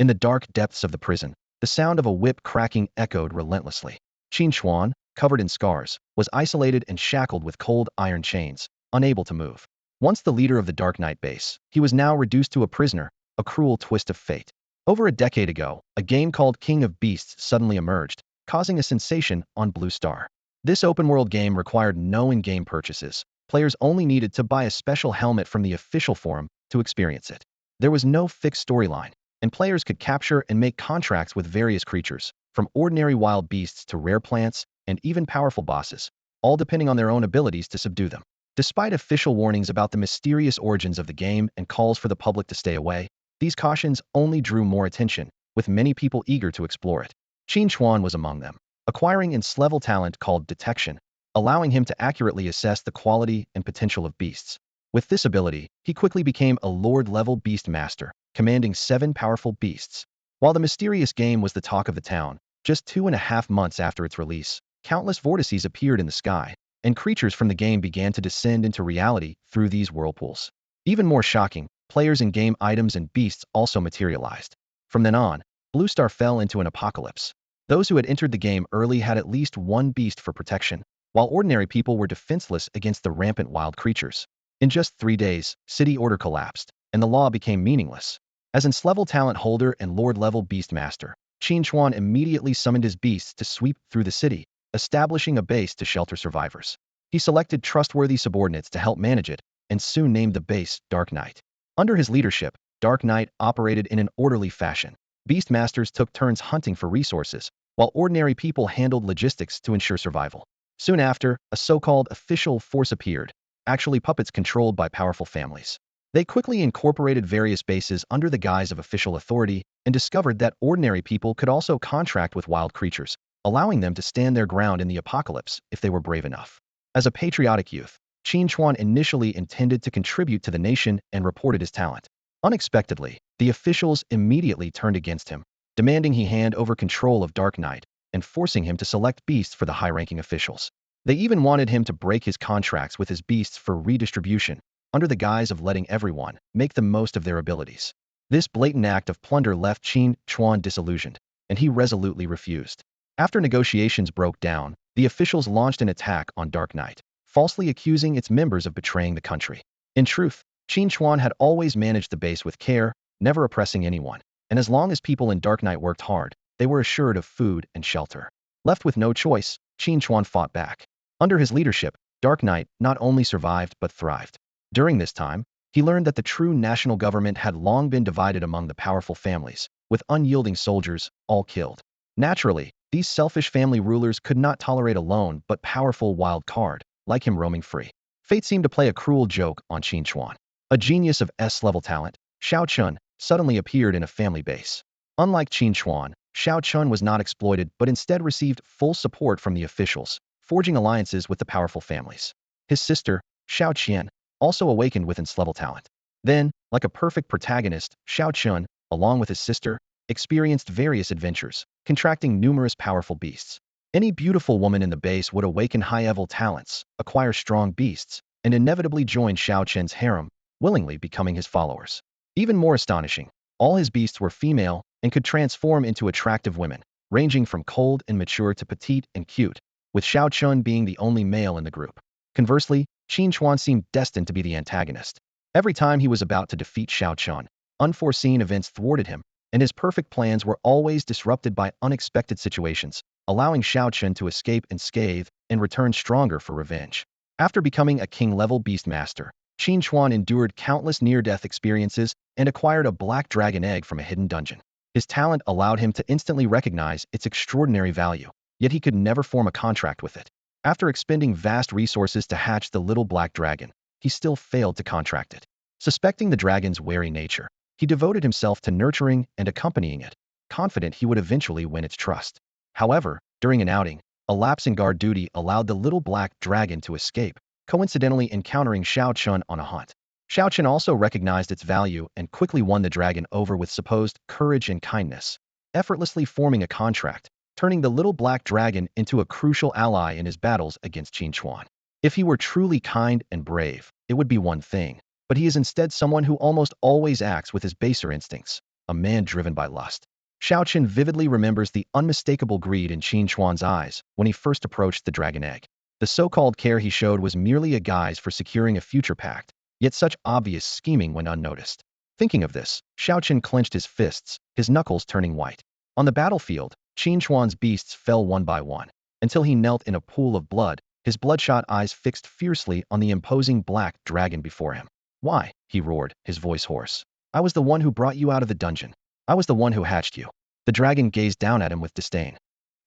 In the dark depths of the prison, the sound of a whip cracking echoed relentlessly. Qin Chuan, covered in scars, was isolated and shackled with cold iron chains, unable to move. Once the leader of the Dark Knight base, he was now reduced to a prisoner, a cruel twist of fate. Over a decade ago, a game called King of Beasts suddenly emerged, causing a sensation on Blue Star. This open-world game required no in-game purchases. Players only needed to buy a special helmet from the official forum to experience it. There was no fixed storyline, and players could capture and make contracts with various creatures, from ordinary wild beasts to rare plants and even powerful bosses, all depending on their own abilities to subdue them. Despite official warnings about the mysterious origins of the game and calls for the public to stay away, these cautions only drew more attention, with many people eager to explore it. Qin Chuan was among them, acquiring ins-level talent called Detection, allowing him to accurately assess the quality and potential of beasts. With this ability, he quickly became a Lord-level beast master, commanding 7 powerful beasts. While the mysterious game was the talk of the town, just 2.5 months after its release, countless vortices appeared in the sky, and creatures from the game began to descend into reality through these whirlpools. Even more shocking, players' in-game items and beasts also materialized. From then on, Blue Star fell into an apocalypse. Those who had entered the game early had at least one beast for protection, while ordinary people were defenseless against the rampant wild creatures. In just 3 days, city order collapsed, and the law became meaningless. As ins-level talent holder and Lord-level beast master, Qin Chuan immediately summoned his beasts to sweep through the city, establishing a base to shelter survivors. He selected trustworthy subordinates to help manage it, and soon named the base Dark Knight. Under his leadership, Dark Knight operated in an orderly fashion. Beastmasters took turns hunting for resources, while ordinary people handled logistics to ensure survival. Soon after, a so-called official force appeared, actually puppets controlled by powerful families. They quickly incorporated various bases under the guise of official authority and discovered that ordinary people could also contract with wild creatures, allowing them to stand their ground in the apocalypse if they were brave enough. As a patriotic youth, Qin Chuan initially intended to contribute to the nation and reported his talent. Unexpectedly, the officials immediately turned against him, demanding he hand over control of Dark Knight and forcing him to select beasts for the high-ranking officials. They even wanted him to break his contracts with his beasts for redistribution, under the guise of letting everyone make the most of their abilities. This blatant act of plunder left Qin Chuan disillusioned, and he resolutely refused. After negotiations broke down, the officials launched an attack on Dark Knight, falsely accusing its members of betraying the country. In truth, Qin Chuan had always managed the base with care, never oppressing anyone, and as long as people in Dark Knight worked hard, they were assured of food and shelter. Left with no choice, Qin Chuan fought back. Under his leadership, Dark Knight not only survived but thrived. During this time, he learned that the true national government had long been divided among the powerful families, with unyielding soldiers, all killed. Naturally, these selfish family rulers could not tolerate a lone but powerful wild card, like him roaming free. Fate seemed to play a cruel joke on Qin Chuan. A genius of S-level talent, Chun suddenly appeared in a family base. Unlike Qin Chuan, Chun was not exploited but instead received full support from the officials, forging alliances with the powerful families. His sister, Xian, also awakened with ins-level talent. Then, like a perfect protagonist, Chun, along with his sister, experienced various adventures, contracting numerous powerful beasts. Any beautiful woman in the base would awaken high-level talents, acquire strong beasts, and inevitably join Chun's harem, willingly becoming his followers. Even more astonishing, all his beasts were female and could transform into attractive women, ranging from cold and mature to petite and cute, with Chun being the only male in the group. Conversely, Qin Chuan seemed destined to be the antagonist. Every time he was about to defeat Chun, unforeseen events thwarted him, and his perfect plans were always disrupted by unexpected situations, allowing Chun to escape unscathed and return stronger for revenge. After becoming a king-level beastmaster, Qin Chuan endured countless near-death experiences and acquired a black dragon egg from a hidden dungeon. His talent allowed him to instantly recognize its extraordinary value, yet he could never form a contract with it. After expending vast resources to hatch the little black dragon, he still failed to contract it. Suspecting the dragon's wary nature, he devoted himself to nurturing and accompanying it, confident he would eventually win its trust. However, during an outing, a lapse in guard duty allowed the little black dragon to escape, coincidentally encountering Chun on a hunt. Chun also recognized its value and quickly won the dragon over with supposed courage and kindness, effortlessly forming a contract, turning the little black dragon into a crucial ally in his battles against Qin Chuan. If he were truly kind and brave, it would be one thing, but he is instead someone who almost always acts with his baser instincts. a man driven by lust. Xiao Chen vividly remembers the unmistakable greed in Qin Chuan's eyes when he first approached the dragon egg. The so-called care he showed was merely a guise for securing a future pact, yet such obvious scheming went unnoticed. Thinking of this, Xiao Chen clenched his fists, his knuckles turning white. On the battlefield, Qin Chuan's beasts fell one by one, until he knelt in a pool of blood, his bloodshot eyes fixed fiercely on the imposing black dragon before him. "Why?" he roared, his voice hoarse. "I was the one who brought you out of the dungeon. I was the one who hatched you." The dragon gazed down at him with disdain.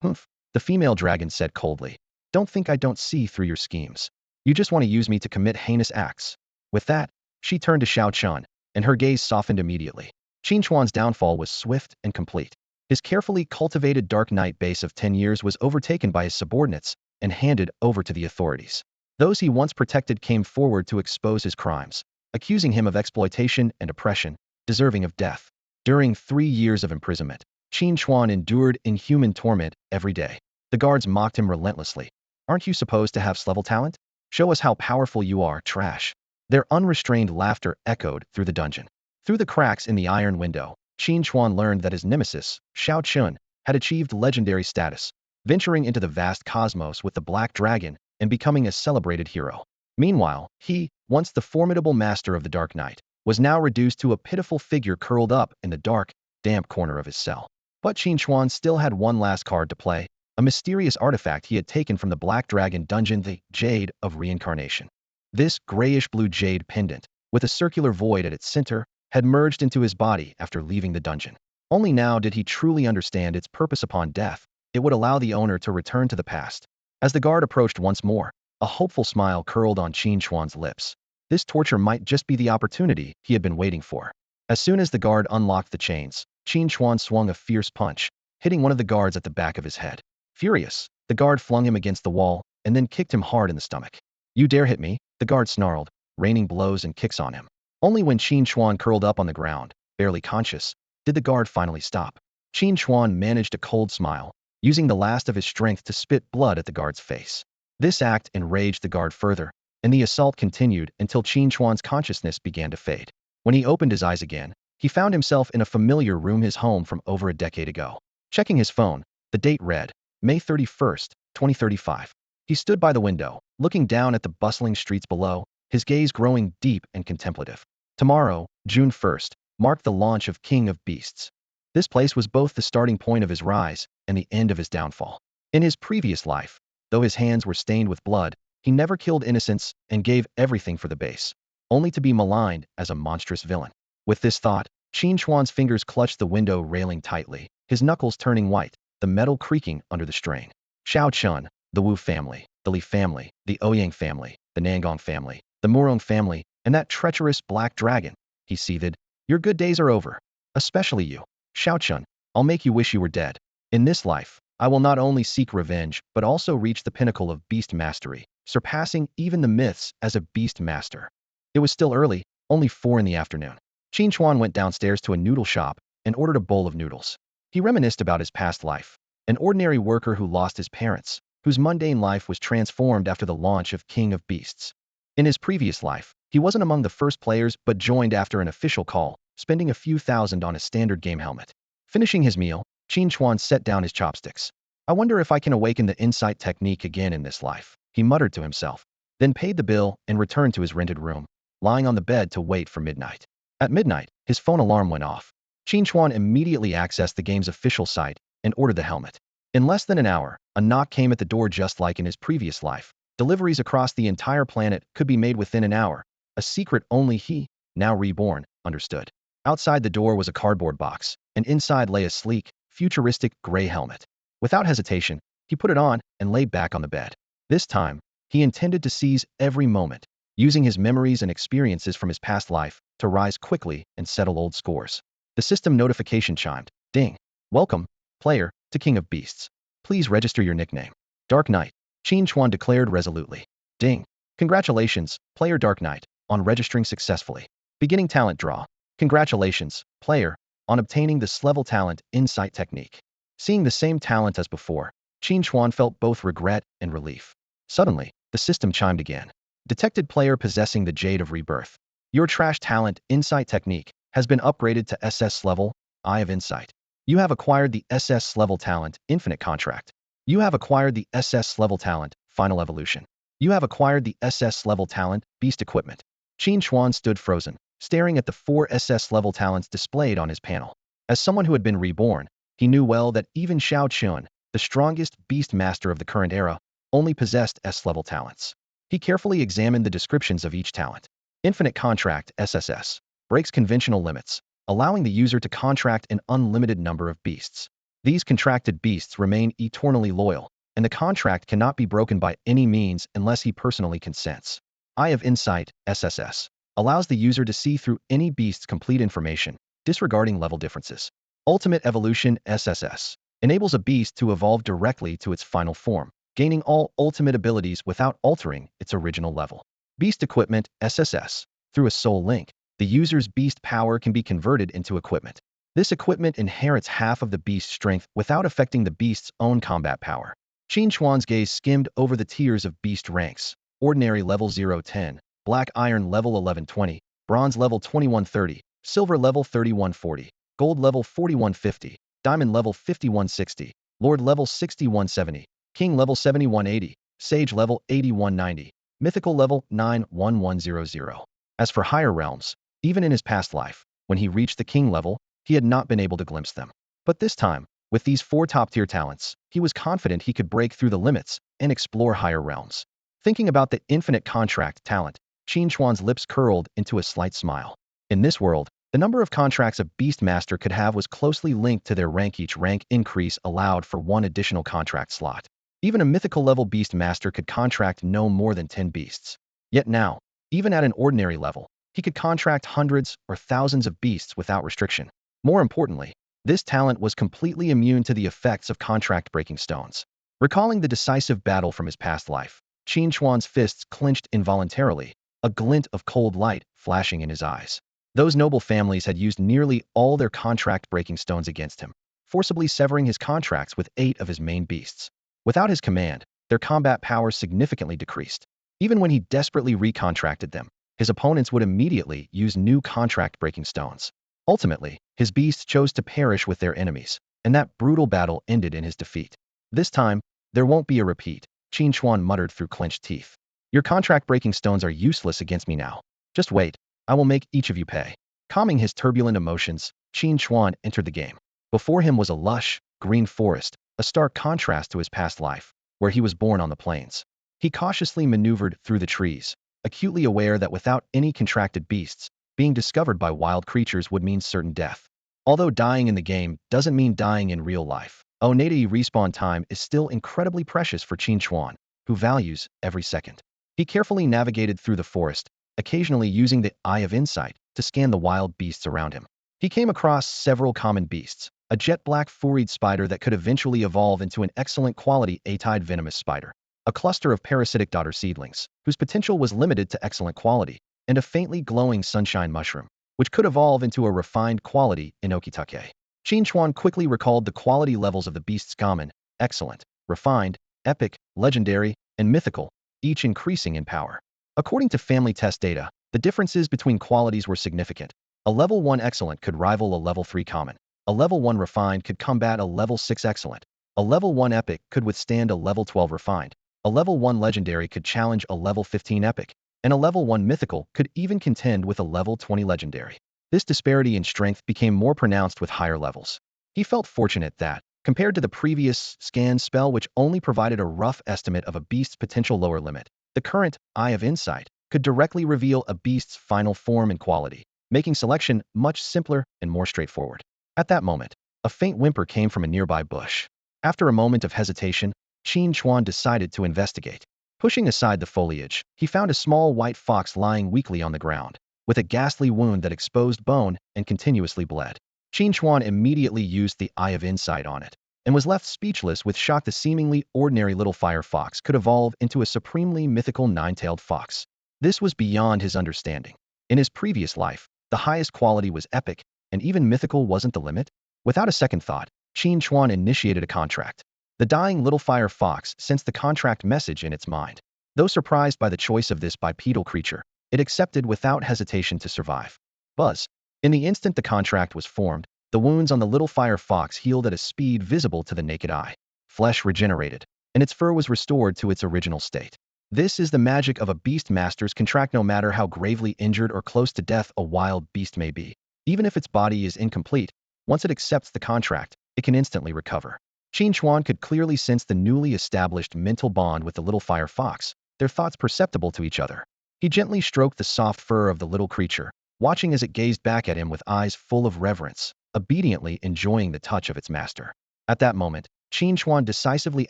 "Humph," the female dragon said coldly. "Don't think I don't see through your schemes. You just want to use me to commit heinous acts." With that, she turned to Xiao Chun, and her gaze softened immediately. Qin Chuan's downfall was swift and complete. His carefully cultivated Dark Knight base of 10 years was overtaken by his subordinates and handed over to the authorities. Those he once protected came forward to expose his crimes, accusing him of exploitation and oppression, deserving of death. During 3 years of imprisonment, Qin Chuan endured inhuman torment every day. The guards mocked him relentlessly. "Aren't you supposed to have level talent? Show us how powerful you are, trash." Their unrestrained laughter echoed through the dungeon. Through the cracks in the iron window, Qin Chuan learned that his nemesis, Xiao Chun, had achieved legendary status, venturing into the vast cosmos with the Black Dragon and becoming a celebrated hero. Meanwhile, he, once the formidable master of the Dark Knight, was now reduced to a pitiful figure curled up in the dark, damp corner of his cell. But Qin Chuan still had one last card to play, a mysterious artifact he had taken from the Black Dragon dungeon, the Jade of Reincarnation. This grayish-blue jade pendant, with a circular void at its center, had merged into his body after leaving the dungeon. Only now did he truly understand its purpose upon death. It would allow the owner to return to the past. As the guard approached once more, a hopeful smile curled on Qin Chuan's lips. This torture might just be the opportunity he had been waiting for. As soon as the guard unlocked the chains, Qin Chuan swung a fierce punch, hitting one of the guards at the back of his head. Furious, the guard flung him against the wall and then kicked him hard in the stomach. "You dare hit me?" the guard snarled, raining blows and kicks on him. Only when Qin Chuan curled up on the ground, barely conscious, did the guard finally stop. Qin Chuan managed a cold smile, using the last of his strength to spit blood at the guard's face. This act enraged the guard further, and the assault continued until Qin Chuan's consciousness began to fade. When he opened his eyes again, he found himself in a familiar room, his home from over a decade ago. Checking his phone, the date read, May 31st, 2035. He stood by the window, looking down at the bustling streets below, his gaze growing deep and contemplative. Tomorrow, June 1st, marked the launch of King of Beasts. This place was both the starting point of his rise and the end of his downfall. In his previous life, though his hands were stained with blood, he never killed innocents and gave everything for the base, only to be maligned as a monstrous villain. With this thought, Qin Chuan's fingers clutched the window railing tightly, his knuckles turning white, the metal creaking under the strain. Xiao Chun, the Wu family, the Li family, the Ouyang family, the Nangong family, the Morong family, and that treacherous black dragon, he seethed. "Your good days are over. Especially you, Xiao Chun. I'll make you wish you were dead. In this life, I will not only seek revenge, but also reach the pinnacle of beast mastery, surpassing even the myths as a beast master." It was still early, only 4 in the afternoon. Qin Chuan went downstairs to a noodle shop and ordered a bowl of noodles. He reminisced about his past life, an ordinary worker who lost his parents, whose mundane life was transformed after the launch of King of Beasts. In his previous life, he wasn't among the first players but joined after an official call, spending a few thousand on a standard game helmet. Finishing his meal, Qin Chuan set down his chopsticks. "I wonder if I can awaken the insight technique again in this life," he muttered to himself, then paid the bill and returned to his rented room, lying on the bed to wait for midnight. At midnight, his phone alarm went off. Qin Chuan immediately accessed the game's official site and ordered the helmet. In less than an hour, a knock came at the door just like in his previous life. Deliveries across the entire planet could be made within an hour, a secret only he, now reborn, understood. Outside the door was a cardboard box, and inside lay a sleek, futuristic gray helmet. Without hesitation, he put it on and lay back on the bed. This time, he intended to seize every moment, using his memories and experiences from his past life to rise quickly and settle old scores. The system notification chimed. "Ding. Welcome, player, to King of Beasts. Please register your nickname. Dark Knight," Qin Chuan declared resolutely. "Ding. Congratulations, player Dark Knight, on registering successfully. Beginning talent draw. Congratulations, player, on obtaining the S-level talent insight technique." Seeing the same talent as before, Qin Chuan felt both regret and relief. Suddenly, the system chimed again. "Detected player possessing the Jade of Rebirth. Your trash talent insight technique has been upgraded to SS level Eye of Insight. You have acquired the SS level talent, Infinite Contract. You have acquired the SS level talent, Final Evolution. You have acquired the SS level talent, Beast Equipment. Qin Chuan stood frozen, staring at the 4 SS level talents displayed on his panel. As someone who had been reborn, he knew well that even Xiao Chun, the strongest beast master of the current era, only possessed S-level talents. He carefully examined the descriptions of each talent. Infinite Contract, SSS, breaks conventional limits, allowing the user to contract an unlimited number of beasts. These contracted beasts remain eternally loyal, and the contract cannot be broken by any means unless he personally consents. Eye of Insight, SSS, allows the user to see through any beast's complete information, disregarding level differences. Ultimate Evolution, SSS, enables a beast to evolve directly to its final form, gaining all ultimate abilities without altering its original level. Beast Equipment, SSS, through a soul link, the user's beast power can be converted into equipment. This equipment inherits half of the beast's strength without affecting the beast's own combat power. Qin Chuan's gaze skimmed over the tiers of beast ranks: Ordinary level 010, Black Iron level 1120, Bronze level 2130, Silver level 3140, Gold level 4150, Diamond level 5160, Lord level 6170, King level 7180, Sage level 8190, Mythical level 91100. As for higher realms, even in his past life, when he reached the King level, he had not been able to glimpse them. But this time, with these 4 top-tier talents, he was confident he could break through the limits and explore higher realms. Thinking about the Infinite Contract talent, Qin Chuan's lips curled into a slight smile. In this world, the number of contracts a Beastmaster could have was closely linked to their rank. Each rank increase allowed for 1 additional contract slot. Even a mythical level Beastmaster could contract no more than 10 beasts. Yet now, even at an ordinary level, he could contract hundreds or thousands of beasts without restriction. More importantly, this talent was completely immune to the effects of contract-breaking stones. Recalling the decisive battle from his past life, Qin Chuan's fists clenched involuntarily, a glint of cold light flashing in his eyes. Those noble families had used nearly all their contract-breaking stones against him, forcibly severing his contracts with 8 of his main beasts. Without his command, their combat power significantly decreased. Even when he desperately recontracted them, his opponents would immediately use new contract-breaking stones. Ultimately, his beasts chose to perish with their enemies, and that brutal battle ended in his defeat. This time, there won't be a repeat, Qin Chuan muttered through clenched teeth. Your contract-breaking stones are useless against me now. Just wait, I will make each of you pay. Calming his turbulent emotions, Qin Chuan entered the game. Before him was a lush, green forest, a stark contrast to his past life, where he was born on the plains. He cautiously maneuvered through the trees, acutely aware that without any contracted beasts, being discovered by wild creatures would mean certain death. Although dying in the game doesn't mean dying in real life, Onei respawn time is still incredibly precious for Qin Chuan, who values every second. He carefully navigated through the forest, occasionally using the Eye of Insight to scan the wild beasts around him. He came across several common beasts: a jet-black furried spider that could eventually evolve into an excellent quality A-tide venomous spider, a cluster of parasitic daughter seedlings, whose potential was limited to excellent quality, and a faintly glowing sunshine mushroom, which could evolve into a refined quality Inokitake. Qin Chuan quickly recalled the quality levels of the beasts: common, excellent, refined, epic, legendary, and mythical, each increasing in power. According to family test data, the differences between qualities were significant. A level 1 excellent could rival a level 3 common. A level 1 refined could combat a level 6 excellent. A level 1 epic could withstand a level 12 refined. A level 1 legendary could challenge a level 15 epic. And a level 1 mythical could even contend with a level 20 legendary. This disparity in strength became more pronounced with higher levels. He felt fortunate that, compared to the previous scan spell which only provided a rough estimate of a beast's potential lower limit, the current Eye of Insight could directly reveal a beast's final form and quality, making selection much simpler and more straightforward. At that moment, a faint whimper came from a nearby bush. After a moment of hesitation, Qin Chuan decided to investigate. Pushing aside the foliage, he found a small white fox lying weakly on the ground, with a ghastly wound that exposed bone and continuously bled. Qin Chuan immediately used the Eye of Insight on it, and was left speechless with shock. The seemingly ordinary little fire fox could evolve into a supremely mythical 9-tailed fox. This was beyond his understanding. In his previous life, the highest quality was epic, and even mythical wasn't the limit. Without a second thought, Qin Chuan initiated a contract. The dying little fire fox sensed the contract message in its mind. Though surprised by the choice of this bipedal creature, it accepted without hesitation to survive. Buzz. In the instant the contract was formed, The wounds on the little fire fox healed at a speed visible to the naked eye. Flesh regenerated, and its fur was restored to its original state. This is the magic of a beast master's contract. No matter how gravely injured or close to death a wild beast may be, even if its body is incomplete, once it accepts the contract, it can instantly recover. Qin Chuan could clearly sense the newly established mental bond with the little fire fox, their thoughts perceptible to each other. He gently stroked the soft fur of the little creature, watching as it gazed back at him with eyes full of reverence, obediently enjoying the touch of its master. At that moment, Qin Chuan decisively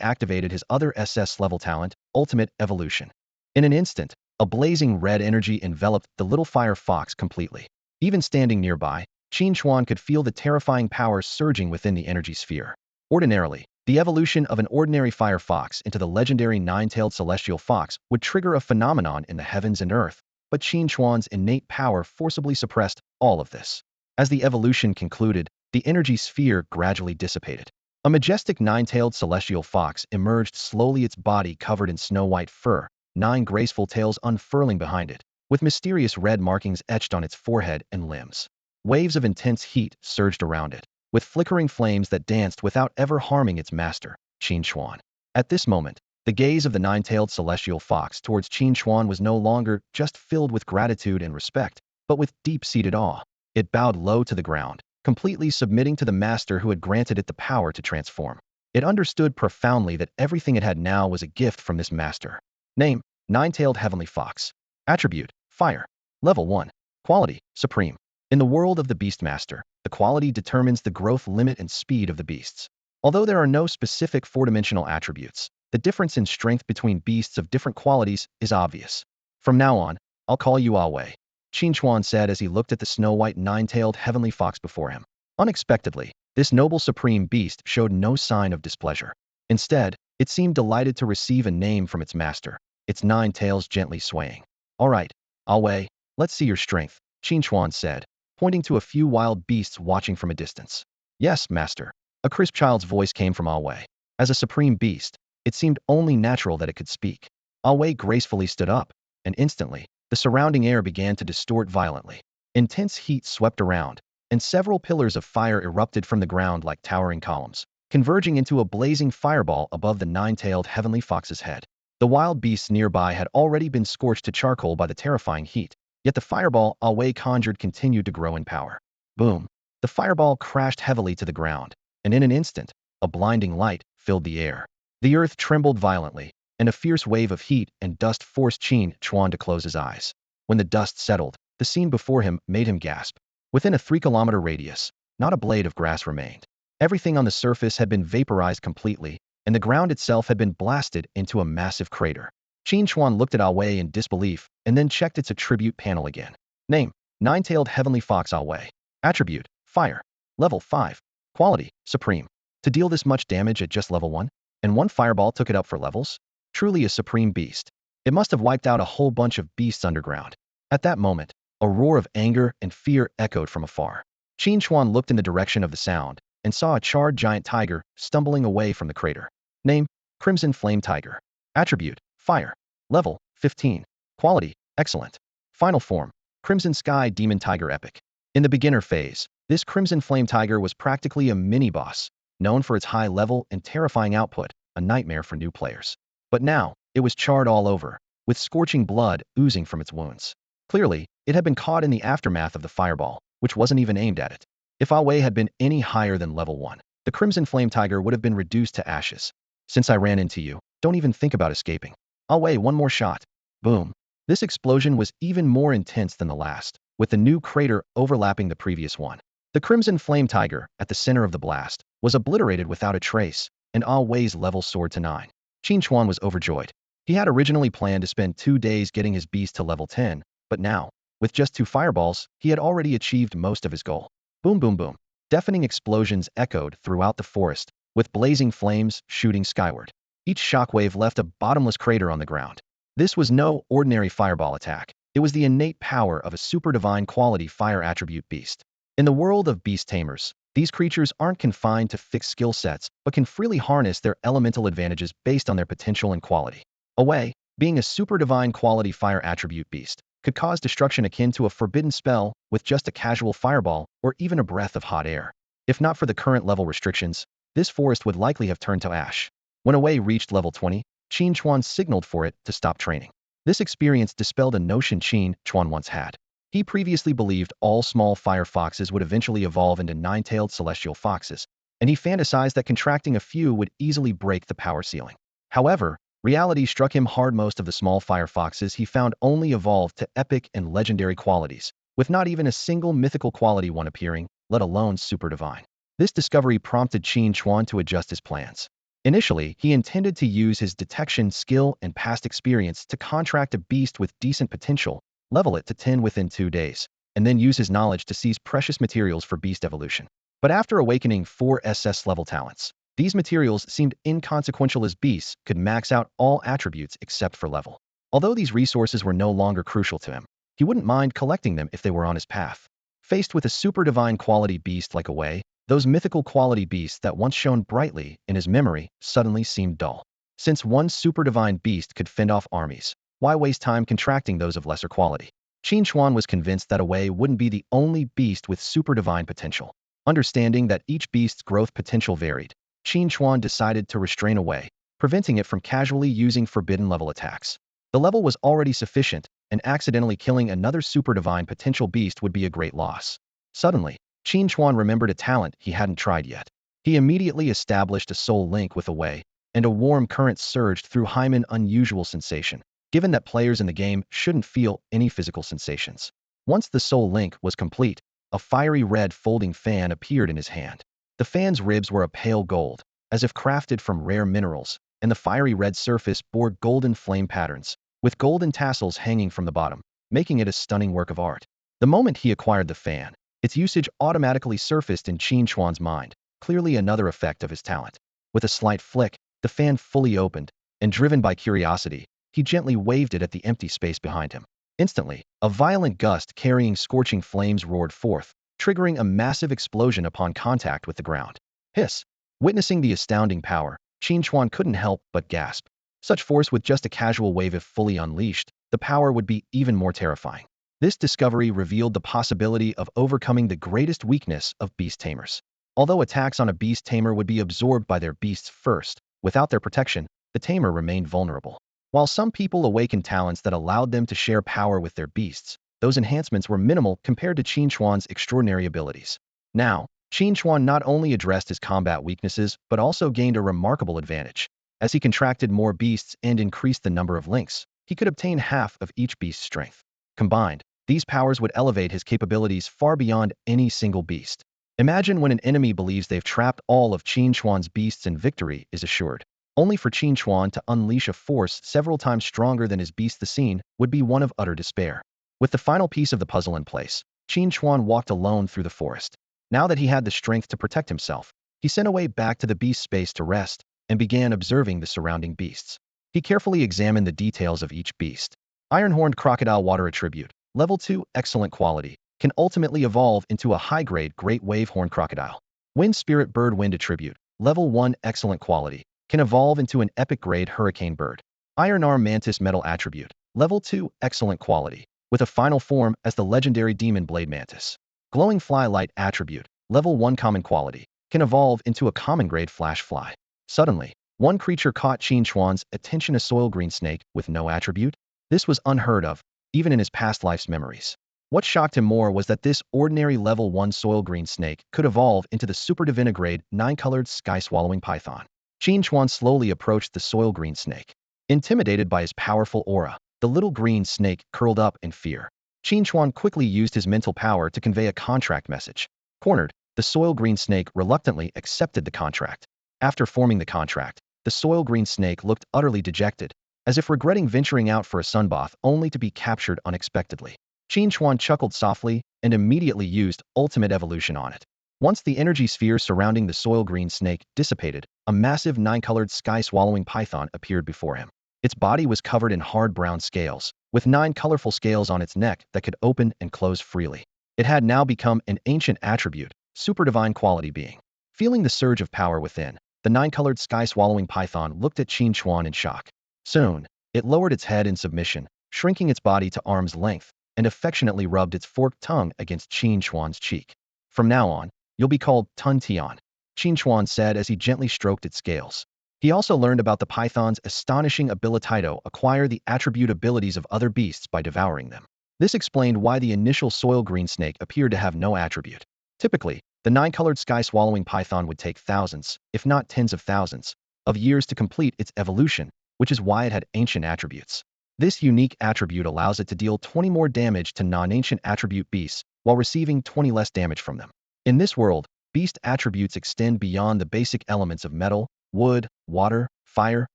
activated his other SS level talent, Ultimate Evolution. In an instant, a blazing red energy enveloped the little fire fox completely. Even standing nearby, Qin Chuan could feel the terrifying power surging within the energy sphere. Ordinarily, the evolution of an ordinary fire fox into the legendary nine-tailed celestial fox would trigger a phenomenon in the heavens and earth, but Qin Chuan's innate power forcibly suppressed all of this. As the evolution concluded, the energy sphere gradually dissipated. A majestic nine-tailed celestial fox emerged slowly, its body covered in snow-white fur, 9 graceful tails unfurling behind it, with mysterious red markings etched on its forehead and limbs. Waves of intense heat surged around it, with flickering flames that danced without ever harming its master, Qin Chuan. At this moment, the gaze of the nine-tailed celestial fox towards Qin Chuan was no longer just filled with gratitude and respect, but with deep-seated awe. It bowed low to the ground, completely submitting to the master who had granted it the power to transform. It understood profoundly that everything it had now was a gift from this master. Name: Nine-Tailed Heavenly Fox. Attribute: Fire. Level 1. Quality: Supreme. In the world of the Beastmaster, the quality determines the growth limit and speed of the beasts. Although there are no specific four-dimensional attributes, the difference in strength between beasts of different qualities is obvious. From now on, I'll call you Awei, Qin Chuan said as he looked at the snow-white nine-tailed heavenly fox before him. Unexpectedly, this noble supreme beast showed no sign of displeasure. Instead, it seemed delighted to receive a name from its master, its 9 tails gently swaying. All right, Awei, let's see your strength, Qin Chuan said, pointing to a few wild beasts watching from a distance. Yes, master. A crisp child's voice came from Awei. As a supreme beast, it seemed only natural that it could speak. Awei gracefully stood up, and instantly, the surrounding air began to distort violently. Intense heat swept around, and several pillars of fire erupted from the ground like towering columns, converging into a blazing fireball above the nine-tailed heavenly fox's head. The wild beasts nearby had already been scorched to charcoal by the terrifying heat, yet the fireball Awei conjured continued to grow in power. Boom! The fireball crashed heavily to the ground, and in an instant, a blinding light filled the air. The earth trembled violently, and a fierce wave of heat and dust forced Qin Chuan to close his eyes. When the dust settled, the scene before him made him gasp. Within a 3-kilometer radius, not a blade of grass remained. Everything on the surface had been vaporized completely, and the ground itself had been blasted into a massive crater. Qin Chuan looked at Awei in disbelief, and then checked its attribute panel again. Name: Nine-Tailed Heavenly Fox Awei. Attribute: Fire. Level 5. Quality: Supreme. To deal this much damage at just level 1? And one fireball took it up for levels? Truly a supreme beast. It must have wiped out a whole bunch of beasts underground. At that moment, a roar of anger and fear echoed from afar. Qin Chuan looked in the direction of the sound, and saw a charred giant tiger stumbling away from the crater. Name: Crimson Flame Tiger. Attribute: Fire. Level: 15. Quality: Excellent. Final form: Crimson Sky Demon Tiger Epic. In the beginner phase, this Crimson Flame Tiger was practically a mini-boss, known for its high level and terrifying output, a nightmare for new players. But now, it was charred all over, with scorching blood oozing from its wounds. Clearly, it had been caught in the aftermath of the fireball, which wasn't even aimed at it. If Awei had been any higher than level 1, the Crimson Flame Tiger would have been reduced to ashes. Since I ran into you, don't even think about escaping. Awei, one more shot. Boom. This explosion was even more intense than the last, with the new crater overlapping the previous one. The Crimson Flame Tiger, at the center of the blast, was obliterated without a trace, and Awei's level soared to 9. Qin Chuan was overjoyed. He had originally planned to spend 2 days getting his beast to level 10, but now, with just 2 fireballs, he had already achieved most of his goal. Boom boom boom. Deafening explosions echoed throughout the forest, with blazing flames shooting skyward. Each shockwave left a bottomless crater on the ground. This was no ordinary fireball attack. It was the innate power of a super divine quality fire attribute beast. In the world of beast tamers, these creatures aren't confined to fixed skill sets, but can freely harness their elemental advantages based on their potential and quality. Awei, being a super divine quality fire attribute beast, could cause destruction akin to a forbidden spell with just a casual fireball or even a breath of hot air. If not for the current level restrictions, this forest would likely have turned to ash. When Wei reached level 20, Qin Chuan signaled for it to stop training. This experience dispelled a notion Qin Chuan once had. He previously believed all small fire foxes would eventually evolve into nine-tailed celestial foxes, and he fantasized that contracting a few would easily break the power ceiling. However, reality struck him hard. Most of the small fire foxes he found only evolved to epic and legendary qualities, with not even a single mythical quality one appearing, let alone super divine. This discovery prompted Qin Chuan to adjust his plans. Initially, he intended to use his detection skill and past experience to contract a beast with decent potential, level it to 10 within 2 days, and then use his knowledge to seize precious materials for beast evolution. But after awakening 4 SS level talents, these materials seemed inconsequential as beasts could max out all attributes except for level. Although these resources were no longer crucial to him, he wouldn't mind collecting them if they were on his path. Faced with a super divine quality beast like Wei, those mythical quality beasts that once shone brightly in his memory suddenly seemed dull. Since one super divine beast could fend off armies, why waste time contracting those of lesser quality? Qin Chuan was convinced that Wei wouldn't be the only beast with super divine potential. Understanding that each beast's growth potential varied, Qin Chuan decided to restrain Wei, preventing it from casually using forbidden level attacks. The level was already sufficient, and accidentally killing another super divine potential beast would be a great loss. Suddenly, Qin Chuan remembered a talent he hadn't tried yet. He immediately established a soul link with Wei, and a warm current surged through him, an unusual sensation, given that players in the game shouldn't feel any physical sensations. Once the soul link was complete, a fiery red folding fan appeared in his hand. The fan's ribs were a pale gold, as if crafted from rare minerals, and the fiery red surface bore golden flame patterns, with golden tassels hanging from the bottom, making it a stunning work of art. The moment he acquired the fan, its usage automatically surfaced in Qin Chuan's mind, clearly another effect of his talent. With a slight flick, the fan fully opened, and driven by curiosity, he gently waved it at the empty space behind him. Instantly, a violent gust carrying scorching flames roared forth, triggering a massive explosion upon contact with the ground. Hiss! Witnessing the astounding power, Qin Chuan couldn't help but gasp. Such force with just a casual wave, if fully unleashed, the power would be even more terrifying. This discovery revealed the possibility of overcoming the greatest weakness of beast tamers. Although attacks on a beast tamer would be absorbed by their beasts first, without their protection, the tamer remained vulnerable. While some people awakened talents that allowed them to share power with their beasts, those enhancements were minimal compared to Qin Chuan's extraordinary abilities. Now, Qin Chuan not only addressed his combat weaknesses, but also gained a remarkable advantage. As he contracted more beasts and increased the number of links, he could obtain half of each beast's strength. Combined, these powers would elevate his capabilities far beyond any single beast. Imagine when an enemy believes they've trapped all of Qin Chuan's beasts and victory is assured. Only for Qin Chuan to unleash a force several times stronger than his beast. The scene would be one of utter despair. With the final piece of the puzzle in place, Qin Chuan walked alone through the forest. Now that he had the strength to protect himself, he sent Wei back to the beast space to rest, and began observing the surrounding beasts. He carefully examined the details of each beast. Iron-horned crocodile water attribute, level 2, excellent quality, can ultimately evolve into a high-grade great wave horned crocodile. Wind spirit bird wind attribute, level 1, excellent quality, can evolve into an epic grade hurricane bird. Iron arm mantis metal attribute, level 2, excellent quality, with a final form as the legendary demon blade mantis. Glowing fly light attribute, level 1, common quality, can evolve into a common grade flash fly. Suddenly, one creature caught Qin Chuan's attention, a soil green snake with no attribute. This was unheard of, even in his past life's memories. What shocked him more was that this ordinary level 1 soil green snake could evolve into the super divinigrade 9-colored sky-swallowing python. Qin Chuan slowly approached the soil green snake. Intimidated by his powerful aura, the little green snake curled up in fear. Qin Chuan quickly used his mental power to convey a contract message. Cornered, the soil green snake reluctantly accepted the contract. After forming the contract, the soil green snake looked utterly dejected, as if regretting venturing out for a sunbath only to be captured unexpectedly. Qin Chuan chuckled softly and immediately used ultimate evolution on it. Once the energy sphere surrounding the soil green snake dissipated, a massive 9-colored sky-swallowing python appeared before him. Its body was covered in hard brown scales, with 9 colorful scales on its neck that could open and close freely. It had now become an ancient attribute, super divine quality being. Feeling the surge of power within, the 9-colored sky-swallowing python looked at Qin Chuan in shock. Soon, it lowered its head in submission, shrinking its body to arm's length, and affectionately rubbed its forked tongue against Qin Chuan's cheek. From now on, you'll be called Tun Tian, Qin Chuan said as he gently stroked its scales. He also learned about the python's astonishing ability to acquire the attribute abilities of other beasts by devouring them. This explained why the initial soil green snake appeared to have no attribute. Typically, the nine-colored sky-swallowing python would take thousands, if not tens of thousands, of years to complete its evolution, which is why it had ancient attributes. This unique attribute allows it to deal 20 more damage to non-ancient attribute beasts while receiving 20 less damage from them. In this world, beast attributes extend beyond the basic elements of metal, wood, water, fire,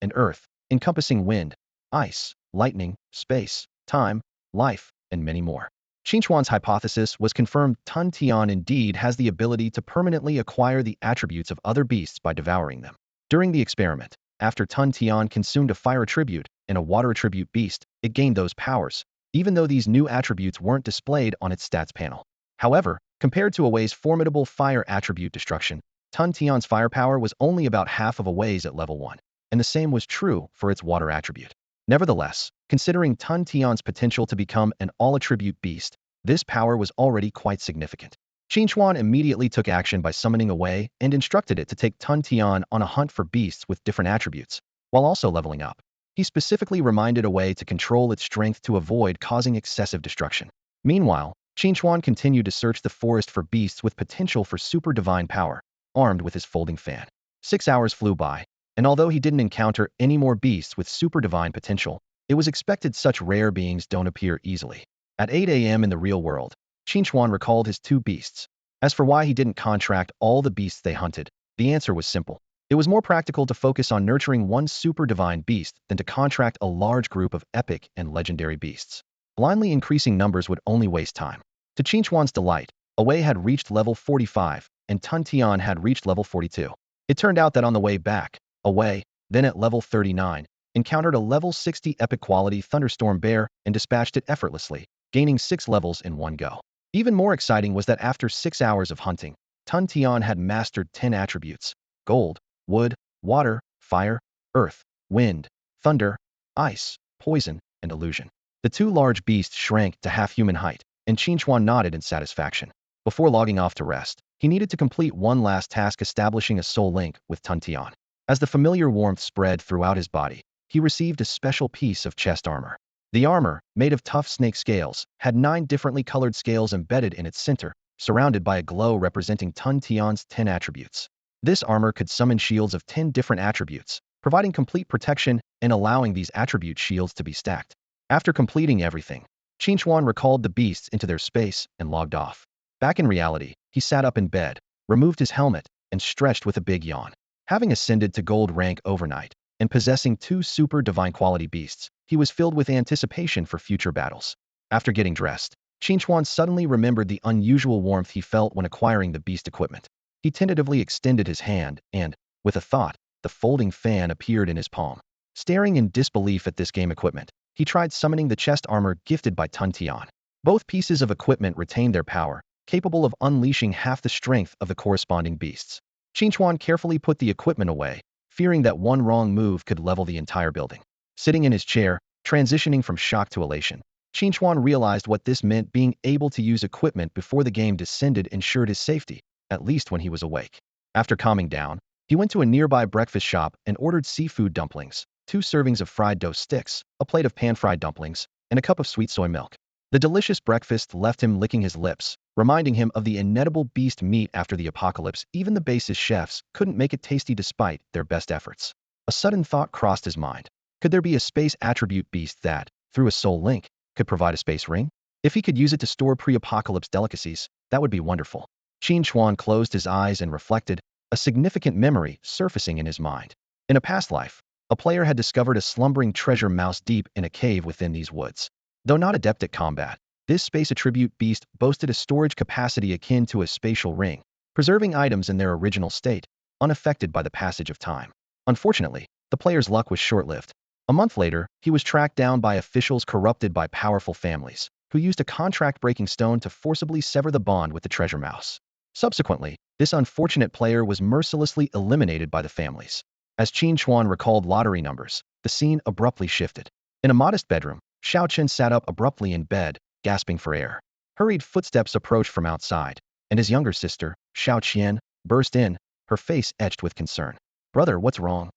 and earth, encompassing wind, ice, lightning, space, time, life, and many more. Qin Chuan's hypothesis was confirmed. Tun Tian indeed has the ability to permanently acquire the attributes of other beasts by devouring them. During the experiment, after Tun Tian consumed a fire attribute and a water attribute beast, it gained those powers, even though these new attributes weren't displayed on its stats panel. However, compared to Awei's formidable fire attribute destruction, Tun Tian's firepower was only about half of Awei's at level 1, and the same was true for its water attribute. Nevertheless, considering Tun Tian's potential to become an all-attribute beast, this power was already quite significant. Qin Chuan immediately took action by summoning Awei and instructed it to take Tun Tian on a hunt for beasts with different attributes, while also leveling up. He specifically reminded Awei to control its strength to avoid causing excessive destruction. Meanwhile, Qin Chuan continued to search the forest for beasts with potential for super divine power, armed with his folding fan. 6 hours flew by, and although he didn't encounter any more beasts with super divine potential, it was expected such rare beings don't appear easily. At 8 a.m. in the real world, Qin Chuan recalled his 2 beasts. As for why he didn't contract all the beasts they hunted, the answer was simple. It was more practical to focus on nurturing one super divine beast than to contract a large group of epic and legendary beasts. Blindly increasing numbers would only waste time. To Qin Chuan's delight, Awei had reached level 45, and Tun Tian had reached level 42. It turned out that on the way back, Awei, then at level 39, encountered a level 60 epic quality thunderstorm bear and dispatched it effortlessly, gaining 6 levels in one go. Even more exciting was that after 6 hours of hunting, Tun Tian had mastered 10 attributes: gold, wood, water, fire, earth, wind, thunder, ice, poison, and illusion. The 2 large beasts shrank to half-human height, and Qin Chuan nodded in satisfaction. Before logging off to rest, he needed to complete one last task: establishing a soul link with Tun Tian. As the familiar warmth spread throughout his body, he received a special piece of chest armor. The armor, made of tough snake scales, had 9 differently colored scales embedded in its center, surrounded by a glow representing Tun Tian's 10 attributes. This armor could summon shields of 10 different attributes, providing complete protection and allowing these attribute shields to be stacked. After completing everything, Qin Chuan recalled the beasts into their space and logged off. Back in reality, he sat up in bed, removed his helmet, and stretched with a big yawn. Having ascended to gold rank overnight, and possessing 2 super divine quality beasts, he was filled with anticipation for future battles. After getting dressed, Qin Chuan suddenly remembered the unusual warmth he felt when acquiring the beast equipment. He tentatively extended his hand and, with a thought, the folding fan appeared in his palm. Staring in disbelief at this game equipment, he tried summoning the chest armor gifted by Tun Tian. Both pieces of equipment retained their power, capable of unleashing half the strength of the corresponding beasts. Qin Chuan carefully put the equipment away, fearing that one wrong move could level the entire building. Sitting in his chair, transitioning from shock to elation, Qin Chuan realized what this meant. Being able to use equipment before the game descended ensured his safety, at least when he was awake. After calming down, he went to a nearby breakfast shop and ordered seafood dumplings, 2 servings of fried dough sticks, a plate of pan-fried dumplings, and a cup of sweet soy milk. The delicious breakfast left him licking his lips, reminding him of the inedible beast meat after the apocalypse. Even the basest chefs couldn't make it tasty despite their best efforts. A sudden thought crossed his mind. Could there be a space attribute beast that, through a soul link, could provide a space ring? If he could use it to store pre-apocalypse delicacies, that would be wonderful. Qin Chuan closed his eyes and reflected, a significant memory surfacing in his mind. In a past life, a player had discovered a slumbering treasure mouse deep in a cave within these woods. Though not adept at combat, this space attribute beast boasted a storage capacity akin to a spatial ring, preserving items in their original state, unaffected by the passage of time. Unfortunately, the player's luck was short-lived. A month later, he was tracked down by officials corrupted by powerful families, who used a contract-breaking stone to forcibly sever the bond with the treasure mouse. Subsequently, this unfortunate player was mercilessly eliminated by the families. As Qin Chuan recalled lottery numbers, the scene abruptly shifted. In a modest bedroom, Xiao Chen sat up abruptly in bed, gasping for air. Hurried footsteps approached from outside, and his younger sister, Xiao Qian, burst in, her face etched with concern. Brother, what's wrong?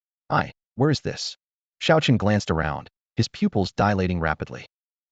Where is this? Xiao Qian glanced around, his pupils dilating rapidly.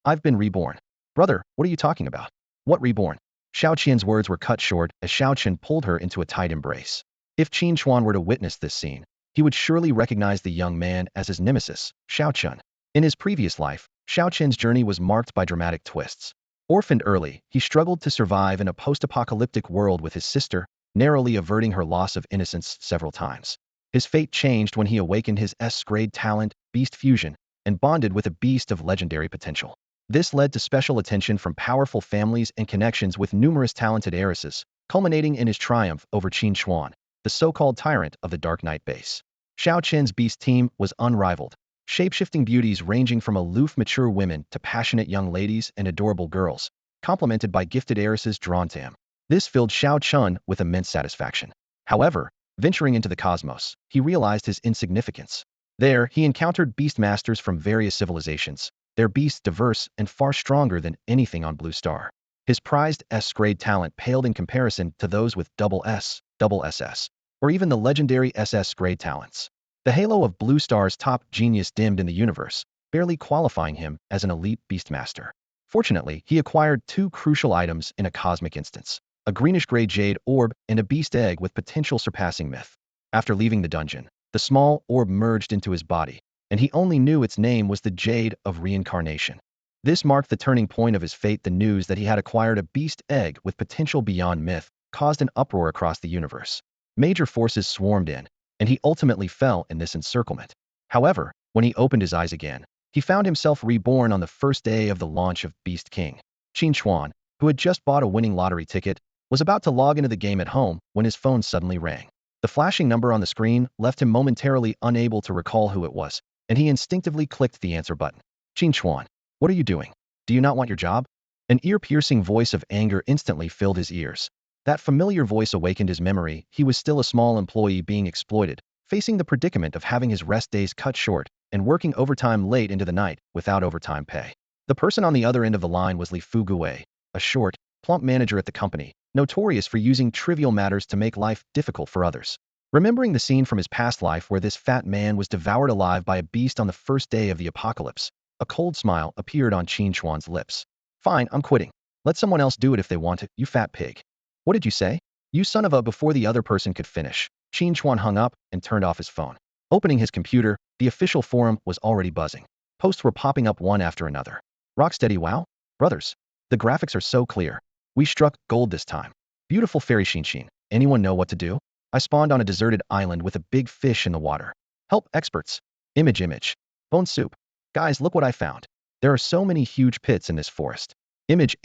I've been reborn. Brother, what are you talking about? What reborn? Xiao Qian's words were cut short as Xiao Qian pulled her into a tight embrace. If Qin Chuan were to witness this scene, he would surely recognize the young man as his nemesis, Xiao Chun. In his previous life, Xiao Qian's journey was marked by dramatic twists. Orphaned early, he struggled to survive in a post-apocalyptic world with his sister, narrowly averting her loss of innocence several times. His fate changed when he awakened his S-grade talent, Beast Fusion, and bonded with a beast of legendary potential. This led to special attention from powerful families and connections with numerous talented heiresses, culminating in his triumph over Qin Chuan, the so-called tyrant of the Dark Knight base. Xiao Qian's beast team was unrivaled, shape-shifting beauties ranging from aloof mature women to passionate young ladies and adorable girls, complemented by gifted heiresses drawn to him. This filled Xiao Chun with immense satisfaction. However, venturing into the cosmos, he realized his insignificance. There, he encountered beastmasters from various civilizations, their beasts diverse and far stronger than anything on Blue Star. His prized S-grade talent paled in comparison to those with double S, double SS, or even the legendary SS-grade talents. The halo of Blue Star's top genius dimmed in the universe, barely qualifying him as an elite beastmaster. Fortunately, he acquired two crucial items in a cosmic instance: a greenish-gray jade orb and a beast egg with potential surpassing myth. After leaving the dungeon, the small orb merged into his body, and he only knew its name was the Jade of Reincarnation. This marked the turning point of his fate. The news that he had acquired a beast egg with potential beyond myth caused an uproar across the universe. Major forces swarmed in, and he ultimately fell in this encirclement. However, when he opened his eyes again, he found himself reborn on the first day of the launch of Beast King. Qin Chuan, who had just bought a winning lottery ticket, was about to log into the game at home when his phone suddenly rang. The flashing number on the screen left him momentarily unable to recall who it was, and he instinctively clicked the answer button. Qin Chuan, what are you doing? Do you not want your job? An ear-piercing voice of anger instantly filled his ears. That familiar voice awakened his memory. He was still a small employee being exploited, facing the predicament of having his rest days cut short and working overtime late into the night without overtime pay. The person on the other end of the line was Li Fugui, a short, plump manager at the company, notorious for using trivial matters to make life difficult for others. Remembering the scene from his past life where this fat man was devoured alive by a beast on the first day of the apocalypse, a cold smile appeared on Qin Chuan's lips. Fine, I'm quitting. Let someone else do it if they want it, you fat pig. What did you say? You son of a. Before the other person could finish, Qin Chuan hung up and turned off his phone. Opening his computer, the official forum was already buzzing. Posts were popping up one after another. Rocksteady, wow. Brothers. The graphics are so clear. We struck gold this time. Beautiful fairy Shinshin. Anyone know what to do? I spawned on a deserted island with a big fish in the water. Help experts. Image. Bone soup. Guys, look what I found. There are so many huge pits in this forest. Image.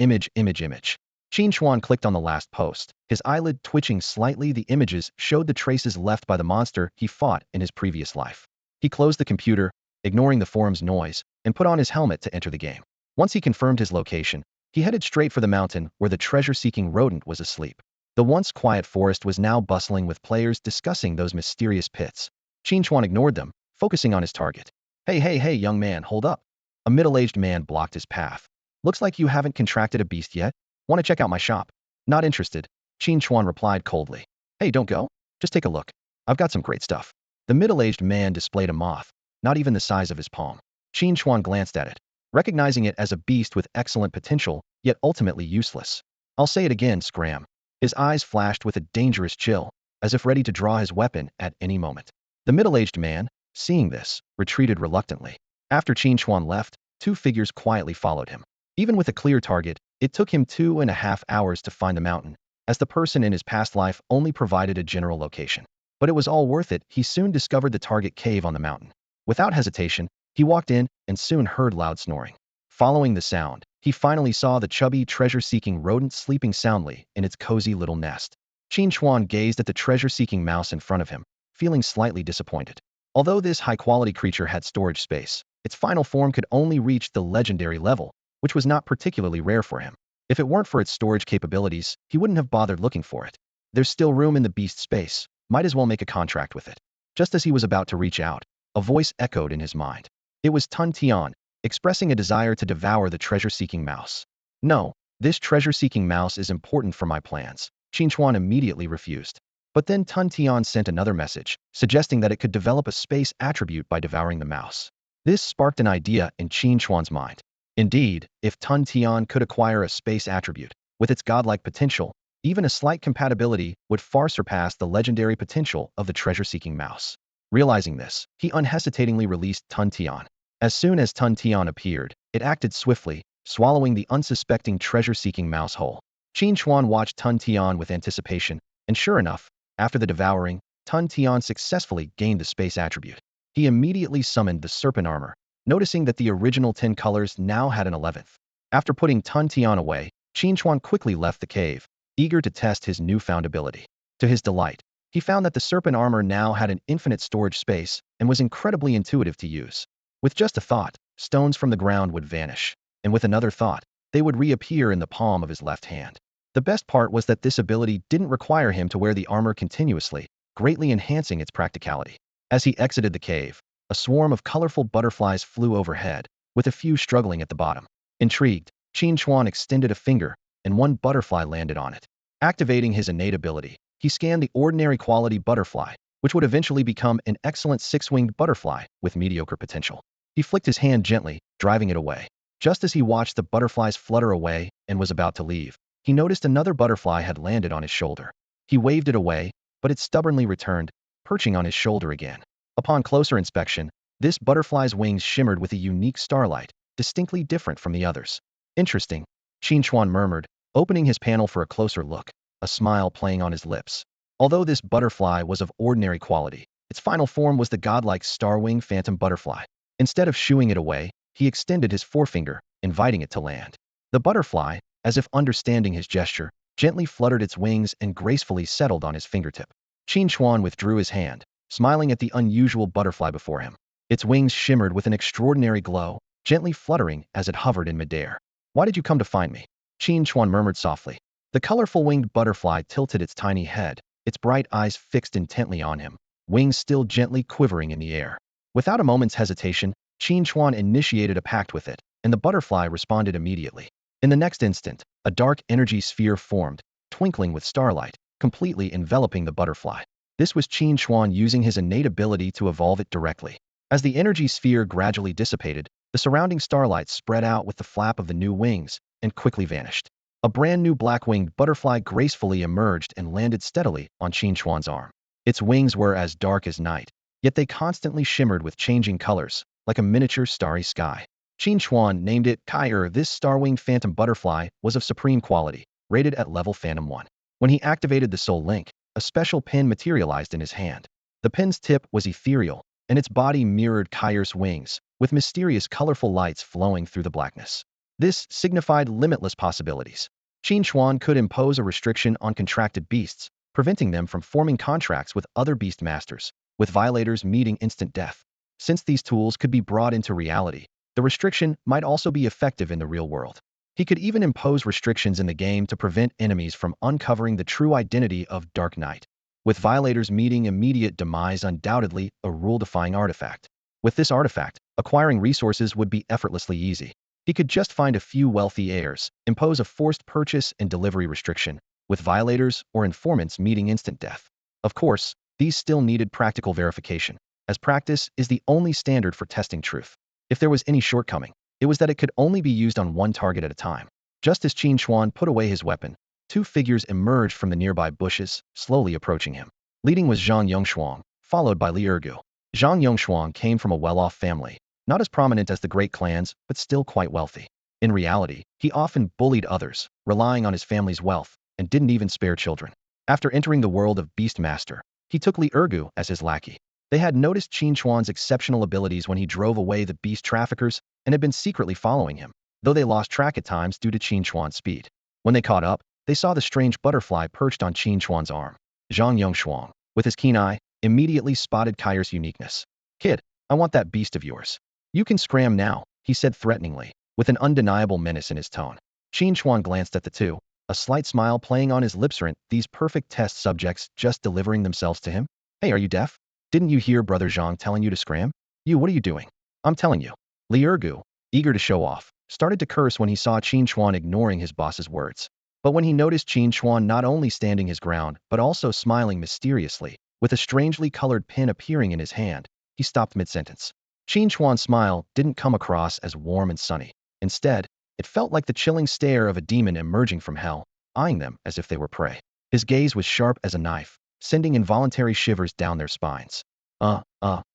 Qin Chuan clicked on the last post, his eyelid twitching slightly. The images showed the traces left by the monster he fought in his previous life. He closed the computer, ignoring the forum's noise, and put on his helmet to enter the game. Once he confirmed his location, he headed straight for the mountain where the treasure-seeking rodent was asleep. The once quiet forest was now bustling with players discussing those mysterious pits. Qin Chuan ignored them, focusing on his target. Hey, young man, hold up. A middle-aged man blocked his path. Looks like you haven't contracted a beast yet. Want to check out my shop? Not interested, Qin Chuan replied coldly. Hey, don't go. Just take a look. I've got some great stuff. The middle-aged man displayed a moth, not even the size of his palm. Qin Chuan glanced at it, recognizing it as a beast with excellent potential, yet ultimately useless. I'll say it again, scram. His eyes flashed with a dangerous chill, as if ready to draw his weapon at any moment. The middle-aged man, seeing this, retreated reluctantly. After Qin Chuan left, two figures quietly followed him. Even with a clear target, it took him 2.5 hours to find the mountain, as the person in his past life only provided a general location. But it was all worth it. He soon discovered the target cave on the mountain. Without hesitation, he walked in and soon heard loud snoring. Following the sound, he finally saw the chubby, treasure-seeking rodent sleeping soundly in its cozy little nest. Qin Chuan gazed at the treasure-seeking mouse in front of him, feeling slightly disappointed. Although this high-quality creature had storage space, its final form could only reach the legendary level, which was not particularly rare for him. If it weren't for its storage capabilities, he wouldn't have bothered looking for it. There's still room in the beast space. Might as well make a contract with it. Just as he was about to reach out, a voice echoed in his mind. It was Tun Tian, expressing a desire to devour the treasure-seeking mouse. No, this treasure-seeking mouse is important for my plans. Qin Chuan immediately refused. But then Tun Tian sent another message, suggesting that it could develop a space attribute by devouring the mouse. This sparked an idea in Qin Chuan's mind. Indeed, if Tun Tian could acquire a space attribute, with its godlike potential, even a slight compatibility would far surpass the legendary potential of the treasure-seeking mouse. Realizing this, he unhesitatingly released Tun Tian. As soon as Tun Tian appeared, it acted swiftly, swallowing the unsuspecting treasure-seeking mouse whole. Qin Chuan watched Tun Tian with anticipation, and sure enough, after the devouring, Tun Tian successfully gained the space attribute. He immediately summoned the serpent armor, noticing that the original 10 colors now had an 11th. After putting Tun Tian away, Qin Chuan quickly left the cave, eager to test his newfound ability. To his delight, he found that the serpent armor now had an infinite storage space and was incredibly intuitive to use. With just a thought, stones from the ground would vanish, and with another thought, they would reappear in the palm of his left hand. The best part was that this ability didn't require him to wear the armor continuously, greatly enhancing its practicality. As he exited the cave, a swarm of colorful butterflies flew overhead, with a few struggling at the bottom. Intrigued, Qin Chuan extended a finger, and one butterfly landed on it. Activating his innate ability, he scanned the ordinary quality butterfly, which would eventually become an excellent six-winged butterfly with mediocre potential. He flicked his hand gently, driving it away. Just as he watched the butterflies flutter away and was about to leave, he noticed another butterfly had landed on his shoulder. He waved it away, but it stubbornly returned, perching on his shoulder again. Upon closer inspection, this butterfly's wings shimmered with a unique starlight, distinctly different from the others. Interesting, Qin Chuan murmured, opening his panel for a closer look, a smile playing on his lips. Although this butterfly was of ordinary quality, its final form was the godlike star-wing phantom butterfly. Instead of shooing it away, he extended his forefinger, inviting it to land. The butterfly, as if understanding his gesture, gently fluttered its wings and gracefully settled on his fingertip. Qin Chuan withdrew his hand, smiling at the unusual butterfly before him. Its wings shimmered with an extraordinary glow, gently fluttering as it hovered in midair. "Why did you come to find me?" Qin Chuan murmured softly. The colorful winged butterfly tilted its tiny head, its bright eyes fixed intently on him, wings still gently quivering in the air. Without a moment's hesitation, Qin Chuan initiated a pact with it, and the butterfly responded immediately. In the next instant, a dark energy sphere formed, twinkling with starlight, completely enveloping the butterfly. This was Qin Chuan using his innate ability to evolve it directly. As the energy sphere gradually dissipated, the surrounding starlight spread out with the flap of the new wings and quickly vanished. A brand new black-winged butterfly gracefully emerged and landed steadily on Qin Chuan's arm. Its wings were as dark as night, yet they constantly shimmered with changing colors, like a miniature starry sky. Qin Chuan named it Kai. This star-winged phantom butterfly was of supreme quality, rated at level Phantom 1. When he activated the Soul Link, a special pin materialized in his hand. The pin's tip was ethereal, and its body mirrored Kai's wings, with mysterious colorful lights flowing through the blackness. This signified limitless possibilities. Qin Chuan could impose a restriction on contracted beasts, preventing them from forming contracts with other beast masters, with violators meeting instant death. Since these tools could be brought into reality, the restriction might also be effective in the real world. He could even impose restrictions in the game to prevent enemies from uncovering the true identity of Dark Knight. With violators meeting immediate demise undoubtedly a rule-defying artifact. With this artifact, acquiring resources would be effortlessly easy. He could just find a few wealthy heirs, impose a forced purchase and delivery restriction, with violators or informants meeting instant death. Of course, these still needed practical verification, as practice is the only standard for testing truth. If there was any shortcoming, it was that it could only be used on one target at a time. Just as Qin Chuan put away his weapon, two figures emerged from the nearby bushes, slowly approaching him. Leading was Zhang Yongshuang, followed by Li Ergu. Zhang Yongshuang came from a well-off family, not as prominent as the great clans, but still quite wealthy. In reality, he often bullied others, relying on his family's wealth, and didn't even spare children. After entering the world of Beastmaster, he took Li Ergu as his lackey. They had noticed Qin Chuan's exceptional abilities when he drove away the beast traffickers and had been secretly following him, though they lost track at times due to Qin Chuan's speed. When they caught up, they saw the strange butterfly perched on Qin Chuan's arm. Zhang Yongshuang, with his keen eye, immediately spotted Kai's uniqueness. "Kid, I want that beast of yours. You can scram now," he said threateningly, with an undeniable menace in his tone. Qin Chuan glanced at the two, a slight smile playing on his lips. Aren't these perfect test subjects just delivering themselves to him? "Hey, are you deaf? Didn't you hear Brother Zhang telling you to scram? What are you doing?" "I'm telling you." Li Ergu, eager to show off, started to curse when he saw Qin Chuan ignoring his boss's words. But when he noticed Qin Chuan not only standing his ground, but also smiling mysteriously, with a strangely colored pin appearing in his hand, he stopped mid-sentence. Qin Chuan's smile didn't come across as warm and sunny. Instead, it felt like the chilling stare of a demon emerging from hell, eyeing them as if they were prey. His gaze was sharp as a knife, sending involuntary shivers down their spines.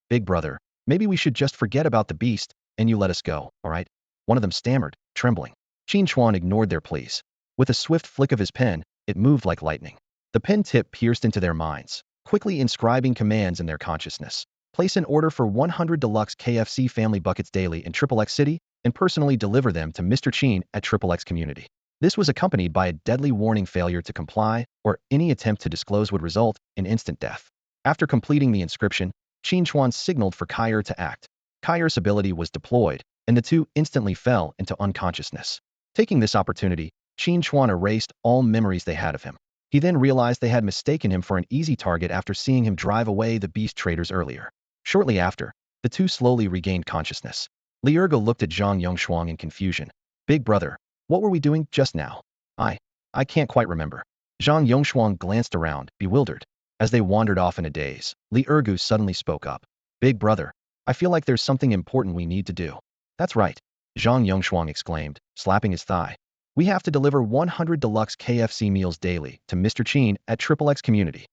Big brother, maybe we should just forget about the beast, and you let us go, all right? One of them stammered, trembling. Qin Chuan ignored their pleas. With a swift flick of his pen, it moved like lightning. The pen tip pierced into their minds, quickly inscribing commands in their consciousness. Place an order for 100 deluxe KFC family buckets daily in XXX City, and personally deliver them to Mr. Qin at XXX Community. This was accompanied by a deadly warning: failure to comply, or any attempt to disclose would result in instant death. After completing the inscription, Qin Chuan signaled for Kyer to act. Kyer's ability was deployed, and the two instantly fell into unconsciousness. Taking this opportunity, Qin Chuan erased all memories they had of him. He then realized they had mistaken him for an easy target after seeing him drive away the beast traders earlier. Shortly after, the two slowly regained consciousness. Liurga looked at Zhang Yongshuang in confusion. Big brother, what were we doing just now? I can't quite remember. Zhang Yongshuang glanced around, bewildered. As they wandered off in a daze, Li Ergu suddenly spoke up. Big brother, I feel like there's something important we need to do. That's right, Zhang Yongshuang exclaimed, slapping his thigh. We have to deliver 100 deluxe KFC meals daily to Mr. Qin at XXX Community.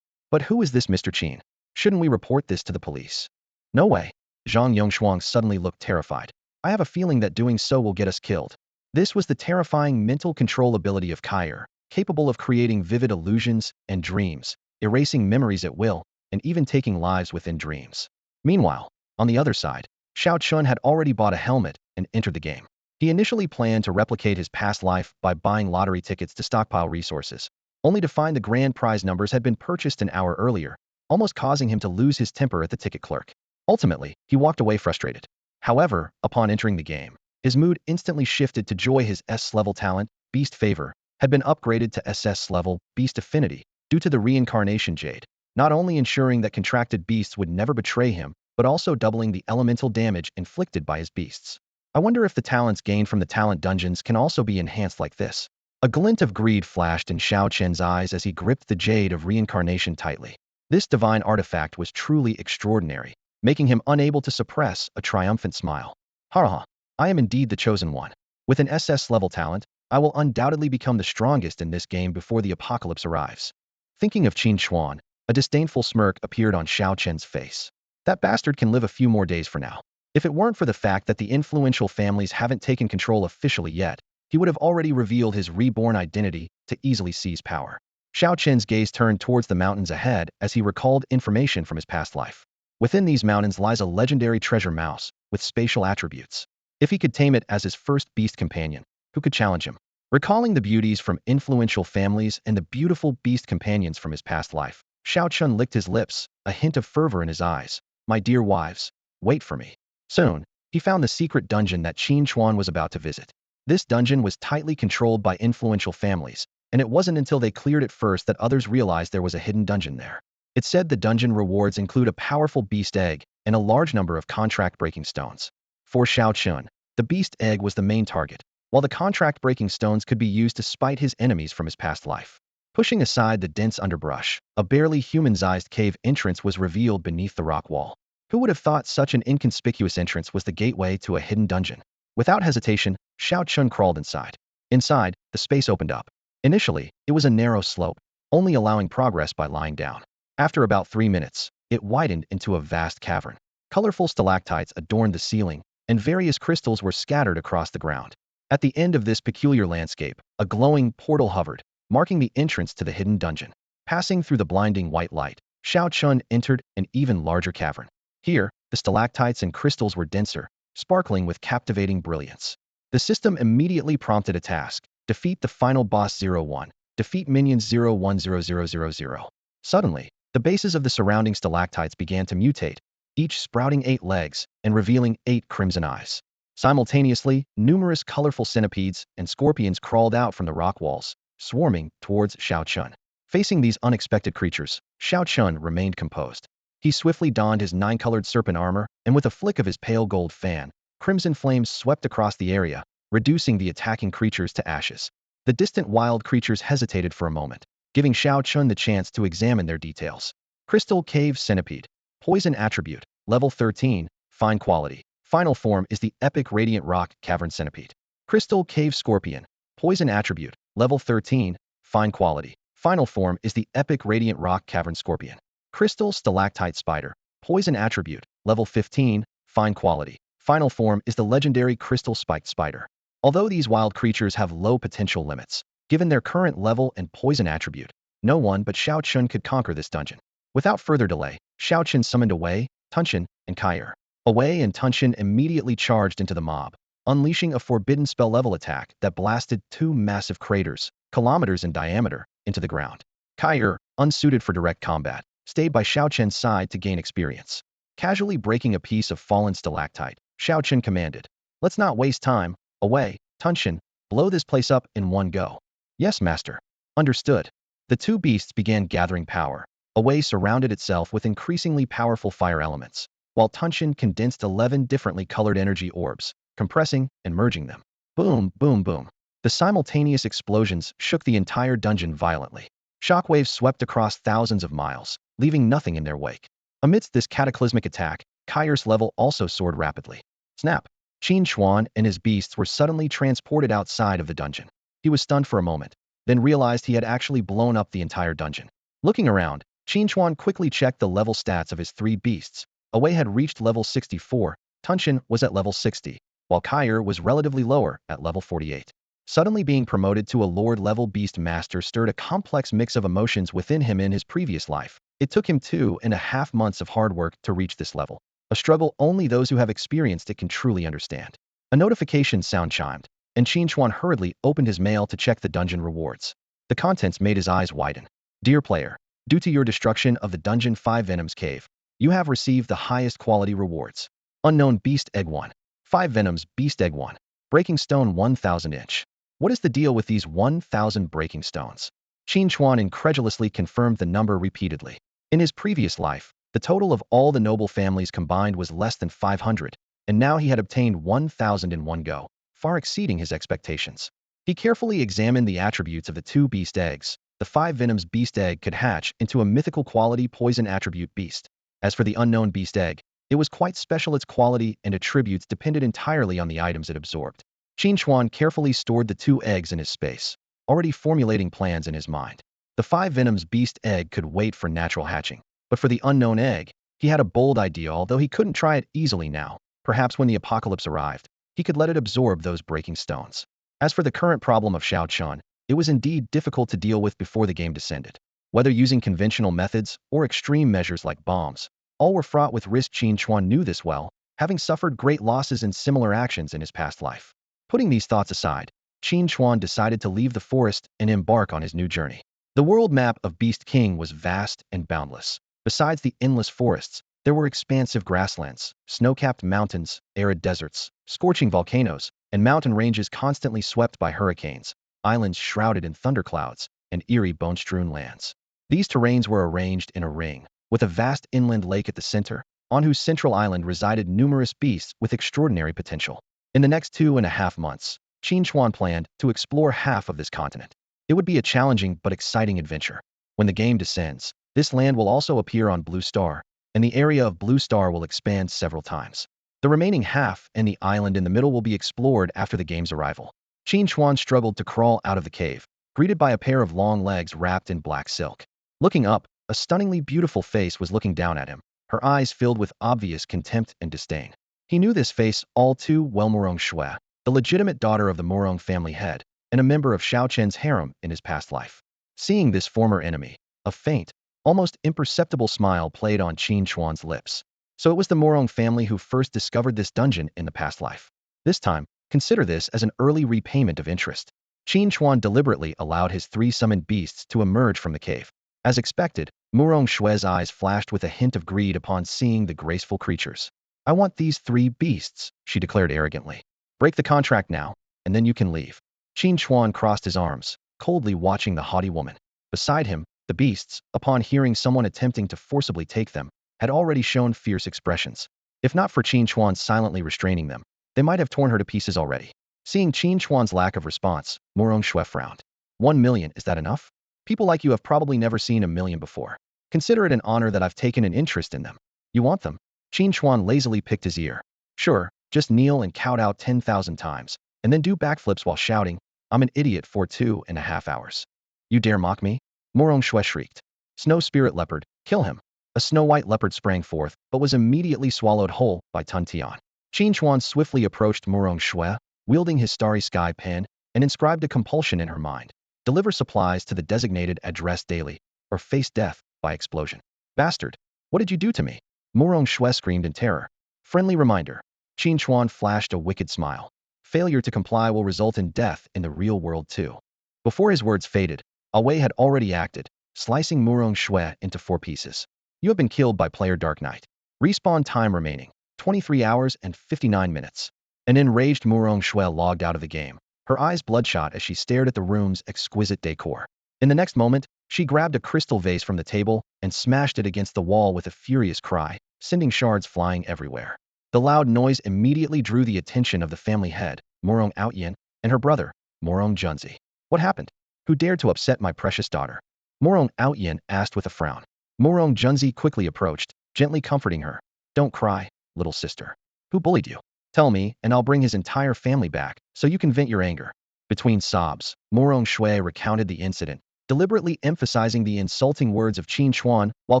But who is this Mr. Qin? Shouldn't we report this to the police? No way. Zhang Yongshuang suddenly looked terrified. I have a feeling that doing so will get us killed. This was the terrifying mental control ability of Kyer, capable of creating vivid illusions and dreams, erasing memories at will, and even taking lives within dreams. Meanwhile, on the other side, Chun had already bought a helmet and entered the game. He initially planned to replicate his past life by buying lottery tickets to stockpile resources, only to find the grand prize numbers had been purchased an hour earlier, almost causing him to lose his temper at the ticket clerk. Ultimately, he walked away frustrated. However, upon entering the game, his mood instantly shifted to joy. His S-level talent, Beast Favor, had been upgraded to SS-level, Beast Affinity, due to the Reincarnation Jade, not only ensuring that contracted beasts would never betray him, but also doubling the elemental damage inflicted by his beasts. I wonder if the talents gained from the talent dungeons can also be enhanced like this. A glint of greed flashed in Xiao Chen's eyes as he gripped the Jade of Reincarnation tightly. This divine artifact was truly extraordinary, making him unable to suppress a triumphant smile. Ha! I am indeed the chosen one. With an SS-level talent, I will undoubtedly become the strongest in this game before the apocalypse arrives. Thinking of Qin Chuan, a disdainful smirk appeared on Xiao Chen's face. That bastard can live a few more days for now. If it weren't for the fact that the influential families haven't taken control officially yet, he would have already revealed his reborn identity to easily seize power. Xiao Chen's gaze turned towards the mountains ahead as he recalled information from his past life. Within these mountains lies a legendary treasure mouse with spatial attributes. If he could tame it as his first beast companion, who could challenge him? Recalling the beauties from influential families and the beautiful beast companions from his past life, Xiao Chun licked his lips, a hint of fervor in his eyes. My dear wives, wait for me. Soon, he found the secret dungeon that Qin Chuan was about to visit. This dungeon was tightly controlled by influential families, and it wasn't until they cleared it first that others realized there was a hidden dungeon there. It said the dungeon rewards include a powerful beast egg and a large number of contract-breaking stones. For Xiao Chun, the beast egg was the main target, while the contract-breaking stones could be used to spite his enemies from his past life. Pushing aside the dense underbrush, a barely human-sized cave entrance was revealed beneath the rock wall. Who would have thought such an inconspicuous entrance was the gateway to a hidden dungeon? Without hesitation, Xiao Chun crawled inside. Inside, the space opened up. Initially, it was a narrow slope, only allowing progress by lying down. After about 3 minutes, it widened into a vast cavern. Colorful stalactites adorned the ceiling, and various crystals were scattered across the ground. At the end of this peculiar landscape, a glowing portal hovered, marking the entrance to the hidden dungeon. Passing through the blinding white light, Xiao Chun entered an even larger cavern. Here, the stalactites and crystals were denser, sparkling with captivating brilliance. The system immediately prompted a task: defeat the final boss 01, defeat minions 010000. Suddenly, the bases of the surrounding stalactites began to mutate, each sprouting 8 legs and revealing 8 crimson eyes. Simultaneously, numerous colorful centipedes and scorpions crawled out from the rock walls, swarming towards Xiao Chun. Facing these unexpected creatures, Xiao Chun remained composed. He swiftly donned his 9-colored serpent armor, and with a flick of his pale gold fan, crimson flames swept across the area, reducing the attacking creatures to ashes. The distant wild creatures hesitated for a moment, giving Xiao Chun the chance to examine their details. Crystal Cave Centipede. Poison attribute. Level 13. Fine quality. Final form is the epic Radiant Rock Cavern Centipede. Crystal Cave Scorpion. Poison attribute. Level 13. Fine quality. Final form is the epic Radiant Rock Cavern Scorpion. Crystal Stalactite Spider. Poison attribute. Level 15. Fine quality. Final form is the legendary Crystal Spiked Spider. Although these wild creatures have low potential limits, given their current level and poison attribute, no one but Xiao Chun could conquer this dungeon. Without further delay, Xiao Chun summoned Wei, Tunchen, and Kai'er. Wei and Tunchen immediately charged into the mob, unleashing a forbidden spell-level attack that blasted two massive craters, kilometers in diameter, into the ground. Kai'er, unsuited for direct combat, stayed by Xiao Chun's side to gain experience. Casually breaking a piece of fallen stalactite, Xiao Chun commanded, "Let's not waste time. Wei, Tunchen, blow this place up in one go." "Yes, master." Understood. The two beasts began gathering power. Wei surrounded itself with increasingly powerful fire elements, while Tunchen condensed 11 differently colored energy orbs, compressing and merging them. Boom, boom, boom. The simultaneous explosions shook the entire dungeon violently. Shockwaves swept across thousands of miles, leaving nothing in their wake. Amidst this cataclysmic attack, Kai'er's level also soared rapidly. Snap! Qin Chuan and his beasts were suddenly transported outside of the dungeon. He was stunned for a moment, then realized he had actually blown up the entire dungeon. Looking around, Qin Chuan quickly checked the level stats of his three beasts. Wei had reached level 64, Tunchen was at level 60, while Kai'er was relatively lower, at level 48. Suddenly being promoted to a Lord-level beast master stirred a complex mix of emotions within him in his previous life. It took him 2.5 months of hard work to reach this level, a struggle only those who have experienced it can truly understand. A notification sound chimed, and Qin Chuan hurriedly opened his mail to check the dungeon rewards. The contents made his eyes widen. "Dear player, due to your destruction of the Dungeon 5 Venoms Cave, you have received the highest quality rewards. Unknown Beast Egg 1. 5 Venoms Beast Egg 1. Breaking Stone 1000 inch. What is the deal with these 1000 breaking stones?" Qin Chuan incredulously confirmed the number repeatedly. In his previous life, the total of all the noble families combined was less than 500, and now he had obtained 1000 in one go, far exceeding his expectations. He carefully examined the attributes of the two beast eggs. The 5 Venoms Beast Egg could hatch into a mythical quality poison attribute beast. As for the unknown beast egg, it was quite special. Its quality and attributes depended entirely on the items it absorbed. Qin Chuan carefully stored the two eggs in his space, already formulating plans in his mind. The 5 Venoms Beast Egg could wait for natural hatching, but for the unknown egg, he had a bold idea. Although he couldn't try it easily now, perhaps when the apocalypse arrived, he could let it absorb those breaking stones. As for the current problem of Xiao Chun, it was indeed difficult to deal with before the game descended. Whether using conventional methods or extreme measures like bombs, all were fraught with risk. Qin Chuan knew this well, having suffered great losses in similar actions in his past life. Putting these thoughts aside, Qin Chuan decided to leave the forest and embark on his new journey. The world map of Beast King was vast and boundless. Besides the endless forests, there were expansive grasslands, snow-capped mountains, arid deserts, scorching volcanoes, and mountain ranges constantly swept by hurricanes, islands shrouded in thunderclouds, and eerie bone-strewn lands. These terrains were arranged in a ring, with a vast inland lake at the center, on whose central island resided numerous beasts with extraordinary potential. In the next 2.5 months, Qin Chuan planned to explore half of this continent. It would be a challenging but exciting adventure. When the game descends, this land will also appear on Blue Star, and the area of Blue Star will expand several times. The remaining half and the island in the middle will be explored after the game's arrival. Qin Chuan struggled to crawl out of the cave, greeted by a pair of long legs wrapped in black silk. Looking up, a stunningly beautiful face was looking down at him, her eyes filled with obvious contempt and disdain. He knew this face all too well. Morong Shui, the legitimate daughter of the Morong family head, and a member of Xiao Chen's harem in his past life. Seeing this former enemy, a faint, almost imperceptible smile played on Qin Chuan's lips. So it was the Morong family who first discovered this dungeon in the past life. This time, consider this as an early repayment of interest. Qin Chuan deliberately allowed his 3 summoned beasts to emerge from the cave. As expected, Morong Shui's eyes flashed with a hint of greed upon seeing the graceful creatures. "I want these 3 beasts," she declared arrogantly. "Break the contract now, and then you can leave." Qin Chuan crossed his arms, coldly watching the haughty woman. Beside him, the beasts, upon hearing someone attempting to forcibly take them, had already shown fierce expressions. If not for Qin Chuan silently restraining them, they might have torn her to pieces already. Seeing Qin Chuan's lack of response, Morong Shui frowned. 1 million, is that enough? People like you have probably never seen 1 million before. Consider it an honor that I've taken an interest in them. You want them? Qin Chuan lazily picked his ear. Sure, just kneel and count out 10,000 times, and then do backflips while shouting, I'm an idiot for 2.5 hours. You dare mock me? Morong Shui shrieked. Snow spirit leopard, kill him. A snow-white leopard sprang forth, but was immediately swallowed whole by Tun Tian. Qin Chuan swiftly approached Morong Shui, wielding his starry sky pen, and inscribed a compulsion in her mind. Deliver supplies to the designated address daily, or face death by explosion. Bastard! What did you do to me? Morong Shui screamed in terror. Friendly reminder. Qin Chuan flashed a wicked smile. Failure to comply will result in death in the real world too. Before his words faded, Awei had already acted, slicing Morong Shui into 4 pieces. You have been killed by player Dark Knight. Respawn time remaining, 23 hours and 59 minutes. An enraged Morong Shui logged out of the game, her eyes bloodshot as she stared at the room's exquisite decor. In the next moment, she grabbed a crystal vase from the table and smashed it against the wall with a furious cry, sending shards flying everywhere. The loud noise immediately drew the attention of the family head, Morong Outyin, and her brother, Morong Junzi. What happened? Who dared to upset my precious daughter? Morong Outyin asked with a frown. Morong Junzi quickly approached, gently comforting her. Don't cry, little sister. Who bullied you? Tell me, and I'll bring his entire family back, so you can vent your anger. Between sobs, Morong Shui recounted the incident, deliberately emphasizing the insulting words of Qin Chuan while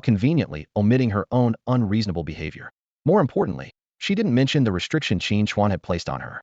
conveniently omitting her own unreasonable behavior. More importantly, she didn't mention the restriction Qin Chuan had placed on her.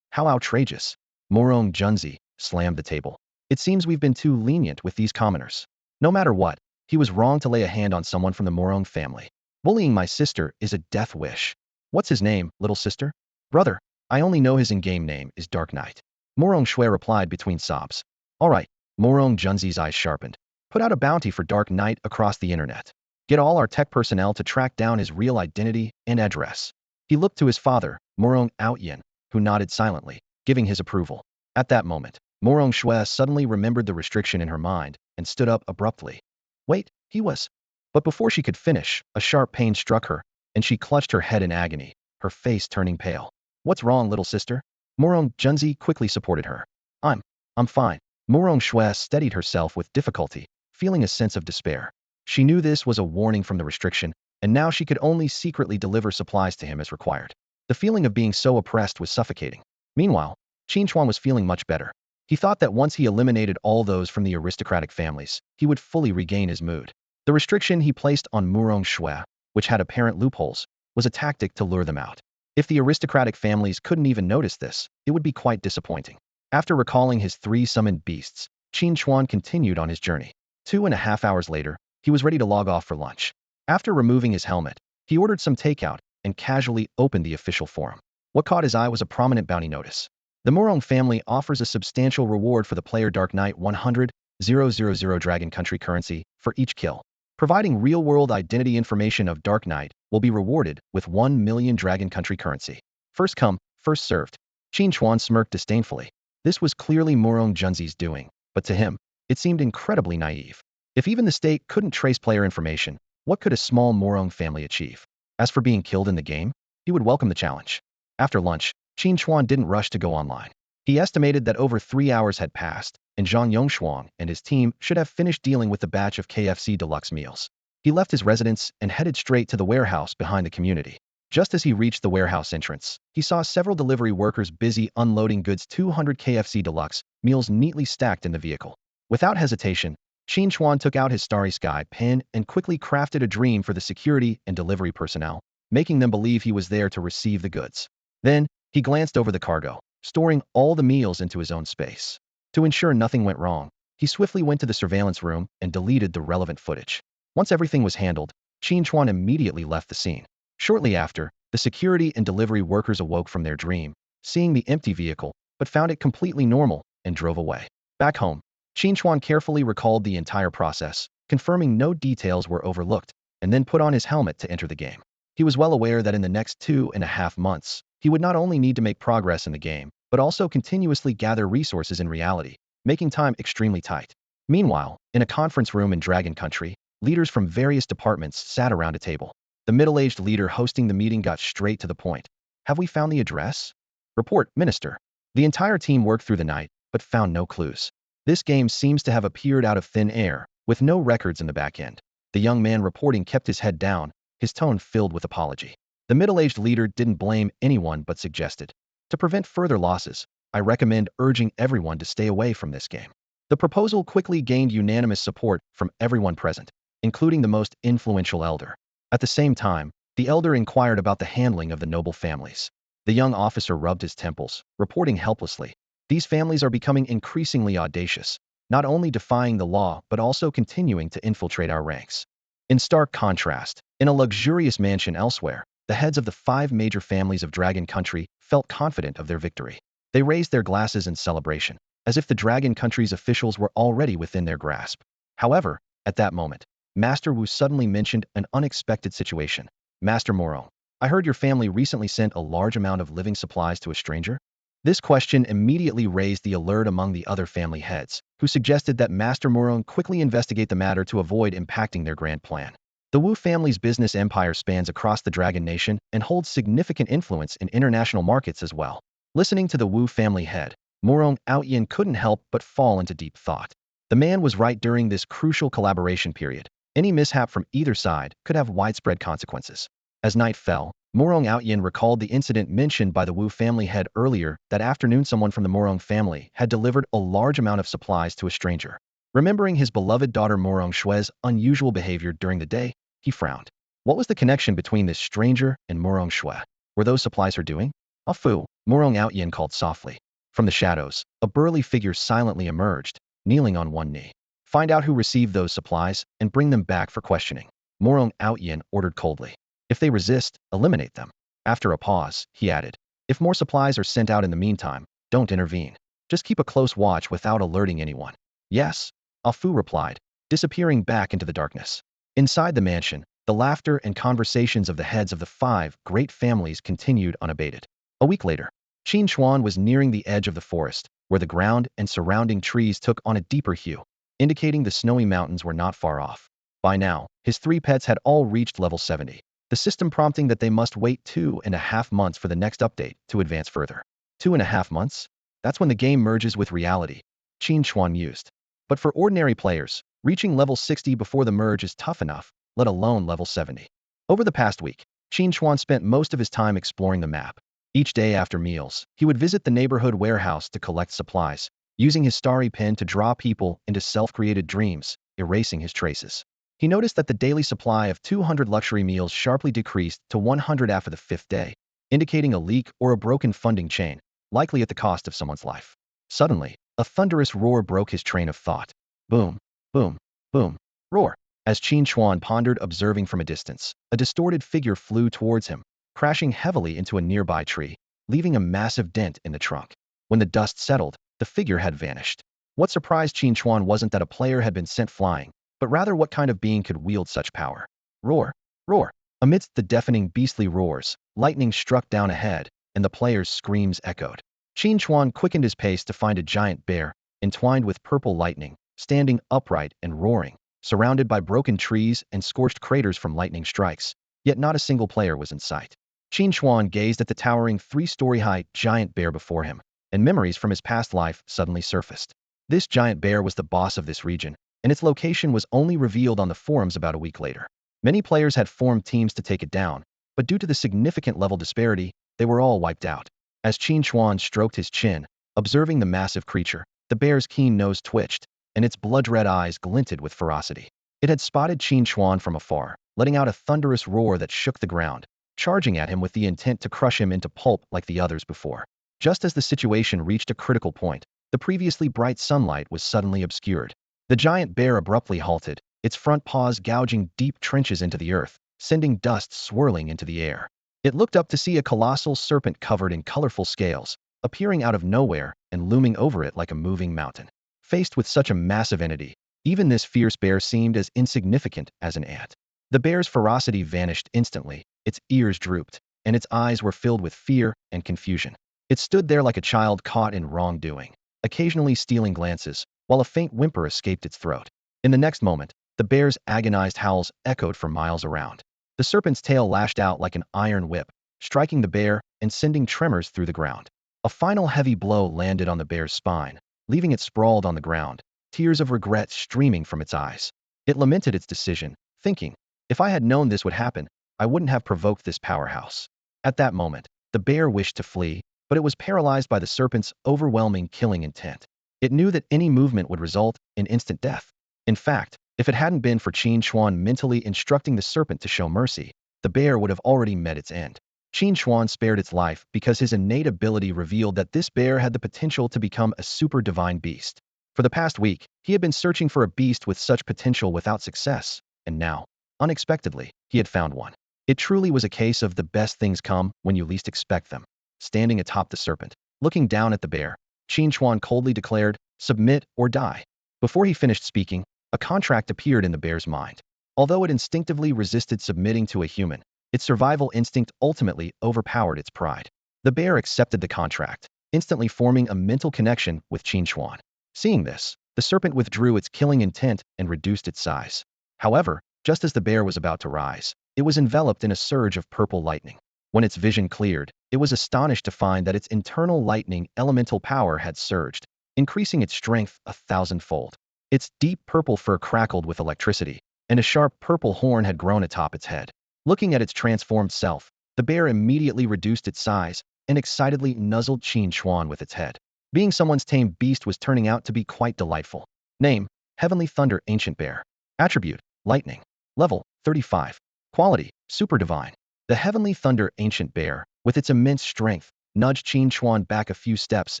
How outrageous. Morong Junzi slammed the table. It seems we've been too lenient with these commoners. No matter what, he was wrong to lay a hand on someone from the Morong family. Bullying my sister is a death wish. What's his name, little sister? Brother, I only know his in-game name is Dark Knight. Morong Shui replied between sobs. All right, Morong Junzi's eyes sharpened. Put out a bounty for Dark Knight across the internet. Get all our tech personnel to track down his real identity and address. He looked to his father, Morong Outyin, who nodded silently, giving his approval. At that moment, Morong Shui suddenly remembered the restriction in her mind and stood up abruptly. Wait, he was... But before she could finish, a sharp pain struck her, and she clutched her head in agony, her face turning pale. What's wrong, little sister? Morong Junzi quickly supported her. I'm fine. Morong Shui steadied herself with difficulty, feeling a sense of despair. She knew this was a warning from the restriction, and now she could only secretly deliver supplies to him as required. The feeling of being so oppressed was suffocating. Meanwhile, Qin Chuan was feeling much better. He thought that once he eliminated all those from the aristocratic families, he would fully regain his mood. The restriction he placed on Morong Shui, which had apparent loopholes, was a tactic to lure them out. If the aristocratic families couldn't even notice this, it would be quite disappointing. After recalling his 3 summoned beasts, Qin Chuan continued on his journey. 2.5 hours later, he was ready to log off for lunch. After removing his helmet, he ordered some takeout and casually opened the official forum. What caught his eye was a prominent bounty notice. The Morong family offers a substantial reward for the player Dark Knight 100,000 Dragon Country currency for each kill. Providing real-world identity information of Dark Knight will be rewarded with 1 million Dragon Country currency. First come, first served. Qin Chuan smirked disdainfully. This was clearly Morong Junzi's doing, but to him, it seemed incredibly naive. If even the state couldn't trace player information, what could a small Morong family achieve? As for being killed in the game, he would welcome the challenge. After lunch, Qin Chuan didn't rush to go online. He estimated that over 3 hours had passed, and Zhang Yongshuang and his team should have finished dealing with the batch of KFC deluxe meals. He left his residence and headed straight to the warehouse behind the community. Just as he reached the warehouse entrance, he saw several delivery workers busy unloading goods. 200 KFC deluxe meals neatly stacked in the vehicle. Without hesitation, Qin Chuan took out his Starry Sky pen and quickly crafted a dream for the security and delivery personnel, making them believe he was there to receive the goods. Then, he glanced over the cargo, storing all the meals into his own space. To ensure nothing went wrong, he swiftly went to the surveillance room and deleted the relevant footage. Once everything was handled, Qin Chuan immediately left the scene. Shortly after, the security and delivery workers awoke from their dream, seeing the empty vehicle, but found it completely normal, and drove away. Back home, Qin Chuan carefully recalled the entire process, confirming no details were overlooked, and then put on his helmet to enter the game. He was well aware that in the next 2.5 months, he would not only need to make progress in the game, but also continuously gather resources in reality, making time extremely tight. Meanwhile, in a conference room in Dragon Country, leaders from various departments sat around a table. The middle-aged leader hosting the meeting got straight to the point. Have we found the address? Report, Minister. The entire team worked through the night, but found no clues. This game seems to have appeared out of thin air, with no records in the back end. The young man reporting kept his head down, his tone filled with apology. The middle-aged leader didn't blame anyone but suggested, to prevent further losses, I recommend urging everyone to stay away from this game. The proposal quickly gained unanimous support from everyone present, including the most influential elder. At the same time, the elder inquired about the handling of the noble families. The young officer rubbed his temples, reporting helplessly. These families are becoming increasingly audacious, not only defying the law but also continuing to infiltrate our ranks. In stark contrast, in a luxurious mansion elsewhere, the heads of the 5 major families of Dragon Country felt confident of their victory. They raised their glasses in celebration, as if the Dragon Country's officials were already within their grasp. However, at that moment, Master Wu suddenly mentioned an unexpected situation. Master Morong, I heard your family recently sent a large amount of living supplies to a stranger? This question immediately raised the alert among the other family heads, who suggested that Master Morong quickly investigate the matter to avoid impacting their grand plan. The Wu family's business empire spans across the Dragon Nation and holds significant influence in international markets as well. Listening to the Wu family head, Morong Outyin couldn't help but fall into deep thought. The man was right during this crucial collaboration period. Any mishap from either side could have widespread consequences. As night fell, Morong Outyin recalled the incident mentioned by the Wu family head earlier that afternoon. Someone from the Morong family had delivered a large amount of supplies to a stranger. Remembering his beloved daughter Morong Shue's unusual behavior during the day, he frowned. What was the connection between this stranger and Morong Shue? Were those supplies her doing? Afu, Morong Outyin called softly. From the shadows, a burly figure silently emerged, kneeling on one knee. Find out who received those supplies and bring them back for questioning. Morong Outyin ordered coldly. If they resist, eliminate them. After a pause, he added, if more supplies are sent out in the meantime, don't intervene. Just keep a close watch without alerting anyone. Yes, Afu replied, disappearing back into the darkness. Inside the mansion, the laughter and conversations of the heads of the 5 great families continued unabated. A week later, Qin Chuan was nearing the edge of the forest, where the ground and surrounding trees took on a deeper hue, indicating the snowy mountains were not far off. By now, his 3 pets had all reached level 70. The system prompting that they must wait 2.5 months for the next update to advance further. 2.5 months? That's when the game merges with reality, Qin Chuan mused. But for ordinary players, reaching level 60 before the merge is tough enough, let alone level 70. Over the past week, Qin Chuan spent most of his time exploring the map. Each day after meals, he would visit the neighborhood warehouse to collect supplies, using his starry pen to draw people into self-created dreams, erasing his traces. He noticed that the daily supply of 200 luxury meals sharply decreased to 100 after the 5th day, indicating a leak or a broken funding chain, likely at the cost of someone's life. Suddenly, a thunderous roar broke his train of thought. Boom, boom, boom, roar. As Qin Chuan pondered, observing from a distance, a distorted figure flew towards him, crashing heavily into a nearby tree, leaving a massive dent in the trunk. When the dust settled, the figure had vanished. What surprised Qin Chuan wasn't that a player had been sent flying, but rather what kind of being could wield such power. Roar, roar. Amidst the deafening beastly roars, lightning struck down ahead, and the players' screams echoed. Qin Chuan quickened his pace to find a giant bear, entwined with purple lightning, standing upright and roaring, surrounded by broken trees and scorched craters from lightning strikes, yet not a single player was in sight. Qin Chuan gazed at the towering 3-story-high giant bear before him, and memories from his past life suddenly surfaced. This giant bear was the boss of this region, and its location was only revealed on the forums about a week later. Many players had formed teams to take it down, but due to the significant level disparity, they were all wiped out. As Qin Chuan stroked his chin, observing the massive creature, the bear's keen nose twitched, and its blood-red eyes glinted with ferocity. It had spotted Qin Chuan from afar, letting out a thunderous roar that shook the ground, charging at him with the intent to crush him into pulp like the others before. Just as the situation reached a critical point, the previously bright sunlight was suddenly obscured. The giant bear abruptly halted, its front paws gouging deep trenches into the earth, sending dust swirling into the air. It looked up to see a colossal serpent covered in colorful scales, appearing out of nowhere and looming over it like a moving mountain. Faced with such a massive entity, even this fierce bear seemed as insignificant as an ant. The bear's ferocity vanished instantly, its ears drooped, and its eyes were filled with fear and confusion. It stood there like a child caught in wrongdoing, occasionally stealing glances, while a faint whimper escaped its throat. In the next moment, the bear's agonized howls echoed for miles around. The serpent's tail lashed out like an iron whip, striking the bear and sending tremors through the ground. A final heavy blow landed on the bear's spine, leaving it sprawled on the ground, tears of regret streaming from its eyes. It lamented its decision, thinking, if I had known this would happen, I wouldn't have provoked this powerhouse. At that moment, the bear wished to flee, but it was paralyzed by the serpent's overwhelming killing intent. It knew that any movement would result in instant death. In fact, if it hadn't been for Qin Chuan mentally instructing the serpent to show mercy, the bear would have already met its end. Qin Chuan spared its life because his innate ability revealed that this bear had the potential to become a super divine beast. For the past week, he had been searching for a beast with such potential without success, and now, unexpectedly, he had found one. It truly was a case of the best things come when you least expect them. Standing atop the serpent, looking down at the bear, Qin Chuan coldly declared, "Submit or die." Before he finished speaking, a contract appeared in the bear's mind. Although it instinctively resisted submitting to a human, its survival instinct ultimately overpowered its pride. The bear accepted the contract, instantly forming a mental connection with Qin Chuan. Seeing this, the serpent withdrew its killing intent and reduced its size. However, just as the bear was about to rise, it was enveloped in a surge of purple lightning. When its vision cleared, it was astonished to find that its internal lightning elemental power had surged, increasing its strength 1,000-fold. Its deep purple fur crackled with electricity, and a sharp purple horn had grown atop its head. Looking at its transformed self, the bear immediately reduced its size and excitedly nuzzled Qin Chuan with its head. Being someone's tamed beast was turning out to be quite delightful. Name: Heavenly Thunder Ancient Bear. Attribute: Lightning. Level: 35. Quality: Super Divine. The Heavenly Thunder Ancient Bear, with its immense strength, nudged Qin Chuan back a few steps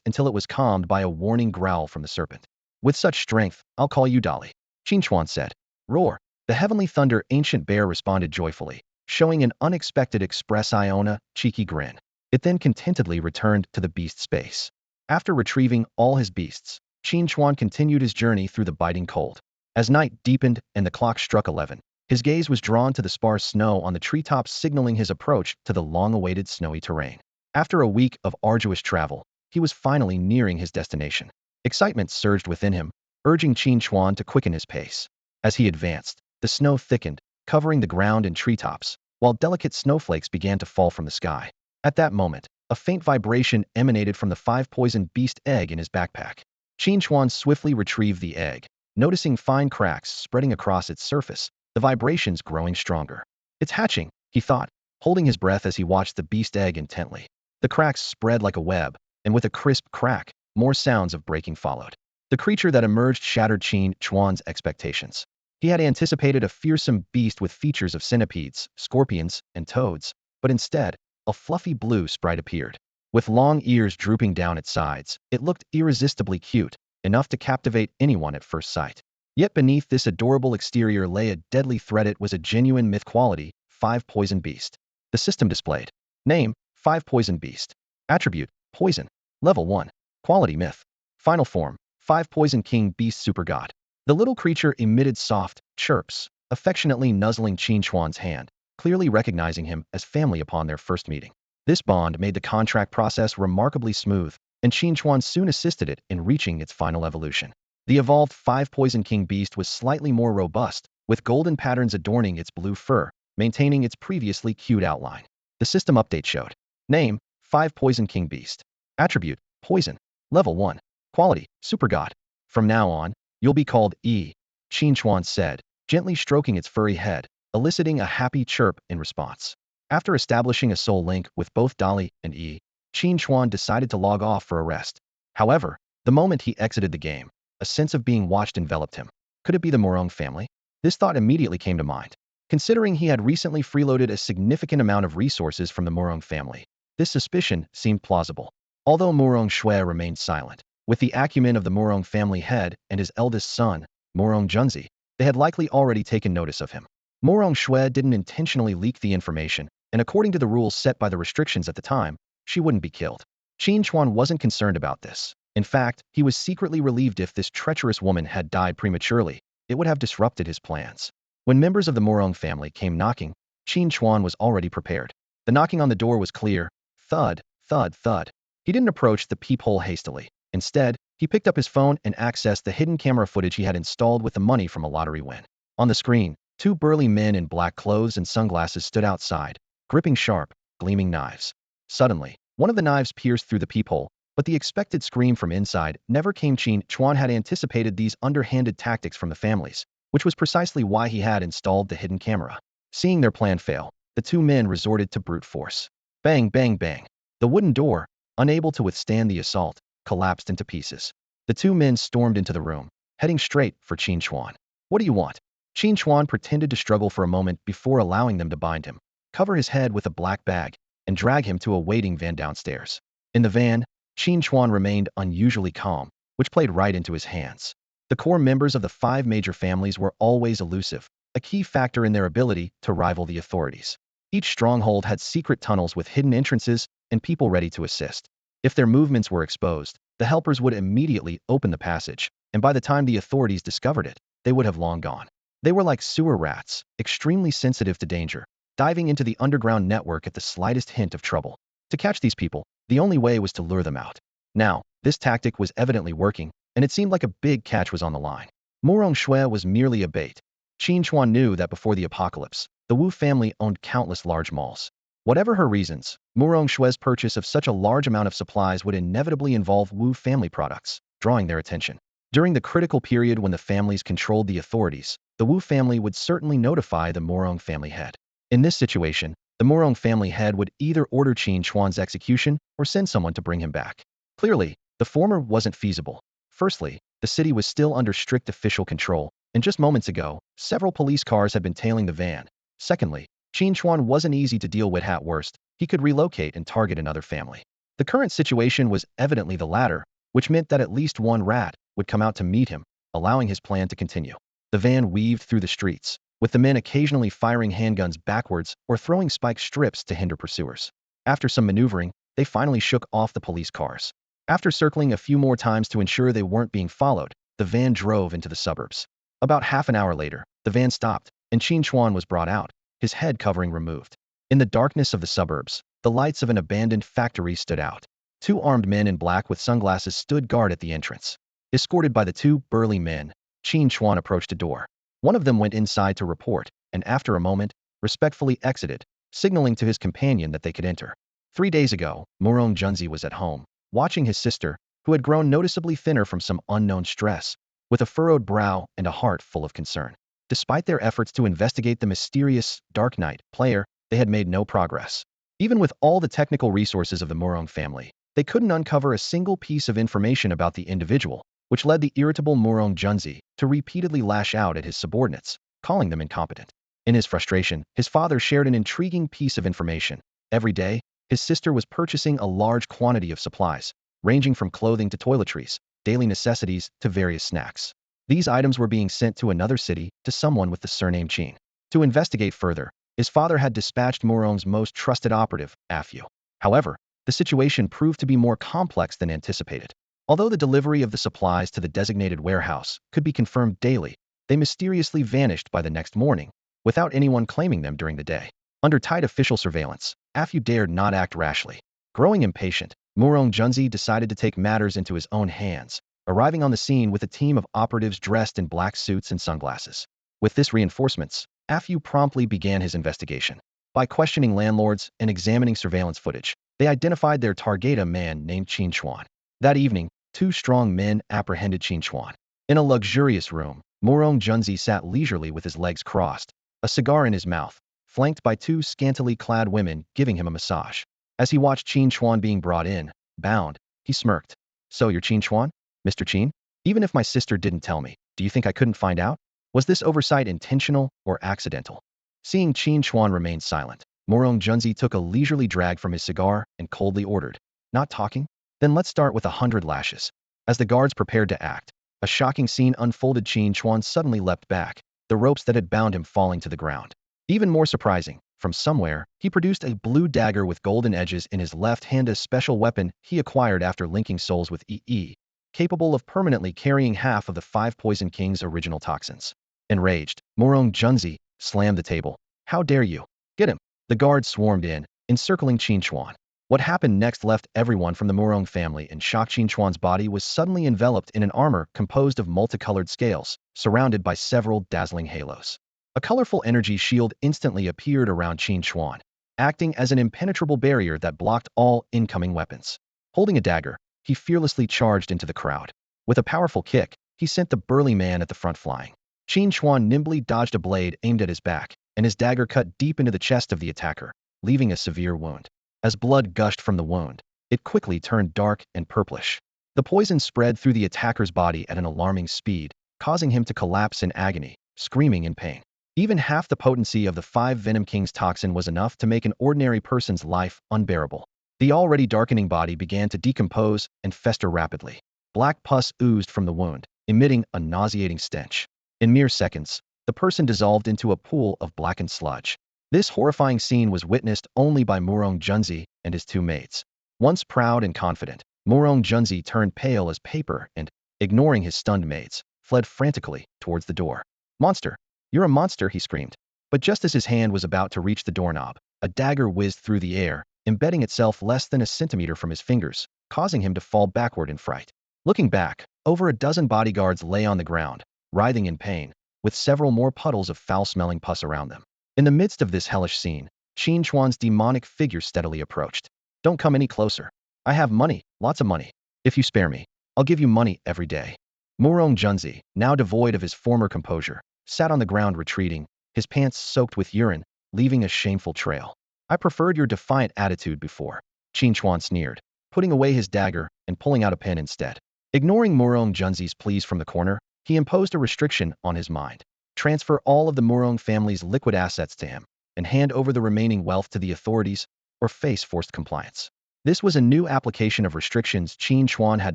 until it was calmed by a warning growl from the serpent. With such strength, I'll call you Dolly, Qin Chuan said. Roar. The Heavenly Thunder Ancient Bear responded joyfully, showing an unexpected expressiona, cheeky grin. It then contentedly returned to the beast space. After retrieving all his beasts, Qin Chuan continued his journey through the biting cold. As night deepened and the clock struck 11, his gaze was drawn to the sparse snow on the treetops, signaling his approach to the long-awaited snowy terrain. After a week of arduous travel, he was finally nearing his destination. Excitement surged within him, urging Qin Chuan to quicken his pace. As he advanced, the snow thickened, covering the ground and treetops, while delicate snowflakes began to fall from the sky. At that moment, a faint vibration emanated from the 5-poison beast egg in his backpack. Qin Chuan swiftly retrieved the egg, noticing fine cracks spreading across its surface, the vibrations growing stronger. It's hatching, he thought, holding his breath as he watched the beast egg intently. The cracks spread like a web, and with a crisp crack, more sounds of breaking followed. The creature that emerged shattered Qin Chuan's expectations. He had anticipated a fearsome beast with features of centipedes, scorpions, and toads, but instead, a fluffy blue sprite appeared. With long ears drooping down its sides, it looked irresistibly cute, enough to captivate anyone at first sight. Yet beneath this adorable exterior lay a deadly threat. It was a genuine myth quality, 5-poison beast. The system displayed. Name: 5-poison beast. Attribute: Poison. Level 1. Quality: Myth. Final form: 5-poison king beast super god. The little creature emitted soft chirps, affectionately nuzzling Qin Chuan's hand, clearly recognizing him as family upon their first meeting. This bond made the contract process remarkably smooth, and Qin Chuan soon assisted it in reaching its final evolution. The evolved 5-poison king beast was slightly more robust, with golden patterns adorning its blue fur, maintaining its previously cute outline. The system update showed. Name: 5-poison king beast. Attribute: Poison. Level 1. Quality: Super god. From now on, you'll be called E, Qin Chuan said, gently stroking its furry head, eliciting a happy chirp in response. After establishing a soul link with both Dolly and E, Qin Chuan decided to log off for a rest. However, the moment he exited the game, a sense of being watched enveloped him. Could it be the Morong family? This thought immediately came to mind. Considering he had recently freeloaded a significant amount of resources from the Morong family, this suspicion seemed plausible. Although Morong Shui remained silent, with the acumen of the Morong family head and his eldest son, Morong Junzi, they had likely already taken notice of him. Morong Shui didn't intentionally leak the information, and according to the rules set by the restrictions at the time, she wouldn't be killed. Qin Chuan wasn't concerned about this. In fact, he was secretly relieved if this treacherous woman had died prematurely. It would have disrupted his plans. When members of the Morong family came knocking, Qin Chuan was already prepared. The knocking on the door was clear. Thud, thud, thud. He didn't approach the peephole hastily. Instead, he picked up his phone and accessed the hidden camera footage he had installed with the money from a lottery win. On the screen, 2 burly men in black clothes and sunglasses stood outside, gripping sharp, gleaming knives. Suddenly, One of the knives pierced through the peephole, but the expected scream from inside never came. Qin Chuan had anticipated these underhanded tactics from the families, which was precisely why he had installed the hidden camera. Seeing their plan fail, the two men resorted to brute force. Bang, bang, bang. The wooden door, unable to withstand the assault, collapsed into pieces. The two men stormed into the room, heading straight for Qin Chuan. What do you want? Qin Chuan pretended to struggle for a moment before allowing them to bind him, cover his head with a black bag, and drag him to a waiting van downstairs. In the van, Qin Chuan remained unusually calm, which played right into his hands. The core members of the 5 major families were always elusive, a key factor in their ability to rival the authorities. Each stronghold had secret tunnels with hidden entrances and people ready to assist. If their movements were exposed, the helpers would immediately open the passage, and by the time the authorities discovered it, they would have long gone. They were like sewer rats, extremely sensitive to danger, diving into the underground network at the slightest hint of trouble. To catch these people, the only way was to lure them out. Now, this tactic was evidently working, and it seemed like a big catch was on the line. Morong Shui was merely a bait. Qin Chuan knew that before the apocalypse, the Wu family owned countless large malls. Whatever her reasons, Morong Shui's purchase of such a large amount of supplies would inevitably involve Wu family products, drawing their attention. During the critical period when the families controlled the authorities, the Wu family would certainly notify the Morong family head. In this situation, the Morong family head would either order Qin Chuan's execution or send someone to bring him back. Clearly, the former wasn't feasible. Firstly, the city was still under strict official control, and just moments ago, several police cars had been tailing the van. Secondly, Qin Chuan wasn't easy to deal with. At worst, he could relocate and target another family. The current situation was evidently the latter, which meant that at least one rat would come out to meet him, allowing his plan to continue. The van weaved through the streets, with the men occasionally firing handguns backwards or throwing spike strips to hinder pursuers. After some maneuvering, they finally shook off the police cars. After circling a few more times to ensure they weren't being followed, the van drove into the suburbs. About half an hour later, the van stopped, and Qin Chuan was brought out, his head covering removed. In the darkness of the suburbs, the lights of an abandoned factory stood out. 2 armed men in black with sunglasses stood guard at the entrance. Escorted by the 2 burly men, Qin Chuan approached a door. One of them went inside to report, and after a moment, respectfully exited, signaling to his companion that they could enter. 3 days ago, Morong Junzi was at home, watching his sister, who had grown noticeably thinner from some unknown stress, with a furrowed brow and a heart full of concern. Despite their efforts to investigate the mysterious Dark Knight player, they had made no progress. Even with all the technical resources of the Morong family, they couldn't uncover a single piece of information about the individual, which led the irritable Morong Junzi to repeatedly lash out at his subordinates, calling them incompetent. In his frustration, his father shared an intriguing piece of information. Every day, his sister was purchasing a large quantity of supplies, ranging from clothing to toiletries, daily necessities to various snacks. These items were being sent to another city to someone with the surname Qin. To investigate further, his father had dispatched Morong's most trusted operative, Afu. However, the situation proved to be more complex than anticipated. Although the delivery of the supplies to the designated warehouse could be confirmed daily, they mysteriously vanished by the next morning, without anyone claiming them during the day. Under tight official surveillance, Afu dared not act rashly. Growing impatient, Morong Junzi decided to take matters into his own hands, arriving on the scene with a team of operatives dressed in black suits and sunglasses. With this reinforcements, Afu promptly began his investigation. By questioning landlords and examining surveillance footage, they identified their target, a man named Qin Chuan. That evening, 2 strong men apprehended Qin Chuan. In a luxurious room, Morong Junzi sat leisurely with his legs crossed, a cigar in his mouth, flanked by 2 scantily clad women giving him a massage. As he watched Qin Chuan being brought in, bound, he smirked. "So you're Qin Chuan, Mr. Qin? Even if my sister didn't tell me, do you think I couldn't find out? Was this oversight intentional or accidental?" Seeing Qin Chuan remain silent, Morong Junzi took a leisurely drag from his cigar and coldly ordered, "Not talking? Then let's start with 100 lashes." As the guards prepared to act, a shocking scene unfolded. Qin Chuan suddenly leapt back, the ropes that had bound him falling to the ground. Even more surprising, from somewhere, he produced a blue dagger with golden edges in his left hand, a special weapon he acquired after linking souls with EE, capable of permanently carrying half of the 5 Poison King's original toxins. Enraged, Morong Junzi slammed the table. "How dare you? Get him!" The guards swarmed in, encircling Qin Chuan. What happened next left everyone from the Morong family in shock. Qin Chuan's body was suddenly enveloped in an armor composed of multicolored scales, surrounded by several dazzling halos. A colorful energy shield instantly appeared around Qin Chuan. acting as an impenetrable barrier that blocked all incoming weapons. Holding a dagger, he fearlessly charged into the crowd. With a powerful kick, he sent the burly man at the front flying. Qin Chuan nimbly dodged a blade aimed at his back, and his dagger cut deep into the chest of the attacker, leaving a severe wound. As blood gushed from the wound, it quickly turned dark and purplish. The poison spread through the attacker's body at an alarming speed, causing him to collapse in agony, screaming in pain. Even half the potency of the 5 Venom King's toxin was enough to make an ordinary person's life unbearable. The already darkening body began to decompose and fester rapidly. Black pus oozed from the wound, emitting a nauseating stench. In mere seconds, the person dissolved into a pool of blackened sludge. This horrifying scene was witnessed only by Morong Junzi and his 2 mates. Once proud and confident, Morong Junzi turned pale as paper and, ignoring his stunned mates, fled frantically towards the door. "Monster! You're a monster!" he screamed. But just as his hand was about to reach the doorknob, a dagger whizzed through the air, embedding itself less than a centimeter from his fingers, causing him to fall backward in fright. Looking back, over a dozen bodyguards lay on the ground, writhing in pain, with several more puddles of foul-smelling pus around them. In the midst of this hellish scene, Qin Chuan's demonic figure steadily approached. "Don't come any closer. I have money, lots of money. If you spare me, I'll give you money every day." Morong Junzi, now devoid of his former composure, sat on the ground retreating, his pants soaked with urine, leaving a shameful trail. "I preferred your defiant attitude before," Qin Chuan sneered, putting away his dagger and pulling out a pen instead. Ignoring Morong Junzi's pleas from the corner, he imposed a restriction on his mind. Transfer all of the Morong family's liquid assets to him, and hand over the remaining wealth to the authorities, or face forced compliance. This was a new application of restrictions Qin Chuan had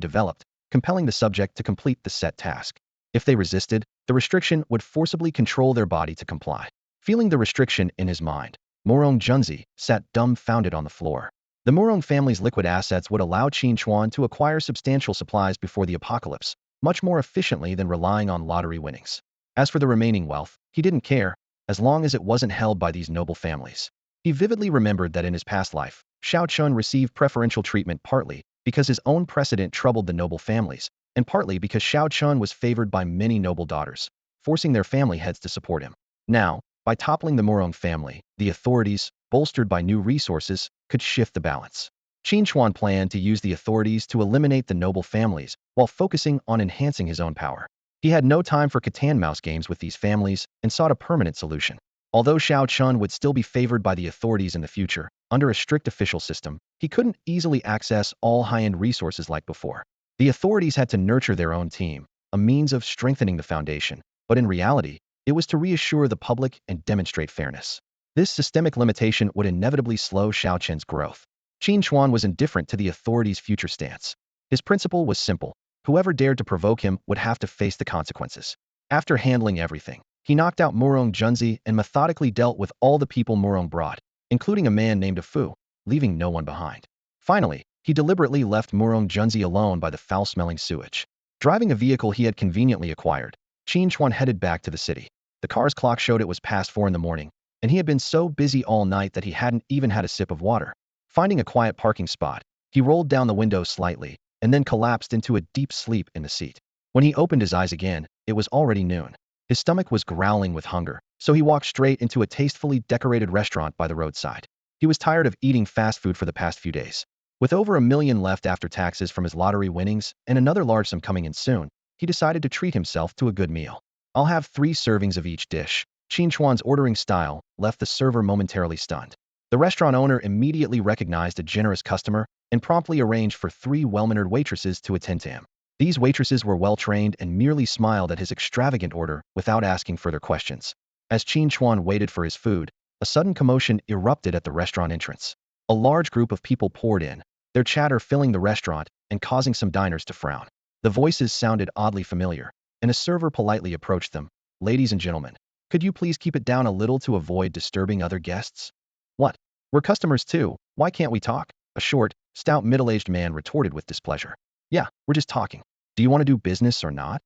developed, compelling the subject to complete the set task. If they resisted, the restriction would forcibly control their body to comply. Feeling the restriction in his mind, Morong Junzi sat dumbfounded on the floor. The Morong family's liquid assets would allow Qin Chuan to acquire substantial supplies before the apocalypse, much more efficiently than relying on lottery winnings. As for the remaining wealth, he didn't care, as long as it wasn't held by these noble families. He vividly remembered that in his past life, Chun received preferential treatment partly because his own precedent troubled the noble families, and partly because Chun was favored by many noble daughters, forcing their family heads to support him. Now, by toppling the Morong family, the authorities, bolstered by new resources, could shift the balance. Qin Chuan planned to use the authorities to eliminate the noble families while focusing on enhancing his own power. He had no time for cat-and-mouse games with these families and sought a permanent solution. Although Chun would still be favored by the authorities in the future, under a strict official system, he couldn't easily access all high-end resources like before. The authorities had to nurture their own team, a means of strengthening the foundation, but in reality, it was to reassure the public and demonstrate fairness. This systemic limitation would inevitably slow Chun's growth. Qin Chuan was indifferent to the authorities' future stance. His principle was simple: whoever dared to provoke him would have to face the consequences. After handling everything, he knocked out Morong Junzi and methodically dealt with all the people Morong brought, including a man named Fu, leaving no one behind. Finally, he deliberately left Morong Junzi alone by the foul-smelling sewage. Driving a vehicle he had conveniently acquired, Qin Chuan headed back to the city. The car's clock showed it was past 4 in the morning, and he had been so busy all night that he hadn't even had a sip of water. Finding a quiet parking spot, he rolled down the window slightly, and then collapsed into a deep sleep in the seat. When he opened his eyes again, it was already noon. His stomach was growling with hunger, so he walked straight into a tastefully decorated restaurant by the roadside. He was tired of eating fast food for the past few days. With over $1 million left after taxes from his lottery winnings and another large sum coming in soon, he decided to treat himself to a good meal. "I'll have 3 servings of each dish." Qin Chuan's ordering style left the server momentarily stunned. The restaurant owner immediately recognized a generous customer and promptly arranged for 3 well-mannered waitresses to attend to him. These waitresses were well-trained and merely smiled at his extravagant order without asking further questions. As Qin Chuan waited for his food, a sudden commotion erupted at the restaurant entrance. A large group of people poured in, their chatter filling the restaurant and causing some diners to frown. The voices sounded oddly familiar, and a server politely approached them. "Ladies and gentlemen, could you please keep it down a little to avoid disturbing other guests?" "What? We're customers too. Why can't we talk?" a short, stout middle-aged man retorted with displeasure. "Yeah, we're just talking. Do you want to do business or not?"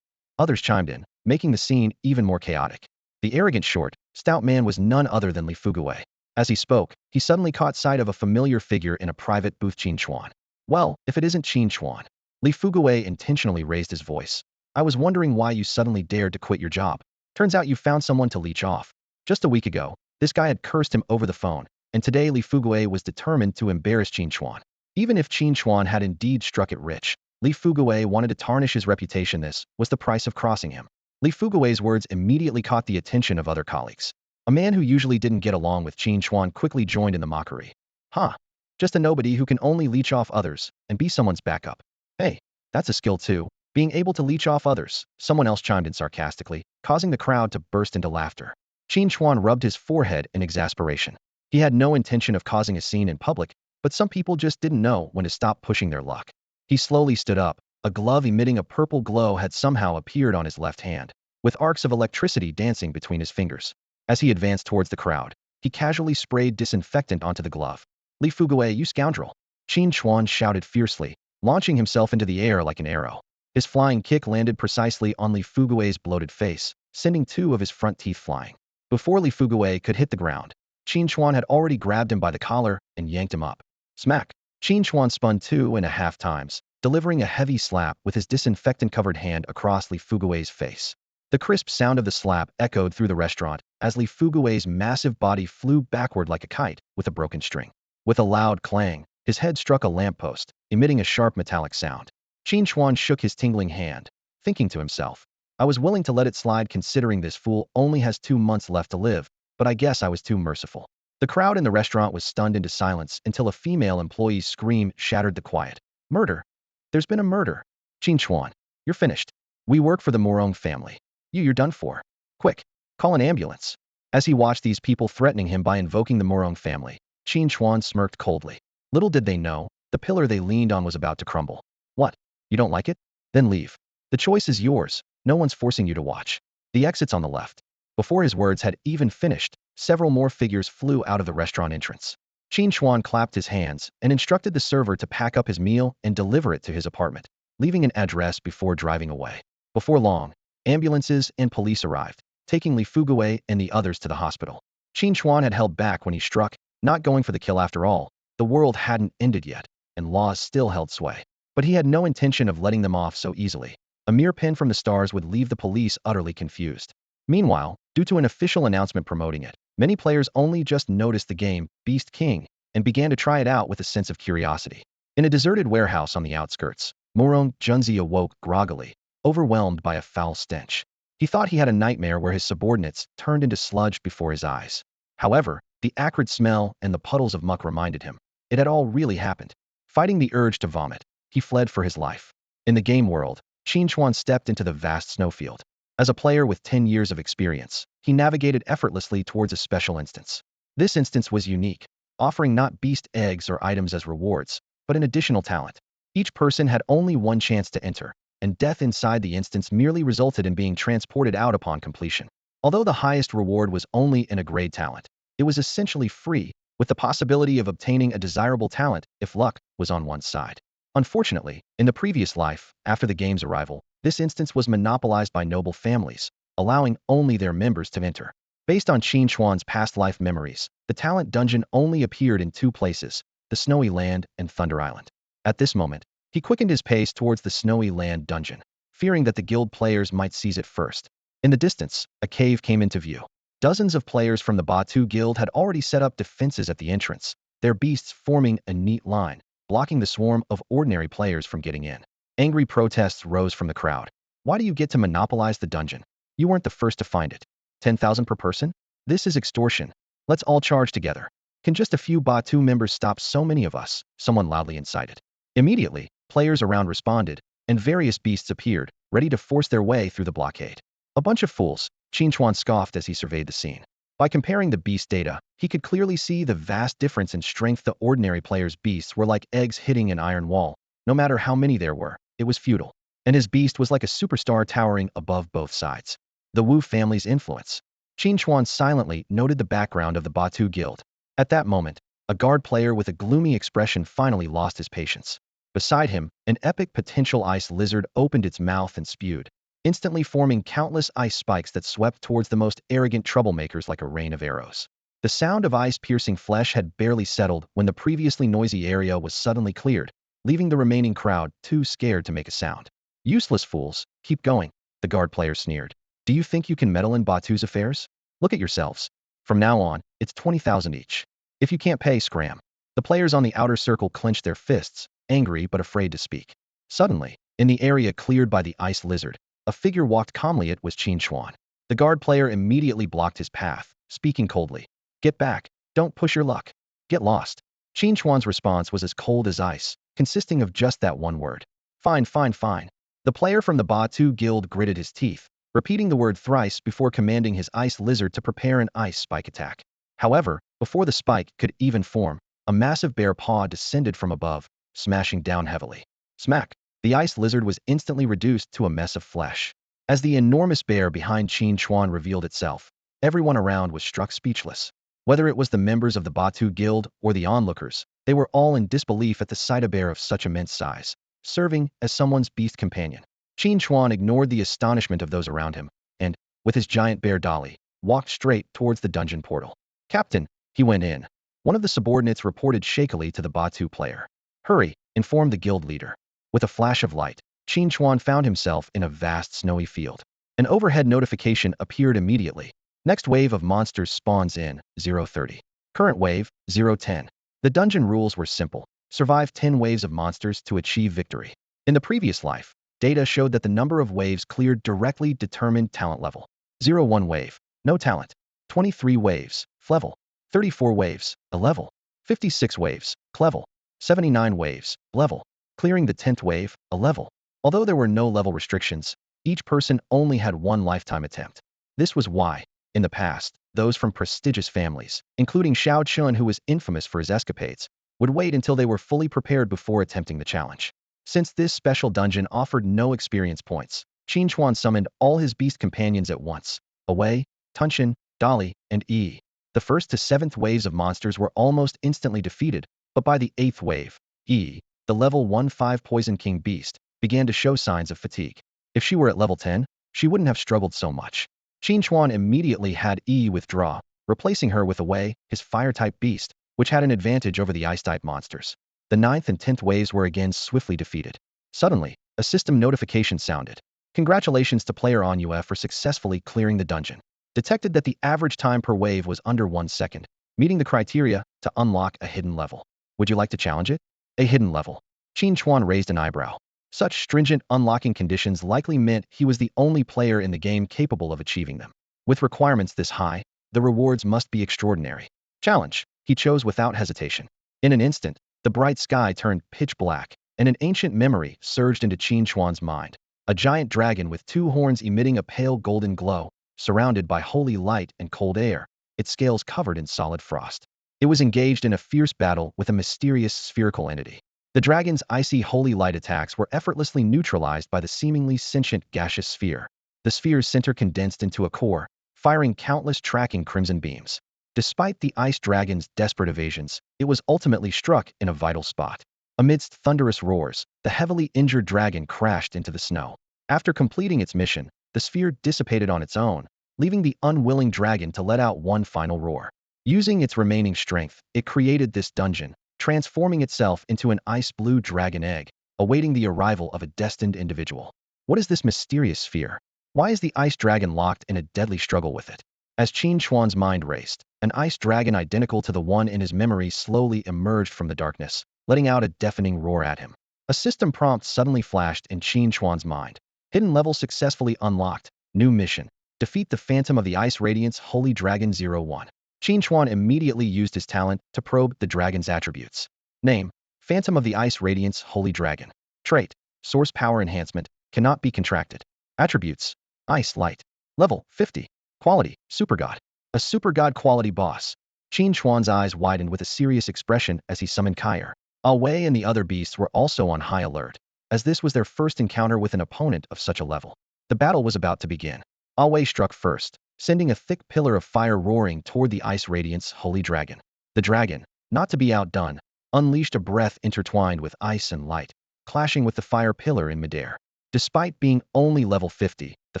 Others chimed in, making the scene even more chaotic. The arrogant short, stout man was none other than Li Fuguwei. As he spoke, he suddenly caught sight of a familiar figure in a private booth. "Qin Chuan. Well, if it isn't Qin Chuan." Li Fuguwei intentionally raised his voice. "I was wondering why you suddenly dared to quit your job. Turns out you found someone to leech off. Just a week ago, this guy had cursed him over the phone, and today Li Fuguei was determined to embarrass Qin Chuan. Even if Qin Chuan had indeed struck it rich, Li Fuguei wanted to tarnish his reputation. This was the price of crossing him. Li Fuguei's words immediately caught the attention of other colleagues. A man who usually didn't get along with Qin Chuan quickly joined in the mockery. Huh. Just a nobody who can only leech off others and be someone's backup. Hey, that's a skill too. Being able to leech off others, someone else chimed in sarcastically, causing the crowd to burst into laughter. Qin Chuan rubbed his forehead in exasperation. He had no intention of causing a scene in public, but some people just didn't know when to stop pushing their luck. He slowly stood up. A glove emitting a purple glow had somehow appeared on his left hand, with arcs of electricity dancing between his fingers. As he advanced towards the crowd, he casually sprayed disinfectant onto the glove. Li Fuguei, you scoundrel! Qin Chuan shouted fiercely, launching himself into the air like an arrow. His flying kick landed precisely on Li Fuguei's bloated face, sending two of his front teeth flying. Before Li Fuguei could hit the ground, Qin Chuan had already grabbed him by the collar and yanked him up. Smack! Qin Chuan spun 2.5 times, delivering a heavy slap with his disinfectant-covered hand across Li Fuguei's face. The crisp sound of the slap echoed through the restaurant as Li Fuguei's massive body flew backward like a kite with a broken string. With a loud clang, his head struck a lamppost, emitting a sharp metallic sound. Qin Chuan shook his tingling hand, thinking to himself, I was willing to let it slide considering this fool only has 2 months left to live, but I guess I was too merciful. The crowd in the restaurant was stunned into silence until a female employee's scream shattered the quiet. Murder! There's been a murder! Qin Chuan, you're finished. We work for the Morong family. You're done for. Quick, call an ambulance. As he watched these people threatening him by invoking the Morong family, Qin Chuan smirked coldly. Little did they know, the pillar they leaned on was about to crumble. What? You don't like it? Then leave. The choice is yours. No one's forcing you to watch. The exit's on the left. Before his words had even finished, several more figures flew out of the restaurant entrance. Qin Chuan clapped his hands and instructed the server to pack up his meal and deliver it to his apartment, leaving an address before driving away. Before long, ambulances and police arrived, taking Li Fuguei and the others to the hospital. Qin Chuan had held back when he struck, not going for the kill after all. The world hadn't ended yet, and laws still held sway. But he had no intention of letting them off so easily. A mere pin from the stars would leave the police utterly confused. Meanwhile, due to an official announcement promoting it, many players only just noticed the game, Beast King, and began to try it out with a sense of curiosity. In a deserted warehouse on the outskirts, Morong Junzi awoke groggily, overwhelmed by a foul stench. He thought he had a nightmare where his subordinates turned into sludge before his eyes. However, the acrid smell and the puddles of muck reminded him. It had all really happened. Fighting the urge to vomit, he fled for his life. In the game world, Qin Chuan stepped into the vast snowfield. As a player with 10 years of experience, he navigated effortlessly towards a special instance. This instance was unique, offering not beast eggs or items as rewards, but an additional talent. Each person had only one chance to enter, and death inside the instance merely resulted in being transported out upon completion. Although the highest reward was only in a grade talent, it was essentially free, with the possibility of obtaining a desirable talent if luck was on one's side. Unfortunately, in the previous life, after the game's arrival, this instance was monopolized by noble families, allowing only their members to enter. Based on Qin Chuan's past life memories, the talent dungeon only appeared in 2 places, the Snowy Land and Thunder Island. At this moment, he quickened his pace towards the Snowy Land dungeon, fearing that the guild players might seize it first. In the distance, a cave came into view. Dozens of players from the Batu Guild had already set up defenses at the entrance, their beasts forming a neat line, blocking the swarm of ordinary players from getting in. Angry protests rose from the crowd. Why do you get to monopolize the dungeon? You weren't the first to find it. 10,000 per person? This is extortion. Let's all charge together. Can just a few Batu members stop so many of us? Someone loudly incited. Immediately, players around responded, and various beasts appeared, ready to force their way through the blockade. A bunch of fools, Qin Chuan scoffed as he surveyed the scene. By comparing the beast data, he could clearly see the vast difference in strength. The ordinary players' beasts were like eggs hitting an iron wall. No matter how many there were, it was futile. And his beast was like a superstar towering above both sides. The Wu family's influence. Qin Chuan silently noted the background of the Batu Guild. At that moment, a guard player with a gloomy expression finally lost his patience. Beside him, an epic potential ice lizard opened its mouth and spewed, instantly forming countless ice spikes that swept towards the most arrogant troublemakers like a rain of arrows. The sound of ice-piercing flesh had barely settled when the previously noisy area was suddenly cleared, leaving the remaining crowd too scared to make a sound. Useless fools, keep going, the guard player sneered. Do you think you can meddle in Batu's affairs? Look at yourselves. From now on, it's 20,000 each. If you can't pay, scram. The players on the outer circle clenched their fists, angry but afraid to speak. Suddenly, in the area cleared by the ice lizard, a figure walked calmly. It was Qin Chuan. The guard player immediately blocked his path, speaking coldly. Get back. Don't push your luck. Get lost. Qin Chuan's response was as cold as ice, consisting of just that one word. Fine, fine, fine. The player from the Batu Guild gritted his teeth, repeating the word thrice before commanding his ice lizard to prepare an ice spike attack. However, before the spike could even form, a massive bear paw descended from above, smashing down heavily. Smack! The ice lizard was instantly reduced to a mess of flesh. As the enormous bear behind Qin Chuan revealed itself, everyone around was struck speechless. Whether it was the members of the Batu Guild or the onlookers, they were all in disbelief at the sight of a bear of such immense size, serving as someone's beast companion. Qin Chuan ignored the astonishment of those around him, and, with his giant bear dolly, walked straight towards the dungeon portal. Captain, he went in. One of the subordinates reported shakily to the Batu player. Hurry, informed the guild leader. With a flash of light, Qin Chuan found himself in a vast snowy field. An overhead notification appeared immediately. Next wave of monsters spawns in 030. Current wave 010. The dungeon rules were simple. Survive 10 waves of monsters to achieve victory. In the previous life, data showed that the number of waves cleared directly determined talent level. 01 wave, no talent. 23 waves, flevel. 34 waves, a level. 56 waves, clevel. 79 waves, level. Clearing the 10th wave, a level. Although there were no level restrictions, each person only had one lifetime attempt. This was why, in the past, those from prestigious families, including Xiao Chun, who was infamous for his escapades, would wait until they were fully prepared before attempting the challenge. Since this special dungeon offered no experience points, Qin Chuan summoned all his beast companions at once. Away, Tunshin, Dolly, and E. The first to 7th waves of monsters were almost instantly defeated, but by the 8th wave, E, the level 15 Poison King beast, began to show signs of fatigue. If she were at level 10, she wouldn't have struggled so much. Qin Chuan immediately had E withdraw, replacing her with Away, his fire-type beast, which had an advantage over the ice-type monsters. The 9th and 10th waves were again swiftly defeated. Suddenly, a system notification sounded. Congratulations to player Onua for successfully clearing the dungeon. Detected that the average time per wave was under 1 second, meeting the criteria to unlock a hidden level. Would you like to challenge it? A hidden level. Qin Chuan raised an eyebrow. Such stringent unlocking conditions likely meant he was the only player in the game capable of achieving them. With requirements this high, the rewards must be extraordinary. Challenge, he chose without hesitation. In an instant, the bright sky turned pitch black, and an ancient memory surged into Qin Chuan's mind. A giant dragon with 2 horns emitting a pale golden glow, surrounded by holy light and cold air, its scales covered in solid frost. It was engaged in a fierce battle with a mysterious spherical entity. The dragon's icy holy light attacks were effortlessly neutralized by the seemingly sentient gaseous sphere. The sphere's center condensed into a core, firing countless tracking crimson beams. Despite the ice dragon's desperate evasions, it was ultimately struck in a vital spot. Amidst thunderous roars, the heavily injured dragon crashed into the snow. After completing its mission, the sphere dissipated on its own, leaving the unwilling dragon to let out one final roar. Using its remaining strength, it created this dungeon, transforming itself into an ice-blue dragon egg, awaiting the arrival of a destined individual. What is this mysterious sphere? Why is the ice dragon locked in a deadly struggle with it? As Qin Chuan's mind raced, an ice dragon identical to the one in his memory slowly emerged from the darkness, letting out a deafening roar at him. A system prompt suddenly flashed in Qin Chuan's mind. Hidden level successfully unlocked. New mission. Defeat the Phantom of the Ice Radiance Holy Dragon 01. Qin Chuan immediately used his talent to probe the dragon's attributes. Name: Phantom of the Ice Radiance Holy Dragon. Trait: Source Power Enhancement, cannot be contracted. Attributes: Ice Light. Level: 50. Quality: Super God. A Super God quality boss. Qin Chuan's eyes widened with a serious expression as he summoned Kair. Awei and the other beasts were also on high alert, as this was their first encounter with an opponent of such a level. The battle was about to begin. Awei struck first, sending a thick pillar of fire roaring toward the Ice Radiance Holy Dragon. The dragon, not to be outdone, unleashed a breath intertwined with ice and light, clashing with the fire pillar in midair. Despite being only level 50, the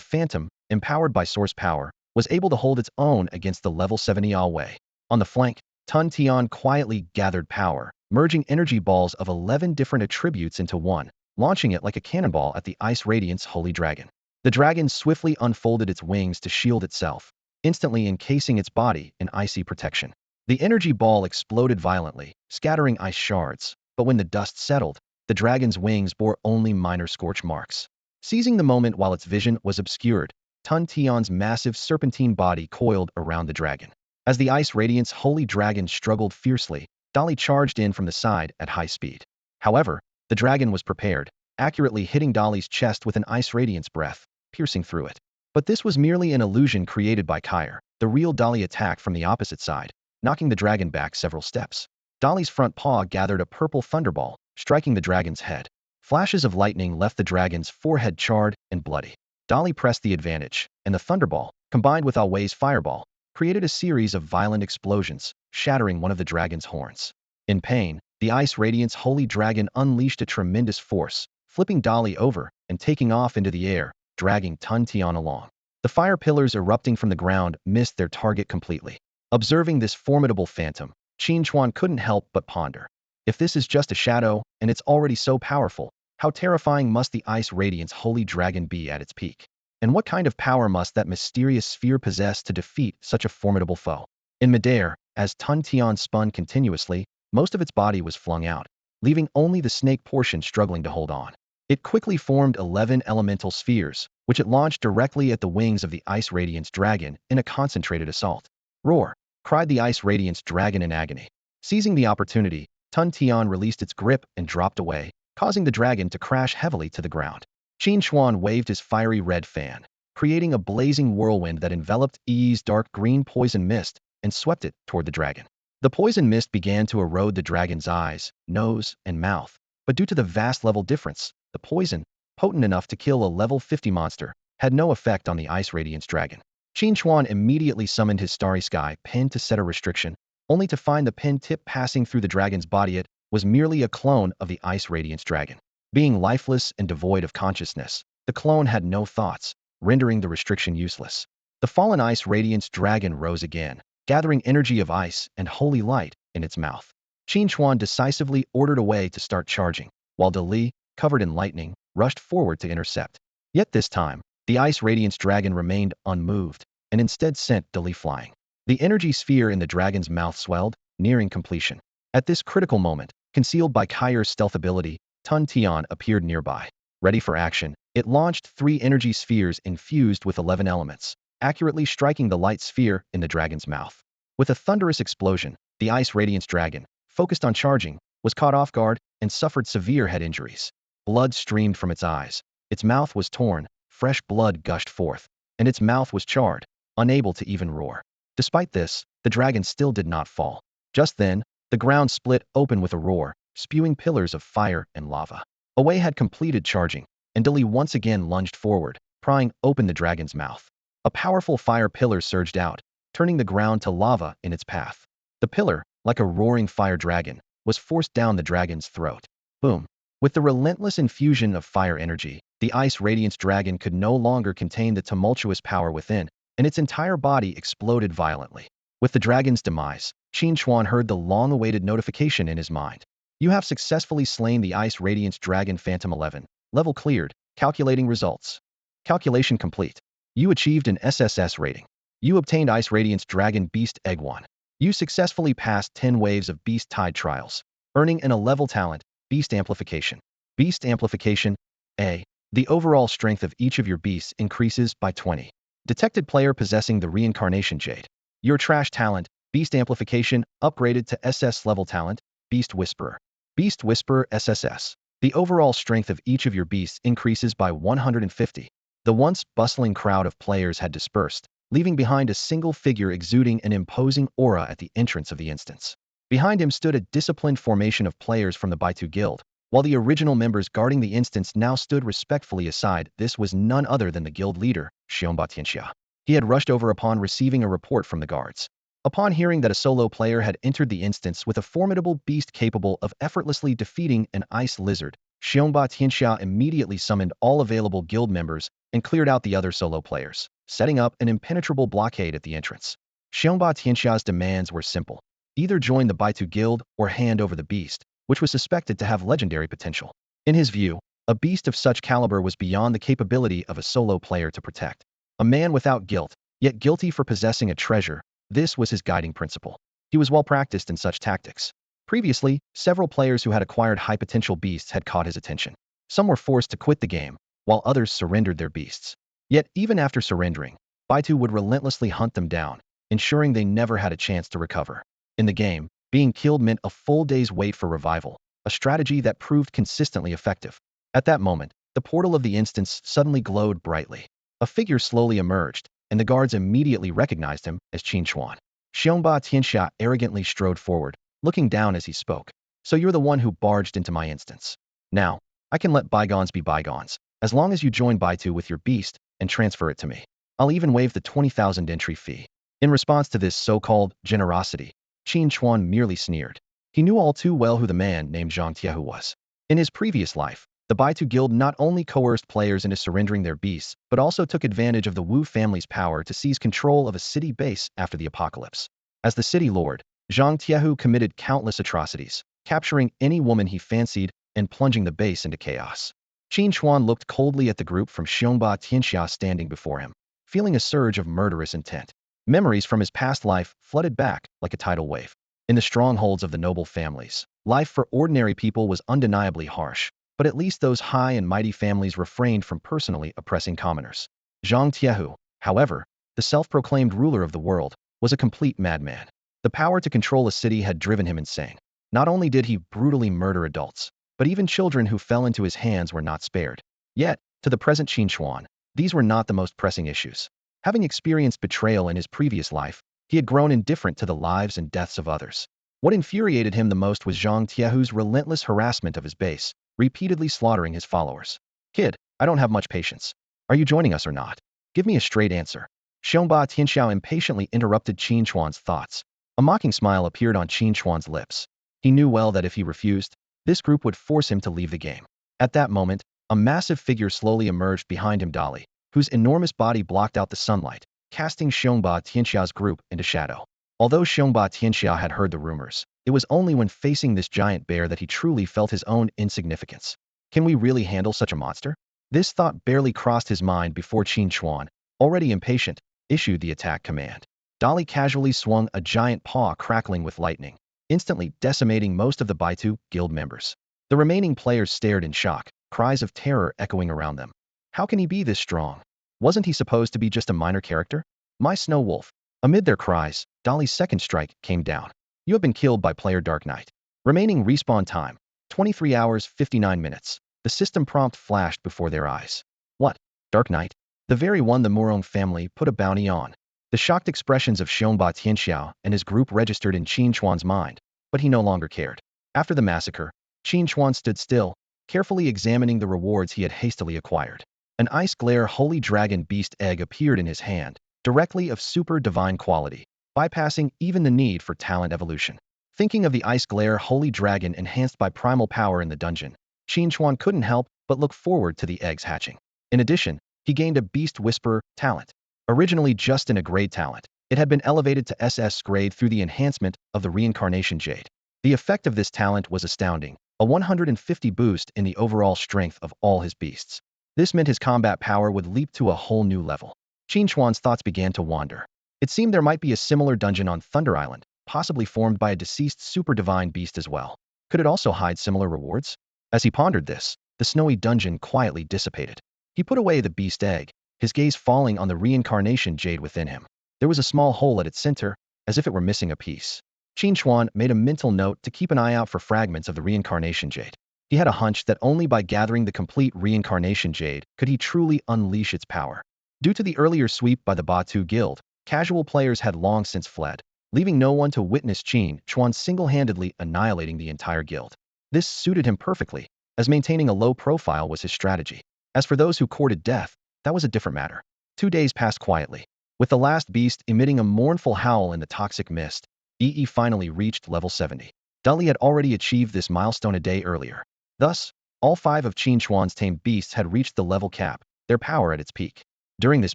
Phantom, empowered by source power, was able to hold its own against the level 70 Awei. On the flank, Tun Tian quietly gathered power, merging energy balls of 11 different attributes into one, launching it like a cannonball at the Ice Radiance Holy Dragon. The dragon swiftly unfolded its wings to shield itself, instantly encasing its body in icy protection. The energy ball exploded violently, scattering ice shards, but when the dust settled, the dragon's wings bore only minor scorch marks. Seizing the moment while its vision was obscured, Tun Tian's massive serpentine body coiled around the dragon. As the Ice Radiant's holy dragon struggled fiercely, Dali charged in from the side at high speed. However, the dragon was prepared, accurately hitting Dali's chest with an Ice Radiant's breath, piercing through it. But this was merely an illusion created by Kyre. The real Dali attacked from the opposite side, knocking the dragon back several steps. Dali's front paw gathered a purple thunderball, striking the dragon's head. Flashes of lightning left the dragon's forehead charred and bloody. Dali pressed the advantage, and the thunderball, combined with Awei's fireball, created a series of violent explosions, shattering one of the dragon's horns. In pain, the Ice Radiant's holy dragon unleashed a tremendous force, flipping Dali over and taking off into the air, dragging Tun Tian along. The fire pillars erupting from the ground missed their target completely. Observing this formidable phantom, Qin Chuan couldn't help but ponder. If this is just a shadow, and it's already so powerful, how terrifying must the Ice Radiant's holy dragon be at its peak? And what kind of power must that mysterious sphere possess to defeat such a formidable foe? In midair, as Tun Tian spun continuously, most of its body was flung out, leaving only the snake portion struggling to hold on. It quickly formed 11 elemental spheres, which it launched directly at the wings of the Ice Radiant's dragon in a concentrated assault. Roar! Cried the Ice Radiant's dragon in agony. Seizing the opportunity, Tun Tian released its grip and dropped away, causing the dragon to crash heavily to the ground. Qin Chuan waved his fiery red fan, creating a blazing whirlwind that enveloped Yi's dark green poison mist and swept it toward the dragon. The poison mist began to erode the dragon's eyes, nose, and mouth, but due to the vast level difference, the poison, potent enough to kill a level 50 monster, had no effect on the Ice Radiant's dragon. Qin Chuan immediately summoned his Starry Sky pin to set a restriction, only to find the pin tip passing through the dragon's body. It was merely a clone of the Ice Radiant's dragon. Being lifeless and devoid of consciousness, the clone had no thoughts, rendering the restriction useless. The fallen Ice Radiant's dragon rose again, gathering energy of ice and holy light in its mouth. Qin Chuan decisively ordered Awei to start charging, while Dali, covered in lightning, rushed forward to intercept. Yet this time, the Ice Radiant's dragon remained unmoved, and instead sent Dali flying. The energy sphere in the dragon's mouth swelled, nearing completion. At this critical moment, concealed by Kyre's stealth ability, Tun Tian appeared nearby. Ready for action, it launched 3 energy spheres infused with 11 elements, accurately striking the light sphere in the dragon's mouth. With a thunderous explosion, the Ice Radiant's dragon, focused on charging, was caught off guard and suffered severe head injuries. Blood streamed from its eyes, its mouth was torn, fresh blood gushed forth, and its mouth was charred, unable to even roar. Despite this, the dragon still did not fall. Just then, the ground split open with a roar, spewing pillars of fire and lava. Awei had completed charging, and Dali once again lunged forward, prying open the dragon's mouth. A powerful fire pillar surged out, turning the ground to lava in its path. The pillar, like a roaring fire dragon, was forced down the dragon's throat. Boom! With the relentless infusion of fire energy, the Ice Radiant's dragon could no longer contain the tumultuous power within, and its entire body exploded violently. With the dragon's demise, Qin Chuan heard the long-awaited notification in his mind. You have successfully slain the Ice Radiant's dragon Phantom 11. Level cleared. Calculating results. Calculation complete. You achieved an SSS rating. You obtained Ice Radiant's dragon Beast Egg 1. You successfully passed 10 waves of Beast Tide trials, earning an A-level talent, Beast Amplification. Beast Amplification. A. The overall strength of each of your beasts increases by 20. Detected player possessing the Reincarnation Jade. Your trash talent, Beast Amplification, upgraded to SS level talent, Beast Whisperer. Beast Whisperer SSS. The overall strength of each of your beasts increases by 150. The once bustling crowd of players had dispersed, leaving behind a single figure exuding an imposing aura at the entrance of the instance. Behind him stood a disciplined formation of players from the Baitu Guild, while the original members guarding the instance now stood respectfully aside. This was none other than the guild leader, Xiao. He had rushed over upon receiving a report from the guards. Upon hearing that a solo player had entered the instance with a formidable beast capable of effortlessly defeating an ice lizard, Xiao immediately summoned all available guild members and cleared out the other solo players, setting up an impenetrable blockade at the entrance. Xiao's demands were simple. Either join the Baitu Guild or hand over the beast, which was suspected to have legendary potential. In his view, a beast of such caliber was beyond the capability of a solo player to protect. A man without guilt, yet guilty for possessing a treasure, this was his guiding principle. He was well practiced in such tactics. Previously, several players who had acquired high-potential beasts had caught his attention. Some were forced to quit the game, while others surrendered their beasts. Yet, even after surrendering, Baitu would relentlessly hunt them down, ensuring they never had a chance to recover. In the game, being killed meant a full day's wait for revival, a strategy that proved consistently effective. At that moment, the portal of the instance suddenly glowed brightly. A figure slowly emerged, and the guards immediately recognized him as Qin Chuan. Xiongba Tianxia arrogantly strode forward, looking down as he spoke. So you're the one who barged into my instance. Now, I can let bygones be bygones, as long as you join Baitu with your beast and transfer it to me. I'll even waive the 20,000 entry fee. In response to this so-called generosity, Qin Chuan merely sneered. He knew all too well who the man named Zhang Tiehu was. In his previous life, the Baitu Guild not only coerced players into surrendering their beasts, but also took advantage of the Wu family's power to seize control of a city base after the apocalypse. As the city lord, Zhang Tiehu committed countless atrocities, capturing any woman he fancied and plunging the base into chaos. Qin Chuan looked coldly at the group from Xiongba Tianxia standing before him, feeling a surge of murderous intent. Memories from his past life flooded back like a tidal wave. In the strongholds of the noble families, life for ordinary people was undeniably harsh, but at least those high and mighty families refrained from personally oppressing commoners. Zhang Tiehu, however, the self-proclaimed ruler of the world, was a complete madman. The power to control a city had driven him insane. Not only did he brutally murder adults, but even children who fell into his hands were not spared. Yet, to the present Qin Chuan, these were not the most pressing issues. Having experienced betrayal in his previous life, he had grown indifferent to the lives and deaths of others. What infuriated him the most was Zhang Tiehu's relentless harassment of his base, repeatedly slaughtering his followers. Kid, I don't have much patience. Are you joining us or not? Give me a straight answer. Xiongba Tianxiao impatiently interrupted Qin Chuan's thoughts. A mocking smile appeared on Qin Chuan's lips. He knew well that if he refused, this group would force him to leave the game. At that moment, a massive figure slowly emerged behind him, Dali, whose enormous body blocked out the sunlight, casting Xiongba Tianxiao's group into shadow. Although Xiongba Tianxiao had heard the rumors, it was only when facing this giant bear that he truly felt his own insignificance. Can we really handle such a monster? This thought barely crossed his mind before Qin Chuan, already impatient, issued the attack command. Dali casually swung a giant paw crackling with lightning, instantly decimating most of the Baitu Guild members. The remaining players stared in shock, cries of terror echoing around them. How can he be this strong? Wasn't he supposed to be just a minor character? My snow wolf. Amid their cries, Dali's second strike came down. You have been killed by player Dark Knight. Remaining respawn time, 23 hours 59 minutes. The system prompt flashed before their eyes. What? Dark Knight? The very one the Morong family put a bounty on. The shocked expressions of Xiongba Tianxiao and his group registered in Qin Chuan's mind, but he no longer cared. After the massacre, Qin Chuan stood still, carefully examining the rewards he had hastily acquired. An ice glare holy dragon beast egg appeared in his hand, directly of super divine quality, bypassing even the need for talent evolution. Thinking of the ice glare holy dragon enhanced by primal power in the dungeon, Qin Chuan couldn't help but look forward to the egg's hatching. In addition, he gained a beast whisper talent. Originally just in a grade talent, it had been elevated to SS grade through the enhancement of the Reincarnation Jade. The effect of this talent was astounding, a 150 boost in the overall strength of all his beasts. This meant his combat power would leap to a whole new level. Qin Chuan's thoughts began to wander. It seemed there might be a similar dungeon on Thunder Island, possibly formed by a deceased super divine beast as well. Could it also hide similar rewards? As he pondered this, the snowy dungeon quietly dissipated. He put away the beast egg, his gaze falling on the Reincarnation Jade within him. There was a small hole at its center, as if it were missing a piece. Qin Chuan made a mental note to keep an eye out for fragments of the Reincarnation Jade. He had a hunch that only by gathering the complete Reincarnation Jade could he truly unleash its power. Due to the earlier sweep by the Baitu Guild, casual players had long since fled, leaving no one to witness Qin Chuan single-handedly annihilating the entire guild. This suited him perfectly, as maintaining a low profile was his strategy. As for those who courted death, that was a different matter. 2 days passed quietly. With the last beast emitting a mournful howl in the toxic mist, EE finally reached level 70. Dali had already achieved this milestone a day earlier. Thus, all 5 of Qin Chuan's tamed beasts had reached the level cap, their power at its peak. During this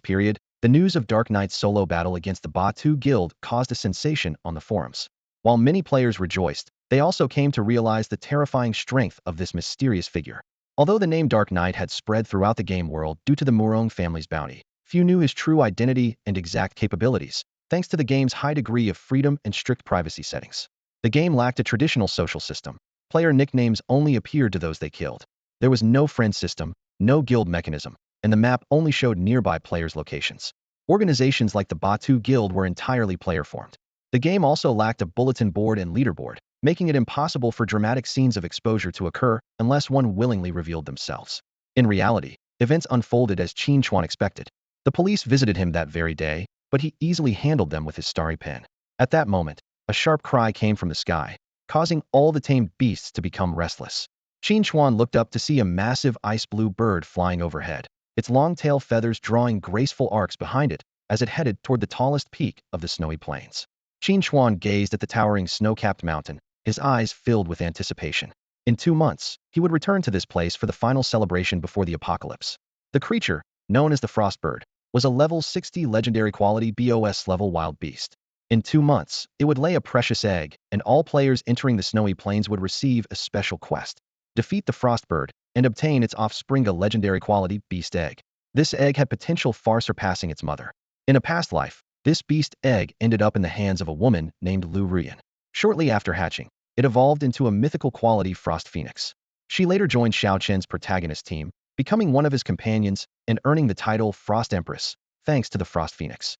period, the news of Dark Knight's solo battle against the Baitu Guild caused a sensation on the forums. While many players rejoiced, they also came to realize the terrifying strength of this mysterious figure. Although the name Dark Knight had spread throughout the game world due to the Morong family's bounty, few knew his true identity and exact capabilities. thanks to the game's high degree of freedom and strict privacy settings. The game lacked a traditional social system. Player nicknames only appeared to those they killed. There was no friend system, no guild mechanism, and the map only showed nearby players' locations. Organizations like the Batu Guild were entirely player-formed. The game also lacked a bulletin board and leaderboard, making it impossible for dramatic scenes of exposure to occur unless one willingly revealed themselves. In reality, events unfolded as Qin Chuan expected. The police visited him that very day, but he easily handled them with his starry pen. At that moment, a sharp cry came from the sky, causing all the tamed beasts to become restless. Qin Chuan looked up to see a massive ice-blue bird flying overhead, its long tail feathers drawing graceful arcs behind it as it headed toward the tallest peak of the snowy plains. Qin Chuan gazed at the towering snow-capped mountain, his eyes filled with anticipation. In 2 months, he would return to this place for the final celebration before the apocalypse. The creature, known as the Frostbird, was a level 60 legendary quality BOS level wild beast. In 2 months, it would lay a precious egg, and all players entering the snowy plains would receive a special quest. Defeat the Frostbird, and obtain its offspring, a legendary quality beast egg. This egg had potential far surpassing its mother. In a past life, this beast egg ended up in the hands of a woman named Lu Rian. Shortly after hatching, it evolved into a mythical quality Frost Phoenix. She later joined Xiao Chen's protagonist team, becoming one of his companions and earning the title Frost Empress, thanks to the Frost Phoenix.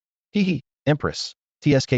Empress. TSK.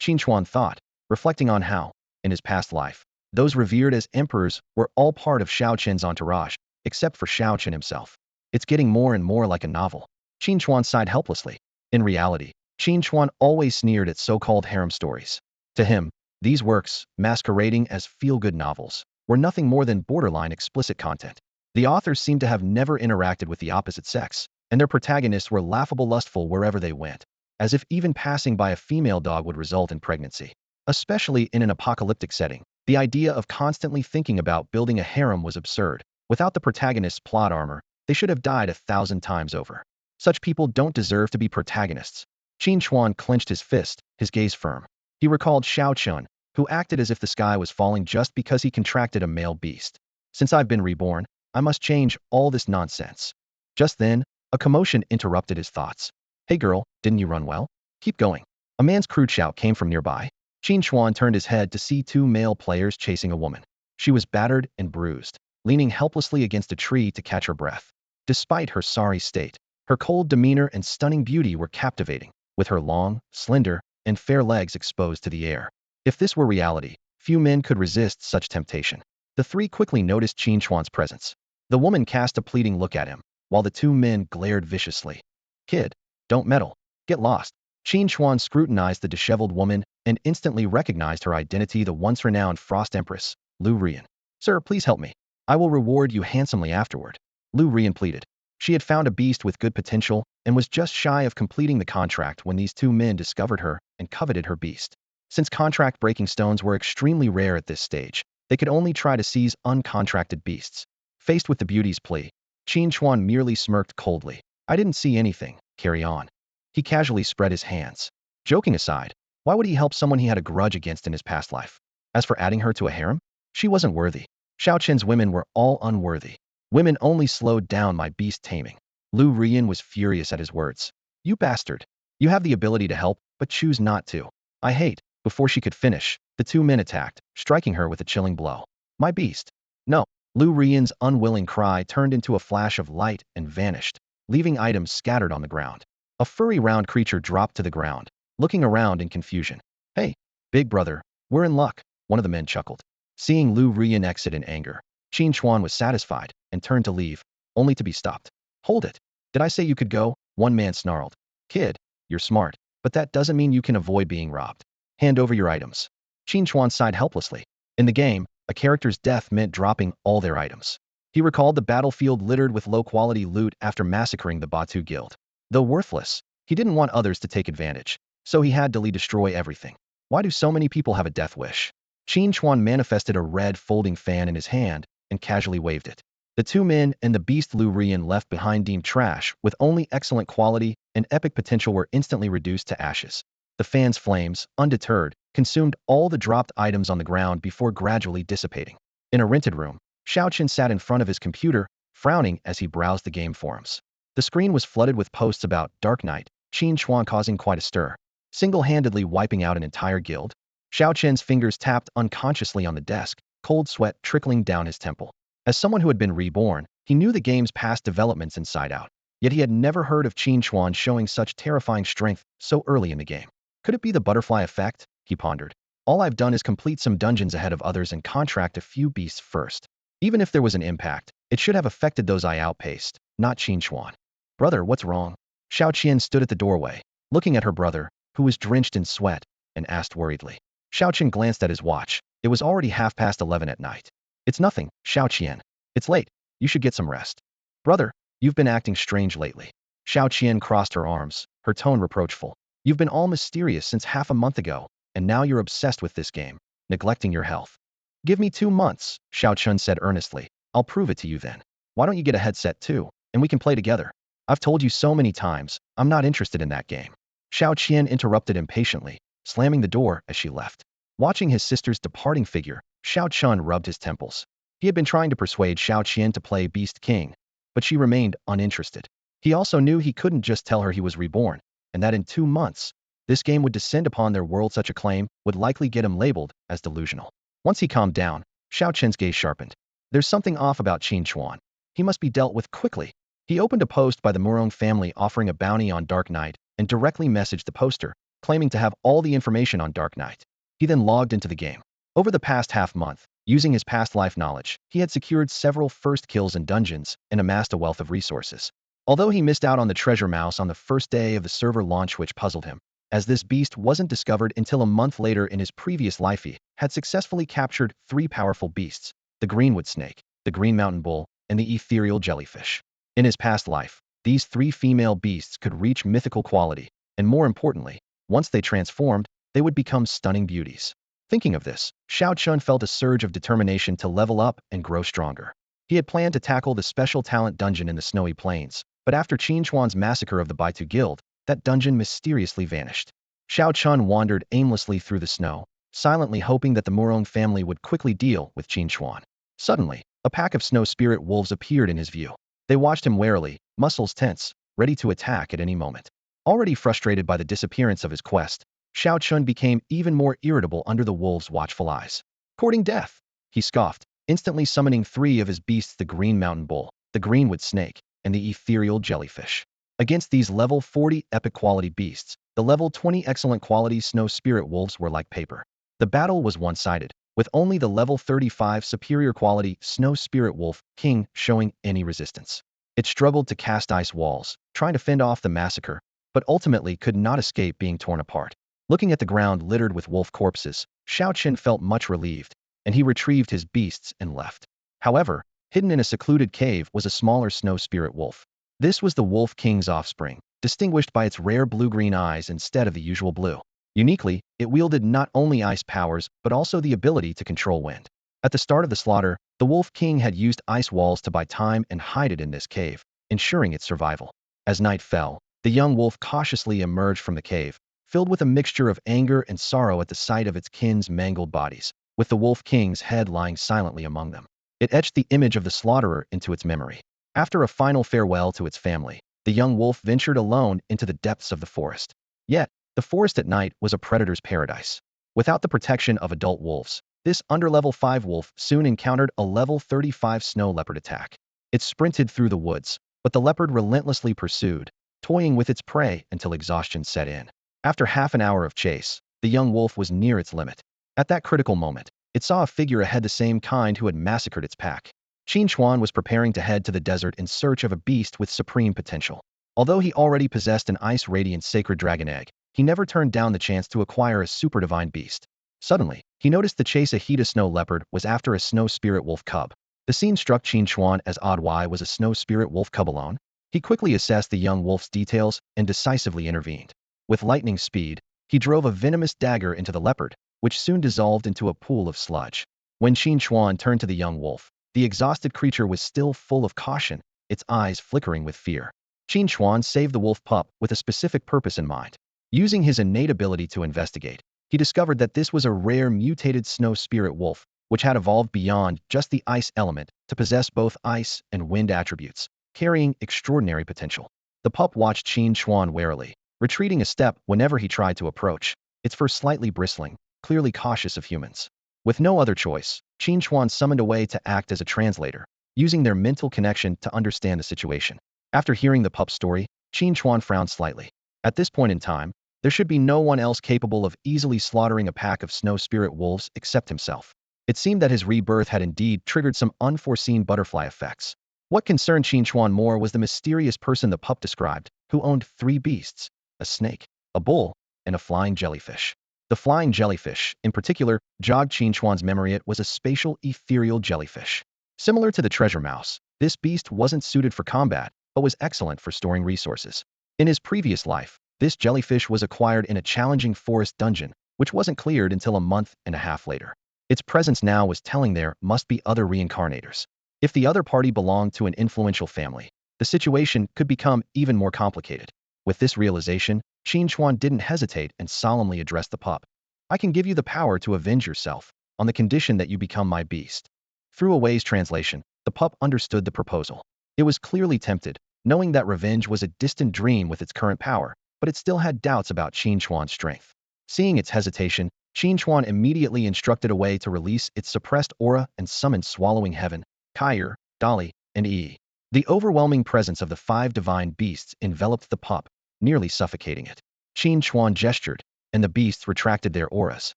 Qin Chuan thought, reflecting on how, in his past life, those revered as emperors were all part of Xiao Chen's entourage, except for Xiao Chen himself. It's getting more and more like a novel. Qin Chuan sighed helplessly. In reality, Qin Chuan always sneered at so-called harem stories. To him, these works, masquerading as feel-good novels, were nothing more than borderline explicit content. The authors seemed to have never interacted with the opposite sex, and their protagonists were laughable lustful wherever they went, as if even passing by a female dog would result in pregnancy. Especially in an apocalyptic setting, the idea of constantly thinking about building a harem was absurd. Without the protagonist's plot armor, they should have died 1,000 times over. Such people don't deserve to be protagonists. Qin Chuan clenched his fist, his gaze firm. He recalled Xiao Chun, who acted as if the sky was falling just because he contracted a male beast. Since I've been reborn, I must change all this nonsense. Just then, a commotion interrupted his thoughts. Hey girl, didn't you run well? Keep going. A man's crude shout came from nearby. Qin Chuan turned his head to see 2 male players chasing a woman. She was battered and bruised, leaning helplessly against a tree to catch her breath. Despite her sorry state, her cold demeanor and stunning beauty were captivating, with her long, slender, and fair legs exposed to the air. If this were reality, few men could resist such temptation. The 3 quickly noticed Qin Chuan's presence. The woman cast a pleading look at him, while the 2 men glared viciously. Kid, don't meddle. Get lost. Qin Chuan scrutinized the disheveled woman and instantly recognized her identity, the once renowned Frost Empress, Lu Rian. Sir, please help me. I will reward you handsomely afterward. Lu Rian pleaded. She had found a beast with good potential and was just shy of completing the contract when these 2 men discovered her and coveted her beast. Since contract-breaking stones were extremely rare at this stage, they could only try to seize uncontracted beasts. Faced with the beauty's plea, Qin Chuan merely smirked coldly. I didn't see anything. Carry on. He casually spread his hands. Joking aside, why would he help someone he had a grudge against in his past life? As for adding her to a harem, she wasn't worthy. Xiao Chen's women were all unworthy. Women only slowed down my beast taming. Lu Rian was furious at his words. You bastard. You have the ability to help, but choose not to. I hate. Before she could finish, the 2 men attacked, striking her with a chilling blow. My beast. No. Lu Rian's unwilling cry turned into a flash of light and vanished, leaving items scattered on the ground. A furry round creature dropped to the ground, looking around in confusion. Hey, big brother, we're in luck, one of the men chuckled. Seeing Lu Rian exit in anger, Qin Chuan was satisfied and turned to leave, only to be stopped. Hold it. Did I say you could go? One man snarled. Kid, you're smart, but that doesn't mean you can avoid being robbed. Hand over your items. Qin Chuan sighed helplessly. In the game, a character's death meant dropping all their items. He recalled the battlefield littered with low-quality loot after massacring the Batu Guild. Though worthless, he didn't want others to take advantage, so he had to destroy everything. Why do so many people have a death wish? Qin Chuan manifested a red folding fan in his hand and casually waved it. The 2 men and the beast Lu Rian left behind deemed trash with only excellent quality and epic potential were instantly reduced to ashes. The fan's flames, undeterred, consumed all the dropped items on the ground before gradually dissipating. In a rented room, Xiao Chen sat in front of his computer, frowning as he browsed the game forums. The screen was flooded with posts about Dark Knight, Qin Chuan causing quite a stir, single-handedly wiping out an entire guild. Xiao Chen's fingers tapped unconsciously on the desk, cold sweat trickling down his temple. As someone who had been reborn, he knew the game's past developments inside out. Yet he had never heard of Qin Chuan showing such terrifying strength so early in the game. Could it be the butterfly effect? He pondered. All I've done is complete some dungeons ahead of others and contract a few beasts first. Even if there was an impact, it should have affected those I outpaced, not Qin Chuan. Brother, what's wrong? Xiao Qian stood at the doorway, looking at her brother, who was drenched in sweat, and asked worriedly. Xiao Qian glanced at his watch. It was already 11:30 at night. It's nothing, Xiao Qian. It's late. You should get some rest. Brother, you've been acting strange lately. Xiao Qian crossed her arms, her tone reproachful. You've been all mysterious since half a month ago, and now you're obsessed with this game, neglecting your health. Give me 2 months, Xiao Chun said earnestly. I'll prove it to you then. Why don't you get a headset too, and we can play together? I've told you so many times, I'm not interested in that game. Xiao Qian interrupted impatiently, slamming the door as she left. Watching his sister's departing figure, Xiao Chun rubbed his temples. He had been trying to persuade Xiao Qian to play Beast King, but she remained uninterested. He also knew he couldn't just tell her he was reborn, and that in 2 months, this game would descend upon their world. Such a claim would likely get him labeled as delusional. Once he calmed down, Xiao Qian's gaze sharpened. There's something off about Qin Chuan. He must be dealt with quickly. He opened a post by the Morong family offering a bounty on Dark Knight and directly messaged the poster, claiming to have all the information on Dark Knight. He then logged into the game. Over the past half-month, using his past life knowledge, he had secured several first kills in dungeons and amassed a wealth of resources. Although he missed out on the treasure mouse on the first day of the server launch, which puzzled him, as this beast wasn't discovered until a month later in his previous life. He had successfully captured 3 powerful beasts, the Greenwood Snake, the Green Mountain Bull, and the Ethereal Jellyfish. In his past life, these 3 female beasts could reach mythical quality, and more importantly, once they transformed, they would become stunning beauties. Thinking of this, Xiao Chun felt a surge of determination to level up and grow stronger. He had planned to tackle the special talent dungeon in the Snowy Plains, but after Qin Chuan's massacre of the Baitu Guild, that dungeon mysteriously vanished. Xiao Chun wandered aimlessly through the snow, silently hoping that the Morong family would quickly deal with Qin Chuan. Suddenly, a pack of snow spirit wolves appeared in his view. They watched him warily, muscles tense, ready to attack at any moment. Already frustrated by the disappearance of his quest, Xiao Chun became even more irritable under the wolves' watchful eyes. Courting death, he scoffed, instantly summoning 3 of his beasts: the Green Mountain Bull, the Greenwood Snake, and the Ethereal Jellyfish. Against these level 40 epic quality beasts, the level 20 excellent quality snow spirit wolves were like paper. The battle was one-sided, with only the level 35 superior quality snow spirit wolf king showing any resistance. It struggled to cast ice walls, trying to fend off the massacre, but ultimately could not escape being torn apart. Looking at the ground littered with wolf corpses, Xiao Qian felt much relieved, and he retrieved his beasts and left. However, hidden in a secluded cave was a smaller snow spirit wolf. This was the Wolf King's offspring, distinguished by its rare blue-green eyes instead of the usual blue. Uniquely, it wielded not only ice powers but also the ability to control wind. At the start of the slaughter, the Wolf King had used ice walls to buy time and hide it in this cave, ensuring its survival. As night fell, the young wolf cautiously emerged from the cave, filled with a mixture of anger and sorrow at the sight of its kin's mangled bodies, with the Wolf King's head lying silently among them. It etched the image of the slaughterer into its memory. After a final farewell to its family, the young wolf ventured alone into the depths of the forest. Yet, the forest at night was a predator's paradise. Without the protection of adult wolves, this under-level 5 wolf soon encountered a level 35 snow leopard attack. It sprinted through the woods, but the leopard relentlessly pursued, toying with its prey until exhaustion set in. After half an hour of chase, the young wolf was near its limit. At that critical moment, it saw a figure ahead, the same kind who had massacred its pack. Qin Chuan was preparing to head to the desert in search of a beast with supreme potential. Although he already possessed an ice-radiant sacred dragon egg, he never turned down the chance to acquire a super divine beast. Suddenly, he noticed the chase. A Hida snow leopard was after a snow spirit wolf cub. The scene struck Qin Chuan as odd. Why was a snow spirit wolf cub alone? He quickly assessed the young wolf's details and decisively intervened. With lightning speed, he drove a venomous dagger into the leopard, which soon dissolved into a pool of sludge. When Qin Chuan turned to the young wolf, the exhausted creature was still full of caution, its eyes flickering with fear. Qin Chuan saved the wolf pup with a specific purpose in mind. Using his innate ability to investigate, he discovered that this was a rare mutated snow spirit wolf, which had evolved beyond just the ice element to possess both ice and wind attributes, carrying extraordinary potential. The pup watched Qin Chuan warily, retreating a step whenever he tried to approach, its fur slightly bristling, clearly cautious of humans. With no other choice, Qin Chuan summoned a way to act as a translator, using their mental connection to understand the situation. After hearing the pup's story, Qin Chuan frowned slightly. At this point in time, there should be no one else capable of easily slaughtering a pack of snow spirit wolves except himself. It seemed that his rebirth had indeed triggered some unforeseen butterfly effects. What concerned Qin Chuan more was the mysterious person the pup described, who owned 3 beasts: a snake, a bull, and a flying jellyfish. The flying jellyfish, in particular, jogged Qin Chuan's memory. It was a spatial, ethereal jellyfish. Similar to the treasure mouse, this beast wasn't suited for combat, but was excellent for storing resources. In his previous life, this jellyfish was acquired in a challenging forest dungeon, which wasn't cleared until a month and a half later. Its presence now was telling there must be other reincarnators. If the other party belonged to an influential family, the situation could become even more complicated. With this realization, Qin Chuan didn't hesitate and solemnly addressed the pup. I can give you the power to avenge yourself, on the condition that you become my beast. Through a Wei's translation, the pup understood the proposal. It was clearly tempted, knowing that revenge was a distant dream with its current power, but it still had doubts about Qin Chuan's strength. Seeing its hesitation, Qin Chuan immediately instructed a Wei to release its suppressed aura and summoned Swallowing Heaven, Kair, Dali, and Yi. The overwhelming presence of the 5 divine beasts enveloped the pup, nearly suffocating it. Qin Chuan gestured, and the beasts retracted their auras.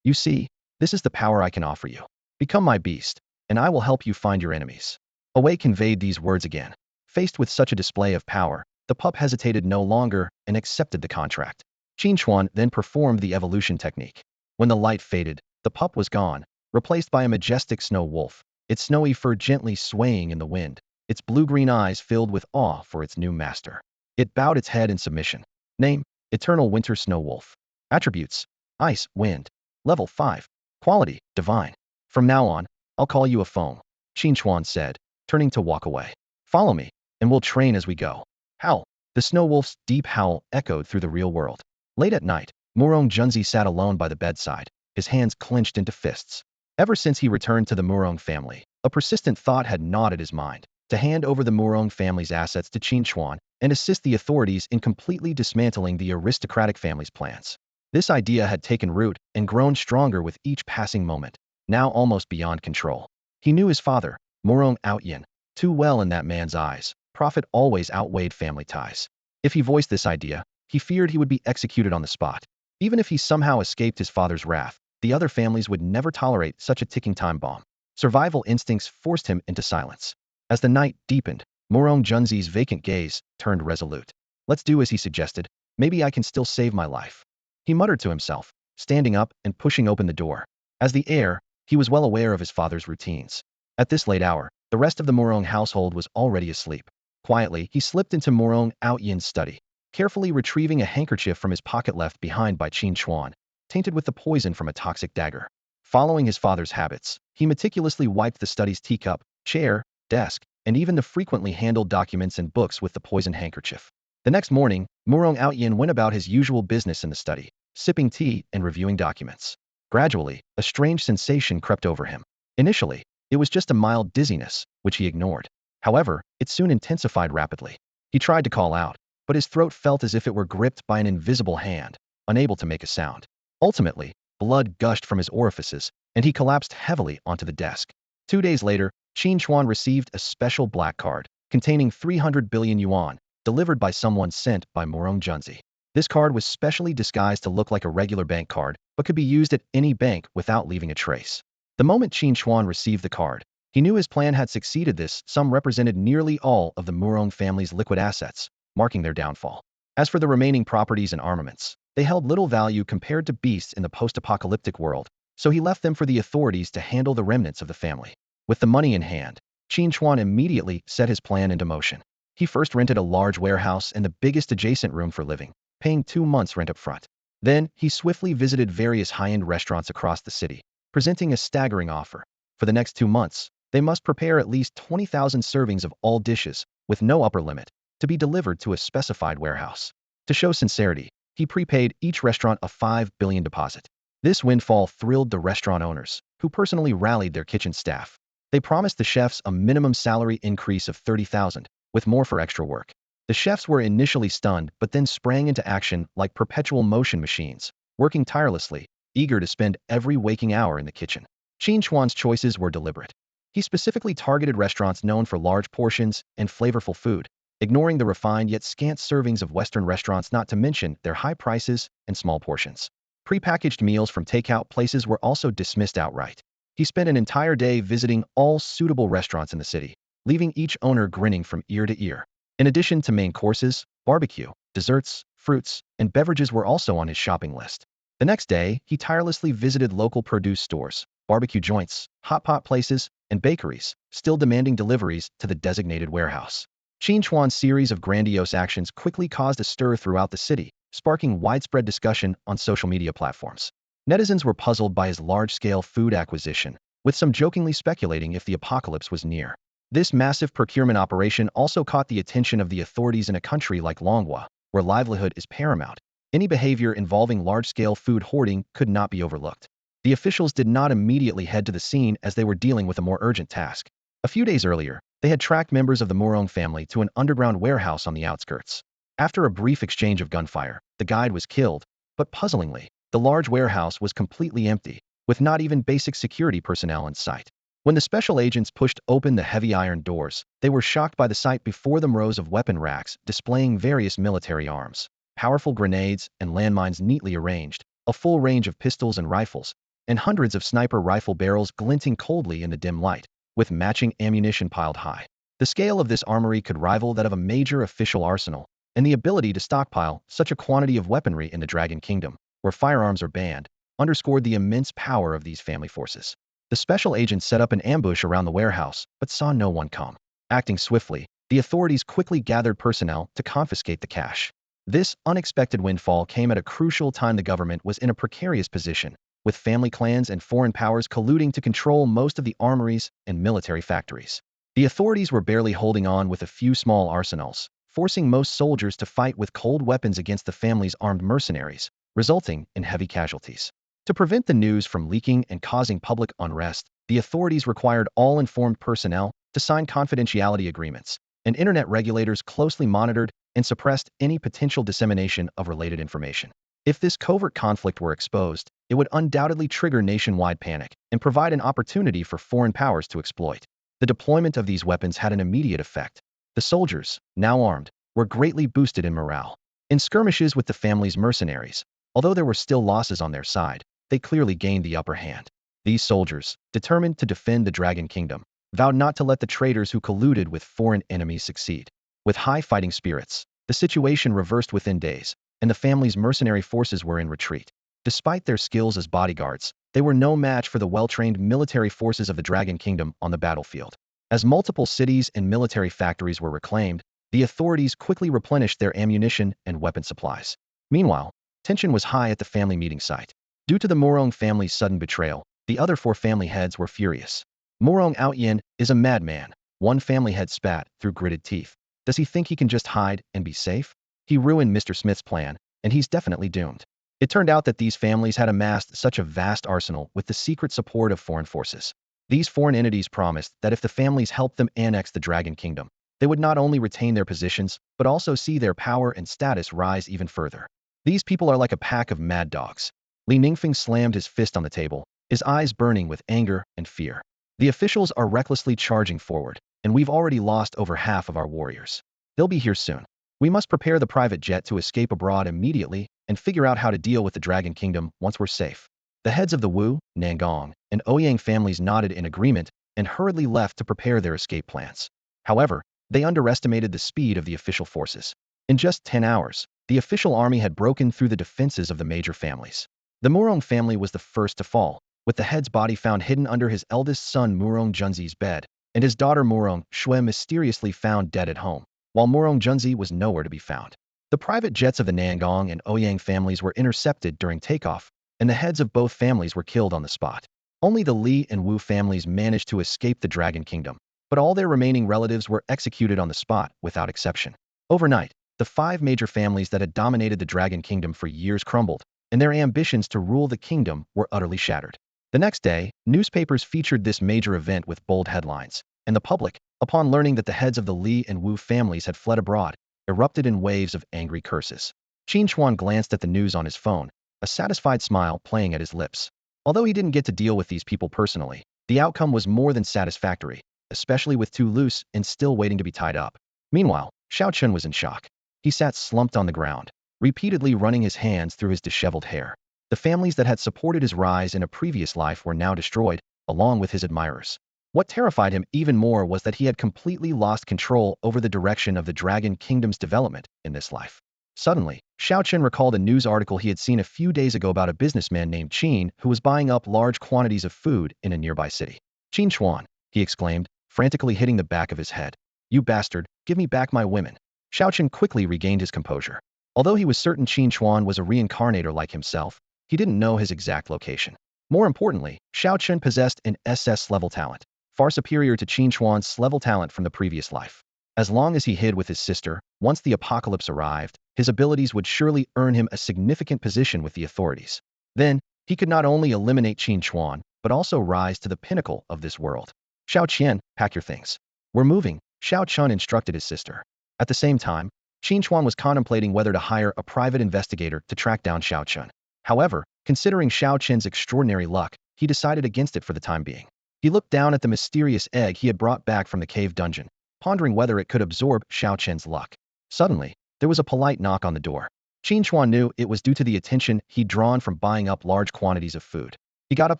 You see, this is the power I can offer you. Become my beast, and I will help you find your enemies. A Wei conveyed these words again. Faced with such a display of power, the pup hesitated no longer and accepted the contract. Qin Chuan then performed the evolution technique. When the light faded, the pup was gone, replaced by a majestic snow wolf, its snowy fur gently swaying in the wind, its blue-green eyes filled with awe for its new master. It bowed its head in submission. Name: Eternal Winter Snow Wolf. Attributes: Ice, Wind. Level 5. Quality: Divine. From now on, I'll call you a foam, Qin Chuan said, turning to walk away. Follow me, and we'll train as we go. Howl. The snow wolf's deep howl echoed through the real world. Late at night, Morong Junzi sat alone by the bedside, his hands clenched into fists. Ever since he returned to the Morong family, a persistent thought had gnawed at his mind: to hand over the Morong family's assets to Qin Chuan and assist the authorities in completely dismantling the aristocratic family's plans. This idea had taken root and grown stronger with each passing moment, now almost beyond control. He knew his father, Morong Outyin, too well. In that man's eyes, profit always outweighed family ties. If he voiced this idea, he feared he would be executed on the spot. Even if he somehow escaped his father's wrath, the other families would never tolerate such a ticking time bomb. Survival instincts forced him into silence. As the night deepened, Morong Junzi's vacant gaze turned resolute. Let's do as he suggested. Maybe I can still save my life, he muttered to himself, standing up and pushing open the door. As the heir, he was well aware of his father's routines. At this late hour, the rest of the Morong household was already asleep. Quietly, he slipped into Morong Outyin's study, carefully retrieving a handkerchief from his pocket left behind by Qin Chuan, tainted with the poison from a toxic dagger. Following his father's habits, he meticulously wiped the study's teacup, chair, desk, and even the frequently handled documents and books with the poisoned handkerchief. The next morning, Morong Outyin went about his usual business in the study, sipping tea and reviewing documents. Gradually, a strange sensation crept over him. Initially, it was just a mild dizziness, which he ignored. However, it soon intensified rapidly. He tried to call out, but his throat felt as if it were gripped by an invisible hand, unable to make a sound. Ultimately, blood gushed from his orifices, and he collapsed heavily onto the desk. 2 days later, Qin Chuan received a special black card, containing 300 billion yuan, delivered by someone sent by Morong Junzi. This card was specially disguised to look like a regular bank card, but could be used at any bank without leaving a trace. The moment Qin Chuan received the card, he knew his plan had succeeded. This sum represented nearly all of the Morong family's liquid assets, marking their downfall. As for the remaining properties and armaments, they held little value compared to beasts in the post-apocalyptic world, so he left them for the authorities to handle the remnants of the family. With the money in hand, Qin Chuan immediately set his plan into motion. He first rented a large warehouse and the biggest adjacent room for living, paying 2 months' rent up front. Then, he swiftly visited various high-end restaurants across the city, presenting a staggering offer. For the next 2 months, they must prepare at least 20,000 servings of all dishes, with no upper limit, to be delivered to a specified warehouse. To show sincerity, he prepaid each restaurant a 5 billion deposit. This windfall thrilled the restaurant owners, who personally rallied their kitchen staff. They promised the chefs a minimum salary increase of 30,000, with more for extra work. The chefs were initially stunned but then sprang into action like perpetual motion machines, working tirelessly, eager to spend every waking hour in the kitchen. Qin Chuan's choices were deliberate. He specifically targeted restaurants known for large portions and flavorful food, ignoring the refined yet scant servings of Western restaurants, not to mention their high prices and small portions. Prepackaged meals from takeout places were also dismissed outright. He spent an entire day visiting all suitable restaurants in the city, leaving each owner grinning from ear to ear. In addition to main courses, barbecue, desserts, fruits, and beverages were also on his shopping list. The next day, he tirelessly visited local produce stores, barbecue joints, hot pot places, and bakeries, still demanding deliveries to the designated warehouse. Qin Chuan's series of grandiose actions quickly caused a stir throughout the city, sparking widespread discussion on social media platforms. Netizens were puzzled by his large-scale food acquisition, with some jokingly speculating if the apocalypse was near. This massive procurement operation also caught the attention of the authorities in a country like Longhua, where livelihood is paramount. Any behavior involving large-scale food hoarding could not be overlooked. The officials did not immediately head to the scene as they were dealing with a more urgent task. A few days earlier, they had tracked members of the Morong family to an underground warehouse on the outskirts. After a brief exchange of gunfire, the guide was killed, but puzzlingly, the large warehouse was completely empty, with not even basic security personnel in sight. When the special agents pushed open the heavy iron doors, they were shocked by the sight before them: rows of weapon racks displaying various military arms, powerful grenades and landmines neatly arranged, a full range of pistols and rifles, and hundreds of sniper rifle barrels glinting coldly in the dim light, with matching ammunition piled high. The scale of this armory could rival that of a major official arsenal, and the ability to stockpile such a quantity of weaponry in the Dragon Kingdom, where firearms are banned, underscored the immense power of these family forces. The special agents set up an ambush around the warehouse, but saw no one come. Acting swiftly, the authorities quickly gathered personnel to confiscate the cash. This unexpected windfall came at a crucial time. The government was in a precarious position, with family clans and foreign powers colluding to control most of the armories and military factories. The authorities were barely holding on with a few small arsenals, forcing most soldiers to fight with cold weapons against the family's armed mercenaries, resulting in heavy casualties. To prevent the news from leaking and causing public unrest, the authorities required all informed personnel to sign confidentiality agreements, and internet regulators closely monitored and suppressed any potential dissemination of related information. If this covert conflict were exposed, it would undoubtedly trigger nationwide panic and provide an opportunity for foreign powers to exploit. The deployment of these weapons had an immediate effect. The soldiers, now armed, were greatly boosted in morale. In skirmishes with the family's mercenaries, although there were still losses on their side, they clearly gained the upper hand. These soldiers, determined to defend the Dragon Kingdom, vowed not to let the traitors who colluded with foreign enemies succeed. With high fighting spirits, the situation reversed within days, and the family's mercenary forces were in retreat. Despite their skills as bodyguards, they were no match for the well-trained military forces of the Dragon Kingdom on the battlefield. As multiple cities and military factories were reclaimed, the authorities quickly replenished their ammunition and weapon supplies. Meanwhile, tension was high at the family meeting site. Due to the Morong family's sudden betrayal, the other four family heads were furious. Morong Outyin is a madman, one family head spat through gritted teeth. Does he think he can just hide and be safe? He ruined Mr. Smith's plan, and he's definitely doomed. It turned out that these families had amassed such a vast arsenal with the secret support of foreign forces. These foreign entities promised that if the families helped them annex the Dragon Kingdom, they would not only retain their positions, but also see their power and status rise even further. These people are like a pack of mad dogs. Li Ningfeng slammed his fist on the table, his eyes burning with anger and fear. The officials are recklessly charging forward, and we've already lost over half of our warriors. They'll be here soon. We must prepare the private jet to escape abroad immediately and figure out how to deal with the Dragon Kingdom once we're safe. The heads of the Wu, Nangong, and Ouyang families nodded in agreement and hurriedly left to prepare their escape plans. However, they underestimated the speed of the official forces. In just 10 hours, the official army had broken through the defenses of the major families. The Morong family was the first to fall, with the head's body found hidden under his eldest son Morong Junzi's bed, and his daughter Morong Shuai mysteriously found dead at home, while Morong Junzi was nowhere to be found. The private jets of the Nangong and Ouyang families were intercepted during takeoff, and the heads of both families were killed on the spot. Only the Li and Wu families managed to escape the Dragon Kingdom, but all their remaining relatives were executed on the spot without exception. Overnight, the 5 major families that had dominated the Dragon Kingdom for years crumbled, and their ambitions to rule the kingdom were utterly shattered. The next day, newspapers featured this major event with bold headlines, and the public, upon learning that the heads of the Li and Wu families had fled abroad, erupted in waves of angry curses. Qin Chuan glanced at the news on his phone, a satisfied smile playing at his lips. Although he didn't get to deal with these people personally, the outcome was more than satisfactory, especially with two loose and still waiting to be tied up. Meanwhile, Chun was in shock. He sat slumped on the ground, repeatedly running his hands through his disheveled hair. The families that had supported his rise in a previous life were now destroyed, along with his admirers. What terrified him even more was that he had completely lost control over the direction of the Dragon Kingdom's development in this life. Suddenly, Chun recalled a news article he had seen a few days ago about a businessman named Qin who was buying up large quantities of food in a nearby city. "Qin Chuan," he exclaimed, frantically hitting the back of his head. "You bastard, give me back my women." Chun quickly regained his composure. Although he was certain Qin Chuan was a reincarnator like himself, he didn't know his exact location. More importantly, Chun possessed an SS-level talent, far superior to Qin Chuan's level talent from the previous life. As long as he hid with his sister, once the apocalypse arrived, his abilities would surely earn him a significant position with the authorities. Then, he could not only eliminate Qin Chuan, but also rise to the pinnacle of this world. "Xiao, pack your things. We're moving," Chun instructed his sister. At the same time, Qin Chuan was contemplating whether to hire a private investigator to track down Chun. However, considering Chun's extraordinary luck, he decided against it for the time being. He looked down at the mysterious egg he had brought back from the cave dungeon, pondering whether it could absorb Chun's luck. Suddenly, there was a polite knock on the door. Qin Chuan knew it was due to the attention he'd drawn from buying up large quantities of food. He got up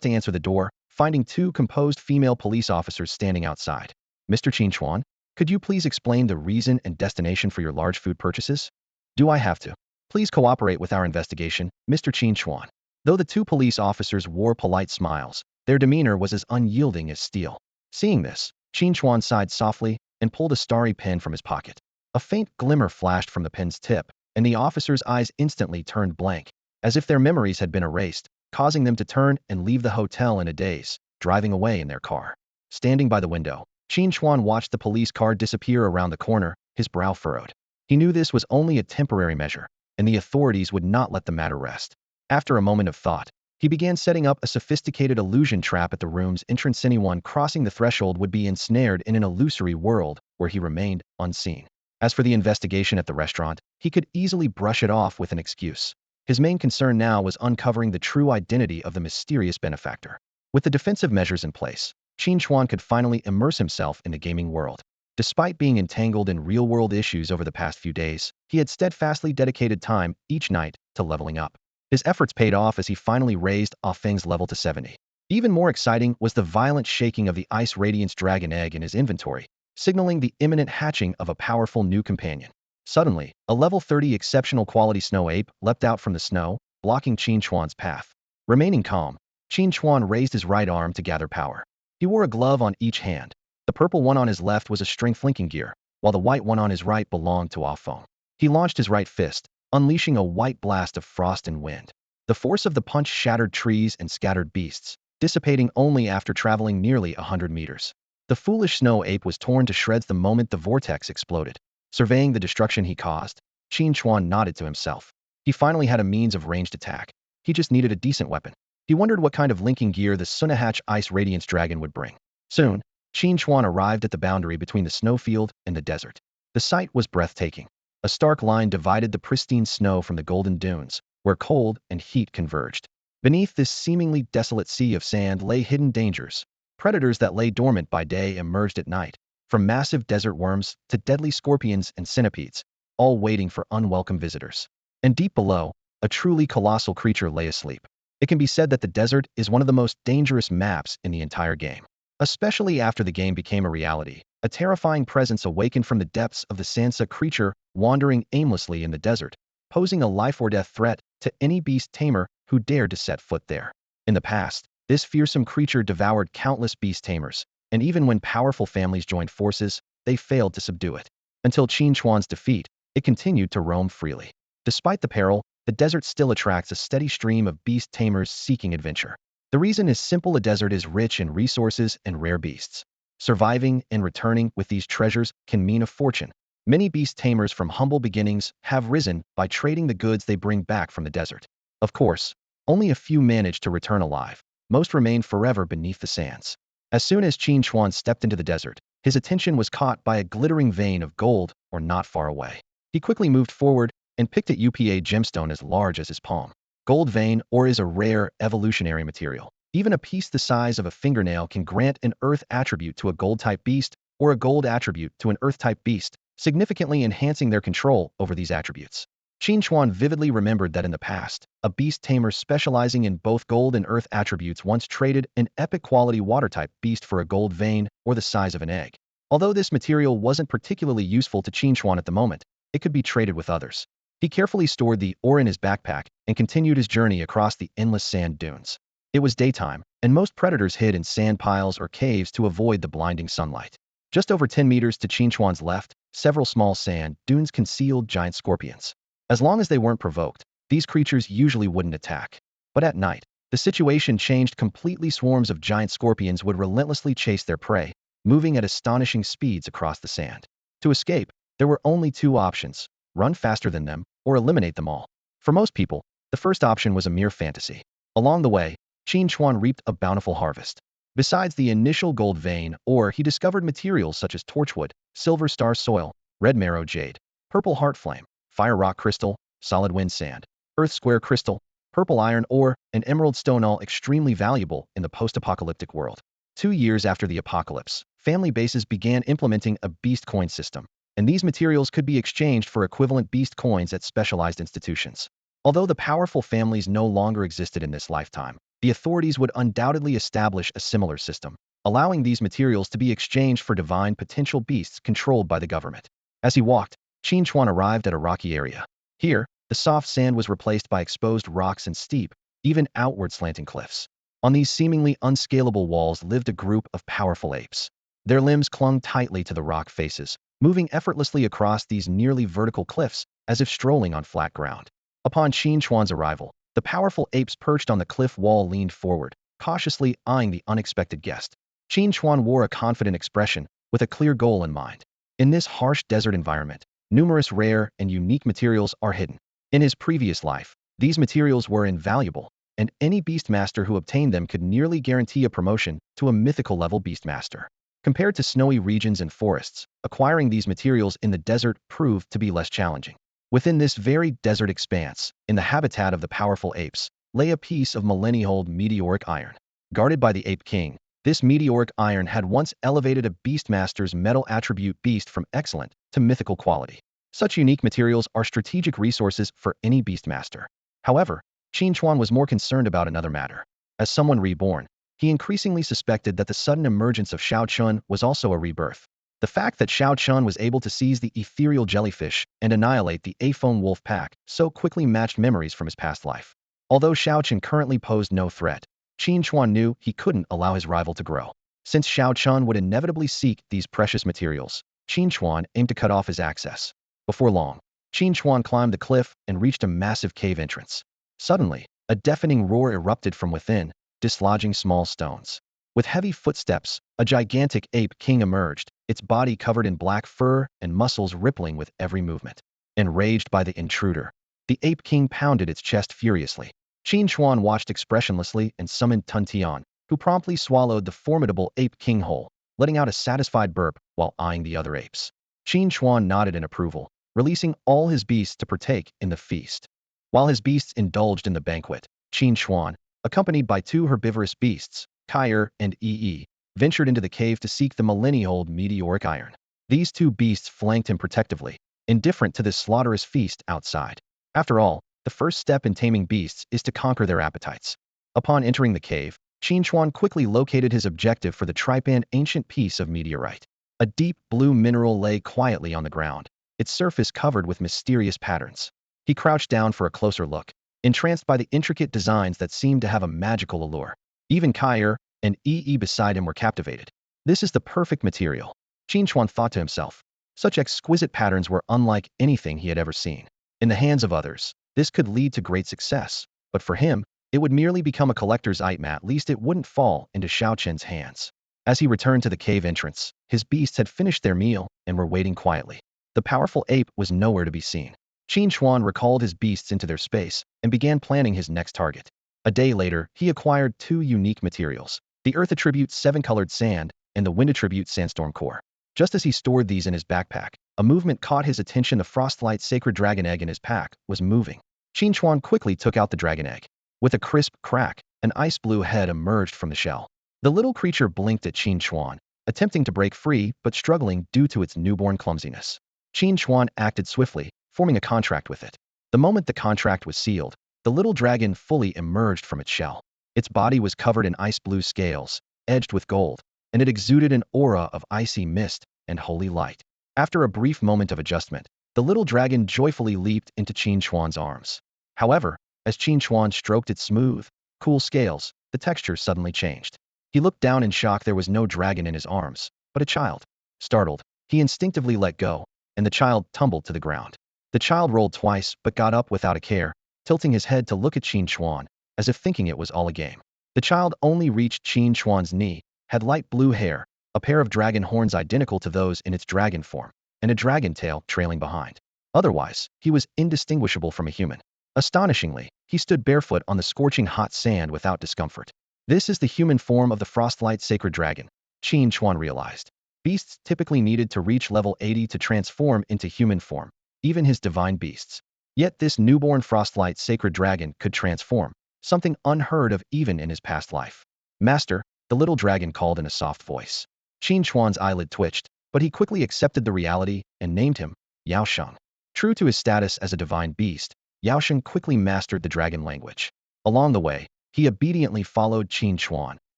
to answer the door, finding two composed female police officers standing outside. "Mr. Qin Chuan, could you please explain the reason and destination for your large food purchases?" "Do I have to? Please cooperate with our investigation, Mr. Qin Chuan." Though the two police officers wore polite smiles, their demeanor was as unyielding as steel. Seeing this, Qin Chuan sighed softly and pulled a starry pen from his pocket. A faint glimmer flashed from the pen's tip, and the officers' eyes instantly turned blank, as if their memories had been erased, causing them to turn and leave the hotel in a daze, driving away in their car. Standing by the window, Qin Chuan watched the police car disappear around the corner, his brow furrowed. He knew this was only a temporary measure, and the authorities would not let the matter rest. After a moment of thought, he began setting up a sophisticated illusion trap at the room's entrance. Anyone crossing the threshold would be ensnared in an illusory world where he remained unseen. As for the investigation at the restaurant, he could easily brush it off with an excuse. His main concern now was uncovering the true identity of the mysterious benefactor. With the defensive measures in place, Qin Chuan could finally immerse himself in the gaming world. Despite being entangled in real-world issues over the past few days, he had steadfastly dedicated time each night to leveling up. His efforts paid off as he finally raised Feng's level to 70. Even more exciting was the violent shaking of the Ice Radiance Dragon egg in his inventory, signaling the imminent hatching of a powerful new companion. Suddenly, a level 30 exceptional quality snow ape leapt out from the snow, blocking Qin Chuan's path. Remaining calm, Qin Chuan raised his right arm to gather power. He wore a glove on each hand. The purple one on his left was a strength linking gear, while the white one on his right belonged to Feng. He launched his right fist, unleashing a white blast of frost and wind. The force of the punch shattered trees and scattered beasts, dissipating only after traveling nearly 100 meters. The foolish snow ape was torn to shreds the moment the vortex exploded. Surveying the destruction he caused, Qin Chuan nodded to himself. He finally had a means of ranged attack. He just needed a decent weapon. He wondered what kind of linking gear the Sunahach Ice Radiance Dragon would bring. Soon, Qin Chuan arrived at the boundary between the snowfield and the desert. The sight was breathtaking. A stark line divided the pristine snow from the golden dunes, where cold and heat converged. Beneath this seemingly desolate sea of sand lay hidden dangers. Predators that lay dormant by day emerged at night, from massive desert worms to deadly scorpions and centipedes, all waiting for unwelcome visitors. And deep below, a truly colossal creature lay asleep. It can be said that the desert is one of the most dangerous maps in the entire game. Especially after the game became a reality, a terrifying presence awakened from the depths of the Sansa creature wandering aimlessly in the desert, posing a life-or-death threat to any beast tamer who dared to set foot there. In the past, this fearsome creature devoured countless beast tamers, and even when powerful families joined forces, they failed to subdue it. Until Qin Chuan's defeat, it continued to roam freely. Despite the peril, the desert still attracts a steady stream of beast tamers seeking adventure. The reason is simple: a desert is rich in resources and rare beasts. Surviving and returning with these treasures can mean a fortune. Many beast tamers from humble beginnings have risen by trading the goods they bring back from the desert. Of course, only a few manage to return alive. Most remain forever beneath the sands. As soon as Qin Chuan stepped into the desert, his attention was caught by a glittering vein of gold not far away. He quickly moved forward and picked at UPA gemstone as large as his palm. Gold vein ore is a rare evolutionary material. Even a piece the size of a fingernail can grant an earth attribute to a gold-type beast or a gold attribute to an earth-type beast, significantly enhancing their control over these attributes. Qin Chuan vividly remembered that in the past, a beast tamer specializing in both gold and earth attributes once traded an epic-quality water-type beast for a gold vein or the size of an egg. Although this material wasn't particularly useful to Qin Chuan at the moment, it could be traded with others. He carefully stored the ore in his backpack and continued his journey across the endless sand dunes. It was daytime, and most predators hid in sand piles or caves to avoid the blinding sunlight. Just over 10 meters to Qin Chuan's left, several small sand dunes concealed giant scorpions. As long as they weren't provoked, these creatures usually wouldn't attack. But at night, the situation changed completely. Swarms of giant scorpions would relentlessly chase their prey, moving at astonishing speeds across the sand. To escape, there were only two options: run faster than them, or eliminate them all. For most people, the first option was a mere fantasy. Along the way, Qin Chuan reaped a bountiful harvest. Besides the initial gold vein ore, he discovered materials such as torchwood, silver star soil, red marrow jade, purple heart flame, fire rock crystal, solid wind sand, earth square crystal, purple iron ore, and emerald stone, all extremely valuable in the post-apocalyptic world. 2 years after the apocalypse, family bases began implementing a beast coin system, and these materials could be exchanged for equivalent beast coins at specialized institutions. Although the powerful families no longer existed in this lifetime, the authorities would undoubtedly establish a similar system, allowing these materials to be exchanged for divine potential beasts controlled by the government. As he walked, Qin Chuan arrived at a rocky area. Here, the soft sand was replaced by exposed rocks and steep, even outward slanting cliffs. On these seemingly unscalable walls lived a group of powerful apes. Their limbs clung tightly to the rock faces, moving effortlessly across these nearly vertical cliffs as if strolling on flat ground. Upon Qin Chuan's arrival, the powerful apes perched on the cliff wall leaned forward, cautiously eyeing the unexpected guest. Qin Chuan wore a confident expression, with a clear goal in mind. In this harsh desert environment, numerous rare and unique materials are hidden. In his previous life, these materials were invaluable, and any beastmaster who obtained them could nearly guarantee a promotion to a mythical level beastmaster. Compared to snowy regions and forests, acquiring these materials in the desert proved to be less challenging. Within this very desert expanse, in the habitat of the powerful apes, lay a piece of millennia-old meteoric iron. Guarded by the Ape King, this meteoric iron had once elevated a beastmaster's metal attribute beast from excellent to mythical quality. Such unique materials are strategic resources for any beastmaster. However, Qin Chuan was more concerned about another matter. As someone reborn, he increasingly suspected that the sudden emergence of Chun was also a rebirth. The fact that Chun was able to seize the ethereal jellyfish and annihilate the Aphone wolf pack so quickly matched memories from his past life. Although Chun currently posed no threat, Qin Chuan knew he couldn't allow his rival to grow. Since Chun would inevitably seek these precious materials, Qin Chuan aimed to cut off his access. Before long, Qin Chuan climbed the cliff and reached a massive cave entrance. Suddenly, a deafening roar erupted from within, dislodging small stones. With heavy footsteps, a gigantic ape king emerged, its body covered in black fur and muscles rippling with every movement. Enraged by the intruder, the ape king pounded its chest furiously. Qin Chuan watched expressionlessly and summoned Tun Tian, who promptly swallowed the formidable ape king whole, letting out a satisfied burp while eyeing the other apes. Qin Chuan nodded in approval, releasing all his beasts to partake in the feast. While his beasts indulged in the banquet, Qin Chuan, accompanied by 2 herbivorous beasts, Kyer and Ee, ventured into the cave to seek the millennia-old meteoric iron. These 2 beasts flanked him protectively, indifferent to this slaughterous feast outside. After all, the first step in taming beasts is to conquer their appetites. Upon entering the cave, Qin Chuan quickly located his objective for the trypan ancient piece of meteorite. A deep blue mineral lay quietly on the ground, its surface covered with mysterious patterns. He crouched down for a closer look, entranced by the intricate designs that seemed to have a magical allure. Even Kyer and Ee beside him were captivated. This is the perfect material, Qin Chuan thought to himself. Such exquisite patterns were unlike anything he had ever seen. In the hands of others, this could lead to great success, but for him, it would merely become a collector's item. At least it wouldn't fall into Chun's hands. As he returned to the cave entrance, his beasts had finished their meal and were waiting quietly. The powerful ape was nowhere to be seen. Qin Chuan recalled his beasts into their space and began planning his next target. A day later, he acquired 2 unique materials, the earth attribute 7-colored sand and the wind attribute sandstorm core. Just as he stored these in his backpack, A movement caught his attention. The frostlight sacred dragon egg in his pack was moving. Qin Chuan quickly took out the dragon egg. With a crisp crack, an ice blue head emerged from the shell. The little creature blinked at Qin Chuan, attempting to break free but struggling due to its newborn clumsiness. Qin Chuan acted swiftly, forming a contract with it. The moment the contract was sealed, the little dragon fully emerged from its shell. Its body was covered in ice blue scales, edged with gold, and it exuded an aura of icy mist and holy light. After a brief moment of adjustment, the little dragon joyfully leaped into Qin Chuan's arms. However, as Qin Chuan stroked its smooth, cool scales, the texture suddenly changed. He looked down in shock. There was no dragon in his arms, but a child. Startled, he instinctively let go, and the child tumbled to the ground. The child rolled twice but got up without a care, tilting his head to look at Qin Chuan, as if thinking it was all a game. The child only reached Qin Chuan's knee, had light blue hair, a pair of dragon horns identical to those in its dragon form, and a dragon tail trailing behind. Otherwise, he was indistinguishable from a human. Astonishingly, he stood barefoot on the scorching hot sand without discomfort. This is the human form of the frostlight sacred dragon, Qin Chuan realized. Beasts typically needed to reach level 80 to transform into human form, even his divine beasts. Yet this newborn frostlight sacred dragon could transform, something unheard of even in his past life. Master, the little dragon called in a soft voice. Qin Chuan's eyelid twitched, but he quickly accepted the reality and named him Yaosheng. True to his status as a divine beast, Yaosheng quickly mastered the dragon language. Along the way, he obediently followed Qin Chuan,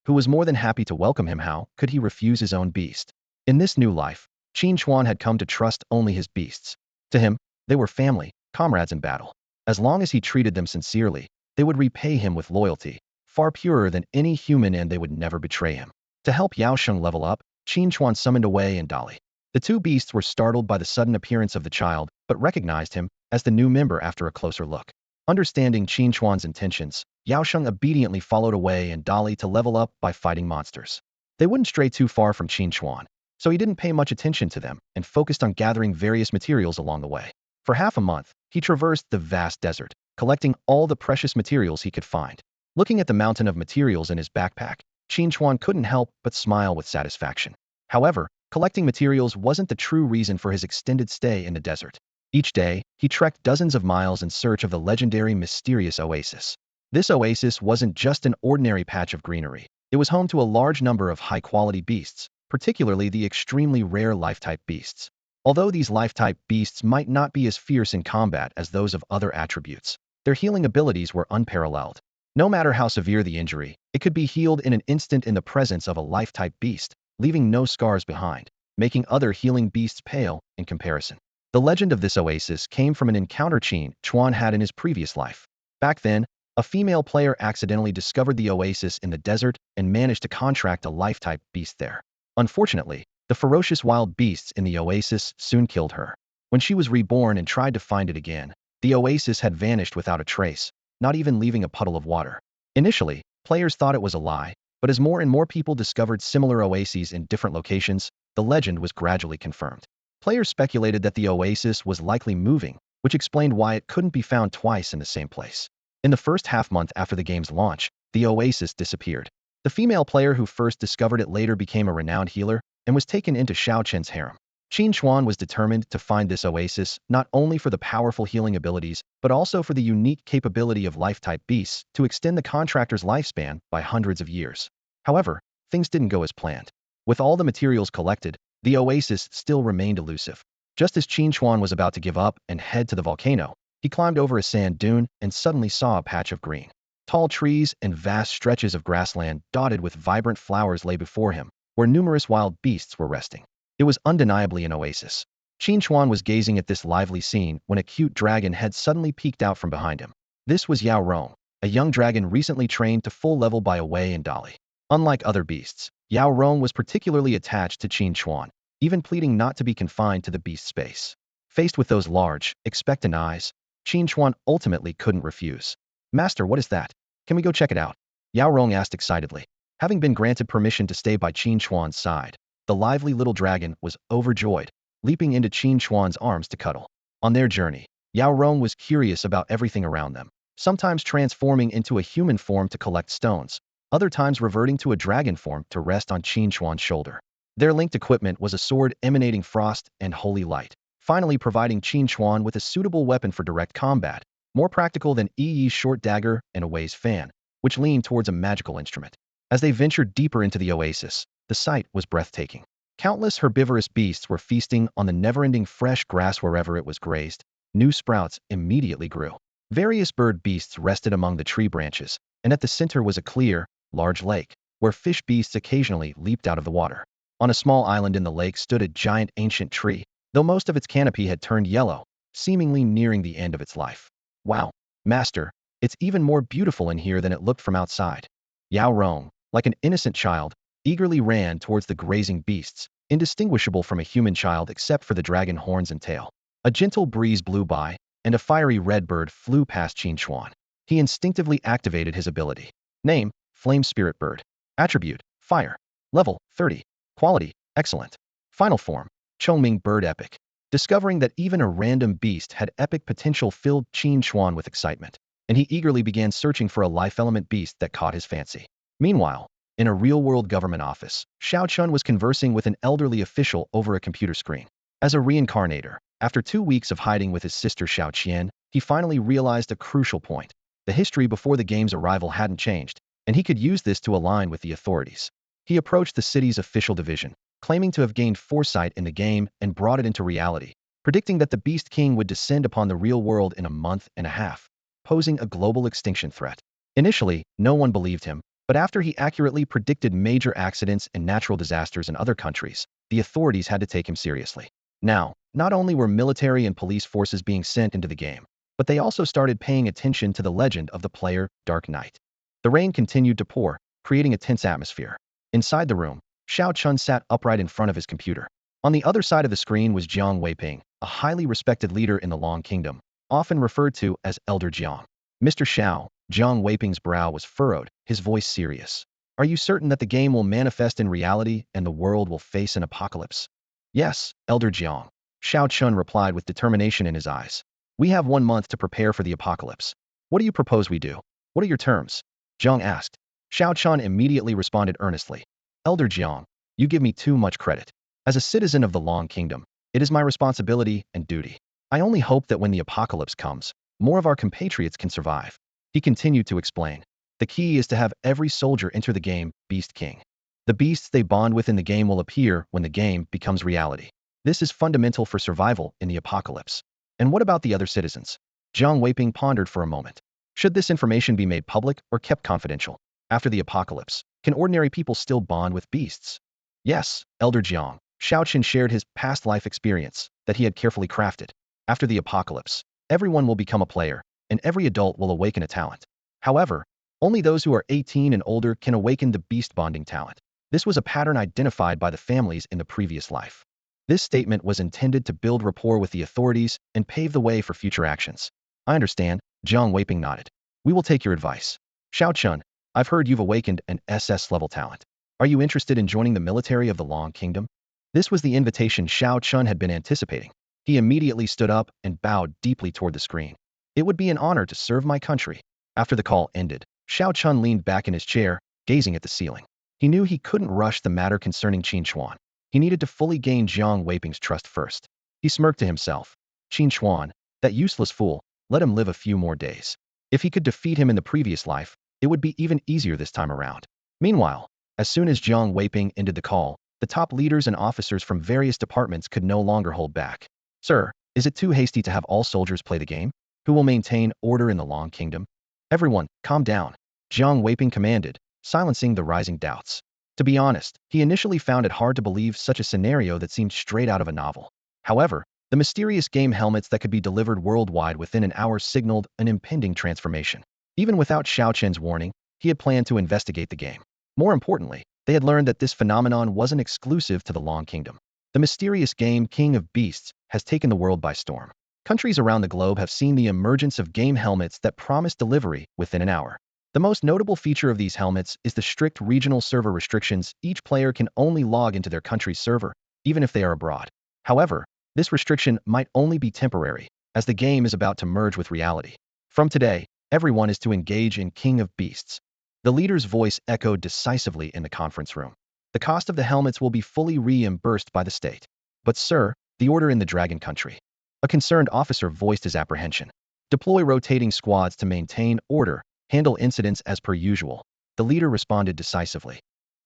who was more than happy to welcome him. How could he refuse his own beast? In this new life, Qin Chuan had come to trust only his beasts. To him, they were family, comrades in battle. As long as he treated them sincerely, they would repay him with loyalty, far purer than any human, and they would never betray him. To help Yaosheng level up, Qin Chuan summoned Wei and Dali. The two beasts were startled by the sudden appearance of the child, but recognized him as the new member after a closer look. Understanding Qin Chuan's intentions, Yaosheng obediently followed Wei and Dali to level up by fighting monsters. They wouldn't stray too far from Qin Chuan, so he didn't pay much attention to them and focused on gathering various materials along the way. For half a month, he traversed the vast desert, collecting all the precious materials he could find. Looking at the mountain of materials in his backpack, Qin Chuan couldn't help but smile with satisfaction. However, collecting materials wasn't the true reason for his extended stay in the desert. Each day, he trekked dozens of miles in search of the legendary mysterious oasis. This oasis wasn't just an ordinary patch of greenery. It was home to a large number of high-quality beasts, particularly the extremely rare life-type beasts. Although these life-type beasts might not be as fierce in combat as those of other attributes, their healing abilities were unparalleled. No matter how severe the injury, it could be healed in an instant in the presence of a life-type beast, leaving no scars behind, making other healing beasts pale in comparison. The legend of this oasis came from an encounter Qin Chuan had in his previous life. Back then, a female player accidentally discovered the oasis in the desert and managed to contract a life-type beast there. Unfortunately, the ferocious wild beasts in the oasis soon killed her. When she was reborn and tried to find it again, the oasis had vanished without a trace, not even leaving a puddle of water. Initially, players thought it was a lie, but as more and more people discovered similar oases in different locations, the legend was gradually confirmed. Players speculated that the oasis was likely moving, which explained why it couldn't be found twice in the same place. In the first half-month after the game's launch, the oasis disappeared. The female player who first discovered it later became a renowned healer and was taken into Xiao Chen's harem. Qin Chuan was determined to find this oasis not only for the powerful healing abilities, but also for the unique capability of life-type beasts to extend the contractor's lifespan by hundreds of years. However, things didn't go as planned. With all the materials collected, the oasis still remained elusive. Just as Qin Chuan was about to give up and head to the volcano, he climbed over a sand dune and suddenly saw a patch of green. Tall trees and vast stretches of grassland dotted with vibrant flowers lay before him, where numerous wild beasts were resting. It was undeniably an oasis. Qin Chuan was gazing at this lively scene when a cute dragon head suddenly peeked out from behind him. This was Yao Rong, a young dragon recently trained to full level by Wei and Dali. Unlike other beasts, Yao Rong was particularly attached to Qin Chuan, even pleading not to be confined to the beast space. Faced with those large, expectant eyes, Qin Chuan ultimately couldn't refuse. Master, what is that? Can we go check it out? Yao Rong asked excitedly. Having been granted permission to stay by Qin Chuan's side, the lively little dragon was overjoyed, leaping into Qin Chuan's arms to cuddle. On their journey, Yao Rong was curious about everything around them, sometimes transforming into a human form to collect stones, other times reverting to a dragon form to rest on Qin Chuan's shoulder. Their linked equipment was a sword emanating frost and holy light, finally providing Qin Chuan with a suitable weapon for direct combat, more practical than Yi's short dagger and Wei's fan, which leaned towards a magical instrument. As they ventured deeper into the oasis, the sight was breathtaking. Countless herbivorous beasts were feasting on the never-ending fresh grass wherever it was grazed. New sprouts immediately grew. Various bird beasts rested among the tree branches, and at the center was a clear, large lake, where fish beasts occasionally leaped out of the water. On a small island in the lake stood a giant ancient tree, though most of its canopy had turned yellow, seemingly nearing the end of its life. Wow, master, it's even more beautiful in here than it looked from outside. Yao Rong, like an innocent child, eagerly ran towards the grazing beasts, indistinguishable from a human child except for the dragon horns and tail. A gentle breeze blew by, and a fiery red bird flew past Qin Chuan. He instinctively activated his ability. Name, Flame Spirit Bird. Attribute, Fire. Level, 30. Quality, Excellent. Final form, Chongming Bird Epic. Discovering that even a random beast had epic potential filled Qin Chuan with excitement, and he eagerly began searching for a life element beast that caught his fancy. Meanwhile, in a real-world government office, Xiao Chun was conversing with an elderly official over a computer screen. As a reincarnator, after 2 weeks of hiding with his sister Xiao Qian, he finally realized a crucial point. The history before the game's arrival hadn't changed, and he could use this to align with the authorities. He approached the city's official division, claiming to have gained foresight in the game and brought it into reality, predicting that the Beast King would descend upon the real world in a month and a half, posing a global extinction threat. Initially, no one believed him, but after he accurately predicted major accidents and natural disasters in other countries, the authorities had to take him seriously. Now, not only were military and police forces being sent into the game, but they also started paying attention to the legend of the player, Dark Knight. The rain continued to pour, creating a tense atmosphere. Inside the room, Xiao Chun sat upright in front of his computer. On the other side of the screen was Jiang Weiping, a highly respected leader in the Long Kingdom, often referred to as Elder Jiang. Mr. Xiao, Jiang Weiping's brow was furrowed, his voice serious. Are you certain that the game will manifest in reality and the world will face an apocalypse? Yes, Elder Jiang. Xiao Chun replied with determination in his eyes. We have 1 month to prepare for the apocalypse. What do you propose we do? What are your terms? Jiang asked. Xiao Chun immediately responded earnestly. Elder Jiang, you give me too much credit. As a citizen of the Long Kingdom, it is my responsibility and duty. I only hope that when the apocalypse comes, more of our compatriots can survive. He continued to explain. The key is to have every soldier enter the game, Beast King. The beasts they bond with in the game will appear when the game becomes reality. This is fundamental for survival in the apocalypse. And what about the other citizens? Jiang Weiping pondered for a moment. Should this information be made public or kept confidential? After the apocalypse, can ordinary people still bond with beasts? Yes, Elder Jiang. Xiao Qin shared his past life experience that he had carefully crafted. After the apocalypse, everyone will become a player, and every adult will awaken a talent. However, only those who are 18 and older can awaken the beast bonding talent. This was a pattern identified by the families in the previous life. This statement was intended to build rapport with the authorities and pave the way for future actions. I understand, Jiang Weiping nodded. We will take your advice. Xiao Chun, I've heard you've awakened an SS-level talent. Are you interested in joining the military of the Long Kingdom? This was the invitation Xiao Chun had been anticipating. He immediately stood up and bowed deeply toward the screen. It would be an honor to serve my country. After the call ended, Xiao Chun leaned back in his chair, gazing at the ceiling. He knew he couldn't rush the matter concerning Qin Chuan. He needed to fully gain Jiang Weiping's trust first. He smirked to himself. Qin Chuan, that useless fool, let him live a few more days. If he could defeat him in the previous life, it would be even easier this time around. Meanwhile, as soon as Jiang Weiping ended the call, the top leaders and officers from various departments could no longer hold back. Sir, is it too hasty to have all soldiers play the game? Who will maintain order in the Long Kingdom? Everyone, calm down, Jiang Weiping commanded, silencing the rising doubts. To be honest, he initially found it hard to believe such a scenario that seemed straight out of a novel. However, the mysterious game helmets that could be delivered worldwide within an hour signaled an impending transformation. Even without Xiao Chen's warning, he had planned to investigate the game. More importantly, they had learned that this phenomenon wasn't exclusive to the Long Kingdom. The mysterious game King of Beasts has taken the world by storm. Countries around the globe have seen the emergence of game helmets that promise delivery within an hour. The most notable feature of these helmets is the strict regional server restrictions. Each player can only log into their country's server, even if they are abroad. However, this restriction might only be temporary, as the game is about to merge with reality. From today, everyone is to engage in King of Beasts. The leader's voice echoed decisively in the conference room. The cost of the helmets will be fully reimbursed by the state. But sir, the order in the Dragon Country. A concerned officer voiced his apprehension. Deploy rotating squads to maintain order, handle incidents as per usual. The leader responded decisively.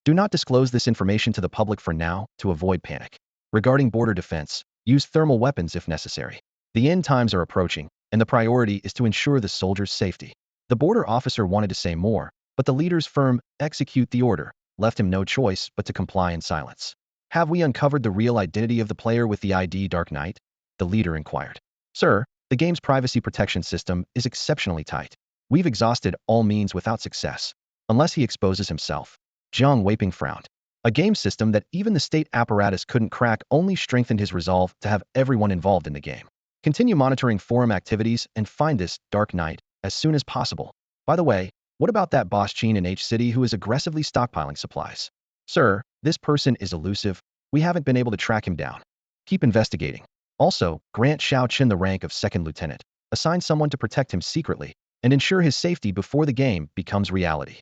Do not disclose this information to the public for now, to avoid panic. Regarding border defense, use thermal weapons if necessary. The end times are approaching, and the priority is to ensure the soldiers' safety. The border officer wanted to say more, but the leader's firm, execute the order, left him no choice but to comply in silence. Have we uncovered the real identity of the player with the ID Dark Knight? The leader inquired. Sir, the game's privacy protection system is exceptionally tight. We've exhausted all means without success, unless he exposes himself. Jiang Weiping frowned. A game system that even the state apparatus couldn't crack only strengthened his resolve to have everyone involved in the game. Continue monitoring forum activities and find this Dark Knight as soon as possible. By the way, what about that boss Qin in H City who is aggressively stockpiling supplies? Sir, this person is elusive. We haven't been able to track him down. Keep investigating. Also, grant Xiao Qin the rank of second lieutenant. Assign someone to protect him secretly and ensure his safety before the game becomes reality.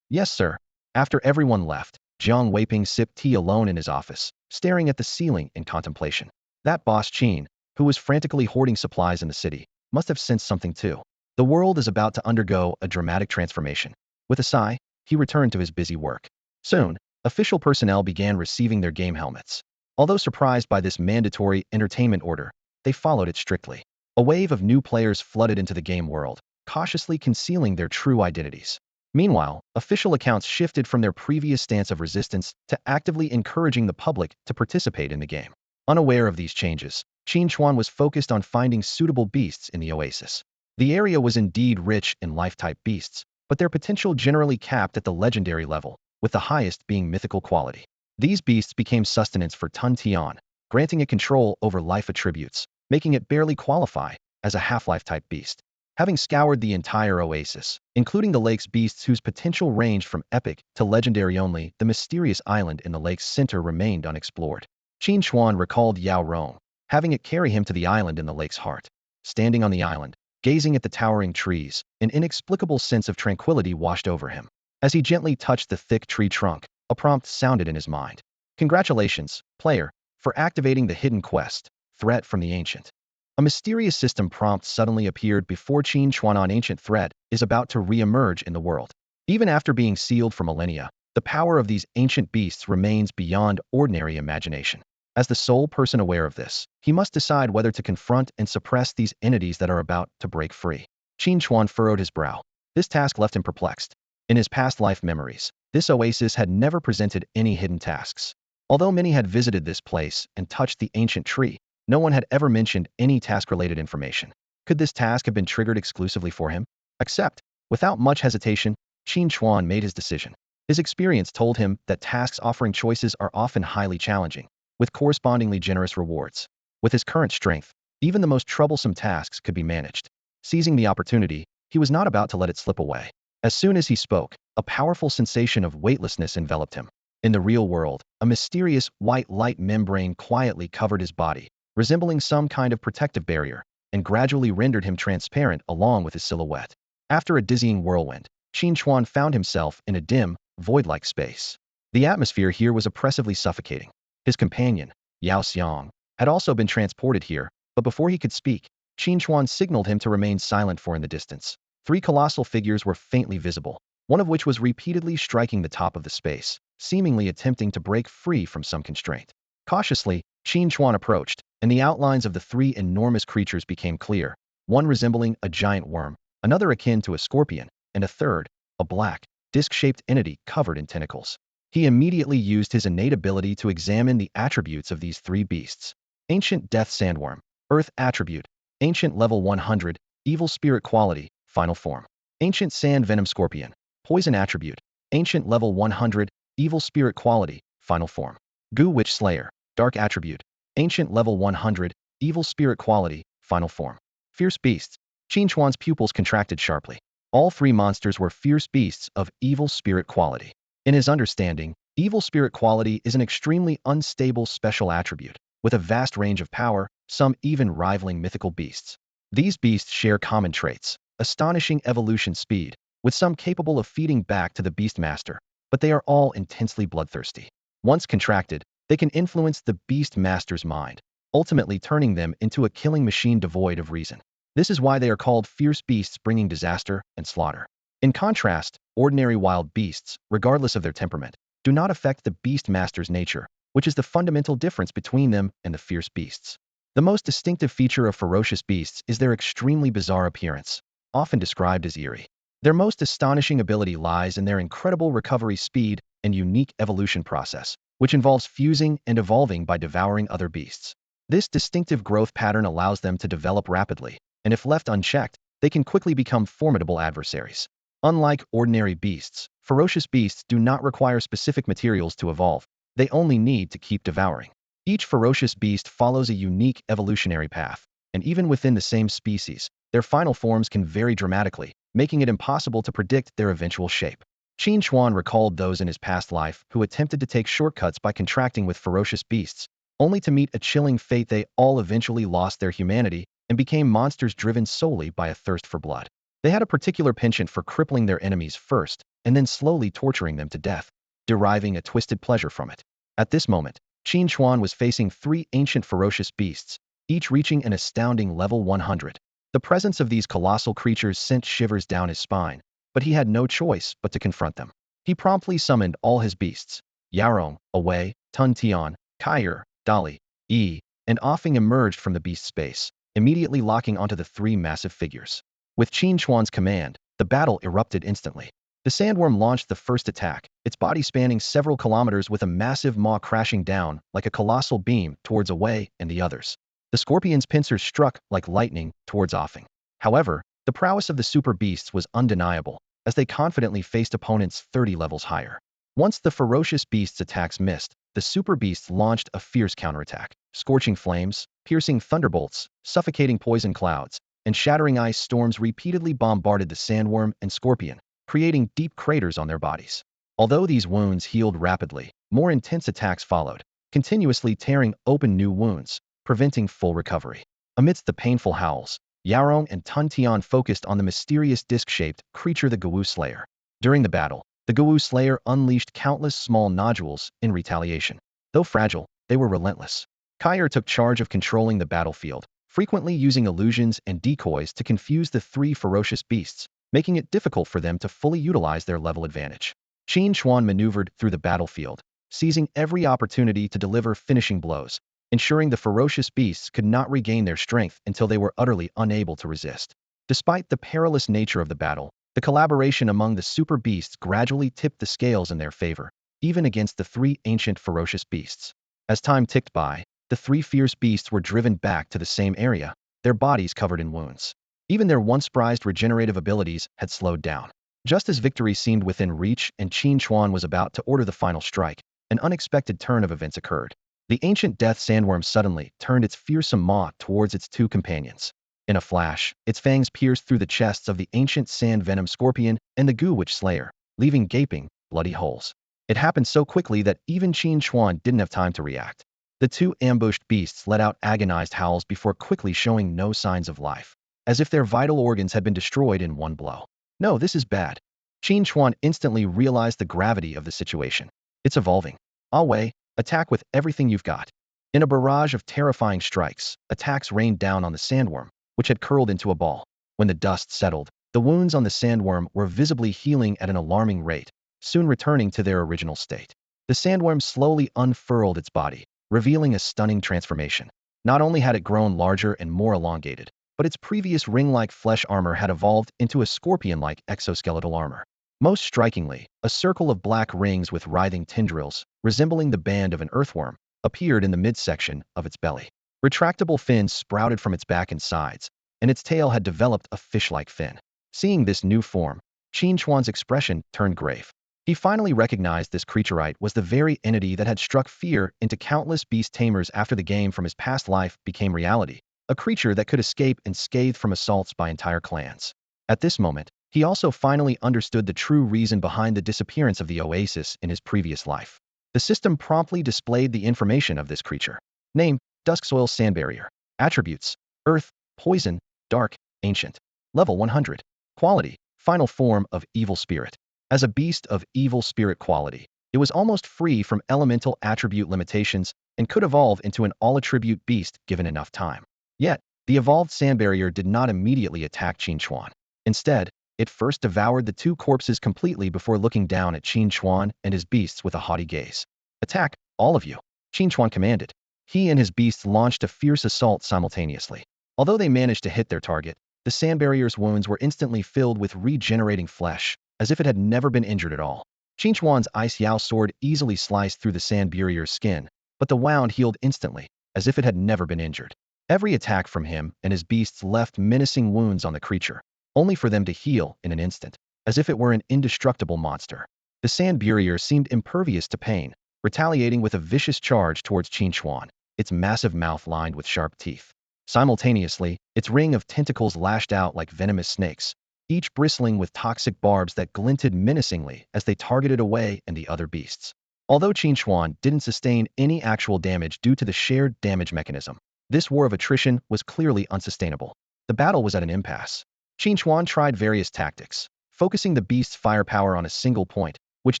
Yes, sir. After everyone left, Jiang Weiping sipped tea alone in his office, staring at the ceiling in contemplation. That boss Qin, who was frantically hoarding supplies in the city, must have sensed something too. The world is about to undergo a dramatic transformation. With a sigh, he returned to his busy work. Soon, official personnel began receiving their game helmets. Although surprised by this mandatory entertainment order, they followed it strictly. A wave of new players flooded into the game world, cautiously concealing their true identities. Meanwhile, official accounts shifted from their previous stance of resistance to actively encouraging the public to participate in the game. Unaware of these changes, Qin Chuan was focused on finding suitable beasts in the oasis. The area was indeed rich in life-type beasts, but their potential generally capped at the legendary level, with the highest being mythical quality. These beasts became sustenance for Tun Tian, granting it control over life attributes, making it barely qualify as a half-life type beast. Having scoured the entire oasis, including the lake's beasts whose potential ranged from epic to legendary only, the mysterious island in the lake's center remained unexplored. Qin Chuan recalled Yao Rong, having it carry him to the island in the lake's heart. Standing on the island, gazing at the towering trees, an inexplicable sense of tranquility washed over him. As he gently touched the thick tree trunk, a prompt sounded in his mind. Congratulations, player, for activating the hidden quest, Threat from the Ancient. A mysterious system prompt suddenly appeared before Qin Chuan. An ancient threat is about to re-emerge in the world. Even after being sealed for millennia, the power of these ancient beasts remains beyond ordinary imagination. As the sole person aware of this, he must decide whether to confront and suppress these entities that are about to break free. Qin Chuan furrowed his brow. This task left him perplexed. In his past life memories, this oasis had never presented any hidden tasks. Although many had visited this place and touched the ancient tree, no one had ever mentioned any task-related information. Could this task have been triggered exclusively for him? Except, without much hesitation, Qin Chuan made his decision. His experience told him that tasks offering choices are often highly challenging, with correspondingly generous rewards. With his current strength, even the most troublesome tasks could be managed. Seizing the opportunity, he was not about to let it slip away. As soon as he spoke, a powerful sensation of weightlessness enveloped him. In the real world, a mysterious white light membrane quietly covered his body, resembling some kind of protective barrier, and gradually rendered him transparent along with his silhouette. After a dizzying whirlwind, Qin Chuan found himself in a dim, void-like space. The atmosphere here was oppressively suffocating. His companion, Yao Xiang, had also been transported here, but before he could speak, Qin Chuan signaled him to remain silent for in the distance. 3 colossal figures were faintly visible, one of which was repeatedly striking the top of the space, seemingly attempting to break free from some constraint. Cautiously, Qin Chuan approached, and the outlines of the 3 enormous creatures became clear, one resembling a giant worm, another akin to a scorpion, and a third, a black, disc-shaped entity covered in tentacles. He immediately used his innate ability to examine the attributes of these 3 beasts. Ancient Death Sandworm, Earth Attribute, Ancient Level 100, Evil Spirit Quality, Final Form. Ancient Sand Venom Scorpion, Poison Attribute, Ancient Level 100, Evil Spirit Quality, Final Form. Goo Witch Slayer, Dark Attribute, Ancient Level 100, Evil Spirit Quality, Final Form. Fierce Beasts. Qin Chuan's pupils contracted sharply. All 3 monsters were fierce beasts of evil spirit quality. In his understanding, evil spirit quality is an extremely unstable special attribute, with a vast range of power, some even rivaling mythical beasts. These beasts share common traits, astonishing evolution speed, with some capable of feeding back to the Beastmaster, but they are all intensely bloodthirsty. Once contracted, they can influence the beast master's mind, ultimately turning them into a killing machine devoid of reason. This is why they are called fierce beasts bringing disaster and slaughter. In contrast, ordinary wild beasts, regardless of their temperament, do not affect the beast master's nature, which is the fundamental difference between them and the fierce beasts. The most distinctive feature of ferocious beasts is their extremely bizarre appearance, often described as eerie. Their most astonishing ability lies in their incredible recovery speed and unique evolution process, which involves fusing and evolving by devouring other beasts. This distinctive growth pattern allows them to develop rapidly, and if left unchecked, they can quickly become formidable adversaries. Unlike ordinary beasts, ferocious beasts do not require specific materials to evolve. They only need to keep devouring. Each ferocious beast follows a unique evolutionary path, and even within the same species, their final forms can vary dramatically, making it impossible to predict their eventual shape. Qin Chuan recalled those in his past life who attempted to take shortcuts by contracting with ferocious beasts, only to meet a chilling fate. They all eventually lost their humanity and became monsters driven solely by a thirst for blood. They had a particular penchant for crippling their enemies first, and then slowly torturing them to death, deriving a twisted pleasure from it. At this moment, Qin Chuan was facing 3 ancient ferocious beasts, each reaching an astounding level 100. The presence of these colossal creatures sent shivers down his spine, but he had no choice but to confront them. He promptly summoned all his beasts, Yarong, Awei, Tun Tian, Kaier, Dali, Yi, and Offing emerged from the beast space, immediately locking onto the 3 massive figures. With Qin Chuan's command, the battle erupted instantly. The sandworm launched the first attack, its body spanning several kilometers with a massive maw crashing down like a colossal beam towards Awei and the others. The scorpion's pincers struck like lightning towards Offing. However, the prowess of the super beasts was undeniable, as they confidently faced opponents 30 levels higher. Once the ferocious beast's attacks missed, the super beasts launched a fierce counterattack. Scorching flames, piercing thunderbolts, suffocating poison clouds, and shattering ice storms repeatedly bombarded the sandworm and scorpion, creating deep craters on their bodies. Although these wounds healed rapidly, more intense attacks followed, continuously tearing open new wounds, preventing full recovery. Amidst the painful howls, Yarong and Tun Tian focused on the mysterious disc-shaped creature, the Gawu Slayer. During the battle, the Gawu Slayer unleashed countless small nodules in retaliation. Though fragile, they were relentless. Kaier took charge of controlling the battlefield, frequently using illusions and decoys to confuse the 3 ferocious beasts, making it difficult for them to fully utilize their level advantage. Qin Chuan maneuvered through the battlefield, seizing every opportunity to deliver finishing blows, ensuring the ferocious beasts could not regain their strength until they were utterly unable to resist. Despite the perilous nature of the battle, the collaboration among the super beasts gradually tipped the scales in their favor, even against the 3 ancient ferocious beasts. As time ticked by, the 3 fierce beasts were driven back to the same area, their bodies covered in wounds. Even their once prized regenerative abilities had slowed down. Just as victory seemed within reach and Qin Chuan was about to order the final strike, an unexpected turn of events occurred. The ancient death sandworm suddenly turned its fearsome maw towards its 2 companions. In a flash, its fangs pierced through the chests of the ancient sand venom scorpion and the Gu Witch Slayer, leaving gaping, bloody holes. It happened so quickly that even Qin Chuan didn't have time to react. The 2 ambushed beasts let out agonized howls before quickly showing no signs of life, as if their vital organs had been destroyed in one blow. No, this is bad. Qin Chuan instantly realized the gravity of the situation. It's evolving. Awei, attack with everything you've got. In a barrage of terrifying strikes, attacks rained down on the sandworm, which had curled into a ball. When the dust settled, the wounds on the sandworm were visibly healing at an alarming rate, soon returning to their original state. The sandworm slowly unfurled its body, revealing a stunning transformation. Not only had it grown larger and more elongated, but its previous ring-like flesh armor had evolved into a scorpion-like exoskeletal armor. Most strikingly, a circle of black rings with writhing tendrils, resembling the band of an earthworm, appeared in the midsection of its belly. Retractable fins sprouted from its back and sides, and its tail had developed a fish-like fin. Seeing this new form, Qin Chuan's expression turned grave. He finally recognized this creaturite was the very entity that had struck fear into countless beast tamers after the game from his past life became reality, a creature that could escape unscathed from assaults by entire clans. At this moment, he also finally understood the true reason behind the disappearance of the oasis in his previous life. The system promptly displayed the information of this creature. Name, Dusk Soil Sand Barrier. Attributes, Earth, Poison, Dark, Ancient. Level 100. Quality, Final form of Evil Spirit. As a beast of evil spirit quality, It was almost free from elemental attribute limitations and could evolve into an all-attribute beast given enough time. Yet, the evolved sand barrier did not immediately attack Qin Chuan. Instead, it first devoured the two corpses completely before looking down at Qin Chuan and his beasts with a haughty gaze. "Attack, all of you," Qin Chuan commanded. He and his beasts launched a fierce assault simultaneously. Although they managed to hit their target, the sand barrier's wounds were instantly filled with regenerating flesh, as if it had never been injured at all. Qin Chuan's Xiao sword easily sliced through the sand barrier's skin, but the wound healed instantly, as if it had never been injured. Every attack from him and his beasts left menacing wounds on the creature, only for them to heal in an instant, as if it were an indestructible monster. The sand barrier seemed impervious to pain, retaliating with a vicious charge towards Qin Chuan, its massive mouth lined with sharp teeth. Simultaneously, its ring of tentacles lashed out like venomous snakes, each bristling with toxic barbs that glinted menacingly as they targeted away and the other beasts. Although Qin Chuan didn't sustain any actual damage due to the shared damage mechanism, this war of attrition was clearly unsustainable. The battle was at an impasse. Qin Chuan tried various tactics, focusing the beast's firepower on a single point, which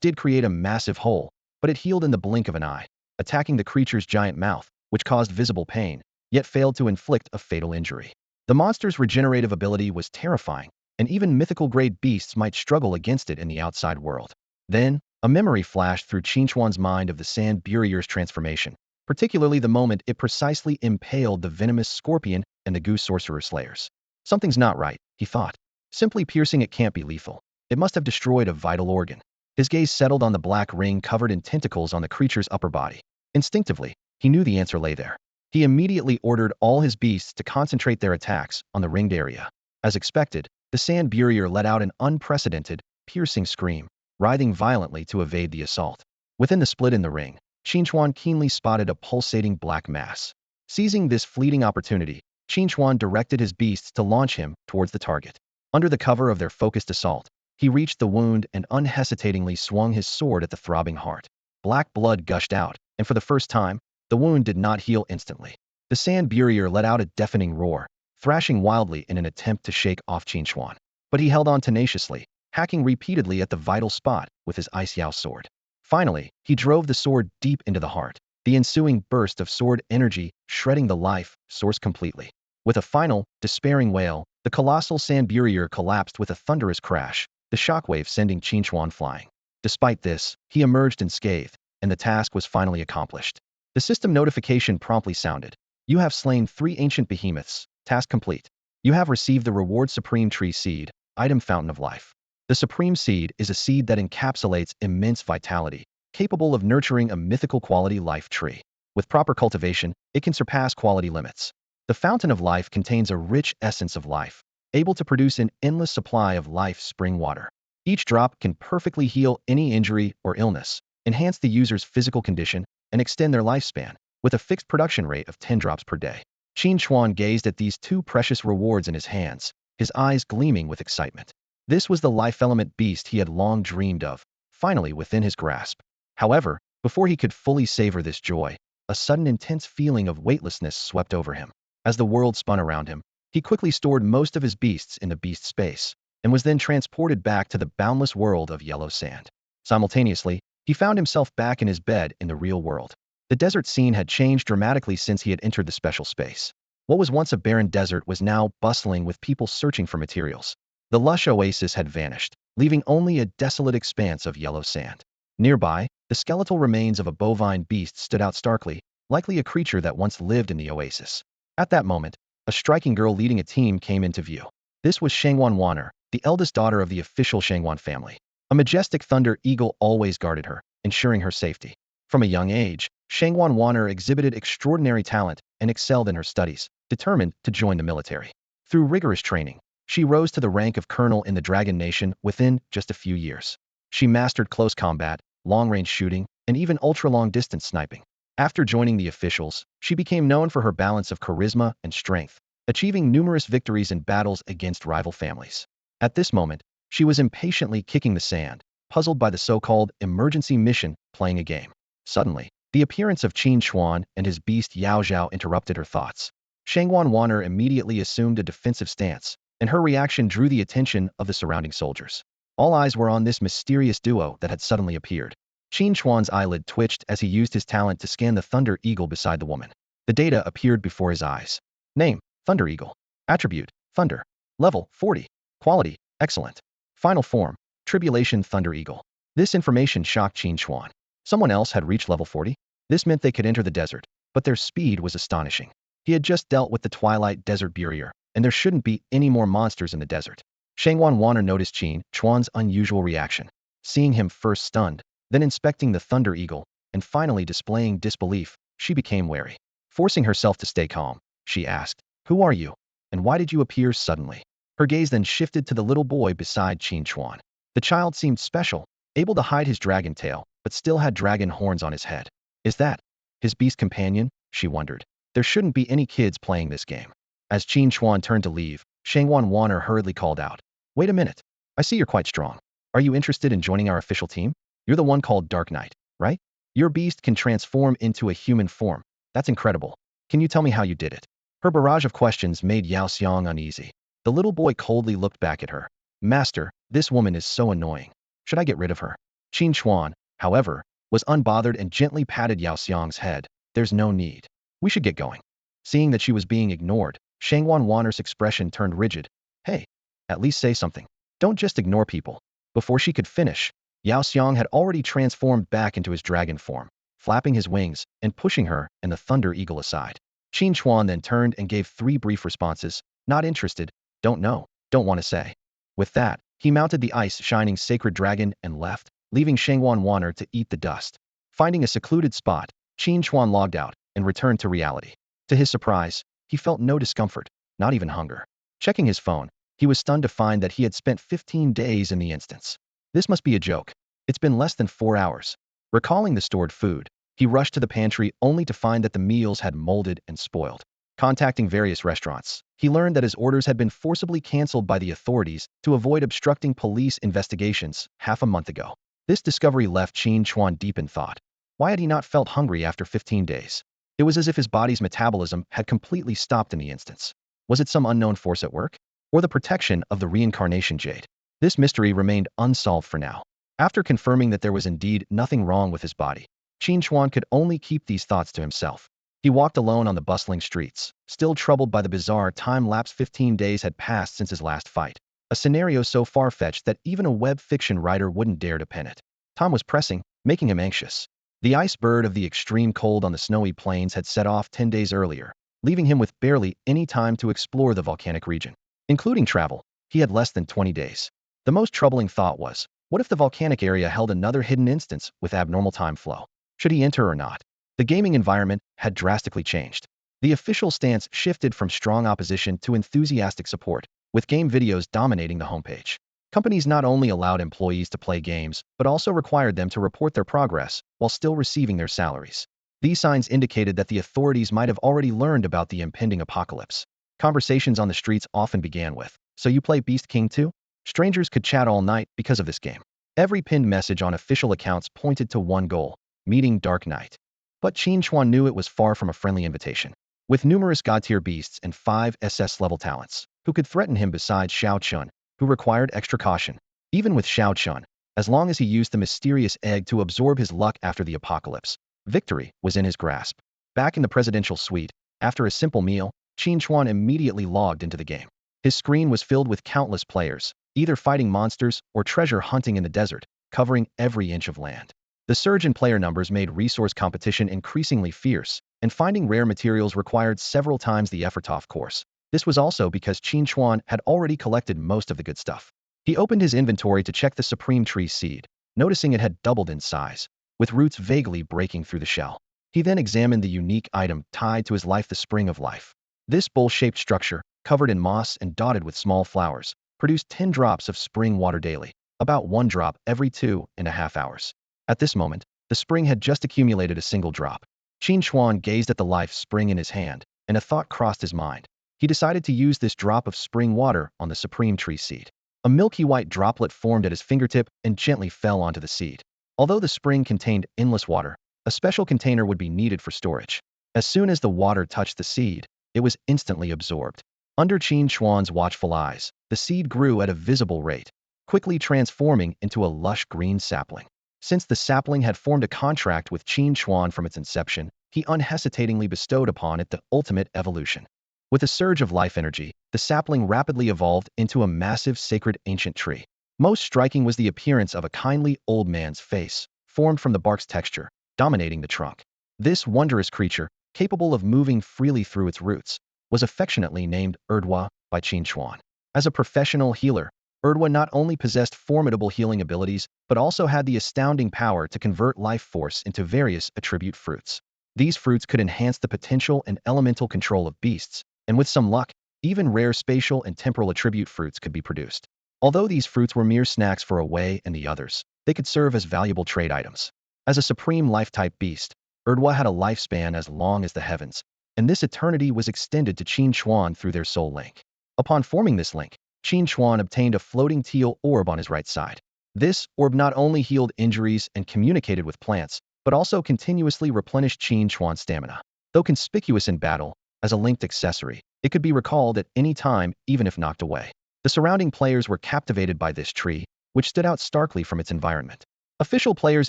did create a massive hole, but it healed in the blink of an eye, attacking the creature's giant mouth, which caused visible pain, yet failed to inflict a fatal injury. The monster's regenerative ability was terrifying, and even mythical-grade beasts might struggle against it in the outside world. Then, a memory flashed through Qin Chuan's mind of the sand barrier's transformation, particularly the moment it precisely impaled the venomous scorpion and the goose sorcerer slayers. Something's not right, he thought. Simply piercing it can't be lethal. It must have destroyed a vital organ. His gaze settled on the black ring covered in tentacles on the creature's upper body. Instinctively, he knew the answer lay there. He immediately ordered all his beasts to concentrate their attacks on the ringed area. As expected, the sand barrier let out an unprecedented, piercing scream, writhing violently to evade the assault. Within the split in the ring, Qin Chuan keenly spotted a pulsating black mass. Seizing this fleeting opportunity, Qin Chuan directed his beasts to launch him towards the target. Under the cover of their focused assault, he reached the wound and unhesitatingly swung his sword at the throbbing heart. Black blood gushed out, and for the first time, the wound did not heal instantly. The sand barrier let out a deafening roar, thrashing wildly in an attempt to shake off Qin Chuan. But he held on tenaciously, hacking repeatedly at the vital spot with his Xiao sword. Finally, he drove the sword deep into the heart, the ensuing burst of sword energy shredding the life source completely. With a final, despairing wail, the colossal sand barrier collapsed with a thunderous crash, the shockwave sending Qin Chuan flying. Despite this, he emerged unscathed, and the task was finally accomplished. The system notification promptly sounded. "You have slain 3 ancient behemoths. Task complete. You have received the reward Supreme Tree Seed, item Fountain of Life." The Supreme Seed is a seed that encapsulates immense vitality, capable of nurturing a mythical quality life tree. With proper cultivation, it can surpass quality limits. The Fountain of Life contains a rich essence of life, able to produce an endless supply of life spring water. Each drop can perfectly heal any injury or illness, enhance the user's physical condition, and extend their lifespan, with a fixed production rate of 10 drops per day. Qin Chuan gazed at these 2 precious rewards in his hands, his eyes gleaming with excitement. This was the life element beast he had long dreamed of, finally within his grasp. However, before he could fully savor this joy, a sudden intense feeling of weightlessness swept over him. As the world spun around him, he quickly stored most of his beasts in the beast space, and was then transported back to the boundless world of yellow sand. Simultaneously, he found himself back in his bed in the real world. The desert scene had changed dramatically since he had entered the special space. What was once a barren desert was now bustling with people searching for materials. The lush oasis had vanished, leaving only a desolate expanse of yellow sand. Nearby, the skeletal remains of a bovine beast stood out starkly, likely a creature that once lived in the oasis. At that moment, a striking girl leading a team came into view. This was Shangwan Wanner, the eldest daughter of the official Shangwan family. A majestic thunder eagle always guarded her, ensuring her safety. From a young age, Shangwan Wanner exhibited extraordinary talent and excelled in her studies, determined to join the military. Through rigorous training, she rose to the rank of colonel in the Dragon Nation within just a few years. She mastered close combat, long-range shooting, and even ultra-long-distance sniping. After joining the officials, she became known for her balance of charisma and strength, achieving numerous victories in battles against rival families. At this moment, she was impatiently kicking the sand, puzzled by the so-called emergency mission playing a game. Suddenly, the appearance of Qin Chuan and his beast Yao Zhao interrupted her thoughts. Shangwan Wanner immediately assumed a defensive stance, and her reaction drew the attention of the surrounding soldiers. All eyes were on this mysterious duo that had suddenly appeared. Qin Chuan's eyelid twitched as he used his talent to scan the Thunder Eagle beside the woman. The data appeared before his eyes. Name, Thunder Eagle. Attribute, Thunder. Level, 40. Quality, excellent. Final form, Tribulation Thunder Eagle. This information shocked Qin Chuan. Someone else had reached level 40? This meant they could enter the desert, but their speed was astonishing. He had just dealt with the Twilight Desert Barrier, and there shouldn't be any more monsters in the desert. Shangwan Wanner noticed Qin Chuan's unusual reaction, seeing him first stunned, then inspecting the Thunder Eagle, and finally displaying disbelief. She became wary. Forcing herself to stay calm, she asked, "Who are you? And why did you appear suddenly?" Her gaze then shifted to the little boy beside Qin Chuan. The child seemed special, able to hide his dragon tail, but still had dragon horns on his head. Is that his beast companion? She wondered. There shouldn't be any kids playing this game. As Qin Chuan turned to leave, Shangwan Wanner hurriedly called out, "Wait a minute. I see you're quite strong. Are you interested in joining our official team? You're the one called Dark Knight, right? Your beast can transform into a human form. That's incredible. Can you tell me how you did it?" Her barrage of questions made Yao Xiang uneasy. The little boy coldly looked back at her. "Master, this woman is so annoying. Should I get rid of her?" Qin Chuan, however, was unbothered and gently patted Yao Xiang's head. "There's no need. We should get going." Seeing that she was being ignored, Shangwan Wanner's expression turned rigid. "Hey, at least say something. Don't just ignore people." Before she could finish, Yao Xiang had already transformed back into his dragon form, flapping his wings and pushing her and the Thunder Eagle aside. Qin Chuan then turned and gave 3 brief responses: not interested, don't know, don't want to say. With that, he mounted the ice-shining sacred dragon and left, leaving Shangwan Wanner to eat the dust. Finding a secluded spot, Qin Chuan logged out and returned to reality. To his surprise, he felt no discomfort, not even hunger. Checking his phone, he was stunned to find that he had spent 15 days in the instance. This must be a joke. It's been less than 4 hours. Recalling the stored food, he rushed to the pantry only to find that the meals had molded and spoiled. Contacting various restaurants, he learned that his orders had been forcibly canceled by the authorities to avoid obstructing police investigations half a month ago. This discovery left Qin Chuan deep in thought. Why had he not felt hungry after 15 days? It was as if his body's metabolism had completely stopped in the instance. Was it some unknown force at work? Or the protection of the Reincarnation Jade? This mystery remained unsolved for now. After confirming that there was indeed nothing wrong with his body, Qin Chuan could only keep these thoughts to himself. He walked alone on the bustling streets, still troubled by the bizarre time-lapse 15 days had passed since his last fight. A scenario so far-fetched that even a web fiction writer wouldn't dare to pen it. Time was pressing, making him anxious. The ice bird of the extreme cold on the snowy plains had set off 10 days earlier, leaving him with barely any time to explore the volcanic region. Including travel, he had less than 20 days. The most troubling thought was, what if the volcanic area held another hidden instance with abnormal time flow? Should he enter or not? The gaming environment had drastically changed. The official stance shifted from strong opposition to enthusiastic support, with game videos dominating the homepage. Companies not only allowed employees to play games, but also required them to report their progress while still receiving their salaries. These signs indicated that the authorities might have already learned about the impending apocalypse. Conversations on the streets often began with, "So you play Beast King too?" Strangers could chat all night because of this game. Every pinned message on official accounts pointed to one goal: meeting Dark Knight. But Qin Chuan knew it was far from a friendly invitation. With numerous god-tier beasts and 5 SS-level talents, who could threaten him besides Xiao Chun, who required extra caution. Even with Xiao Chun, as long as he used the mysterious egg to absorb his luck after the apocalypse, victory was in his grasp. Back in the presidential suite, after a simple meal, Qin Chuan immediately logged into the game. His screen was filled with countless players, either fighting monsters or treasure hunting in the desert, covering every inch of land. The surge in player numbers made resource competition increasingly fierce, and finding rare materials required several times the effort. Of course, this was also because Qin Chuan had already collected most of the good stuff. He opened his inventory to check the Supreme Tree seed, noticing it had doubled in size, with roots vaguely breaking through the shell. He then examined the unique item tied to his life, the Spring of Life. This bowl-shaped structure, covered in moss and dotted with small flowers, produced 10 drops of spring water daily, about 1 drop every 2.5 hours. At this moment, the spring had just accumulated a single drop. Qin Chuan gazed at the life spring in his hand, and a thought crossed his mind. He decided to use this drop of spring water on the Supreme Tree seed. A milky white droplet formed at his fingertip and gently fell onto the seed. Although the spring contained endless water, a special container would be needed for storage. As soon as the water touched the seed, it was instantly absorbed. Under Qin Chuan's watchful eyes, the seed grew at a visible rate, quickly transforming into a lush green sapling. Since the sapling had formed a contract with Qin Chuan from its inception, he unhesitatingly bestowed upon it the ultimate evolution. With a surge of life energy, the sapling rapidly evolved into a massive sacred ancient tree. Most striking was the appearance of a kindly old man's face, formed from the bark's texture, dominating the trunk. This wondrous creature, capable of moving freely through its roots, was affectionately named Erdwa by Qin Chuan. As a professional healer, Erdwa not only possessed formidable healing abilities, but also had the astounding power to convert life force into various attribute fruits. These fruits could enhance the potential and elemental control of beasts, and with some luck, even rare spatial and temporal attribute fruits could be produced. Although these fruits were mere snacks for Away and the others, they could serve as valuable trade items. As a supreme life-type beast, Erdwa had a lifespan as long as the heavens, and this eternity was extended to Qin Chuan through their soul link. Upon forming this link, Qin Chuan obtained a floating teal orb on his right side. This orb not only healed injuries and communicated with plants, but also continuously replenished Qin Chuan's stamina. Though conspicuous in battle, as a linked accessory, it could be recalled at any time, even if knocked away. The surrounding players were captivated by this tree, which stood out starkly from its environment. Official players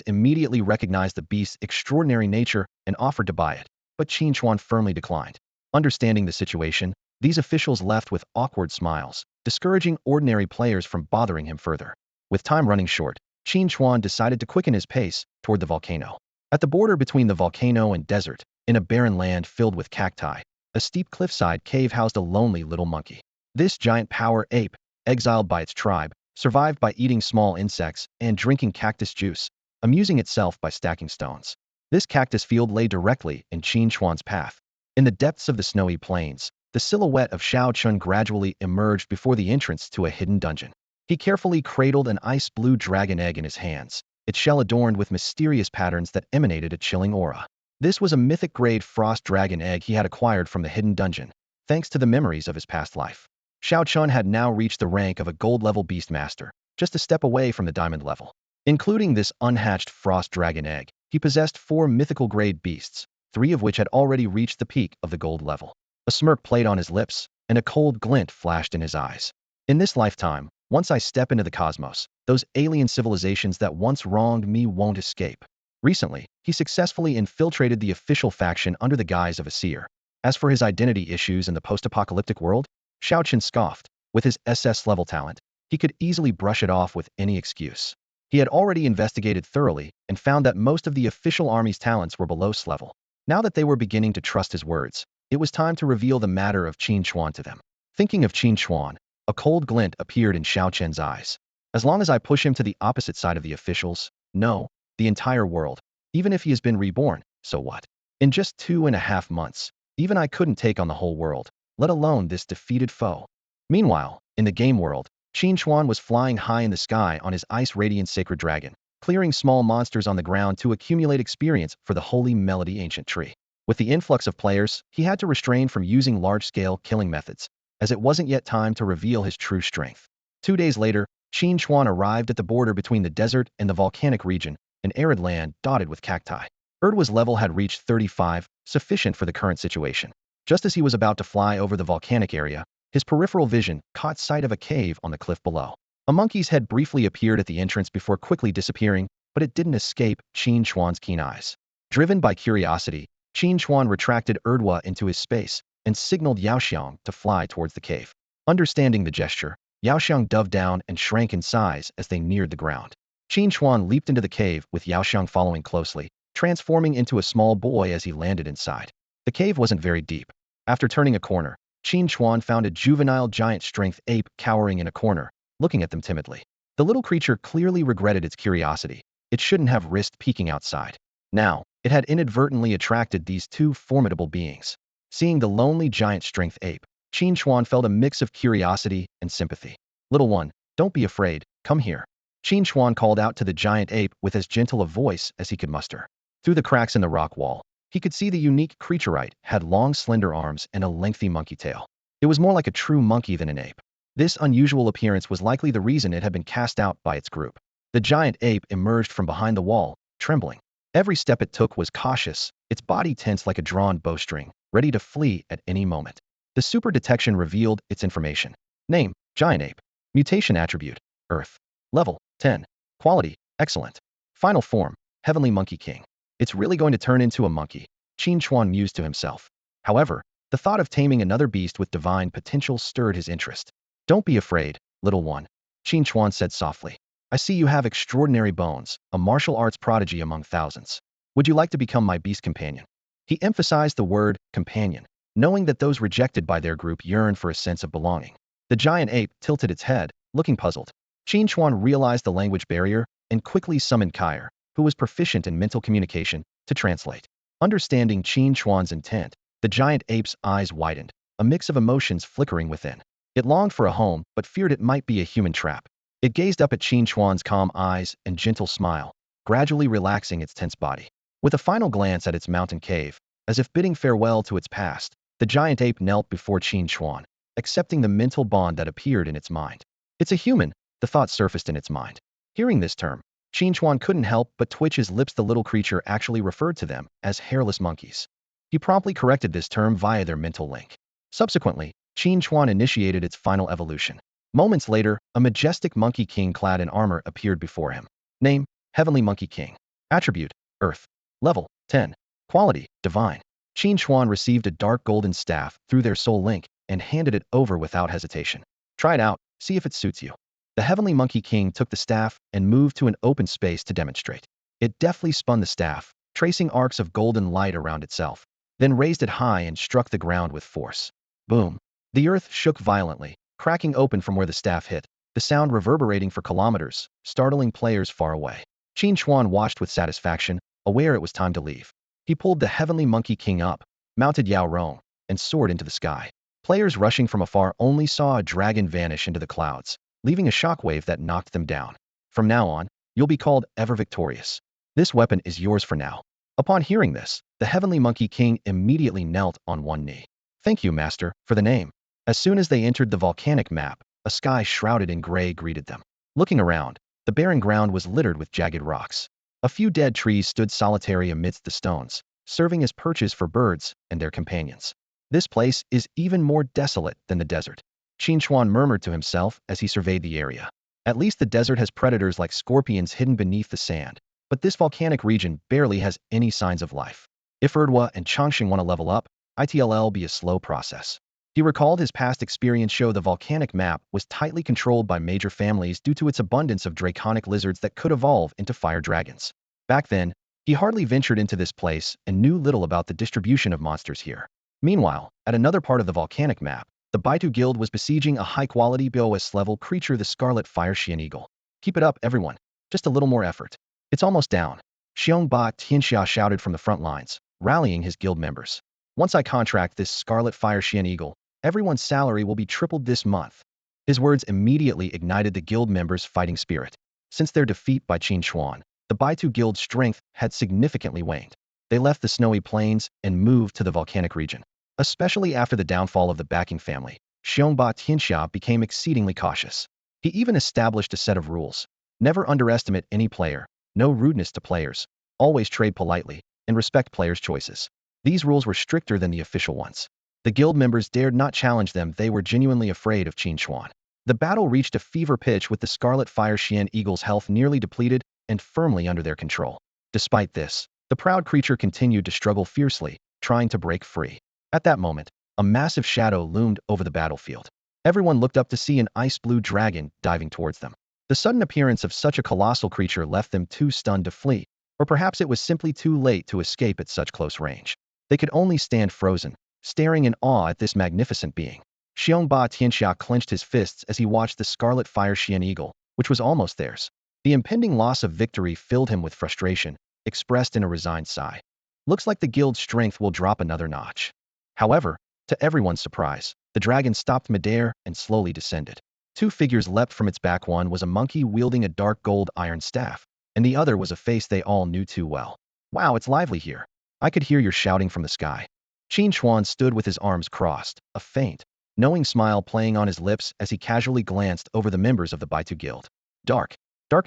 immediately recognized the beast's extraordinary nature and offered to buy it, but Qin Chuan firmly declined. Understanding the situation, these officials left with awkward smiles, discouraging ordinary players from bothering him further. With time running short, Qin Chuan decided to quicken his pace toward the volcano. At the border between the volcano and desert, in a barren land filled with cacti, a steep cliffside cave housed a lonely little monkey. This giant power ape, exiled by its tribe, survived by eating small insects and drinking cactus juice, amusing itself by stacking stones. This cactus field lay directly in Qin Chuan's path. In the depths of the snowy plains, the silhouette of Chun gradually emerged before the entrance to a hidden dungeon. He carefully cradled an ice-blue dragon egg in his hands, its shell adorned with mysterious patterns that emanated a chilling aura. This was a mythic-grade frost dragon egg he had acquired from the hidden dungeon, thanks to the memories of his past life. Chun had now reached the rank of a gold-level beastmaster, just a step away from the diamond level. Including this unhatched frost dragon egg, he possessed 4 mythical-grade beasts, 3 of which had already reached the peak of the gold level. A smirk played on his lips, and a cold glint flashed in his eyes. In this lifetime, once I step into the cosmos, those alien civilizations that once wronged me won't escape. Recently, he successfully infiltrated the official faction under the guise of a seer. As for his identity issues in the post-apocalyptic world, Chun scoffed. With his SS-level talent, he could easily brush it off with any excuse. He had already investigated thoroughly and found that most of the official army's talents were below S-level. Now that they were beginning to trust his words, it was time to reveal the matter of Qin Chuan to them. Thinking of Qin Chuan, a cold glint appeared in Chun's eyes. As long as I push him to the opposite side of the officials, no, the entire world, even if he has been reborn, so what? In just 2.5 months, even I couldn't take on the whole world, let alone this defeated foe. Meanwhile, in the game world, Qin Chuan was flying high in the sky on his ice-radiant sacred dragon, clearing small monsters on the ground to accumulate experience for the holy melody ancient tree. With the influx of players, he had to restrain from using large-scale killing methods, as it wasn't yet time to reveal his true strength. 2 days later, Qin Chuan arrived at the border between the desert and the volcanic region, an arid land dotted with cacti. Erdwa's level had reached 35, sufficient for the current situation. Just as he was about to fly over the volcanic area, his peripheral vision caught sight of a cave on the cliff below. A monkey's head briefly appeared at the entrance before quickly disappearing, but it didn't escape Qin Chuan's keen eyes. Driven by curiosity, Qin Chuan retracted Erdwa into his space and signaled Yaoxiang to fly towards the cave. Understanding the gesture, Yaoxiang dove down and shrank in size as they neared the ground. Qin Chuan leaped into the cave with Yaoxiang following closely, transforming into a small boy as he landed inside. The cave wasn't very deep. After turning a corner, Qin Chuan found a juvenile giant strength ape cowering in a corner, looking at them timidly. The little creature clearly regretted its curiosity. It shouldn't have risked peeking outside. Now, it had inadvertently attracted these 2 formidable beings. Seeing the lonely giant strength ape, Qin Chuan felt a mix of curiosity and sympathy. "Little one, don't be afraid, come here." Qin Chuan called out to the giant ape with as gentle a voice as he could muster. Through the cracks in the rock wall, he could see the unique creaturite had long slender arms and a lengthy monkey tail. It was more like a true monkey than an ape. This unusual appearance was likely the reason it had been cast out by its group. The giant ape emerged from behind the wall, trembling. Every step it took was cautious, its body tense like a drawn bowstring, ready to flee at any moment. The super detection revealed its information. Name, Giant Ape. Mutation attribute, Earth. Level, 10. Quality, excellent. Final form, Heavenly Monkey King. It's really going to turn into a monkey, Qin Chuan mused to himself. However, the thought of taming another beast with divine potential stirred his interest. Don't be afraid, little one, Qin Chuan said softly. I see you have extraordinary bones, a martial arts prodigy among thousands. Would you like to become my beast companion? He emphasized the word companion, knowing that those rejected by their group yearned for a sense of belonging. The giant ape tilted its head, looking puzzled. Qin Chuan realized the language barrier and quickly summoned Kair, who was proficient in mental communication, to translate. Understanding Qin Chuan's intent, the giant ape's eyes widened, a mix of emotions flickering within. It longed for a home, but feared it might be a human trap. It gazed up at Qin Chuan's calm eyes and gentle smile, gradually relaxing its tense body. With a final glance at its mountain cave, as if bidding farewell to its past, the giant ape knelt before Qin Chuan, accepting the mental bond that appeared in its mind. It's a human, the thought surfaced in its mind. Hearing this term, Qin Chuan couldn't help but twitch his lips. The little creature actually referred to them as hairless monkeys. He promptly corrected this term via their mental link. Subsequently, Qin Chuan initiated its final evolution. Moments later, a majestic monkey king clad in armor appeared before him. Name, Heavenly Monkey King. Attribute, Earth. Level, 10. Quality, Divine. Qin Chuan received a dark golden staff through their soul link and handed it over without hesitation. Try it out, see if it suits you. The Heavenly Monkey King took the staff and moved to an open space to demonstrate. It deftly spun the staff, tracing arcs of golden light around itself, then raised it high and struck the ground with force. Boom. The earth shook violently, cracking open from where the staff hit, the sound reverberating for kilometers, startling players far away. Qin Chuan watched with satisfaction, aware it was time to leave. He pulled the Heavenly Monkey King up, mounted Yao Rong, and soared into the sky. Players rushing from afar only saw a dragon vanish into the clouds, leaving a shockwave that knocked them down. From now on, you'll be called Ever Victorious. This weapon is yours for now. Upon hearing this, the Heavenly Monkey King immediately knelt on one knee. Thank you, Master, for the name. As soon as they entered the volcanic map, a sky shrouded in gray greeted them. Looking around, the barren ground was littered with jagged rocks. A few dead trees stood solitary amidst the stones, serving as perches for birds and their companions. This place is even more desolate than the desert, Qin Chuan murmured to himself as he surveyed the area. At least the desert has predators like scorpions hidden beneath the sand, but this volcanic region barely has any signs of life. If Erdwa and Chongqing want to level up, it'll be a slow process. He recalled his past experience showed the volcanic map was tightly controlled by major families due to its abundance of draconic lizards that could evolve into fire dragons. Back then, he hardly ventured into this place and knew little about the distribution of monsters here. Meanwhile, at another part of the volcanic map, the Baitu Guild was besieging a high-quality BOS-level creature, the Scarlet Fire Xian Eagle. Keep it up, everyone. Just a little more effort. It's almost down, Xiongba Tianxia shouted from the front lines, rallying his guild members. Once I contract this Scarlet Fire Xian Eagle, everyone's salary will be tripled this month. His words immediately ignited the guild members' fighting spirit. Since their defeat by Qin Chuan, the Baitu Guild's strength had significantly waned. They left the snowy plains and moved to the volcanic region. Especially after the downfall of the backing family, Xiongba Tianxia became exceedingly cautious. He even established a set of rules. Never underestimate any player, no rudeness to players, always trade politely, and respect players' choices. These rules were stricter than the official ones. The guild members dared not challenge them. They were genuinely afraid of Qin Chuan. The battle reached a fever pitch with the Scarlet Fire Xian Eagle's health nearly depleted and firmly under their control. Despite this, the proud creature continued to struggle fiercely, trying to break free. At that moment, a massive shadow loomed over the battlefield. Everyone looked up to see an ice-blue dragon diving towards them. The sudden appearance of such a colossal creature left them too stunned to flee, or perhaps it was simply too late to escape at such close range. They could only stand frozen, staring in awe at this magnificent being. Xiongba Tianxia clenched his fists as he watched the Scarlet Fire Xian Eagle, which was almost theirs. The impending loss of victory filled him with frustration, expressed in a resigned sigh. Looks like the guild's strength will drop another notch. However, to everyone's surprise, the dragon stopped midair and slowly descended. Two figures leapt from its back. One was a monkey wielding a dark gold iron staff, and the other was a face they all knew too well. Wow, it's lively here. I could hear your shouting from the sky. Qin Chuan stood with his arms crossed, a faint, knowing smile playing on his lips as he casually glanced over the members of the Baitu Guild. Dark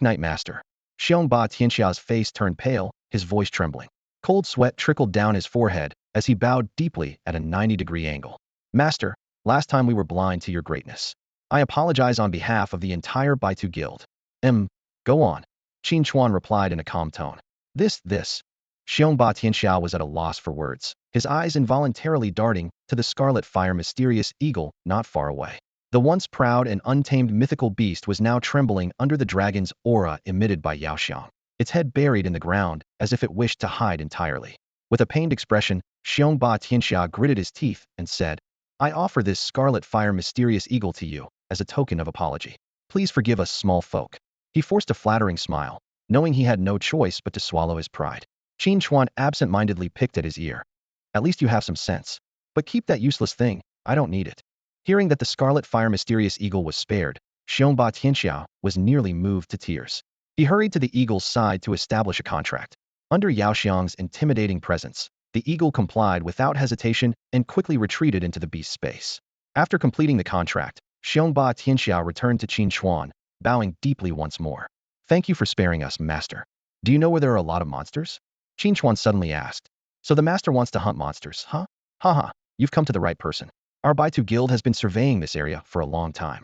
Knight Master. Xiongba Tianxia's face turned pale, his voice trembling. Cold sweat trickled down his forehead as he bowed deeply at a 90-degree angle. Master, last time we were blind to your greatness. I apologize on behalf of the entire Baitu Guild. Go on. Qin Chuan replied in a calm tone. This. Xiongba Tianxiao was at a loss for words, his eyes involuntarily darting to the scarlet fire mysterious eagle not far away. The once proud and untamed mythical beast was now trembling under the dragon's aura emitted by Yaoxiang, its head buried in the ground as if it wished to hide entirely. With a pained expression, Xiongba Tianxia gritted his teeth and said, I offer this scarlet fire mysterious eagle to you as a token of apology. Please forgive us small folk. He forced a flattering smile, knowing he had no choice but to swallow his pride. Qin Chuan absent-mindedly picked at his ear. At least you have some sense. But keep that useless thing, I don't need it. Hearing that the scarlet fire mysterious eagle was spared, Xiongba Tianxiao was nearly moved to tears. He hurried to the eagle's side to establish a contract. Under Yaoxiang's intimidating presence, the eagle complied without hesitation and quickly retreated into the beast's space. After completing the contract, Xiongba Tianxiao returned to Qin Chuan, bowing deeply once more. Thank you for sparing us, master. Do you know where there are a lot of monsters? Qin Chuan suddenly asked. So the master wants to hunt monsters, huh? Haha, you've come to the right person. Our Baitu guild has been surveying this area for a long time.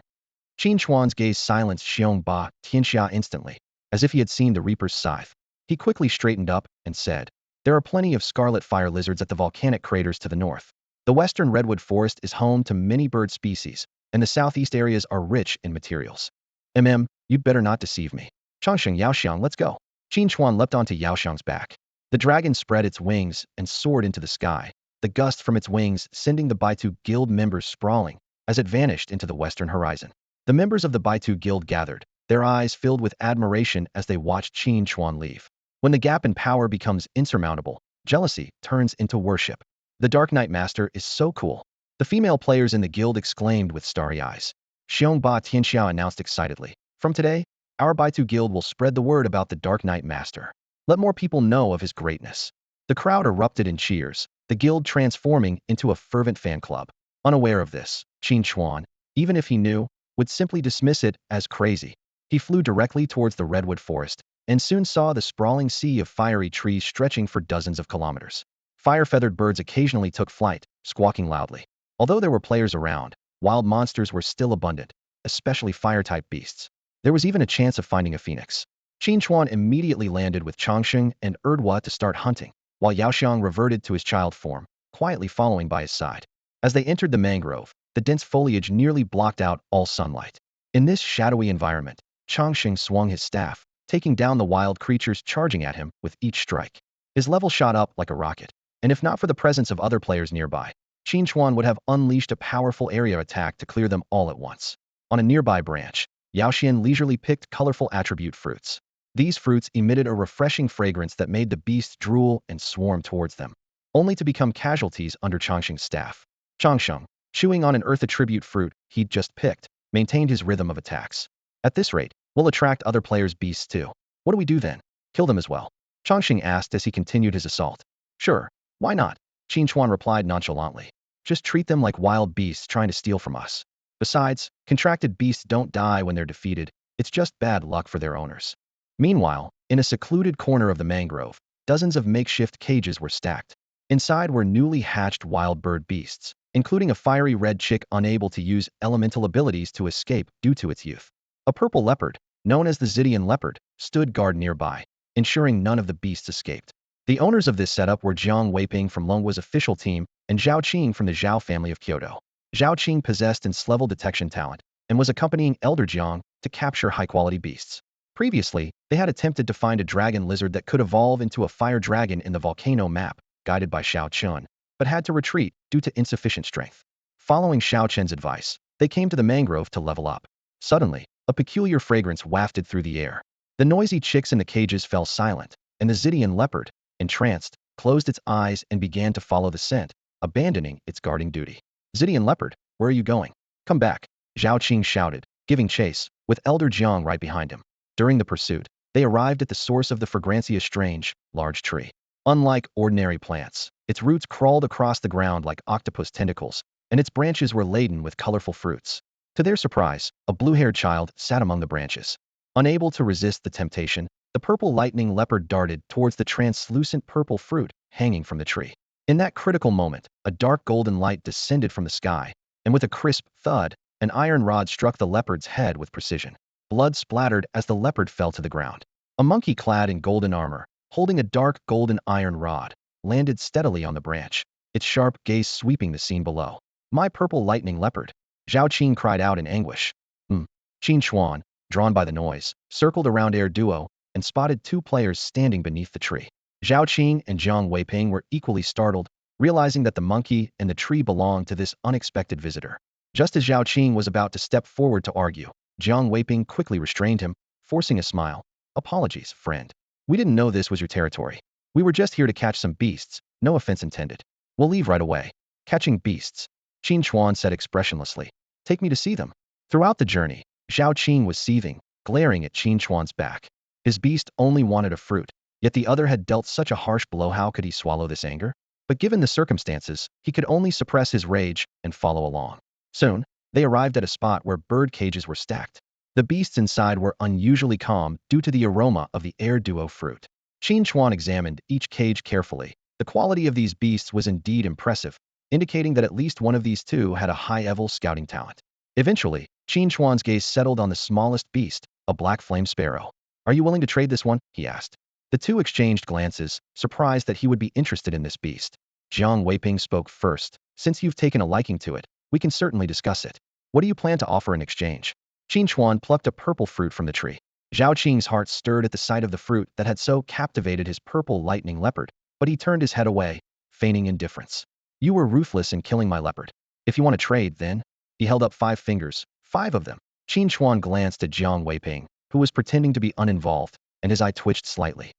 Qin Chuan's gaze silenced Xiongba Tianxia instantly, as if he had seen the Reaper's scythe. He quickly straightened up and said, there are plenty of scarlet fire lizards at the volcanic craters to the north. The western redwood forest is home to many bird species, and the southeast areas are rich in materials. You'd better not deceive me. Changsheng Yaoxiang, let's go. Qin Chuan leapt onto Yaoxiang's back. The dragon spread its wings and soared into the sky, the gust from its wings sending the Baitu Guild members sprawling as it vanished into the western horizon. The members of the Baitu Guild gathered, their eyes filled with admiration as they watched Qin Chuan leave. When the gap in power becomes insurmountable, jealousy turns into worship. The Dark Knight Master is so cool. The female players in the guild exclaimed with starry eyes. Xiongba Tianxiao announced excitedly, from today, our Baitu Guild will spread the word about the Dark Knight Master. Let more people know of his greatness. The crowd erupted in cheers, the guild transforming into a fervent fan club. Unaware of this, Qin Chuan, even if he knew, would simply dismiss it as crazy. He flew directly towards the redwood forest, and soon saw the sprawling sea of fiery trees stretching for dozens of kilometers. Fire-feathered birds occasionally took flight, squawking loudly. Although there were players around, wild monsters were still abundant, especially fire-type beasts. There was even a chance of finding a phoenix. Qin Chuan immediately landed with Changsheng and Erdwa to start hunting, while Yaoxiang reverted to his child form, quietly following by his side. As they entered the mangrove, the dense foliage nearly blocked out all sunlight. In this shadowy environment, Changsheng swung his staff, taking down the wild creatures charging at him with each strike. His level shot up like a rocket, and if not for the presence of other players nearby, Qin Chuan would have unleashed a powerful area attack to clear them all at once. On a nearby branch, Yaoxian leisurely picked colorful attribute fruits. These fruits emitted a refreshing fragrance that made the beasts drool and swarm towards them, only to become casualties under Changsheng's staff. Changsheng, chewing on an earth attribute fruit he'd just picked, maintained his rhythm of attacks. At this rate, we'll attract other players' beasts too. What do we do then? Kill them as well? Changsheng asked as he continued his assault. Sure, why not? Qin Chuan replied nonchalantly. Just treat them like wild beasts trying to steal from us. Besides, contracted beasts don't die when they're defeated, it's just bad luck for their owners. Meanwhile, in a secluded corner of the mangrove, dozens of makeshift cages were stacked. Inside were newly hatched wild bird beasts, including a fiery red chick unable to use elemental abilities to escape due to its youth. A purple leopard, known as the Xidian leopard, stood guard nearby, ensuring none of the beasts escaped. The owners of this setup were Jiang Weiping from Longhua's official team and Zhao Qing from the Zhao family of Kyoto. Zhao Qing possessed ins-level detection talent and was accompanying Elder Jiang to capture high-quality beasts. Previously, they had attempted to find a dragon lizard that could evolve into a fire dragon in the volcano map, guided by Xiao Chun, but had to retreat due to insufficient strength. Following Xiao Chen's advice, they came to the mangrove to level up. Suddenly, a peculiar fragrance wafted through the air. The noisy chicks in the cages fell silent, and the Xidian leopard, entranced, closed its eyes and began to follow the scent, abandoning its guarding duty. Xidian leopard, where are you going? Come back, Zhao Qing shouted, giving chase, with Elder Jiang right behind him. During the pursuit, they arrived at the source of the Fragrantia strange, large tree. Unlike ordinary plants, its roots crawled across the ground like octopus tentacles, and its branches were laden with colorful fruits. To their surprise, a blue-haired child sat among the branches. Unable to resist the temptation, the purple lightning leopard darted towards the translucent purple fruit hanging from the tree. In that critical moment, a dark golden light descended from the sky, and with a crisp thud, an iron rod struck the leopard's head with precision. Blood splattered as the leopard fell to the ground. A monkey clad in golden armor, holding a dark golden iron rod, landed steadily on the branch, its sharp gaze sweeping the scene below. My purple lightning leopard! Zhao Qin cried out in anguish. Qin Chuan, drawn by the noise, circled around Air Duo and spotted two players standing beneath the tree. Zhao Qing and Jiang Weiping were equally startled, realizing that the monkey and the tree belonged to this unexpected visitor. Just as Zhao Qing was about to step forward to argue, Jiang Weiping quickly restrained him, forcing a smile. Apologies, friend. We didn't know this was your territory. We were just here to catch some beasts, no offense intended. We'll leave right away. Catching beasts, Qin Chuan said expressionlessly. Take me to see them. Throughout the journey, Zhao Qing was seething, glaring at Qin Chuan's back. His beast only wanted a fruit, yet the other had dealt such a harsh blow. How could he swallow this anger? But given the circumstances, he could only suppress his rage and follow along. Soon, they arrived at a spot where bird cages were stacked. The beasts inside were unusually calm due to the aroma of the Air Duo fruit. Qin Chuan examined each cage carefully. The quality of these beasts was indeed impressive, indicating that at least one of these two had a high-level scouting talent. Eventually, Qin Chuan's gaze settled on the smallest beast, a black flame sparrow. Are you willing to trade this one? He asked. The two exchanged glances, surprised that he would be interested in this beast. Jiang Weiping spoke first. Since you've taken a liking to it, we can certainly discuss it. What do you plan to offer in exchange? Qin Chuan plucked a purple fruit from the tree. Zhao Qing's heart stirred at the sight of the fruit that had so captivated his purple lightning leopard, but he turned his head away, feigning indifference. You were ruthless in killing my leopard. If you want to trade, then. He held up 5 fingers, 5 of them. Qin Chuan glanced at Jiang Weiping, who was pretending to be uninvolved, and his eye twitched slightly.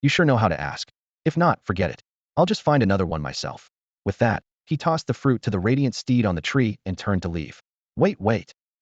You sure know how to ask. If not, forget it. I'll just find another one myself. With that, he tossed the fruit to the radiant steed on the tree and turned to leave. Wait.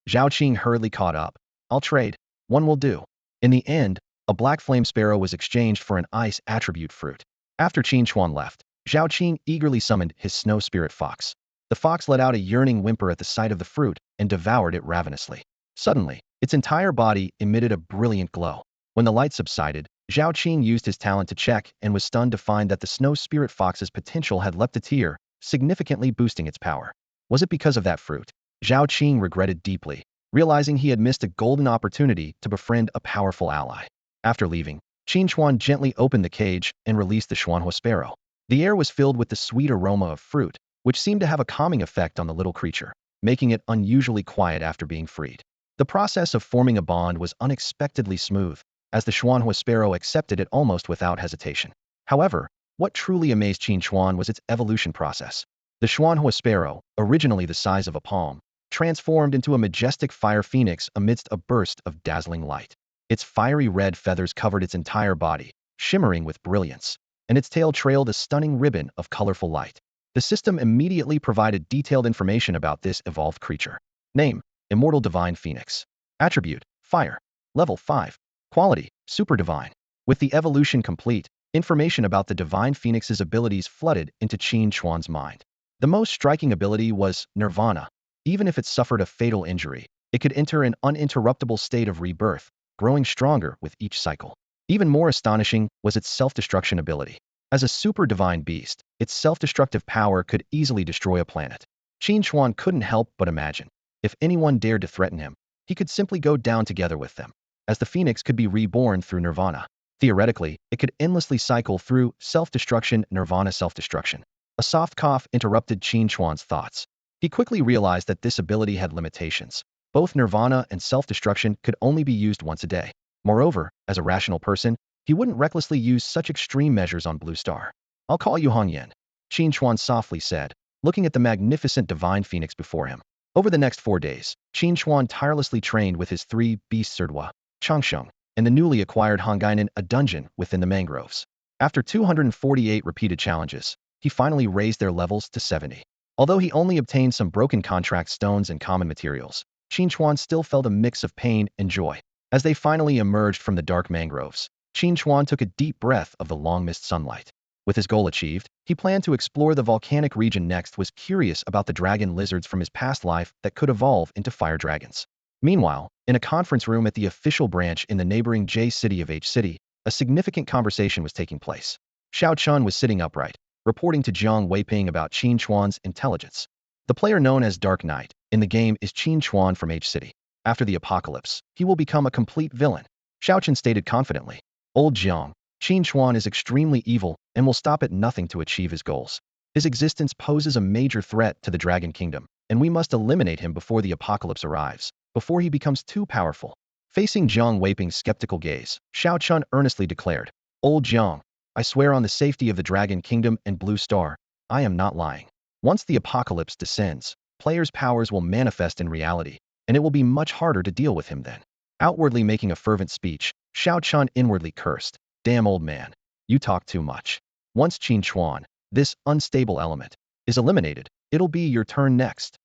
Zhao Qing hurriedly caught up. I'll trade. One will do. In the end, a black flame sparrow was exchanged for an ice attribute fruit. After Qin Chuan left, Zhao Qing eagerly summoned his snow spirit fox. The fox let out a yearning whimper at the sight of the fruit and devoured it ravenously. Suddenly, its entire body emitted a brilliant glow. When the light subsided, Zhao Qing used his talent to check and was stunned to find that the snow spirit fox's potential had leapt a tier, significantly boosting its power. Was it because of that fruit? Zhao Qing regretted deeply, realizing he had missed a golden opportunity to befriend a powerful ally. After leaving, Qin Chuan gently opened the cage and released the Xuanhua sparrow. The air was filled with the sweet aroma of fruit, which seemed to have a calming effect on the little creature, making it unusually quiet after being freed. The process of forming a bond was unexpectedly smooth, as the Xuanhua sparrow accepted it almost without hesitation. However, what truly amazed Qin Chuan was its evolution process. The Xuanhua sparrow, originally the size of a palm, transformed into a majestic fire phoenix amidst a burst of dazzling light. Its fiery red feathers covered its entire body, shimmering with brilliance, and its tail trailed a stunning ribbon of colorful light. The system immediately provided detailed information about this evolved creature. Name: Immortal Divine Phoenix. Attribute: Fire. Level 5. Quality: Super Divine. With the evolution complete, information about the Divine Phoenix's abilities flooded into Qin Chuan's mind. The most striking ability was Nirvana. Even if it suffered a fatal injury, it could enter an uninterruptible state of rebirth, growing stronger with each cycle. Even more astonishing was its self-destruction ability. As a super divine beast, its self-destructive power could easily destroy a planet. Qin Chuan couldn't help but imagine. If anyone dared to threaten him, he could simply go down together with them, as the phoenix could be reborn through nirvana. Theoretically, it could endlessly cycle through self-destruction, nirvana, self-destruction. A soft cough interrupted Qin Chuan's thoughts. He quickly realized that this ability had limitations. Both nirvana and self-destruction could only be used once a day. Moreover, as a rational person, he wouldn't recklessly use such extreme measures on Blue Star. I'll call you Hong Yan, Qin Chuan softly said, looking at the magnificent divine phoenix before him. Over the next 4 days, Qin Chuan tirelessly trained with his 3 beasts Serdua, Changsheng, and the newly acquired Hongainan, a dungeon within the mangroves. After 248 repeated challenges, he finally raised their levels to 70. Although he only obtained some broken contract stones and common materials, Qin Chuan still felt a mix of pain and joy. As they finally emerged from the dark mangroves, Qin Chuan took a deep breath of the long-missed sunlight. With his goal achieved, he planned to explore the volcanic region next. Was curious about the dragon lizards from his past life that could evolve into fire dragons. Meanwhile, in a conference room at the official branch in the neighboring J city of H City, a significant conversation was taking place. Xiao Chun was sitting upright, reporting to Jiang Weiping about Qin Chuan's intelligence. The player known as Dark Knight in the game is Qin Chuan from H City. After the apocalypse, he will become a complete villain, Xiao Chun stated confidently. Old Jiang, Qin Chuan is extremely evil and will stop at nothing to achieve his goals. His existence poses a major threat to the Dragon Kingdom, and we must eliminate him before the apocalypse arrives, before he becomes too powerful. Facing Jiang Weiping's skeptical gaze, Xiao Chun earnestly declared, Old Jiang, I swear on the safety of the Dragon Kingdom and Blue Star, I am not lying. Once the apocalypse descends, players' powers will manifest in reality, and it will be much harder to deal with him then. Outwardly making a fervent speech, Xiao Chun inwardly cursed, Damn old man, you talk too much. Once Qin Chuan, this unstable element, is eliminated, it'll be your turn next.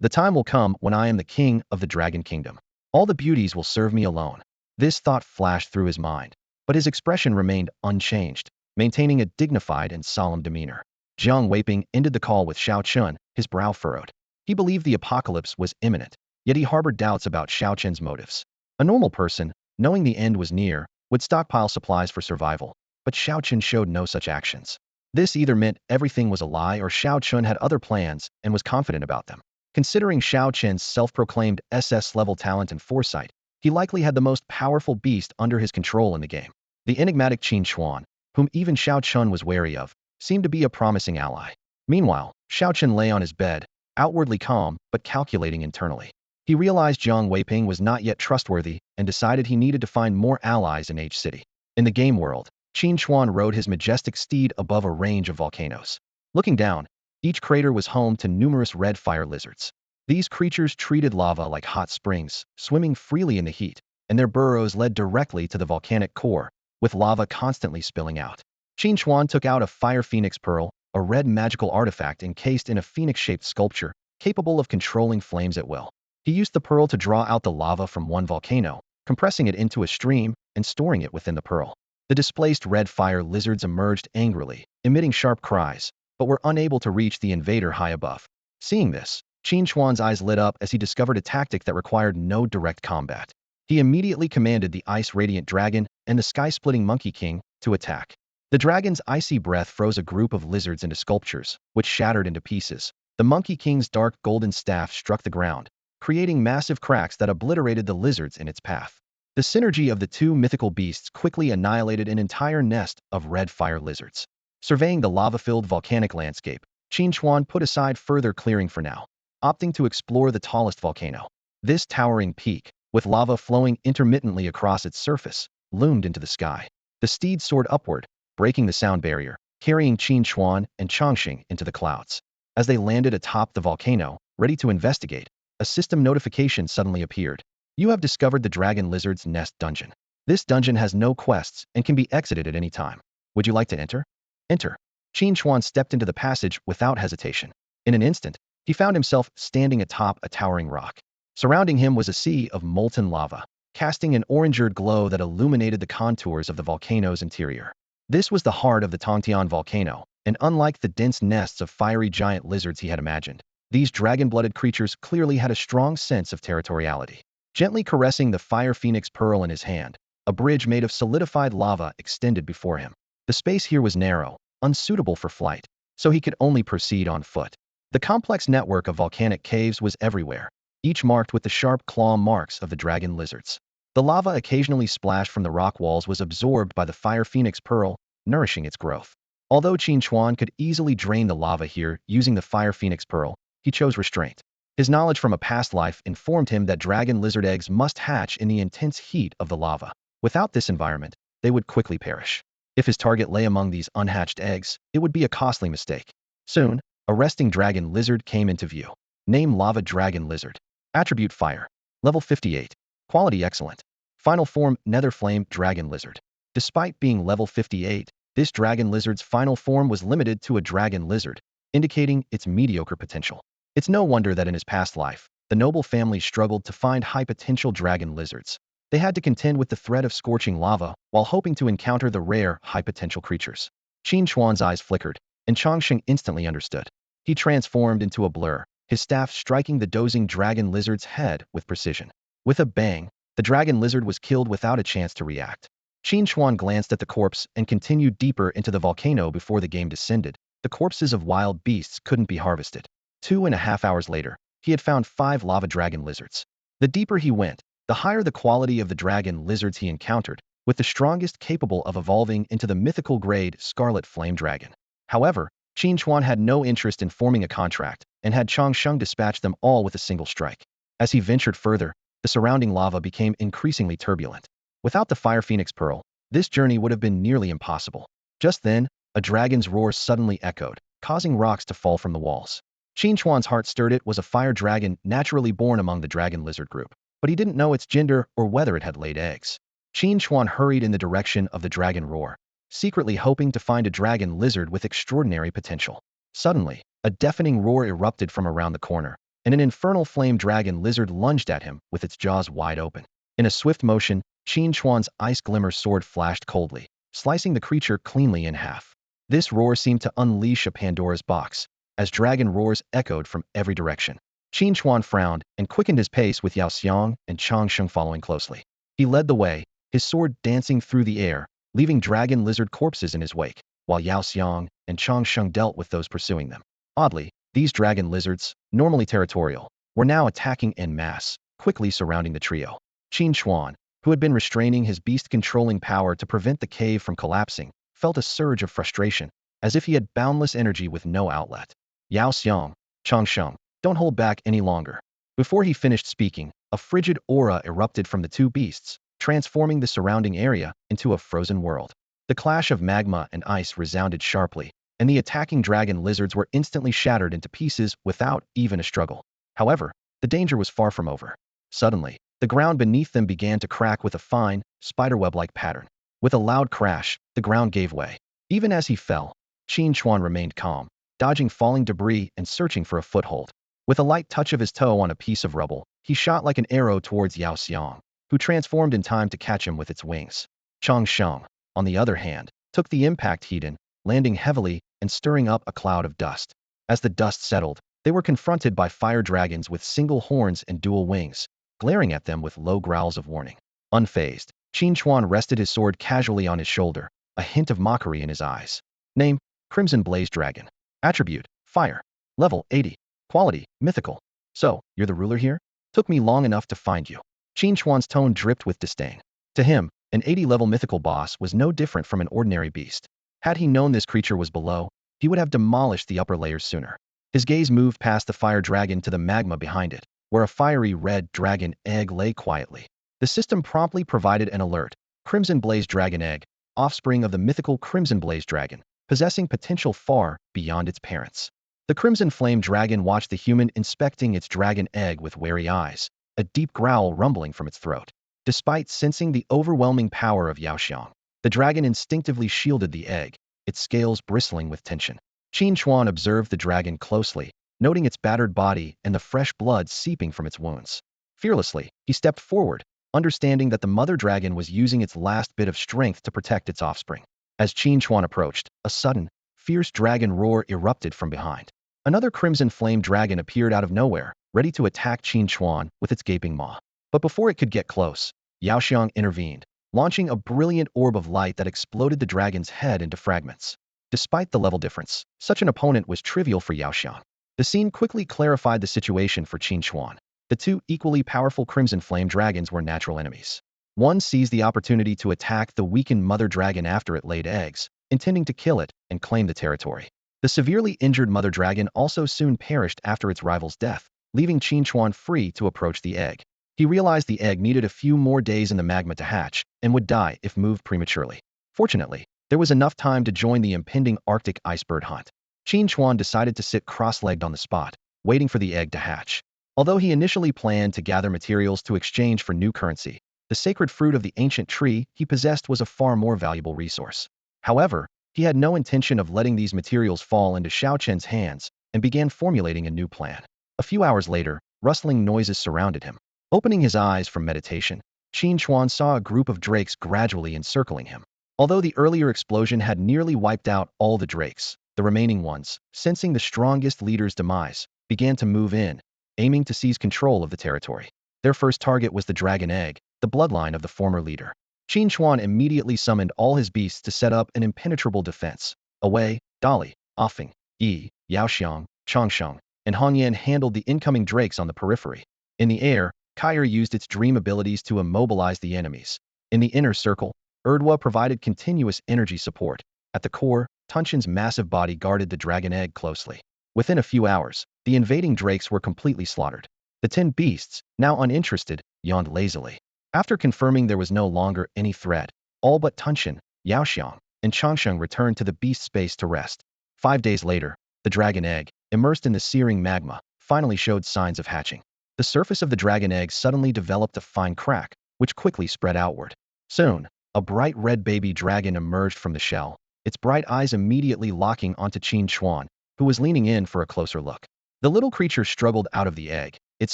The time will come when I am the king of the Dragon Kingdom. All the beauties will serve me alone. This thought flashed through his mind, but his expression remained unchanged, maintaining a dignified and solemn demeanor. Jiang Weiping ended the call with Xiao Chun, his brow furrowed. He believed the apocalypse was imminent, yet he harbored doubts about Xiao Chun's motives. A normal person, knowing the end was near, would stockpile supplies for survival, but Xiao Chun showed no such actions. This either meant everything was a lie or Xiao Chun had other plans and was confident about them. Considering Xiao Chun's self-proclaimed SS-level talent and foresight, he likely had the most powerful beast under his control in the game. The enigmatic Qin Chuan, whom even Xiao Chun was wary of, seemed to be a promising ally. Meanwhile, Xiao Chun lay on his bed, outwardly calm but calculating internally. He realized Jiang Weiping was not yet trustworthy and decided he needed to find more allies in H City. In the game world, Qin Chuan rode his majestic steed above a range of volcanoes. Looking down, each crater was home to numerous red fire lizards. These creatures treated lava like hot springs, swimming freely in the heat, and their burrows led directly to the volcanic core, with lava constantly spilling out. Qin Chuan took out a fire phoenix pearl, a red magical artifact encased in a phoenix-shaped sculpture, capable of controlling flames at will. He used the pearl to draw out the lava from one volcano, compressing it into a stream and storing it within the pearl. The displaced red fire lizards emerged angrily, emitting sharp cries, but were unable to reach the invader high above. Seeing this, Qin Chuan's eyes lit up as he discovered a tactic that required no direct combat. He immediately commanded the Ice Radiant Dragon and the Sky-Splitting Monkey King to attack. The dragon's icy breath froze a group of lizards into sculptures, which shattered into pieces. The Monkey King's dark golden staff struck the ground, creating massive cracks that obliterated the lizards in its path. The synergy of the two mythical beasts quickly annihilated an entire nest of red fire lizards. Surveying the lava-filled volcanic landscape, Qin Chuan put aside further clearing for now, opting to explore the tallest volcano. This towering peak, with lava flowing intermittently across its surface, loomed into the sky. The steed soared upward, breaking the sound barrier, carrying Qin Chuan and Chongqing into the clouds. As they landed atop the volcano, ready to investigate, a system notification suddenly appeared. You have discovered the Dragon Lizard's Nest dungeon. This dungeon has no quests and can be exited at any time. Would you like to enter? Enter. Qin Chuan stepped into the passage without hesitation. In an instant, he found himself standing atop a towering rock. Surrounding him was a sea of molten lava, casting an orange-red glow that illuminated the contours of the volcano's interior. This was the heart of the Tongtian volcano, and unlike the dense nests of fiery giant lizards he had imagined, these dragon-blooded creatures clearly had a strong sense of territoriality. Gently caressing the fire phoenix pearl in his hand, a bridge made of solidified lava extended before him. The space here was narrow, unsuitable for flight, so he could only proceed on foot. The complex network of volcanic caves was everywhere, each marked with the sharp claw marks of the dragon lizards. The lava occasionally splashed from the rock walls was absorbed by the fire phoenix pearl, nourishing its growth. Although Qin Chuan could easily drain the lava here using the fire phoenix pearl, he chose restraint. His knowledge from a past life informed him that dragon lizard eggs must hatch in the intense heat of the lava. Without this environment, they would quickly perish. If his target lay among these unhatched eggs, it would be a costly mistake. Soon, a resting dragon lizard came into view. Name Lava Dragon Lizard. Attribute Fire. Level 58. Quality Excellent. Final form Nether Flame Dragon Lizard. Despite being level 58, this dragon lizard's final form was limited to a dragon lizard, indicating its mediocre potential. It's no wonder that in his past life, the noble family struggled to find high-potential dragon lizards. They had to contend with the threat of scorching lava while hoping to encounter the rare, high-potential creatures. Qin Chuan's eyes flickered, and Chongqing instantly understood. He transformed into a blur, his staff striking the dozing dragon lizard's head with precision. With a bang, the dragon lizard was killed without a chance to react. Qin Chuan glanced at the corpse and continued deeper into the volcano before the game descended. The corpses of wild beasts couldn't be harvested. 2.5 hours later, he had found 5 lava dragon lizards. The deeper he went, the higher the quality of the dragon lizards he encountered, with the strongest capable of evolving into the mythical grade Scarlet Flame Dragon. However, Qin Chuan had no interest in forming a contract and had Changsheng dispatch them all with a single strike. As he ventured further, the surrounding lava became increasingly turbulent. Without the Fire Phoenix Pearl, this journey would have been nearly impossible. Just then, a dragon's roar suddenly echoed, causing rocks to fall from the walls. Qin Chuan's heart stirred. It was a fire dragon naturally born among the dragon lizard group, but he didn't know its gender or whether it had laid eggs. Qin Chuan hurried in the direction of the dragon roar, secretly hoping to find a dragon lizard with extraordinary potential. Suddenly, a deafening roar erupted from around the corner, and an infernal flame dragon lizard lunged at him with its jaws wide open. In a swift motion, Qin Chuan's ice glimmer sword flashed coldly, slicing the creature cleanly in half. This roar seemed to unleash a Pandora's box, as dragon roars echoed from every direction. Qin Chuan frowned and quickened his pace, with Yao Xiang and Changsheng following closely. He led the way, his sword dancing through the air, leaving dragon lizard corpses in his wake, while Yao Xiang and Changsheng dealt with those pursuing them. Oddly, these dragon lizards, normally territorial, were now attacking en masse, quickly surrounding the trio. Qin Chuan, who had been restraining his beast-controlling power to prevent the cave from collapsing, felt a surge of frustration, as if he had boundless energy with no outlet. Yao Xiang, Changsheng, don't hold back any longer. Before he finished speaking, a frigid aura erupted from the two beasts, transforming the surrounding area into a frozen world. The clash of magma and ice resounded sharply, and the attacking dragon lizards were instantly shattered into pieces without even a struggle. However, the danger was far from over. Suddenly, the ground beneath them began to crack with a fine, spiderweb-like pattern. With a loud crash, the ground gave way. Even as he fell, Qin Chuan remained calm, dodging falling debris and searching for a foothold. With a light touch of his toe on a piece of rubble, he shot like an arrow towards Yao Xiang, who transformed in time to catch him with its wings. Changsheng, on the other hand, took the impact heat in, landing heavily and stirring up a cloud of dust. As the dust settled, they were confronted by fire dragons with single horns and dual wings, glaring at them with low growls of warning. Unfazed, Qin Chuan rested his sword casually on his shoulder, a hint of mockery in his eyes. Name: Crimson Blaze Dragon. Attribute: Fire. Level: 80. Quality: Mythical. So, you're the ruler here? Took me long enough to find you. Qin Chuan's tone dripped with disdain. To him, an 80-level mythical boss was no different from an ordinary beast. Had he known this creature was below, he would have demolished the upper layers sooner. His gaze moved past the fire dragon to the magma behind it, where a fiery red dragon egg lay quietly. The system promptly provided an alert: Crimson Blaze Dragon Egg, offspring of the mythical Crimson Blaze Dragon, possessing potential far beyond its parents. The Crimson Flame Dragon watched the human inspecting its dragon egg with wary eyes, a deep growl rumbling from its throat. Despite sensing the overwhelming power of Yao Xiang, the dragon instinctively shielded the egg, its scales bristling with tension. Qin Chuan observed the dragon closely, noting its battered body and the fresh blood seeping from its wounds. Fearlessly, he stepped forward, understanding that the mother dragon was using its last bit of strength to protect its offspring. As Qin Chuan approached, a sudden, fierce dragon roar erupted from behind. Another crimson flame dragon appeared out of nowhere, ready to attack Qin Chuan with its gaping maw. But before it could get close, Yao Xiang intervened, launching a brilliant orb of light that exploded the dragon's head into fragments. Despite the level difference, such an opponent was trivial for Yao Xiang. The scene quickly clarified the situation for Qin Chuan. The two equally powerful crimson flame dragons were natural enemies. One seized the opportunity to attack the weakened mother dragon after it laid eggs, intending to kill it and claim the territory. The severely injured mother dragon also soon perished after its rival's death, leaving Qin Chuan free to approach the egg. He realized the egg needed a few more days in the magma to hatch, and would die if moved prematurely. Fortunately, there was enough time to join the impending Arctic icebird hunt. Qin Chuan decided to sit cross-legged on the spot, waiting for the egg to hatch. Although he initially planned to gather materials to exchange for new currency, the sacred fruit of the ancient tree he possessed was a far more valuable resource. However, he had no intention of letting these materials fall into Xiao Chen's hands, and began formulating a new plan. A few hours later, rustling noises surrounded him. Opening his eyes from meditation, Qin Chuan saw a group of drakes gradually encircling him. Although the earlier explosion had nearly wiped out all the drakes, the remaining ones, sensing the strongest leader's demise, began to move in, aiming to seize control of the territory. Their first target was the dragon egg, the bloodline of the former leader. Qin Chuan immediately summoned all his beasts to set up an impenetrable defense. Away, Dali, Offing, Yi, Yaoxiang, Changsheng, and Hongyan handled the incoming drakes on the periphery. In the air, Kai'er used its dream abilities to immobilize the enemies. In the inner circle, Erdwa provided continuous energy support. At the core, Tunshin's massive body guarded the dragon egg closely. Within a few hours, the invading drakes were completely slaughtered. The 10 beasts, now uninterested, yawned lazily. After confirming there was no longer any threat, all but Tunshin, Yaoxiang, and Changsheng returned to the beast space to rest. 5 days later, the dragon egg, immersed in the searing magma, finally showed signs of hatching. The surface of the dragon egg suddenly developed a fine crack, which quickly spread outward. Soon, a bright red baby dragon emerged from the shell, its bright eyes immediately locking onto Qin Chuan, who was leaning in for a closer look. The little creature struggled out of the egg, its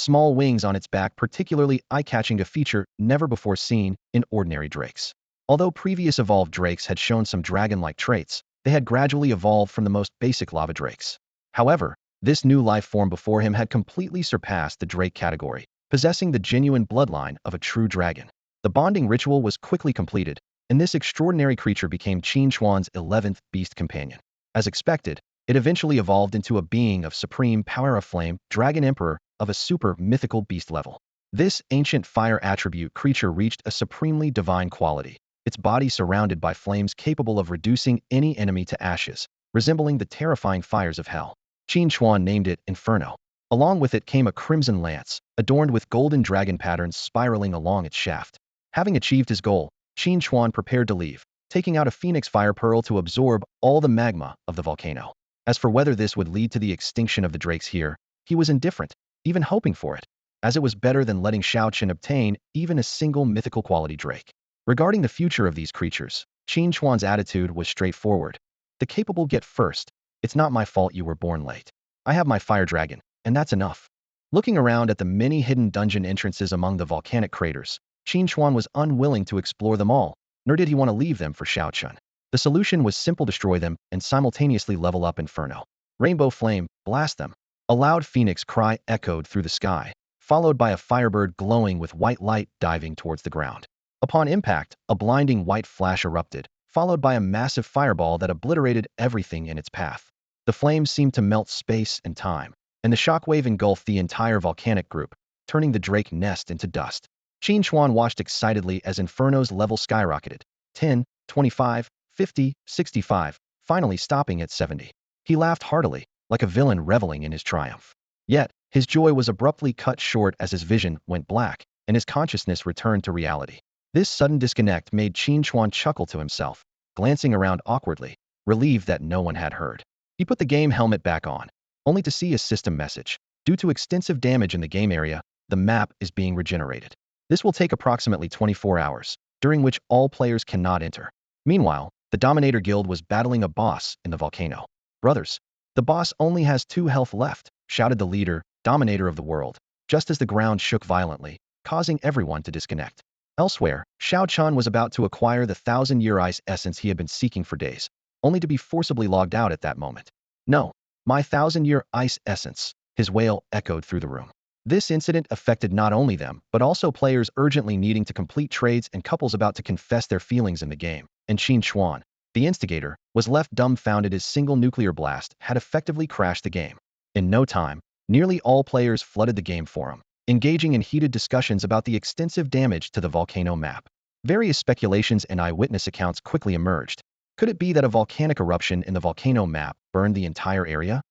small wings on its back particularly eye-catching, a feature never before seen in ordinary drakes. Although previous evolved drakes had shown some dragon-like traits, they had gradually evolved from the most basic lava drakes. However, this new life form before him had completely surpassed the drake category, possessing the genuine bloodline of a true dragon. The bonding ritual was quickly completed, and this extraordinary creature became Qin Chuan's 11th beast companion. As expected, it eventually evolved into a being of supreme power, a flame dragon emperor of a super mythical beast level. This ancient fire attribute creature reached a supremely divine quality, its body surrounded by flames capable of reducing any enemy to ashes, resembling the terrifying fires of hell. Qin Chuan named it Inferno. Along with it came a crimson lance, adorned with golden dragon patterns spiraling along its shaft. Having achieved his goal, Qin Chuan prepared to leave, taking out a phoenix fire pearl to absorb all the magma of the volcano. As for whether this would lead to the extinction of the drakes here, he was indifferent, even hoping for it, as it was better than letting Xiao Chen obtain even a single mythical quality drake. Regarding the future of these creatures, Qin Chuan's attitude was straightforward. The capable get first. It's not my fault you were born late. I have my fire dragon, and that's enough. Looking around at the many hidden dungeon entrances among the volcanic craters, Qin Chuan was unwilling to explore them all, nor did he want to leave them for Xiao Chen. The solution was simple: destroy them and simultaneously level up Inferno. Rainbow flame, blast them. A loud phoenix cry echoed through the sky, followed by a firebird glowing with white light diving towards the ground. Upon impact, a blinding white flash erupted, followed by a massive fireball that obliterated everything in its path. The flames seemed to melt space and time, and the shockwave engulfed the entire volcanic group, turning the drake nest into dust. Qin Chuan watched excitedly as Inferno's level skyrocketed, 10, 25, 50, 65, finally stopping at 70. He laughed heartily, like a villain reveling in his triumph. Yet, his joy was abruptly cut short as his vision went black, and his consciousness returned to reality. This sudden disconnect made Qin Chuan chuckle to himself, glancing around awkwardly, relieved that no one had heard. He put the game helmet back on, only to see a system message. Due to extensive damage in the game area, the map is being regenerated. This will take approximately 24 hours, during which all players cannot enter. Meanwhile, the Dominator Guild was battling a boss in the volcano. Brothers, the boss only has 2 health left, shouted the leader, Dominator of the world, just as the ground shook violently, causing everyone to disconnect. Elsewhere, Xiao Chen was about to acquire the 1,000-year ice essence he had been seeking for days, only to be forcibly logged out at that moment. No, my 1,000-year ice essence, his wail echoed through the room. This incident affected not only them, but also players urgently needing to complete trades and couples about to confess their feelings in the game, and Qin Chuan, the instigator, was left dumbfounded as single nuclear blast had effectively crashed the game. In no time, nearly all players flooded the game forum, engaging in heated discussions about the extensive damage to the volcano map. Various speculations and eyewitness accounts quickly emerged. Could it be that a volcanic eruption in the volcano map burned the entire area?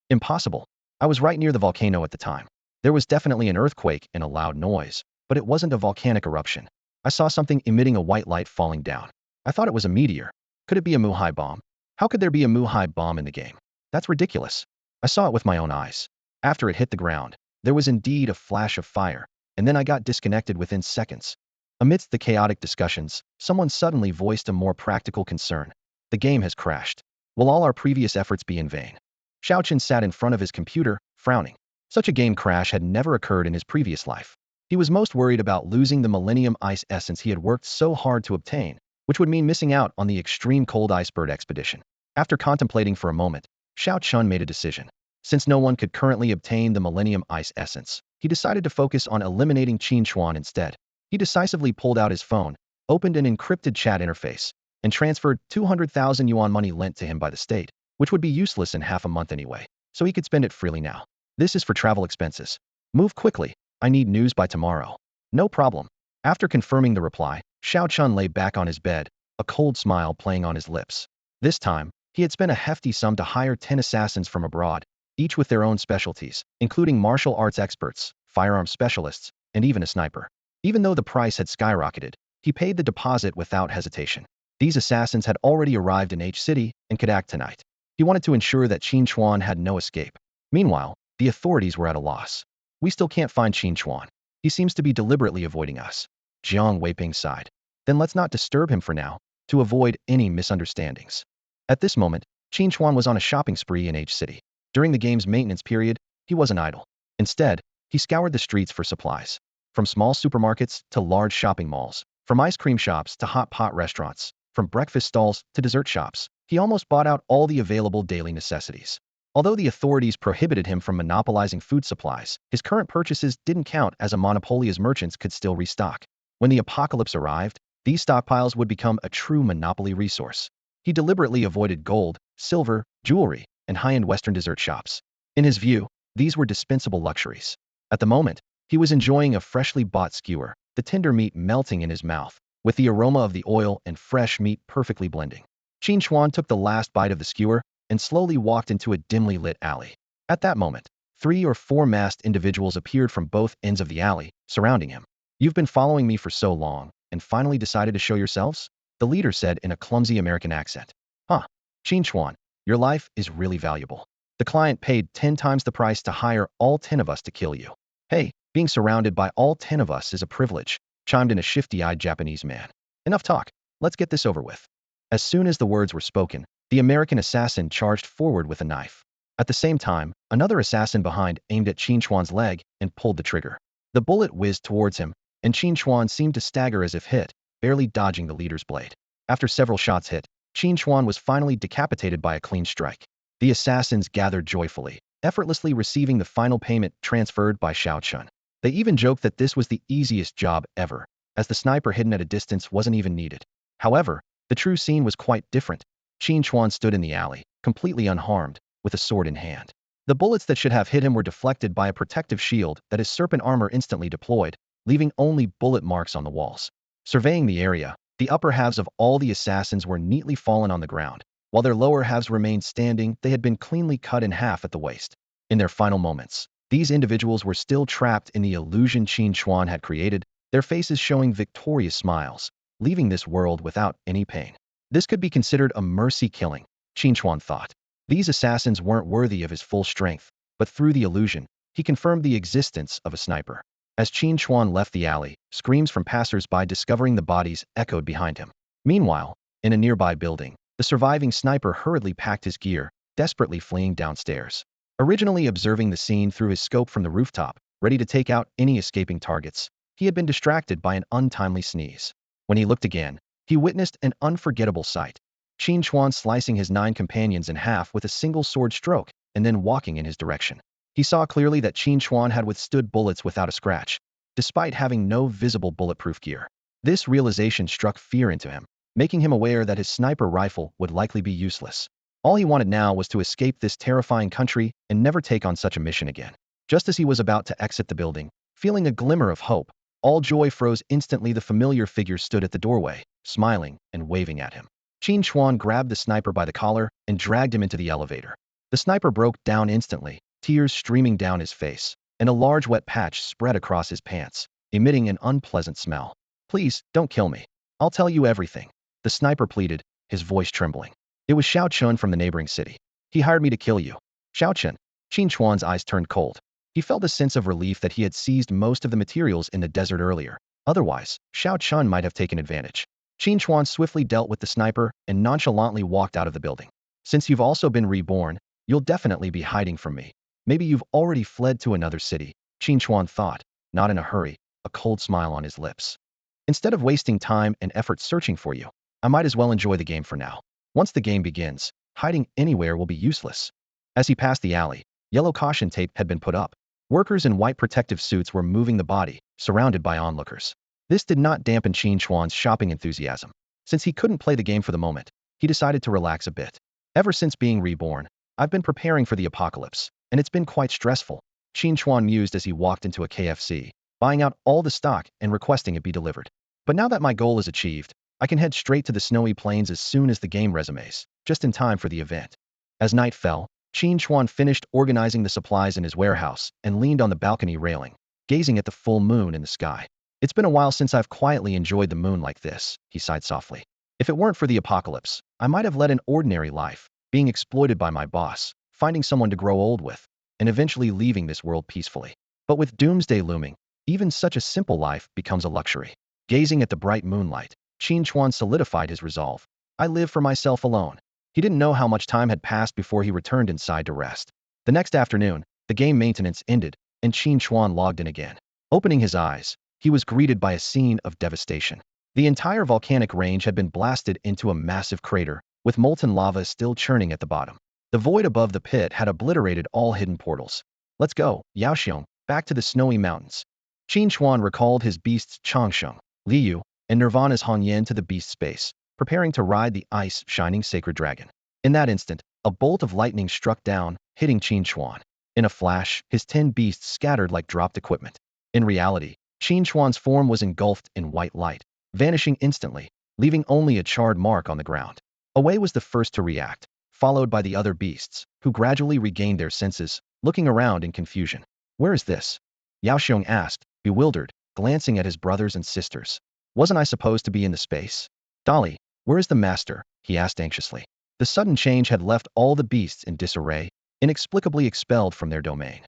Impossible. I was right near the volcano at the time. There was definitely an earthquake and a loud noise, but it wasn't a volcanic eruption. I saw something emitting a white light falling down. I thought it was a meteor. Could it be a Muhai bomb? How could there be a Muhai bomb in the game? That's ridiculous. I saw it with my own eyes. After it hit the ground, there was indeed a flash of fire, and then I got disconnected within seconds. Amidst the chaotic discussions, someone suddenly voiced a more practical concern. The game has crashed. Will all our previous efforts be in vain? Xiao Chen sat in front of his computer, frowning. Such a game crash had never occurred in his previous life. He was most worried about losing the Millennium Ice Essence he had worked so hard to obtain, which would mean missing out on the extreme cold iceberg expedition. After contemplating for a moment, Xiao Chun made a decision. Since no one could currently obtain the Millennium Ice Essence, he decided to focus on eliminating Qin Chuan instead. He decisively pulled out his phone, opened an encrypted chat interface, and transferred 200,000 yuan money lent to him by the state, which would be useless in half a month anyway, so he could spend it freely now. This is for travel expenses. Move quickly. I need news by tomorrow. No problem. After confirming the reply, Xiao Chun lay back on his bed, a cold smile playing on his lips. This time, he had spent a hefty sum to hire 10 assassins from abroad, each with their own specialties, including martial arts experts, firearms specialists, and even a sniper. Even though the price had skyrocketed, he paid the deposit without hesitation. These assassins had already arrived in H City and could act tonight. He wanted to ensure that Qin Chuan had no escape. Meanwhile, the authorities were at a loss. We still can't find Qin Chuan. He seems to be deliberately avoiding us. Jiang Weiping sighed. Then let's not disturb him for now, to avoid any misunderstandings. At this moment, Qin Chuan was on a shopping spree in H City. During the game's maintenance period, he wasn't idle. Instead, he scoured the streets for supplies. From small supermarkets to large shopping malls, from ice cream shops to hot pot restaurants, from breakfast stalls to dessert shops, he almost bought out all the available daily necessities. Although the authorities prohibited him from monopolizing food supplies, his current purchases didn't count as a monopoly as merchants could still restock. When the apocalypse arrived, these stockpiles would become a true monopoly resource. He deliberately avoided gold, silver, jewelry, and high-end Western dessert shops. In his view, these were dispensable luxuries. At the moment, he was enjoying a freshly bought skewer, the tender meat melting in his mouth, with the aroma of the oil and fresh meat perfectly blending. Qin Chuan took the last bite of the skewer and slowly walked into a dimly lit alley. At that moment, 3 or 4 masked individuals appeared from both ends of the alley, surrounding him. "You've been following me for so long, and finally decided to show yourselves?" the leader said in a clumsy American accent. "Huh. Qin Chuan, your life is really valuable. The client paid 10 times the price to hire all 10 of us to kill you." "Hey, being surrounded by all 10 of us is a privilege," chimed in a shifty-eyed Japanese man. "Enough talk. Let's get this over with." As soon as the words were spoken, the American assassin charged forward with a knife. At the same time, another assassin behind aimed at Qin Chuan's leg and pulled the trigger. The bullet whizzed towards him, and Qin Chuan seemed to stagger as if hit, barely dodging the leader's blade. After several shots hit, Qin Chuan was finally decapitated by a clean strike. The assassins gathered joyfully, effortlessly receiving the final payment transferred by Chun. They even joked that this was the easiest job ever, as the sniper hidden at a distance wasn't even needed. However, the true scene was quite different. Qin Chuan stood in the alley, completely unharmed, with a sword in hand. The bullets that should have hit him were deflected by a protective shield that his serpent armor instantly deployed, leaving only bullet marks on the walls. Surveying the area, the upper halves of all the assassins were neatly fallen on the ground, while their lower halves remained standing. They had been cleanly cut in half at the waist. In their final moments, these individuals were still trapped in the illusion Qin Chuan had created, their faces showing victorious smiles, leaving this world without any pain. This could be considered a mercy killing, Qin Chuan thought. These assassins weren't worthy of his full strength, but through the illusion, he confirmed the existence of a sniper. As Qin Chuan left the alley, screams from passers-by discovering the bodies echoed behind him. Meanwhile, in a nearby building, the surviving sniper hurriedly packed his gear, desperately fleeing downstairs. Originally observing the scene through his scope from the rooftop, ready to take out any escaping targets, he had been distracted by an untimely sneeze. When he looked again, he witnessed an unforgettable sight. Qin Chuan slicing his 9 companions in half with a single sword stroke, and then walking in his direction. He saw clearly that Qin Chuan had withstood bullets without a scratch, despite having no visible bulletproof gear. This realization struck fear into him, making him aware that his sniper rifle would likely be useless. All he wanted now was to escape this terrifying country and never take on such a mission again. Just as he was about to exit the building, feeling a glimmer of hope, all joy froze instantly. The familiar figure stood at the doorway, smiling and waving at him. Qin Chuan grabbed the sniper by the collar and dragged him into the elevator. The sniper broke down instantly, tears streaming down his face, and a large wet patch spread across his pants, emitting an unpleasant smell. "Please, don't kill me. I'll tell you everything," the sniper pleaded, his voice trembling. "It was Chun from the neighboring city. He hired me to kill you." Chun. Qin Chuan's eyes turned cold. He felt a sense of relief that he had seized most of the materials in the desert earlier. Otherwise, Chun might have taken advantage. Qin Chuan swiftly dealt with the sniper and nonchalantly walked out of the building. "Since you've also been reborn, you'll definitely be hiding from me. Maybe you've already fled to another city," Qin Chuan thought, not in a hurry, a cold smile on his lips. "Instead of wasting time and effort searching for you, I might as well enjoy the game for now. Once the game begins, hiding anywhere will be useless." As he passed the alley, yellow caution tape had been put up. Workers in white protective suits were moving the body, surrounded by onlookers. This did not dampen Qin Chuan's shopping enthusiasm. Since he couldn't play the game for the moment, he decided to relax a bit. "Ever since being reborn, I've been preparing for the apocalypse, and it's been quite stressful," Qin Chuan mused as he walked into a KFC, buying out all the stock and requesting it be delivered. "But now that my goal is achieved, I can head straight to the snowy plains as soon as the game resumes, just in time for the event. As night fell, Qin Chuan finished organizing the supplies in his warehouse and leaned on the balcony railing, gazing at the full moon in the sky. It's been a while since I've quietly enjoyed the moon like this, he sighed softly. If it weren't for the apocalypse, I might have led an ordinary life, being exploited by my boss, finding someone to grow old with, and eventually leaving this world peacefully. But with doomsday looming, even such a simple life becomes a luxury. Gazing at the bright moonlight, Qin Chuan solidified his resolve. I live for myself alone. He didn't know how much time had passed before he returned inside to rest. The next afternoon, the game maintenance ended, and Qin Chuan logged in again. Opening his eyes, he was greeted by a scene of devastation. The entire volcanic range had been blasted into a massive crater, with molten lava still churning at the bottom. The void above the pit had obliterated all hidden portals. Let's go, Yaoxiong, back to the snowy mountains. Qin Chuan recalled his beasts Changsheng, Liu, and Nirvana's Hongyan to the beast space, preparing to ride the ice-shining sacred dragon. In that instant, a bolt of lightning struck down, hitting Qin Chuan. In a flash, his 10 beasts scattered like dropped equipment. In reality, Qin Chuan's form was engulfed in white light, vanishing instantly, leaving only a charred mark on the ground. Awei was the first to react, followed by the other beasts, who gradually regained their senses, looking around in confusion. Where is this? Yaoxiong asked, bewildered, glancing at his brothers and sisters. Wasn't I supposed to be in the space? Dolly, where is the master? He asked anxiously. The sudden change had left all the beasts in disarray, inexplicably expelled from their domain.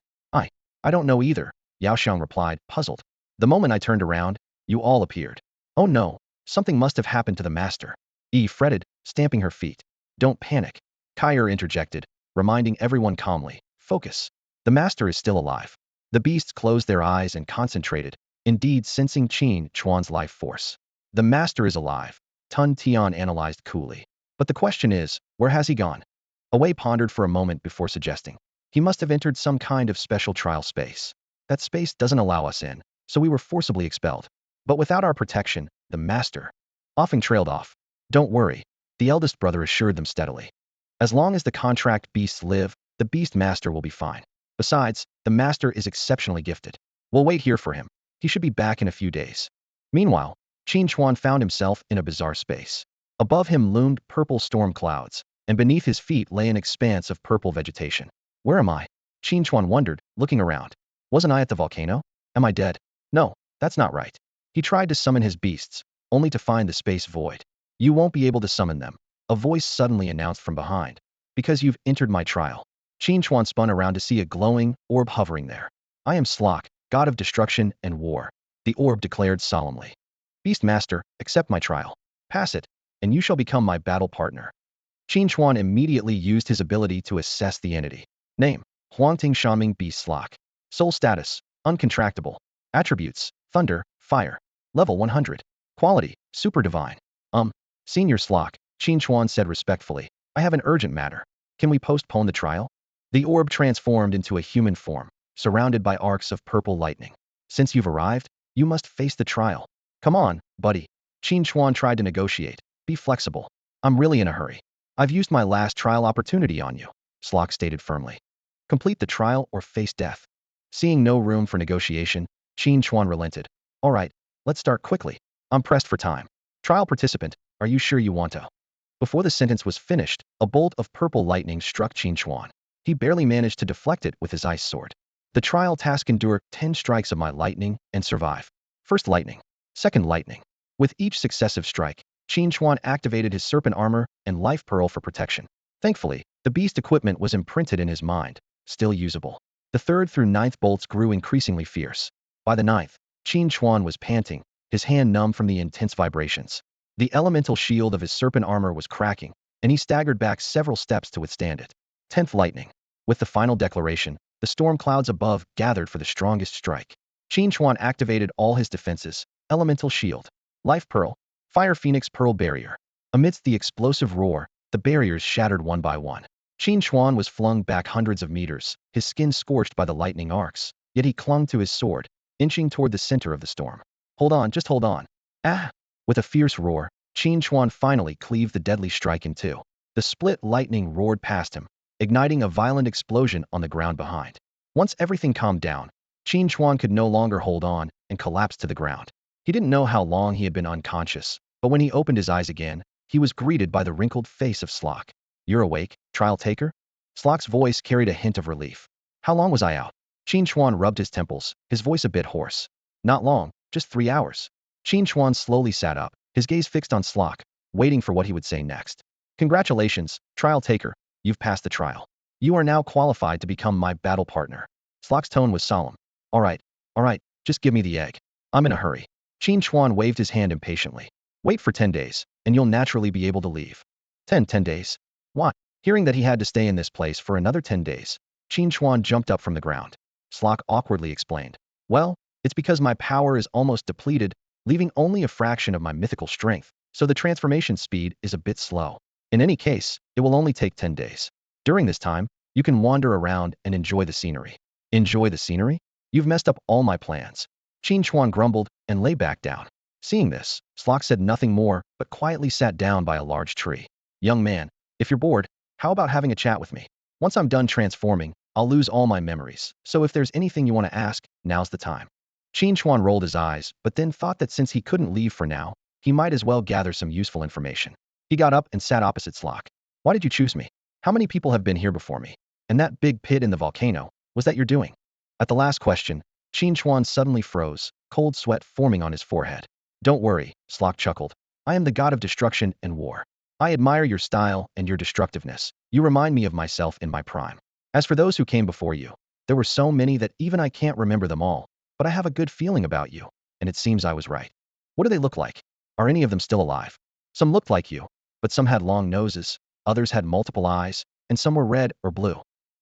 I don't know either, Yaoxiong replied, puzzled. The moment I turned around, you all appeared. Oh no, something must have happened to the master. Yi fretted, stamping her feet. Don't panic. Kaier interjected, reminding everyone calmly. Focus. The master is still alive. The beasts closed their eyes and concentrated, indeed sensing Qin Chuan's life force. The master is alive, Tun Tian analyzed coolly. But the question is, where has he gone? Awei pondered for a moment before suggesting. He must have entered some kind of special trial space. That space doesn't allow us in, so we were forcibly expelled. But without our protection, the master often trailed off. Don't worry, the eldest brother assured them steadily. As long as the contract beasts live, the beast master will be fine. Besides, the master is exceptionally gifted. We'll wait here for him. He should be back in a few days. Meanwhile, Qin Chuan found himself in a bizarre space. Above him loomed purple storm clouds, and beneath his feet lay an expanse of purple vegetation. Where am I? Qin Chuan wondered, looking around. Wasn't I at the volcano? Am I dead? No, that's not right. He tried to summon his beasts, only to find the space void. You won't be able to summon them, a voice suddenly announced from behind. Because you've entered my trial. Qin Chuan spun around to see a glowing orb hovering there. I am Slock, god of destruction and war, the orb declared solemnly. Beastmaster, accept my trial. Pass it, and you shall become my battle partner. Qin Chuan immediately used his ability to assess the entity. Name, Huangting Shanming Beast Slock. Soul status, uncontractable. Attributes, thunder, fire. Level 100. Quality, super divine. Senior Slock, Qin Chuan said respectfully. I have an urgent matter. Can we postpone the trial? The orb transformed into a human form, surrounded by arcs of purple lightning. Since you've arrived, you must face the trial. Come on, buddy. Qin Chuan tried to negotiate. Be flexible. I'm really in a hurry. I've used my last trial opportunity on you, Slock stated firmly. Complete the trial or face death. Seeing no room for negotiation, Qin Chuan relented. All right, let's start quickly. I'm pressed for time. Trial participant, are you sure you want to? Before the sentence was finished, a bolt of purple lightning struck Qin Chuan. He barely managed to deflect it with his ice sword. The trial task: endure 10 strikes of my lightning and survive. First lightning. Second lightning. With each successive strike, Qin Chuan activated his serpent armor and life pearl for protection. Thankfully, the beast equipment was imprinted in his mind, still usable. The 3rd through 9th bolts grew increasingly fierce. By the 9th, Qin Chuan was panting, his hand numb from the intense vibrations. The elemental shield of his serpent armor was cracking, and he staggered back several steps to withstand it. 10th lightning. With the final declaration, the storm clouds above gathered for the strongest strike. Qin Chuan activated all his defenses: elemental shield, life pearl, fire phoenix pearl barrier. Amidst the explosive roar, the barriers shattered one by one. Qin Chuan was flung back hundreds of meters, his skin scorched by the lightning arcs, yet he clung to his sword, inching toward the center of the storm. Hold on, just hold on. Ah! With a fierce roar, Qin Chuan finally cleaved the deadly strike in two. The split lightning roared past him, igniting a violent explosion on the ground behind. Once everything calmed down, Qin Chuan could no longer hold on and collapsed to the ground. He didn't know how long he had been unconscious, But when he opened his eyes again, he was greeted by the wrinkled face of Slock. "You're awake, trial taker?" Slock's voice carried a hint of relief. "How long was I out?" Qin Chuan rubbed his temples, his voice a bit hoarse. "Not long, just 3 hours." Qin Chuan slowly sat up, his gaze fixed on Slock, waiting for what he would say next. "Congratulations, trial taker, you've passed the trial. You are now qualified to become my battle partner." Slock's tone was solemn. All right, just give me the egg. I'm in a hurry." Qin Chuan waved his hand impatiently. "Wait for 10 days, and you'll naturally be able to leave." 10 days? Why? Hearing that he had to stay in this place for another 10 days, Qin Chuan jumped up from the ground. Slock awkwardly explained. "Well, it's because my power is almost depleted, leaving only a fraction of my mythical strength, so the transformation speed is a bit slow. In any case, it will only take 10 days. During this time, you can wander around and enjoy the scenery." "Enjoy the scenery? You've messed up all my plans." Qin Chuan grumbled and lay back down. Seeing this, Slock said nothing more, but quietly sat down by a large tree. "Young man, if you're bored, how about having a chat with me? Once I'm done transforming, I'll lose all my memories, so if there's anything you want to ask, now's the time." Qin Chuan rolled his eyes, but then thought that since he couldn't leave for now, he might as well gather some useful information. He got up and sat opposite Slock. "Why did you choose me? How many people have been here before me? And that big pit in the volcano, was that your doing?" At the last question, Qin Chuan suddenly froze, cold sweat forming on his forehead. "Don't worry," Slock chuckled. "I am the god of destruction and war. I admire your style and your destructiveness. You remind me of myself in my prime. As for those who came before you, there were so many that even I can't remember them all, but I have a good feeling about you, and it seems I was right. What do they look like? Are any of them still alive?" "Some looked like you, but some had long noses, others had multiple eyes, and some were red or blue."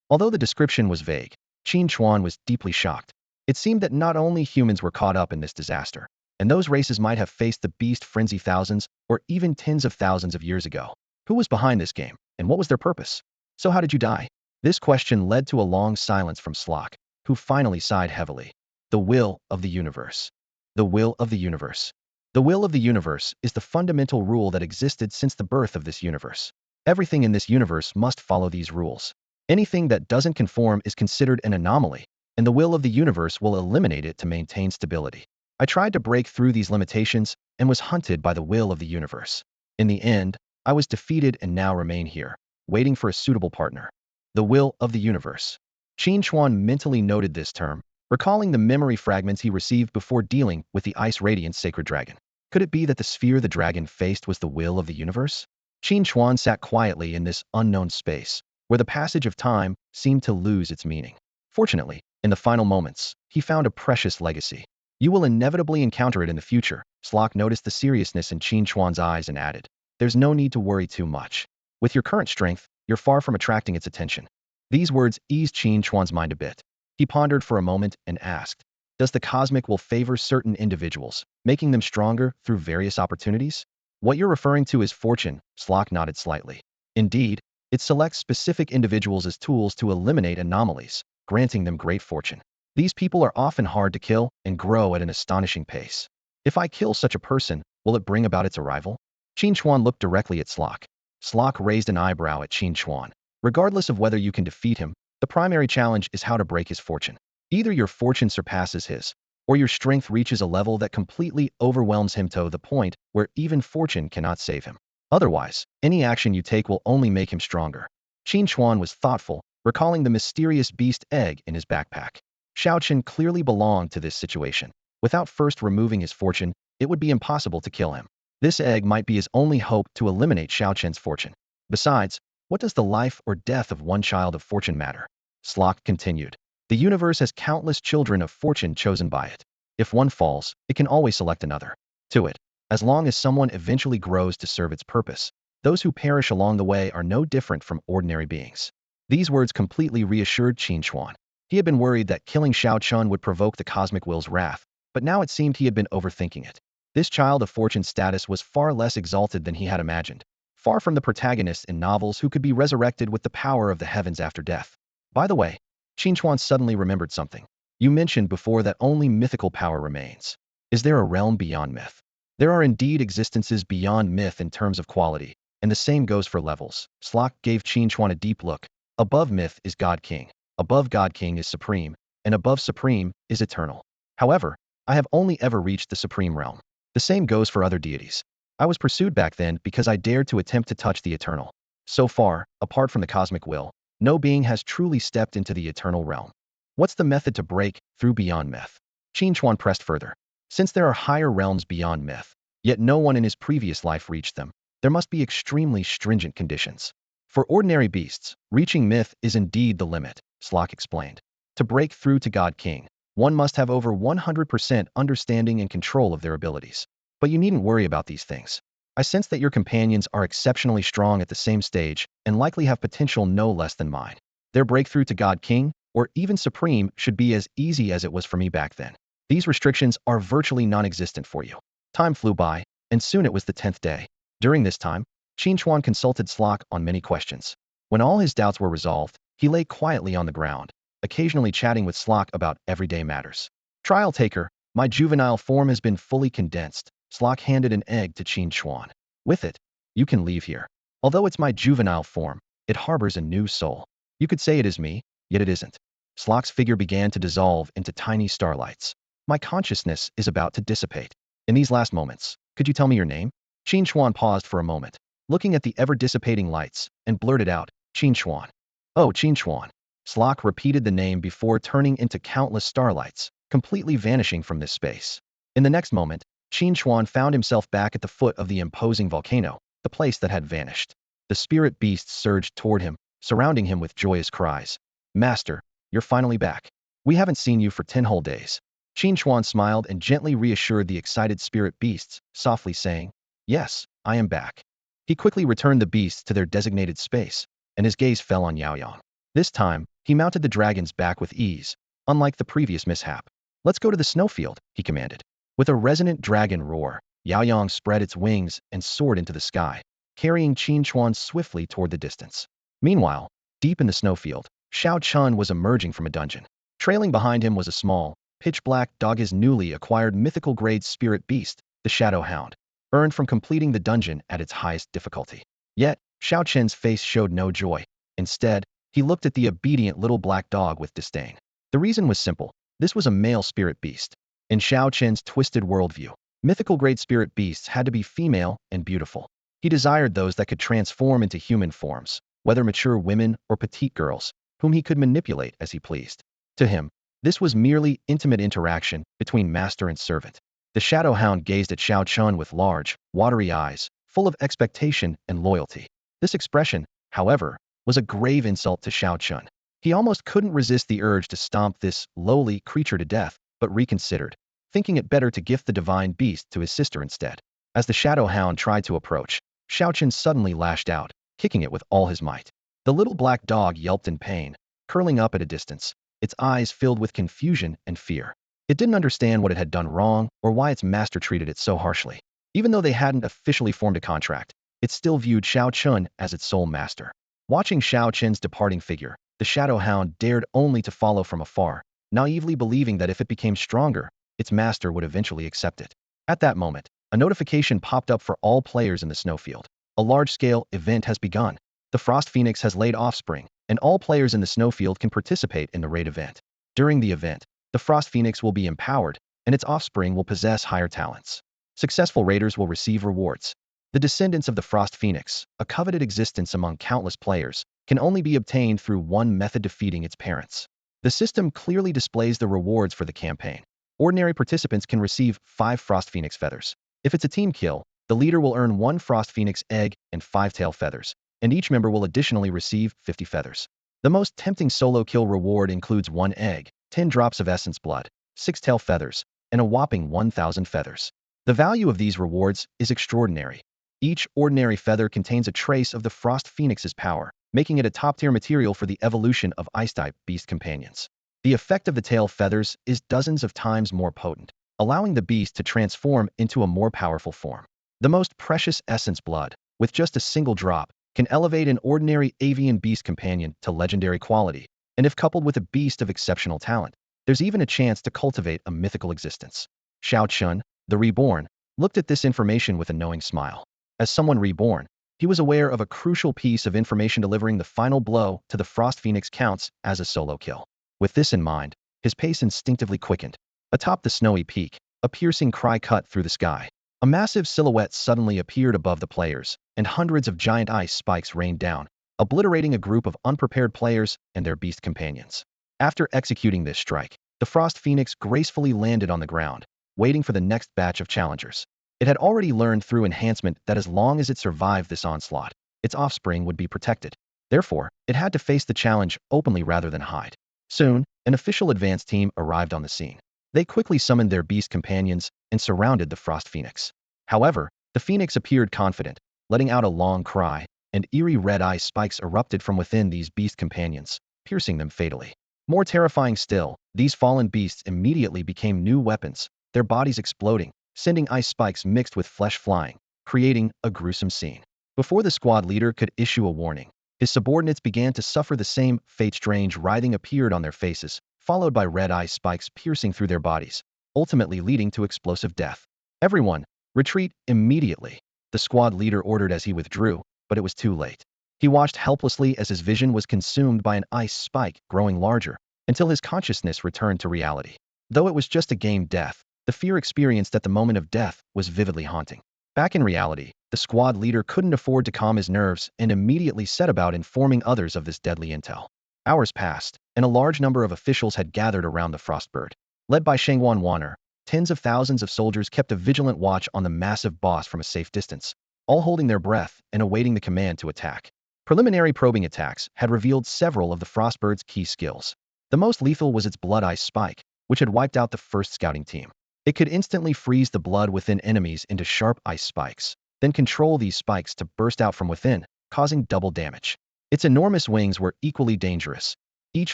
Although the description was vague, Qin Chuan was deeply shocked. It seemed that not only humans were caught up in this disaster, and those races might have faced the beast frenzy thousands or even tens of thousands of years ago. Who was behind this game, and what was their purpose? "So how did you die?" This question led to a long silence from Slock, who finally sighed heavily. "The will of the universe." The will of the universe. The will of the universe is the fundamental rule that existed since the birth of this universe. Everything in this universe must follow these rules. Anything that doesn't conform is considered an anomaly, and the will of the universe will eliminate it to maintain stability. I tried to break through these limitations and was hunted by the will of the universe. In the end, I was defeated and now remain here, waiting for a suitable partner. The will of the universe. Qin Chuan mentally noted this term, recalling the memory fragments he received before dealing with the Ice Radiant Sacred Dragon. Could it be that the sphere the dragon faced was the will of the universe? Qin Chuan sat quietly in this unknown space, where the passage of time seemed to lose its meaning. Fortunately, in the final moments, he found a precious legacy. "You will inevitably encounter it in the future." Slock noticed the seriousness in Qin Chuan's eyes and added, "There's no need to worry too much. With your current strength, you're far from attracting its attention." These words eased Qin Chuan's mind a bit. He pondered for a moment and asked, "Does the cosmic will favor certain individuals, making them stronger through various opportunities?" "What you're referring to is fortune," Slock nodded slightly. "Indeed, it selects specific individuals as tools to eliminate anomalies, granting them great fortune. These people are often hard to kill and grow at an astonishing pace. If I kill such a person, will it bring about its arrival?" Qin Chuan looked directly at Slock. Slock raised an eyebrow at Qin Chuan. "Regardless of whether you can defeat him, the primary challenge is how to break his fortune. Either your fortune surpasses his, or your strength reaches a level that completely overwhelms him to the point where even fortune cannot save him. Otherwise, any action you take will only make him stronger." Qin Chuan was thoughtful, recalling the mysterious beast egg in his backpack. Xiao clearly belonged to this situation. Without first removing his fortune, it would be impossible to kill him. This egg might be his only hope to eliminate Xiao fortune. Besides, what does the life or death of one child of fortune matter? Slock continued. The universe has countless children of fortune chosen by it. If one falls, it can always select another. To it, as long as someone eventually grows to serve its purpose, those who perish along the way are no different from ordinary beings. These words completely reassured Qin Chuan. He had been worried that killing Xiao would provoke the cosmic will's wrath, but now it seemed he had been overthinking it. This child of fortune status was far less exalted than he had imagined, far from the protagonist in novels who could be resurrected with the power of the heavens after death. By the way, Qin Chuan suddenly remembered something. You mentioned before that only mythical power remains. Is there a realm beyond myth? There are indeed existences beyond myth in terms of quality, and the same goes for levels. Slock gave Qin Chuan a deep look. Above myth is God King. Above God King is Supreme, and above Supreme is Eternal. However, I have only ever reached the Supreme Realm. The same goes for other deities. I was pursued back then because I dared to attempt to touch the eternal. So far, apart from the cosmic will, no being has truly stepped into the eternal realm. What's the method to break through beyond myth? Qin Chuan pressed further. Since there are higher realms beyond myth, yet no one in his previous life reached them, there must be extremely stringent conditions. For ordinary beasts, reaching myth is indeed the limit, Slock explained. To break through to God King, one must have over 100% understanding and control of their abilities. But you needn't worry about these things. I sense that your companions are exceptionally strong at the same stage and likely have potential no less than mine. Their breakthrough to God King, or even Supreme, should be as easy as it was for me back then. These restrictions are virtually non-existent for you. Time flew by, and soon it was the 10th day. During this time, Qin Chuan consulted Slock on many questions. When all his doubts were resolved, he lay quietly on the ground, occasionally chatting with Slock about everyday matters. Trial taker, my juvenile form has been fully condensed. Slock handed an egg to Qin Chuan. With it, you can leave here. Although it's my juvenile form, it harbors a new soul. You could say it is me, yet it isn't. Slock's figure began to dissolve into tiny starlights. My consciousness is about to dissipate. In these last moments, could you tell me your name? Qin Chuan paused for a moment, looking at the ever-dissipating lights, and blurted out, Qin Chuan. Oh, Qin Chuan. Slock repeated the name before turning into countless starlights, completely vanishing from this space. In the next moment, Qin Chuan found himself back at the foot of the imposing volcano, the place that had vanished. The spirit beasts surged toward him, surrounding him with joyous cries. Master, you're finally back. We haven't seen you for 10 whole days. Qin Chuan smiled and gently reassured the excited spirit beasts, softly saying, Yes, I am back. He quickly returned the beasts to their designated space, and his gaze fell on Yaoyang. This time, he mounted the dragon's back with ease, unlike the previous mishap. Let's go to the snowfield, he commanded. With a resonant dragon roar, Yaoyang spread its wings and soared into the sky, carrying Qin Chuan swiftly toward the distance. Meanwhile, deep in the snowfield, Chun was emerging from a dungeon. Trailing behind him was a small, pitch-black dog, his newly acquired mythical-grade spirit beast, the Shadow Hound, earned from completing the dungeon at its highest difficulty. Yet, Chun's face showed no joy. Instead, he looked at the obedient little black dog with disdain. The reason was simple. This was a male spirit beast. In Chun's twisted worldview, mythical-grade spirit beasts had to be female and beautiful. He desired those that could transform into human forms, whether mature women or petite girls, whom he could manipulate as he pleased. To him, this was merely intimate interaction between master and servant. The Shadow Hound gazed at Chun with large, watery eyes, full of expectation and loyalty. This expression, however, was a grave insult to Chun. He almost couldn't resist the urge to stomp this lowly creature to death, but reconsidered, thinking it better to gift the divine beast to his sister instead. As the Shadow Hound tried to approach, Chun suddenly lashed out, kicking it with all his might. The little black dog yelped in pain, curling up at a distance, its eyes filled with confusion and fear. It didn't understand what it had done wrong or why its master treated it so harshly. Even though they hadn't officially formed a contract, it still viewed Chun as its sole master. Watching Chun's departing figure, the Shadow Hound dared only to follow from afar, naively believing that if it became stronger, its master would eventually accept it. At that moment, a notification popped up for all players in the snowfield. A large-scale event has begun. The Frost Phoenix has laid offspring, and all players in the snowfield can participate in the raid event. During the event, the Frost Phoenix will be empowered, and its offspring will possess higher talents. Successful raiders will receive rewards. The descendants of the Frost Phoenix, a coveted existence among countless players, can only be obtained through one method: defeating its parents. The system clearly displays the rewards for the campaign. Ordinary participants can receive 5 Frost Phoenix feathers. If it's a team kill, the leader will earn 1 Frost Phoenix egg and 5 tail feathers, and each member will additionally receive 50 feathers. The most tempting solo kill reward includes 1 egg, 10 drops of essence blood, 6 tail feathers, and a whopping 1,000 feathers. The value of these rewards is extraordinary. Each ordinary feather contains a trace of the Frost Phoenix's power, making it a top-tier material for the evolution of Ice-type beast companions. The effect of the tail feathers is dozens of times more potent, allowing the beast to transform into a more powerful form. The most precious essence blood, with just a single drop, can elevate an ordinary avian beast companion to legendary quality, and if coupled with a beast of exceptional talent, there's even a chance to cultivate a mythical existence. Chun, the reborn, looked at this information with a knowing smile. As someone reborn, he was aware of a crucial piece of information: delivering the final blow to the Frost Phoenix counts as a solo kill. With this in mind, his pace instinctively quickened. Atop the snowy peak, a piercing cry cut through the sky. A massive silhouette suddenly appeared above the players, and hundreds of giant ice spikes rained down, obliterating a group of unprepared players and their beast companions. After executing this strike, the Frost Phoenix gracefully landed on the ground, waiting for the next batch of challengers. It had already learned through enhancement that as long as it survived this onslaught, its offspring would be protected. Therefore, it had to face the challenge openly rather than hide. Soon, an official advance team arrived on the scene. They quickly summoned their beast companions and surrounded the Frost Phoenix. However, the Phoenix appeared confident, letting out a long cry, and eerie red ice spikes erupted from within these beast companions, piercing them fatally. More terrifying still, these fallen beasts immediately became new weapons, their bodies exploding, sending ice spikes mixed with flesh flying, creating a gruesome scene. Before the squad leader could issue a warning, his subordinates began to suffer the same fate. Strange writhing appeared on their faces, followed by red ice spikes piercing through their bodies, ultimately leading to explosive death. Everyone, retreat immediately, the squad leader ordered as he withdrew, but it was too late. He watched helplessly as his vision was consumed by an ice spike growing larger, until his consciousness returned to reality. Though it was just a game death, the fear experienced at the moment of death was vividly haunting. Back in reality, the squad leader couldn't afford to calm his nerves and immediately set about informing others of this deadly intel. Hours passed, and a large number of officials had gathered around the Frostbird. Led by Shangwan Wanner, tens of thousands of soldiers kept a vigilant watch on the massive boss from a safe distance, all holding their breath and awaiting the command to attack. Preliminary probing attacks had revealed several of the Frostbird's key skills. The most lethal was its blood ice spike, which had wiped out the first scouting team. It could instantly freeze the blood within enemies into sharp ice spikes, then control these spikes to burst out from within, causing double damage. Its enormous wings were equally dangerous, each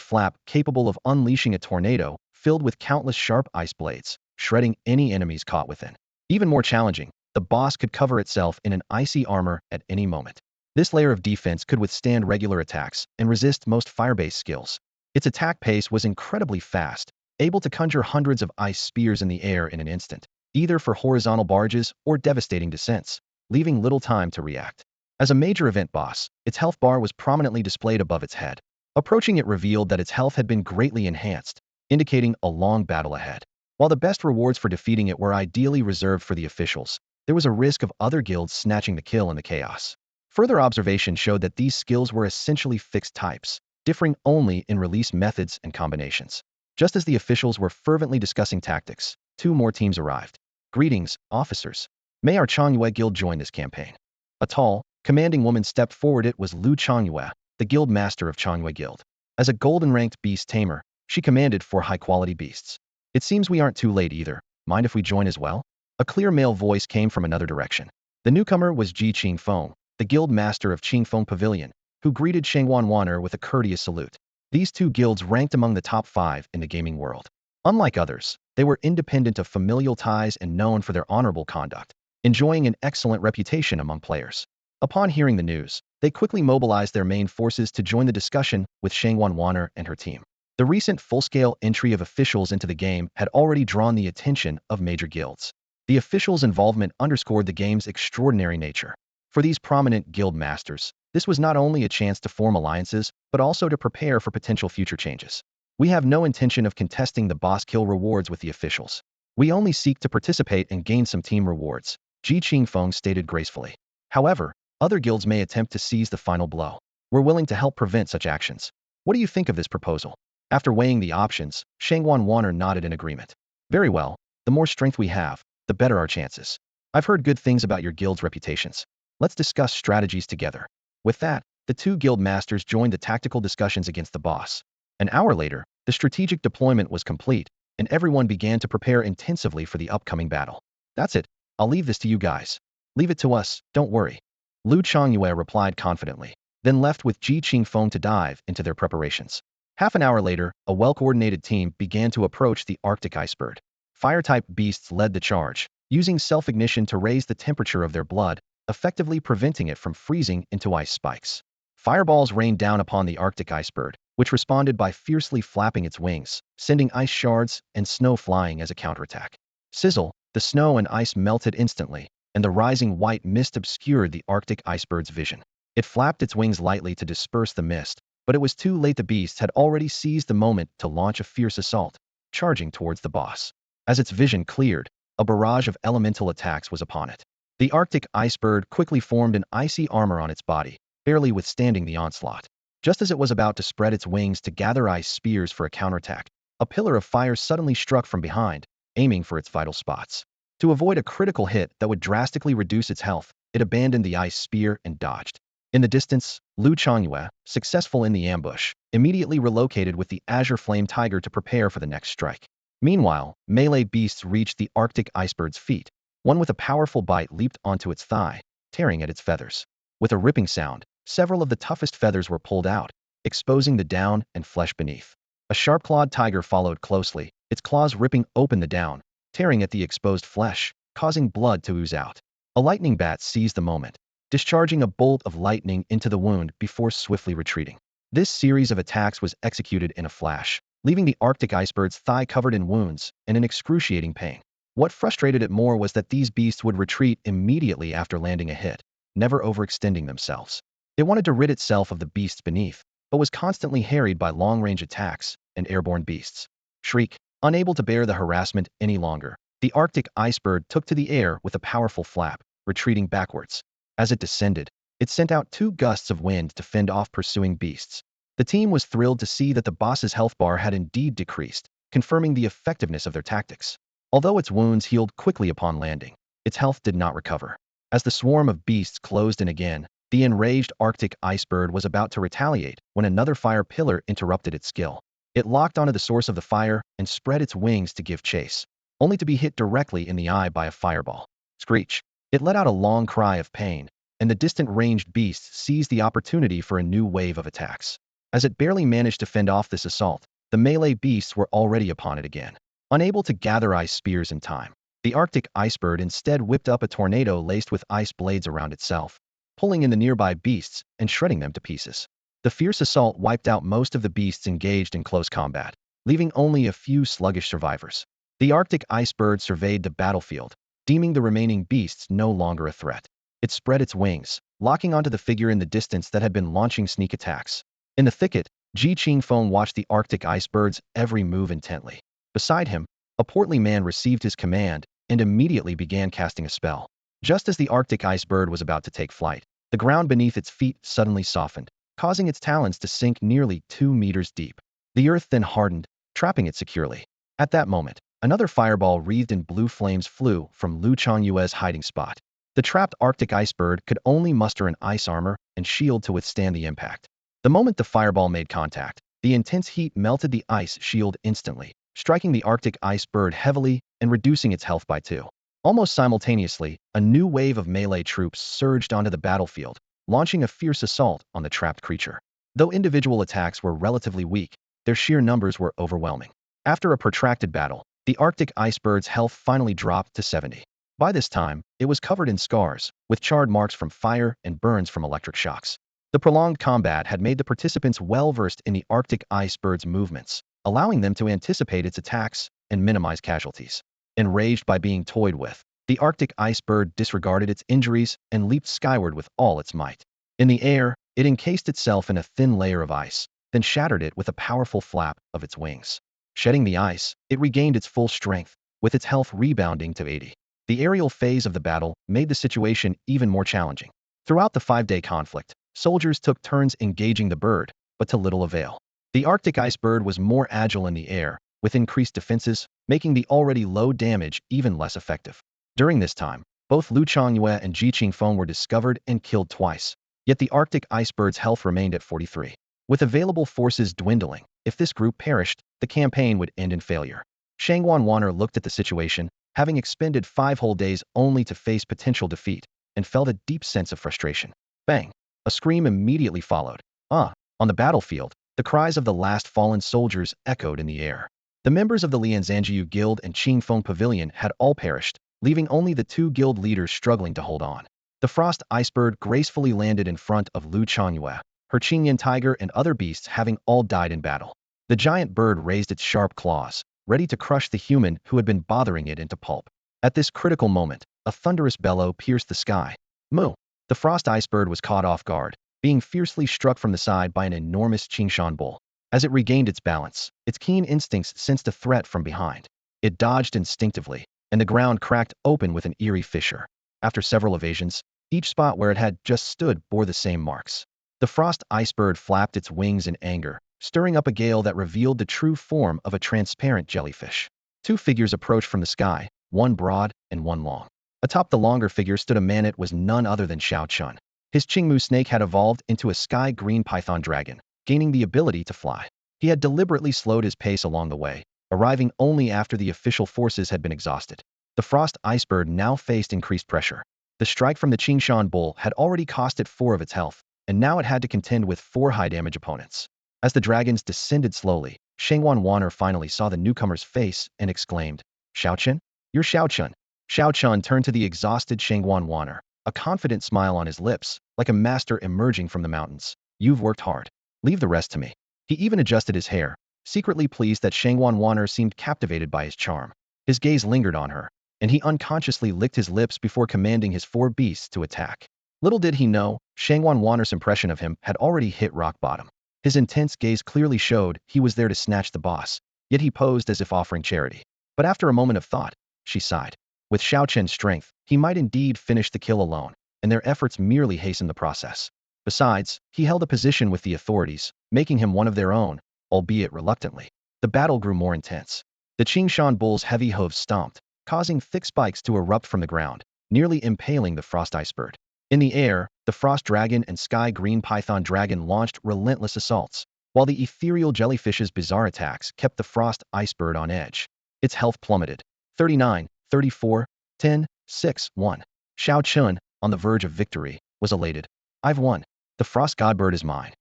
flap capable of unleashing a tornado filled with countless sharp ice blades, shredding any enemies caught within. Even more challenging, the boss could cover itself in an icy armor at any moment. This layer of defense could withstand regular attacks and resist most fire-based skills. Its attack pace was incredibly fast, able to conjure hundreds of ice spears in the air in an instant, either for horizontal barges or devastating descents, leaving little time to react. As a major event boss, its health bar was prominently displayed above its head. Approaching it revealed that its health had been greatly enhanced, indicating a long battle ahead. While the best rewards for defeating it were ideally reserved for the officials, there was a risk of other guilds snatching the kill in the chaos. Further observation showed that these skills were essentially fixed types, differing only in release methods and combinations. Just as the officials were fervently discussing tactics, two more teams arrived. Greetings, officers. May our Changyue Guild join this campaign? A tall, commanding woman stepped forward. It was Lu Changyue, the guild master of Changyue Guild. As a golden-ranked beast tamer, she commanded 4 high-quality beasts. It seems we aren't too late either. Mind if we join as well? A clear male voice came from another direction. The newcomer was Ji Qingfeng, the guild master of Qingfeng Pavilion, who greeted Shangwan Wanner with a courteous salute. These two guilds ranked among the top 5 in the gaming world. Unlike others, they were independent of familial ties and known for their honorable conduct, enjoying an excellent reputation among players. Upon hearing the news, they quickly mobilized their main forces to join the discussion with Shangwan Wanner and her team. The recent full-scale entry of officials into the game had already drawn the attention of major guilds. The officials' involvement underscored the game's extraordinary nature. For these prominent guild masters, this was not only a chance to form alliances, but also to prepare for potential future changes. We have no intention of contesting the boss kill rewards with the officials. We only seek to participate and gain some team rewards, Ji Qingfeng stated gracefully. However, other guilds may attempt to seize the final blow. We're willing to help prevent such actions. What do you think of this proposal? After weighing the options, Shangwan Wanner nodded in agreement. Very well, the more strength we have, the better our chances. I've heard good things about your guild's reputations. Let's discuss strategies together. With that, the two guild masters joined the tactical discussions against the boss. An hour later, the strategic deployment was complete, and everyone began to prepare intensively for the upcoming battle. That's it. I'll leave this to you guys. Leave it to us, don't worry. Lu Changyue replied confidently, then left with Ji Qingfeng to dive into their preparations. Half an hour later, a well-coordinated team began to approach the Arctic iceberg. Fire-type beasts led the charge, using self-ignition to raise the temperature of their blood, effectively preventing it from freezing into ice spikes. Fireballs rained down upon the Arctic iceberg, which responded by fiercely flapping its wings, sending ice shards and snow flying as a counterattack. Sizzle, the snow and ice melted instantly, and the rising white mist obscured the Arctic iceberg's vision. It flapped its wings lightly to disperse the mist, but it was too late. The beasts had already seized the moment to launch a fierce assault, charging towards the boss. As its vision cleared, a barrage of elemental attacks was upon it. The Arctic ice bird quickly formed an icy armor on its body, barely withstanding the onslaught. Just as it was about to spread its wings to gather ice spears for a counterattack, a pillar of fire suddenly struck from behind, aiming for its vital spots. To avoid a critical hit that would drastically reduce its health, it abandoned the ice spear and dodged. In the distance, Lin Xiaoyu, successful in the ambush, immediately relocated with the Azure Flame Tiger to prepare for the next strike. Meanwhile, melee beasts reached the Arctic icebird's feet. One with a powerful bite leaped onto its thigh, tearing at its feathers. With a ripping sound, several of the toughest feathers were pulled out, exposing the down and flesh beneath. A sharp-clawed tiger followed closely, its claws ripping open the down, tearing at the exposed flesh, causing blood to ooze out. A lightning bat seized the moment, discharging a bolt of lightning into the wound before swiftly retreating. This series of attacks was executed in a flash, leaving the Arctic icebird's thigh covered in wounds and in excruciating pain. What frustrated it more was that these beasts would retreat immediately after landing a hit, never overextending themselves. It wanted to rid itself of the beasts beneath, but was constantly harried by long-range attacks and airborne beasts. Shriek, unable to bear the harassment any longer, the Arctic icebird took to the air with a powerful flap, retreating backwards. As it descended, it sent out 2 gusts of wind to fend off pursuing beasts. The team was thrilled to see that the boss's health bar had indeed decreased, confirming the effectiveness of their tactics. Although its wounds healed quickly upon landing, its health did not recover. As the swarm of beasts closed in again, the enraged Arctic icebird was about to retaliate when another fire pillar interrupted its skill. It locked onto the source of the fire and spread its wings to give chase, only to be hit directly in the eye by a fireball. Screech! It let out a long cry of pain, and the distant ranged beasts seized the opportunity for a new wave of attacks. As it barely managed to fend off this assault, the melee beasts were already upon it again. Unable to gather ice spears in time, the Arctic icebird instead whipped up a tornado laced with ice blades around itself, pulling in the nearby beasts and shredding them to pieces. The fierce assault wiped out most of the beasts engaged in close combat, leaving only a few sluggish survivors. The Arctic icebird surveyed the battlefield, deeming the remaining beasts no longer a threat. It spread its wings, locking onto the figure in the distance that had been launching sneak attacks. In the thicket, Ji Qingfeng watched the Arctic icebird's every move intently. Beside him, a portly man received his command and immediately began casting a spell. Just as the Arctic icebird was about to take flight, the ground beneath its feet suddenly softened, causing its talons to sink nearly 2 meters deep. The earth then hardened, trapping it securely. At that moment, another fireball wreathed in blue flames flew from Lin Xiaoyu's hiding spot. The trapped Arctic icebird could only muster an ice armor and shield to withstand the impact. The moment the fireball made contact, the intense heat melted the ice shield instantly, striking the Arctic icebird heavily and reducing its health by 2. Almost simultaneously, a new wave of melee troops surged onto the battlefield, launching a fierce assault on the trapped creature. Though individual attacks were relatively weak, their sheer numbers were overwhelming. After a protracted battle, the Arctic icebird's health finally dropped to 70. By this time, it was covered in scars, with charred marks from fire and burns from electric shocks. The prolonged combat had made the participants well-versed in the Arctic icebird's movements, allowing them to anticipate its attacks and minimize casualties. Enraged by being toyed with, the Arctic icebird disregarded its injuries and leaped skyward with all its might. In the air, it encased itself in a thin layer of ice, then shattered it with a powerful flap of its wings. Shedding the ice, it regained its full strength, with its health rebounding to 80. The aerial phase of the battle made the situation even more challenging. Throughout the 5-day conflict, soldiers took turns engaging the bird, but to little avail. The Arctic icebird was more agile in the air, with increased defenses, making the already low damage even less effective. During this time, both Lin Xiaoyu and Ji Qingfeng were discovered and killed twice, yet the Arctic icebird's health remained at 43. With available forces dwindling, if this group perished, the campaign would end in failure. Shangguan Wanner looked at the situation, having expended 5 whole days only to face potential defeat, and felt a deep sense of frustration. Bang! A scream immediately followed. On the battlefield, the cries of the last fallen soldiers echoed in the air. The members of the Lianzanjiu Guild and Qingfeng Pavilion had all perished, leaving only the 2 guild leaders struggling to hold on. The frost icebird gracefully landed in front of Lin Xiaoyu, her Chinuan tiger and other beasts having all died in battle. The giant bird raised its sharp claws, ready to crush the human who had been bothering it into pulp. At this critical moment, a thunderous bellow pierced the sky. Moo! The frost icebird was caught off guard, being fiercely struck from the side by an enormous Qingshan bull. As it regained its balance, its keen instincts sensed a threat from behind. It dodged instinctively, and the ground cracked open with an eerie fissure. After several evasions, each spot where it had just stood bore the same marks. The frost icebird flapped its wings in anger, stirring up a gale that revealed the true form of a transparent jellyfish. Two figures approached from the sky, one broad and one long. Atop the longer figure stood a man. It was none other than Xiao Chun. His Qingmu snake had evolved into a sky-green python dragon, gaining the ability to fly. He had deliberately slowed his pace along the way, arriving only after the official forces had been exhausted. The frost icebird now faced increased pressure. The strike from the Qingshan bull had already cost it 4 of its health, and now it had to contend with 4 high-damage opponents. As the dragons descended slowly, Shangwan Wanner finally saw the newcomer's face and exclaimed, "Xiao Chun? You're Xiao Chun." Xiao Chun turned to the exhausted Shangwan Wanner, a confident smile on his lips, like a master emerging from the mountains. "You've worked hard. Leave the rest to me." He even adjusted his hair, secretly pleased that Shangwan Wanner seemed captivated by his charm. His gaze lingered on her, and he unconsciously licked his lips before commanding his 4 beasts to attack. Little did he know, Shangwan Wanner's impression of him had already hit rock bottom. His intense gaze clearly showed he was there to snatch the boss, yet he posed as if offering charity. But after a moment of thought, she sighed. With Xiao Chen's strength, he might indeed finish the kill alone, and their efforts merely hastened the process. Besides, he held a position with the authorities, making him one of their own, albeit reluctantly. The battle grew more intense. The Qingshan bull's heavy hooves stomped, causing thick spikes to erupt from the ground, nearly impaling the frost icebird. In the air, the frost dragon and sky-green python dragon launched relentless assaults, while the ethereal jellyfish's bizarre attacks kept the frost icebird on edge. Its health plummeted. 39, 34, 10, 6, 1. Xiao Chun, on the verge of victory, was elated. "I've won. The frost godbird is mine."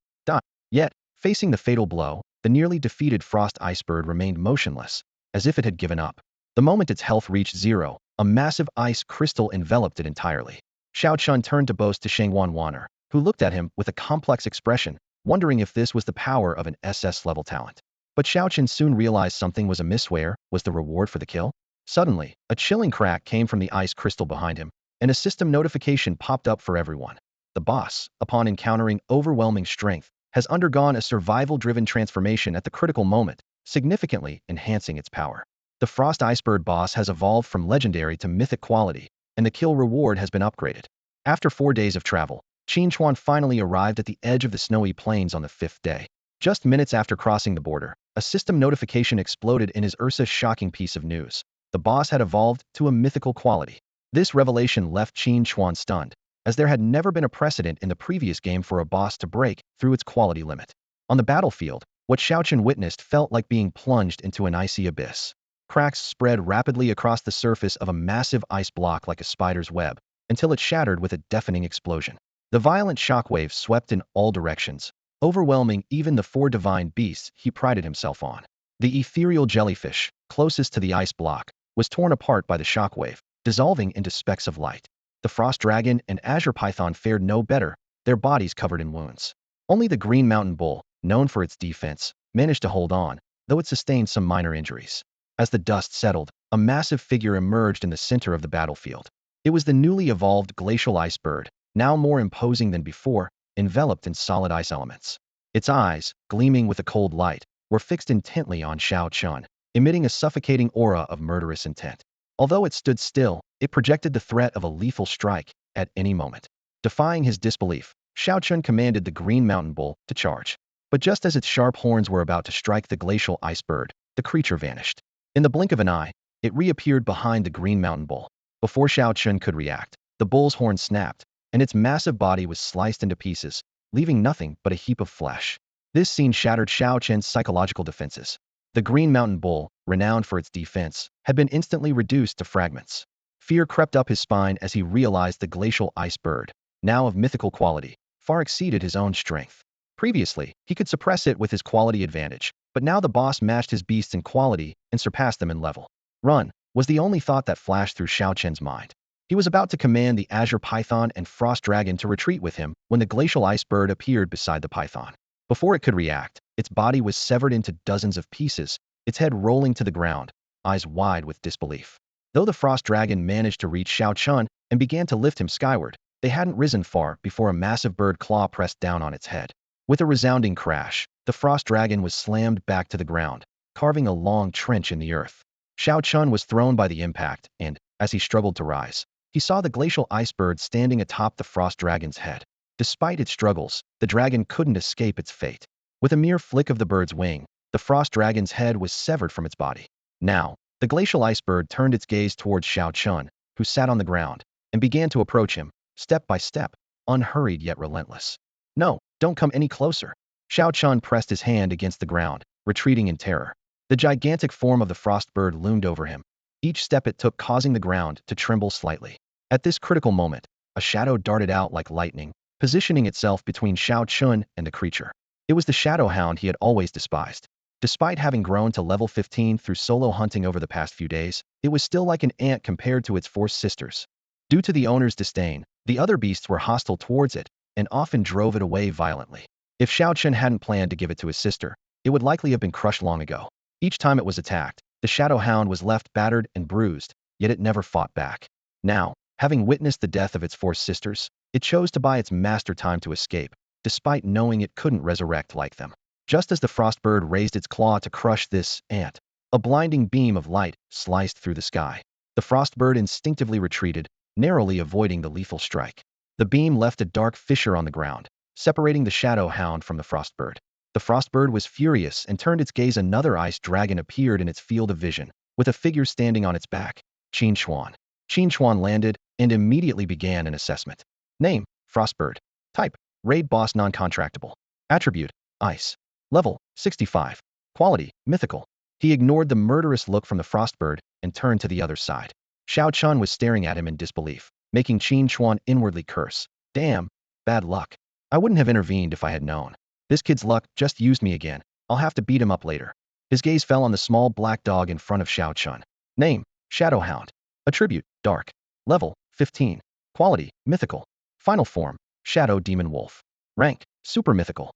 Yet, facing the fatal blow, the nearly defeated frost icebird remained motionless, as if it had given up. The moment its health reached 0, a massive ice crystal enveloped it entirely. Xiao Chun turned to boast to Shangwan Wanner, who looked at him with a complex expression, wondering if this was the power of an SS-level talent. But Xiao Chun soon realized something was amiss. Where was the reward for the kill? Suddenly, a chilling crack came from the ice crystal behind him, and a system notification popped up for everyone. The boss, upon encountering overwhelming strength, has undergone a survival-driven transformation at the critical moment, significantly enhancing its power. The Frost Icebird boss has evolved from legendary to mythic quality, and the kill reward has been upgraded. After 4 days of travel, Qin Chuan finally arrived at the edge of the snowy plains on the 5th day. Just minutes after crossing the border, a system notification exploded in his Ursa's shocking piece of news. The boss had evolved to a mythical quality. This revelation left Qin Chuan stunned, as there had never been a precedent in the previous game for a boss to break through its quality limit. On the battlefield, what Xiao Chun witnessed felt like being plunged into an icy abyss. Cracks spread rapidly across the surface of a massive ice block like a spider's web, until it shattered with a deafening explosion. The violent shockwaves swept in all directions, overwhelming even the 4 divine beasts he prided himself on. The ethereal jellyfish, closest to the ice block, was torn apart by the shockwave, dissolving into specks of light. The frost dragon and azure python fared no better, their bodies covered in wounds. Only the green mountain bull, known for its defense, managed to hold on, though it sustained some minor injuries. As the dust settled, a massive figure emerged in the center of the battlefield. It was the newly evolved glacial ice bird, now more imposing than before, enveloped in solid ice elements. Its eyes, gleaming with a cold light, were fixed intently on Xiao Chun, emitting a suffocating aura of murderous intent. Although it stood still, it projected the threat of a lethal strike at any moment. Defying his disbelief, Xiao Chun commanded the green mountain bull to charge. But just as its sharp horns were about to strike the glacial ice bird, the creature vanished. In the blink of an eye, it reappeared behind the green mountain bull. Before Xiao Chun could react, the bull's horn snapped, and its massive body was sliced into pieces, leaving nothing but a heap of flesh. This scene shattered Xiao Chun's psychological defenses. The green mountain bull, renowned for its defense, had been instantly reduced to fragments. Fear crept up his spine as he realized the glacial ice bird, now of mythical quality, far exceeded his own strength. Previously, he could suppress it with his quality advantage, but now the boss matched his beasts in quality and surpassed them in level. Run was the only thought that flashed through Xiao Chen's mind. He was about to command the azure python and frost dragon to retreat with him when the glacial ice bird appeared beside the python. Before it could react, its body was severed into dozens of pieces, its head rolling to the ground, eyes wide with disbelief. Though the frost dragon managed to reach Xiao Chun and began to lift him skyward, they hadn't risen far before a massive bird claw pressed down on its head. With a resounding crash, the frost dragon was slammed back to the ground, carving a long trench in the earth. Xiao Chun was thrown by the impact, and, as he struggled to rise, he saw the glacial ice bird standing atop the frost dragon's head. Despite its struggles, the dragon couldn't escape its fate. With a mere flick of the bird's wing, the frost dragon's head was severed from its body. Now, the glacial ice bird turned its gaze towards Xiao Chun, who sat on the ground, and began to approach him, step by step, unhurried yet relentless. No, don't come any closer. Xiao Chun pressed his hand against the ground, retreating in terror. The gigantic form of the frost bird loomed over him, each step it took causing the ground to tremble slightly. At this critical moment, a shadow darted out like lightning, positioning itself between Xiao Chun and the creature. It was the shadow hound he had always despised. Despite having grown to level 15 through solo hunting over the past few days, it was still like an ant compared to its four sisters. Due to the owner's disdain, the other beasts were hostile towards it, and often drove it away violently. If Xiao Chun hadn't planned to give it to his sister, it would likely have been crushed long ago. Each time it was attacked, the shadow hound was left battered and bruised, yet it never fought back. Now, having witnessed the death of its four sisters, it chose to buy its master time to escape, despite knowing it couldn't resurrect like them. Just as the frostbird raised its claw to crush this ant, a blinding beam of light sliced through the sky. The frostbird instinctively retreated, narrowly avoiding the lethal strike. The beam left a dark fissure on the ground, separating the shadow hound from the frostbird. The frostbird was furious and turned its gaze. Another ice dragon appeared in its field of vision, with a figure standing on its back. Qin Chuan. Qin Chuan landed and immediately began an assessment. Name: Frostbird. Type: Raid Boss Non-Contractable. Attribute: Ice. Level: 65. Quality: Mythical. He ignored the murderous look from the frostbird and turned to the other side. Xiao Chun was staring at him in disbelief, making Qin Chuan inwardly curse. Damn, bad luck. I wouldn't have intervened if I had known. This kid's luck just used me again. I'll have to beat him up later. His gaze fell on the small black dog in front of Xiao Chun. Name: Shadow Hound. Attribute: Dark. Level: 15. Quality: Mythical. Final form: Shadow Demon Wolf. Rank: Super Mythical.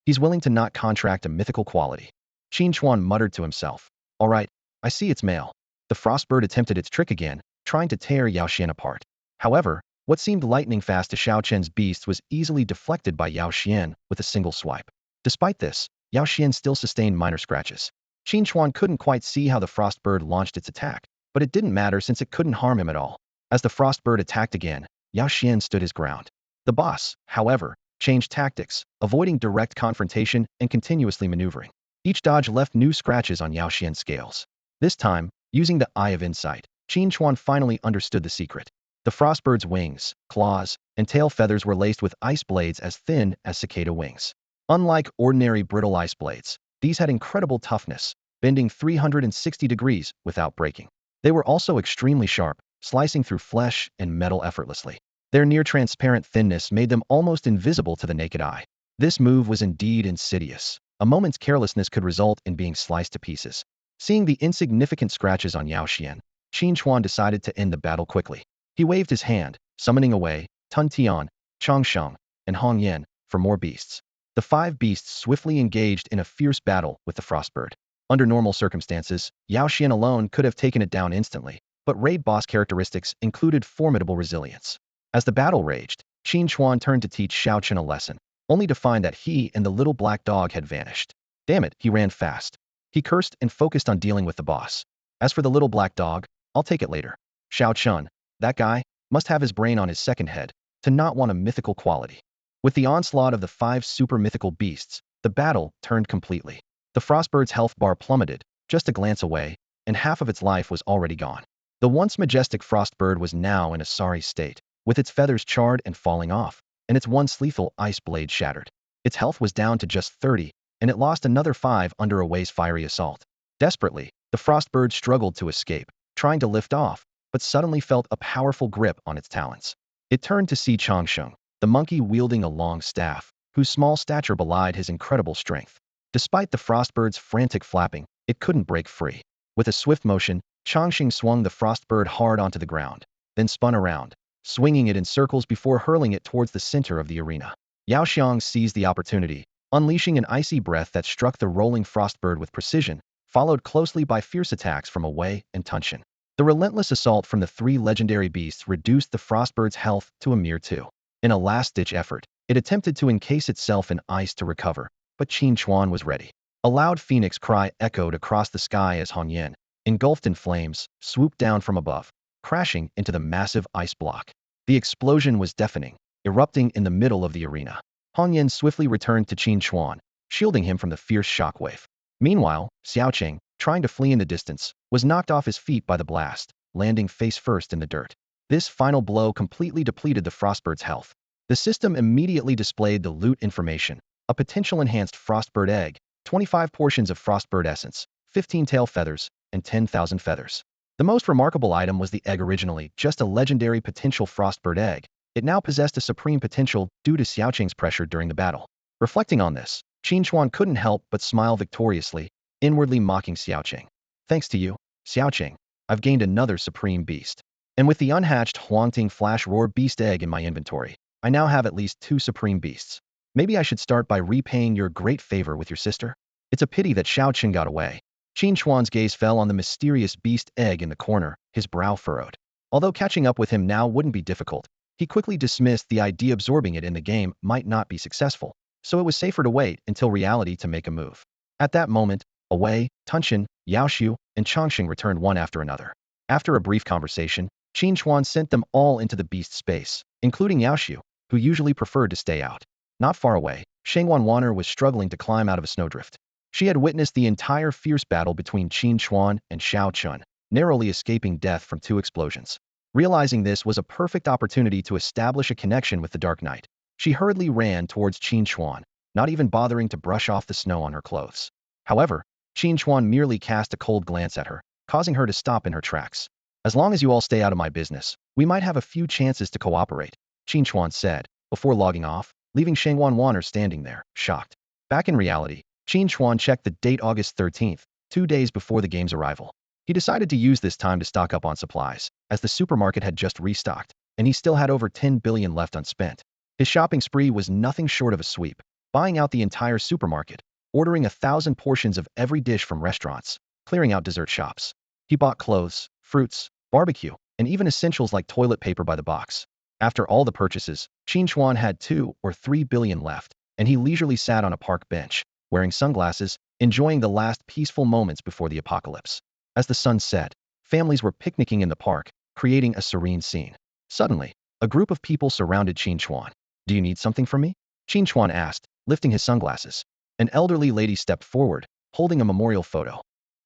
He's willing to not contract a mythical quality. Qin Chuan muttered to himself. Alright, I see it's male. The frostbird attempted its trick again, trying to tear Yao Xian apart. However, what seemed lightning fast to Xiao Chen's beast was easily deflected by Yao Xian with a single swipe. Despite this, Yao Xian still sustained minor scratches. Qin Chuan couldn't quite see how the frostbird launched its attack, but it didn't matter since it couldn't harm him at all. As the frostbird attacked again, Yao Xian stood his ground. The boss, however, changed tactics, avoiding direct confrontation and continuously maneuvering. Each dodge left new scratches on Yao Xian's scales. This time, using the Eye of Insight, Qin Chuan finally understood the secret. The frostbird's wings, claws, and tail feathers were laced with ice blades as thin as cicada wings. Unlike ordinary brittle ice blades, these had incredible toughness, bending 360 degrees without breaking. They were also extremely sharp, slicing through flesh and metal effortlessly. Their near-transparent thinness made them almost invisible to the naked eye. This move was indeed insidious. A moment's carelessness could result in being sliced to pieces. Seeing the insignificant scratches on Yao Xian, Qin Chuan decided to end the battle quickly. He waved his hand, summoning away Tun Tian, Changsheng, and Hong Yan for more beasts. The 5 beasts swiftly engaged in a fierce battle with the frostbird. Under normal circumstances, Yao Xian alone could have taken it down instantly, but raid boss characteristics included formidable resilience. As the battle raged, Qin Chuan turned to teach Xiao Chun a lesson, only to find that he and the little black dog had vanished. Damn it, he ran fast. He cursed and focused on dealing with the boss. As for the little black dog, I'll take it later. Xiao Chun, that guy, must have his brain on his second head, to not want a mythical quality. With the onslaught of the 5 super mythical beasts, the battle turned completely. The frostbird's health bar plummeted, just a glance away, and half of its life was already gone. The once majestic frostbird was now in a sorry state, with its feathers charred and falling off, and its once lethal ice blade shattered. Its health was down to just 30, and it lost another 5 under a Wei's fiery assault. Desperately, the frostbird struggled to escape, trying to lift off, but suddenly felt a powerful grip on its talons. It turned to see Changsheng, the monkey wielding a long staff, whose small stature belied his incredible strength. Despite the frostbird's frantic flapping, it couldn't break free. With a swift motion, Changsheng swung the frostbird hard onto the ground, then spun around, swinging it in circles before hurling it towards the center of the arena. Yao Xiang seized the opportunity, unleashing an icy breath that struck the rolling frostbird with precision, followed closely by fierce attacks from Wei and Tunshin. The relentless assault from the 3 legendary beasts reduced the frostbird's health to a mere 2. In a last-ditch effort, it attempted to encase itself in ice to recover, but Qin Chuan was ready. A loud phoenix cry echoed across the sky as Hong Yan, engulfed in flames, swooped down from above, crashing into the massive ice block. The explosion was deafening, erupting in the middle of the arena. Hong Yin swiftly returned to Qin Chuan, shielding him from the fierce shockwave. Meanwhile, Xiaoqing, trying to flee in the distance, was knocked off his feet by the blast, landing face first in the dirt. This final blow completely depleted the Frostbird's health. The system immediately displayed the loot information: a potential enhanced Frostbird egg, 25 portions of Frostbird essence, 15 tail feathers, and 10,000 feathers. The most remarkable item was the egg. Originally just a legendary potential Frostbird egg, it now possessed a supreme potential due to Xiaoqing's pressure during the battle. Reflecting on this, Qin Chuan couldn't help but smile victoriously, inwardly mocking Xiaoqing. Thanks to you, Xiaoqing, I've gained another supreme beast. And with the unhatched Huangting Flash Roar beast egg in my inventory, I now have at least 2 supreme beasts. Maybe I should start by repaying your great favor with your sister? It's a pity that Xiaoqing got away. Qin Chuan's gaze fell on the mysterious beast egg in the corner, his brow furrowed. Although catching up with him now wouldn't be difficult, he quickly dismissed the idea absorbing it in the game might not be successful, so it was safer to wait until reality to make a move. At that moment, Wei, Tunxin, Yaoshu, and Chongqing returned one after another. After a brief conversation, Qin Chuan sent them all into the beast space, including Yaoshu, who usually preferred to stay out. Not far away, Shengwan Wanner was struggling to climb out of a snowdrift. She had witnessed the entire fierce battle between Qin Chuan and Xiao Chun, narrowly escaping death from 2 explosions. Realizing this was a perfect opportunity to establish a connection with the Dark Knight, she hurriedly ran towards Qin Chuan, not even bothering to brush off the snow on her clothes. However, Qin Chuan merely cast a cold glance at her, causing her to stop in her tracks. As long as you all stay out of my business, we might have a few chances to cooperate, Qin Chuan said, before logging off, leaving Shengwan Wanner standing there, shocked. Back in reality, Qin Chuan checked the date August 13th, 2 days before the game's arrival. He decided to use this time to stock up on supplies, as the supermarket had just restocked, and he still had over 10 billion left unspent. His shopping spree was nothing short of a sweep, buying out the entire supermarket, ordering 1,000 portions of every dish from restaurants, clearing out dessert shops. He bought clothes, fruits, barbecue, and even essentials like toilet paper by the box. After all the purchases, Qin Chuan had 2 or 3 billion left, and he leisurely sat on a park bench, wearing sunglasses, enjoying the last peaceful moments before the apocalypse. As the sun set, families were picnicking in the park, creating a serene scene. Suddenly, a group of people surrounded Qin Chuan. Do you need something from me? Qin Chuan asked, lifting his sunglasses. An elderly lady stepped forward, holding a memorial photo.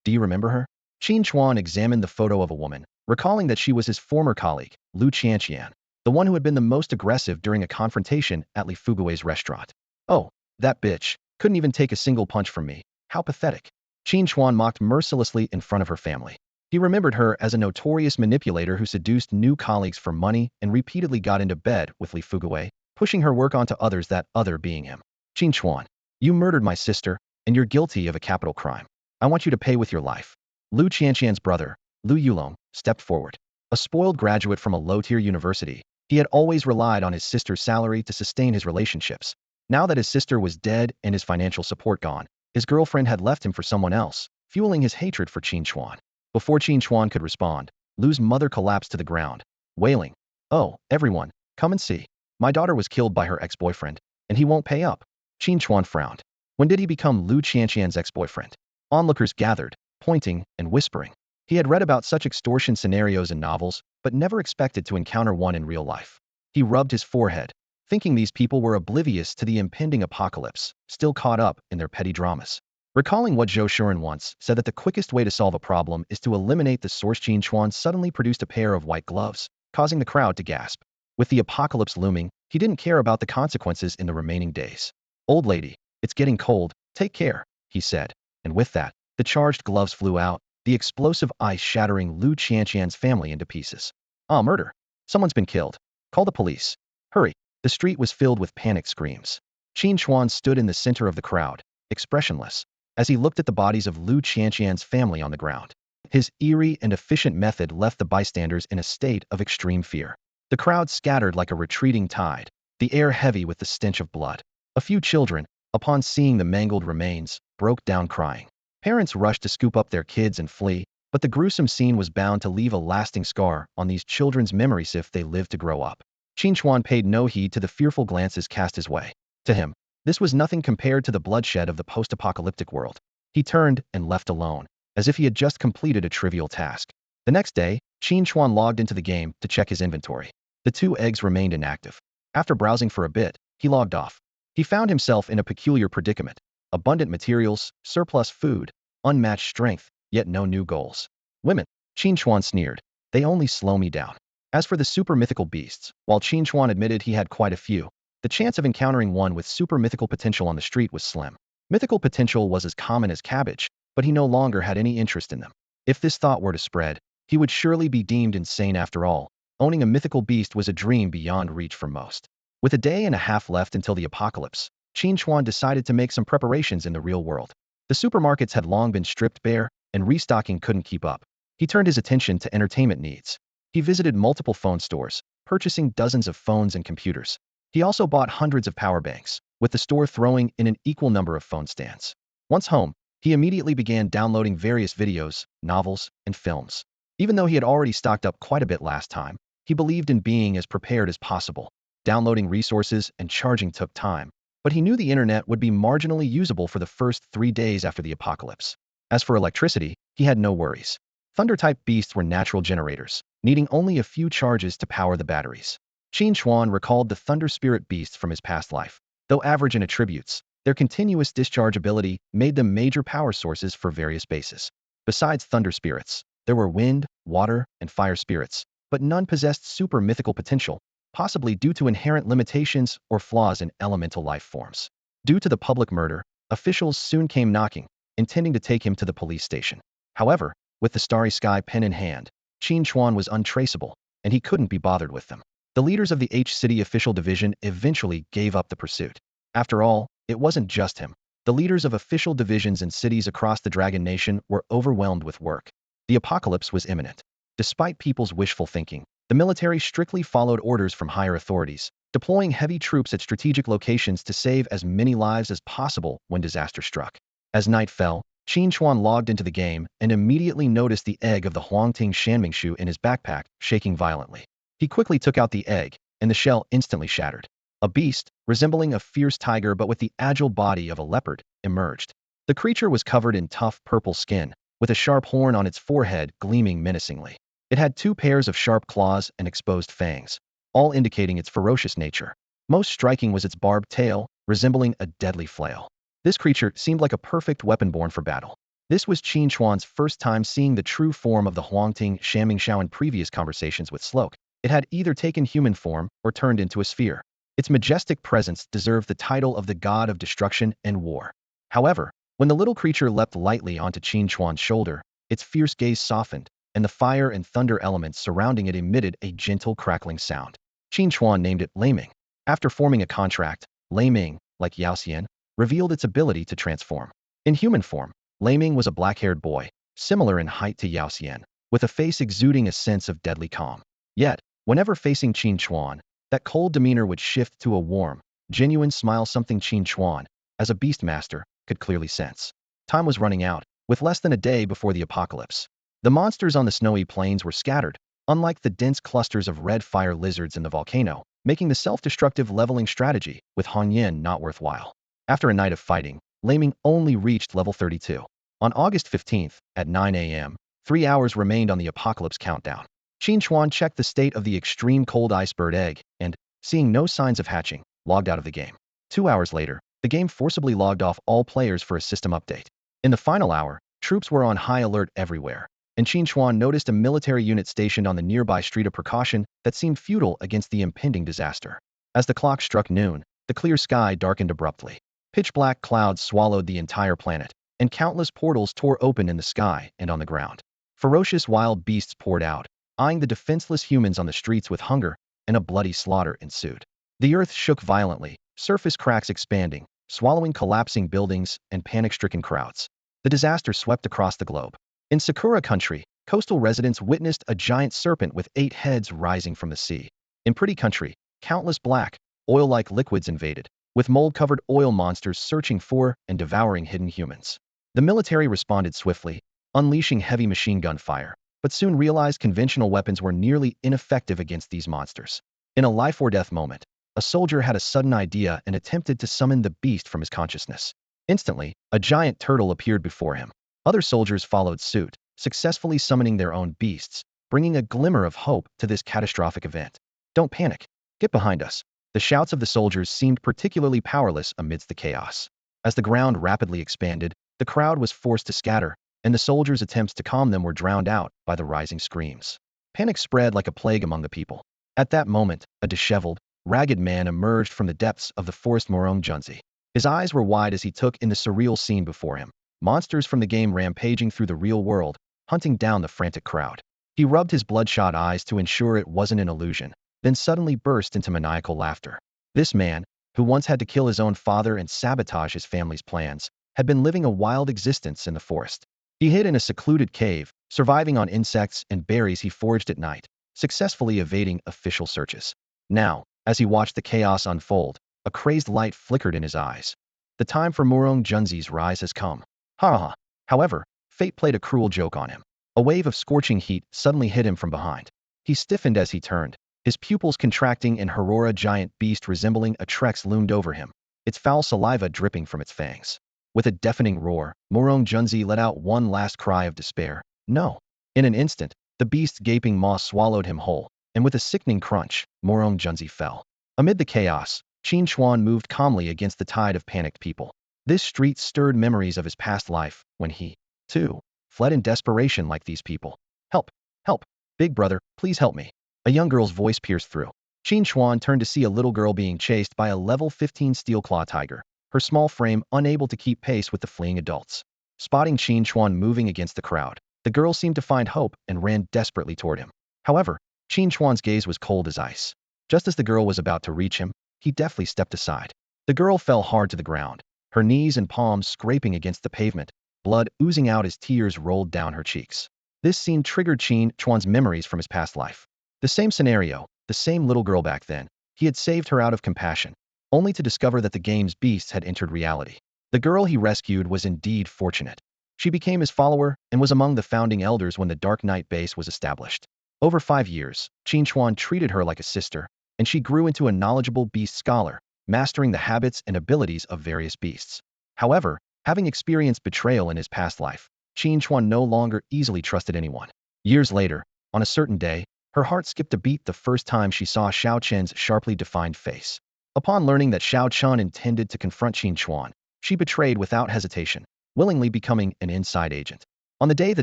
Do you remember her? Qin Chuan examined the photo of a woman, recalling that she was his former colleague, Lu Qianqian, the one who had been the most aggressive during a confrontation at Li Fugui's restaurant. Oh, that bitch, couldn't even take a single punch from me. How pathetic. Qin Chuan mocked mercilessly in front of her family. He remembered her as a notorious manipulator who seduced new colleagues for money and repeatedly got into bed with Li Fugui, pushing her work onto others, that other being him. Qin Chuan, you murdered my sister, and you're guilty of a capital crime. I want you to pay with your life. Lu Qianqian's brother, Lu Yulong, stepped forward. A spoiled graduate from a low-tier university, he had always relied on his sister's salary to sustain his relationships. Now that his sister was dead and his financial support gone, his girlfriend had left him for someone else, fueling his hatred for Qin Chuan. Before Qin Chuan could respond, Lu's mother collapsed to the ground, wailing, "Oh, everyone, come and see. My daughter was killed by her ex-boyfriend, and he won't pay up." Qin Chuan frowned. When did he become Lu Qianqian's ex-boyfriend? Onlookers gathered, pointing and whispering. He had read about such extortion scenarios in novels, but never expected to encounter one in real life. He rubbed his forehead, thinking these people were oblivious to the impending apocalypse, still caught up in their petty dramas. Recalling what Zhou Shuren once said, that the quickest way to solve a problem is to eliminate the source, Qin Chuan suddenly produced a pair of white gloves, causing the crowd to gasp. With the apocalypse looming, he didn't care about the consequences in the remaining days. "Old lady, it's getting cold, take care," he said, and with that, the charged gloves flew out, the explosive ice shattering Lu Qianqian's family into pieces. "Ah, murder! Someone's been killed. Call the police. Hurry!" The street was filled with panicked screams. Qin Chuan stood in the center of the crowd, expressionless, as he looked at the bodies of Lu Qianqian's family on the ground. His eerie and efficient method left the bystanders in a state of extreme fear. The crowd scattered like a retreating tide, the air heavy with the stench of blood. A few children, upon seeing the mangled remains, broke down crying. Parents rushed to scoop up their kids and flee, but the gruesome scene was bound to leave a lasting scar on these children's memories if they lived to grow up. Qin Chuan paid no heed to the fearful glances cast his way. To him, this was nothing compared to the bloodshed of the post-apocalyptic world. He turned and left alone, as if he had just completed a trivial task. The next day, Qin Chuan logged into the game to check his inventory. The 2 eggs remained inactive. After browsing for a bit, he logged off. He found himself in a peculiar predicament. Abundant materials, surplus food, unmatched strength, yet no new goals. Women, Qin Chuan sneered. They only slow me down. As for the super mythical beasts, while Qin Chuan admitted he had quite a few, the chance of encountering one with super mythical potential on the street was slim. Mythical potential was as common as cabbage, but he no longer had any interest in them. If this thought were to spread, he would surely be deemed insane after all. Owning a mythical beast was a dream beyond reach for most. With a day and a half left until the apocalypse, Qin Chuan decided to make some preparations in the real world. The supermarkets had long been stripped bare, and restocking couldn't keep up. He turned his attention to entertainment needs. He visited multiple phone stores, purchasing dozens of phones and computers. He also bought hundreds of power banks, with the store throwing in an equal number of phone stands. Once home, he immediately began downloading various videos, novels, and films. Even though he had already stocked up quite a bit last time, he believed in being as prepared as possible. Downloading resources and charging took time, but he knew the internet would be marginally usable for the first 3 days after the apocalypse. As for electricity, he had no worries. Thunder-type beasts were natural generators, needing only a few charges to power the batteries. Qin Chuan recalled the Thunder Spirit beasts from his past life. Though average in attributes, their continuous discharge ability made them major power sources for various bases. Besides Thunder Spirits, there were Wind, Water, and Fire Spirits, but none possessed super mythical potential, possibly due to inherent limitations or flaws in elemental life forms. Due to the public murder, officials soon came knocking, intending to take him to the police station. However, with the Starry Sky pen in hand, Qin Chuan was untraceable, and he couldn't be bothered with them. The leaders of the H-City Official Division eventually gave up the pursuit. After all, it wasn't just him. The leaders of official divisions in cities across the Dragon Nation were overwhelmed with work. The apocalypse was imminent. Despite people's wishful thinking, the military strictly followed orders from higher authorities, deploying heavy troops at strategic locations to save as many lives as possible when disaster struck. As night fell, Qin Chuan logged into the game and immediately noticed the egg of the Huangting Shanmingshu in his backpack, shaking violently. He quickly took out the egg, and the shell instantly shattered. A beast, resembling a fierce tiger but with the agile body of a leopard, emerged. The creature was covered in tough purple skin, with a sharp horn on its forehead gleaming menacingly. It had 2 pairs of sharp claws and exposed fangs, all indicating its ferocious nature. Most striking was its barbed tail, resembling a deadly flail. This creature seemed like a perfect weapon born for battle. This was Qin Chuan's first time seeing the true form of the Huangting Shanmingshu in previous conversations with Sloke. It had either taken human form or turned into a sphere. Its majestic presence deserved the title of the god of destruction and war. However, when the little creature leapt lightly onto Qin Chuan's shoulder, its fierce gaze softened, and the fire and thunder elements surrounding it emitted a gentle crackling sound. Qin Chuan named it Laming. After forming a contract, Laming, like Yaoxian, revealed its ability to transform. In human form, Laming was a black-haired boy, similar in height to Yaoxian, with a face exuding a sense of deadly calm. Yet, whenever facing Qin Chuan, that cold demeanor would shift to a warm, genuine smile, something Qin Chuan, as a beastmaster, could clearly sense. Time was running out, with less than a day before the apocalypse. The monsters on the snowy plains were scattered, unlike the dense clusters of red fire lizards in the volcano, making the self-destructive leveling strategy with Hongyan not worthwhile. After a night of fighting, Laming only reached level 32. On August 15th, at 9 a.m., 3 hours remained on the apocalypse countdown. Qin Chuan checked the state of the extreme cold ice-bird egg, and, seeing no signs of hatching, logged out of the game. 2 hours later, the game forcibly logged off all players for a system update. In the final hour, troops were on high alert everywhere, and Qin Chuan noticed a military unit stationed on the nearby street, a precaution that seemed futile against the impending disaster. As the clock struck noon, the clear sky darkened abruptly. Pitch-black clouds swallowed the entire planet, and countless portals tore open in the sky and on the ground. Ferocious wild beasts poured out, eyeing the defenseless humans on the streets with hunger, and a bloody slaughter ensued. The earth shook violently, surface cracks expanding, swallowing collapsing buildings and panic-stricken crowds. The disaster swept across the globe. In Sakura country, coastal residents witnessed a giant serpent with 8 heads rising from the sea. In Pretty country, countless black, oil-like liquids invaded, with mold-covered oil monsters searching for and devouring hidden humans. The military responded swiftly, unleashing heavy machine gun fire, but soon realized conventional weapons were nearly ineffective against these monsters. In a life-or-death moment, a soldier had a sudden idea and attempted to summon the beast from his consciousness. Instantly, a giant turtle appeared before him. Other soldiers followed suit, successfully summoning their own beasts, bringing a glimmer of hope to this catastrophic event. Don't panic. Get behind us. The shouts of the soldiers seemed particularly powerless amidst the chaos. As the ground rapidly expanded, the crowd was forced to scatter, and the soldiers' attempts to calm them were drowned out by the rising screams. Panic spread like a plague among the people. At that moment, a disheveled, ragged man emerged from the depths of the forest Morong Junzi. His eyes were wide as he took in the surreal scene before him. Monsters from the game rampaging through the real world, hunting down the frantic crowd. He rubbed his bloodshot eyes to ensure it wasn't an illusion, then suddenly burst into maniacal laughter. This man, who once had to kill his own father and sabotage his family's plans, had been living a wild existence in the forest. He hid in a secluded cave, surviving on insects and berries he foraged at night, successfully evading official searches. Now, as he watched the chaos unfold, a crazed light flickered in his eyes. The time for Morong Junzi's rise has come. Ha ha. However, fate played a cruel joke on him. A wave of scorching heat suddenly hit him from behind. He stiffened as he turned, his pupils contracting, and a giant beast resembling a Trex loomed over him, its foul saliva dripping from its fangs. With a deafening roar, Morong Junzi let out one last cry of despair. No. In an instant, the beast's gaping maw swallowed him whole, and with a sickening crunch, Morong Junzi fell. Amid the chaos, Qin Chuan moved calmly against the tide of panicked people. This street stirred memories of his past life, when he, too, fled in desperation like these people. Help! Help! Big brother, please help me. A young girl's voice pierced through. Qin Chuan turned to see a little girl being chased by a level 15 steel claw tiger, her small frame unable to keep pace with the fleeing adults. Spotting Qin Chuan moving against the crowd, the girl seemed to find hope and ran desperately toward him. However, Qin Chuan's gaze was cold as ice. Just as the girl was about to reach him, he deftly stepped aside. The girl fell hard to the ground, her knees and palms scraping against the pavement, blood oozing out as tears rolled down her cheeks. This scene triggered Qin Chuan's memories from his past life. The same scenario, the same little girl back then. He had saved her out of compassion, only to discover that the game's beasts had entered reality. The girl he rescued was indeed fortunate. She became his follower and was among the founding elders when the Dark Knight base was established. Over 5 years, Qin Chuan treated her like a sister, and she grew into a knowledgeable beast scholar, mastering the habits and abilities of various beasts. However, having experienced betrayal in his past life, Qin Chuan no longer easily trusted anyone. Years later, on a certain day, her heart skipped a beat the first time she saw Xiao Chen's sharply defined face. Upon learning that Xiao Chun intended to confront Qin Chuan, she betrayed without hesitation, willingly becoming an inside agent. On the day the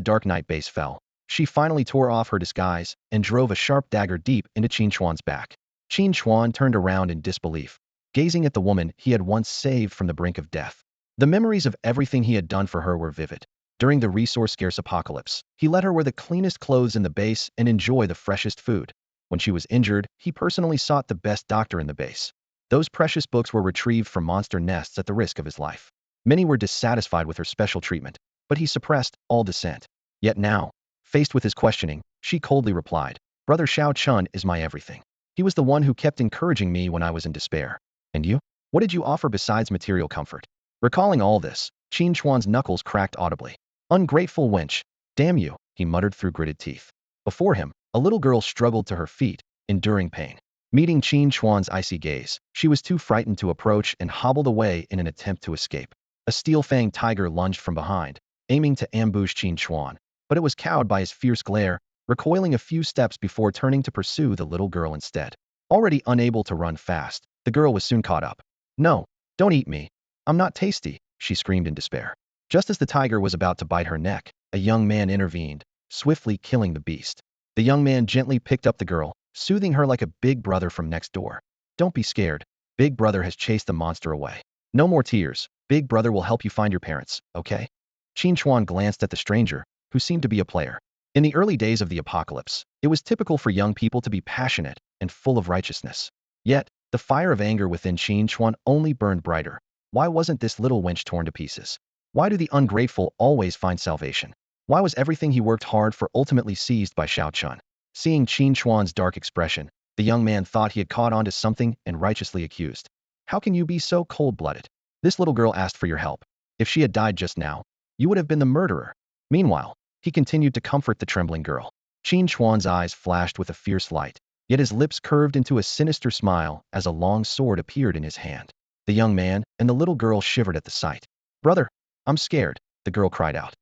Dark Knight base fell, she finally tore off her disguise and drove a sharp dagger deep into Qin Chuan's back. Qin Chuan turned around in disbelief, gazing at the woman he had once saved from the brink of death. The memories of everything he had done for her were vivid. During the resource-scarce apocalypse, he let her wear the cleanest clothes in the base and enjoy the freshest food. When she was injured, he personally sought the best doctor in the base. Those precious books were retrieved from monster nests at the risk of his life. Many were dissatisfied with her special treatment, but he suppressed all dissent. Yet now, faced with his questioning, she coldly replied, "Brother Xiao Chun is my everything. He was the one who kept encouraging me when I was in despair. And you? What did you offer besides material comfort?" Recalling all this, Qin Chuan's knuckles cracked audibly. "Ungrateful wench. Damn you," he muttered through gritted teeth. Before him, a little girl struggled to her feet, enduring pain. Meeting Qin Chuan's icy gaze, she was too frightened to approach and hobbled away in an attempt to escape. A steel-fanged tiger lunged from behind, aiming to ambush Qin Chuan, but it was cowed by his fierce glare, recoiling a few steps before turning to pursue the little girl instead. Already unable to run fast, the girl was soon caught up. "No, don't eat me. I'm not tasty," she screamed in despair. Just as the tiger was about to bite her neck, a young man intervened, swiftly killing the beast. The young man gently picked up the girl, soothing her like a big brother from next door. "Don't be scared. Big brother has chased the monster away. No more tears. Big brother will help you find your parents, okay?" Qin Chuan glanced at the stranger, who seemed to be a player. In the early days of the apocalypse, it was typical for young people to be passionate and full of righteousness. Yet, the fire of anger within Qin Chuan only burned brighter. Why wasn't this little wench torn to pieces? Why do the ungrateful always find salvation? Why was everything he worked hard for ultimately seized by Xiao Chun? Seeing Qin Chuan's dark expression, the young man thought he had caught on to something and righteously accused. "How can you be so cold-blooded? This little girl asked for your help. If she had died just now, you would have been the murderer." Meanwhile, he continued to comfort the trembling girl. Qin Chuan's eyes flashed with a fierce light, yet his lips curved into a sinister smile as a long sword appeared in his hand. The young man and the little girl shivered at the sight. "Brother, I'm scared," the girl cried out.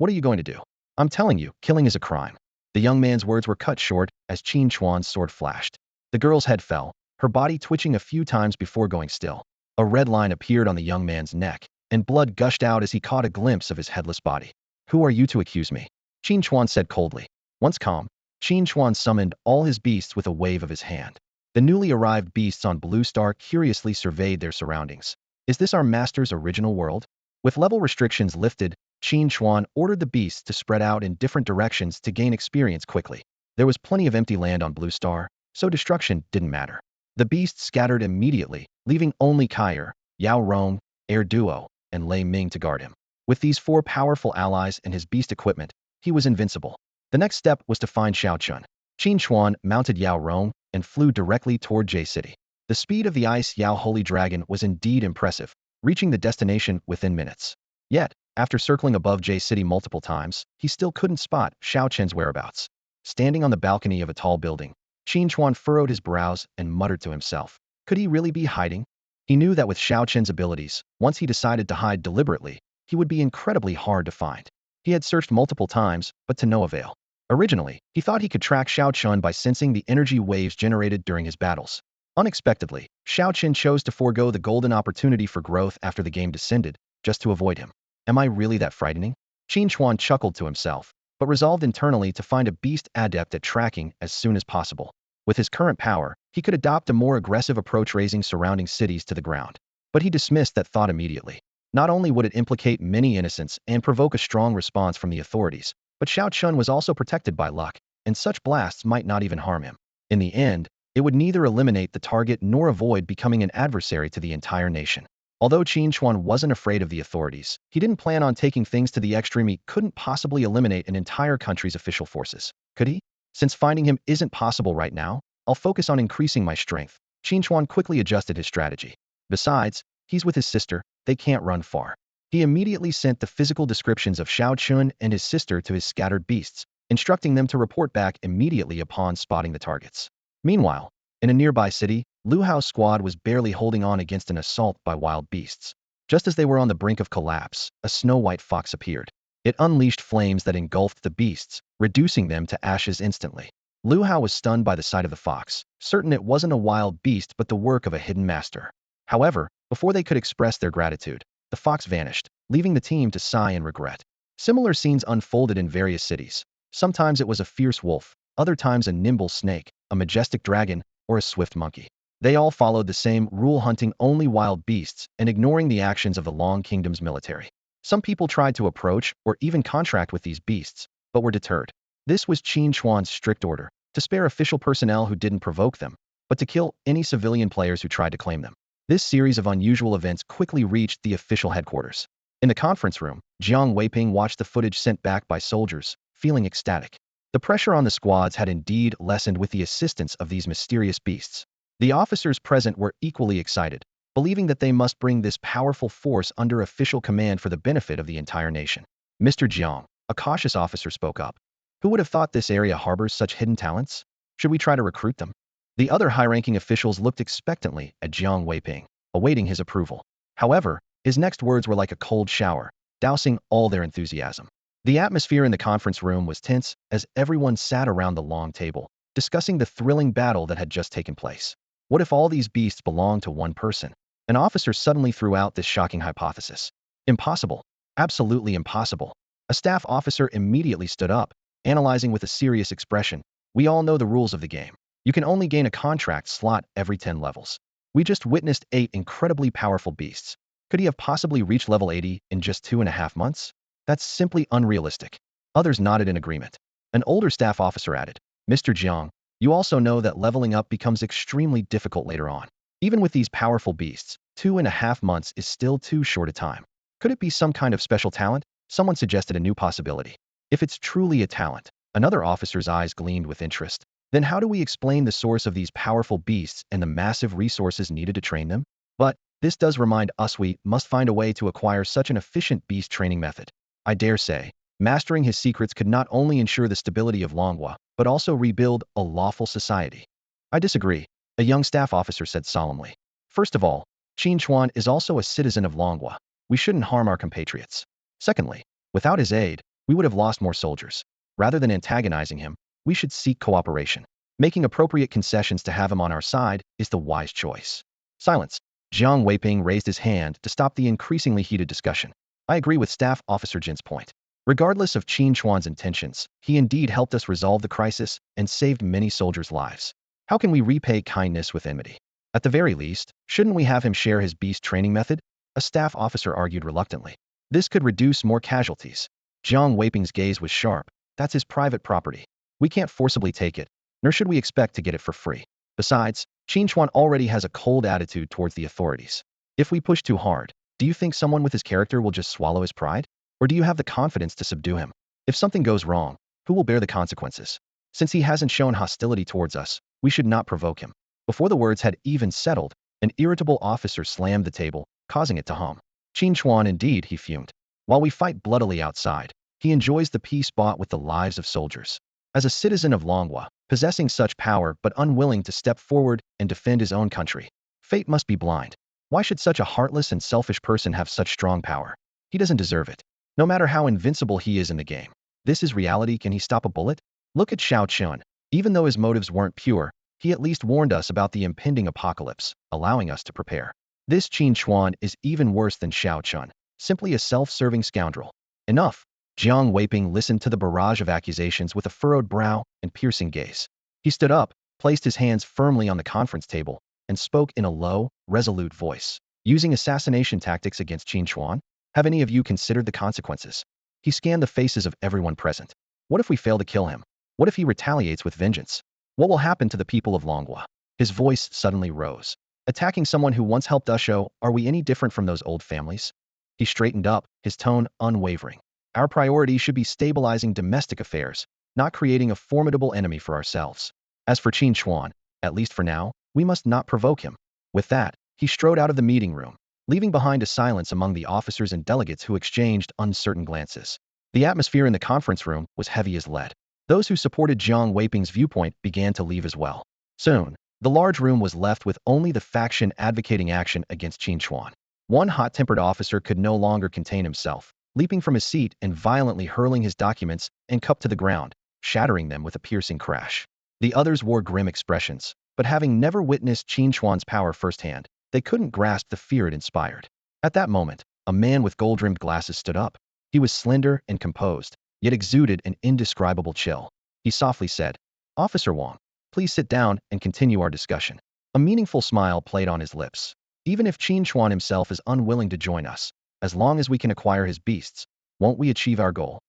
What are you going to do? I'm telling you, killing is a crime. The young man's words were cut short as Qin Chuan's sword flashed. The girl's head fell, her body twitching a few times before going still. A red line appeared on the young man's neck, and blood gushed out as he caught a glimpse of his headless body. Who are you to accuse me? Qin Chuan said coldly. Once calm, Qin Chuan summoned all his beasts with a wave of his hand. The newly arrived beasts on Blue Star curiously surveyed their surroundings. Is this our master's original world? With level restrictions lifted, Qin Chuan ordered the beasts to spread out in different directions to gain experience quickly. There was plenty of empty land on Blue Star, so destruction didn't matter. The beasts scattered immediately, leaving only Kaier, Yao Rong, Air Duo, and Lei Ming to guard him. With these 4 powerful allies and his beast equipment, he was invincible. The next step was to find Xiao Chun. Qin Chuan mounted Yao Rong and flew directly toward Jade City. The speed of the Ice Yao Holy Dragon was indeed impressive, reaching the destination within minutes. Yet, after circling above Jade City multiple times, he still couldn't spot Xiao Chen's whereabouts. Standing on the balcony of a tall building, Qin Chuan furrowed his brows and muttered to himself. Could he really be hiding? He knew that with Xiao Chen's abilities, once he decided to hide deliberately, he would be incredibly hard to find. He had searched multiple times, but to no avail. Originally, he thought he could track Xiao Chun by sensing the energy waves generated during his battles. Unexpectedly, Xiao Chun chose to forego the golden opportunity for growth after the game descended, just to avoid him. Am I really that frightening? Qin Chuan chuckled to himself, but resolved internally to find a beast adept at tracking as soon as possible. With his current power, he could adopt a more aggressive approach, razing surrounding cities to the ground. But he dismissed that thought immediately. Not only would it implicate many innocents and provoke a strong response from the authorities, but Xiao Chun was also protected by luck, and such blasts might not even harm him. In the end, it would neither eliminate the target nor avoid becoming an adversary to the entire nation. Although Qin Chuan wasn't afraid of the authorities, he didn't plan on taking things to the extreme. He couldn't possibly eliminate an entire country's official forces. Could he? Since finding him isn't possible right now, I'll focus on increasing my strength. Qin Chuan quickly adjusted his strategy. Besides, he's with his sister, they can't run far. He immediately sent the physical descriptions of Xiao Chun and his sister to his scattered beasts, instructing them to report back immediately upon spotting the targets. Meanwhile, in a nearby city, Lu Hao's squad was barely holding on against an assault by wild beasts. Just as they were on the brink of collapse, a snow-white fox appeared. It unleashed flames that engulfed the beasts, reducing them to ashes instantly. Lu Hao was stunned by the sight of the fox, certain it wasn't a wild beast but the work of a hidden master. However, before they could express their gratitude, the fox vanished, leaving the team to sigh in regret. Similar scenes unfolded in various cities. Sometimes it was a fierce wolf, other times a nimble snake, a majestic dragon, or a swift monkey. They all followed the same rule, hunting only wild beasts and ignoring the actions of the Long Kingdom's military. Some people tried to approach or even contract with these beasts, but were deterred. This was Qin Chuan's strict order, to spare official personnel who didn't provoke them, but to kill any civilian players who tried to claim them. This series of unusual events quickly reached the official headquarters. In the conference room, Jiang Weiping watched the footage sent back by soldiers, feeling ecstatic. The pressure on the squads had indeed lessened with the assistance of these mysterious beasts. The officers present were equally excited, believing that they must bring this powerful force under official command for the benefit of the entire nation. Mr. Jiang, a cautious officer, spoke up. Who would have thought this area harbors such hidden talents? Should we try to recruit them? The other high-ranking officials looked expectantly at Jiang Weiping, awaiting his approval. However, his next words were like a cold shower, dousing all their enthusiasm. The atmosphere in the conference room was tense as everyone sat around the long table, discussing the thrilling battle that had just taken place. What if all these beasts belonged to one person? An officer suddenly threw out this shocking hypothesis. Impossible. Absolutely impossible. A staff officer immediately stood up, analyzing with a serious expression. We all know the rules of the game. You can only gain a contract slot every 10 levels. We just witnessed 8 incredibly powerful beasts. Could he have possibly reached level 80 in just 2.5 months? That's simply unrealistic. Others nodded in agreement. An older staff officer added, Mr. Jiang, you also know that leveling up becomes extremely difficult later on. Even with these powerful beasts, 2.5 months is still too short a time. Could it be some kind of special talent? Someone suggested a new possibility. If it's truly a talent, another officer's eyes gleamed with interest. Then how do we explain the source of these powerful beasts and the massive resources needed to train them? But this does remind us we must find a way to acquire such an efficient beast training method. I dare say, mastering his secrets could not only ensure the stability of Longhua, but also rebuild a lawful society. I disagree, a young staff officer said solemnly. First of all, Qin Chuan is also a citizen of Longhua. We shouldn't harm our compatriots. Secondly, without his aid, we would have lost more soldiers. Rather than antagonizing him, we should seek cooperation. Making appropriate concessions to have him on our side is the wise choice. Silence. Jiang Weiping raised his hand to stop the increasingly heated discussion. I agree with Staff Officer Jin's point. Regardless of Qin Chuan's intentions, he indeed helped us resolve the crisis and saved many soldiers' lives. How can we repay kindness with enmity? At the very least, shouldn't we have him share his beast training method? A staff officer argued reluctantly. This could reduce more casualties. Jiang Weiping's gaze was sharp. That's his private property. We can't forcibly take it, nor should we expect to get it for free. Besides, Qin Chuan already has a cold attitude towards the authorities. If we push too hard, do you think someone with his character will just swallow his pride? Or do you have the confidence to subdue him? If something goes wrong, who will bear the consequences? Since he hasn't shown hostility towards us, we should not provoke him. Before the words had even settled, an irritable officer slammed the table, causing it to hum. Qin Chuan indeed, he fumed. While we fight bloodily outside, he enjoys the peace bought with the lives of soldiers. As a citizen of Longhua, possessing such power but unwilling to step forward and defend his own country, fate must be blind. Why should such a heartless and selfish person have such strong power? He doesn't deserve it. No matter how invincible he is in the game. This is reality. Can he stop a bullet? Look at Xiao Chun. Even though his motives weren't pure, he at least warned us about the impending apocalypse, allowing us to prepare. This Qin Chuan is even worse than Xiao Chun, simply a self-serving scoundrel. Enough. Jiang Weiping listened to the barrage of accusations with a furrowed brow and piercing gaze. He stood up, placed his hands firmly on the conference table, and spoke in a low, resolute voice. Using assassination tactics against Qin Chuan? Have any of you considered the consequences? He scanned the faces of everyone present. What if we fail to kill him? What if he retaliates with vengeance? What will happen to the people of Longhua? His voice suddenly rose. Attacking someone who once helped us show, are we any different from those old families? He straightened up, his tone unwavering. Our priority should be stabilizing domestic affairs, not creating a formidable enemy for ourselves. As for Qin Chuan, at least for now, we must not provoke him. With that, he strode out of the meeting room, leaving behind a silence among the officers and delegates who exchanged uncertain glances. The atmosphere in the conference room was heavy as lead. Those who supported Jiang Weiping's viewpoint began to leave as well. Soon, the large room was left with only the faction advocating action against Qin Chuan. One hot-tempered officer could no longer contain himself, leaping from his seat and violently hurling his documents and cup to the ground, shattering them with a piercing crash. The others wore grim expressions, but having never witnessed Qin Chuan's power firsthand, they couldn't grasp the fear it inspired. At that moment, a man with gold-rimmed glasses stood up. He was slender and composed, yet exuded an indescribable chill. He softly said, "Officer Wang, please sit down and continue our discussion." A meaningful smile played on his lips. Even if Qin Chuan himself is unwilling to join us, as long as we can acquire his beasts, won't we achieve our goal?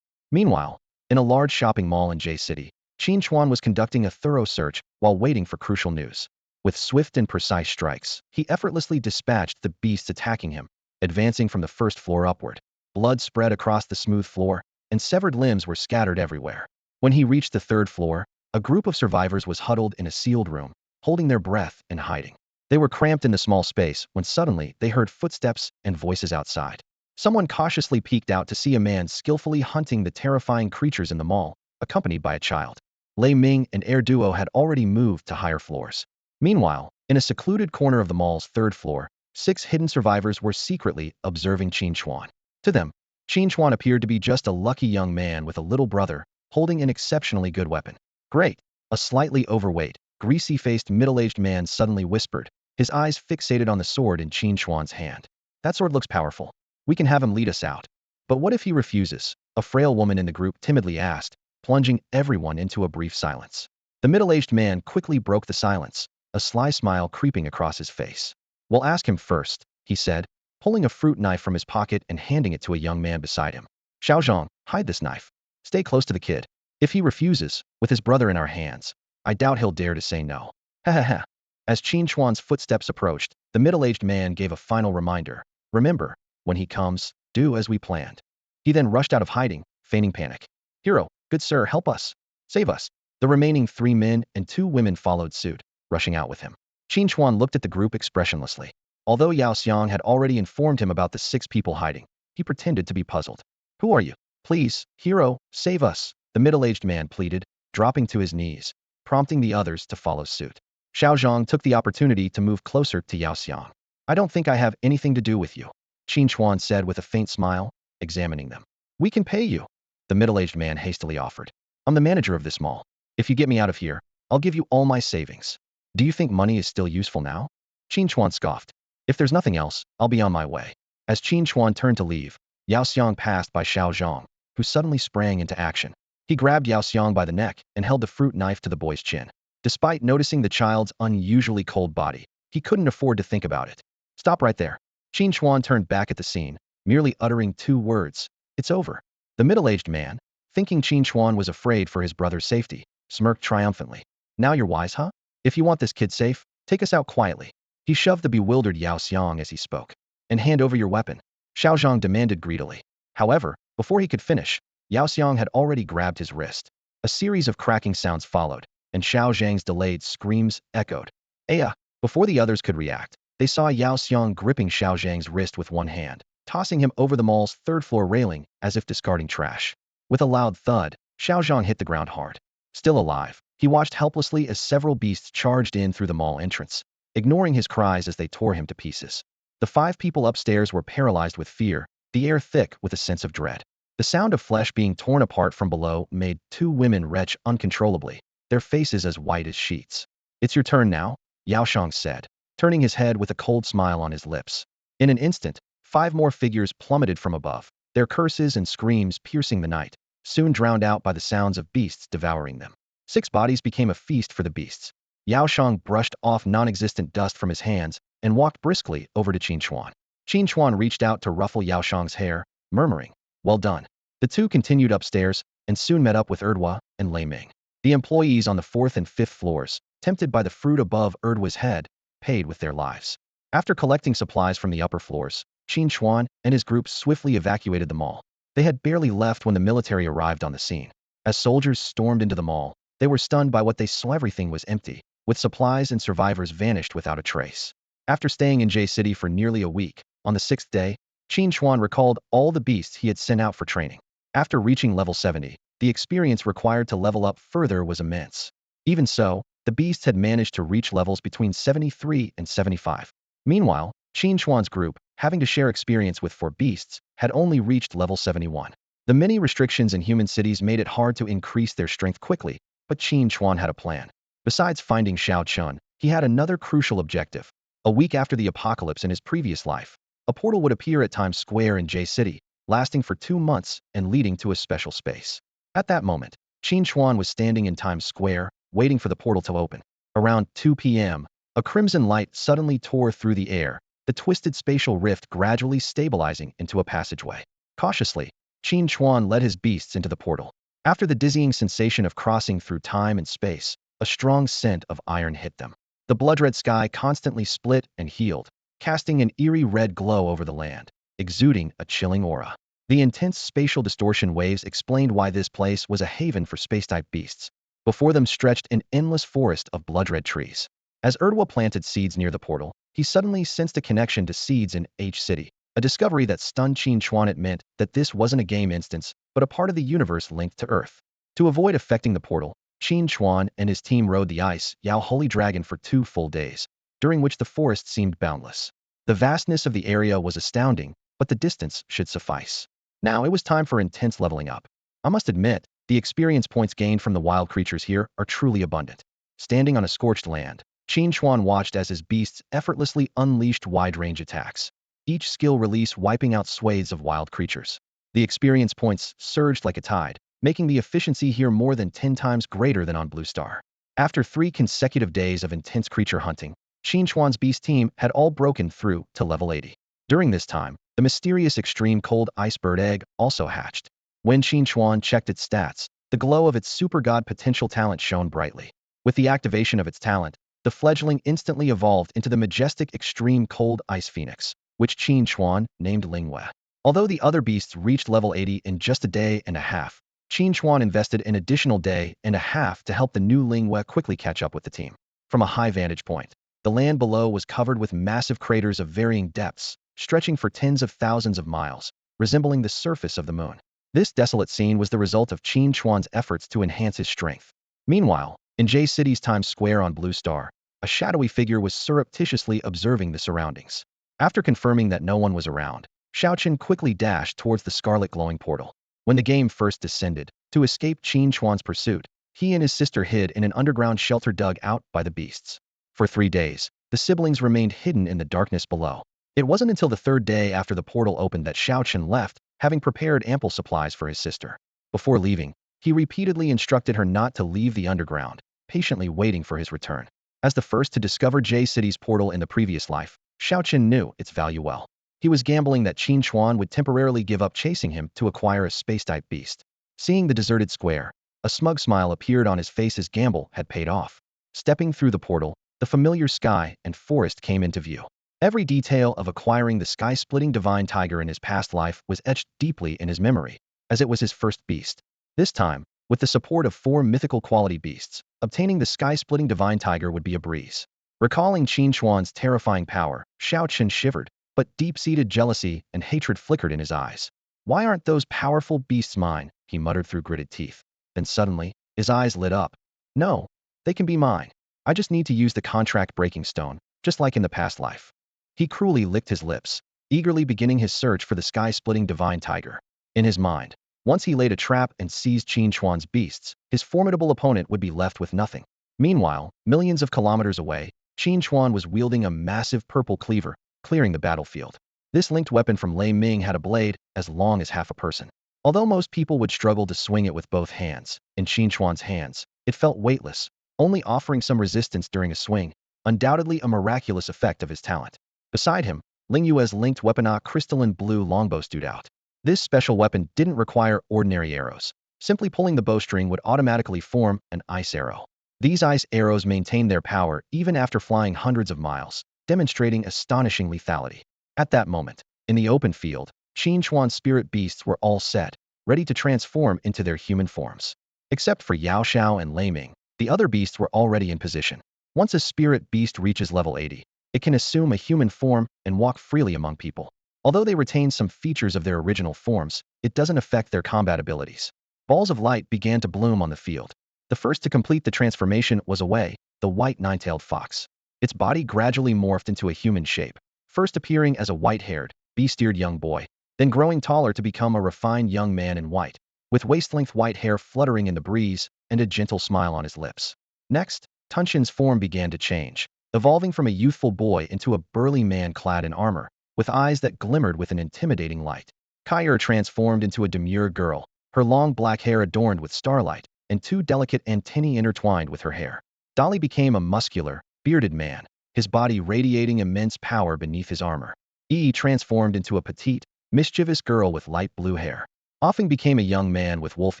Meanwhile, in a large shopping mall in Jade City, Qin Chuan was conducting a thorough search while waiting for crucial news. With swift and precise strikes, he effortlessly dispatched the beasts attacking him, advancing from the first floor upward. Blood spread across the smooth floor, and severed limbs were scattered everywhere. When he reached the third floor, a group of survivors was huddled in a sealed room, holding their breath and hiding. They were cramped in the small space when suddenly they heard footsteps and voices outside. Someone cautiously peeked out to see a man skillfully hunting the terrifying creatures in the mall, accompanied by a child. Lei Ming and Air Duo had already moved to higher floors. Meanwhile, in a secluded corner of the mall's third floor, 6 hidden survivors were secretly observing Qin Chuan. To them, Qin Chuan appeared to be just a lucky young man with a little brother, holding an exceptionally good weapon. Great! A slightly overweight, greasy-faced middle-aged man suddenly whispered, his eyes fixated on the sword in Qin Chuan's hand. That sword looks powerful. We can have him lead us out. But what if he refuses? A frail woman in the group timidly asked, plunging everyone into a brief silence. The middle-aged man quickly broke the silence, a sly smile creeping across his face. "We'll ask him first," he said, pulling a fruit knife from his pocket and handing it to a young man beside him. "Xiaozhong, hide this knife. Stay close to the kid. If he refuses, with his brother in our hands, I doubt he'll dare to say no." Ha ha ha. As Qin Chuan's footsteps approached, the middle-aged man gave a final reminder. "Remember, when he comes, do as we planned." He then rushed out of hiding, feigning panic. "Hero, good sir, help us. Save us." The remaining 3 men and 2 women followed suit, rushing out with him. Qin Chuan looked at the group expressionlessly. Although Yao Xiang had already informed him about the 6 people hiding, he pretended to be puzzled. "Who are you? Please, hero, save us," the middle-aged man pleaded, dropping to his knees, prompting the others to follow suit. Xiaozhong took the opportunity to move closer to Yao Xiang. "I don't think I have anything to do with you," Qin Chuan said with a faint smile, examining them. "We can pay you." the middle-aged man hastily offered. I'm the manager of this mall. If you get me out of here, I'll give you all my savings. Do you think money is still useful now? Qin Chuan scoffed. If there's nothing else, I'll be on my way. As Qin Chuan turned to leave, Yao Xiang passed by Xiao Zhang, who suddenly sprang into action. He grabbed Yao Xiang by the neck and held the fruit knife to the boy's chin. Despite noticing the child's unusually cold body, he couldn't afford to think about it. Stop right there. Qin Chuan turned back at the scene, merely uttering 2 words. It's over. The middle-aged man, thinking Qin Chuan was afraid for his brother's safety, smirked triumphantly. Now you're wise, huh? If you want this kid safe, take us out quietly. He shoved the bewildered Yao Xiang as he spoke. And hand over your weapon, Xiao Zhang demanded greedily. However, before he could finish, Yao Xiang had already grabbed his wrist. A series of cracking sounds followed, and Xiao Zhang's delayed screams echoed. Aya! Before the others could react, they saw Yao Xiang gripping Xiao Zhang's wrist with one hand, tossing him over the mall's 3rd-floor railing as if discarding trash. With a loud thud, Xiao Zhang hit the ground hard. Still alive, he watched helplessly as several beasts charged in through the mall entrance, ignoring his cries as they tore him to pieces. The 5 people upstairs were paralyzed with fear, the air thick with a sense of dread. The sound of flesh being torn apart from below made 2 women retch uncontrollably, their faces as white as sheets. It's your turn now, Yao Xiang said, turning his head with a cold smile on his lips. In an instant, 5 more figures plummeted from above, their curses and screams piercing the night, soon drowned out by the sounds of beasts devouring them. 6 bodies became a feast for the beasts. Yao Xiang brushed off non-existent dust from his hands and walked briskly over to Qin Chuan. Qin Chuan reached out to ruffle Yao Xiang's hair, murmuring, well done. The 2 continued upstairs and soon met up with Erdwa and Lei Ming. The employees on the 4th and 5th floors, tempted by the fruit above Erdwa's head, paid with their lives. After collecting supplies from the upper floors, Qin Chuan and his group swiftly evacuated the mall. They had barely left when the military arrived on the scene. As soldiers stormed into the mall, they were stunned by what they saw. Everything was empty, with supplies and survivors vanished without a trace. After staying in Jade City for nearly a week, on the 6th day, Qin Chuan recalled all the beasts he had sent out for training. After reaching level 70, the experience required to level up further was immense. Even so, the beasts had managed to reach levels between 73 and 75. Meanwhile, Qin Chuan's group, having to share experience with 4 beasts, had only reached level 71. The many restrictions in human cities made it hard to increase their strength quickly, but Qin Chuan had a plan. Besides finding Xiao Chun, he had another crucial objective. A week after the apocalypse in his previous life, a portal would appear at Times Square in Jade City, lasting for 2 months and leading to a special space. At that moment, Qin Chuan was standing in Times Square, waiting for the portal to open. Around 2 p.m., a crimson light suddenly tore through the air, the twisted spatial rift gradually stabilizing into a passageway. Cautiously, Qin Chuan led his beasts into the portal. After the dizzying sensation of crossing through time and space, a strong scent of iron hit them. The blood-red sky constantly split and healed, casting an eerie red glow over the land, exuding a chilling aura. The intense spatial distortion waves explained why this place was a haven for space-type beasts. Before them stretched an endless forest of blood-red trees. As Erdwa planted seeds near the portal, he suddenly sensed a connection to seeds in H City, a discovery that stunned Qin Chuan. It meant that this wasn't a game instance, but a part of the universe linked to Earth. To avoid affecting the portal, Qin Chuan and his team rode the ice Yao Holy Dragon for 2 full days, during which the forest seemed boundless. The vastness of the area was astounding, but the distance should suffice. Now it was time for intense leveling up. I must admit, the experience points gained from the wild creatures here are truly abundant. Standing on a scorched land, Qin Chuan watched as his beasts effortlessly unleashed wide-range attacks, each skill release wiping out swathes of wild creatures. The experience points surged like a tide, making the efficiency here more than 10 times greater than on Blue Star. After 3 consecutive days of intense creature hunting, Qin Chuan's beast team had all broken through to level 80. During this time, the mysterious extreme cold ice bird egg also hatched. When Qin Chuan checked its stats, the glow of its super god potential talent shone brightly. With the activation of its talent, the fledgling instantly evolved into the majestic extreme cold ice phoenix, which Qin Chuan named Lingwei. Although the other beasts reached level 80 in just a day and a half, Qin Chuan invested an additional day and a half to help the new Lingwei quickly catch up with the team. From a high vantage point, the land below was covered with massive craters of varying depths, stretching for tens of thousands of miles, resembling the surface of the moon. This desolate scene was the result of Qin Chuan's efforts to enhance his strength. Meanwhile, in Jade City's Times Square on Blue Star, a shadowy figure was surreptitiously observing the surroundings. After confirming that no one was around, Xiao Chun quickly dashed towards the scarlet glowing portal. When the game first descended, to escape Qin Chuan's pursuit, he and his sister hid in an underground shelter dug out by the beasts. For 3 days, the siblings remained hidden in the darkness below. It wasn't until the 3rd day after the portal opened that Xiao left, having prepared ample supplies for his sister. Before leaving, he repeatedly instructed her not to leave the underground, patiently waiting for his return. As the first to discover J City's portal in the previous life, Xiao knew its value well. He was gambling that Qin Chuan would temporarily give up chasing him to acquire a space-type beast. Seeing the deserted square, a smug smile appeared on his face as gamble had paid off. Stepping through the portal, the familiar sky and forest came into view. Every detail of acquiring the sky-splitting divine tiger in his past life was etched deeply in his memory, as it was his first beast. This time, with the support of 4 mythical quality beasts, obtaining the sky-splitting divine tiger would be a breeze. Recalling Qin Chuan's terrifying power, Xiao shivered, but deep-seated jealousy and hatred flickered in his eyes. "Why aren't those powerful beasts mine?" he muttered through gritted teeth. Then suddenly, his eyes lit up. "No, they can be mine. I just need to use the contract-breaking stone, just like in the past life." He cruelly licked his lips, eagerly beginning his search for the sky-splitting divine tiger. In his mind, once he laid a trap and seized Qin Chuan's beasts, his formidable opponent would be left with nothing. Meanwhile, millions of kilometers away, Qin Chuan was wielding a massive purple cleaver, clearing the battlefield. This linked weapon from Lei Ming had a blade as long as half a person. Although most people would struggle to swing it with both hands, in Qin Chuan's hands, it felt weightless, only offering some resistance during a swing, undoubtedly a miraculous effect of his talent. Beside him, Ling Yue's linked weapon crystalline blue longbow stood out. This special weapon didn't require ordinary arrows. Simply pulling the bowstring would automatically form an ice arrow. These ice arrows maintained their power even after flying hundreds of miles, demonstrating astonishing lethality. At that moment, in the open field, Qin Chuan's spirit beasts were all set, ready to transform into their human forms. Except for Yao Xiao and Lei Ming, the other beasts were already in position. Once a spirit beast reaches level 80, it can assume a human form and walk freely among people. Although they retain some features of their original forms, it doesn't affect their combat abilities. Balls of light began to bloom on the field. The first to complete the transformation was Away, the white nine-tailed fox. Its body gradually morphed into a human shape, first appearing as a white-haired, beast-eared young boy, then growing taller to become a refined young man in white, with waist-length white hair fluttering in the breeze and a gentle smile on his lips. Next, Tunshin's form began to change, evolving from a youthful boy into a burly man clad in armor, with eyes that glimmered with an intimidating light. Kai'er transformed into a demure girl, her long black hair adorned with starlight, and 2 delicate antennae intertwined with her hair. Dali became a muscular, bearded man, his body radiating immense power beneath his armor. Yi transformed into a petite, mischievous girl with light blue hair. Offing became a young man with wolf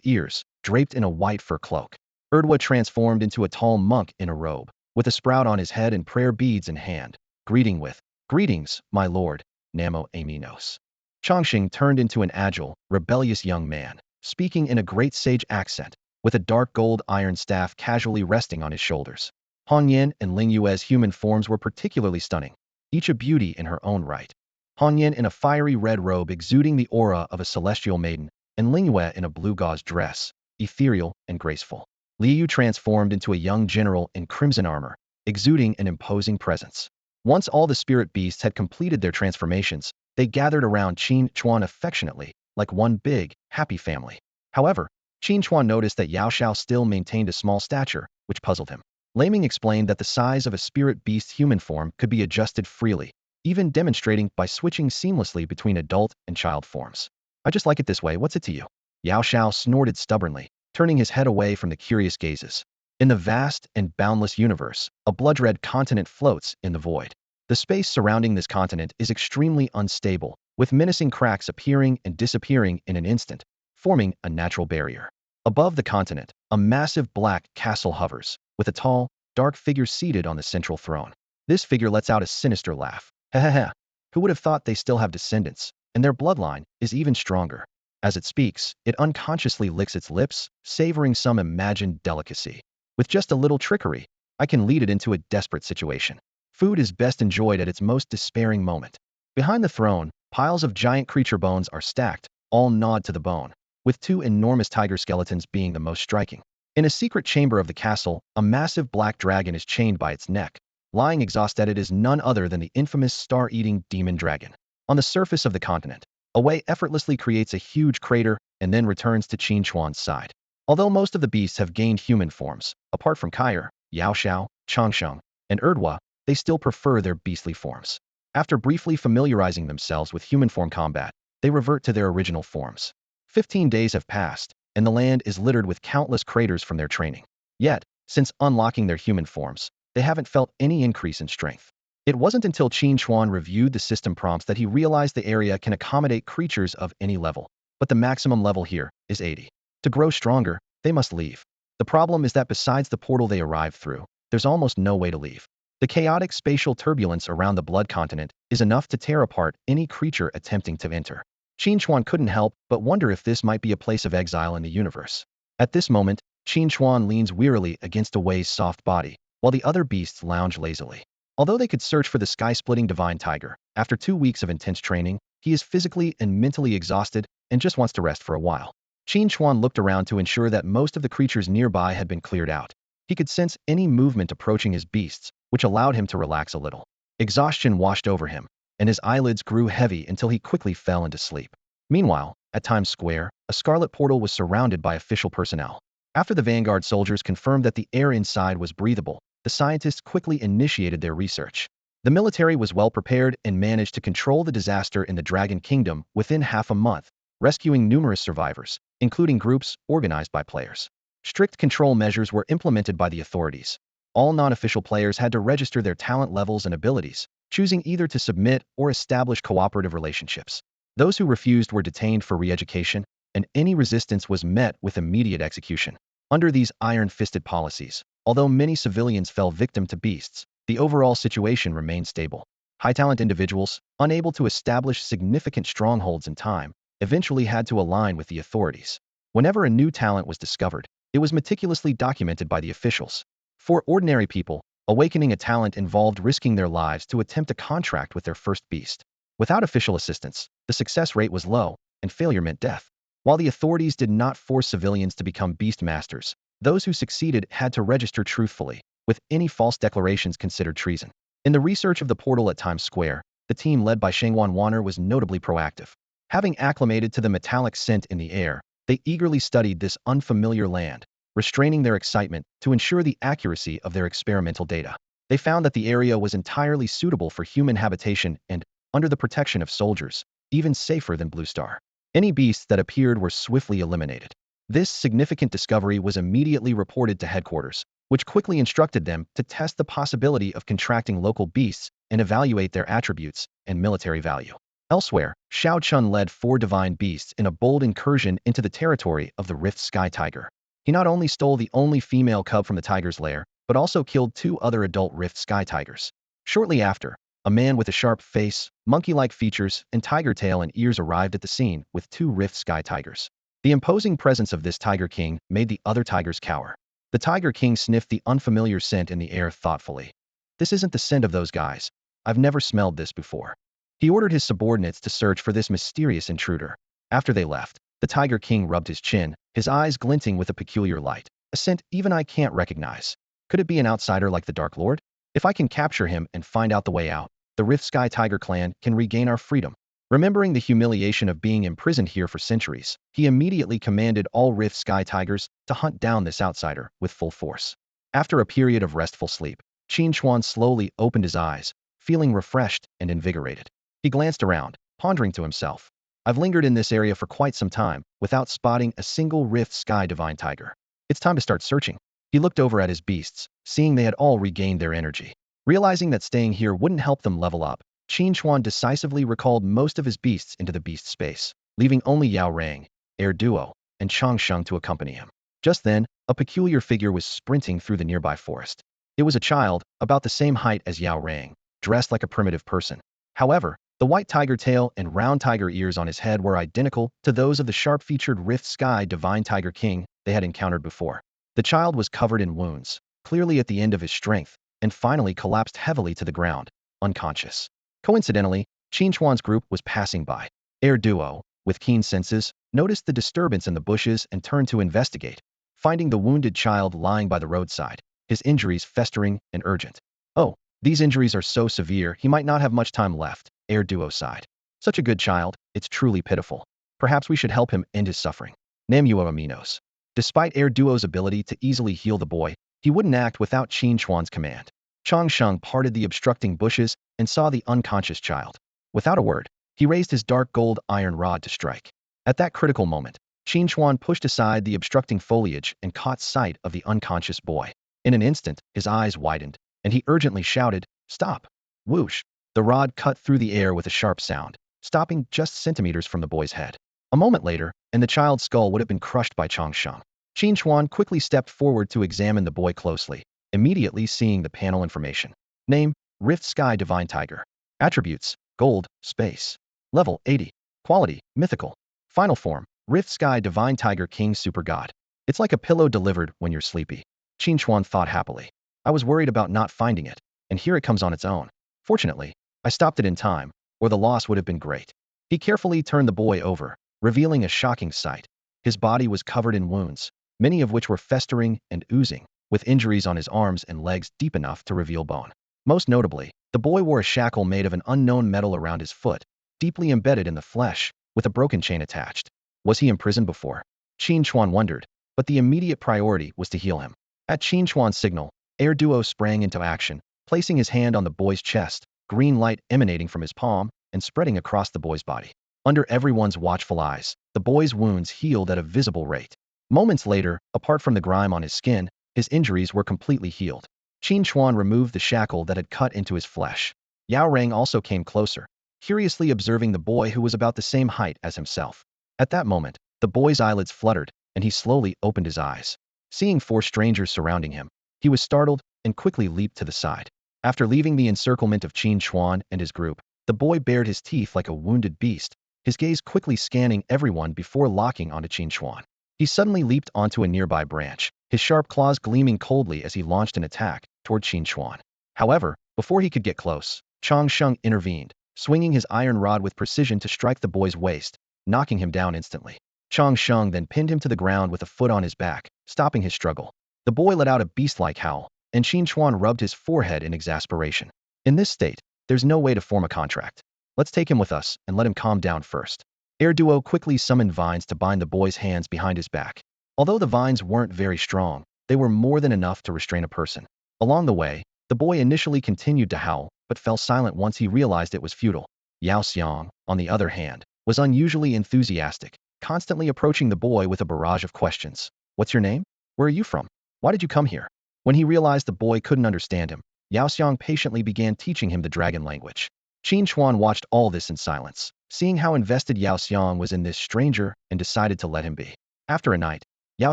ears, draped in a white fur cloak. Erdwa transformed into a tall monk in a robe, with a sprout on his head and prayer beads in hand, greeting with, "Greetings, my lord, Namo Aminos." Chongqing turned into an agile, rebellious young man, speaking in a great sage accent, with a dark gold iron staff casually resting on his shoulders. Han Yin and Ling Yue's human forms were particularly stunning, each a beauty in her own right. Han Yin in a fiery red robe exuding the aura of a celestial maiden, and Ling Yue in a blue gauze dress, ethereal and graceful. Liu transformed into a young general in crimson armor, exuding an imposing presence. Once all the spirit beasts had completed their transformations, they gathered around Qin Chuan affectionately, like one big, happy family. However, Qin Chuan noticed that Yao Xiao still maintained a small stature, which puzzled him. Lei Ming explained that the size of a spirit beast's human form could be adjusted freely, even demonstrating by switching seamlessly between adult and child forms. "I just like it this way, what's it to you?" Yao Xiao snorted stubbornly, turning his head away from the curious gazes. In the vast and boundless universe, a blood-red continent floats in the void. The space surrounding this continent is extremely unstable, with menacing cracks appearing and disappearing in an instant, forming a natural barrier. Above the continent, a massive black castle hovers, with a tall, dark figure seated on the central throne. This figure lets out a sinister laugh. "Ha. Who would have thought they still have descendants, and their bloodline is even stronger?" As it speaks, it unconsciously licks its lips, savoring some imagined delicacy. "With just a little trickery, I can lead it into a desperate situation. Food is best enjoyed at its most despairing moment." Behind the throne, piles of giant creature bones are stacked, all gnawed to the bone, with 2 enormous tiger skeletons being the most striking. In a secret chamber of the castle, a massive black dragon is chained by its neck. Lying exhausted is none other than the infamous star-eating demon dragon. On the surface of the continent, Away effortlessly creates a huge crater and then returns to Qin Chuan's side. Although most of the beasts have gained human forms, apart from Kaier, Yaoxiao, Changsheng, and Erdwa, they still prefer their beastly forms. After briefly familiarizing themselves with human form combat, they revert to their original forms. 15 days have passed, and the land is littered with countless craters from their training. Yet, since unlocking their human forms, they haven't felt any increase in strength. It wasn't until Qin Chuan reviewed the system prompts that he realized the area can accommodate creatures of any level, but the maximum level here is 80. To grow stronger, they must leave. The problem is that besides the portal they arrived through, there's almost no way to leave. The chaotic spatial turbulence around the Blood Continent is enough to tear apart any creature attempting to enter. Qin Chuan couldn't help but wonder if this might be a place of exile in the universe. At this moment, Qin Chuan leans wearily against Away's soft body, while the other beasts lounge lazily. Although they could search for the sky-splitting divine tiger, after 2 weeks of intense training, he is physically and mentally exhausted and just wants to rest for a while. Qin Chuan looked around to ensure that most of the creatures nearby had been cleared out. He could sense any movement approaching his beasts, which allowed him to relax a little. Exhaustion washed over him, and his eyelids grew heavy until he quickly fell into sleep. Meanwhile, at Times Square, a scarlet portal was surrounded by official personnel. After the Vanguard soldiers confirmed that the air inside was breathable, the scientists quickly initiated their research. The military was well prepared and managed to control the disaster in the Dragon Kingdom within half a month, rescuing numerous survivors, including groups organized by players. Strict control measures were implemented by the authorities. All non-official players had to register their talent levels and abilities, choosing either to submit or establish cooperative relationships. Those who refused were detained for re-education, and any resistance was met with immediate execution. Under these iron-fisted policies, although many civilians fell victim to beasts, the overall situation remained stable. High-talent individuals, unable to establish significant strongholds in time, eventually had to align with the authorities. Whenever a new talent was discovered, it was meticulously documented by the officials. For ordinary people, awakening a talent involved risking their lives to attempt a contract with their first beast. Without official assistance, the success rate was low, and failure meant death. While the authorities did not force civilians to become beast masters, those who succeeded had to register truthfully, with any false declarations considered treason. In the research of the portal at Times Square, the team led by Shengwan Wanner was notably proactive. Having acclimated to the metallic scent in the air, they eagerly studied this unfamiliar land, restraining their excitement to ensure the accuracy of their experimental data. They found that the area was entirely suitable for human habitation and, under the protection of soldiers, even safer than Blue Star. Any beasts that appeared were swiftly eliminated. This significant discovery was immediately reported to headquarters, which quickly instructed them to test the possibility of contracting local beasts and evaluate their attributes and military value. Elsewhere, Xiao Chun led 4 divine beasts in a bold incursion into the territory of the Rift Sky Tiger. He not only stole the only female cub from the tiger's lair, but also killed 2 other adult Rift Sky Tigers. Shortly after, a man with a sharp face, monkey-like features, and tiger tail and ears arrived at the scene with 2 Rift Sky Tigers. The imposing presence of this Tiger King made the other tigers cower. The Tiger King sniffed the unfamiliar scent in the air thoughtfully. "This isn't the scent of those guys. I've never smelled this before." He ordered his subordinates to search for this mysterious intruder. After they left, the Tiger King rubbed his chin, his eyes glinting with a peculiar light. "A scent even I can't recognize. Could it be an outsider like the Dark Lord? If I can capture him and find out the way out, the Rift Sky Tiger clan can regain our freedom." Remembering the humiliation of being imprisoned here for centuries, he immediately commanded all Rift Sky Tigers to hunt down this outsider with full force. After a period of restful sleep, Qin Chuan slowly opened his eyes, feeling refreshed and invigorated. He glanced around, pondering to himself. "I've lingered in this area for quite some time, without spotting a single Rift Sky Divine Tiger. It's time to start searching." He looked over at his beasts, seeing they had all regained their energy. Realizing that staying here wouldn't help them level up, Qin Chuan decisively recalled most of his beasts into the beast space, leaving only Yao Rang, Air Duo, and Changsheng to accompany him. Just then, a peculiar figure was sprinting through the nearby forest. It was a child, about the same height as Yao Rang, dressed like a primitive person. However, the white tiger tail and round tiger ears on his head were identical to those of the sharp-featured Rift Sky Divine Tiger King they had encountered before. The child was covered in wounds, clearly at the end of his strength, and finally collapsed heavily to the ground, unconscious. Coincidentally, Qin Chuan's group was passing by. Air Duo, with keen senses, noticed the disturbance in the bushes and turned to investigate, finding the wounded child lying by the roadside, his injuries festering and urgent. "Oh, these injuries are so severe he might not have much time left," Air Duo sighed. Such a good child, it's truly pitiful. Perhaps we should help him end his suffering. Namuo Aminos. Despite Air Duo's ability to easily heal the boy, he wouldn't act without Qin Chuan's command. Chang Sheng parted the obstructing bushes and saw the unconscious child. Without a word, he raised his dark gold iron rod to strike. At that critical moment, Qin Chuan pushed aside the obstructing foliage and caught sight of the unconscious boy. In an instant, his eyes widened, and he urgently shouted, "Stop!" Whoosh! The rod cut through the air with a sharp sound, stopping just centimeters from the boy's head. A moment later, and the child's skull would have been crushed by Chang Sheng. Qin Chuan quickly stepped forward to examine the boy closely, immediately seeing the panel information. Name, Rift Sky Divine Tiger. Attributes, Gold, Space. Level, 80. Quality, Mythical. Final form, Rift Sky Divine Tiger King Super God. It's like a pillow delivered when you're sleepy. Qin Chuan thought happily. I was worried about not finding it, and here it comes on its own. Fortunately, I stopped it in time, or the loss would have been great. He carefully turned the boy over, revealing a shocking sight. His body was covered in wounds, many of which were festering and oozing, with injuries on his arms and legs deep enough to reveal bone. Most notably, the boy wore a shackle made of an unknown metal around his foot, deeply embedded in the flesh, with a broken chain attached. Was he imprisoned before? Qin Chuan wondered, but the immediate priority was to heal him. At Qin Chuan's signal, Air Duo sprang into action, placing his hand on the boy's chest, green light emanating from his palm and spreading across the boy's body. Under everyone's watchful eyes, the boy's wounds healed at a visible rate. Moments later, apart from the grime on his skin, his injuries were completely healed. Qin Chuan removed the shackle that had cut into his flesh. Yao Rang also came closer, curiously observing the boy who was about the same height as himself. At that moment, the boy's eyelids fluttered, and he slowly opened his eyes. Seeing 4 strangers surrounding him, he was startled and quickly leaped to the side. After leaving the encirclement of Qin Chuan and his group, the boy bared his teeth like a wounded beast, his gaze quickly scanning everyone before locking onto Qin Chuan. He suddenly leaped onto a nearby branch, his sharp claws gleaming coldly as he launched an attack toward Qin Chuan. However, before he could get close, Chang Sheng intervened, swinging his iron rod with precision to strike the boy's waist, knocking him down instantly. Chang Sheng then pinned him to the ground with a foot on his back, stopping his struggle. The boy let out a beast-like howl, and Qin Chuan rubbed his forehead in exasperation. In this state, there's no way to form a contract. Let's take him with us and let him calm down first. Air Duo quickly summoned vines to bind the boy's hands behind his back. Although the vines weren't very strong, they were more than enough to restrain a person. Along the way, the boy initially continued to howl, but fell silent once he realized it was futile. Yao Xiang, on the other hand, was unusually enthusiastic, constantly approaching the boy with a barrage of questions. What's your name? Where are you from? Why did you come here? When he realized the boy couldn't understand him, Yao Xiang patiently began teaching him the dragon language. Qin Chuan watched all this in silence, seeing how invested Yao Xiang was in this stranger and decided to let him be. After a night, Yao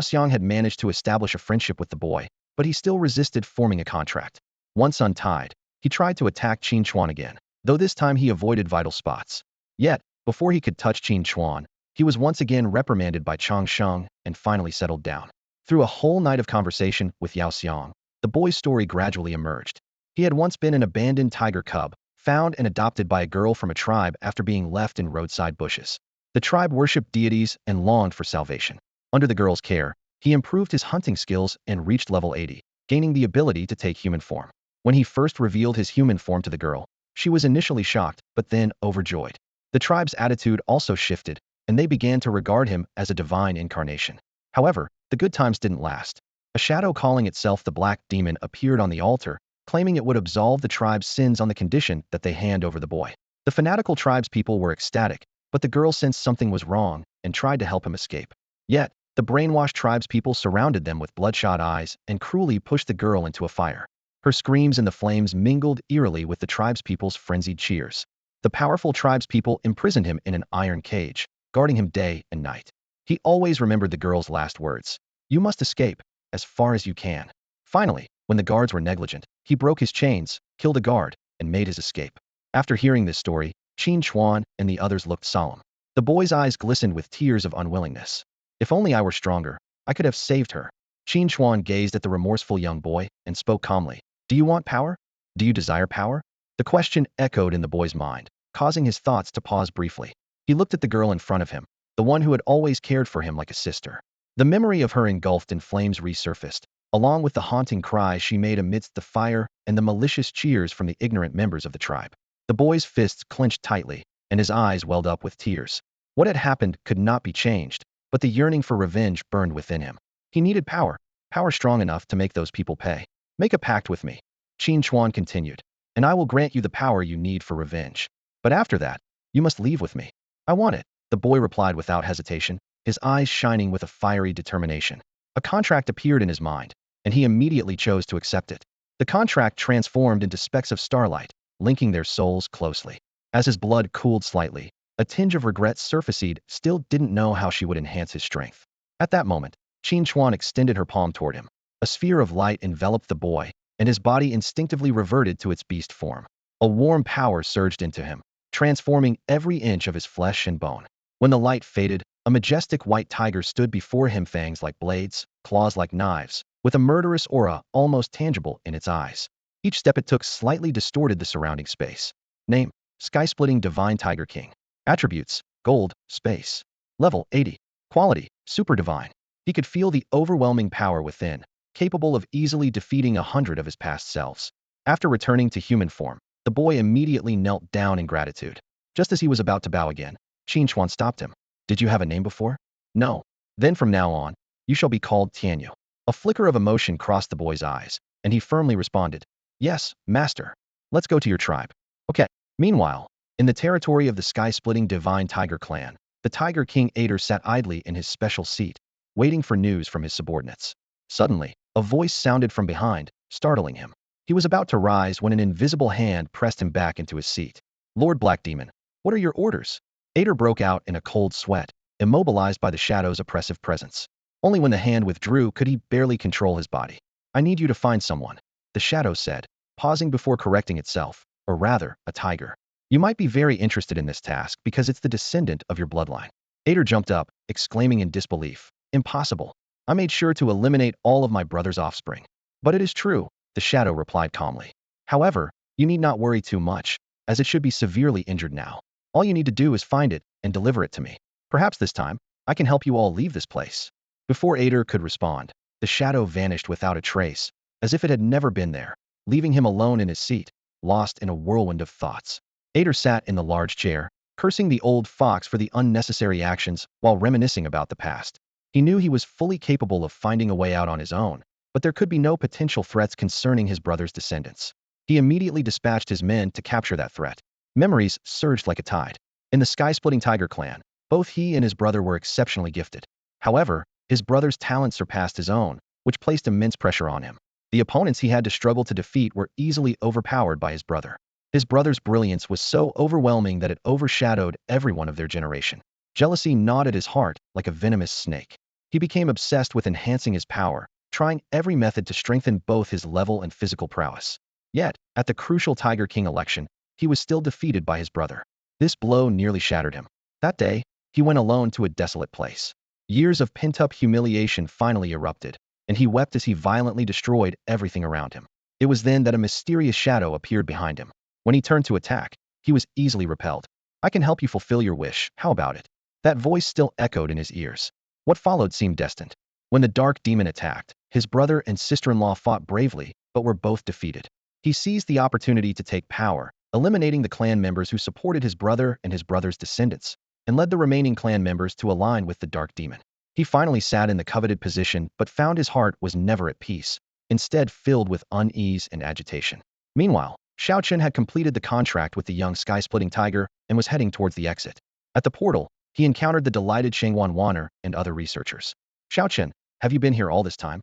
Xiang had managed to establish a friendship with the boy, but he still resisted forming a contract. Once untied, he tried to attack Qin Chuan again, though this time he avoided vital spots. Yet, before he could touch Qin Chuan, he was once again reprimanded by Chang Sheng and finally settled down. Through a whole night of conversation with Yao Xiang, the boy's story gradually emerged. He had once been an abandoned tiger cub, found and adopted by a girl from a tribe after being left in roadside bushes. The tribe worshipped deities and longed for salvation. Under the girl's care, he improved his hunting skills and reached level 80, gaining the ability to take human form. When he first revealed his human form to the girl, she was initially shocked, but then overjoyed. The tribe's attitude also shifted, and they began to regard him as a divine incarnation. However, the good times didn't last. A shadow calling itself the Black Demon appeared on the altar, claiming it would absolve the tribe's sins on the condition that they hand over the boy. The fanatical tribespeople were ecstatic, but the girl sensed something was wrong and tried to help him escape. Yet, the brainwashed tribespeople surrounded them with bloodshot eyes and cruelly pushed the girl into a fire. Her screams in the flames mingled eerily with the tribespeople's frenzied cheers. The powerful tribespeople imprisoned him in an iron cage, guarding him day and night. He always remembered the girl's last words. You must escape, as far as you can. Finally, when the guards were negligent, he broke his chains, killed a guard, and made his escape. After hearing this story, Qin Chuan and the others looked solemn. The boy's eyes glistened with tears of unwillingness. If only I were stronger, I could have saved her. Qin Chuan gazed at the remorseful young boy and spoke calmly. Do you want power? Do you desire power? The question echoed in the boy's mind, causing his thoughts to pause briefly. He looked at the girl in front of him, the one who had always cared for him like a sister. The memory of her engulfed in flames resurfaced, along with the haunting cry she made amidst the fire and the malicious cheers from the ignorant members of the tribe. The boy's fists clenched tightly, and his eyes welled up with tears. What had happened could not be changed, but the yearning for revenge burned within him. He needed power, power strong enough to make those people pay. Make a pact with me, Qin Chuan continued, and I will grant you the power you need for revenge. But after that, you must leave with me. I want it, the boy replied without hesitation, his eyes shining with a fiery determination. A contract appeared in his mind, and he immediately chose to accept it. The contract transformed into specks of starlight, linking their souls closely. As his blood cooled slightly, a tinge of regret surfaced. Still didn't know how she would enhance his strength. At that moment, Qin Chuan extended her palm toward him. A sphere of light enveloped the boy, and his body instinctively reverted to its beast form. A warm power surged into him, transforming every inch of his flesh and bone. When the light faded, a majestic white tiger stood before him, fangs like blades, claws like knives, with a murderous aura almost tangible in its eyes. Each step it took slightly distorted the surrounding space. Name: Sky-splitting Divine Tiger King. Attributes: Gold, Space. Level: 80. Quality: Super Divine. He could feel the overwhelming power within, capable of easily defeating 100 of his past selves. After returning to human form, the boy immediately knelt down in gratitude. Just as he was about to bow again, Qin Chuan stopped him. Did you have a name before? No. Then from now on, you shall be called Tianyu. A flicker of emotion crossed the boy's eyes, and he firmly responded, Yes, master. Let's go to your tribe. Okay. Meanwhile, in the territory of the sky-splitting Divine Tiger clan, the Tiger King Ader sat idly in his special seat, waiting for news from his subordinates. Suddenly, a voice sounded from behind, startling him. He was about to rise when an invisible hand pressed him back into his seat. Lord Black Demon, what are your orders? Ader broke out in a cold sweat, immobilized by the shadow's oppressive presence. Only when the hand withdrew could he barely control his body. I need you to find someone, the shadow said, pausing before correcting itself, or rather, a tiger. You might be very interested in this task because it's the descendant of your bloodline. Ader jumped up, exclaiming in disbelief, Impossible. I made sure to eliminate all of my brother's offspring. But it is true, the shadow replied calmly. However, you need not worry too much, as it should be severely injured now. All you need to do is find it and deliver it to me. Perhaps this time, I can help you all leave this place. Before Ader could respond, the shadow vanished without a trace, as if it had never been there, leaving him alone in his seat, lost in a whirlwind of thoughts. Ader sat in the large chair, cursing the old fox for the unnecessary actions while reminiscing about the past. He knew he was fully capable of finding a way out on his own, but there could be no potential threats concerning his brother's descendants. He immediately dispatched his men to capture that threat. Memories surged like a tide. In the sky-splitting tiger clan, both he and his brother were exceptionally gifted. However, his brother's talent surpassed his own, which placed immense pressure on him. The opponents he had to struggle to defeat were easily overpowered by his brother. His brother's brilliance was so overwhelming that it overshadowed everyone of their generation. Jealousy gnawed at his heart like a venomous snake. He became obsessed with enhancing his power, trying every method to strengthen both his level and physical prowess. Yet, at the crucial Tiger King election, he was still defeated by his brother. This blow nearly shattered him. That day, he went alone to a desolate place. Years of pent-up humiliation finally erupted, and he wept as he violently destroyed everything around him. It was then that a mysterious shadow appeared behind him. When he turned to attack, he was easily repelled. I can help you fulfill your wish, how about it? That voice still echoed in his ears. What followed seemed destined. When the dark demon attacked, his brother and sister-in-law fought bravely, but were both defeated. He seized the opportunity to take power, eliminating the clan members who supported his brother and his brother's descendants, and led the remaining clan members to align with the dark demon. He finally sat in the coveted position, but found his heart was never at peace, instead filled with unease and agitation. Meanwhile, Xiao had completed the contract with the young sky-splitting tiger and was heading towards the exit. At the portal, he encountered the delighted Shangwan Wanner and other researchers. Xiao, have you been here all this time?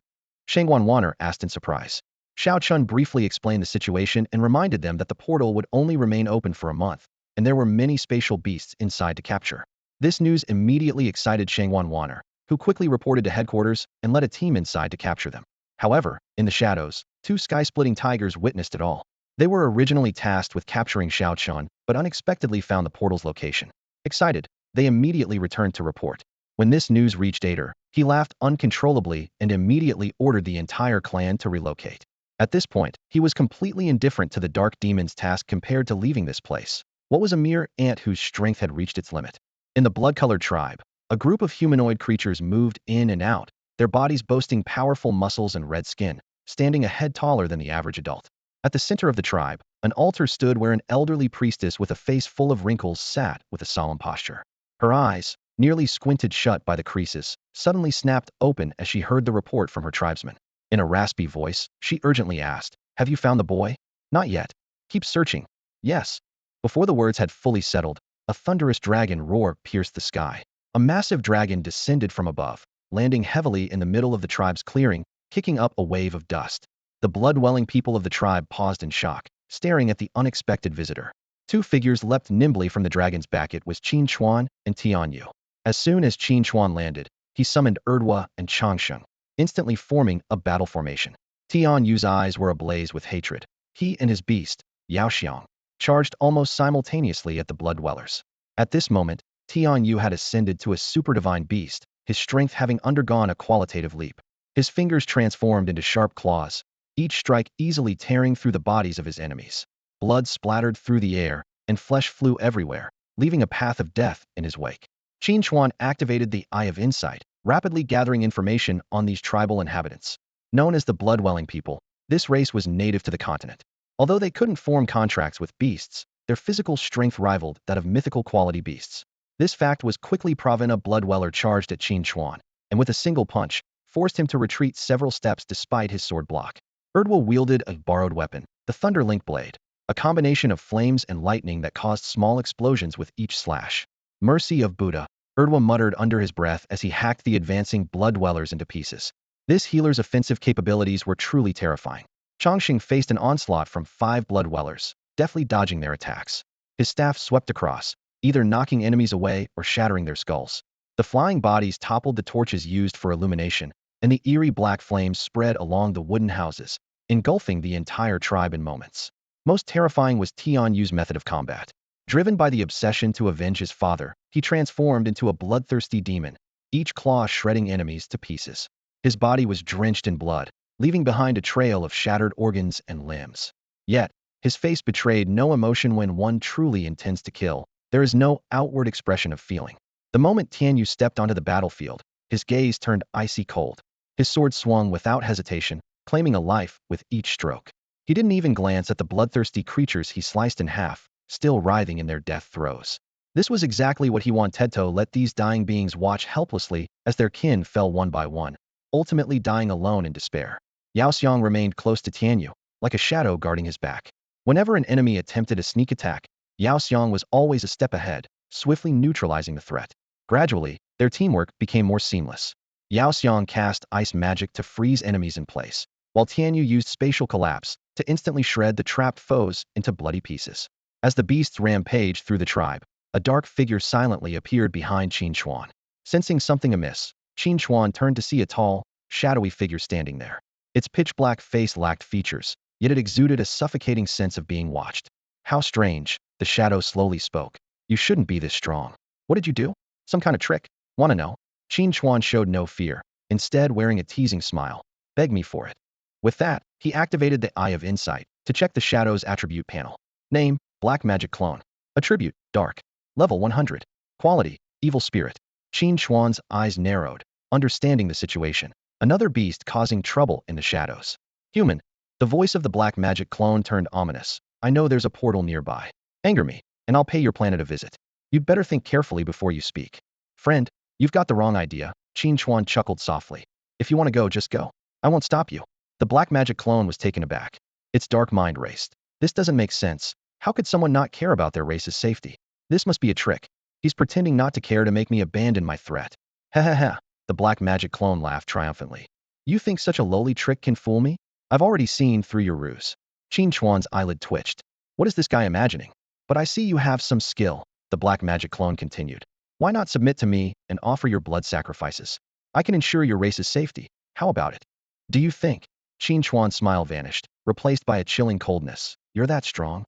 Shangwan Wanner asked in surprise. Xiao briefly explained the situation and reminded them that the portal would only remain open for a month, and there were many spatial beasts inside to capture. This news immediately excited Shangwan Wanner, who quickly reported to headquarters and led a team inside to capture them. However, in the shadows, two sky-splitting tigers witnessed it all. They were originally tasked with capturing Xiao, but unexpectedly found the portal's location. Excited, they immediately returned to report. When this news reached Ader, he laughed uncontrollably and immediately ordered the entire clan to relocate. At this point, he was completely indifferent to the dark demon's task compared to leaving this place. What was a mere ant whose strength had reached its limit? In the blood-colored tribe, a group of humanoid creatures moved in and out, their bodies boasting powerful muscles and red skin, standing a head taller than the average adult. At the center of the tribe, An altar stood where an elderly priestess with a face full of wrinkles sat with a solemn posture. Her eyes, nearly squinted shut by the creases, suddenly snapped open as she heard the report from her tribesmen. In a raspy voice, she urgently asked, "Have you found the boy?" "Not yet. Keep searching." "Yes." Before the words had fully settled, a thunderous dragon roar pierced the sky. A massive dragon descended from above, landing heavily in the middle of the tribe's clearing, kicking up a wave of dust. The blood-welling people of the tribe paused in shock, staring at the unexpected visitor. Two figures leapt nimbly from the dragon's back. It was Qin Chuan and Tian Yu. As soon as Qin Chuan landed, he summoned Erdwa and Changsheng, instantly forming a battle formation. Tian Yu's eyes were ablaze with hatred. He and his beast, Yao Xiang, charged almost simultaneously at the blood-dwellers. At this moment, Tian Yu had ascended to a super-divine beast, his strength having undergone a qualitative leap. His fingers transformed into sharp claws, each strike easily tearing through the bodies of his enemies. Blood splattered through the air, and flesh flew everywhere, leaving a path of death in his wake. Qin Chuan activated the Eye of Insight, rapidly gathering information on these tribal inhabitants. Known as the blood-welling people, this race was native to the continent. Although they couldn't form contracts with beasts, their physical strength rivaled that of mythical quality beasts. This fact was quickly proven. A blood-weller charged at Qin Chuan, and with a single punch, forced him to retreat several steps despite his sword block. Erdwa wielded a borrowed weapon, the Thunder Link Blade, a combination of flames and lightning that caused small explosions with each slash. "Mercy of Buddha," Erdwa muttered under his breath as he hacked the advancing blood-dwellers into pieces. This healer's offensive capabilities were truly terrifying. Changsheng faced an onslaught from 5 blood-dwellers, deftly dodging their attacks. His staff swept across, either knocking enemies away or shattering their skulls. The flying bodies toppled the torches used for illumination, and the eerie black flames spread along the wooden houses, engulfing the entire tribe in moments. Most terrifying was Tian Yu's method of combat. Driven by the obsession to avenge his father, he transformed into a bloodthirsty demon, each claw shredding enemies to pieces. His body was drenched in blood, leaving behind a trail of shattered organs and limbs. Yet, his face betrayed no emotion. When one truly intends to kill, there is no outward expression of feeling. The moment Tian Yu stepped onto the battlefield, his gaze turned icy cold. His sword swung without hesitation, claiming a life with each stroke. He didn't even glance at the bloodthirsty creatures he sliced in half, still writhing in their death throes. This was exactly what he wanted to let these dying beings watch helplessly as their kin fell one by one, ultimately dying alone in despair. Yao Xiang remained close to Tian Yu, like a shadow guarding his back. Whenever an enemy attempted a sneak attack, Yao Xiang was always a step ahead, swiftly neutralizing the threat. Gradually, their teamwork became more seamless. Yao Xiang cast ice magic to freeze enemies in place, while Tian Yu used spatial collapse to instantly shred the trapped foes into bloody pieces. As the beasts rampaged through the tribe, a dark figure silently appeared behind Qin Chuan. Sensing something amiss, Qin Chuan turned to see a tall, shadowy figure standing there. Its pitch-black face lacked features, yet it exuded a suffocating sense of being watched. "How strange," the shadow slowly spoke. "You shouldn't be this strong. What did you do? Some kind of trick? Wanna know?" Qin Chuan showed no fear, instead wearing a teasing smile. "Beg me for it." With that, he activated the Eye of Insight to check the shadow's attribute panel. Name, Black Magic Clone. Attribute, Dark. Level 100. Quality, Evil Spirit. Qin Chuan's eyes narrowed, understanding the situation. Another beast causing trouble in the shadows. "Human." The voice of the Black Magic Clone turned ominous. "I know there's a portal nearby. Anger me, and I'll pay your planet a visit. You'd better think carefully before you speak." "Friend, you've got the wrong idea," Qin Chuan chuckled softly. "If you want to go, just go. I won't stop you." The Black Magic Clone was taken aback. Its dark mind raced. This doesn't make sense. How could someone not care about their race's safety? This must be a trick. He's pretending not to care to make me abandon my threat. "Ha ha ha," the Black Magic Clone laughed triumphantly. "You think such a lowly trick can fool me? I've already seen through your ruse." Qin Chuan's eyelid twitched. What is this guy imagining? "But I see you have some skill," the Black Magic Clone continued. "Why not submit to me and offer your blood sacrifices? I can ensure your race's safety. How about it?" "Do you think?" Qin Chuan's smile vanished, replaced by a chilling coldness. "You're that strong?"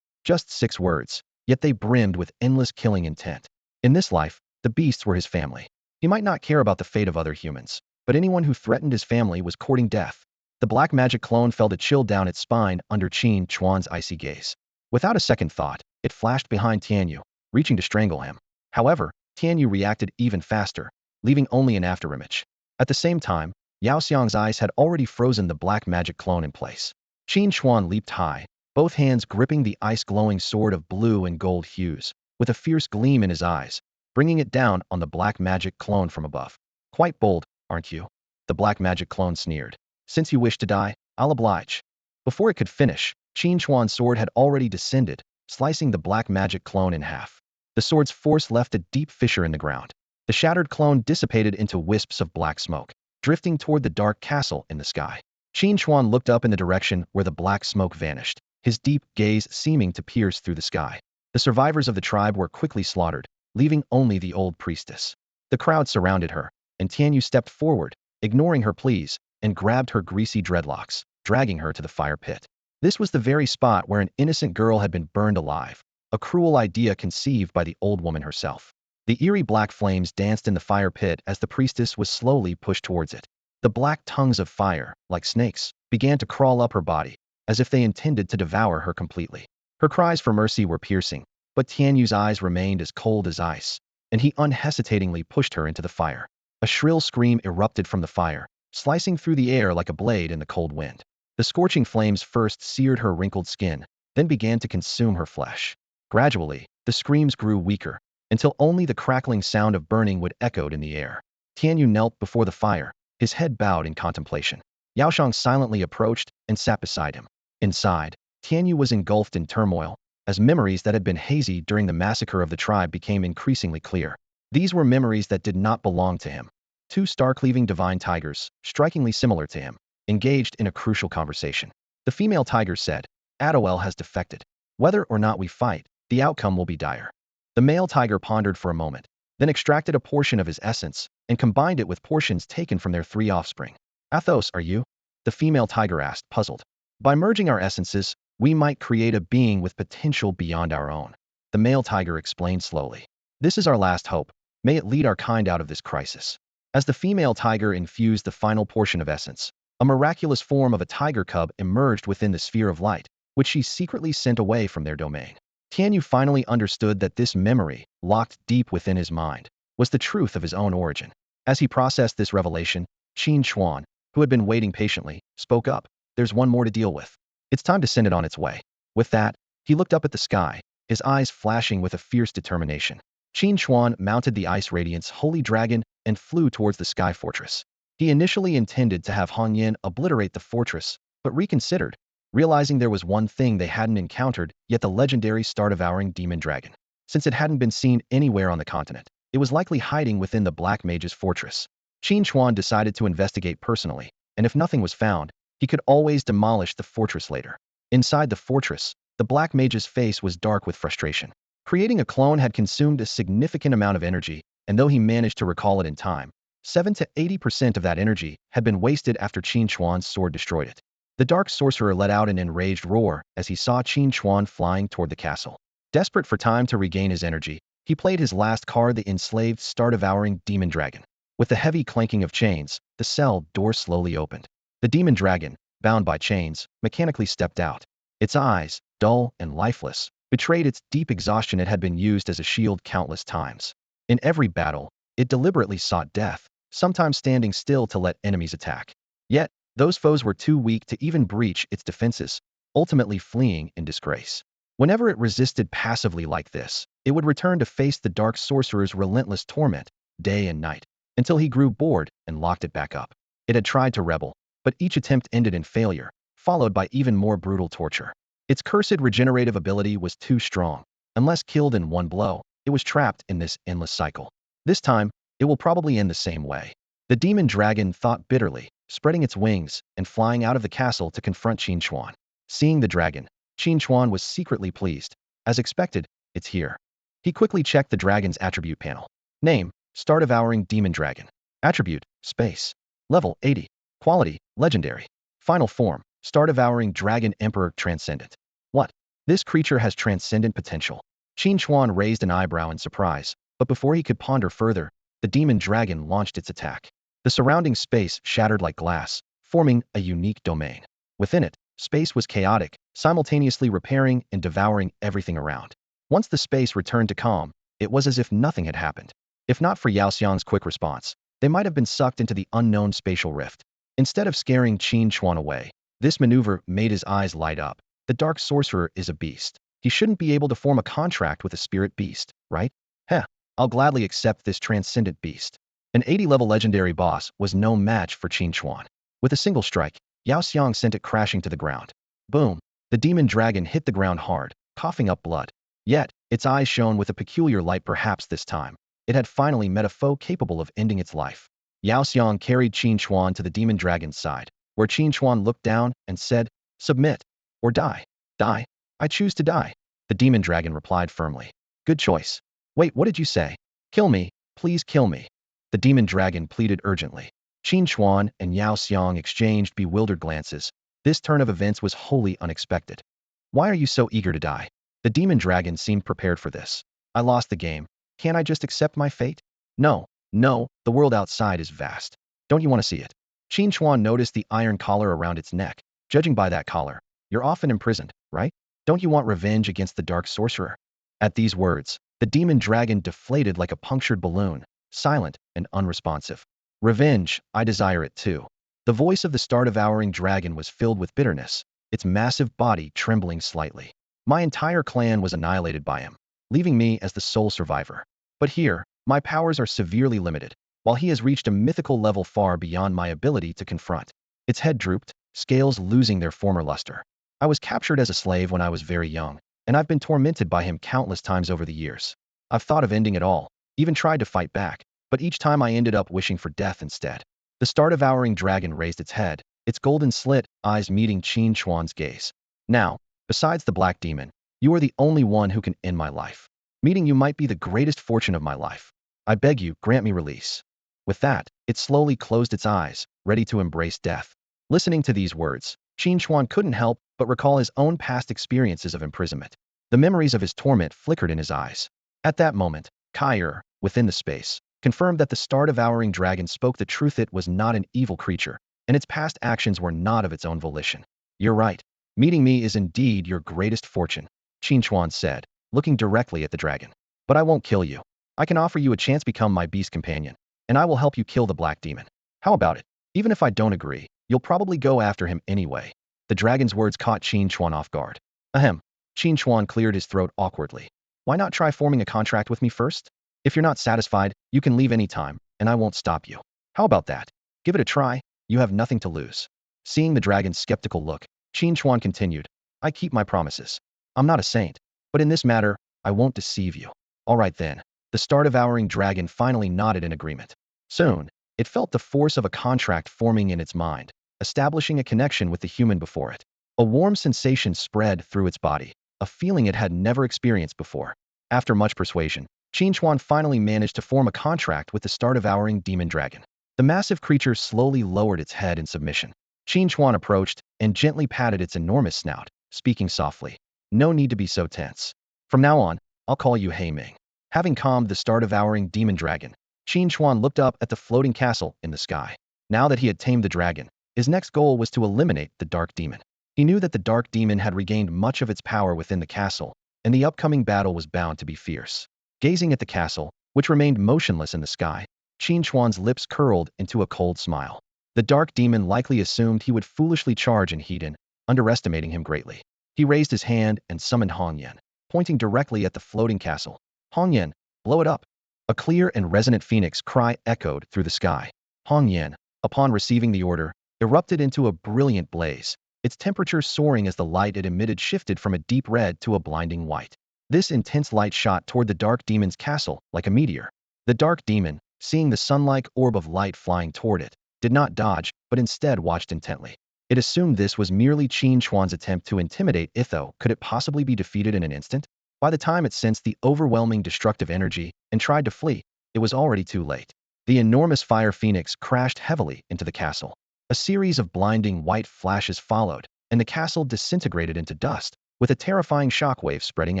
Just 6 words, yet they brimmed with endless killing intent. In this life, the beasts were his family. He might not care about the fate of other humans, but anyone who threatened his family was courting death. The Black Magic Clone felt a chill down its spine under Qin Chuan's icy gaze. Without a second thought, it flashed behind Tian Yu, reaching to strangle him. However, Tian Yu reacted even faster, leaving only an afterimage. At the same time, Yao Xiang's eyes had already frozen the Black Magic Clone in place. Qin Chuan leaped high, both hands gripping the ice-glowing sword of blue and gold hues, with a fierce gleam in his eyes, bringing it down on the black magic clone from above. Quite bold, aren't you? The black magic clone sneered. Since you wish to die, I'll oblige. Before it could finish, Qin Chuan's sword had already descended, slicing the black magic clone in half. The sword's force left a deep fissure in the ground. The shattered clone dissipated into wisps of black smoke, drifting toward the dark castle in the sky. Qin Chuan looked up in the direction where the black smoke vanished, his deep gaze seeming to pierce through the sky. The survivors of the tribe were quickly slaughtered, leaving only the old priestess. The crowd surrounded her, and Tianyu stepped forward, ignoring her pleas, and grabbed her greasy dreadlocks, dragging her to the fire pit. This was the very spot where an innocent girl had been burned alive, a cruel idea conceived by the old woman herself. The eerie black flames danced in the fire pit as the priestess was slowly pushed towards it. The black tongues of fire, like snakes, began to crawl up her body, as if they intended to devour her completely. Her cries for mercy were piercing, but Tianyu's eyes remained as cold as ice, and he unhesitatingly pushed her into the fire. A shrill scream erupted from the fire, slicing through the air like a blade in the cold wind. The scorching flames first seared her wrinkled skin, then began to consume her flesh. Gradually, the screams grew weaker, until only the crackling sound of burning wood echoed in the air. Tianyu knelt before the fire, his head bowed in contemplation. Yaoshang silently approached and sat beside him. Inside, Tianyu was engulfed in turmoil, as memories that had been hazy during the massacre of the tribe became increasingly clear. These were memories that did not belong to him. Two star-cleaving divine tigers, strikingly similar to him, engaged in a crucial conversation. The female tiger said, "Adowel has defected. Whether or not we fight, the outcome will be dire." The male tiger pondered for a moment, then extracted a portion of his essence and combined it with portions taken from their 3 offspring. "Athos, are you?" the female tiger asked, puzzled. "By merging our essences, we might create a being with potential beyond our own," the male tiger explained slowly. "This is our last hope. May it lead our kind out of this crisis." As the female tiger infused the final portion of essence, a miraculous form of a tiger cub emerged within the sphere of light, which she secretly sent away from their domain. Tianyu finally understood that this memory, locked deep within his mind, was the truth of his own origin. As he processed this revelation, Qin Chuan, who had been waiting patiently, spoke up. "There's one more to deal with. It's time to send it on its way." With that, he looked up at the sky, his eyes flashing with a fierce determination. Qin Chuan mounted the Ice Radiant's holy dragon and flew towards the Sky Fortress. He initially intended to have Han Yin obliterate the fortress, but reconsidered, realizing there was one thing they hadn't encountered yet: the legendary star-devouring demon dragon. Since it hadn't been seen anywhere on the continent, it was likely hiding within the Black Mage's fortress. Qin Chuan decided to investigate personally, and if nothing was found, he could always demolish the fortress later. Inside the fortress, the Black Mage's face was dark with frustration. Creating a clone had consumed a significant amount of energy, and though he managed to recall it in time, 7 to 80% of that energy had been wasted after Qin Chuan's sword destroyed it. The dark sorcerer let out an enraged roar as he saw Qin Chuan flying toward the castle. Desperate for time to regain his energy, he played his last card, the enslaved star-devouring demon dragon. With the heavy clanking of chains, the cell door slowly opened. The demon dragon, bound by chains, mechanically stepped out. Its eyes, dull and lifeless, betrayed its deep exhaustion. It had been used as a shield countless times. In every battle, it deliberately sought death, sometimes standing still to let enemies attack. Yet, those foes were too weak to even breach its defenses, ultimately fleeing in disgrace. Whenever it resisted passively like this, it would return to face the dark sorcerer's relentless torment, day and night, until he grew bored and locked it back up. It had tried to rebel, but each attempt ended in failure, followed by even more brutal torture. Its cursed regenerative ability was too strong. Unless killed in one blow, it was trapped in this endless cycle. This time, it will probably end the same way. The demon dragon thought bitterly, spreading its wings and flying out of the castle to confront Qin Chuan. Seeing the dragon, Qin Chuan was secretly pleased. As expected, it's here. He quickly checked the dragon's attribute panel. Name: Star-Devouring Demon Dragon. Attribute: Space. Level: 80. Quality: Legendary. Final form: Star-Devouring Dragon Emperor Transcendent. What? This creature has transcendent potential. Qin Chuan raised an eyebrow in surprise, but before he could ponder further, the demon dragon launched its attack. The surrounding space shattered like glass, forming a unique domain. Within it, space was chaotic, simultaneously repairing and devouring everything around. Once the space returned to calm, it was as if nothing had happened. If not for Yao Xiang's quick response, they might have been sucked into the unknown spatial rift. Instead of scaring Qin Chuan away, this maneuver made his eyes light up. The dark sorcerer is a beast. He shouldn't be able to form a contract with a spirit beast, right? Heh, I'll gladly accept this transcendent beast. An 80-level legendary boss was no match for Qin Chuan. With a single strike, Yao Xiang sent it crashing to the ground. Boom! The demon dragon hit the ground hard, coughing up blood. Yet, its eyes shone with a peculiar light. Perhaps this time, it had finally met a foe capable of ending its life. Yao Xiang carried Qin Chuan to the demon dragon's side, where Qin Chuan looked down and said, "Submit, or die." "Die? I choose to die," the demon dragon replied firmly. "Good choice." "Wait, what did you say?" "Kill me, please kill me," the demon dragon pleaded urgently. Qin Chuan and Yao Xiang exchanged bewildered glances. This turn of events was wholly unexpected. "Why are you so eager to die?" The demon dragon seemed prepared for this. "I lost the game. Can't I just accept my fate?" "No, no, the world outside is vast. Don't you want to see it?" Qin Chuan noticed the iron collar around its neck. "Judging by that collar, you're often imprisoned, right? Don't you want revenge against the dark sorcerer?" At these words, the demon dragon deflated like a punctured balloon, silent and unresponsive. "Revenge, I desire it too." The voice of the star-devouring dragon was filled with bitterness, its massive body trembling slightly. "My entire clan was annihilated by him, leaving me as the sole survivor. But here, my powers are severely limited, while he has reached a mythical level far beyond my ability to confront." Its head drooped, scales losing their former luster. "I was captured as a slave when I was very young, and I've been tormented by him countless times over the years. I've thought of ending it all, even tried to fight back, but each time I ended up wishing for death instead." The star-devouring dragon raised its head, its golden slit eyes meeting Qin Chuan's gaze. "Now, besides the black demon, you are the only one who can end my life. Meeting you might be the greatest fortune of my life. I beg you, grant me release." With that, it slowly closed its eyes, ready to embrace death. Listening to these words, Qin Chuan couldn't help but recall his own past experiences of imprisonment. The memories of his torment flickered in his eyes. At that moment, Kai'er, within the space, confirmed that the star-devouring dragon spoke the truth. It was not an evil creature, and its past actions were not of its own volition. "You're right. Meeting me is indeed your greatest fortune," Qin Chuan said, looking directly at the dragon. "But I won't kill you. I can offer you a chance to become my beast companion, and I will help you kill the black demon. How about it? Even if I don't agree, you'll probably go after him anyway." The dragon's words caught Qin Chuan off guard. "Ahem." Qin Chuan cleared his throat awkwardly. "Why not try forming a contract with me first? If you're not satisfied, you can leave any time, and I won't stop you. How about that? Give it a try. You have nothing to lose." Seeing the dragon's skeptical look, Qin Chuan continued, "I keep my promises. I'm not a saint, but in this matter, I won't deceive you." "All right then." The star-devouring dragon finally nodded in agreement. Soon, it felt the force of a contract forming in its mind, establishing a connection with the human before it. A warm sensation spread through its body, a feeling it had never experienced before. After much persuasion, Qin Chuan finally managed to form a contract with the star-devouring demon dragon. The massive creature slowly lowered its head in submission. Qin Chuan approached and gently patted its enormous snout, speaking softly. "No need to be so tense. From now on, I'll call you Hei Ming." Having calmed the star-devouring demon dragon, Qin Chuan looked up at the floating castle in the sky. Now that he had tamed the dragon, his next goal was to eliminate the dark demon. He knew that the dark demon had regained much of its power within the castle, and the upcoming battle was bound to be fierce. Gazing at the castle, which remained motionless in the sky, Qin Chuan's lips curled into a cold smile. The dark demon likely assumed he would foolishly charge in Hedon, underestimating him greatly. He raised his hand and summoned Hong Yan, pointing directly at the floating castle. "Hong Yan, blow it up." A clear and resonant phoenix cry echoed through the sky. Hong Yan, upon receiving the order, erupted into a brilliant blaze, its temperature soaring as the light it emitted shifted from a deep red to a blinding white. This intense light shot toward the dark demon's castle like a meteor. The dark demon, seeing the sun-like orb of light flying toward it, did not dodge, but instead watched intently. It assumed this was merely Qin Chuan's attempt to intimidate it, though. Could it possibly be defeated in an instant? By the time it sensed the overwhelming destructive energy and tried to flee, it was already too late. The enormous fire phoenix crashed heavily into the castle. A series of blinding white flashes followed, and the castle disintegrated into dust, with a terrifying shockwave spreading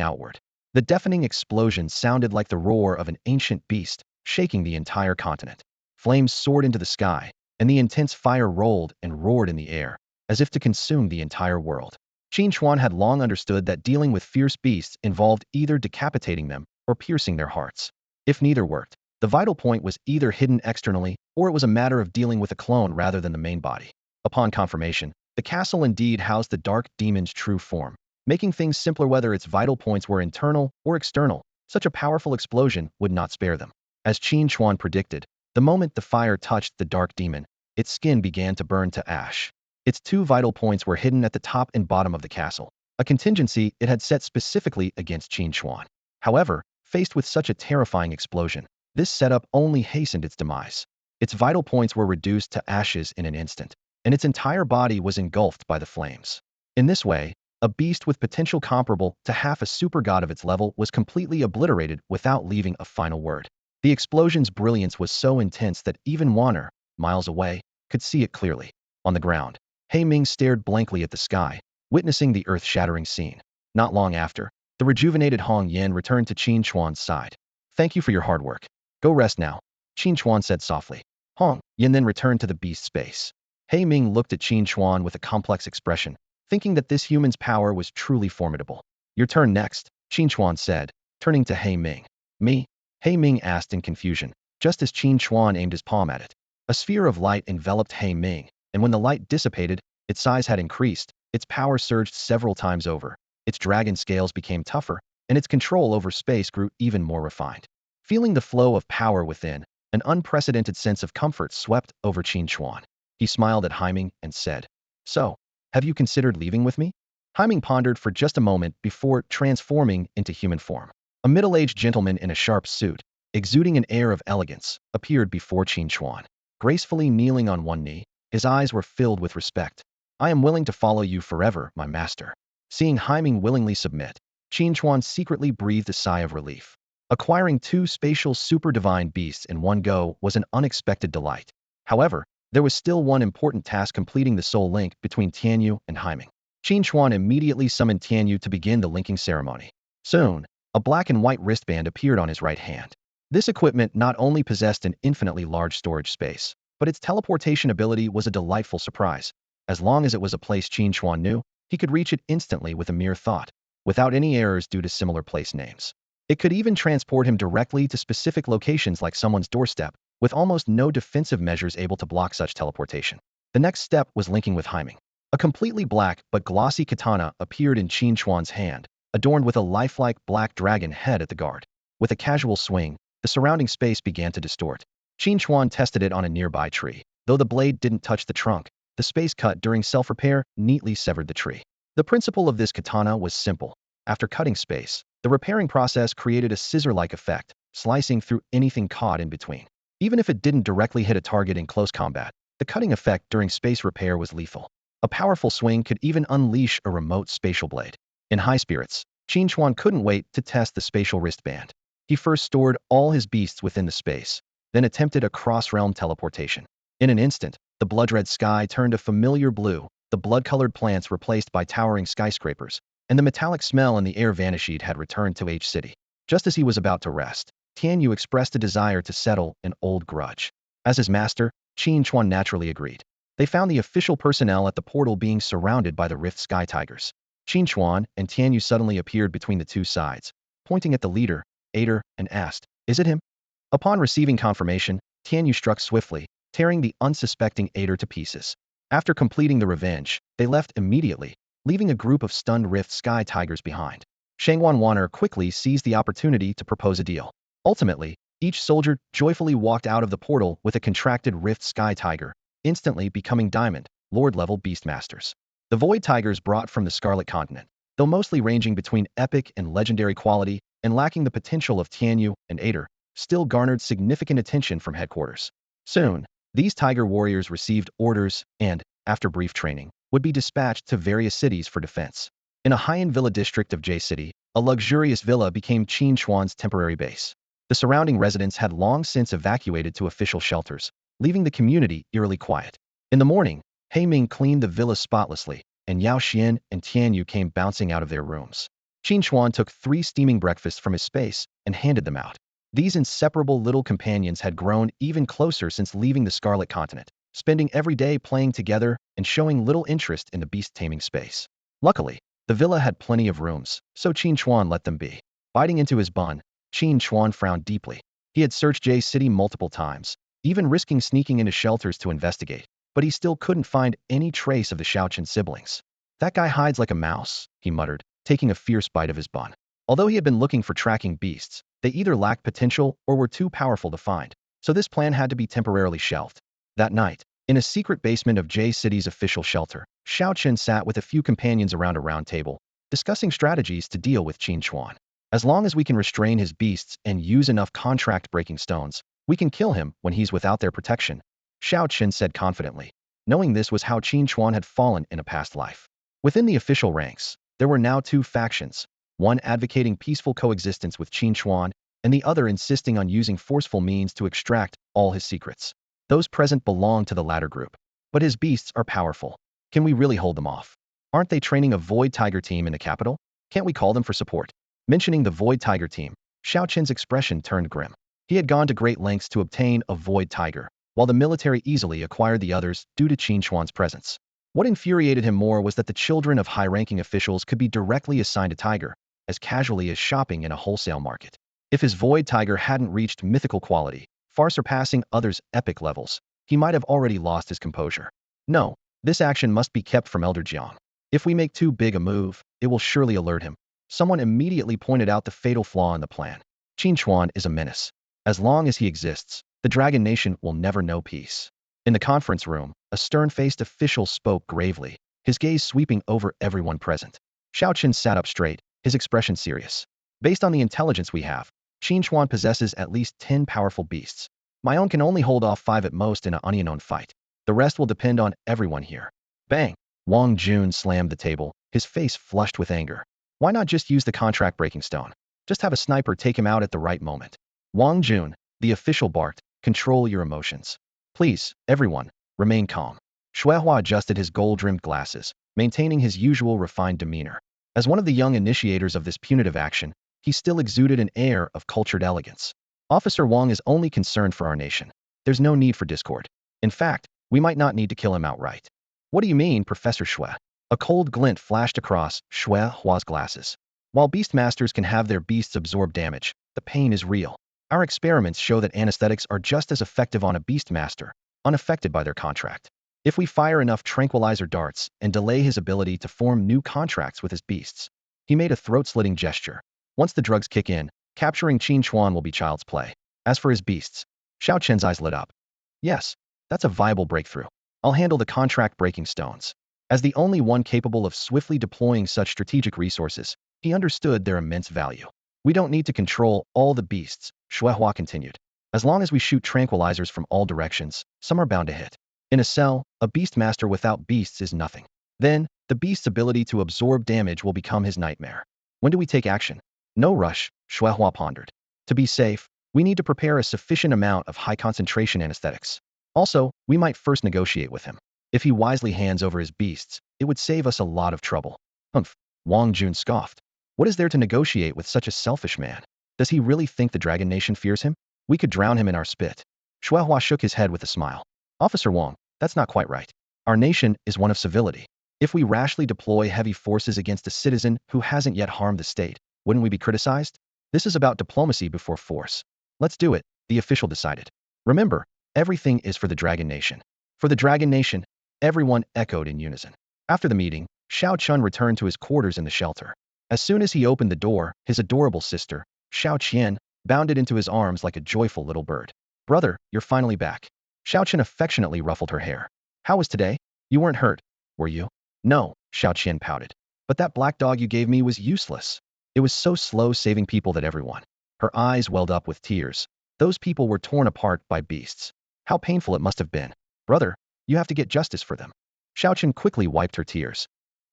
outward. The deafening explosion sounded like the roar of an ancient beast, shaking the entire continent. Flames soared into the sky, and the intense fire rolled and roared in the air, as if to consume the entire world. Qin Chuan had long understood that dealing with fierce beasts involved either decapitating them or piercing their hearts. If neither worked, the vital point was either hidden externally, or it was a matter of dealing with a clone rather than the main body. Upon confirmation, The castle indeed housed the dark demon's true form, making things simpler whether its vital points were internal or external. Such a powerful explosion would not spare them. As Qin Chuan predicted, the moment the fire touched the dark demon, its skin began to burn to ash. Its two vital points were hidden at the top and bottom of the castle, a contingency it had set specifically against Qin Chuan. However, faced with such a terrifying explosion, this setup only hastened its demise. Its vital points were reduced to ashes in an instant, and its entire body was engulfed by the flames. In this way, a beast with potential comparable to half a super god of its level was completely obliterated without leaving a final word. The explosion's brilliance was so intense that even Wanner, miles away, could see it clearly. On the ground, He Ming stared blankly at the sky, witnessing the earth-shattering scene. Not long after, the rejuvenated Hong Yin returned to Qin Chuan's side. "Thank you for your hard work. Go rest now," Qin Chuan said softly. Hong Yin then returned to the beast's base. He Ming looked at Qin Chuan with a complex expression, thinking that this human's power was truly formidable. "Your turn next," Qin Chuan said, turning to He Ming. "Me?" He Ming asked in confusion, just as Qin Chuan aimed his palm at it. A sphere of light enveloped He Ming, and when the light dissipated, its size had increased, its power surged several times over, its dragon scales became tougher, and its control over space grew even more refined. Feeling the flow of power within, an unprecedented sense of comfort swept over Qin Chuan. He smiled at He Ming and said, "So, have you considered leaving with me?" He Ming pondered for just a moment before transforming into human form. A middle-aged gentleman in a sharp suit, exuding an air of elegance, appeared before Qin Chuan. Gracefully kneeling on one knee, his eyes were filled with respect. "I am willing to follow you forever, my master." Seeing He Ming willingly submit, Qin Chuan secretly breathed a sigh of relief. Acquiring two spatial super-divine beasts in one go was an unexpected delight. However, there was still one important task: completing the soul link between Tianyu and He Ming. Qin Chuan immediately summoned Tianyu to begin the linking ceremony. Soon, a black and white wristband appeared on his right hand. This equipment not only possessed an infinitely large storage space, but its teleportation ability was a delightful surprise. As long as it was a place Qin Chuan knew, he could reach it instantly with a mere thought, without any errors due to similar place names. It could even transport him directly to specific locations like someone's doorstep, with almost no defensive measures able to block such teleportation. The next step was linking with He Ming. A completely black but glossy katana appeared in Qin Chuan's hand, adorned with a lifelike black dragon head at the guard. With a casual swing, the surrounding space began to distort. Qin Chuan tested it on a nearby tree. Though the blade didn't touch the trunk, the space cut during self-repair neatly severed the tree. The principle of this katana was simple. After cutting space, the repairing process created a scissor-like effect, slicing through anything caught in between. Even if it didn't directly hit a target in close combat, the cutting effect during space repair was lethal. A powerful swing could even unleash a remote spatial blade. In high spirits, Qin Chuan couldn't wait to test the spatial wristband. He first stored all his beasts within the space, then attempted a cross-realm teleportation. In an instant, the blood-red sky turned a familiar blue, the blood-colored plants replaced by towering skyscrapers, and the metallic smell in the air vanished had returned to H City. Just as he was about to rest, Tianyu expressed a desire to settle an old grudge. As his master, Qin Chuan naturally agreed. They found the official personnel at the portal being surrounded by the Rift Sky Tigers. Qin Chuan and Tianyu suddenly appeared between the two sides, pointing at the leader, Ader, and asked, "Is it him?" Upon receiving confirmation, Tianyu struck swiftly, tearing the unsuspecting Ader to pieces. After completing the revenge, they left immediately, leaving a group of stunned Rift Sky Tigers behind. Shangwan Wanner quickly seized the opportunity to propose a deal. Ultimately, each soldier joyfully walked out of the portal with a contracted Rift Sky Tiger, instantly becoming Diamond, Lord-level Beastmasters. The Void Tigers brought from the Scarlet Continent, though mostly ranging between epic and legendary quality and lacking the potential of Tianyu and Ader, still garnered significant attention from headquarters. Soon, these Tiger warriors received orders and, after brief training, would be dispatched to various cities for defense. In a high-end villa district of J City, a luxurious villa became Qin Chuan's temporary base. The surrounding residents had long since evacuated to official shelters, leaving the community eerily quiet. In the morning, He Ming cleaned the villa spotlessly, and Yao Xian and Tianyu came bouncing out of their rooms. Qin Chuan took 3 steaming breakfasts from his space and handed them out. These inseparable little companions had grown even closer since leaving the Scarlet Continent, spending every day playing together and showing little interest in the beast-taming space. Luckily, the villa had plenty of rooms, so Qin Chuan let them be. Biting into his bun, Qin Chuan frowned deeply. He had searched J City multiple times, even risking sneaking into shelters to investigate, but he still couldn't find any trace of the Xiaochen siblings. That guy hides like a mouse, he muttered, taking a fierce bite of his bun. Although he had been looking for tracking beasts, they either lacked potential or were too powerful to find, so this plan had to be temporarily shelved. That night, in a secret basement of Jay City's official shelter, Xiaochen sat with a few companions around a round table, discussing strategies to deal with Qin Chuan. As long as we can restrain his beasts and use enough contract-breaking stones, we can kill him when he's without their protection, Xiaochen said confidently, knowing this was how Qin Chuan had fallen in a past life. Within the official ranks, there were now two factions, one advocating peaceful coexistence with Qin Chuan, and the other insisting on using forceful means to extract all his secrets. Those present belong to the latter group. But his beasts are powerful. Can we really hold them off? Aren't they training a Void Tiger team in the capital? Can't we call them for support? Mentioning the Void Tiger team, Xiaochen's expression turned grim. He had gone to great lengths to obtain a Void Tiger, while the military easily acquired the others due to Qin Chuan's presence. What infuriated him more was that the children of high-ranking officials could be directly assigned a tiger, as casually as shopping in a wholesale market. If his Void Tiger hadn't reached mythical quality, far surpassing others' epic levels, he might have already lost his composure. No, this action must be kept from Elder Jiang. If we make too big a move, it will surely alert him. Someone immediately pointed out the fatal flaw in the plan. Qin Chuan is a menace. As long as he exists, the Dragon Nation will never know peace. In the conference room, a stern-faced official spoke gravely, his gaze sweeping over everyone present. Xiaochen sat up straight, his expression serious. Based on the intelligence we have, Qin Chuan possesses at least 10 powerful beasts. My own can only hold off 5 at most in an unknown fight. The rest will depend on everyone here. Bang! Wang Jun slammed the table, his face flushed with anger. Why not just use the contract-breaking stone? Just have a sniper take him out at the right moment. Wang Jun, the official barked, control your emotions. Please, everyone, remain calm. Shuehua adjusted his gold-rimmed glasses, maintaining his usual refined demeanor. As one of the young initiators of this punitive action, he still exuded an air of cultured elegance. Officer Wang is only concerned for our nation. There's no need for discord. In fact, we might not need to kill him outright. What do you mean, Professor Xue? A cold glint flashed across Shuehua's glasses. While beastmasters can have their beasts absorb damage, the pain is real. Our experiments show that anesthetics are just as effective on a beastmaster, unaffected by their contract. If we fire enough tranquilizer darts and delay his ability to form new contracts with his beasts. He made a throat-slitting gesture. Once the drugs kick in, capturing Qin Chuan will be child's play. As for his beasts, Xiaochen's eyes lit up. Yes, that's a viable breakthrough. I'll handle the contract-breaking stones. As the only one capable of swiftly deploying such strategic resources, he understood their immense value. We don't need to control all the beasts, Shuehua continued. As long as we shoot tranquilizers from all directions, some are bound to hit. In a cell, a beastmaster without beasts is nothing. Then, the beast's ability to absorb damage will become his nightmare. When do we take action? No rush, Shuehua pondered. To be safe, we need to prepare a sufficient amount of high-concentration anesthetics. Also, we might first negotiate with him. If he wisely hands over his beasts, it would save us a lot of trouble. Humph, Wang Jun scoffed. What is there to negotiate with such a selfish man? Does he really think the Dragon Nation fears him? We could drown him in our spit. Shuehua shook his head with a smile. Officer Wang, that's not quite right. Our nation is one of civility. If we rashly deploy heavy forces against a citizen who hasn't yet harmed the state, wouldn't we be criticized? This is about diplomacy before force. Let's do it, the official decided. Remember, everything is for the Dragon Nation. For the Dragon Nation, everyone echoed in unison. After the meeting, Xiao Chun returned to his quarters in the shelter. As soon as he opened the door, his adorable sister, Xiao Qian, bounded into his arms like a joyful little bird. Brother, you're finally back. Xiao Qian affectionately ruffled her hair. How was today? You weren't hurt, were you? No, Xiao Qian pouted. But that black dog you gave me was useless. It was so slow saving people that everyone. Her eyes welled up with tears. Those people were torn apart by beasts. How painful it must have been. Brother, you have to get justice for them. Xiao Qian quickly wiped her tears.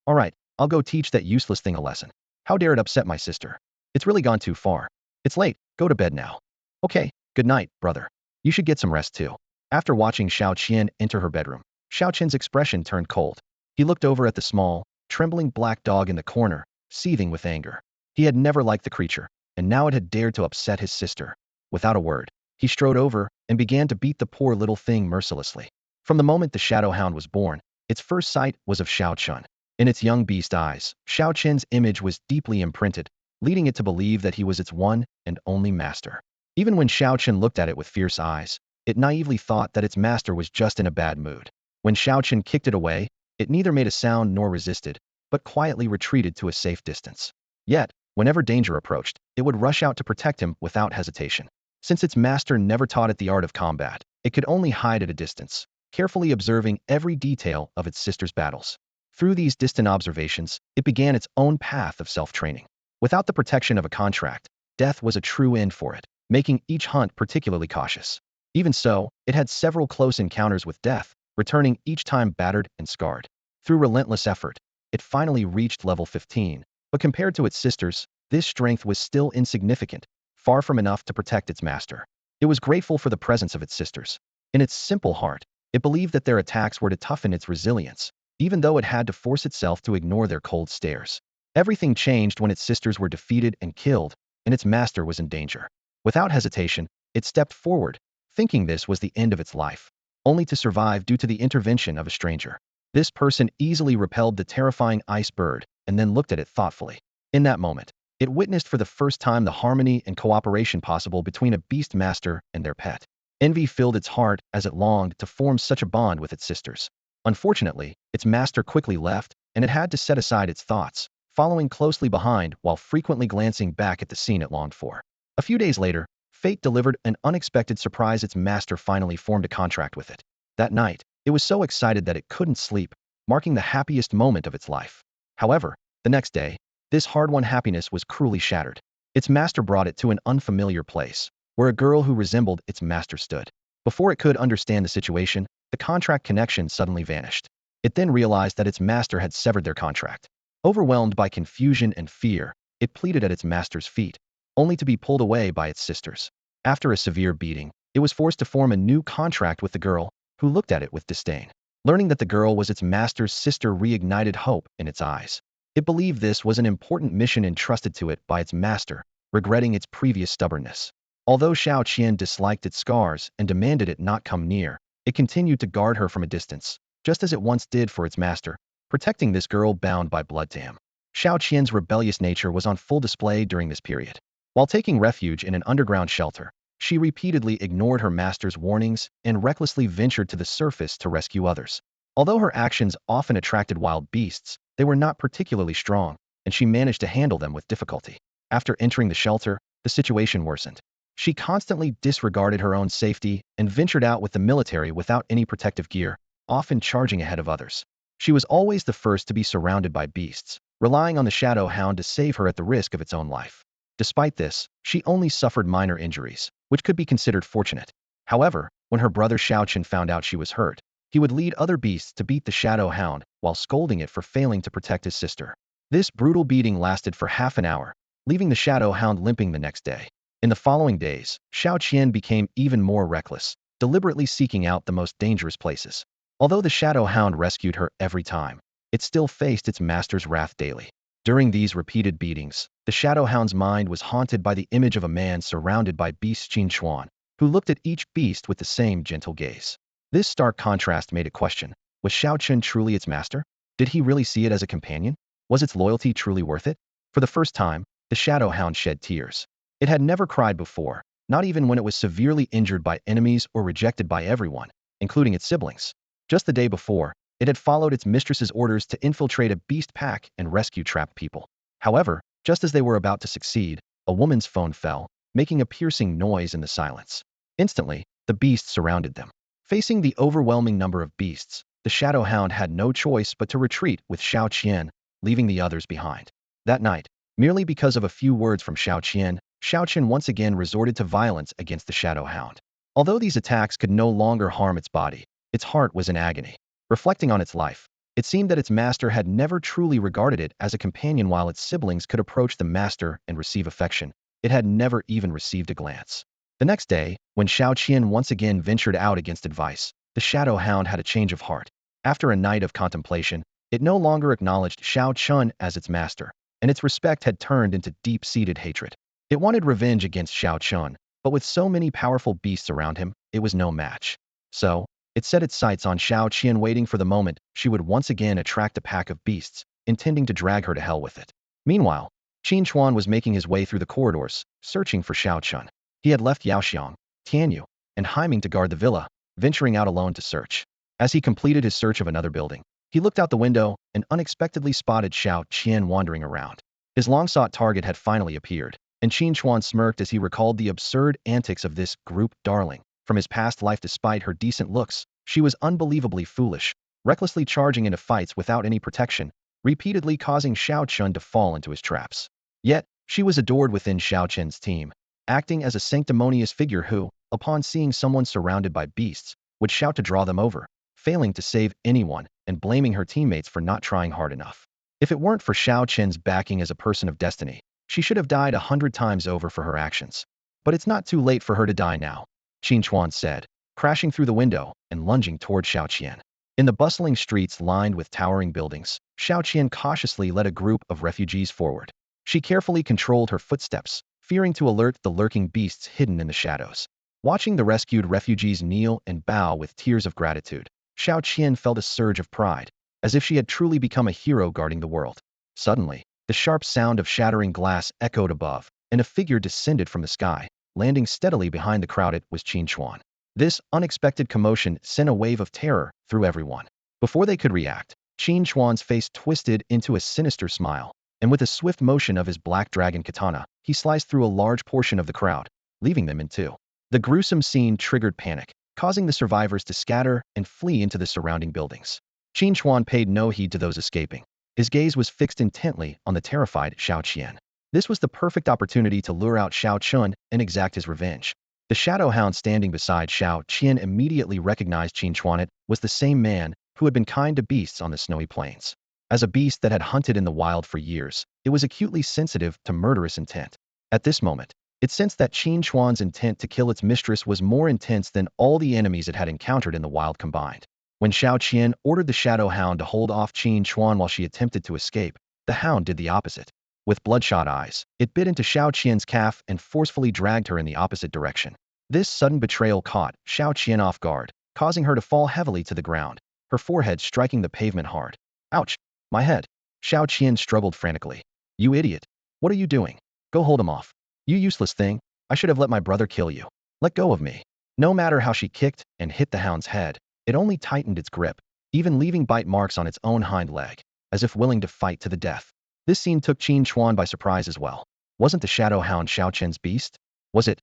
All right, I'll go teach that useless thing a lesson. How dare it upset my sister? It's really gone too far. It's late, go to bed now. Okay, good night, brother. You should get some rest too. After watching Xiao Qian enter her bedroom, Xiao Qian's expression turned cold. He looked over at the small, trembling black dog in the corner, seething with anger. He had never liked the creature, and now it had dared to upset his sister. Without a word, he strode over and began to beat the poor little thing mercilessly. From the moment the Shadow Hound was born, its first sight was of Xiao Chun. In its young beast eyes, Xiao Qian's image was deeply imprinted, leading it to believe that he was its one and only master. Even when Xiao Chun looked at it with fierce eyes, it naively thought that its master was just in a bad mood. When Xiao Chun kicked it away, it neither made a sound nor resisted, but quietly retreated to a safe distance. Yet, whenever danger approached, it would rush out to protect him without hesitation. Since its master never taught it the art of combat, it could only hide at a distance, carefully observing every detail of its sister's battles. Through these distant observations, it began its own path of self-training. Without the protection of a contract, death was a true end for it, making each hunt particularly cautious. Even so, it had several close encounters with death, returning each time battered and scarred. Through relentless effort, it finally reached level 15, but compared to its sisters, this strength was still insignificant, far from enough to protect its master. It was grateful for the presence of its sisters. In its simple heart, it believed that their attacks were to toughen its resilience, even though it had to force itself to ignore their cold stares. Everything changed when its sisters were defeated and killed, and its master was in danger. Without hesitation, it stepped forward, thinking this was the end of its life, only to survive due to the intervention of a stranger. This person easily repelled the terrifying ice bird and then looked at it thoughtfully. In that moment, it witnessed for the first time the harmony and cooperation possible between a beast master and their pet. Envy filled its heart as it longed to form such a bond with its sisters. Unfortunately, its master quickly left, and it had to set aside its thoughts, following closely behind while frequently glancing back at the scene it longed for. A few days later, fate delivered an unexpected surprise. Its master finally formed a contract with it. That night, it was so excited that it couldn't sleep, marking the happiest moment of its life. However, the next day, this hard-won happiness was cruelly shattered. Its master brought it to an unfamiliar place, where a girl who resembled its master stood. Before it could understand the situation, the contract connection suddenly vanished. It then realized that its master had severed their contract. Overwhelmed by confusion and fear, it pleaded at its master's feet, only to be pulled away by its sisters. After a severe beating, it was forced to form a new contract with the girl, who looked at it with disdain. Learning that the girl was its master's sister reignited hope in its eyes. It believed this was an important mission entrusted to it by its master, regretting its previous stubbornness. Although Xiao Qian disliked its scars and demanded it not come near, it continued to guard her from a distance, just as it once did for its master, protecting this girl bound by blood to him. Xiao Qian's rebellious nature was on full display during this period. While taking refuge in an underground shelter, she repeatedly ignored her master's warnings and recklessly ventured to the surface to rescue others. Although her actions often attracted wild beasts, they were not particularly strong, and she managed to handle them with difficulty. After entering the shelter, the situation worsened. She constantly disregarded her own safety and ventured out with the military without any protective gear, often charging ahead of others. She was always the first to be surrounded by beasts, relying on the Shadow Hound to save her at the risk of its own life. Despite this, she only suffered minor injuries, which could be considered fortunate. However, when her brother Xiao Chun found out she was hurt, he would lead other beasts to beat the Shadow Hound while scolding it for failing to protect his sister. This brutal beating lasted for half an hour, leaving the Shadow Hound limping the next day. In the following days, Xiao Qian became even more reckless, deliberately seeking out the most dangerous places. Although the Shadow Hound rescued her every time, it still faced its master's wrath daily. During these repeated beatings, the Shadow Hound's mind was haunted by the image of a man surrounded by beasts. Qin Chuan, who looked at each beast with the same gentle gaze. This stark contrast made it question, was Xiao Chun truly its master? Did he really see it as a companion? Was its loyalty truly worth it? For the first time, the Shadow Hound shed tears. It had never cried before, not even when it was severely injured by enemies or rejected by everyone, including its siblings. Just the day before, it had followed its mistress's orders to infiltrate a beast pack and rescue trapped people. However, just as they were about to succeed, a woman's phone fell, making a piercing noise in the silence. Instantly, the beasts surrounded them. Facing the overwhelming number of beasts, the Shadow Hound had no choice but to retreat with Xiao Qian, leaving the others behind. That night, merely because of a few words from Xiao Qian once again resorted to violence against the Shadow Hound. Although these attacks could no longer harm its body, its heart was in agony. Reflecting on its life, it seemed that its master had never truly regarded it as a companion. While its siblings could approach the master and receive affection, it had never even received a glance. The next day, when Xiao Qian once again ventured out against advice, the Shadow Hound had a change of heart. After a night of contemplation, it no longer acknowledged Xiao Chun as its master, and its respect had turned into deep-seated hatred. It wanted revenge against Xiao Chun, but with so many powerful beasts around him, it was no match. So, it set its sights on Xiao Qian, waiting for the moment she would once again attract a pack of beasts, intending to drag her to hell with it. Meanwhile, Qin Chuan was making his way through the corridors, searching for Xiao Chun. He had left Yaoxiang, Tianyu, and Haiming to guard the villa, venturing out alone to search. As he completed his search of another building, he looked out the window and unexpectedly spotted Xiao Qian wandering around. His long-sought target had finally appeared, and Qin Chuan smirked as he recalled the absurd antics of this group darling. From his past life, despite her decent looks, she was unbelievably foolish, recklessly charging into fights without any protection, repeatedly causing Xiao Chun to fall into his traps. Yet, she was adored within Xiao Chen's team, acting as a sanctimonious figure who, upon seeing someone surrounded by beasts, would shout to draw them over, failing to save anyone and blaming her teammates for not trying hard enough. If it weren't for Xiao Chen's backing as a person of destiny, she should have died 100 times over for her actions. But it's not too late for her to die now, Qin Chuan said, crashing through the window and lunging toward Xiao Qian. In the bustling streets lined with towering buildings, Xiao Qian cautiously led a group of refugees forward. She carefully controlled her footsteps, fearing to alert the lurking beasts hidden in the shadows. Watching the rescued refugees kneel and bow with tears of gratitude, Xiao Qian felt a surge of pride, as if she had truly become a hero guarding the world. Suddenly, the sharp sound of shattering glass echoed above, and a figure descended from the sky, landing steadily behind the crowd. It was Qin Chuan. This unexpected commotion sent a wave of terror through everyone. Before they could react, Qin Chuan's face twisted into a sinister smile, and with a swift motion of his black dragon katana, he sliced through a large portion of the crowd, leaving them in two. The gruesome scene triggered panic, causing the survivors to scatter and flee into the surrounding buildings. Qin Chuan paid no heed to those escaping. His gaze was fixed intently on the terrified Xiao Qian. This was the perfect opportunity to lure out Xiao Chun and exact his revenge. The shadow hound standing beside Xiao Qian immediately recognized Qin Chuan. It was the same man who had been kind to beasts on the snowy plains. As a beast that had hunted in the wild for years, it was acutely sensitive to murderous intent. At this moment, it sensed that Qin Chuan's intent to kill its mistress was more intense than all the enemies it had encountered in the wild combined. When Xiao Qian ordered the shadow hound to hold off Qin Chuan while she attempted to escape, the hound did the opposite. With bloodshot eyes, it bit into Xiao Qian's calf and forcefully dragged her in the opposite direction. This sudden betrayal caught Xiao Qian off guard, causing her to fall heavily to the ground, her forehead striking the pavement hard. Ouch! My head! Xiao Qian struggled frantically. You idiot! What are you doing? Go hold him off. You useless thing! I should have let my brother kill you. Let go of me. No matter how she kicked and hit the hound's head, it only tightened its grip, even leaving bite marks on its own hind leg, as if willing to fight to the death. This scene took Qin Chuan by surprise as well. Wasn't the shadow hound Xiao Qian's beast? Was it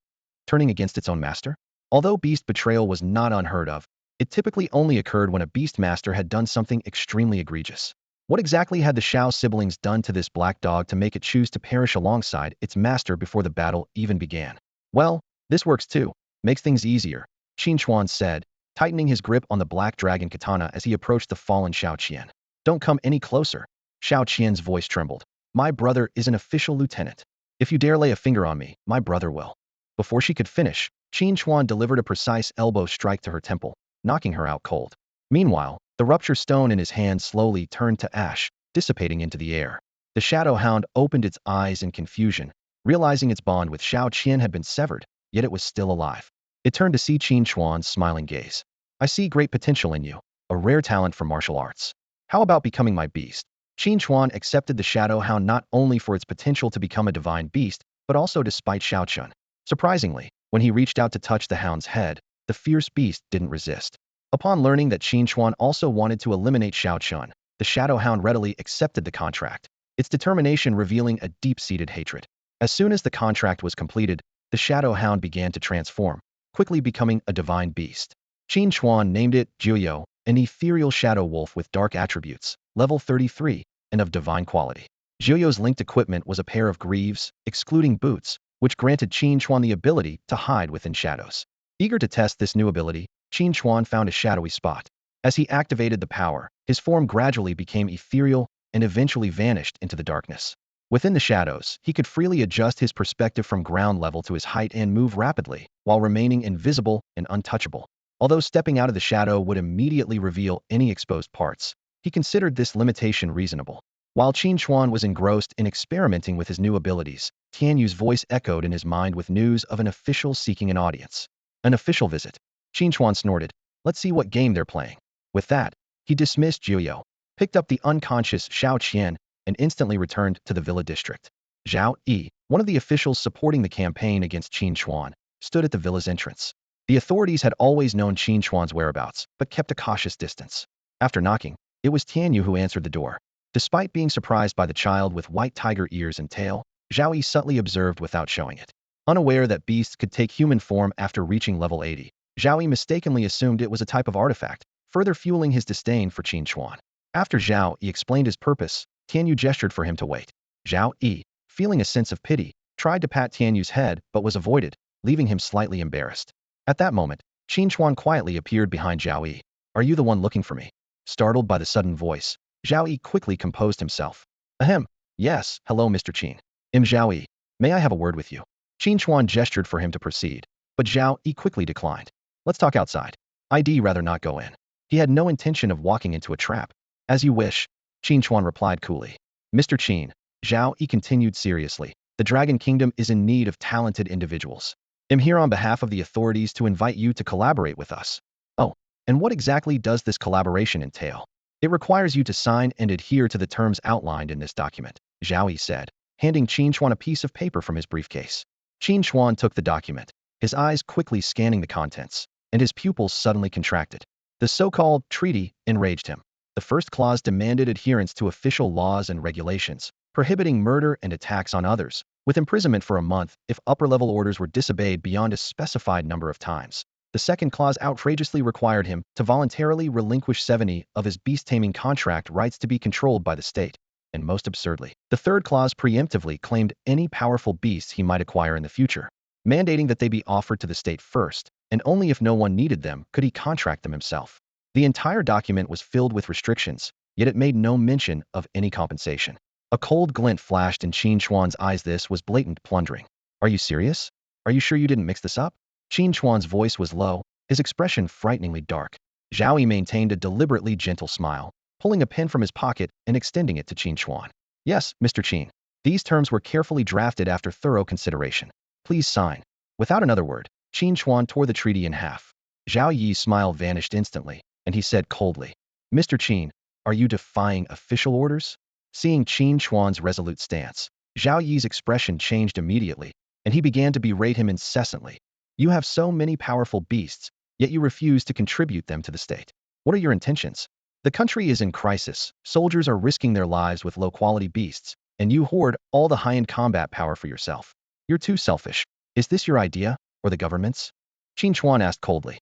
turning against its own master? Although beast betrayal was not unheard of, it typically only occurred when a beast master had done something extremely egregious. What exactly had the Xiao siblings done to this black dog to make it choose to perish alongside its master before the battle even began? Well, this works too. Makes things easier, Qin Chuan said, tightening his grip on the black dragon katana as he approached the fallen Xiao Qian. Don't come any closer. Xiao Qian's voice trembled. My brother is an official lieutenant. If you dare lay a finger on me, my brother will. Before she could finish, Qin Chuan delivered a precise elbow strike to her temple, knocking her out cold. Meanwhile, the rupture stone in his hand slowly turned to ash, dissipating into the air. The shadow hound opened its eyes in confusion, realizing its bond with Xiao Qian had been severed, yet it was still alive. It turned to see Qin Chuan's smiling gaze. I see great potential in you, a rare talent for martial arts. How about becoming my beast? Qin Chuan accepted the shadow hound not only for its potential to become a divine beast, but also to spite Xiao Chun. Surprisingly, when he reached out to touch the hound's head, the fierce beast didn't resist. Upon learning that Qin Chuan also wanted to eliminate Xiao Chun, the shadow hound readily accepted the contract, its determination revealing a deep-seated hatred. As soon as the contract was completed, the shadow hound began to transform, quickly becoming a divine beast. Qin Chuan named it Jiuyou, an ethereal shadow wolf with dark attributes, level 33, and of divine quality. Jiuyou's linked equipment was a pair of greaves, excluding boots, which granted Qin Chuan the ability to hide within shadows. Eager to test this new ability, Qin Chuan found a shadowy spot. As he activated the power, his form gradually became ethereal and eventually vanished into the darkness. Within the shadows, he could freely adjust his perspective from ground level to his height and move rapidly, while remaining invisible and untouchable. Although stepping out of the shadow would immediately reveal any exposed parts, he considered this limitation reasonable. While Qin Chuan was engrossed in experimenting with his new abilities, Tian Yu's voice echoed in his mind with news of an official seeking an audience. An official visit. Qin Chuan snorted. Let's see what game they're playing. With that, he dismissed Jiuyou, picked up the unconscious Xiao Qian, and instantly returned to the villa district. Zhao Yi, one of the officials supporting the campaign against Qin Chuan, stood at the villa's entrance. The authorities had always known Qin Chuan's whereabouts, but kept a cautious distance. After knocking, it was Tianyu who answered the door. Despite being surprised by the child with white tiger ears and tail, Zhao Yi subtly observed without showing it. Unaware that beasts could take human form after reaching level 80, Zhao Yi mistakenly assumed it was a type of artifact, further fueling his disdain for Qin Chuan. After Zhao Yi explained his purpose, Tianyu gestured for him to wait. Zhao Yi, feeling a sense of pity, tried to pat Tianyu's head but was avoided, leaving him slightly embarrassed. At that moment, Qin Chuan quietly appeared behind Zhao Yi. "Are you the one looking for me?" Startled by the sudden voice, Zhao Yi quickly composed himself. "Ahem. Yes, hello Mr. Qin. Zhao Yi. May I have a word with you?" Qin Chuan gestured for him to proceed, but Zhao Yi quickly declined. "Let's talk outside. I'd rather not go in." He had no intention of walking into a trap. "As you wish," Qin Chuan replied coolly. "Mr. Qin," Zhao Yi continued seriously, "the Dragon Kingdom is in need of talented individuals. I'm here on behalf of the authorities to invite you to collaborate with us." "Oh, and what exactly does this collaboration entail?" "It requires you to sign and adhere to the terms outlined in this document," Zhao Yi said, handing Qin Chuan a piece of paper from his briefcase. Qin Chuan took the document, his eyes quickly scanning the contents, and his pupils suddenly contracted. The so-called treaty enraged him. The first clause demanded adherence to official laws and regulations, prohibiting murder and attacks on others, with imprisonment for a month if upper-level orders were disobeyed beyond a specified number of times. The second clause outrageously required him to voluntarily relinquish 70 of his beast-taming contract rights to be controlled by the state. And most absurdly, the third clause preemptively claimed any powerful beasts he might acquire in the future, mandating that they be offered to the state first, and only if no one needed them could he contract them himself. The entire document was filled with restrictions, yet it made no mention of any compensation. A cold glint flashed in Qin Chuan's eyes. This was blatant plundering. "Are you serious? Are you sure you didn't mix this up?" Qin Chuan's voice was low, his expression frighteningly dark. Zhao Yi maintained a deliberately gentle smile, pulling a pen from his pocket and extending it to Qin Chuan. "Yes, Mr. Qin. These terms were carefully drafted after thorough consideration. Please sign." Without another word, Qin Chuan tore the treaty in half. Zhao Yi's smile vanished instantly, and he said coldly, "Mr. Qin, are you defying official orders?" Seeing Qin Chuan's resolute stance, Zhao Yi's expression changed immediately, and he began to berate him incessantly. "You have so many powerful beasts, yet you refuse to contribute them to the state. What are your intentions? The country is in crisis, soldiers are risking their lives with low-quality beasts, and you hoard all the high-end combat power for yourself. You're too selfish. Is this your idea, or the government's?" Qin Chuan asked coldly.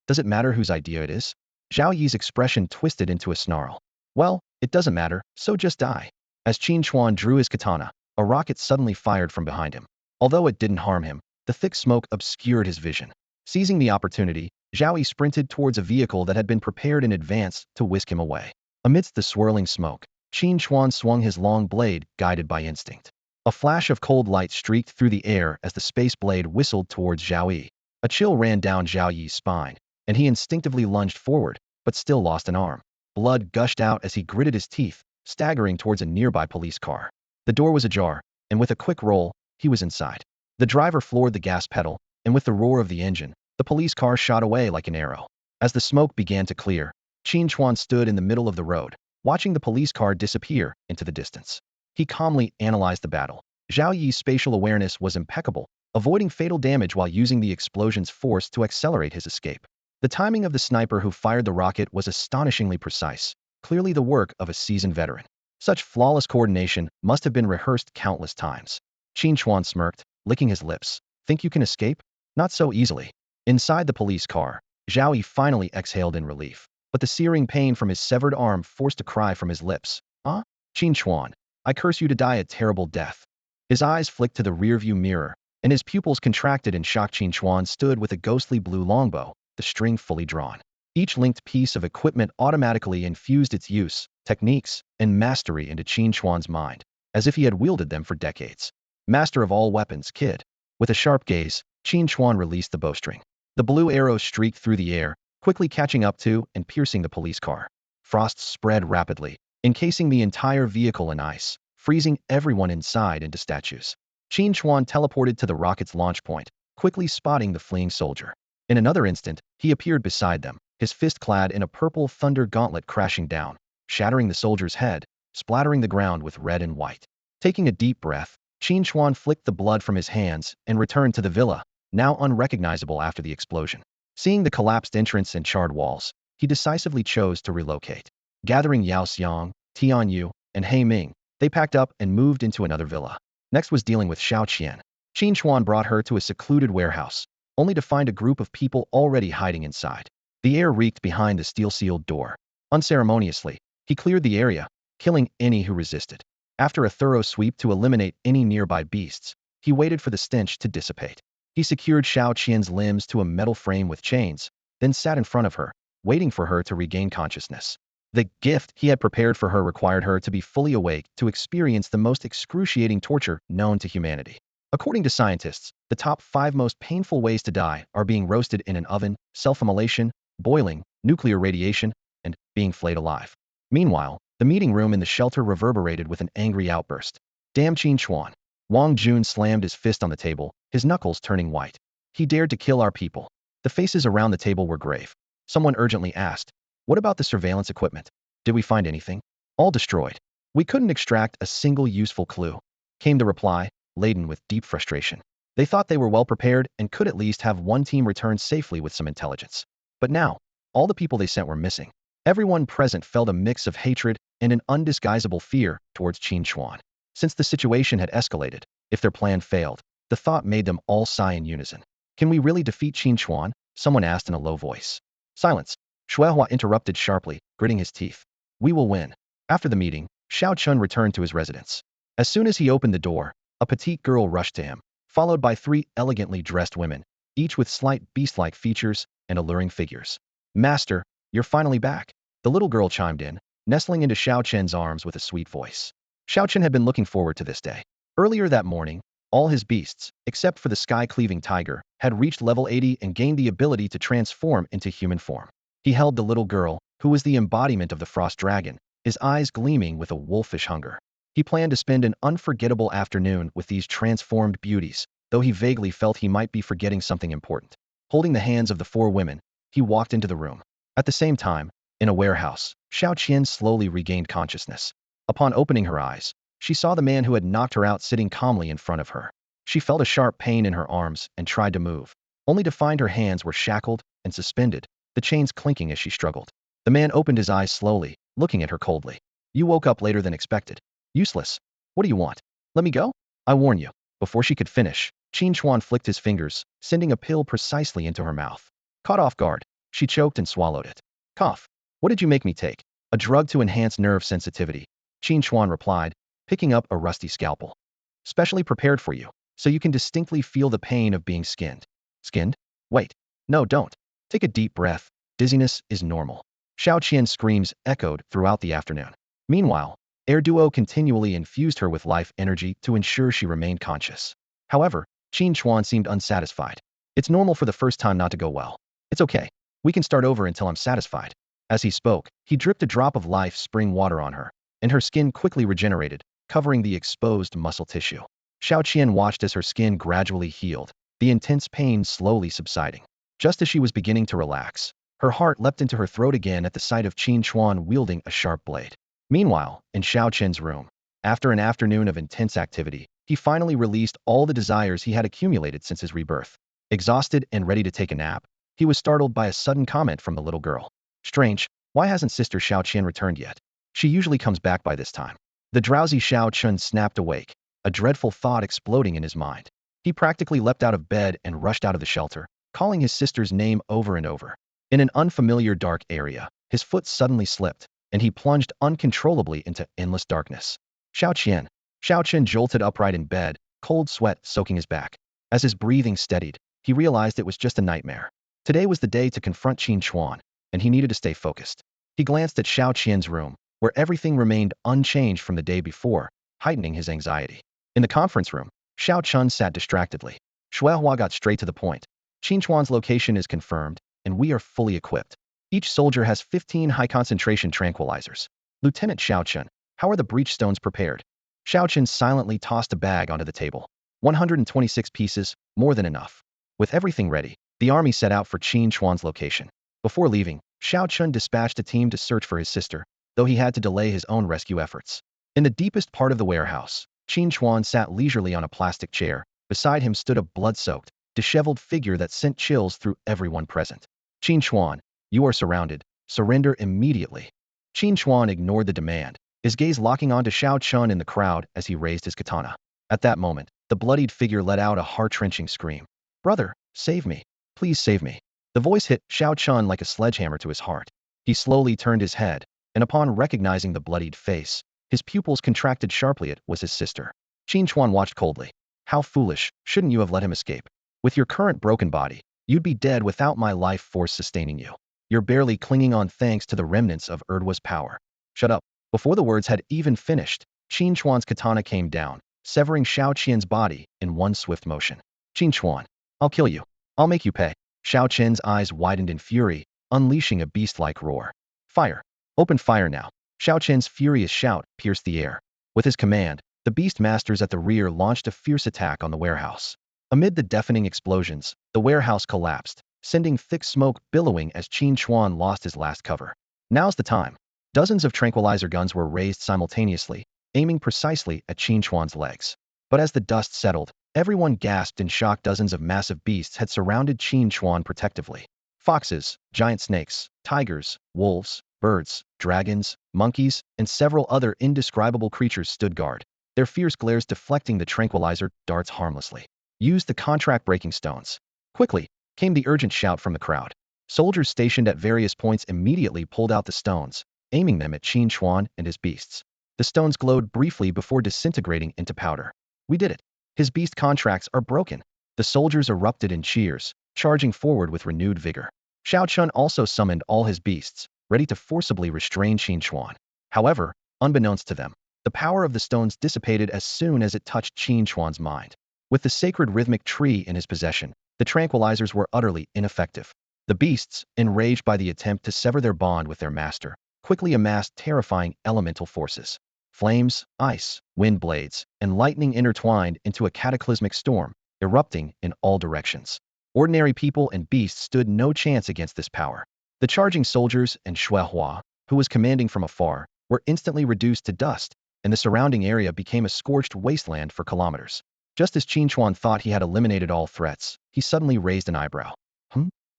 Does it matter whose idea it is?" Zhao Yi's expression twisted into a snarl. "Well, it doesn't matter, so just die." As Qin Chuan drew his katana, a rocket suddenly fired from behind him. Although it didn't harm him, the thick smoke obscured his vision. Seizing the opportunity, Zhao Yi sprinted towards a vehicle that had been prepared in advance to whisk him away. Amidst the swirling smoke, Qin Chuan swung his long blade, guided by instinct. A flash of cold light streaked through the air as the space blade whistled towards Zhao Yi. A chill ran down Zhao Yi's spine, and he instinctively lunged forward, but still lost an arm. Blood gushed out as he gritted his teeth, staggering towards a nearby police car. The door was ajar, and with a quick roll, he was inside. The driver floored the gas pedal, and with the roar of the engine, the police car shot away like an arrow. As the smoke began to clear, Qin Chuan stood in the middle of the road, watching the police car disappear into the distance. He calmly analyzed the battle. Zhao Yi's spatial awareness was impeccable, avoiding fatal damage while using the explosion's force to accelerate his escape. The timing of the sniper who fired the rocket was astonishingly precise, clearly the work of a seasoned veteran. Such flawless coordination must have been rehearsed countless times. Qin Chuan smirked, licking his lips. "Think you can escape? Not so easily." Inside the police car, Zhao Yi finally exhaled in relief, but the searing pain from his severed arm forced a cry from his lips. "Huh? Qin Chuan, I curse you to die a terrible death." His eyes flicked to the rearview mirror, and his pupils contracted in shock. Qin Chuan stood with a ghostly blue longbow, the string fully drawn. Each linked piece of equipment automatically infused its use, techniques, and mastery into Qin Chuan's mind, as if he had wielded them for decades. "Master of all weapons, kid." With a sharp gaze, Qin Chuan released the bowstring. The blue arrow streaked through the air, quickly catching up to and piercing the police car. Frost spread rapidly, encasing the entire vehicle in ice, freezing everyone inside into statues. Qin Chuan teleported to the rocket's launch point, quickly spotting the fleeing soldier. In another instant, he appeared beside them, his fist clad in a purple thunder gauntlet crashing down, shattering the soldier's head, splattering the ground with red and white. Taking a deep breath, Qin Chuan flicked the blood from his hands and returned to the villa, now unrecognizable after the explosion. Seeing the collapsed entrance and charred walls, he decisively chose to relocate. Gathering Yao Xiang, Tian Yu, and He Ming, they packed up and moved into another villa. Next was dealing with Xiao Qian. Qin Chuan brought her to a secluded warehouse, only to find a group of people already hiding inside. The air reeked behind the steel-sealed door. Unceremoniously, he cleared the area, killing any who resisted. After a thorough sweep to eliminate any nearby beasts, he waited for the stench to dissipate. He secured Xiao Qian's limbs to a metal frame with chains, then sat in front of her, waiting for her to regain consciousness. The gift he had prepared for her required her to be fully awake to experience the most excruciating torture known to humanity. According to scientists, the top 5 most painful ways to die are being roasted in an oven, self-immolation, boiling, nuclear radiation, and being flayed alive. Meanwhile, the meeting room in the shelter reverberated with an angry outburst. Damn Qin Chuan! Wang Jun slammed his fist on the table, his knuckles turning white. He dared to kill our people. The faces around the table were grave. Someone urgently asked, "What about the surveillance equipment? Did we find anything?" "All destroyed. We couldn't extract a single useful clue," came the reply, laden with deep frustration. They thought they were well prepared and could at least have one team return safely with some intelligence. But now, all the people they sent were missing. Everyone present felt a mix of hatred and an undisguisable fear towards Qin Chuan. Since the situation had escalated, if their plan failed, the thought made them all sigh in unison. "Can we really defeat Qin Chuan?" someone asked in a low voice. Silence. Shuehua interrupted sharply, gritting his teeth. "We will win." After the meeting, Xiao Chun returned to his residence. As soon as he opened the door, a petite girl rushed to him, followed by 3 elegantly dressed women, each with slight beast-like features and alluring figures. "Master, you're finally back," the little girl chimed in, nestling into Xiao Chen's arms with a sweet voice. Xiao Chen had been looking forward to this day. Earlier that morning, all his beasts, except for the sky-cleaving tiger, had reached level 80 and gained the ability to transform into human form. He held the little girl, who was the embodiment of the frost dragon, his eyes gleaming with a wolfish hunger. He planned to spend an unforgettable afternoon with these transformed beauties, though he vaguely felt he might be forgetting something important. Holding the hands of the 4 women, he walked into the room. At the same time, in a warehouse, Xiao Qian slowly regained consciousness. Upon opening her eyes, she saw the man who had knocked her out sitting calmly in front of her. She felt a sharp pain in her arms and tried to move, only to find her hands were shackled and suspended, the chains clinking as she struggled. The man opened his eyes slowly, looking at her coldly. "You woke up later than expected. Useless. What do you want? Let me go? I warn you." Before she could finish, Qin Chuan flicked his fingers, sending a pill precisely into her mouth. Caught off guard, she choked and swallowed it. "Cough. What did you make me take?" "A drug to enhance nerve sensitivity," Qin Chuan replied, picking up a rusty scalpel. "Specially prepared for you, so you can distinctly feel the pain of being skinned." "Skinned? Wait. No, don't. Take a deep breath. Dizziness is normal." Xiao Qian's screams echoed throughout the afternoon. Meanwhile, Air Duo continually infused her with life energy to ensure she remained conscious. However, Qin Chuan seemed unsatisfied. "It's normal for the first time not to go well. It's okay. We can start over until I'm satisfied." As he spoke, he dripped a drop of life spring water on her, and her skin quickly regenerated, covering the exposed muscle tissue. Xiao Qian watched as her skin gradually healed, the intense pain slowly subsiding. Just as she was beginning to relax, her heart leapt into her throat again at the sight of Qin Chuan wielding a sharp blade. Meanwhile, in Xiao Qian's room, after an afternoon of intense activity, he finally released all the desires he had accumulated since his rebirth. Exhausted and ready to take a nap, he was startled by a sudden comment from the little girl. "Strange, why hasn't Sister Xiao Qian returned yet? She usually comes back by this time." The drowsy Xiao Chun snapped awake, a dreadful thought exploding in his mind. He practically leapt out of bed and rushed out of the shelter, calling his sister's name over and over. In an unfamiliar dark area, his foot suddenly slipped, and he plunged uncontrollably into endless darkness. "Xiao Qian." Xiao Qian jolted upright in bed, cold sweat soaking his back. As his breathing steadied, he realized it was just a nightmare. Today was the day to confront Qin Chuan, and he needed to stay focused. He glanced at Xiao Qian's room, where everything remained unchanged from the day before, heightening his anxiety. In the conference room, Xiao Chun sat distractedly. Shuehua got straight to the point. "Qin Chuan's location is confirmed, and we are fully equipped. Each soldier has 15 high-concentration tranquilizers. Lieutenant Xiao Chun, how are the breach stones prepared?" Xiao Chun silently tossed a bag onto the table. 126 pieces, more than enough. With everything ready, the army set out for Qin Chuan's location. Before leaving, Xiao Chun dispatched a team to search for his sister, though he had to delay his own rescue efforts. In the deepest part of the warehouse, Qin Chuan sat leisurely on a plastic chair. Beside him stood a blood-soaked, disheveled figure that sent chills through everyone present. Qin Chuan, you are surrounded. Surrender immediately. Qin Chuan ignored the demand, his gaze locking onto Xiao Chun in the crowd as he raised his katana. At that moment, the bloodied figure let out a heart-wrenching scream. Brother, save me. Please save me. The voice hit Xiao Chun like a sledgehammer to his heart. He slowly turned his head, and upon recognizing the bloodied face, his pupils contracted sharply. It was his sister. Qin Chuan watched coldly. How foolish, shouldn't you have let him escape? With your current broken body, you'd be dead without my life force sustaining you. You're barely clinging on thanks to the remnants of Erdwa's power. Shut up. Before the words had even finished, Qin Chuan's katana came down, severing Xiao Qian's body in one swift motion. Qin Chuan, I'll kill you. I'll make you pay. Xiao Qian's eyes widened in fury, unleashing a beast-like roar. Fire. Open fire now. Xiao Qian's furious shout pierced the air. With his command, the beast masters at the rear launched a fierce attack on the warehouse. Amid the deafening explosions, the warehouse collapsed, sending thick smoke billowing as Qin Chuan lost his last cover. Now's the time. Dozens of tranquilizer guns were raised simultaneously, aiming precisely at Qin Chuan's legs. But as the dust settled, everyone gasped in shock. Dozens of massive beasts had surrounded Qin Chuan protectively. Foxes, giant snakes, tigers, wolves, birds, dragons, monkeys, and several other indescribable creatures stood guard, their fierce glares deflecting the tranquilizer darts harmlessly. Use the contract-breaking stones. Quickly, came the urgent shout from the crowd. Soldiers stationed at various points immediately pulled out the stones, aiming them at Qin Chuan and his beasts. The stones glowed briefly before disintegrating into powder. We did it. His beast contracts are broken. The soldiers erupted in cheers, charging forward with renewed vigor. Xiao Chun also summoned all his beasts, ready to forcibly restrain Qin Chuan. However, unbeknownst to them, the power of the stones dissipated as soon as it touched Qin Chuan's mind. With the sacred rhythmic tree in his possession, the tranquilizers were utterly ineffective. The beasts, enraged by the attempt to sever their bond with their master, quickly amassed terrifying elemental forces. Flames, ice, wind blades, and lightning intertwined into a cataclysmic storm, erupting in all directions. Ordinary people and beasts stood no chance against this power. The charging soldiers and Shuehua, who was commanding from afar, were instantly reduced to dust, and the surrounding area became a scorched wasteland for kilometers. Just as Qin Chuan thought he had eliminated all threats, he suddenly raised an eyebrow.